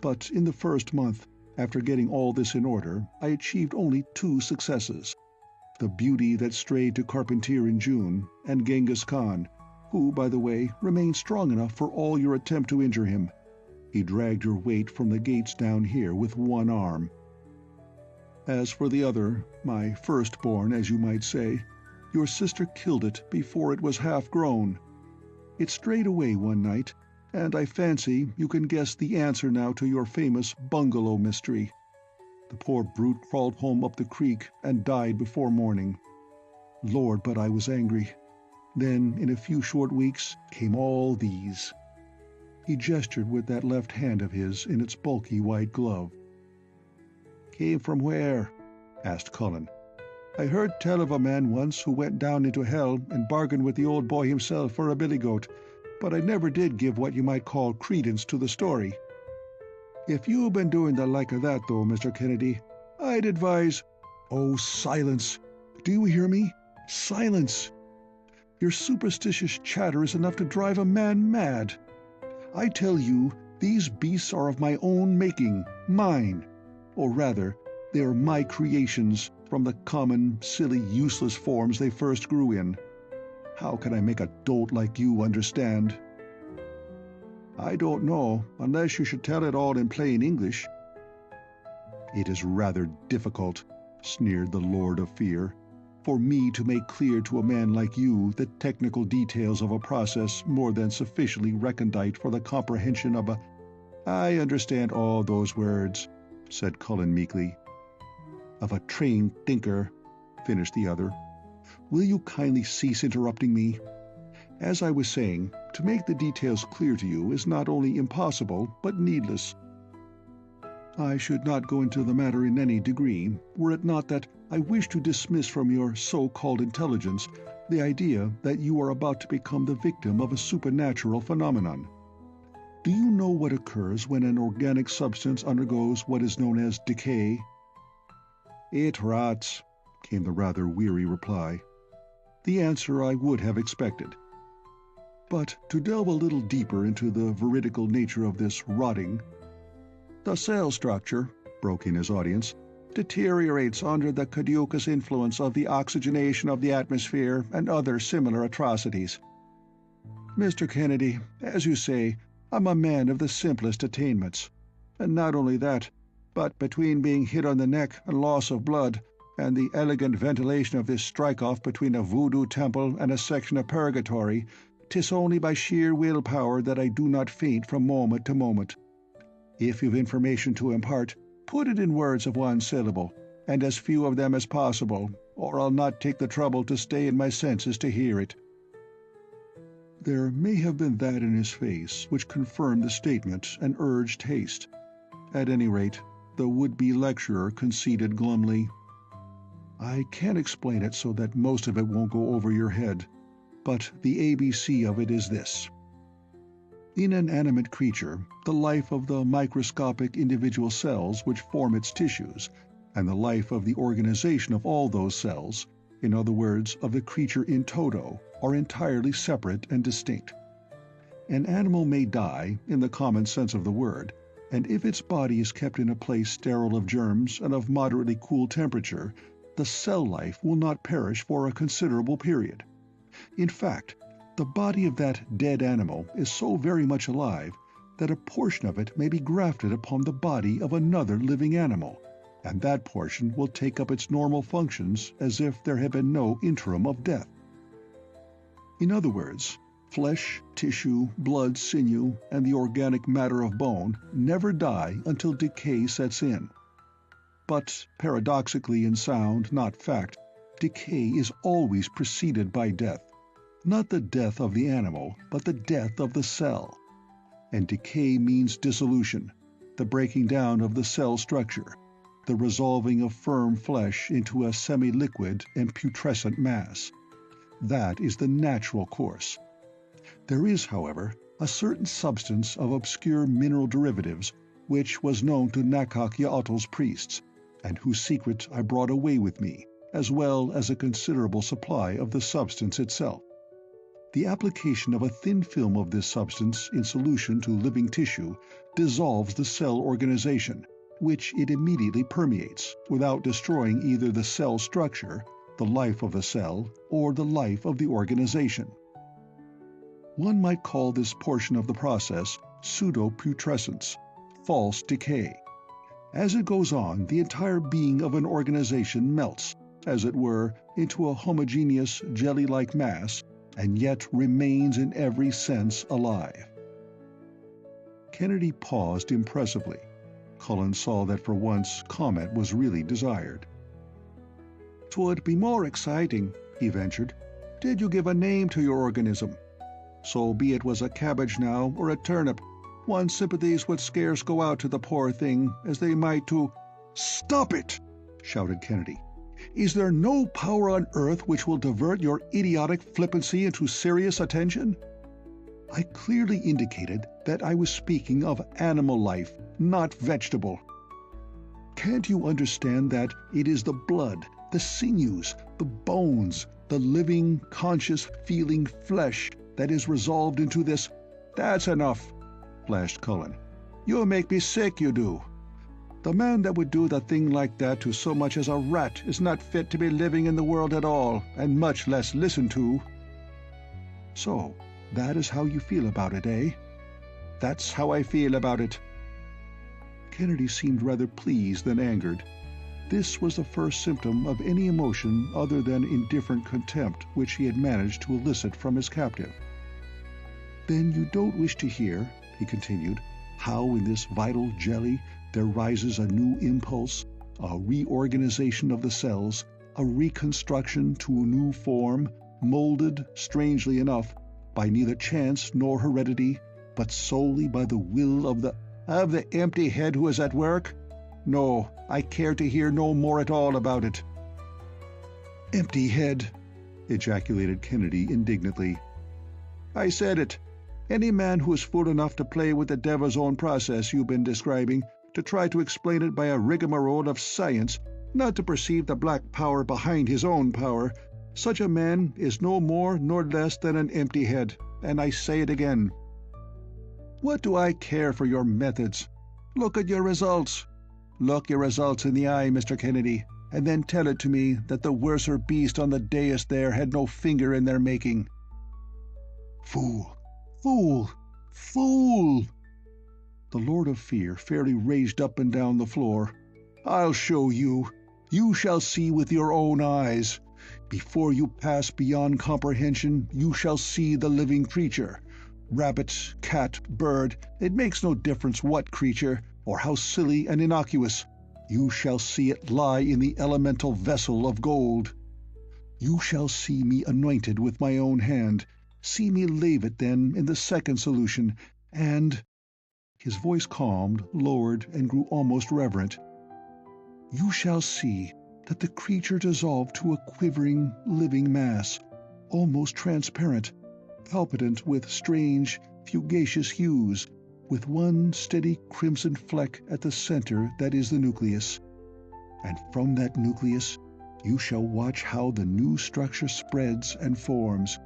But in the first month, after getting all this in order, I achieved only 2 successes. The beauty that strayed to Carpentier in June, and Genghis Khan, who, by the way, remained strong enough for all your attempt to injure him. He dragged your weight from the gates down here with one arm. As for the other, my firstborn, as you might say, your sister killed it before it was half grown. It strayed away one night, and I fancy you can guess the answer now to your famous bungalow mystery. The poor brute crawled home up the creek and died before morning. Lord, but I was angry. Then, in a few short weeks, came all these." He gestured with that left hand of his in its bulky white glove. "Came from where?" asked Colin. "I heard tell of a man once who went down into hell and bargained with the old boy himself for a billy-goat, but I never did give what you might call credence to the story. If you've been doing the like of that, though, Mr. Kennedy, I'd advise—" "Oh, silence! Do you hear me? Silence! Your superstitious chatter is enough to drive a man mad. I tell you, these beasts are of my own making, mine. Or rather, they are my creations, from the common, silly, useless forms they first grew in. How can I make a dolt like you understand?" "I don't know, unless you should tell it all in plain English." "It is rather difficult," sneered the Lord of Fear, "for me to make clear to a man like you the technical details of a process more than sufficiently recondite for the comprehension of a—" "I understand all those words," said Cullen meekly. "Of a trained thinker," finished the other. "Will you kindly cease interrupting me? As I was saying, to make the details clear to you is not only impossible, but needless. I should not go into the matter in any degree, were it not that I wish to dismiss from your so-called intelligence the idea that you are about to become the victim of a supernatural phenomenon. Do you know what occurs when an organic substance undergoes what is known as decay?" "It rots," came the rather weary reply. The answer I would have expected. But to delve a little deeper into the veridical nature of this rotting— "The cell structure," broke in his audience, "deteriorates under the caducous influence of the oxygenation of the atmosphere and other similar atrocities. Mr. Kennedy, as you say, I'm a man of the simplest attainments. And not only that, but between being hit on the neck and loss of blood, and the elegant ventilation of this strike-off between a voodoo temple and a section of purgatory, 'tis only by sheer will-power that I do not faint from moment to moment. If you've information to impart, put it in words of one syllable, and as few of them as possible, or I'll not take the trouble to stay in my senses to hear it." There may have been that in his face which confirmed the statement and urged haste. At any rate, the would-be lecturer conceded glumly, "I can't explain it so that most of it won't go over your head, but the ABC of it is this. In an animate creature, the life of the microscopic individual cells which form its tissues, and the life of the organization of all those cells, in other words, of the creature in toto, are entirely separate and distinct. An animal may die, in the common sense of the word, and if its body is kept in a place sterile of germs and of moderately cool temperature, the cell life will not perish for a considerable period. In fact, the body of that dead animal is so very much alive that a portion of it may be grafted upon the body of another living animal, and that portion will take up its normal functions as if there had been no interim of death. In other words, flesh, tissue, blood, sinew, and the organic matter of bone never die until decay sets in. But, paradoxically in sound, not fact, decay is always preceded by death. Not the death of the animal, but the death of the cell. And decay means dissolution, the breaking down of the cell structure, the resolving of firm flesh into a semi-liquid and putrescent mass. That is the natural course. There is, however, a certain substance of obscure mineral derivatives which was known to Nakak Ya'atl's priests, and whose secret I brought away with me, as well as a considerable supply of the substance itself. The application of a thin film of this substance in solution to living tissue dissolves the cell organization, which it immediately permeates, without destroying either the cell structure, the life of the cell, or the life of the organization. One might call this portion of the process pseudo-putrescence, false decay. As it goes on, the entire being of an organization melts, as it were, into a homogeneous, jelly-like mass, and yet remains in every sense alive. Kennedy paused impressively. Cullen saw that for once comment was really desired. "'Twould be more exciting," he ventured, "did you give a name to your organism. So be it was a cabbage now, or a turnip, one's sympathies would scarce go out to the poor thing, as they might to—" "Stop it!" shouted Kennedy. "Is there no power on earth which will divert your idiotic flippancy into serious attention?" I clearly indicated that I was speaking of animal life, not vegetable. Can't you understand that it is the blood, the sinews, the bones, the living, conscious, feeling flesh that is resolved into this— "That's enough," flashed Cullen. "You make me sick, you do. The man that would do the thing like that to so much as a rat is not fit to be living in the world at all, and much less listened to." "So, that is how you feel about it, eh?" "That's how I feel about it." Kennedy seemed rather pleased than angered. This was the first symptom of any emotion other than indifferent contempt which he had managed to elicit from his captive. "Then you don't wish to hear," he continued, "how in this vital jelly there rises a new impulse, a reorganization of the cells, a reconstruction to a new form, molded, strangely enough, by neither chance nor heredity, but solely by the will of the empty head who is at work? No, I care to hear no more at all about it." "Empty head!" ejaculated Kennedy indignantly. "I said it. Any man who is fool enough to play with the devil's own process you've been describing, to try to explain it by a rigmarole of science, not to perceive the black power behind his own power, such a man is no more nor less than an empty head, and I say it again. What do I care for your methods? Look at your results. Look your results in the eye, Mr. Kennedy, and then tell it to me that the worser beast on the dais there had no finger in their making." "Fool! Fool! Fool!" The Lord of Fear fairly raged up and down the floor. "I'll show you. You shall see with your own eyes. Before you pass beyond comprehension, you shall see the living creature. Rabbit, cat, bird, it makes no difference what creature, or how silly and innocuous. You shall see it lie in the elemental vessel of gold. You shall see me anointed with my own hand, see me lave it then in the second solution, and—" His voice calmed, lowered, and grew almost reverent. "You shall see that the creature dissolved to a quivering, living mass, almost transparent, palpitant with strange, fugacious hues, with one steady crimson fleck at the center that is the nucleus. And from that nucleus, You shall watch how the new structure spreads and forms.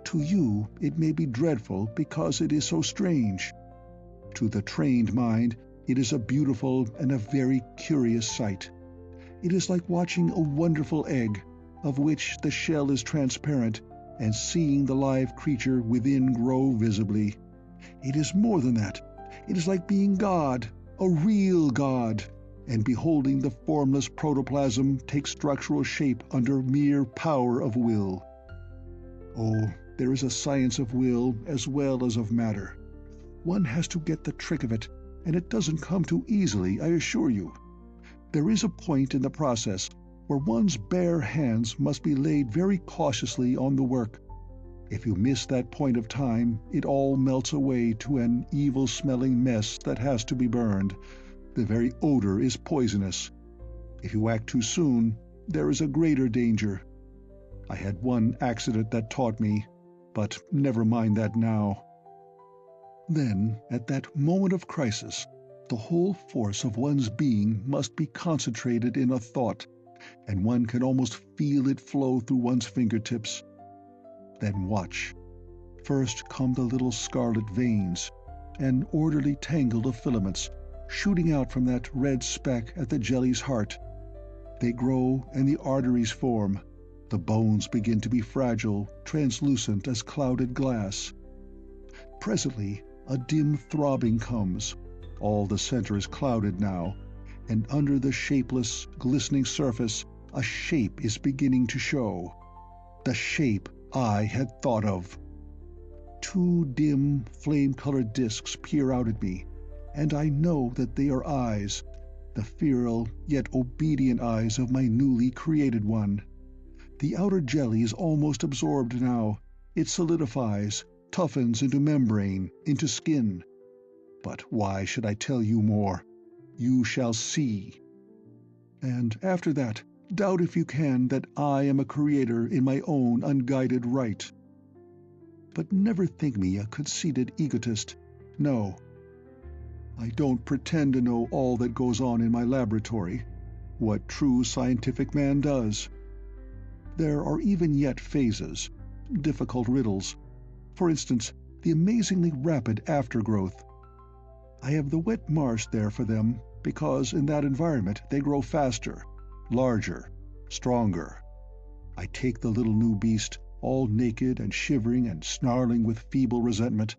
To you it may be dreadful because it is so strange. To the trained mind it is a beautiful and a very curious sight. It is like watching a wonderful egg, of which the shell is transparent, and seeing the live creature within grow visibly. It is more than that. It is like being God, a real God, and beholding the formless protoplasm take structural shape under mere power of will. Oh, there is a science of will as well as of matter. One has to get the trick of it, and it doesn't come too easily, I assure you. There is a point in the process where one's bare hands must be laid very cautiously on the work. If you miss that point of time, it all melts away to an evil-smelling mess that has to be burned. The very odor is poisonous. If you act too soon, there is a greater danger. I had one accident that taught me, but never mind that now. Then, at that moment of crisis, the whole force of one's being must be concentrated in a thought, and one can almost feel it flow through one's fingertips. Then watch. First come the little scarlet veins, an orderly tangle of filaments, shooting out from that red speck at the jelly's heart. They grow and the arteries form. The bones begin to be fragile, translucent as clouded glass. Presently, a dim throbbing comes. All the center is clouded now, and under the shapeless, glistening surface, a shape is beginning to show. The shape I had thought of. Two dim, flame-colored discs peer out at me, and I know that they are eyes, the feral yet obedient eyes of my newly created one. The outer jelly is almost absorbed now. It solidifies, toughens into membrane, into skin. But why should I tell you more? You shall see. And after that, doubt if you can that I am a creator in my own unguided right. But never think me a conceited egotist. No. I don't pretend to know all that goes on in my laboratory, what true scientific man does. There are even yet phases, difficult riddles. For instance, the amazingly rapid aftergrowth. I have the wet marsh there for them, because in that environment they grow faster, larger, stronger. I take the little new beast, all naked and shivering and snarling with feeble resentment.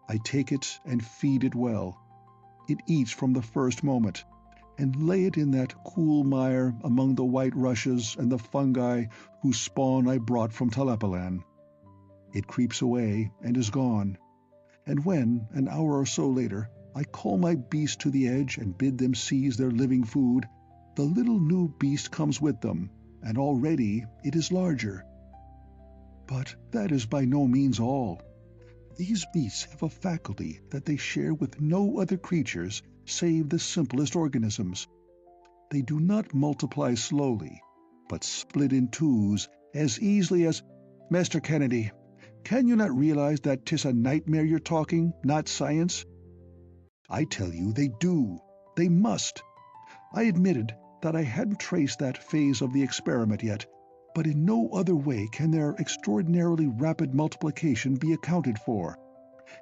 I take it and feed it well. It eats from the first moment, and lay it in that cool mire among the white rushes and the fungi whose spawn I brought from Tlapallan. It creeps away and is gone, and when, an hour or so later, I call my beast to the edge and bid them seize their living food, the little new beast comes with them, and already it is larger. But that is by no means all. These beasts have a faculty that they share with no other creatures save the simplest organisms. They do not multiply slowly, but split in twos as easily as— Master Kennedy, can you not realize that 'tis a nightmare you're talking, not science? I tell you they do. They must. I admitted that I hadn't traced that phase of the experiment yet, but in no other way can their extraordinarily rapid multiplication be accounted for.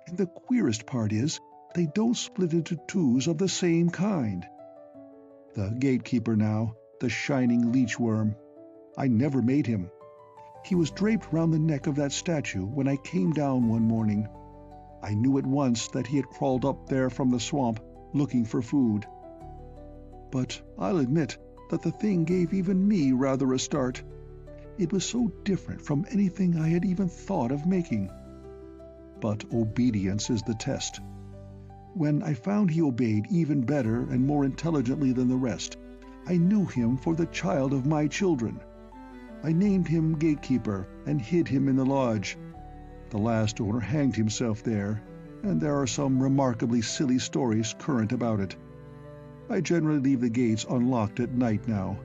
And the queerest part is, they don't split into twos of the same kind. The gatekeeper now, the shining leechworm. I never made him. He was draped round the neck of that statue when I came down one morning. I knew at once that he had crawled up there from the swamp, looking for food. But I'll admit that the thing gave even me rather a start. It was so different from anything I had even thought of making. But obedience is the test. When I found he obeyed even better and more intelligently than the rest, I knew him for the child of my children. I named him Gatekeeper and hid him in the lodge. The last owner hanged himself there, and there are some remarkably silly stories current about it. I generally leave the gates unlocked at night now.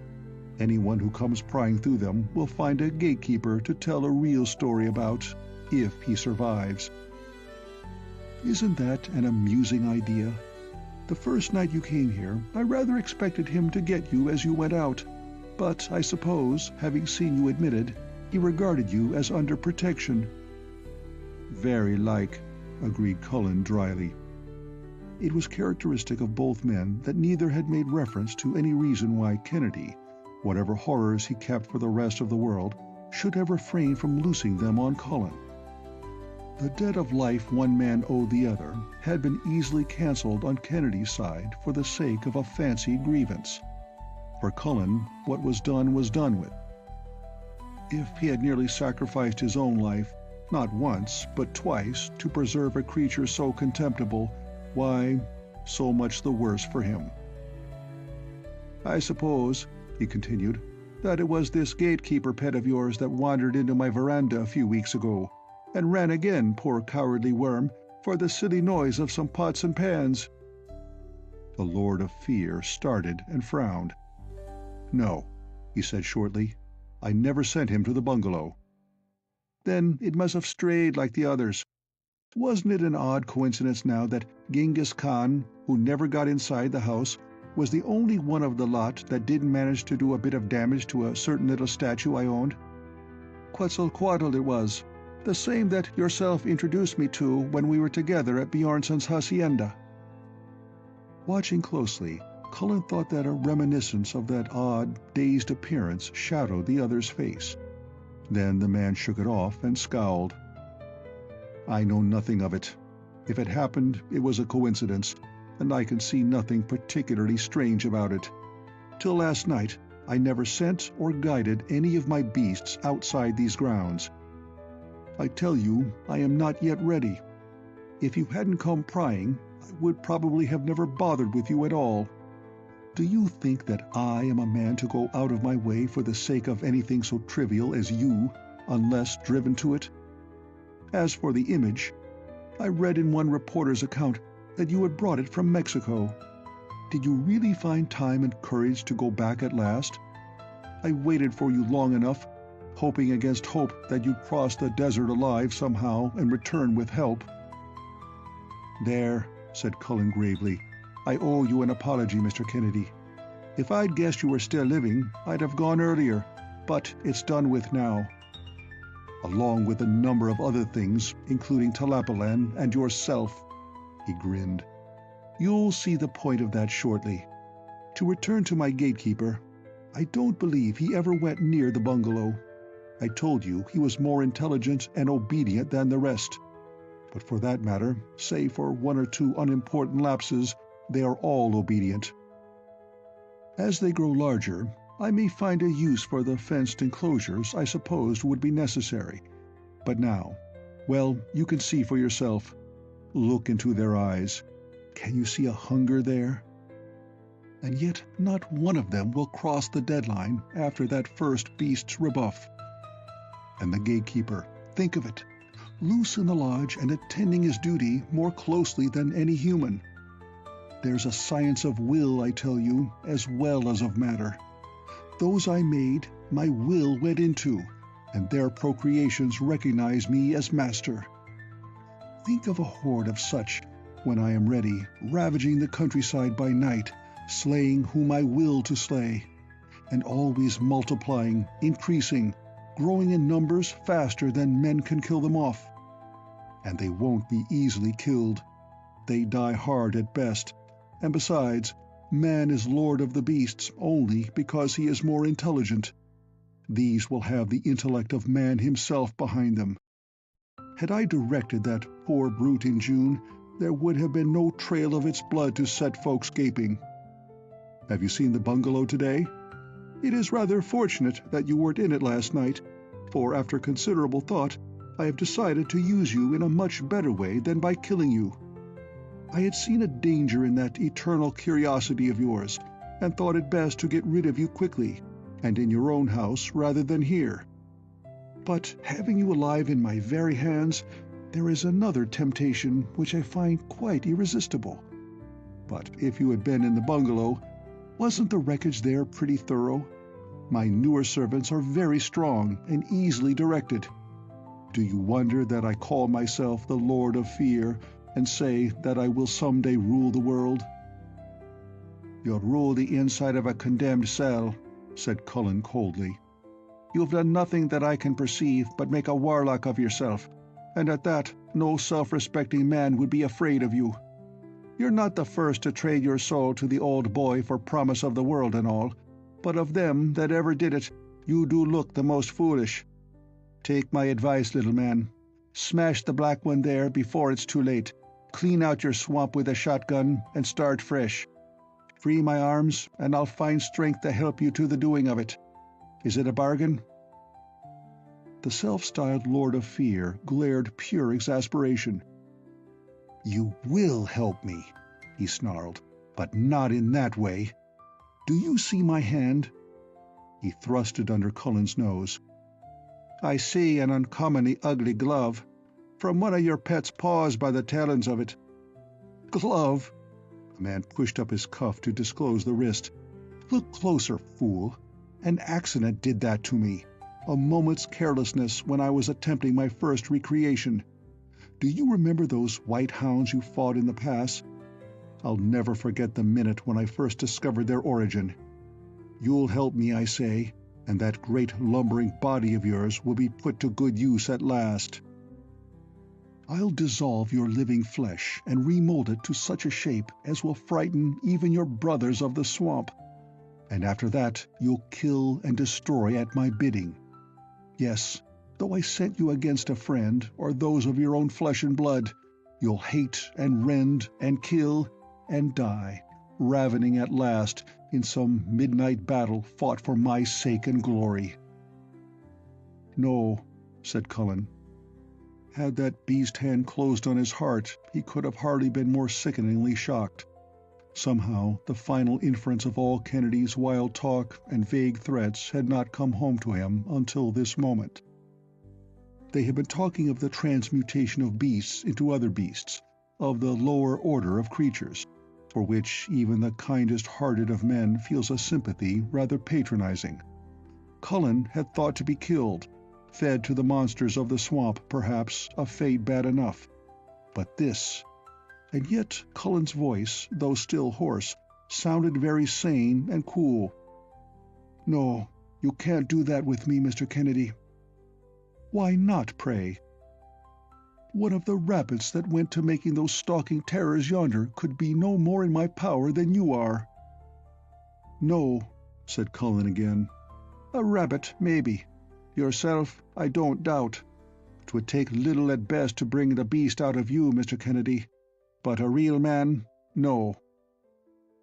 Anyone who comes prying through them will find a gatekeeper to tell a real story about, if he survives. Isn't that an amusing idea? The first night you came here, I rather expected him to get you as you went out, but I suppose, having seen you admitted, he regarded you as under protection." "Very like," agreed Cullen dryly. It was characteristic of both men that neither had made reference to any reason why Kennedy, whatever horrors he kept for the rest of the world, should have refrained from loosing them on Cullen. The debt of life one man owed the other had been easily cancelled on Kennedy's side for the sake of a fancied grievance. For Cullen, what was done with. If he had nearly sacrificed his own life, not once, but twice, to preserve a creature so contemptible, why, so much the worse for him. "I suppose," he continued, "that it was this gatekeeper pet of yours that wandered into my veranda a few weeks ago, and ran again, poor cowardly worm, for the silly noise of some pots and pans." The Lord of Fear started and frowned. "No," he said shortly, "I never sent him to the bungalow." "Then it must have strayed like the others. Wasn't it an odd coincidence now that Genghis Khan, who never got inside the house, was the only one of the lot that didn't manage to do a bit of damage to a certain little statue I owned? Quetzalcoatl it was, the same that yourself introduced me to when we were together at Bjornson's hacienda." Watching closely, Cullen thought that a reminiscence of that odd, dazed appearance shadowed the other's face. Then the man shook it off and scowled. "I know nothing of it. If it happened, it was a coincidence, and I can see nothing particularly strange about it. Till last night, I never sent or guided any of my beasts outside these grounds. I tell you, I am not yet ready. If you hadn't come prying, I would probably have never bothered with you at all. Do you think that I am a man to go out of my way for the sake of anything so trivial as you, unless driven to it? As for the image, I read in one reporter's account that you had brought it from Mexico. Did you really find time and courage to go back at last? I waited for you long enough, hoping against hope that you'd cross the desert alive somehow and return with help." "There," said Cullen gravely, "I owe you an apology, Mr. Kennedy. If I'd guessed you were still living, I'd have gone earlier, but it's done with now. Along with a number of other things, including Tlapallan and yourself." He grinned. "You'll see the point of that shortly. To return to my gatekeeper, I don't believe he ever went near the bungalow. I told you he was more intelligent and obedient than the rest. But for that matter, save for one or two unimportant lapses, they are all obedient. As they grow larger, I may find a use for the fenced enclosures I supposed would be necessary. But now, well, you can see for yourself. Look into their eyes. Can you see a hunger there? And yet not one of them will cross the deadline after that first beast's rebuff. And the gatekeeper, think of it, loose in the lodge and attending his duty more closely than any human. There's a science of will, I tell you, as well as of matter. Those I made, my will went into, and their procreations recognize me as master. Think of a horde of such, when I am ready, ravaging the countryside by night, slaying whom I will to slay, and always multiplying, increasing, growing in numbers faster than men can kill them off. And they won't be easily killed. They die hard at best, and besides, man is lord of the beasts only because he is more intelligent. These will have the intellect of man himself behind them. Had I directed that poor brute in June, there would have been no trail of its blood to set folks gaping. Have you seen the bungalow today? It is rather fortunate that you weren't in it last night, for after considerable thought, I have decided to use you in a much better way than by killing you. I had seen a danger in that eternal curiosity of yours, and thought it best to get rid of you quickly, and in your own house rather than here. But having you alive in my very hands, there is another temptation which I find quite irresistible. But if you had been in the bungalow, wasn't the wreckage there pretty thorough? My newer servants are very strong and easily directed. Do you wonder that I call myself the Lord of Fear, and say that I will someday rule the world? You'll rule the inside of a condemned cell, said Cullen coldly. "You have done nothing that I can perceive but make a warlock of yourself, and at that no self-respecting man would be afraid of you. You're not the first to trade your soul to the old boy for promise of the world and all, but of them that ever did it, you do look the most foolish. Take my advice, little man. Smash the black one there before it's too late. Clean out your swamp with a shotgun and start fresh. Free my arms, and I'll find strength to help you to the doing of it. Is it a bargain?" The self-styled Lord of Fear glared pure exasperation. "You will help me," he snarled, "but not in that way. Do you see my hand?" He thrust it under Cullen's nose. "I see an uncommonly ugly glove, from one of your pet's paws by the talons of it." "Glove?" The man pushed up his cuff to disclose the wrist. "Look closer, fool. An accident did that to me. A moment's carelessness when I was attempting my first recreation. Do you remember those white hounds you fought in the pass? I'll never forget the minute when I first discovered their origin. You'll help me, I say, and that great lumbering body of yours will be put to good use at last. I'll dissolve your living flesh and remold it to such a shape as will frighten even your brothers of the swamp. And after that you'll kill and destroy at my bidding. Yes, though I sent you against a friend or those of your own flesh and blood, you'll hate and rend and kill and die, ravening at last in some midnight battle fought for my sake and glory." "No," said Cullen. Had that beast hand closed on his heart, he could have hardly been more sickeningly shocked. Somehow the final inference of all Kennedy's wild talk and vague threats had not come home to him until this moment. They had been talking of the transmutation of beasts into other beasts, of the lower order of creatures, for which even the kindest-hearted of men feels a sympathy rather patronizing. Cullen had thought to be killed, fed to the monsters of the swamp, perhaps, a fate bad enough. But this... And yet Cullen's voice, though still hoarse, sounded very sane and cool. "No, you can't do that with me, Mr. Kennedy." "Why not, pray?" "One of the rabbits that went to making those stalking terrors yonder could be no more in my power than you are." "No," said Cullen again. "A rabbit, maybe. Yourself, I don't doubt. 'Twould take little at best to bring the beast out of you, Mr. Kennedy. But a real man, no."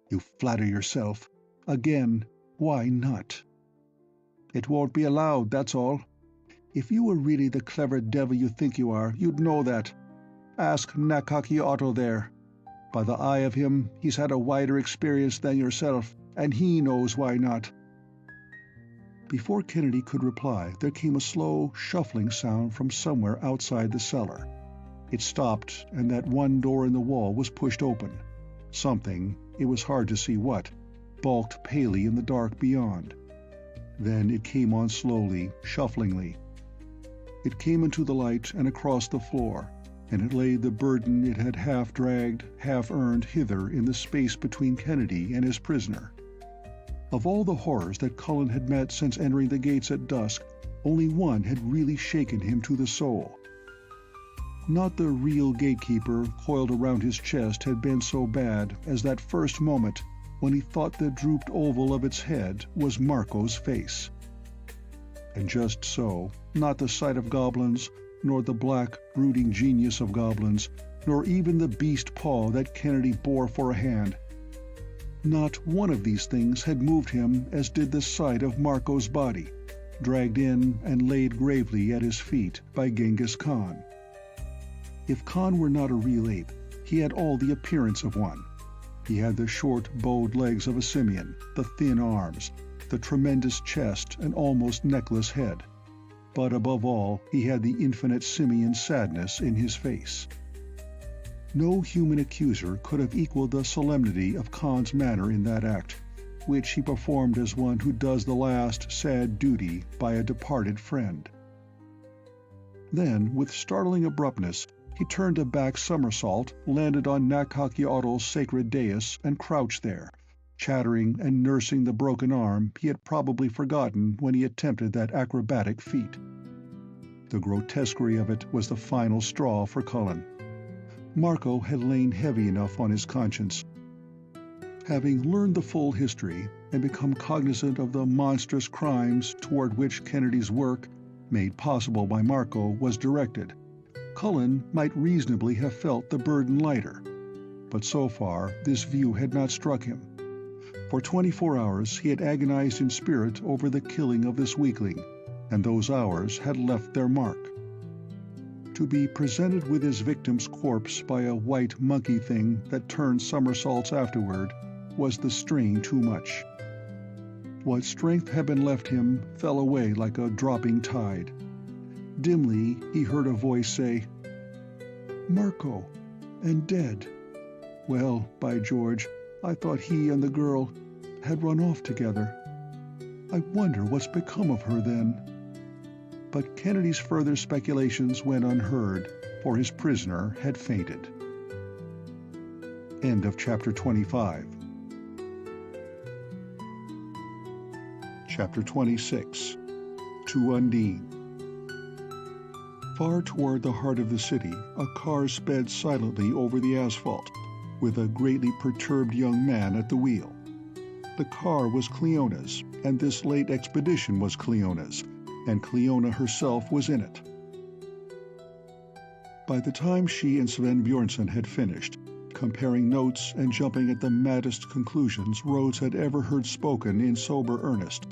"You flatter yourself. Again, why not?" "It won't be allowed, that's all. If you were really the clever devil you think you are, you'd know that. Ask Nakaki Otto there. By the eye of him, he's had a wider experience than yourself, and he knows why not." Before Kennedy could reply, there came a slow, shuffling sound from somewhere outside the cellar. It stopped, and that one door in the wall was pushed open. Something, it was hard to see what, bulked palely in the dark beyond. Then it came on slowly, shufflingly. It came into the light and across the floor, and it laid the burden it had half-dragged, half-earned hither in the space between Kennedy and his prisoner. Of all the horrors that Cullen had met since entering the gates at dusk, only one had really shaken him to the soul. Not the real gatekeeper coiled around his chest had been so bad as that first moment when he thought the drooped oval of its head was Marco's face. And just so, not the sight of goblins, nor the black, brooding genius of goblins, nor even the beast paw that Kennedy bore for a hand. Not one of these things had moved him as did the sight of Marco's body, dragged in and laid gravely at his feet by Genghis Khan. If Khan were not a real ape, he had all the appearance of one. He had the short, bowed legs of a simian, the thin arms, the tremendous chest and almost neckless head. But above all, he had the infinite simian sadness in his face. No human accuser could have equaled the solemnity of Khan's manner in that act, which he performed as one who does the last sad duty by a departed friend. Then, with startling abruptness, he turned a back somersault, landed on Nakaki Otto's sacred dais, and crouched there, chattering and nursing the broken arm he had probably forgotten when he attempted that acrobatic feat. The grotesquerie of it was the final straw for Cullen. Marco had lain heavy enough on his conscience. Having learned the full history and become cognizant of the monstrous crimes toward which Kennedy's work, made possible by Marco, was directed, Cullen might reasonably have felt the burden lighter. But so far, this view had not struck him. For 24 hours he had agonized in spirit over the killing of this weakling, and those hours had left their mark. To be presented with his victim's corpse by a white monkey thing that turned somersaults afterward was the strain too much. What strength had been left him fell away like a dropping tide. Dimly he heard a voice say, "Marco, and dead. Well, by George, I thought he and the girl had run off together. I wonder what's become of her then." But Kennedy's further speculations went unheard, for his prisoner had fainted. End of Chapter 25. Chapter 26. To Undine. Far toward the heart of the city, a car sped silently over the asphalt, with a greatly perturbed young man at the wheel. The car was Cleona's, and this late expedition was Cleona's, and Cleona herself was in it. By the time she and Sven Bjornson had finished, comparing notes and jumping at the maddest conclusions Rhodes had ever heard spoken in sober earnest,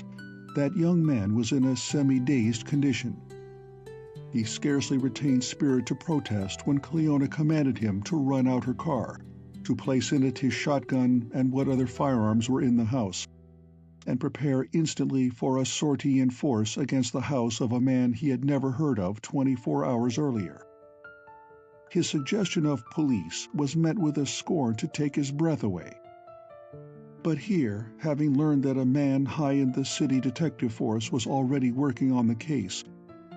that young man was in a semi-dazed condition. He scarcely retained spirit to protest when Cleona commanded him to run out her car, to place in it his shotgun and what other firearms were in the house, and prepare instantly for a sortie in force against the house of a man he had never heard of 24 hours earlier. His suggestion of police was met with a scorn to take his breath away. But here, having learned that a man high in the city detective force was already working on the case,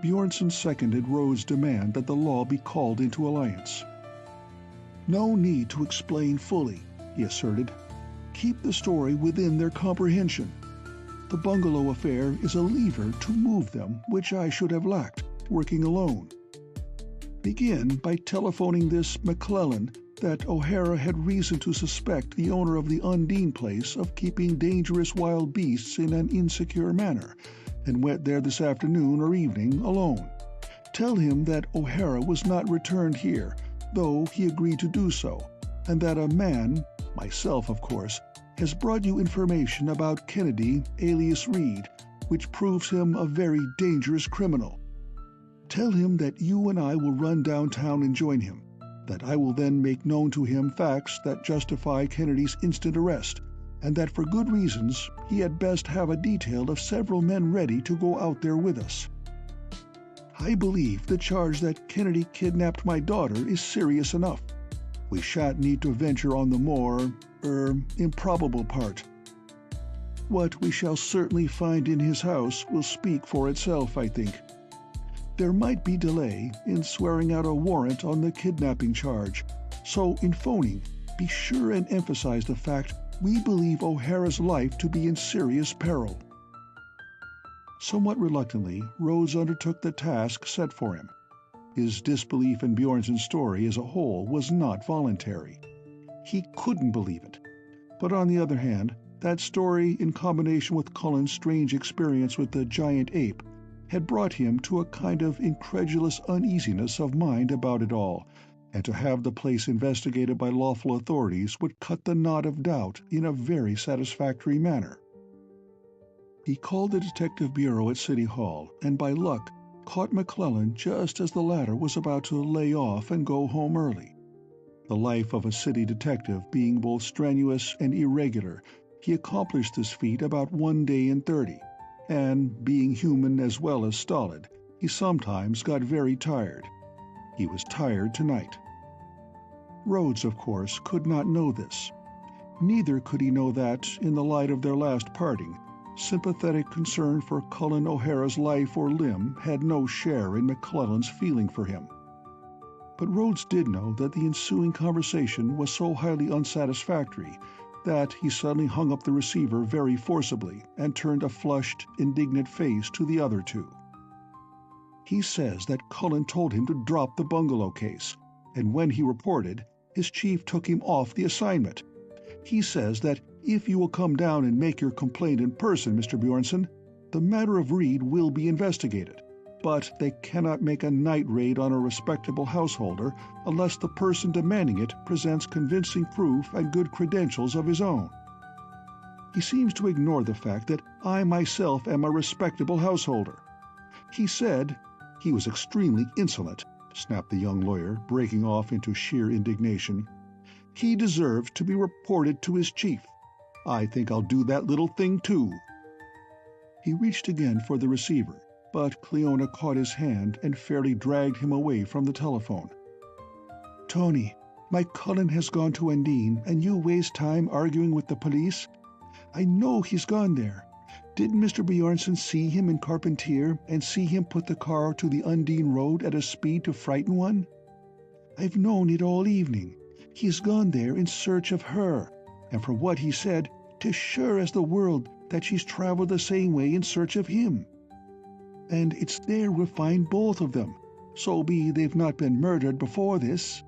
Bjornson seconded Rhodes' demand that the law be called into alliance. "No need to explain fully," he asserted. "Keep the story within their comprehension. The bungalow affair is a lever to move them which I should have lacked, working alone. Begin by telephoning this McClellan that O'Hara had reason to suspect the owner of the Undine place of keeping dangerous wild beasts in an insecure manner, and went there this afternoon or evening alone. Tell him that O'Hara was not returned here, though he agreed to do so, and that a man, myself of course, has brought you information about Kennedy, alias Reed, which proves him a very dangerous criminal. Tell him that you and I will run downtown and join him, that I will then make known to him facts that justify Kennedy's instant arrest, and that for good reasons he had best have a detail of several men ready to go out there with us. I believe the charge that Kennedy kidnapped my daughter is serious enough. We shan't need to venture on the more, improbable part. What we shall certainly find in his house will speak for itself, I think. There might be delay in swearing out a warrant on the kidnapping charge, so in phoning, be sure and emphasize the fact we believe O'Hara's life to be in serious peril." Somewhat reluctantly, Rhodes undertook the task set for him. His disbelief in Bjornson's story as a whole was not voluntary. He couldn't believe it. But on the other hand, that story, in combination with Cullen's strange experience with the giant ape, had brought him to a kind of incredulous uneasiness of mind about it all, and to have the place investigated by lawful authorities would cut the knot of doubt in a very satisfactory manner. He called the Detective Bureau at City Hall, and by luck caught McClellan just as the latter was about to lay off and go home early. The life of a city detective being both strenuous and irregular, he accomplished this feat about 1 day in 30, and, being human as well as stolid, he sometimes got very tired. He was tired tonight. Rhodes, of course, could not know this. Neither could he know that, in the light of their last parting, sympathetic concern for Cullen O'Hara's life or limb had no share in McClellan's feeling for him. But Rhodes did know that the ensuing conversation was so highly unsatisfactory that he suddenly hung up the receiver very forcibly and turned a flushed, indignant face to the other two. He says that Cullen told him to drop the bungalow case, and when he reported, his chief took him off the assignment. He says that if you will come down and make your complaint in person, Mr. Bjornson, the matter of Reed will be investigated, but they cannot make a night raid on a respectable householder unless the person demanding it presents convincing proof and good credentials of his own. He seems to ignore the fact that I myself am a respectable householder. He said he was extremely insolent, snapped the young lawyer, breaking off into sheer indignation. He deserves to be reported to his chief. I think I'll do that little thing too. He reached again for the receiver, but Cleona caught his hand and fairly dragged him away from the telephone. Tony, my Cullen has gone to Undine, and you waste time arguing with the police? I know he's gone there. Didn't Mr. Bjornson see him in Carpentier and see him put the car to the Undine Road at a speed to frighten one? I've known it all evening. He's gone there in search of her, and from what he said, 'tis sure as the world that she's traveled the same way in search of him. And it's there we'll find both of them, so be they've not been murdered before this.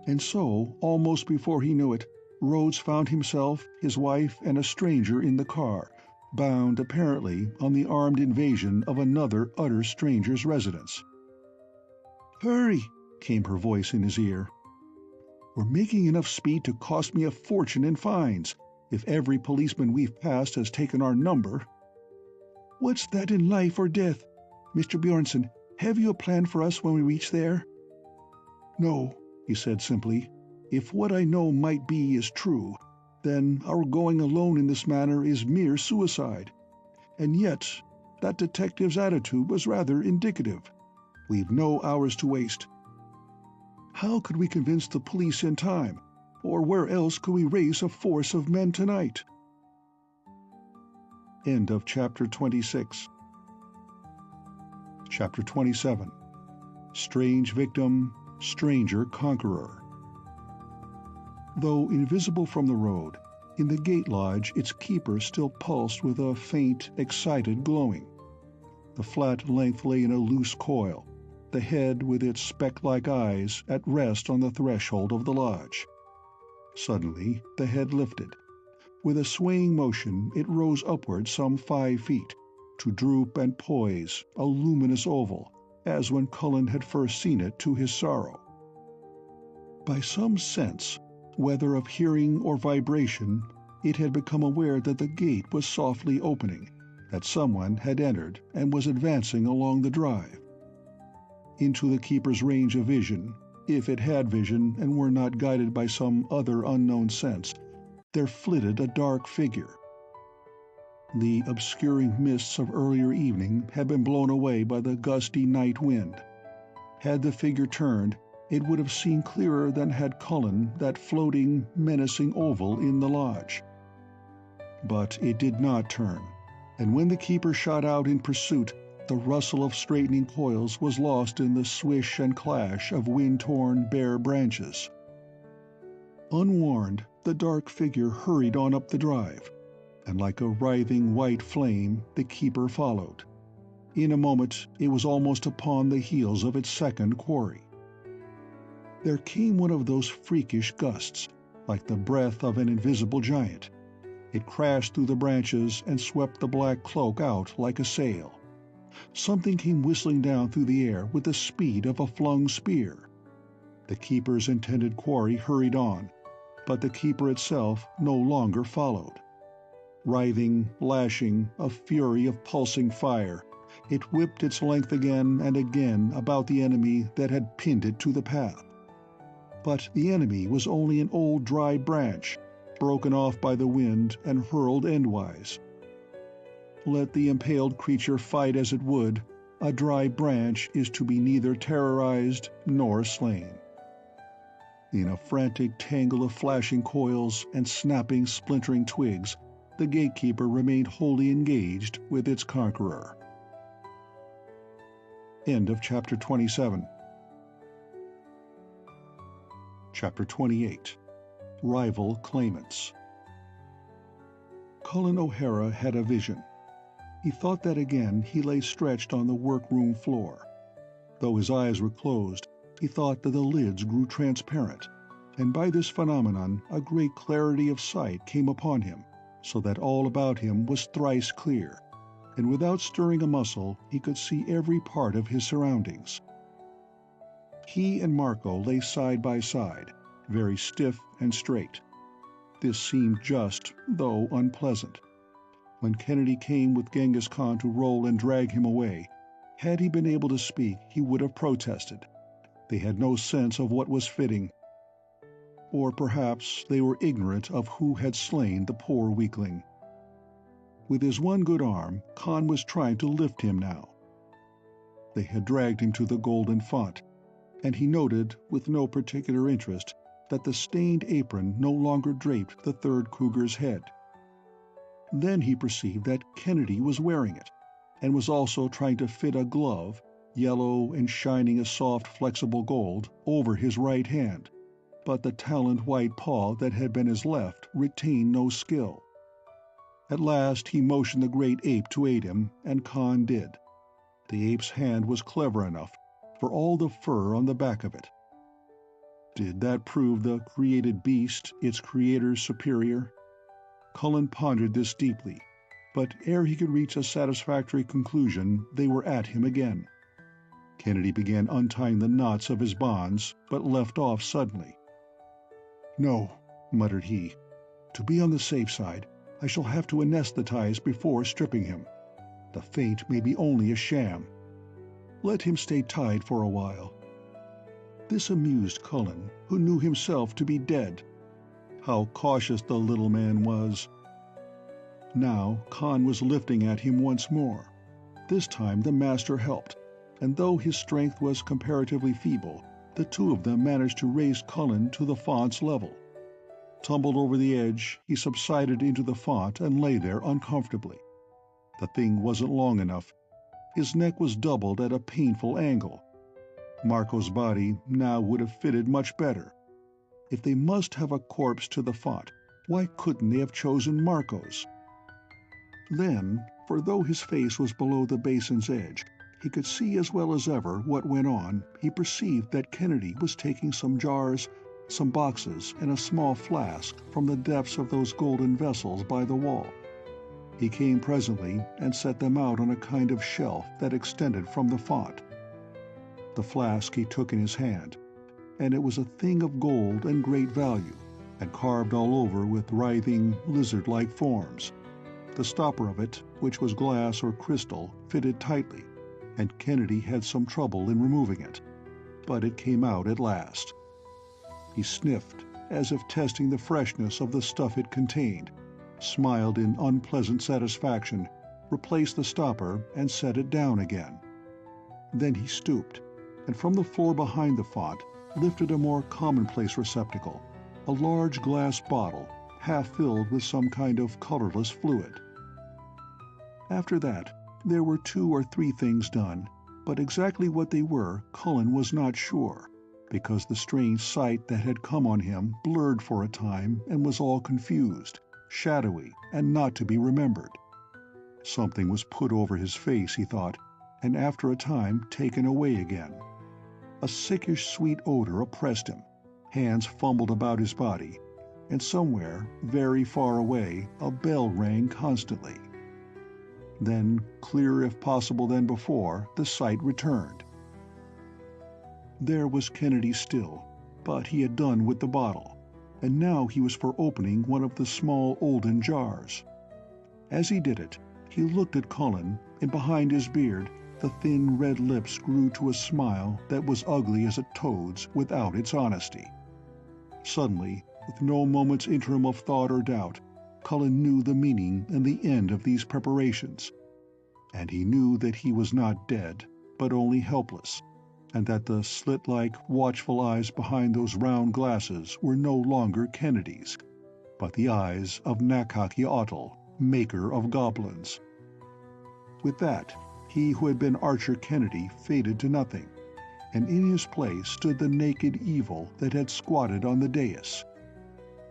And so, almost before he knew it, Rhodes found himself, his wife, and a stranger in the car, bound apparently on the armed invasion of another utter stranger's residence. "Hurry," came her voice in his ear. "We're making enough speed to cost me a fortune in fines, if every policeman we've passed has taken our number. What's that in life or death? Mr. Bjornson, have you a plan for us when we reach there?" "No," he said simply. "If what I know might be is true, then our going alone in this manner is mere suicide. And yet, that detective's attitude was rather indicative. We've no hours to waste. How could we convince the police in time? Or where else could we raise a force of men tonight?" End of Chapter 26. Chapter 27. Strange Victim, Stranger Conqueror. Though invisible from the road, in the gate lodge its keeper still pulsed with a faint, excited glowing. The flat length lay in a loose coil, the head with its speck-like eyes at rest on the threshold of the lodge. Suddenly the head lifted. With a swaying motion it rose upward some 5 feet, to droop and poise, a luminous oval, as when Cullen had first seen it to his sorrow. By some sense, whether of hearing or vibration, it had become aware that the gate was softly opening, that someone had entered and was advancing along the drive. Into the keeper's range of vision, if it had vision and were not guided by some other unknown sense, there flitted a dark figure. The obscuring mists of earlier evening had been blown away by the gusty night wind. Had the figure turned, it would have seen clearer than had Cullen that floating, menacing oval in the lodge. But it did not turn, and when the keeper shot out in pursuit, the rustle of straightening coils was lost in the swish and clash of wind-torn, bare branches. Unwarned, the dark figure hurried on up the drive, and like a writhing white flame the keeper followed. In a moment it was almost upon the heels of its second quarry. There came one of those freakish gusts, like the breath of an invisible giant. It crashed through the branches and swept the black cloak out like a sail. Something came whistling down through the air with the speed of a flung spear. The keeper's intended quarry hurried on, but the keeper itself no longer followed. Writhing, lashing, a fury of pulsing fire, it whipped its length again and again about the enemy that had pinned it to the path. But the enemy was only an old dry branch, broken off by the wind and hurled endwise. Let the impaled creature fight as it would, a dry branch is to be neither terrorized nor slain. In a frantic tangle of flashing coils and snapping, splintering twigs, the gatekeeper remained wholly engaged with its conqueror. End of Chapter 27. Chapter 28. Rival Claimants. Cullen O'Hara had a vision. He thought that again he lay stretched on the workroom floor. Though his eyes were closed, he thought that the lids grew transparent, and by this phenomenon a great clarity of sight came upon him, so that all about him was thrice clear, and without stirring a muscle he could see every part of his surroundings. He and Marco lay side by side, very stiff and straight. This seemed just, though unpleasant. When Kennedy came with Genghis Khan to roll and drag him away, had he been able to speak, he would have protested. They had no sense of what was fitting. Or perhaps they were ignorant of who had slain the poor weakling. With his one good arm, Khan was trying to lift him now. They had dragged him to the golden font, and he noted, with no particular interest, that the stained apron no longer draped the third cougar's head. Then he perceived that Kennedy was wearing it, and was also trying to fit a glove, yellow and shining a soft, flexible gold, over his right hand, but the taloned white paw that had been his left retained no skill. At last he motioned the great ape to aid him, and Khan did. The ape's hand was clever enough, for all the fur on the back of it. Did that prove the created beast its creator's superior? Cullen pondered this deeply, but ere he could reach a satisfactory conclusion, they were at him again. Kennedy began untying the knots of his bonds, but left off suddenly. "No," muttered he. "To be on the safe side, I shall have to anesthetize before stripping him. The faint may be only a sham. Let him stay tied for a while." This amused Cullen, who knew himself to be dead. How cautious the little man was! Now Khan was lifting at him once more. This time the master helped, and though his strength was comparatively feeble, the two of them managed to raise Cullen to the font's level. Tumbled over the edge, he subsided into the font and lay there uncomfortably. The thing wasn't long enough. His neck was doubled at a painful angle. Marco's body now would have fitted much better. If they must have a corpse to the font, why couldn't they have chosen Marco's? Then, for though his face was below the basin's edge, he could see as well as ever what went on. He perceived that Kennedy was taking some jars, some boxes, and a small flask from the depths of those golden vessels by the wall. He came presently and set them out on a kind of shelf that extended from the font. The flask he took in his hand, and it was a thing of gold and great value, and carved all over with writhing, lizard-like forms. The stopper of it, which was glass or crystal, fitted tightly, and Kennedy had some trouble in removing it, but it came out at last. He sniffed, as if testing the freshness of the stuff it contained, smiled in unpleasant satisfaction, replaced the stopper, and set it down again. Then he stooped, and from the floor behind the font lifted a more commonplace receptacle, a large glass bottle, half filled with some kind of colorless fluid. After that, there were 2 or 3 things done, but exactly what they were Cullen was not sure, because the strange sight that had come on him blurred for a time and was all confused, shadowy, and not to be remembered. Something was put over his face, he thought, and after a time taken away again. A sickish sweet odor oppressed him, hands fumbled about his body, and somewhere, very far away, a bell rang constantly. Then, clearer if possible than before, the sight returned. There was Kennedy still, but he had done with the bottle, and now he was for opening one of the small olden jars. As he did it, he looked at Cullen, and behind his beard the thin red lips grew to a smile that was ugly as a toad's without its honesty. Suddenly, with no moment's interim of thought or doubt, Cullen knew the meaning and the end of these preparations, and he knew that he was not dead, but only helpless, and that the slit-like, watchful eyes behind those round glasses were no longer Kennedy's, but the eyes of Nakaki-Atl, maker of goblins. With that, he who had been Archer Kennedy faded to nothing, and in his place stood the naked evil that had squatted on the dais.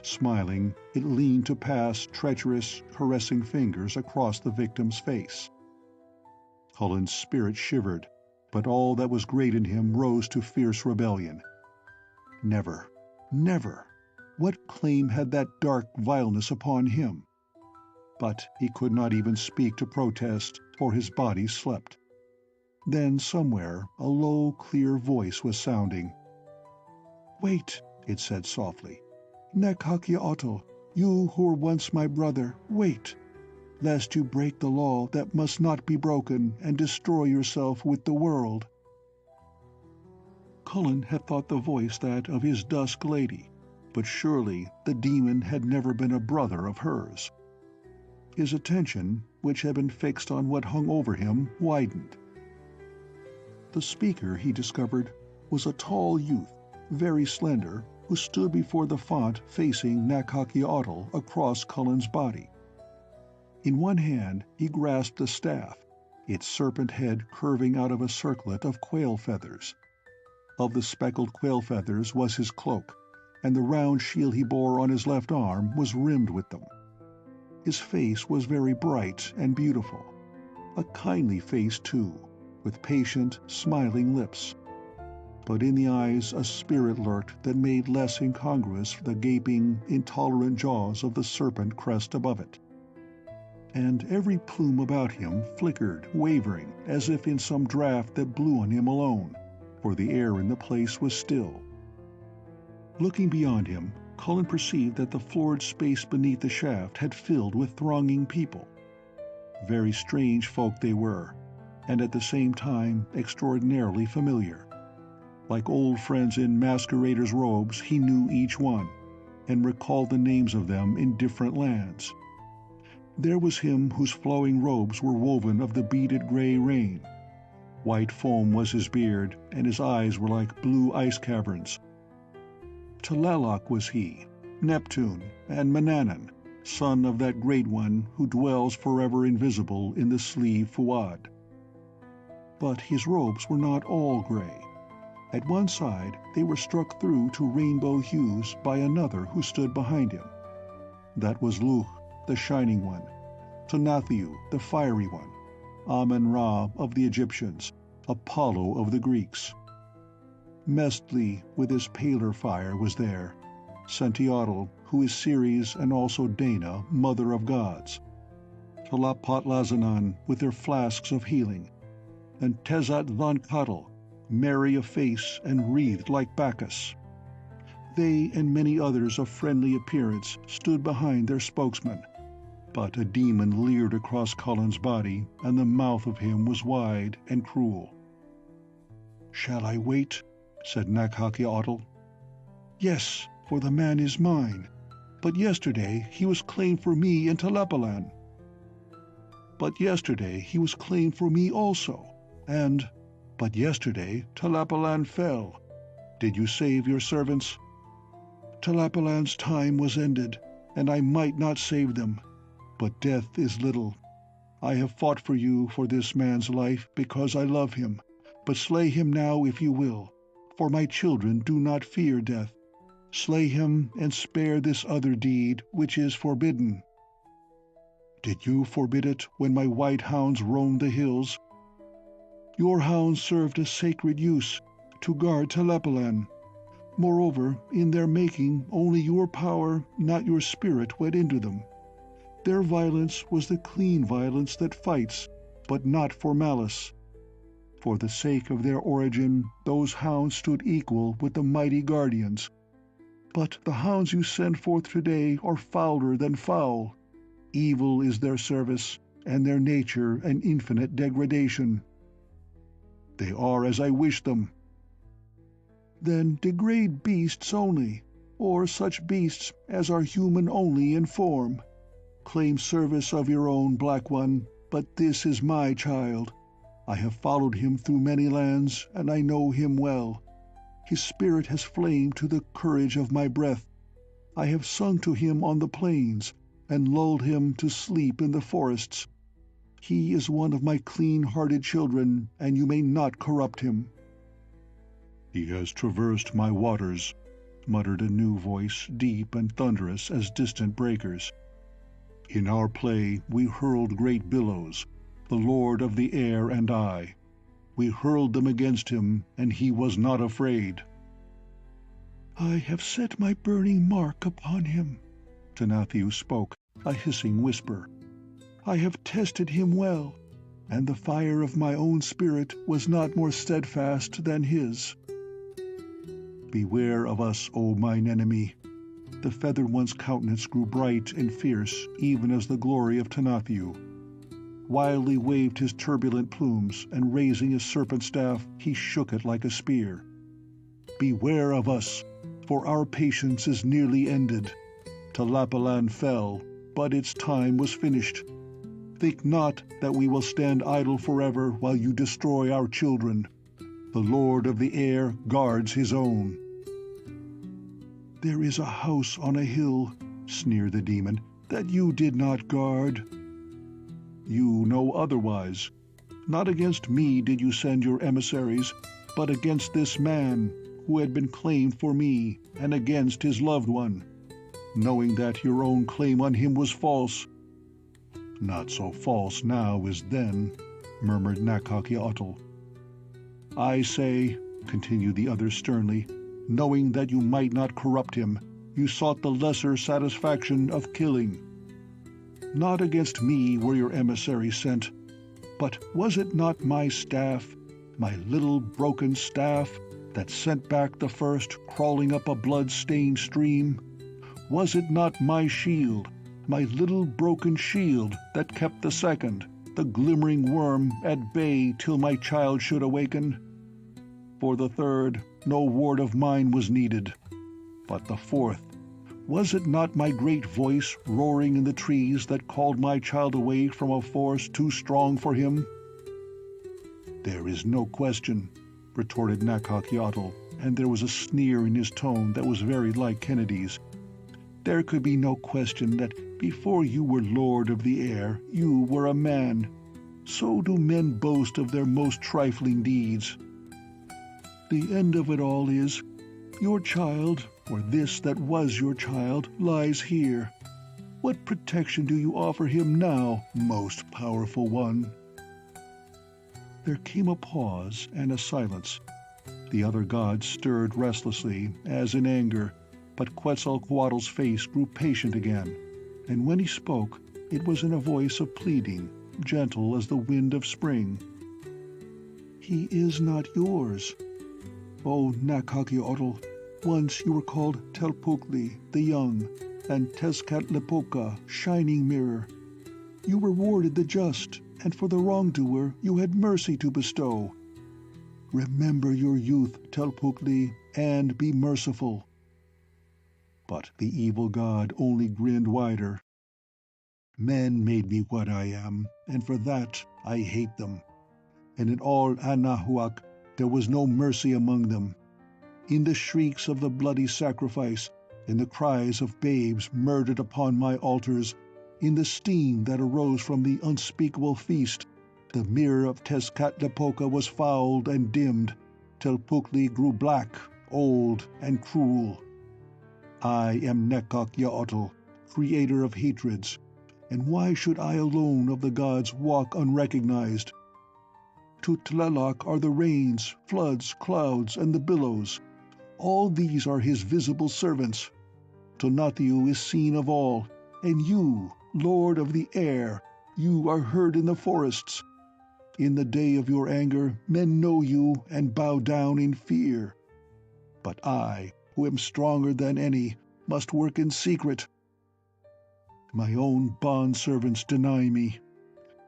Smiling, it leaned to pass treacherous, caressing fingers across the victim's face. Cullen's spirit shivered, but all that was great in him rose to fierce rebellion. Never, never! What claim had that dark vileness upon him? But he could not even speak to protest, for his body slept. Then somewhere a low, clear voice was sounding. "Wait," it said softly. "Nekhakiotl, you who were once my brother, wait, lest you break the law that must not be broken and destroy yourself with the world." Cullen had thought the voice that of his dusk lady, but surely the demon had never been a brother of hers. His attention, which had been fixed on what hung over him, widened. The speaker, he discovered, was a tall youth, very slender, who stood before the font facing Nekhakiotl across Cullen's body. In one hand he grasped a staff, its serpent head curving out of a circlet of quail feathers. Of the speckled quail feathers was his cloak, and the round shield he bore on his left arm was rimmed with them. His face was very bright and beautiful, a kindly face too, with patient, smiling lips. But in the eyes a spirit lurked that made less incongruous the gaping, intolerant jaws of the serpent crest above it. And every plume about him flickered, wavering, as if in some draught that blew on him alone, for the air in the place was still. Looking beyond him, Cullen perceived that the floored space beneath the shaft had filled with thronging people. Very strange folk they were, and at the same time extraordinarily familiar. Like old friends in masqueraders' robes, he knew each one, and recalled the names of them in different lands. There was him whose flowing robes were woven of the beaded gray rain. White foam was his beard, and his eyes were like blue ice caverns. Tlaloc was he, Neptune, and Manannan, son of that great one who dwells forever invisible in the Slieve Fuad. But his robes were not all gray. At one side they were struck through to rainbow hues by another who stood behind him. That was Luch, the Shining One, Tonathiu, the Fiery One, Amen-Ra of the Egyptians, Apollo of the Greeks. Mestli, with his paler fire, was there, Sentiotl, who is Ceres and also Dana, mother of gods, Tlapallan with their flasks of healing, and Tezcatlipoca, merry of face and wreathed like Bacchus. They and many others of friendly appearance stood behind their spokesman, but a demon leered across Cullen's body, and the mouth of him was wide and cruel. "Shall I wait?" said Nekhakiotl. "Yes, for the man is mine, but yesterday he was claimed for me in Tlapallan." "But yesterday he was claimed for me also, and but yesterday Tlapallan fell. Did you save your servants?" "Tlapallan's time was ended, and I might not save them. But death is little. I have fought for you for this man's life because I love him, but slay him now if you will, for my children do not fear death. Slay him and spare this other deed which is forbidden." "Did you forbid it when my white hounds roamed the hills?" "Your hounds served a sacred use, to guard Tlapallan. Moreover, in their making, only your power, not your spirit, went into them. Their violence was the clean violence that fights, but not for malice. For the sake of their origin, those hounds stood equal with the mighty guardians. But the hounds you send forth today are fouler than foul. Evil is their service, and their nature an infinite degradation." "They are as I wish them." "Then degrade beasts only, or such beasts as are human only in form. Claim service of your own, Black One, but this is my child. I have followed him through many lands, and I know him well. His spirit has flamed to the courage of my breath. I have sung to him on the plains, and lulled him to sleep in the forests. He is one of my clean-hearted children, and you may not corrupt him." "He has traversed my waters," muttered a new voice, deep and thunderous as distant breakers. "In our play we hurled great billows, the Lord of the air and I. We hurled them against him, and he was not afraid." "I have set my burning mark upon him," Tanathew spoke, a hissing whisper. "I have tested him well, and the fire of my own spirit was not more steadfast than his. Beware of us, O mine enemy." The feathered one's countenance grew bright and fierce, even as the glory of Tanathew. Wildly waved his turbulent plumes, and raising his serpent staff, he shook it like a spear. "Beware of us, for our patience is nearly ended. Tlapallan fell, but its time was finished. Think not that we will stand idle forever while you destroy our children. The Lord of the air guards his own." "There is a house on a hill," sneered the demon, "that you did not guard." "You know otherwise. Not against me did you send your emissaries, but against this man, who had been claimed for me, and against his loved one, knowing that your own claim on him was false." "Not so false now as then," murmured Nakak-Yaotl. "I say," continued the other sternly, "knowing that you might not corrupt him, you sought the lesser satisfaction of killing. Not against me were your emissaries sent, but was it not my staff, my little broken staff, that sent back the first crawling up a blood-stained stream? Was it not my shield, my little broken shield, that kept the second, the glimmering worm, at bay till my child should awaken? For the third, no ward of mine was needed. But the fourth, was it not my great voice roaring in the trees that called my child away from a force too strong for him?" "There is no question," retorted Nakak-Yaotl, and there was a sneer in his tone that was very like Kennedy's. "There could be no question that before you were Lord of the Air, you were a man. So do men boast of their most trifling deeds. The end of it all is, your child, or this that was your child, lies here. What protection do you offer him now, most powerful one?" There came a pause and a silence. The other gods stirred restlessly, as in anger, but Quetzalcoatl's face grew patient again, and when he spoke, it was in a voice of pleading, gentle as the wind of spring. "He is not yours. O Nakak-Yaotl, once you were called Telpukli, the young, and Tezcatlipoca, shining mirror. You rewarded the just, and for the wrongdoer you had mercy to bestow. Remember your youth, Telpukli, and be merciful." But the evil god only grinned wider. "Men made me what I am, and for that I hate them. And in all Anahuac there was no mercy among them. In the shrieks of the bloody sacrifice, in the cries of babes murdered upon my altars, in the steam that arose from the unspeakable feast, the mirror of Tezcatlipoca was fouled and dimmed, till Pukli grew black, old, and cruel. I am Nakak-Yaotl, creator of hatreds, and why should I alone of the gods walk unrecognized? To Tlaloc are the rains, floods, clouds, and the billows. All these are his visible servants. Tonatiuh is seen of all, and you, Lord of the Air, you are heard in the forests. In the day of your anger, men know you and bow down in fear. But I, who am stronger than any, must work in secret. My own bond-servants deny me.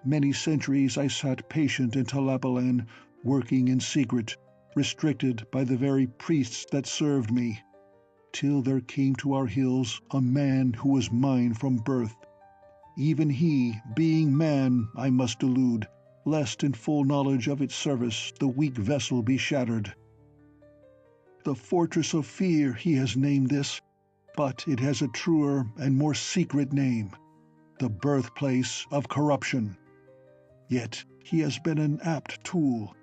Many centuries I sat patient in Tlapallan, working in secret, restricted by the very priests that served me, till there came to our hills a man who was mine from birth. Even he, being man, I must delude, lest in full knowledge of its service the weak vessel be shattered. The Fortress of Fear he has named this, but it has a truer and more secret name, the birthplace of corruption. Yet he has been an apt tool.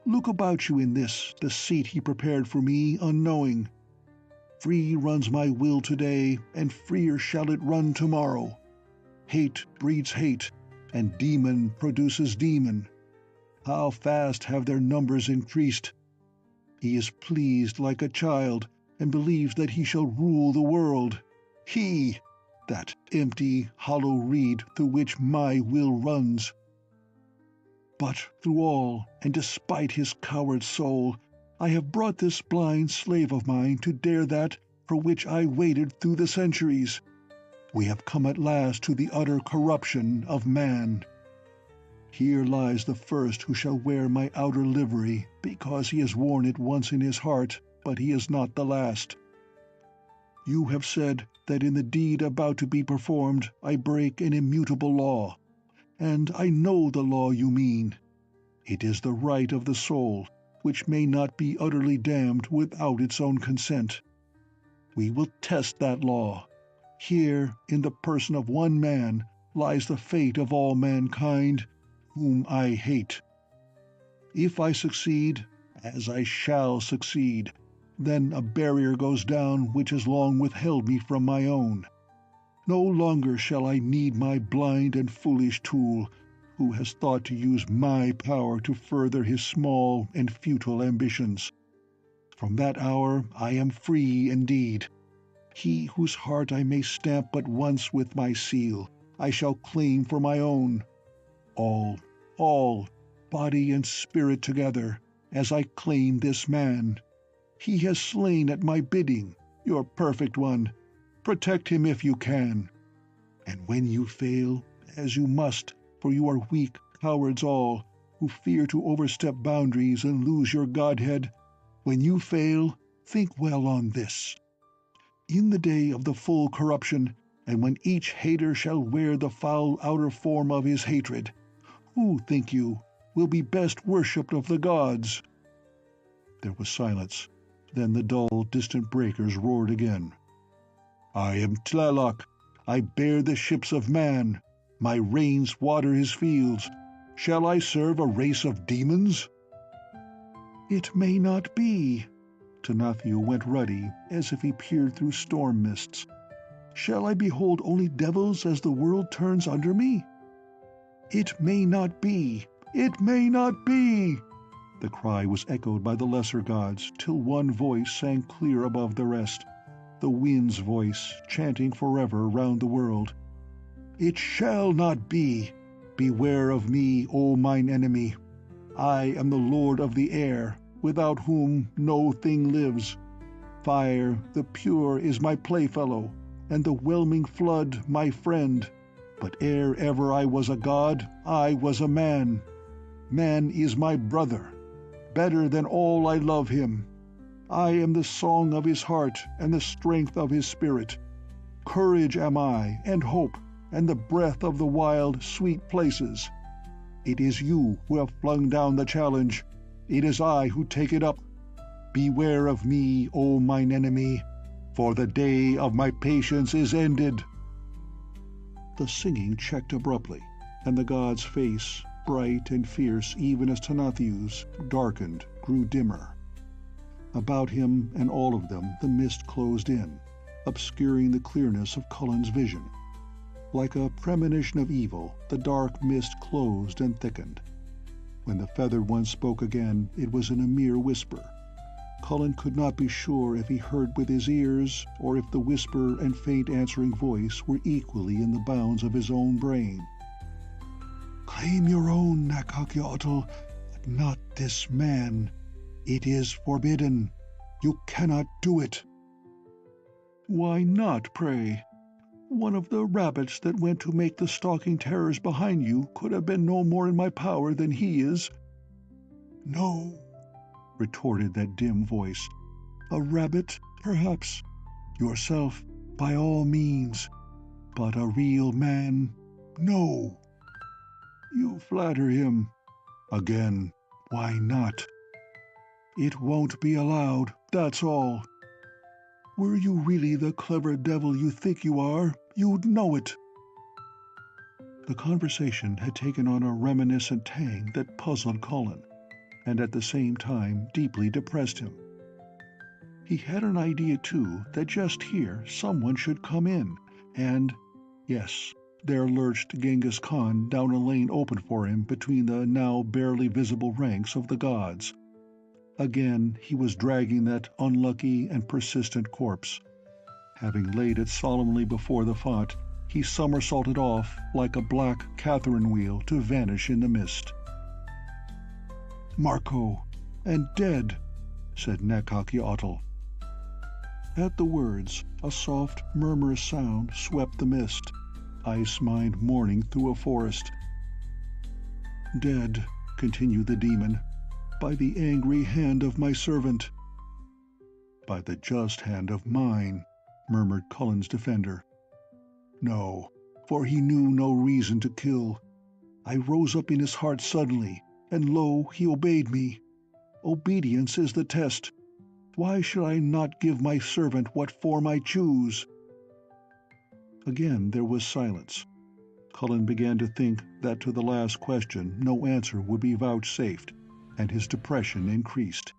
Look about you in this, the seat he prepared for me unknowing. Free runs my will today, and freer shall it run tomorrow. Hate breeds hate, and demon produces demon. How fast have their numbers increased! He is pleased like a child, and believes that he shall rule the world. He, that empty, hollow reed through which my will runs. But through all, and despite his coward soul, I have brought this blind slave of mine to dare that for which I waited through the centuries. We have come at last to the utter corruption of man. Here lies the first who shall wear my outer livery, because he has worn it once in his heart, but he is not the last. You have said that in the deed about to be performed I break an immutable law, and I know the law you mean. It is the right of the soul, which may not be utterly damned without its own consent. We will test that law. Here, in the person of one man, lies the fate of all mankind, whom I hate. If I succeed, as I shall succeed, then a barrier goes down which has long withheld me from my own. No longer shall I need my blind and foolish tool, who has thought to use my power to further his small and futile ambitions. From that hour I am free indeed. He whose heart I may stamp but once with my seal, I shall claim for my own. All, body and spirit together, as I claim this man. He has slain at my bidding, your perfect one. Protect him if you can. And when you fail, as you must, for you are weak cowards all, who fear to overstep boundaries and lose your godhead, when you fail, think well on this. In the day of the full corruption, and when each hater shall wear the foul outer form of his hatred, who, think you, will be best worshipped of the gods? There was silence. Then the dull, distant breakers roared again. I am Tlaloc. I bear the ships of man. My rains water his fields. Shall I serve a race of demons? It may not be. Tenathiu went ruddy, as if he peered through storm mists. Shall I behold only devils as the world turns under me? It may not be! It may not be! The cry was echoed by the lesser gods, till one voice sang clear above the rest, the wind's voice, chanting forever round the world. It shall not be! Beware of me, O mine enemy! I am the lord of the air, without whom no thing lives. Fire, the pure, is my playfellow, and the whelming flood my friend. But ere ever I was a god, I was a man. Man is my brother. Better than all I love him. I am the song of his heart and the strength of his spirit. Courage am I, and hope, and the breath of the wild, sweet places. It is you who have flung down the challenge. It is I who take it up. Beware of me, O mine enemy, for the day of my patience is ended. The singing checked abruptly, and the god's face, bright and fierce even as Tenathiu's, darkened, grew dimmer. About him and all of them the mist closed in, obscuring the clearness of Cullen's vision. Like a premonition of evil, the dark mist closed and thickened. When the feathered one spoke again, it was in a mere whisper. Cullen could not be sure if he heard with his ears, or if the whisper and faint answering voice were equally in the bounds of his own brain. Claim your own, Nakakiotl, but not this man. It is forbidden. You cannot do it. Why not, pray? One of the rabbits that went to make the stalking terrors behind you could have been no more in my power than he is. No, retorted that dim voice. A rabbit, perhaps. Yourself, by all means. But a real man, no. You flatter him. Again, why not? It won't be allowed, that's all. Were you really the clever devil you think you are, you'd know it. The conversation had taken on a reminiscent tang that puzzled Cullen, and at the same time deeply depressed him. He had an idea, too, that just here someone should come in, and, yes, there lurched Genghis Khan down a lane open for him between the now barely visible ranks of the gods. Again he was dragging that unlucky and persistent corpse. Having laid it solemnly before the font, he somersaulted off like a black Catherine wheel to vanish in the mist. "Marco, and dead," said Nakaki-Atl. At the words, a soft, murmurous sound swept the mist, ice-mined mourning through a forest. "Dead," continued the demon, "by the angry hand of my servant." "By the just hand of mine," murmured Cullen's defender. "No, for he knew no reason to kill. I rose up in his heart suddenly, and lo, he obeyed me. Obedience is the test. Why should I not give my servant what form I choose?" Again there was silence. Cullen began to think that to the last question no answer would be vouchsafed, and his depression increased.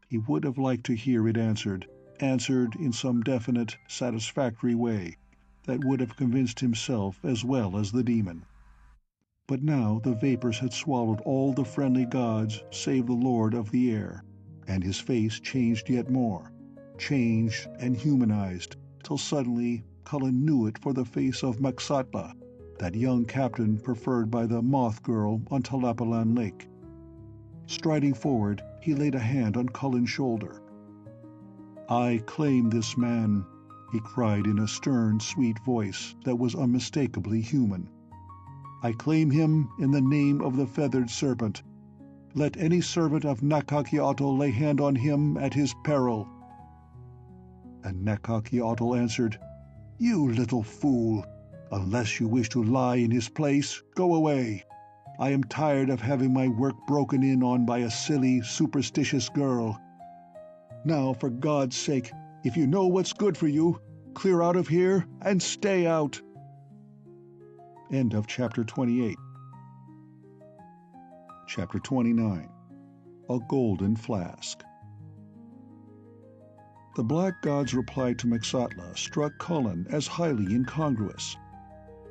He would have liked to hear it answered in some definite, satisfactory way that would have convinced himself as well as the demon. But now the vapors had swallowed all the friendly gods save the Lord of the Air, and his face changed yet more, changed and humanized, till suddenly Cullen knew it for the face of Maxatla, that young captain preferred by the Moth Girl on Tlapallan Lake. Striding forward, he laid a hand on Cullen's shoulder. "I claim this man," he cried in a stern, sweet voice that was unmistakably human. "I claim him in the name of the feathered serpent. Let any servant of Nakaki-Atl lay hand on him at his peril." And Nakaki-Atl answered, "You little fool! Unless you wish to lie in his place, go away. I am tired of having my work broken in on by a silly, superstitious girl. Now, for God's sake, if you know what's good for you, clear out of here and stay out." End of Chapter 28. Chapter 29. A Golden Flask. The Black God's reply to Maxatla struck Cullen as highly incongruous.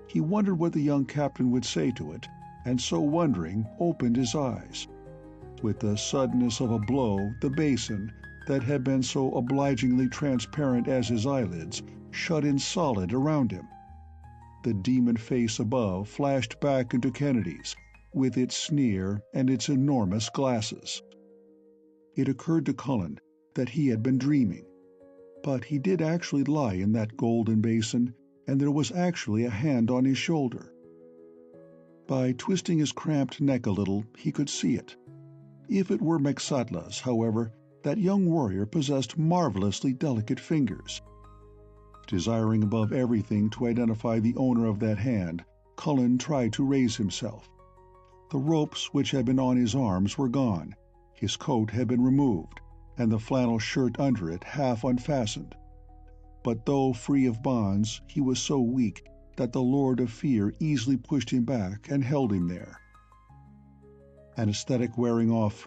He wondered what the young captain would say to it, and so wondering, opened his eyes. With the suddenness of a blow, the basin, that had been so obligingly transparent as his eyelids, shut in solid around him. The demon face above flashed back into Kennedy's, with its sneer and its enormous glasses. It occurred to Cullen that he had been dreaming. But he did actually lie in that golden basin, and there was actually a hand on his shoulder. By twisting his cramped neck a little, he could see it. If it were Maxatla's, however, that young warrior possessed marvelously delicate fingers. Desiring above everything to identify the owner of that hand, Cullen tried to raise himself. The ropes which had been on his arms were gone, his coat had been removed, and the flannel shirt under it half unfastened. But though free of bonds, he was so weak that the Lord of Fear easily pushed him back and held him there. "Anesthetic wearing off,"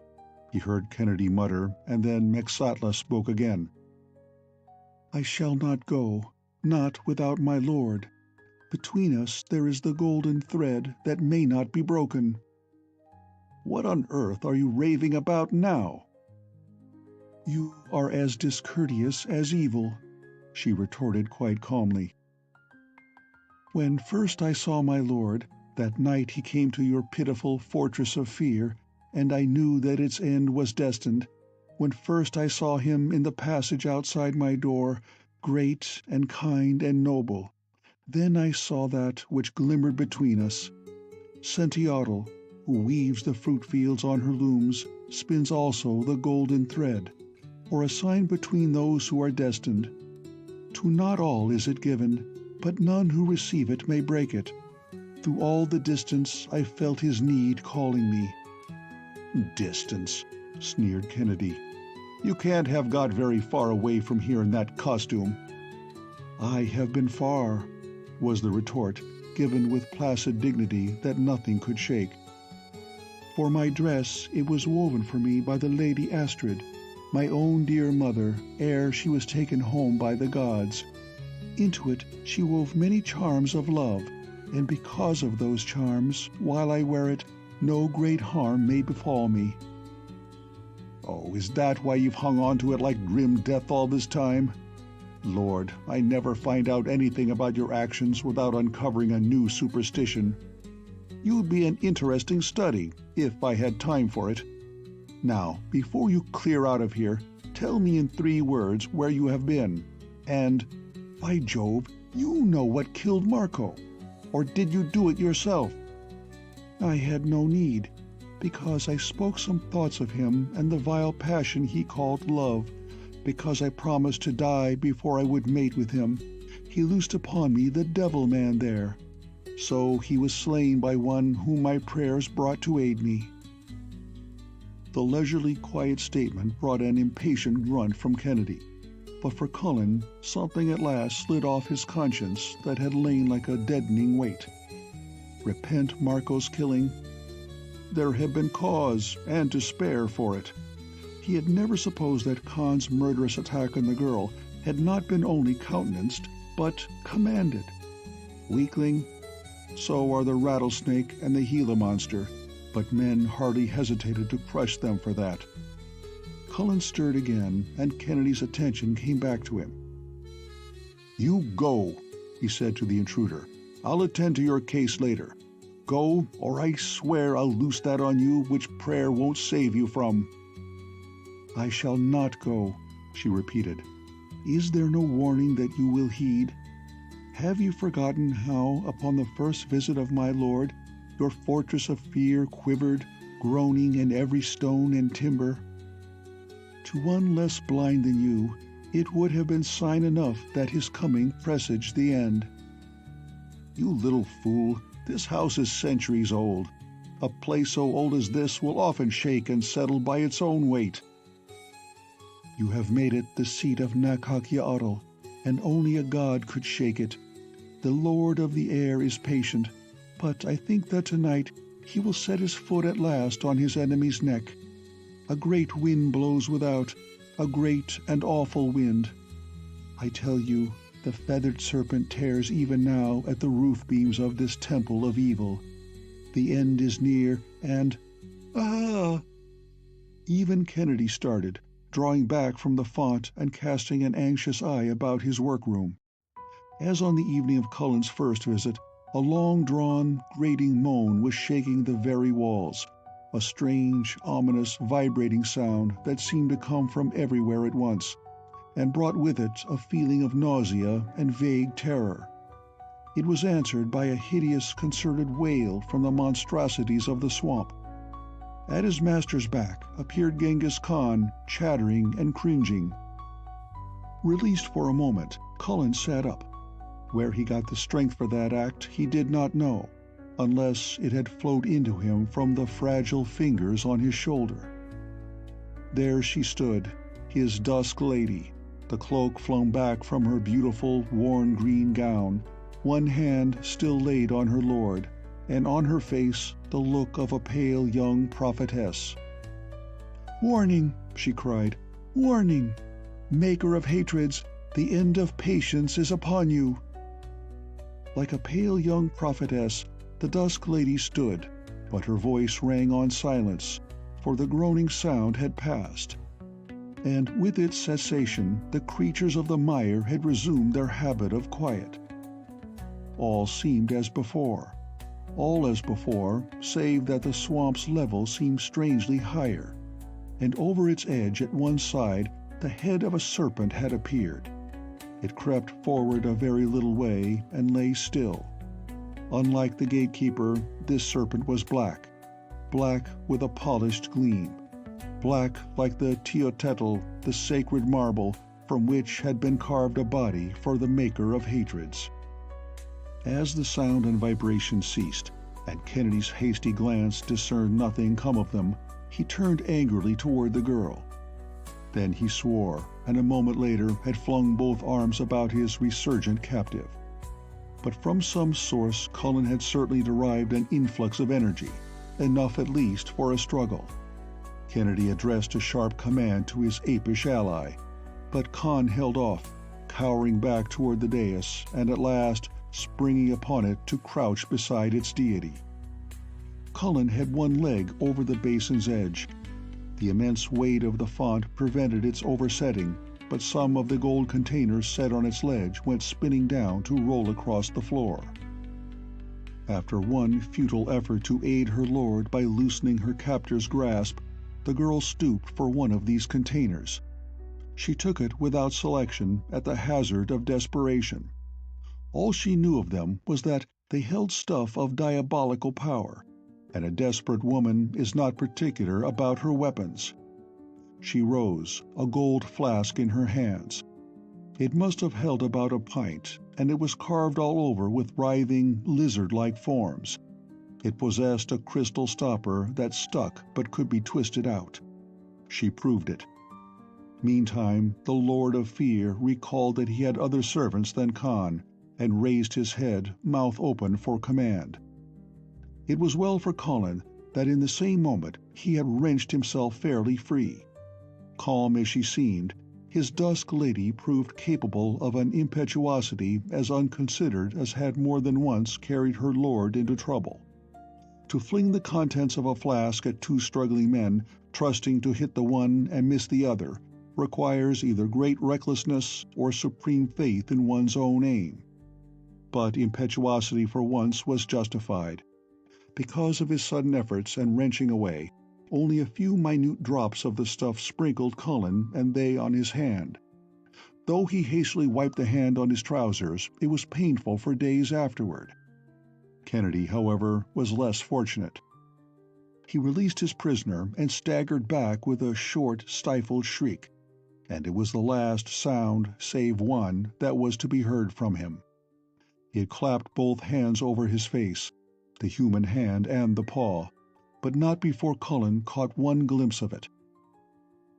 he heard Kennedy mutter, and then Maxatla spoke again. "I shall not go, not without my lord. Between us there is the golden thread that may not be broken." "What on earth are you raving about now?" "You are as discourteous as evil," she retorted quite calmly. "When first I saw my lord, that night he came to your pitiful fortress of fear, and I knew that its end was destined, when first I saw him in the passage outside my door, great and kind and noble, then I saw that which glimmered between us. Sentiotl, who weaves the fruit fields on her looms, spins also the golden thread, or a sign between those who are destined. To not all is it given, but none who receive it may break it. Through all the distance I felt his need calling me." "Distance," sneered Kennedy. "You can't have got very far away from here in that costume." "I have been far," was the retort, given with placid dignity that nothing could shake. "For my dress it was woven for me by the Lady Astrid. my own dear mother, ere she was taken home by the gods. Into it she wove many charms of love, and because of those charms, while I wear it, no great harm may befall me." "Oh, is that why you've hung on to it like grim death all this time? Lord, I never find out anything about your actions without uncovering a new superstition. You'd be an interesting study, if I had time for it. Now, before you clear out of here, tell me in 3 words where you have been. And, by Jove, you know what killed Marco. Or did you do it yourself?" "I had no need, because I spoke some thoughts of him and the vile passion he called love. Because I promised to die before I would mate with him, he loosed upon me the devil-man there. So he was slain by one whom my prayers brought to aid me." The leisurely, quiet statement brought an impatient grunt from Kennedy, but for Cullen, something at last slid off his conscience that had lain like a deadening weight. Repent Marco's killing? There had been cause, and to spare, for it. He had never supposed that Khan's murderous attack on the girl had not been only countenanced, but commanded. Weakling? So are the rattlesnake and the Gila monster, but men hardly hesitated to crush them for that. Cullen stirred again, and Kennedy's attention came back to him. "You go," he said to the intruder. "I'll attend to your case later. Go, or I swear I'll loose that on you which prayer won't save you from." "I shall not go," she repeated. "Is there no warning that you will heed? Have you forgotten how, upon the first visit of my lord, your fortress of fear quivered, groaning in every stone and timber? To one less blind than you, it would have been sign enough that his coming presaged the end. You little fool, this house is centuries old. A place so old as this will often shake and settle by its own weight. You have made it the seat of Nakak-Yaotl, and only a god could shake it. The Lord of the Air is patient, but I think that tonight he will set his foot at last on his enemy's neck. A great wind blows without, a great and awful wind. I tell you, the feathered serpent tears even now at the roof beams of this temple of evil. The end is near, and... ah! Even Kennedy started, drawing back from the font and casting an anxious eye about his workroom. As on the evening of Cullen's first visit, a long-drawn, grating moan was shaking the very walls, a strange, ominous, vibrating sound that seemed to come from everywhere at once, and brought with it a feeling of nausea and vague terror. It was answered by a hideous, concerted wail from the monstrosities of the swamp. At his master's back appeared Genghis Khan, chattering and cringing. Released for a moment, Cullen sat up. Where he got the strength for that act he did not know, unless it had flowed into him from the fragile fingers on his shoulder. There she stood, his dusk lady, the cloak flung back from her beautiful, worn green gown, one hand still laid on her lord, and on her face the look of a pale young prophetess. "Warning!" she cried. "Warning! Maker of hatreds, the end of patience is upon you!" Like a pale young prophetess, the dusk lady stood, but her voice rang on silence, for the groaning sound had passed. And with its cessation, the creatures of the mire had resumed their habit of quiet. All seemed as before, save that the swamp's level seemed strangely higher, and over its edge at one side the head of a serpent had appeared. It crept forward a very little way and lay still. Unlike the gatekeeper, this serpent was black with a polished gleam, black like the Teotetl, the sacred marble from which had been carved a body for the maker of hatreds. As the sound and vibration ceased, and Kennedy's hasty glance discerned nothing come of them, he turned angrily toward the girl. Then he swore, and a moment later had flung both arms about his resurgent captive. But from some source Cullen had certainly derived an influx of energy, enough at least for a struggle. Kennedy addressed a sharp command to his apish ally, but Khan held off, cowering back toward the dais, and at last springing upon it to crouch beside its deity. Cullen had one leg over the basin's edge. The immense weight of the font prevented its oversetting, but some of the gold containers set on its ledge went spinning down to roll across the floor. After one futile effort to aid her lord by loosening her captor's grasp, the girl stooped for one of these containers. She took it without selection at the hazard of desperation. All she knew of them was that they held stuff of diabolical power, and a desperate woman is not particular about her weapons. She rose, a gold flask in her hands. It must have held about a pint, and it was carved all over with writhing, lizard-like forms. It possessed a crystal stopper that stuck but could be twisted out. She proved it. Meantime, the Lord of Fear recalled that he had other servants than Khan, and raised his head, mouth open for command. It was well for Colin that in the same moment he had wrenched himself fairly free. Calm as she seemed, his dusk lady proved capable of an impetuosity as unconsidered as had more than once carried her lord into trouble. To fling the contents of a flask at two struggling men, trusting to hit the one and miss the other, requires either great recklessness or supreme faith in one's own aim. But impetuosity for once was justified. Because of his sudden efforts and wrenching away, only a few minute drops of the stuff sprinkled Cullen and they on his hand. Though he hastily wiped the hand on his trousers, it was painful for days afterward. Kennedy, however, was less fortunate. He released his prisoner and staggered back with a short, stifled shriek, and it was the last sound, save one, that was to be heard from him. He had clapped both hands over his face, the human hand and the paw, but not before Cullen caught one glimpse of it.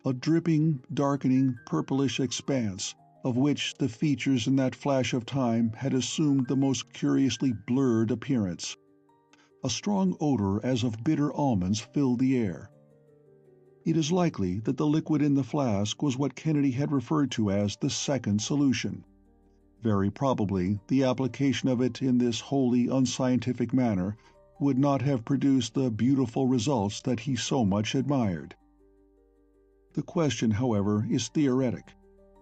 A dripping, darkening, purplish expanse, of which the features in that flash of time had assumed the most curiously blurred appearance. A strong odor as of bitter almonds filled the air. It is likely that the liquid in the flask was what Kennedy had referred to as the second solution. Very probably the application of it in this wholly unscientific manner would not have produced the beautiful results that he so much admired. The question, however, is theoretic,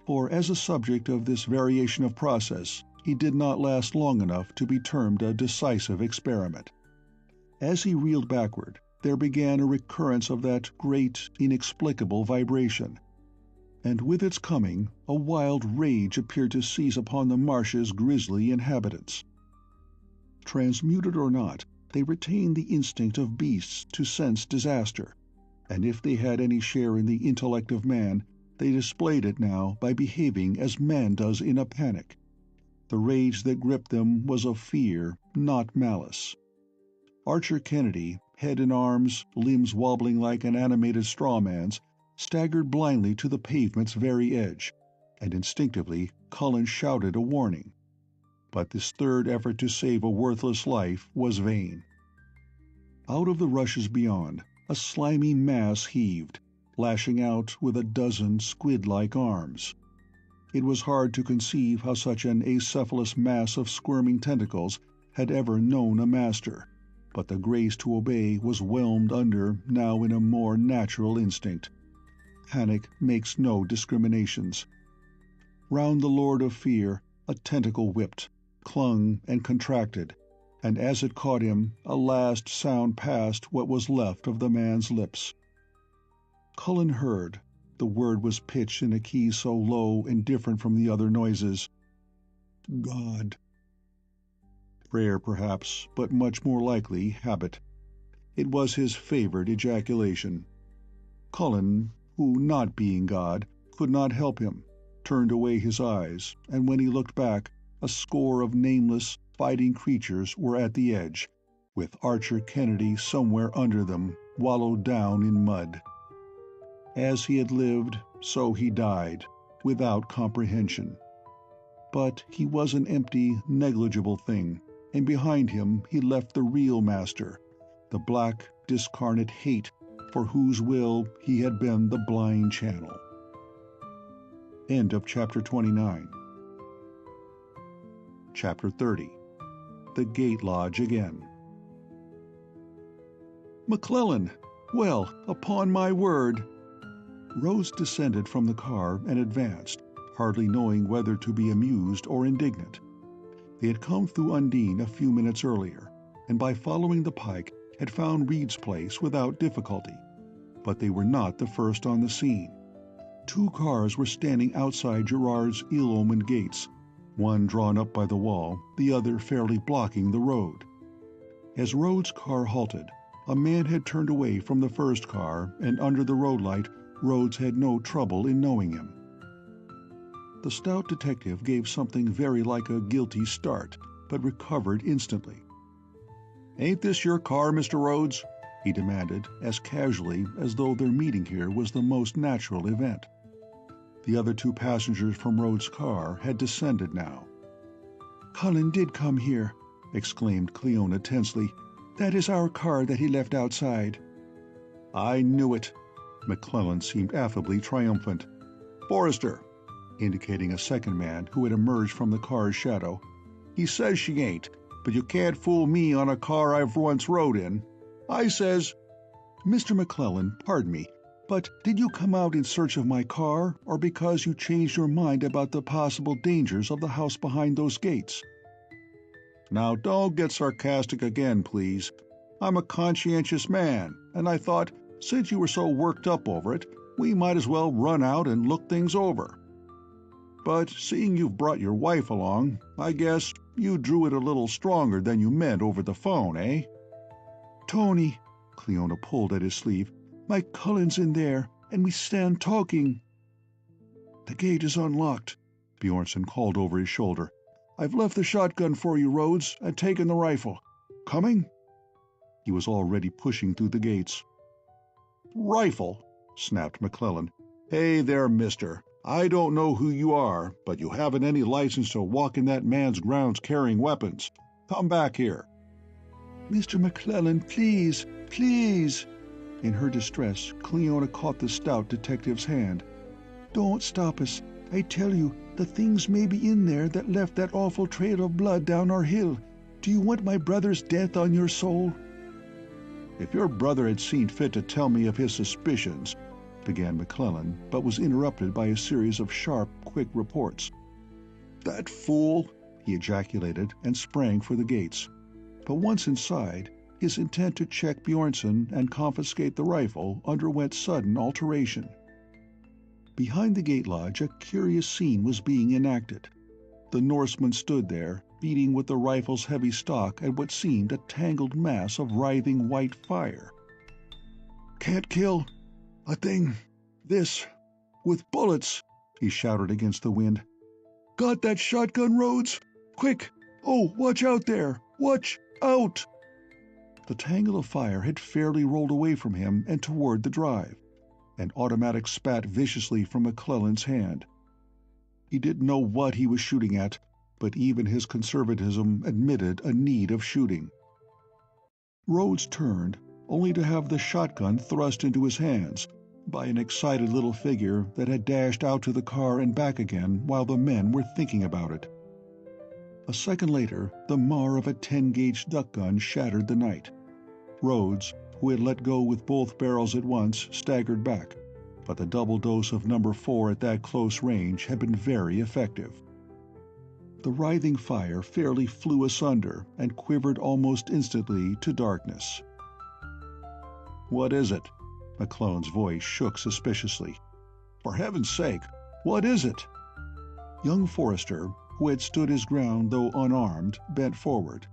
for as a subject of this variation of process, he did not last long enough to be termed a decisive experiment. As he reeled backward, there began a recurrence of that great, inexplicable vibration, and with its coming, a wild rage appeared to seize upon the marsh's grisly inhabitants. Transmuted or not, they retained the instinct of beasts to sense disaster, and if they had any share in the intellect of man, they displayed it now by behaving as man does in a panic. The rage that gripped them was of fear, not malice. Archer Kennedy, head in arms, limbs wobbling like an animated straw man's, staggered blindly to the pavement's very edge, and instinctively Cullen shouted a warning. But this third effort to save a worthless life was vain. Out of the rushes beyond, a slimy mass heaved, lashing out with a dozen squid-like arms. It was hard to conceive how such an acephalous mass of squirming tentacles had ever known a master, but the grace to obey was whelmed under now in a more natural instinct. Panic makes no discriminations. Round the Lord of Fear, a tentacle whipped, clung and contracted, and as it caught him, a last sound passed what was left of the man's lips. Cullen heard. The word was pitched in a key so low and different from the other noises. God. Prayer, perhaps, but much more likely habit. It was his favored ejaculation. Cullen, who, not being God, could not help him, turned away his eyes, and when he looked back, a score of nameless, fighting creatures were at the edge, with Archer Kennedy somewhere under them, wallowed down in mud. As he had lived, so he died, without comprehension. But he was an empty, negligible thing, and behind him he left the real master, the black, discarnate hate for whose will he had been the blind channel. End of Chapter 29. Chapter 30. The Gate Lodge Again. "McClellan! Well, upon my word!" Rhodes descended from the car and advanced, hardly knowing whether to be amused or indignant. They had come through Undine a few minutes earlier, and by following the pike had found Reed's place without difficulty. But they were not the first on the scene. 2 cars were standing outside Gerard's ill-omened gates, one drawn up by the wall, the other fairly blocking the road. As Rhodes' car halted, a man had turned away from the first car, and under the road light Rhodes had no trouble in knowing him. The stout detective gave something very like a guilty start, but recovered instantly. "Ain't this your car, Mr. Rhodes?" he demanded, as casually as though their meeting here was the most natural event. The other 2 passengers from Rhodes' car had descended now. "Cullen did come here," exclaimed Cleona tensely. "That is our car that he left outside." "I knew it." McClellan seemed affably triumphant. "Forrester," indicating a second man who had emerged from the car's shadow, "he says she ain't, but you can't fool me on a car I've once rode in. I says—" "Mr. McClellan, pardon me, but did you come out in search of my car, or because you changed your mind about the possible dangers of the house behind those gates?" "Now don't get sarcastic again, please. I'm a conscientious man, and I thought, since you were so worked up over it, we might as well run out and look things over. But seeing you've brought your wife along, I guess you drew it a little stronger than you meant over the phone, eh?" "Tony," Cleona pulled at his sleeve, "my Cullen's in there, and we stand talking." "The gate is unlocked," Bjornson called over his shoulder. "I've left the shotgun for you, Rhodes, and taken the rifle. Coming?" He was already pushing through the gates. "Rifle?" snapped McClellan. "Hey there, mister. I don't know who you are, but you haven't any license to walk in that man's grounds carrying weapons. Come back here." "Mr. McClellan, please, please!" In her distress, Cleona caught the stout detective's hand. "Don't stop us. I tell you, the things may be in there that left that awful trail of blood down our hill. Do you want my brother's death on your soul?" "If your brother had seen fit to tell me of his suspicions," began McClellan, but was interrupted by a series of sharp, quick reports. "That fool!" he ejaculated, and sprang for the gates. But once inside, his intent to check Bjornson and confiscate the rifle underwent sudden alteration. Behind the gate lodge a curious scene was being enacted. The Norseman stood there, beating with the rifle's heavy stock at what seemed a tangled mass of writhing white fire. "Can't kill a thing this with bullets," he shouted against the wind. "Got that shotgun, Rhodes? Quick! Oh, watch out there! Watch out!" The tangle of fire had fairly rolled away from him and toward the drive. An automatic spat viciously from McClellan's hand. He didn't know what he was shooting at, but even his conservatism admitted a need of shooting. Rhodes turned, only to have the shotgun thrust into his hands by an excited little figure that had dashed out to the car and back again while the men were thinking about it. A second later, the mar of a 10-gauge duck gun shattered the night. Rhodes, who had let go with both barrels at once, staggered back, but the double dose of number 4 at that close range had been very effective. The writhing fire fairly flew asunder and quivered almost instantly to darkness. "What is it?" McClellan's voice shook suspiciously. "For heaven's sake, what is it?" Young Forrester, who had stood his ground though unarmed, bent forward.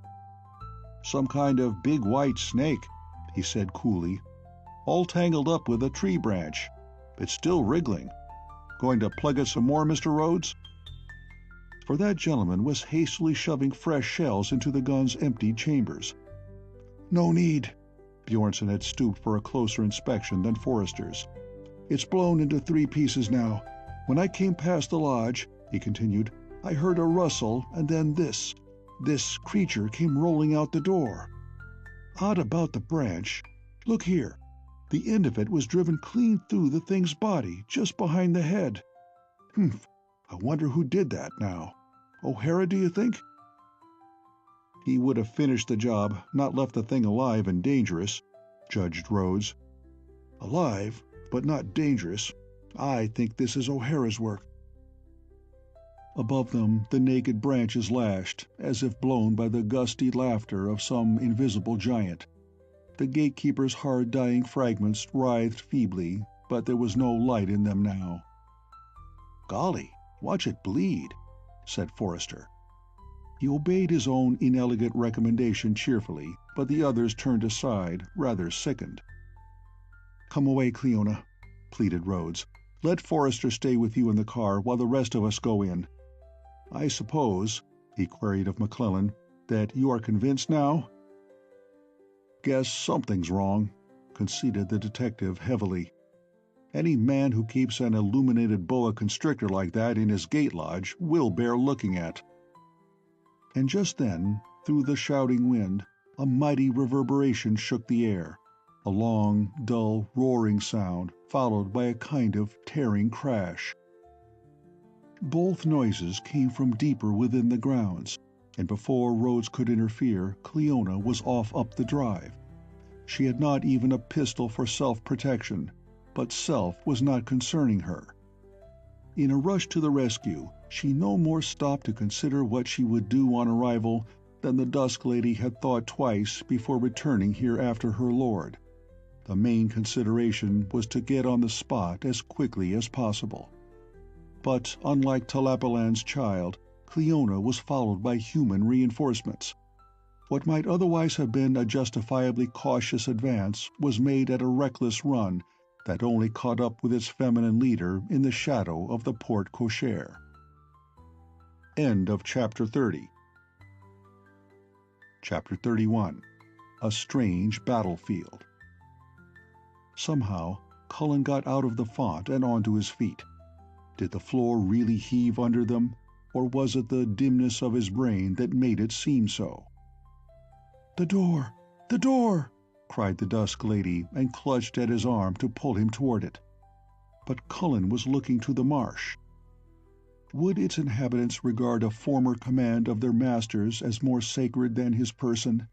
"Some kind of big white snake," he said coolly. "All tangled up with a tree branch. It's still wriggling. Going to plug it some more, Mr. Rhodes?" For that gentleman was hastily shoving fresh shells into the gun's emptied chambers. "No need." Bjornson had stooped for a closer inspection than Forrester's. "It's blown into 3 pieces now. When I came past the lodge," he continued, "I heard a rustle, and then this creature came rolling out the door. Odd about the branch. Look here." The end of it was driven clean through the thing's body, just behind the head. Humph, I wonder who did that now. O'Hara, do you think? He would have finished the job, not left the thing alive and dangerous, judged Rhodes. Alive, but not dangerous. I think this is O'Hara's work. Above them, the naked branches lashed, as if blown by the gusty laughter of some invisible giant. The gatekeeper's hard-dying fragments writhed feebly, but there was no light in them now. "Golly, watch it bleed," said Forrester. He obeyed his own inelegant recommendation cheerfully, but the others turned aside, rather sickened. "Come away, Cleona," pleaded Rhodes. "Let Forrester stay with you in the car while the rest of us go in. I suppose," he queried of McClellan, "that you are convinced now?" "Guess something's wrong," conceded the detective heavily. "Any man who keeps an illuminated boa constrictor like that in his gate lodge will bear looking at." And just then, through the shouting wind, a mighty reverberation shook the air, a long, dull, roaring sound, followed by a kind of tearing crash. Both noises came from deeper within the grounds, and before Rhodes could interfere, Cleona was off up the drive. She had not even a pistol for self-protection, but self was not concerning her. In a rush to the rescue, she no more stopped to consider what she would do on arrival than the Dusk Lady had thought twice before returning here after her lord. The main consideration was to get on the spot as quickly as possible. But unlike Tlapallan's child, Cleona was followed by human reinforcements. What might otherwise have been a justifiably cautious advance was made at a reckless run that only caught up with its feminine leader in the shadow of the porte cochere. End of Chapter 30. Chapter 31. A Strange Battlefield. Somehow, Cullen got out of the font and onto his feet. Did the floor really heave under them, or was it the dimness of his brain that made it seem so? "The door! The door!" cried the Dusk Lady, and clutched at his arm to pull him toward it. But Cullen was looking to the marsh. Would its inhabitants regard a former command of their masters as more sacred than his person?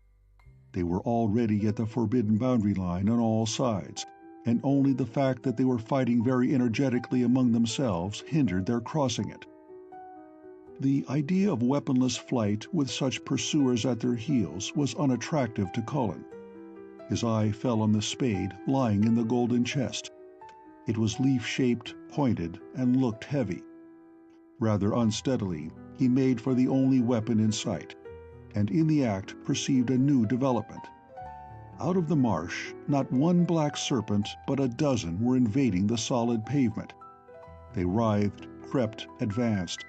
They were already at the forbidden boundary line on all sides, and only the fact that they were fighting very energetically among themselves hindered their crossing it. The idea of weaponless flight with such pursuers at their heels was unattractive to Cullen. His eye fell on the spade lying in the golden chest. It was leaf-shaped, pointed, and looked heavy. Rather unsteadily, he made for the only weapon in sight, and in the act perceived a new development. Out of the marsh, not one black serpent but a dozen were invading the solid pavement. They writhed, crept, advanced,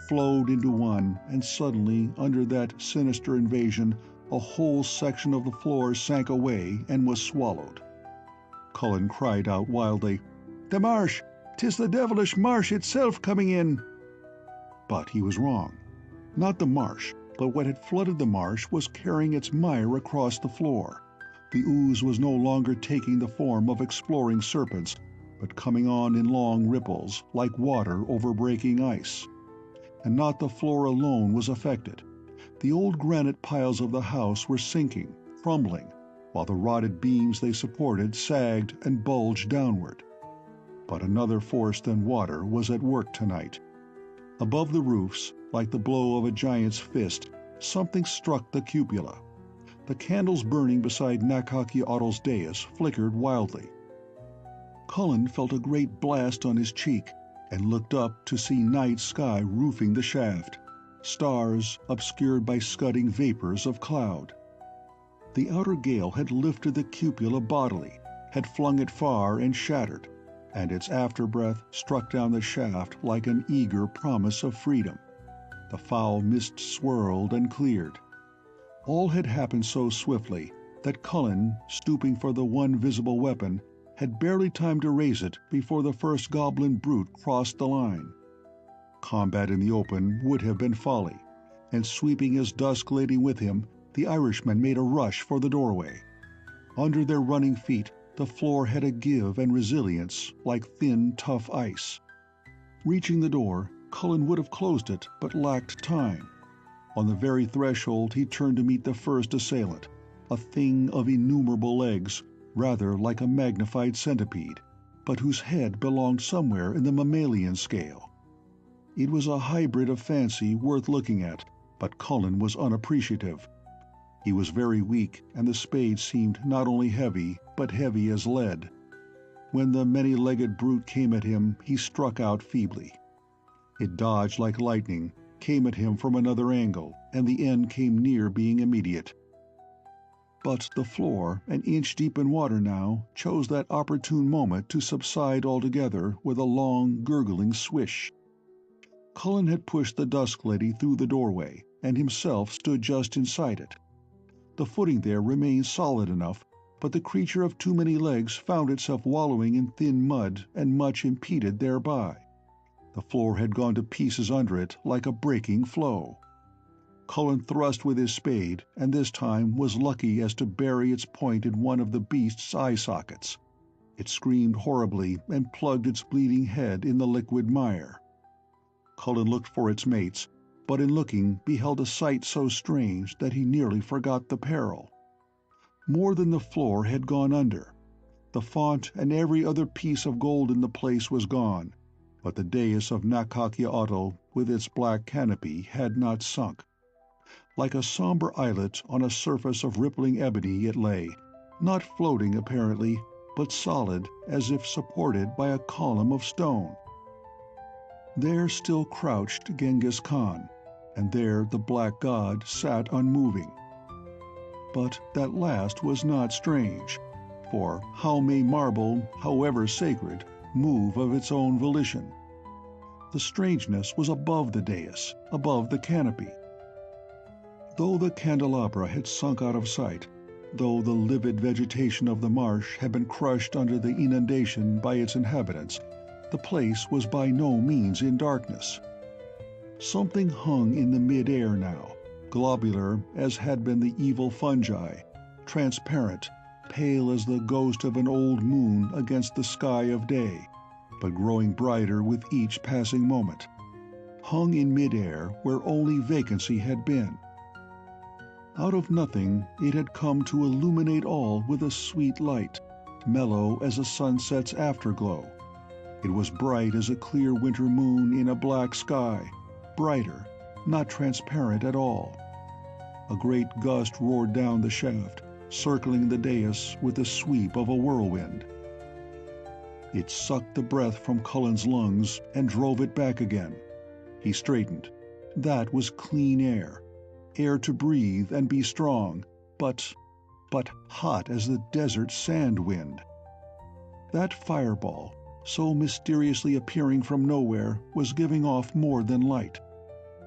flowed into one, and suddenly, under that sinister invasion, a whole section of the floor sank away and was swallowed. Cullen cried out wildly, "The marsh! 'Tis the devilish marsh itself coming in!" But he was wrong. Not the marsh, but what had flooded the marsh was carrying its mire across the floor. The ooze was no longer taking the form of exploring serpents, but coming on in long ripples, like water over breaking ice. And not the floor alone was affected. The old granite piles of the house were sinking, crumbling, while the rotted beams they supported sagged and bulged downward. But another force than water was at work tonight. Above the roofs, like the blow of a giant's fist, something struck the cupola. The candles burning beside Nakakiottl's dais flickered wildly. Cullen felt a great blast on his cheek and looked up to see night sky roofing the shaft, stars obscured by scudding vapors of cloud. The outer gale had lifted the cupola bodily, had flung it far and shattered, and its afterbreath struck down the shaft like an eager promise of freedom. The foul mist swirled and cleared. All had happened so swiftly that Cullen, stooping for the one visible weapon, had barely time to raise it before the first goblin brute crossed the line. Combat in the open would have been folly, and sweeping his Dusk Lady with him, the Irishman made a rush for the doorway. Under their running feet, The floor had a give and resilience like thin, tough ice. Reaching the door, Cullen would have closed it, but lacked time. On the very threshold he turned to meet the first assailant, a thing of innumerable legs, rather like a magnified centipede, but whose head belonged somewhere in the mammalian scale. It was a hybrid of fancy worth looking at, but Cullen was unappreciative. He was very weak, and the spade seemed not only heavy, but heavy as lead. When the many-legged brute came at him, he struck out feebly. It dodged like lightning, came at him from another angle, and the end came near being immediate. But the floor, an inch deep in water now, chose that opportune moment to subside altogether with a long, gurgling swish. Cullen had pushed the dusk lady through the doorway, and himself stood just inside it. The footing there remained solid enough, but the creature of too many legs found itself wallowing in thin mud and much impeded thereby. The floor had gone to pieces under it like a breaking floe. Cullen thrust with his spade, and this time was lucky as to bury its point in one of the beast's eye sockets. It screamed horribly and plugged its bleeding head in the liquid mire. Cullen looked for its mates, but in looking beheld a sight so strange that he nearly forgot the peril. More than the floor had gone under. The font and every other piece of gold in the place was gone, but the dais of Nakakyaotl with its black canopy had not sunk. Like a somber islet on a surface of rippling ebony it lay, not floating apparently, but solid as if supported by a column of stone. There still crouched Genghis Khan, and there the black god sat unmoving. But that last was not strange, for how may marble, however sacred, move of its own volition? The strangeness was above the dais, above the canopy. Though the candelabra had sunk out of sight, though the livid vegetation of the marsh had been crushed under the inundation by its inhabitants, the place was by no means in darkness. Something hung in the mid-air now, globular as had been the evil fungi, transparent, pale as the ghost of an old moon against the sky of day, but growing brighter with each passing moment. Hung in mid-air where only vacancy had been. Out of nothing it had come to illuminate all with a sweet light, mellow as a sunset's afterglow. It was bright as a clear winter moon in a black sky, brighter, not transparent at all. A great gust roared down the shaft, circling the dais with the sweep of a whirlwind. It sucked the breath from Cullen's lungs and drove it back again. He straightened. That was clean air. Air to breathe and be strong, but hot as the desert sand wind. That fireball, so mysteriously appearing from nowhere, was giving off more than light.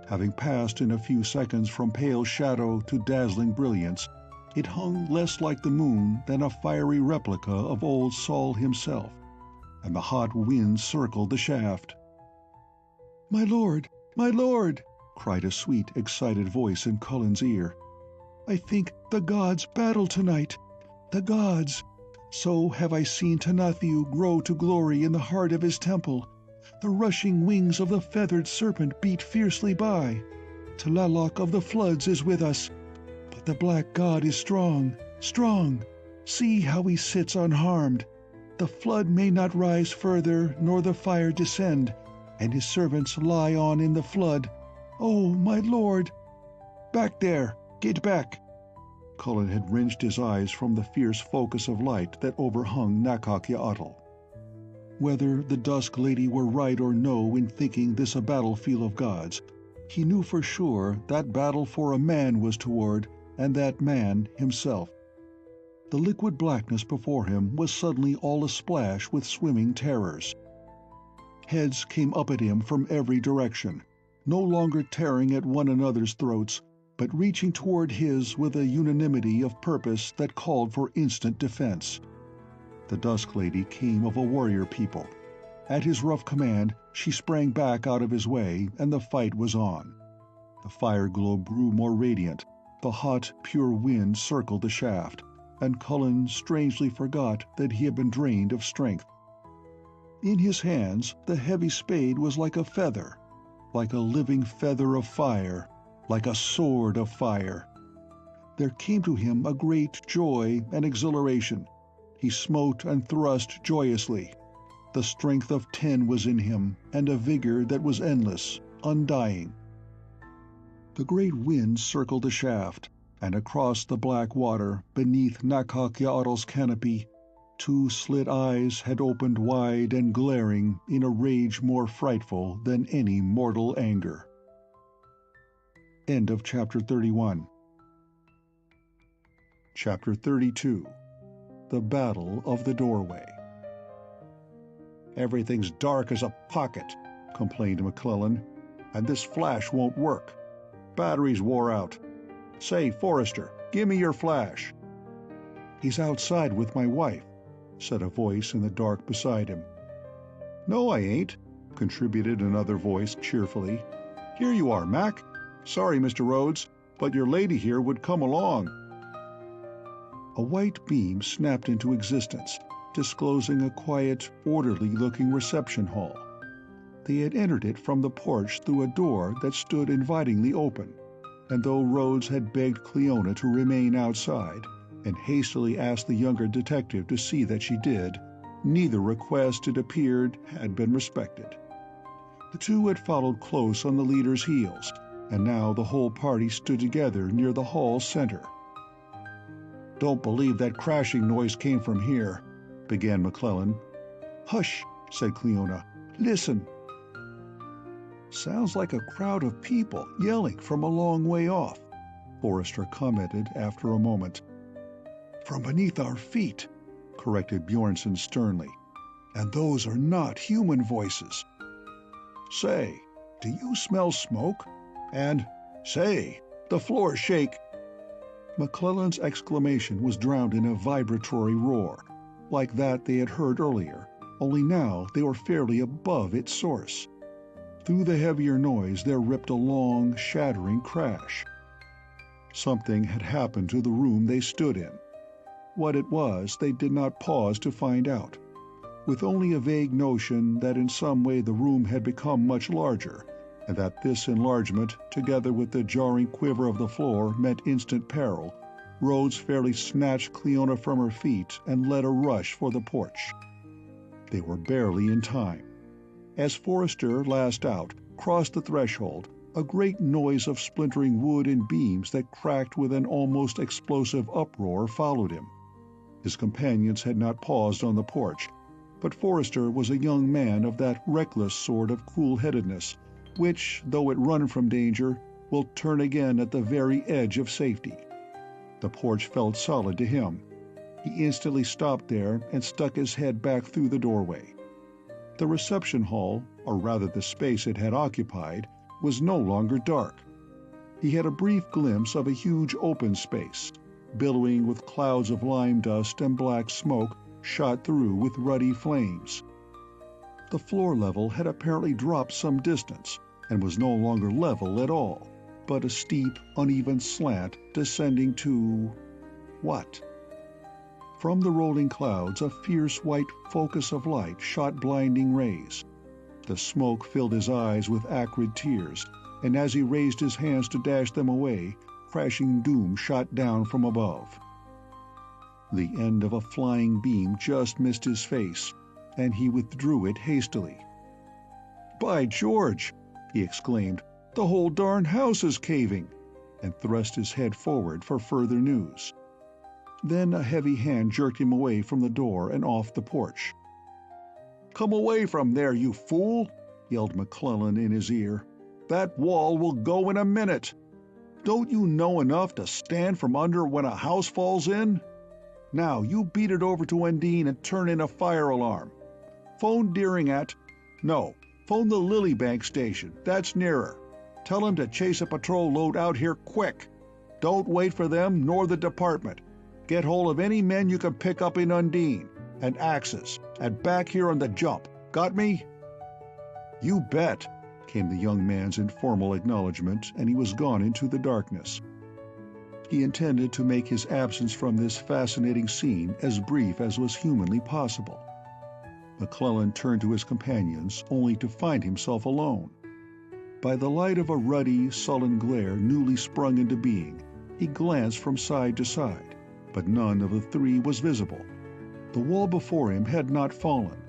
Having passed in a few seconds from pale shadow to dazzling brilliance, it hung less like the moon than a fiery replica of old Sol himself, and the hot wind circled the shaft. "My lord! My lord!" cried a sweet, excited voice in Cullen's ear. "I think the gods battle tonight. The gods! So have I seen T'Nathiu grow to glory in the heart of his temple. The rushing wings of the feathered serpent beat fiercely by. Tlaloc of the floods is with us. But the black god is strong, strong. See how he sits unharmed. The flood may not rise further, nor the fire descend, and his servants lie on in the flood. Oh, my lord! Back there! Get back!" Cullen had wrenched his eyes from the fierce focus of light that overhung Nakakyaotl. Whether the Dusk Lady were right or no in thinking this a battlefield of gods, he knew for sure that battle for a man was toward, and that man himself. The liquid blackness before him was suddenly all asplash with swimming terrors. Heads came up at him from every direction, no longer tearing at one another's throats, but reaching toward his with a unanimity of purpose that called for instant defense. The Dusk Lady came of a warrior people. At his rough command, she sprang back out of his way, and the fight was on. The fire globe grew more radiant. The hot, pure wind circled the shaft. and Cullen strangely forgot that he had been drained of strength. In his hands the heavy spade was like a feather, like a living feather of fire, like a sword of fire. There came to him a great joy and exhilaration. He smote and thrust joyously. The strength of 10 was in him, and a vigor that was endless, undying. The great wind circled the shaft, and across the black water, beneath Nakak-Yaarl's canopy, 2 slit eyes had opened wide and glaring in a rage more frightful than any mortal anger. End of Chapter 31. Chapter 32. The Battle of the Doorway. "Everything's dark as a pocket," complained McClellan, "and this flash won't work. Batteries wore out. Say, Forrester, give me your flash." "He's outside with my wife," said a voice in the dark beside him. "No, I ain't," contributed another voice cheerfully. "Here you are, Mac. Sorry, Mr. Rhodes, but your lady here would come along." A white beam snapped into existence, disclosing a quiet, orderly-looking reception hall. They had entered it from the porch through a door that stood invitingly open, and though Rhodes had begged Cleona to remain outside, and hastily asked the younger detective to see that she did, neither request, it appeared, had been respected. The two had followed close on the leader's heels, and now the whole party stood together near the hall's center. "Don't believe that crashing noise came from here," began McClellan. "Hush," said Cleona. "Listen." "Sounds like a crowd of people yelling from a long way off," Forrester commented after a moment. "From beneath our feet," corrected Bjornson sternly. "And those are not human voices. Say, do you smell smoke? And, say, the floors shake." McClellan's exclamation was drowned in a vibratory roar, like that they had heard earlier, only now they were fairly above its source. Through the heavier noise there ripped a long, shattering crash. Something had happened to the room they stood in. What it was, they did not pause to find out, with only a vague notion that in some way the room had become much larger, and that this enlargement, together with the jarring quiver of the floor, meant instant peril. Rhodes fairly snatched Cleona from her feet and led a rush for the porch. They were barely in time. As Forrester, last out, crossed the threshold, a great noise of splintering wood and beams that cracked with an almost explosive uproar followed him. His companions had not paused on the porch, but Forrester was a young man of that reckless sort of cool-headedness which, though it run from danger, will turn again at the very edge of safety. The porch felt solid to him. He instantly stopped there and stuck his head back through the doorway. The reception hall, or rather the space it had occupied, was no longer dark. He had a brief glimpse of a huge open space, billowing with clouds of lime dust and black smoke shot through with ruddy flames. The floor level had apparently dropped some distance and was no longer level at all, but a steep, uneven slant descending to... what? From the rolling clouds, a fierce white focus of light shot blinding rays. The smoke filled his eyes with acrid tears, and as he raised his hands to dash them away, crashing doom shot down from above. The end of a flying beam just missed his face, and he withdrew it hastily. "By George!" he exclaimed. "The whole darn house is caving!" and thrust his head forward for further news. Then a heavy hand jerked him away from the door and off the porch. "Come away from there, you fool!" yelled McClellan in his ear. "That wall will go in a minute! Don't you know enough to stand from under when a house falls in? Now you beat it over to Undine and turn in a fire alarm. Phone Deering at... No, phone the Lilybank station, that's nearer. Tell them to chase a patrol load out here quick. Don't wait for them nor the department. Get hold of any men you can pick up in Undine, and axes, and back here on the jump. Got me?" "You bet," came the young man's informal acknowledgement, and he was gone into the darkness. He intended to make his absence from this fascinating scene as brief as was humanly possible. McClellan turned to his companions, only to find himself alone. By the light of a ruddy, sullen glare newly sprung into being, he glanced from side to side, but none of the three was visible. The wall before him had not fallen,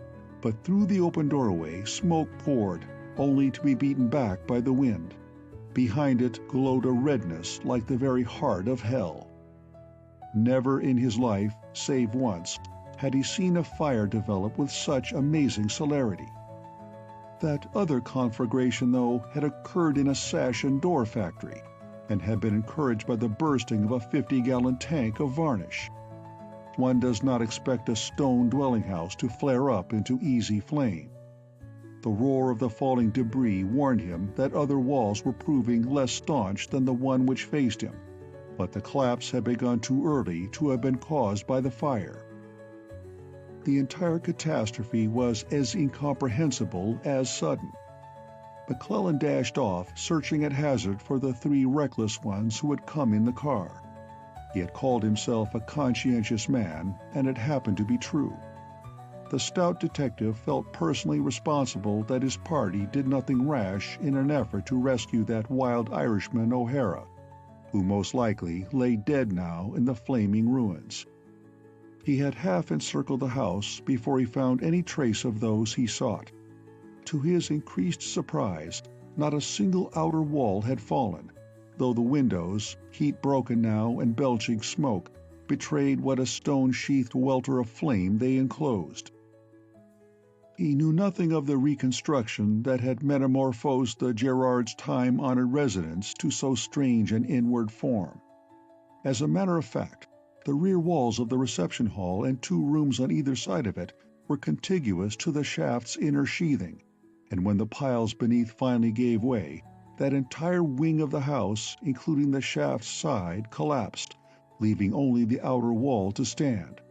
but through the open doorway smoke poured, only to be beaten back by the wind. Behind it glowed a redness like the very heart of hell. Never in his life, save once, had he seen a fire develop with such amazing celerity. That other conflagration, though, had occurred in a sash and door factory, and had been encouraged by the bursting of a 50-gallon tank of varnish. One does not expect a stone dwelling house to flare up into easy flame. The roar of the falling debris warned him that other walls were proving less staunch than the one which faced him, but the collapse had begun too early to have been caused by the fire. The entire catastrophe was as incomprehensible as sudden. McClellan dashed off, searching at hazard for the three reckless ones who had come in the car. He had called himself a conscientious man, and it happened to be true. The stout detective felt personally responsible that his party did nothing rash in an effort to rescue that wild Irishman O'Hara, who most likely lay dead now in the flaming ruins. He had half encircled the house before he found any trace of those he sought. To his increased surprise, not a single outer wall had fallen, though the windows, heat-broken now and belching smoke, betrayed what a stone-sheathed welter of flame they enclosed. He knew nothing of the reconstruction that had metamorphosed the Gerard's time-honored residence to so strange an inward form. As a matter of fact, the rear walls of the reception hall and two rooms on either side of it were contiguous to the shaft's inner sheathing, and when the piles beneath finally gave way, that entire wing of the house, including the shaft's side, collapsed, leaving only the outer wall to stand.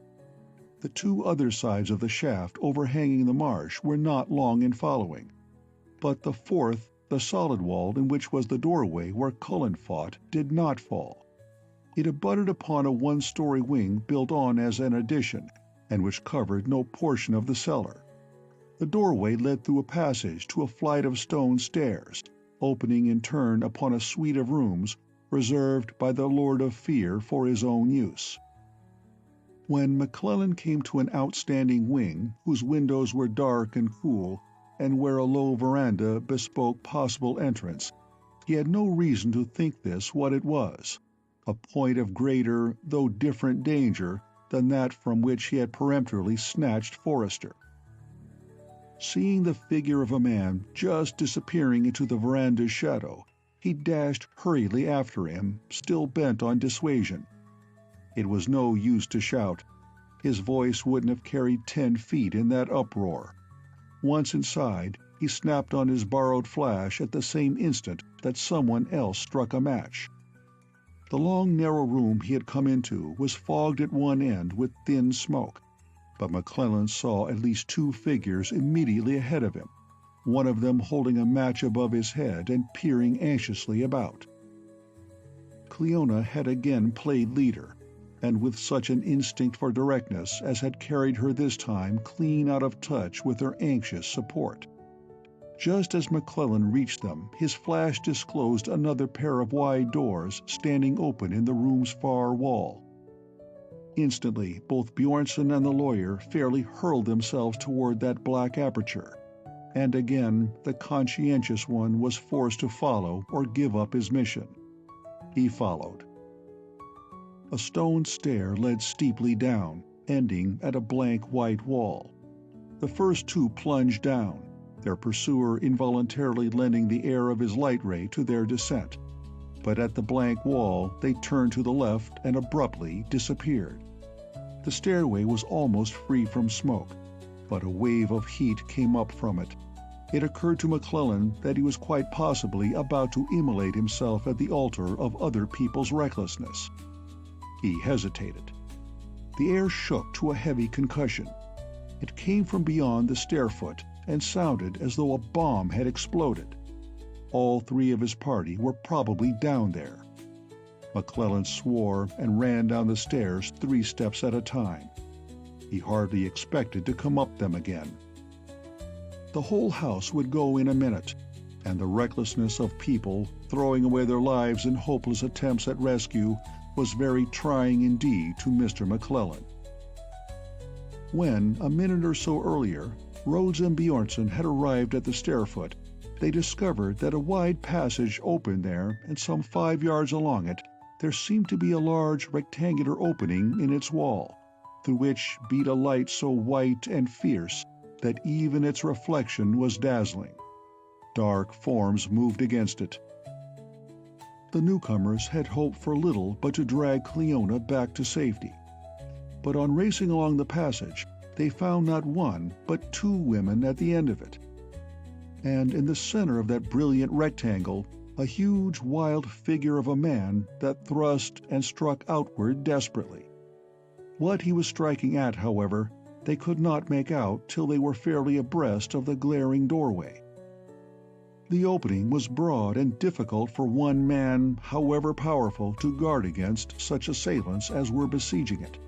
The two other sides of the shaft overhanging the marsh were not long in following, but the fourth, the solid wall in which was the doorway where Cullen fought, did not fall. It abutted upon a one-story wing built on as an addition, and which covered no portion of the cellar. The doorway led through a passage to a flight of stone stairs, opening in turn upon a suite of rooms reserved by the Lord of Fear for his own use. When McClellan came to an outstanding wing, whose windows were dark and cool, and where a low veranda bespoke possible entrance, he had no reason to think this what it was, a point of greater, though different danger than that from which he had peremptorily snatched Forrester. Seeing the figure of a man just disappearing into the veranda's shadow, he dashed hurriedly after him, still bent on dissuasion. It was no use to shout. His voice wouldn't have carried 10 feet in that uproar. Once inside, he snapped on his borrowed flash at the same instant that someone else struck a match. The long, narrow room he had come into was fogged at one end with thin smoke, but McClellan saw at least 2 figures immediately ahead of him, one of them holding a match above his head and peering anxiously about. Cleona had again played leader, and with such an instinct for directness as had carried her this time clean out of touch with her anxious support. Just as McClellan reached them, his flash disclosed another pair of wide doors standing open in the room's far wall. Instantly, both Bjornson and the lawyer fairly hurled themselves toward that black aperture, and again the conscientious one was forced to follow or give up his mission. He followed. A stone stair led steeply down, ending at a blank white wall. The first 2 plunged down, their pursuer involuntarily lending the air of his light ray to their descent. But at the blank wall, they turned to the left and abruptly disappeared. The stairway was almost free from smoke, but a wave of heat came up from it. It occurred to McClellan that he was quite possibly about to immolate himself at the altar of other people's recklessness. He hesitated. The air shook to a heavy concussion. It came from beyond the stair-foot and sounded as though a bomb had exploded. All 3 of his party were probably down there. McClellan swore and ran down the stairs 3 steps at a time. He hardly expected to come up them again. The whole house would go in a minute, and the recklessness of people throwing away their lives in hopeless attempts at rescue was very trying indeed to Mr. McClellan. When, a minute or so earlier, Rhodes and Bjornson had arrived at the stairfoot, they discovered that a wide passage opened there, and some 5 yards along it there seemed to be a large rectangular opening in its wall, through which beat a light so white and fierce that even its reflection was dazzling. Dark forms moved against it. The newcomers had hoped for little but to drag Cleona back to safety. But on racing along the passage, they found not one but 2 women at the end of it. And in the center of that brilliant rectangle, a huge wild figure of a man that thrust and struck outward desperately. What he was striking at, however, they could not make out till they were fairly abreast of the glaring doorway. The opening was broad and difficult for one man, however powerful, to guard against such assailants as were besieging it.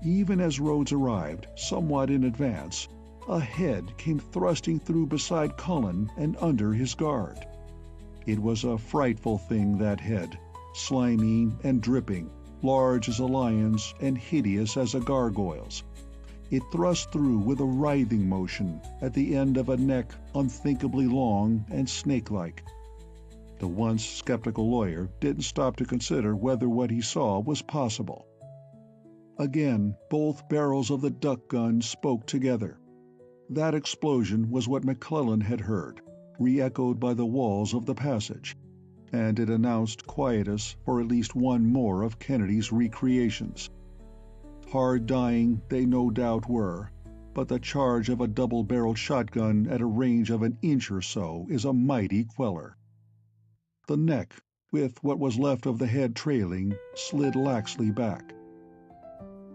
Even as Rhodes arrived, somewhat in advance, a head came thrusting through beside Cullen and under his guard. It was a frightful thing, that head, slimy and dripping, large as a lion's and hideous as a gargoyle's. It thrust through with a writhing motion at the end of a neck unthinkably long and snake-like. The once skeptical lawyer didn't stop to consider whether what he saw was possible. Again, both barrels of the duck gun spoke together. That explosion was what McClellan had heard, re-echoed by the walls of the passage, and it announced quietus for at least one more of Kennedy's recreations. Hard dying they no doubt were, but the charge of a double-barreled shotgun at a range of an inch or so is a mighty queller. The neck, with what was left of the head trailing, slid laxly back.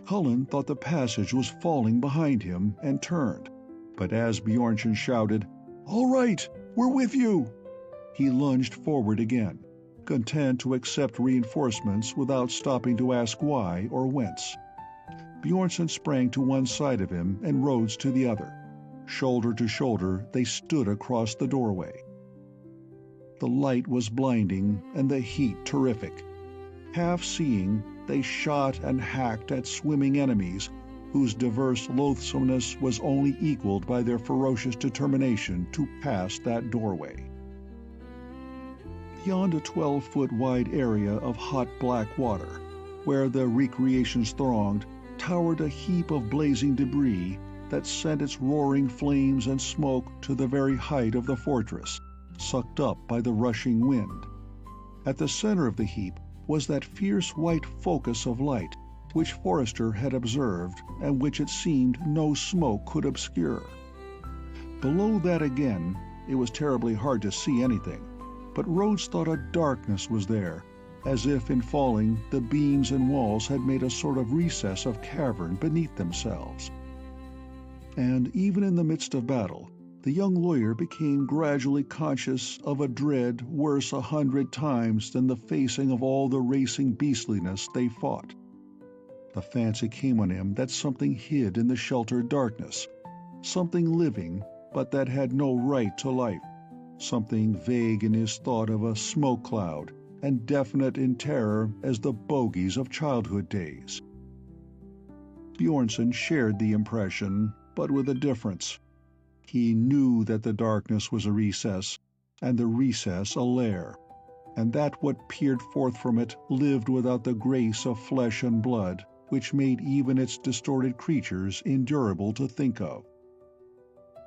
Cullen thought the passage was falling behind him and turned, but as Bjornson shouted, "All right, we're with you!" he lunged forward again, content to accept reinforcements without stopping to ask why or whence. Bjornson sprang to one side of him and Rhodes to the other. Shoulder to shoulder, they stood across the doorway. The light was blinding and the heat terrific. Half seeing, they shot and hacked at swimming enemies whose diverse loathsomeness was only equaled by their ferocious determination to pass that doorway. Beyond a 12-foot wide area of hot black water, where the recreations thronged, towered a heap of blazing debris that sent its roaring flames and smoke to the very height of the fortress, sucked up by the rushing wind. At the center of the heap was that fierce white focus of light which Forrester had observed and which it seemed no smoke could obscure. Below that again, it was terribly hard to see anything, but Rhodes thought a darkness was there, as if in falling the beams and walls had made a sort of recess of cavern beneath themselves. And even in the midst of battle, the young lawyer became gradually conscious of a dread worse 100 times than the facing of all the racing beastliness they fought. The fancy came on him that something hid in the sheltered darkness, something living but that had no right to life, something vague in his thought of a smoke cloud and definite in terror as the bogies of childhood days. Bjornson shared the impression, but with a difference. He knew that the darkness was a recess, and the recess a lair, and that what peered forth from it lived without the grace of flesh and blood, which made even its distorted creatures endurable to think of.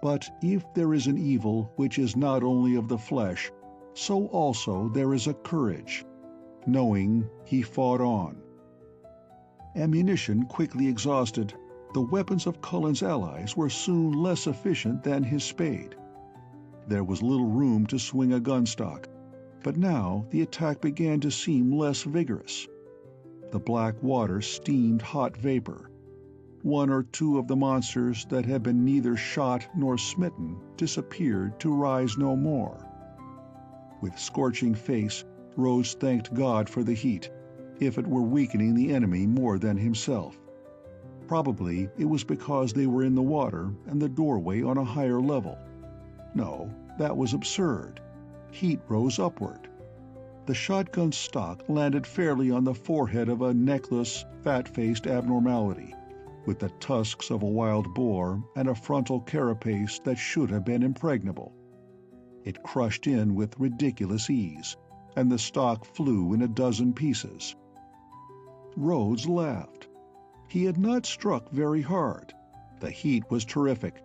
But if there is an evil which is not only of the flesh, so also there is a courage. Knowing, he fought on. Ammunition quickly exhausted, the weapons of Cullen's allies were soon less efficient than his spade. There was little room to swing a gunstock, but now the attack began to seem less vigorous. The black water steamed hot vapor. One or two of the monsters that had been neither shot nor smitten disappeared to rise no more. With scorching face, Rhodes thanked God for the heat, if it were weakening the enemy more than himself. Probably it was because they were in the water and the doorway on a higher level. No, that was absurd. Heat rose upward. The shotgun stock landed fairly on the forehead of a neckless, fat-faced abnormality, with the tusks of a wild boar and a frontal carapace that should have been impregnable. It crushed in with ridiculous ease, and the stock flew in a dozen pieces. Rhodes laughed. He had not struck very hard. The heat was terrific.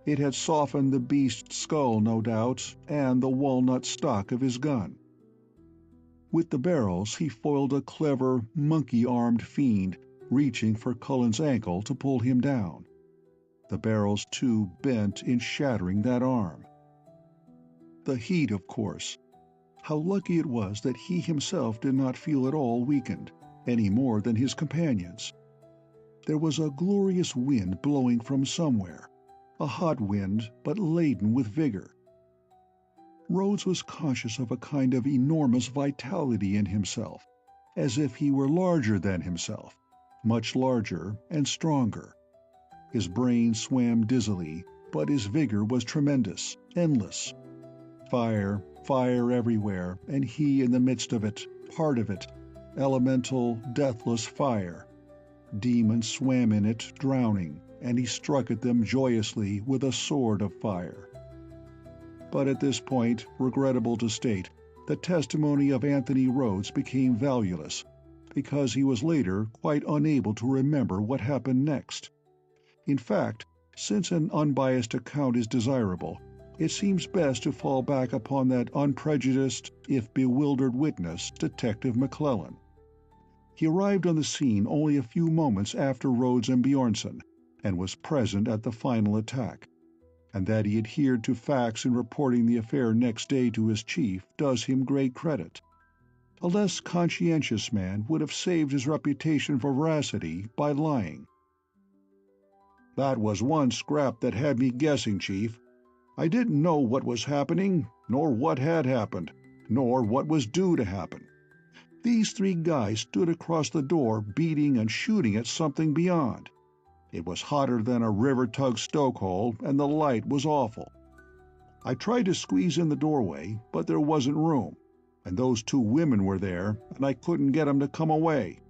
It had softened the beast's skull, no doubt, and the walnut stock of his gun. With the barrels he foiled a clever, monkey-armed fiend reaching for Cullen's ankle to pull him down. The barrels, too, bent in shattering that arm. The heat, of course. How lucky it was that he himself did not feel at all weakened, any more than his companions. There was a glorious wind blowing from somewhere, a hot wind, but laden with vigor. Rhodes was conscious of a kind of enormous vitality in himself, as if he were larger than himself, much larger and stronger. His brain swam dizzily, but his vigor was tremendous, endless. Fire, fire everywhere, and he in the midst of it, part of it, elemental, deathless fire. Demons swam in it, drowning, and he struck at them joyously with a sword of fire. But at this point, regrettable to state, the testimony of Anthony Rhodes became valueless, because he was later quite unable to remember what happened next. In fact, since an unbiased account is desirable, it seems best to fall back upon that unprejudiced, if bewildered witness, Detective McClellan. He arrived on the scene only a few moments after Rhodes and Bjornson, and was present at the final attack. And that he adhered to facts in reporting the affair next day to his chief does him great credit. A less conscientious man would have saved his reputation for veracity by lying. "That was one scrap that had me guessing, Chief. I didn't know what was happening, nor what had happened, nor what was due to happen. These three guys stood across the door beating and shooting at something beyond. It was hotter than a river tug stokehole, and the light was awful. I tried to squeeze in the doorway, but there wasn't room, and those two women were there, and I couldn't get 'em to come away.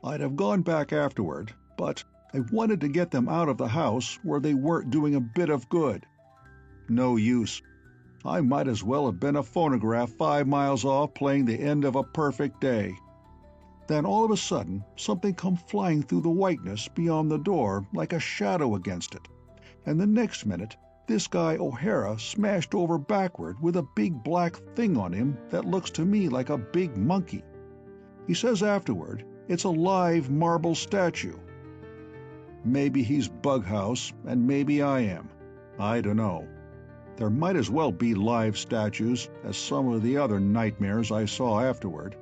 I'd have gone back afterward, but I wanted to get them out of the house where they weren't doing a bit of good. No use. I might as well have been a phonograph 5 miles off playing the end of a perfect day. Then all of a sudden, something come flying through the whiteness beyond the door like a shadow against it, and the next minute, this guy O'Hara smashed over backward with a big black thing on him that looks to me like a big monkey. He says afterward, it's a live marble statue. Maybe he's Bughouse, and maybe I am. I dunno. There might as well be live statues as some of the other nightmares I saw afterward.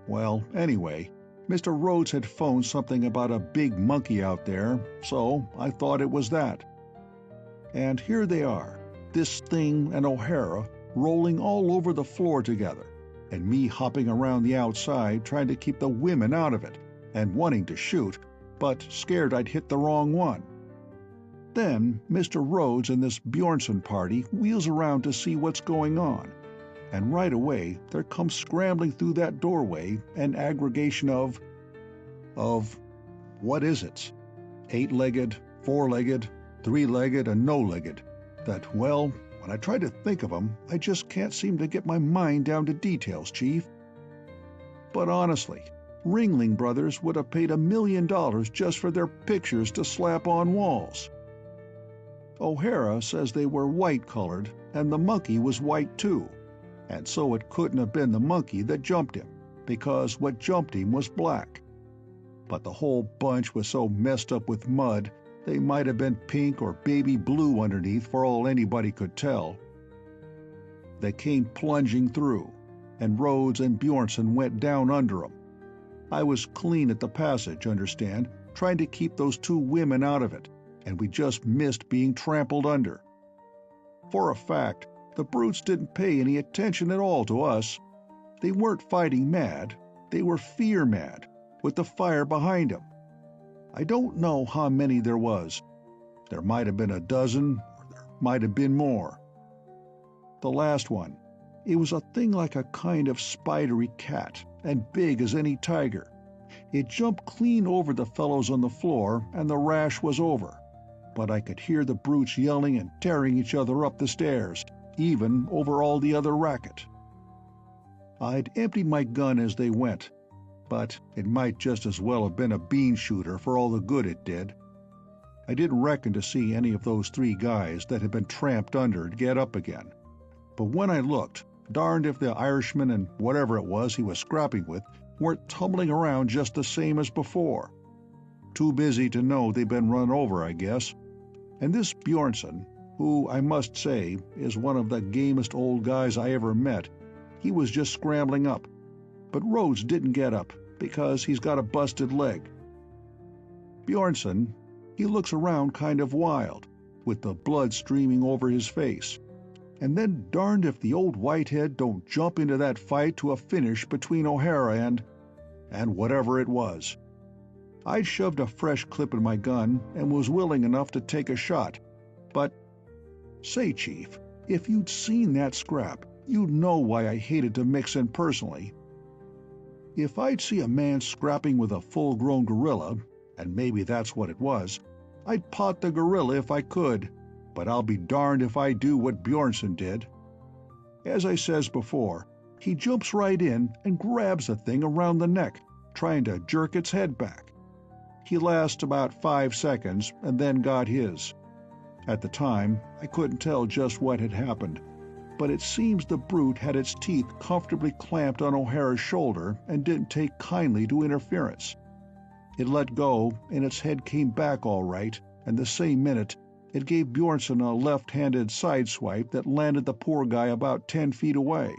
Well, anyway, Mr. Rhodes had phoned something about a big monkey out there, so I thought it was that. And here they are, this thing and O'Hara rolling all over the floor together, and me hopping around the outside trying to keep the women out of it, and wanting to shoot, but scared I'd hit the wrong one. Then Mr. Rhodes and this Bjornson party wheels around to see what's going on, and right away there comes scrambling through that doorway an aggregation of what is it? 8-legged, 4-legged, 3-legged, and no-legged, that, well, when I try to think of them, I just can't seem to get my mind down to details, Chief. But honestly, Ringling Brothers would have paid $1 million just for their pictures to slap on walls. O'Hara says they were white-colored, and the monkey was white too, and so it couldn't have been the monkey that jumped him, because what jumped him was black. But the whole bunch was so messed up with mud, they might have been pink or baby blue underneath for all anybody could tell. They came plunging through, and Rhodes and Bjornson went down under 'em. I was clean at the passage, understand, trying to keep those two women out of it, and we just missed being trampled under. For a fact, the brutes didn't pay any attention at all to us, They weren't fighting mad, they were fear mad, with the fire behind them. I don't know how many there was. There might have been a dozen, or there might have been more. The last one, it was a thing like a kind of spidery cat, and big as any tiger. It jumped clean over the fellows on the floor, and the rash was over. But I could hear the brutes yelling and tearing each other up the stairs, even over all the other racket. I'd emptied my gun as they went, but it might just as well have been a bean shooter for all the good it did. I didn't reckon to see any of those 3 guys that had been tramped under get up again. But when I looked, darned if the Irishman and whatever it was he was scrapping with weren't tumbling around just the same as before. Too busy to know they'd been run over, I guess. And this Bjornson, who I must say is one of the gamest old guys I ever met, he was just scrambling up. But Rhodes didn't get up, because he's got a busted leg. Bjornson, he looks around kind of wild, with the blood streaming over his face. And then darned if the old whitehead don't jump into that fight to a finish between O'Hara and whatever it was. I'd shoved a fresh clip in my gun and was willing enough to take a shot. But, say, Chief, if you'd seen that scrap, you'd know why I hated to mix in personally. If I'd see a man scrapping with a full-grown gorilla, and maybe that's what it was, I'd pot the gorilla if I could, but I'll be darned if I do what Bjornson did. As I says before, he jumps right in and grabs the thing around the neck, trying to jerk its head back. He lasts about 5 seconds and then got his. At the time, I couldn't tell just what had happened, but it seems the brute had its teeth comfortably clamped on O'Hara's shoulder and didn't take kindly to interference. It let go, and its head came back all right, and the same minute, it gave Bjornson a left-handed sideswipe that landed the poor guy about 10 feet away.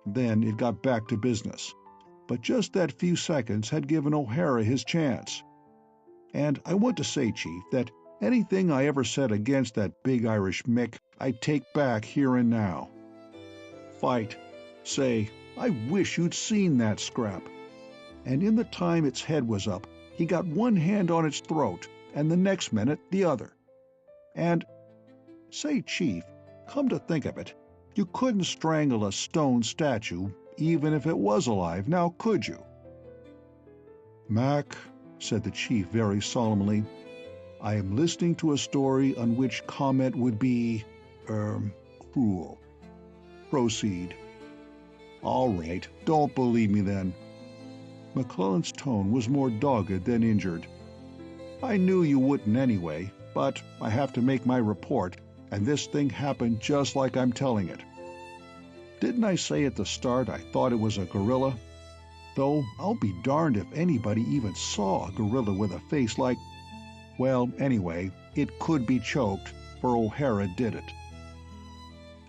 Then it got back to business. But just that few seconds had given O'Hara his chance. And I want to say, Chief, that anything I ever said against that big Irish Mick, I take back here and now. Fight. Say, I wish you'd seen that scrap. And in the time its head was up, he got one hand on its throat, and the next minute the other. And, say, Chief, come to think of it, you couldn't strangle a stone statue, even if it was alive, now could you? Mac, said the Chief very solemnly, I am listening to a story on which comment would be, cruel. Proceed. All right, don't believe me then. McClellan's tone was more dogged than injured. I knew you wouldn't anyway, but I have to make my report, and this thing happened just like I'm telling it. Didn't I say at the start I thought it was a gorilla? Though I'll be darned if anybody even saw a gorilla with a face like... Well, anyway, it could be choked, for O'Hara did it.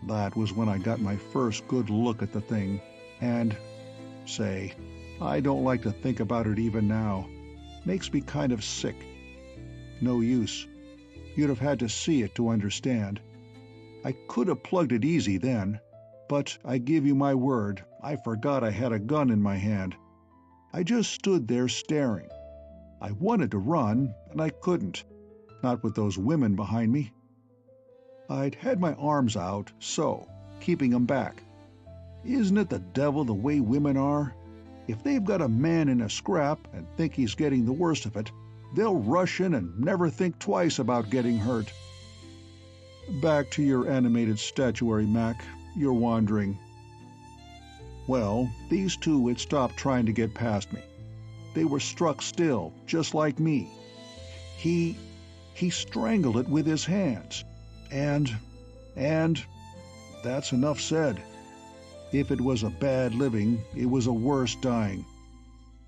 That was when I got my first good look at the thing, and... Say, I don't like to think about it even now. Makes me kind of sick. No use. You'd have had to see it to understand. I could have plugged it easy then, but I give you my word, I forgot I had a gun in my hand. I just stood there staring. I wanted to run, and I couldn't, not with those women behind me. I'd had my arms out, so, keeping 'em back. Isn't it the devil the way women are? If they've got a man in a scrap and think he's getting the worst of it, they'll rush in and never think twice about getting hurt. Back to your animated statuary, Mac. You're wandering. Well, these two had stopped trying to get past me. They were struck still, just like me. He strangled it with his hands. And that's enough said. If it was a bad living, it was a worse dying.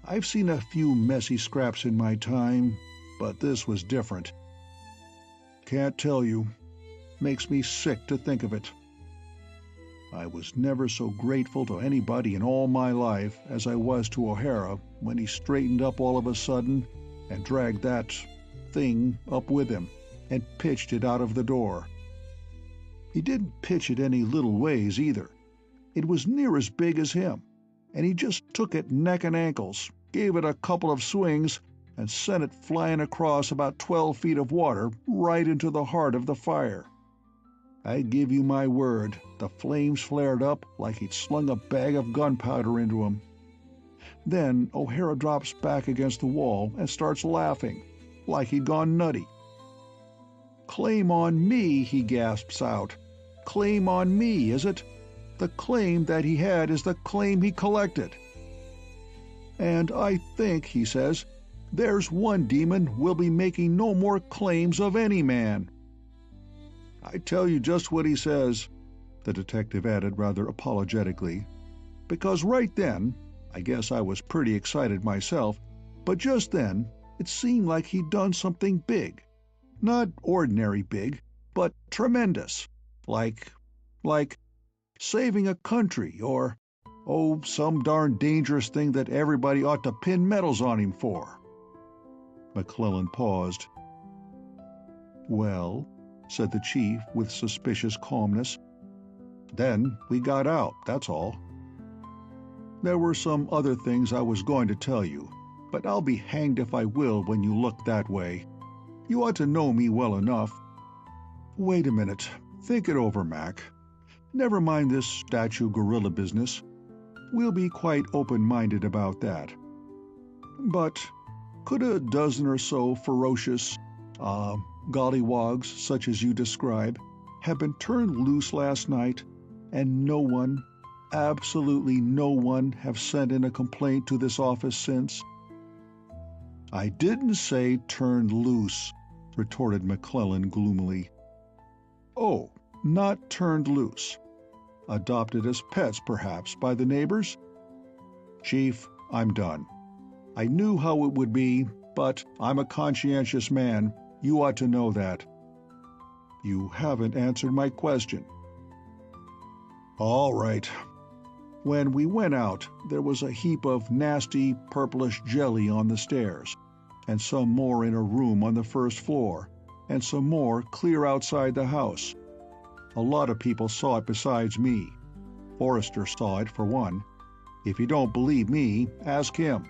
I've seen a few messy scraps in my time, but this was different. Can't tell you. Makes me sick to think of it. I was never so grateful to anybody in all my life as I was to O'Hara when he straightened up all of a sudden and dragged that thing up with him and pitched it out of the door. He didn't pitch it any little ways either. It was near as big as him, and he just took it neck and ankles, gave it a couple of swings, and sent it flying across about 12 feet of water right into the heart of the fire. I give you my word, the flames flared up like he'd slung a bag of gunpowder into him. Then O'Hara drops back against the wall and starts laughing, like he'd gone nutty. "Claim on me," he gasps out. "Claim on me, is it? The claim that he had is the claim he collected. And I think," he says, "there's one demon will be making no more claims of any man." "I tell you just what he says," the detective added rather apologetically, because right then, I guess I was pretty excited myself, but just then it seemed like he'd done something big. Not ordinary big, but tremendous. Like saving a country, or, oh, some darn dangerous thing that everybody ought to pin medals on him for. McClellan paused. "Well," said the chief with suspicious calmness, "then we got out, that's all. There were some other things I was going to tell you, but I'll be hanged if I will when you look that way. You ought to know me well enough." "Wait a minute. Think it over, Mac. Never mind this statue gorilla business. We'll be quite open-minded about that. But could a dozen or so ferocious, gollywogs such as you describe, have been turned loose last night, and no one, absolutely no one, have sent in a complaint to this office since?" "I didn't say turned loose," retorted McClellan gloomily. "Oh, not turned loose. Adopted as pets, perhaps, by the neighbors? Chief, I'm done. I knew how it would be, but I'm a conscientious man. You ought to know that." "You haven't answered my question." "All right. When we went out, there was a heap of nasty purplish jelly on the stairs, and some more in a room on the first floor, and some more clear outside the house. A lot of people saw it besides me. Forrester saw it, for one. If you don't believe me, ask him."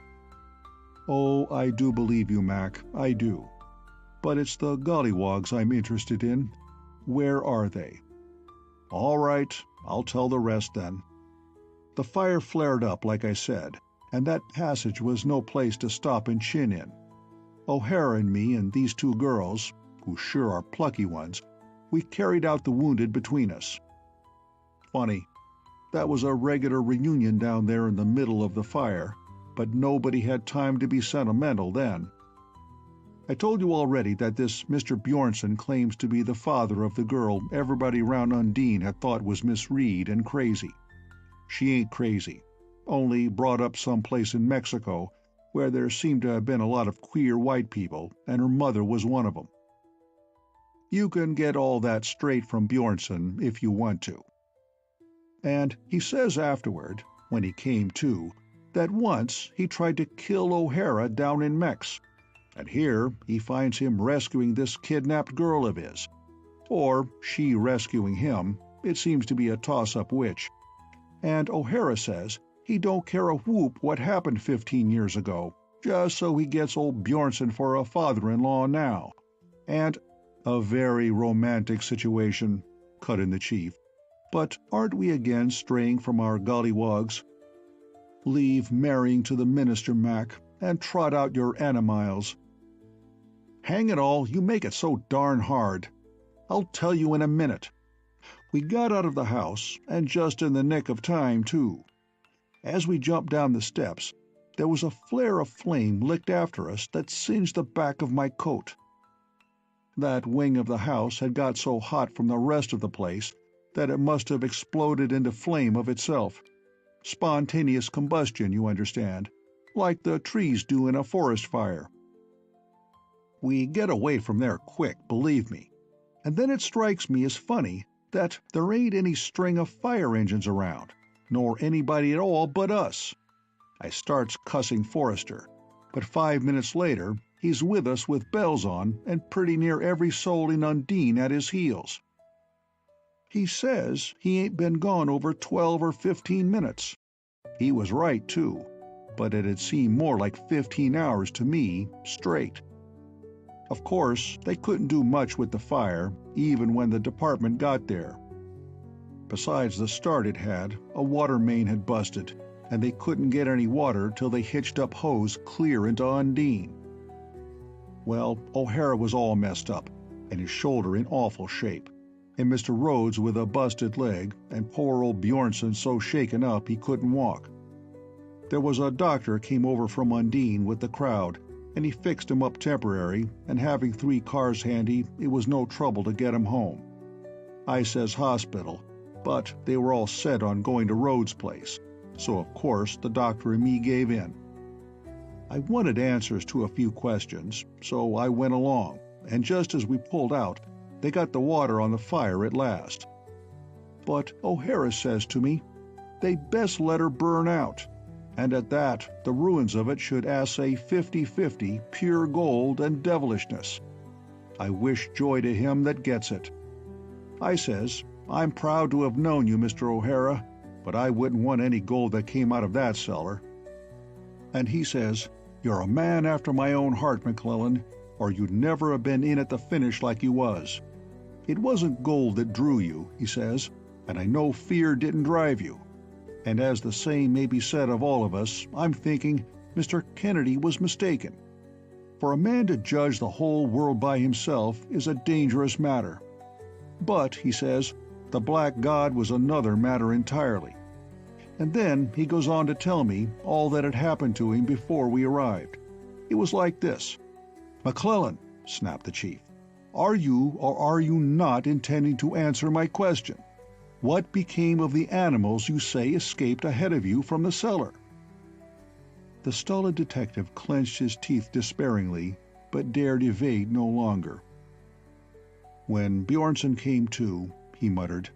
"Oh, I do believe you, Mac, I do. But it's the gollywogs I'm interested in. Where are they?" "All right, I'll tell the rest then. The fire flared up, like I said, and that passage was no place to stop and chin in. O'Hara and me and these two girls, who sure are plucky ones, we carried out the wounded between us. Funny, that was a regular reunion down there in the middle of the fire, but nobody had time to be sentimental then. I told you already that this Mr. Bjornson claims to be the father of the girl everybody round Undine had thought was Miss Reed and crazy. She ain't crazy, only brought up someplace in Mexico where there seemed to have been a lot of queer white people, and her mother was one of them. You can get all that straight from Bjornson if you want to. And he says afterward, when he came to, that once he tried to kill O'Hara down in Mex, and here he finds him rescuing this kidnapped girl of his. Or she rescuing him, it seems to be a toss-up which. And O'Hara says he don't care a whoop what happened 15 years ago, just so he gets old Bjornson for a father-in-law now. And a very romantic situation, cut in the chief. But aren't we again straying from our gollywogs? Leave marrying to the minister, Mac, and trot out your animals. Hang it all, you make it so darn hard. I'll tell you in a minute. We got out of the house, and just in the nick of time, too. As we jumped down the steps, there was a flare of flame licked after us that singed the back of my coat. That wing of the house had got so hot from the rest of the place that it must have exploded into flame of itself. Spontaneous combustion, you understand, like the trees do in a forest fire. We get away from there quick, believe me, and then it strikes me as funny that there ain't any string of fire engines around, nor anybody at all but us. I starts cussing Forrester, but 5 minutes later he's with us with bells on and pretty near every soul in Undine at his heels. He says he ain't been gone over 12 or 15 minutes. He was right, too, but it had seemed more like 15 hours to me, straight. Of course, they couldn't do much with the fire, even when the department got there. Besides the start it had, a water main had busted, and they couldn't get any water till they hitched up hose clear into Undine. Well, O'Hara was all messed up, and his shoulder in awful shape, and Mr. Rhodes with a busted leg, and poor old Bjornson so shaken up he couldn't walk. There was a doctor came over from Undine with the crowd, and he fixed him up temporary, and having 3 cars handy, it was no trouble to get him home. I says hospital, but they were all set on going to Rhodes' place, so of course the doctor and me gave in. I wanted answers to a few questions, so I went along, and just as we pulled out, they got the water on the fire at last. But O'Hara says to me, they'd best let her burn out, and at that the ruins of it should assay 50-50 pure gold and devilishness. I wish joy to him that gets it. I says, I'm proud to have known you, Mr. O'Hara, but I wouldn't want any gold that came out of that cellar. And he says, you're a man after my own heart, McClellan, or you'd never have been in at the finish like you was. It wasn't gold that drew you, he says, and I know fear didn't drive you. And as the same may be said of all of us, I'm thinking Mr. Kennedy was mistaken. For a man to judge the whole world by himself is a dangerous matter. But, he says, the Black God was another matter entirely. And then he goes on to tell me all that had happened to him before we arrived. It was like this. McClellan, snapped the chief, are you or are you not intending to answer my question? What became of the animals you say escaped ahead of you from the cellar? The stolid detective clenched his teeth despairingly, but dared evade no longer. When Bjornson came to, he muttered,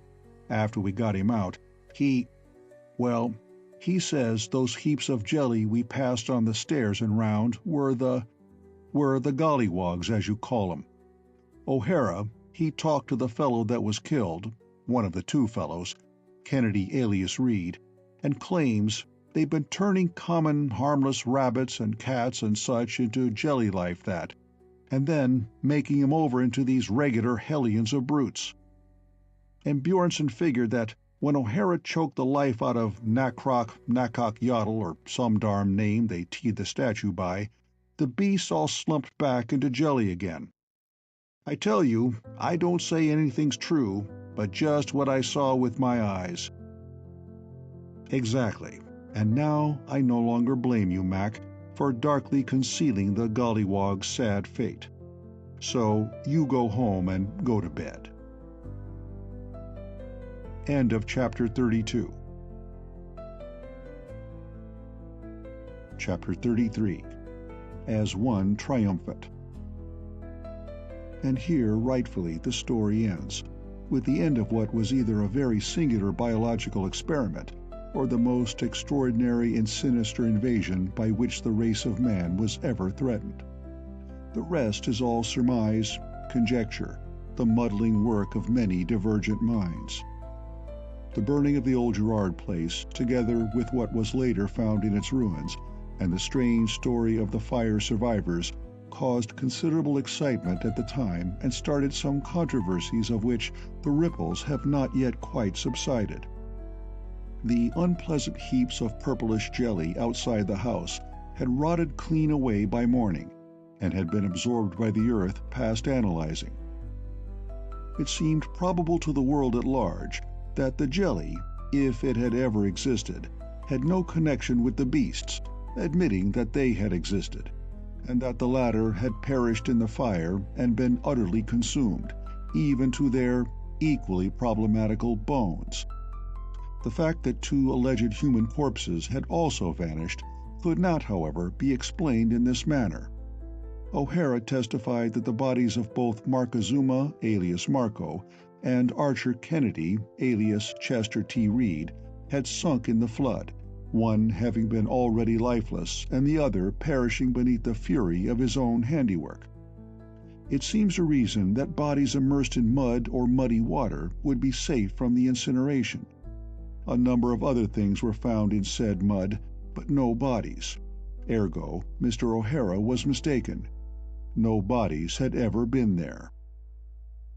after we got him out, he says those heaps of jelly we passed on the stairs and round were the gollywogs, as you call 'em. O'Hara, he talked to the fellow that was killed, one of the 2 fellows, Kennedy alias Reed, and claims they've been turning common harmless rabbits and cats and such into jelly life and then making 'em over into these regular hellions of brutes. And Bjornson figured that when O'Hara choked the life out of Nakok Yotl, or some darn name they teed the statue by, the beast all slumped back into jelly again. I tell you, I don't say anything's true, but just what I saw with my eyes. Exactly, and now I no longer blame you, Mac, for darkly concealing the gollywog's sad fate. So you go home and go to bed. End of Chapter 32. Chapter 33. As One Triumphant. And here, rightfully, the story ends, with the end of what was either a very singular biological experiment or the most extraordinary and sinister invasion by which the race of man was ever threatened. The rest is all surmise, conjecture, the muddling work of many divergent minds. The burning of the old Gerard place, together with what was later found in its ruins, and the strange story of the fire survivors, caused considerable excitement at the time and started some controversies of which the ripples have not yet quite subsided. The unpleasant heaps of purplish jelly outside the house had rotted clean away by morning, and had been absorbed by the earth past analyzing. It seemed probable to the world at large that the jelly, if it had ever existed, had no connection with the beasts, admitting that they had existed, and that the latter had perished in the fire and been utterly consumed, even to their equally problematical bones. The fact that 2 alleged human corpses had also vanished could not, however, be explained in this manner. O'Hara testified that the bodies of both Marcozuma, alias Marco, and Archer Kennedy, alias Chester T. Reed, had sunk in the flood, one having been already lifeless and the other perishing beneath the fury of his own handiwork. It seems to reason that bodies immersed in mud or muddy water would be safe from the incineration. A number of other things were found in said mud, but no bodies. Ergo, Mr. O'Hara was mistaken. No bodies had ever been there.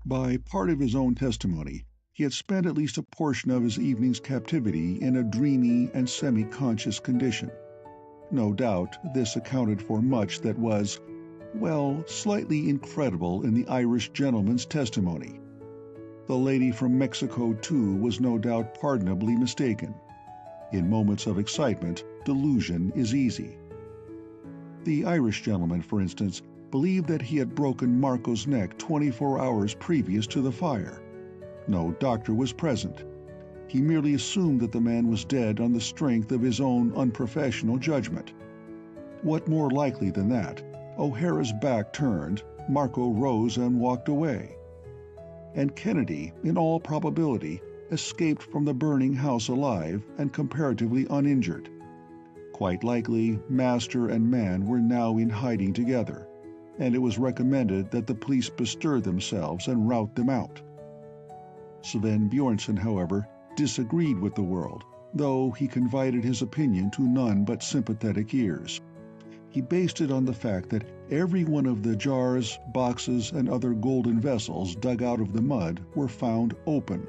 By part of his own testimony, he had spent at least a portion of his evening's captivity in a dreamy and semi-conscious condition. No doubt this accounted for much that was, well, slightly incredible in the Irish gentleman's testimony. The lady from Mexico, too, was no doubt pardonably mistaken. In moments of excitement, delusion is easy. The Irish gentleman, for instance, believed that he had broken Marco's neck 24 hours previous to the fire. No doctor was present. He merely assumed that the man was dead on the strength of his own unprofessional judgment. What more likely than that? O'Hara's back turned, Marco rose and walked away. And Kennedy, in all probability, escaped from the burning house alive and comparatively uninjured. Quite likely, master and man were now in hiding together, and it was recommended that the police bestir themselves and rout them out. Sven Bjornson, however, disagreed with the world, though he confided his opinion to none but sympathetic ears. He based it on the fact that every one of the jars, boxes, and other golden vessels dug out of the mud were found open.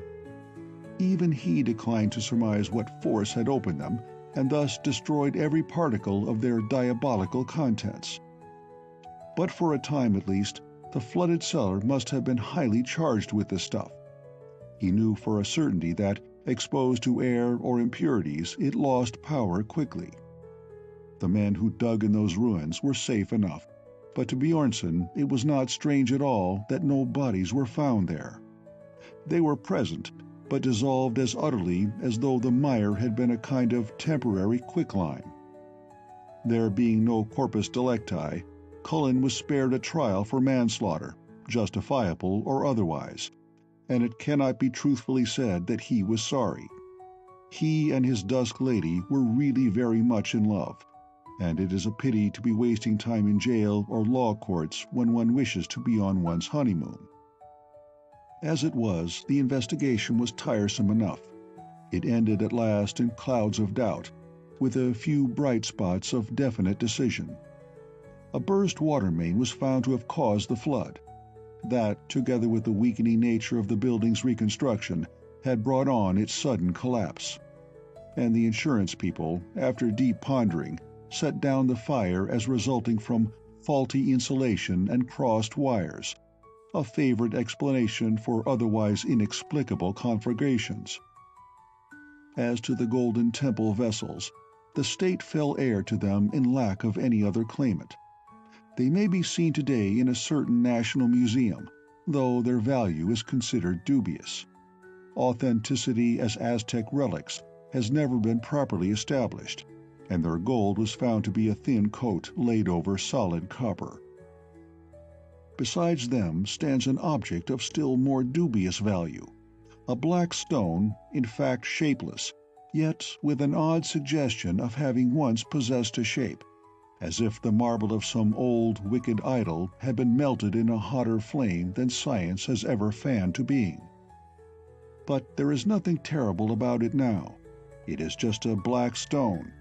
Even he declined to surmise what force had opened them, and thus destroyed every particle of their diabolical contents. But for a time at least, the flooded cellar must have been highly charged with this stuff. He knew for a certainty that, exposed to air or impurities, it lost power quickly. The men who dug in those ruins were safe enough, but to Bjornson it was not strange at all that no bodies were found there. They were present, but dissolved as utterly as though the mire had been a kind of temporary quicklime. There being no corpus delicti, Cullen was spared a trial for manslaughter, justifiable or otherwise, and it cannot be truthfully said that he was sorry. He and his dusk lady were really very much in love, and it is a pity to be wasting time in jail or law courts when one wishes to be on one's honeymoon. As it was, the investigation was tiresome enough. It ended at last in clouds of doubt, with a few bright spots of definite decision. A burst water main was found to have caused the flood. That, together with the weakening nature of the building's reconstruction, had brought on its sudden collapse. And the insurance people, after deep pondering, set down the fire as resulting from faulty insulation and crossed wires, a favorite explanation for otherwise inexplicable conflagrations. As to the Golden Temple vessels, the state fell heir to them in lack of any other claimant. They may be seen today in a certain national museum, though their value is considered dubious. Authenticity as Aztec relics has never been properly established, and their gold was found to be a thin coat laid over solid copper. Besides them stands an object of still more dubious value, a black stone, in fact shapeless, yet with an odd suggestion of having once possessed a shape, as if the marble of some old, wicked idol had been melted in a hotter flame than science has ever fanned to being. But there is nothing terrible about it now. It is just a black stone.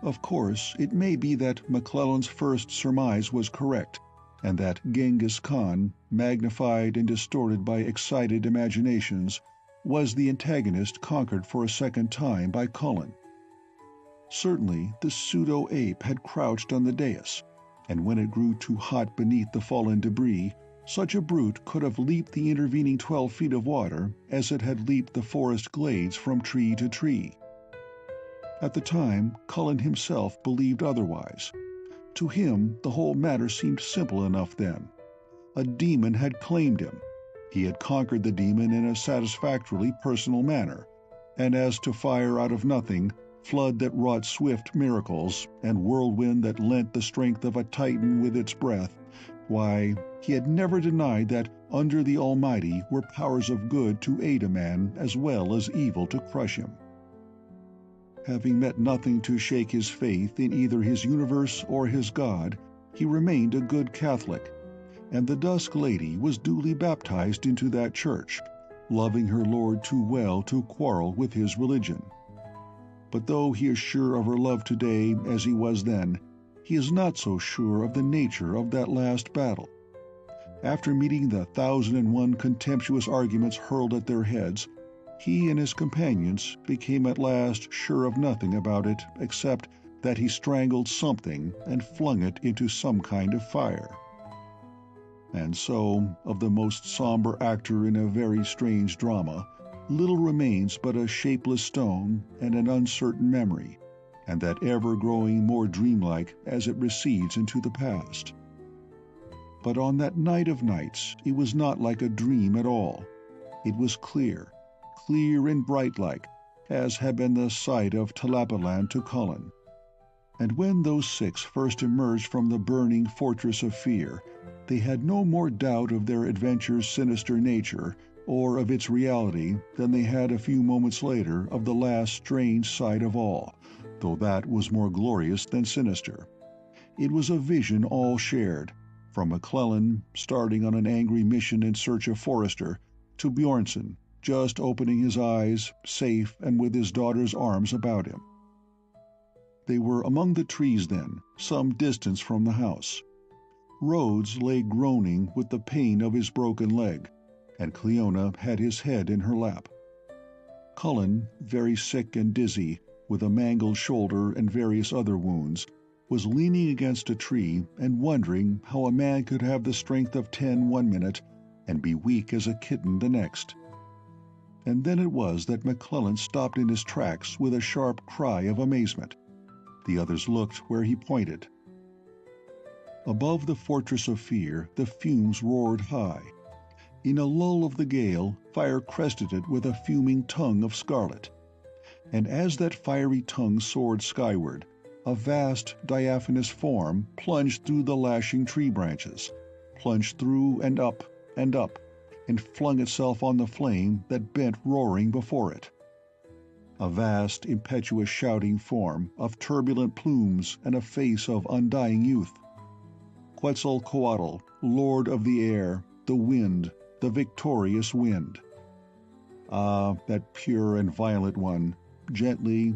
Of course, it may be that McClellan's first surmise was correct, and that Genghis Khan, magnified and distorted by excited imaginations, was the antagonist conquered for a second time by Cullen. Certainly, the pseudo-ape had crouched on the dais, and when it grew too hot beneath the fallen debris, such a brute could have leaped the intervening 12 feet of water as it had leaped the forest glades from tree to tree. At the time, Cullen himself believed otherwise. To him, the whole matter seemed simple enough then. A demon had claimed him. He had conquered the demon in a satisfactorily personal manner, and as to fire out of nothing, flood that wrought swift miracles, and whirlwind that lent the strength of a Titan with its breath, why, he had never denied that under the Almighty were powers of good to aid a man as well as evil to crush him. Having met nothing to shake his faith in either his universe or his God, he remained a good Catholic, and the Dusk Lady was duly baptized into that church, loving her lord too well to quarrel with his religion. But though he is sure of her love today as he was then, he is not so sure of the nature of that last battle. After meeting the 1,001 contemptuous arguments hurled at their heads, he and his companions became at last sure of nothing about it except that he strangled something and flung it into some kind of fire. And so, of the most somber actor in a very strange drama, little remains but a shapeless stone and an uncertain memory, and that ever growing more dreamlike as it recedes into the past. But on that night of nights it was not like a dream at all. It was clear and bright-like, as had been the sight of Tlapallan to Cullen. And when those six first emerged from the burning fortress of fear, they had no more doubt of their adventure's sinister nature or of its reality than they had a few moments later of the last strange sight of all, though that was more glorious than sinister. It was a vision all shared, from McClellan starting on an angry mission in search of Forrester, to Bjornson just opening his eyes, safe and with his daughter's arms about him. They were among the trees then, some distance from the house. Rhodes lay groaning with the pain of his broken leg, and Cleona had his head in her lap. Cullen, very sick and dizzy, with a mangled shoulder and various other wounds, was leaning against a tree and wondering how a man could have the strength of 10 one minute and be weak as a kitten the next. And then it was that McClellan stopped in his tracks with a sharp cry of amazement. The others looked where he pointed. Above the fortress of fear the fumes roared high. In a lull of the gale, fire crested it with a fuming tongue of scarlet. And as that fiery tongue soared skyward, a vast diaphanous form plunged through the lashing tree branches, plunged through and up, and flung itself on the flame that bent roaring before it. A vast, impetuous shouting form, of turbulent plumes and a face of undying youth. Quetzalcoatl, Lord of the air, the wind, the victorious wind. Ah, that pure and violent one, gently,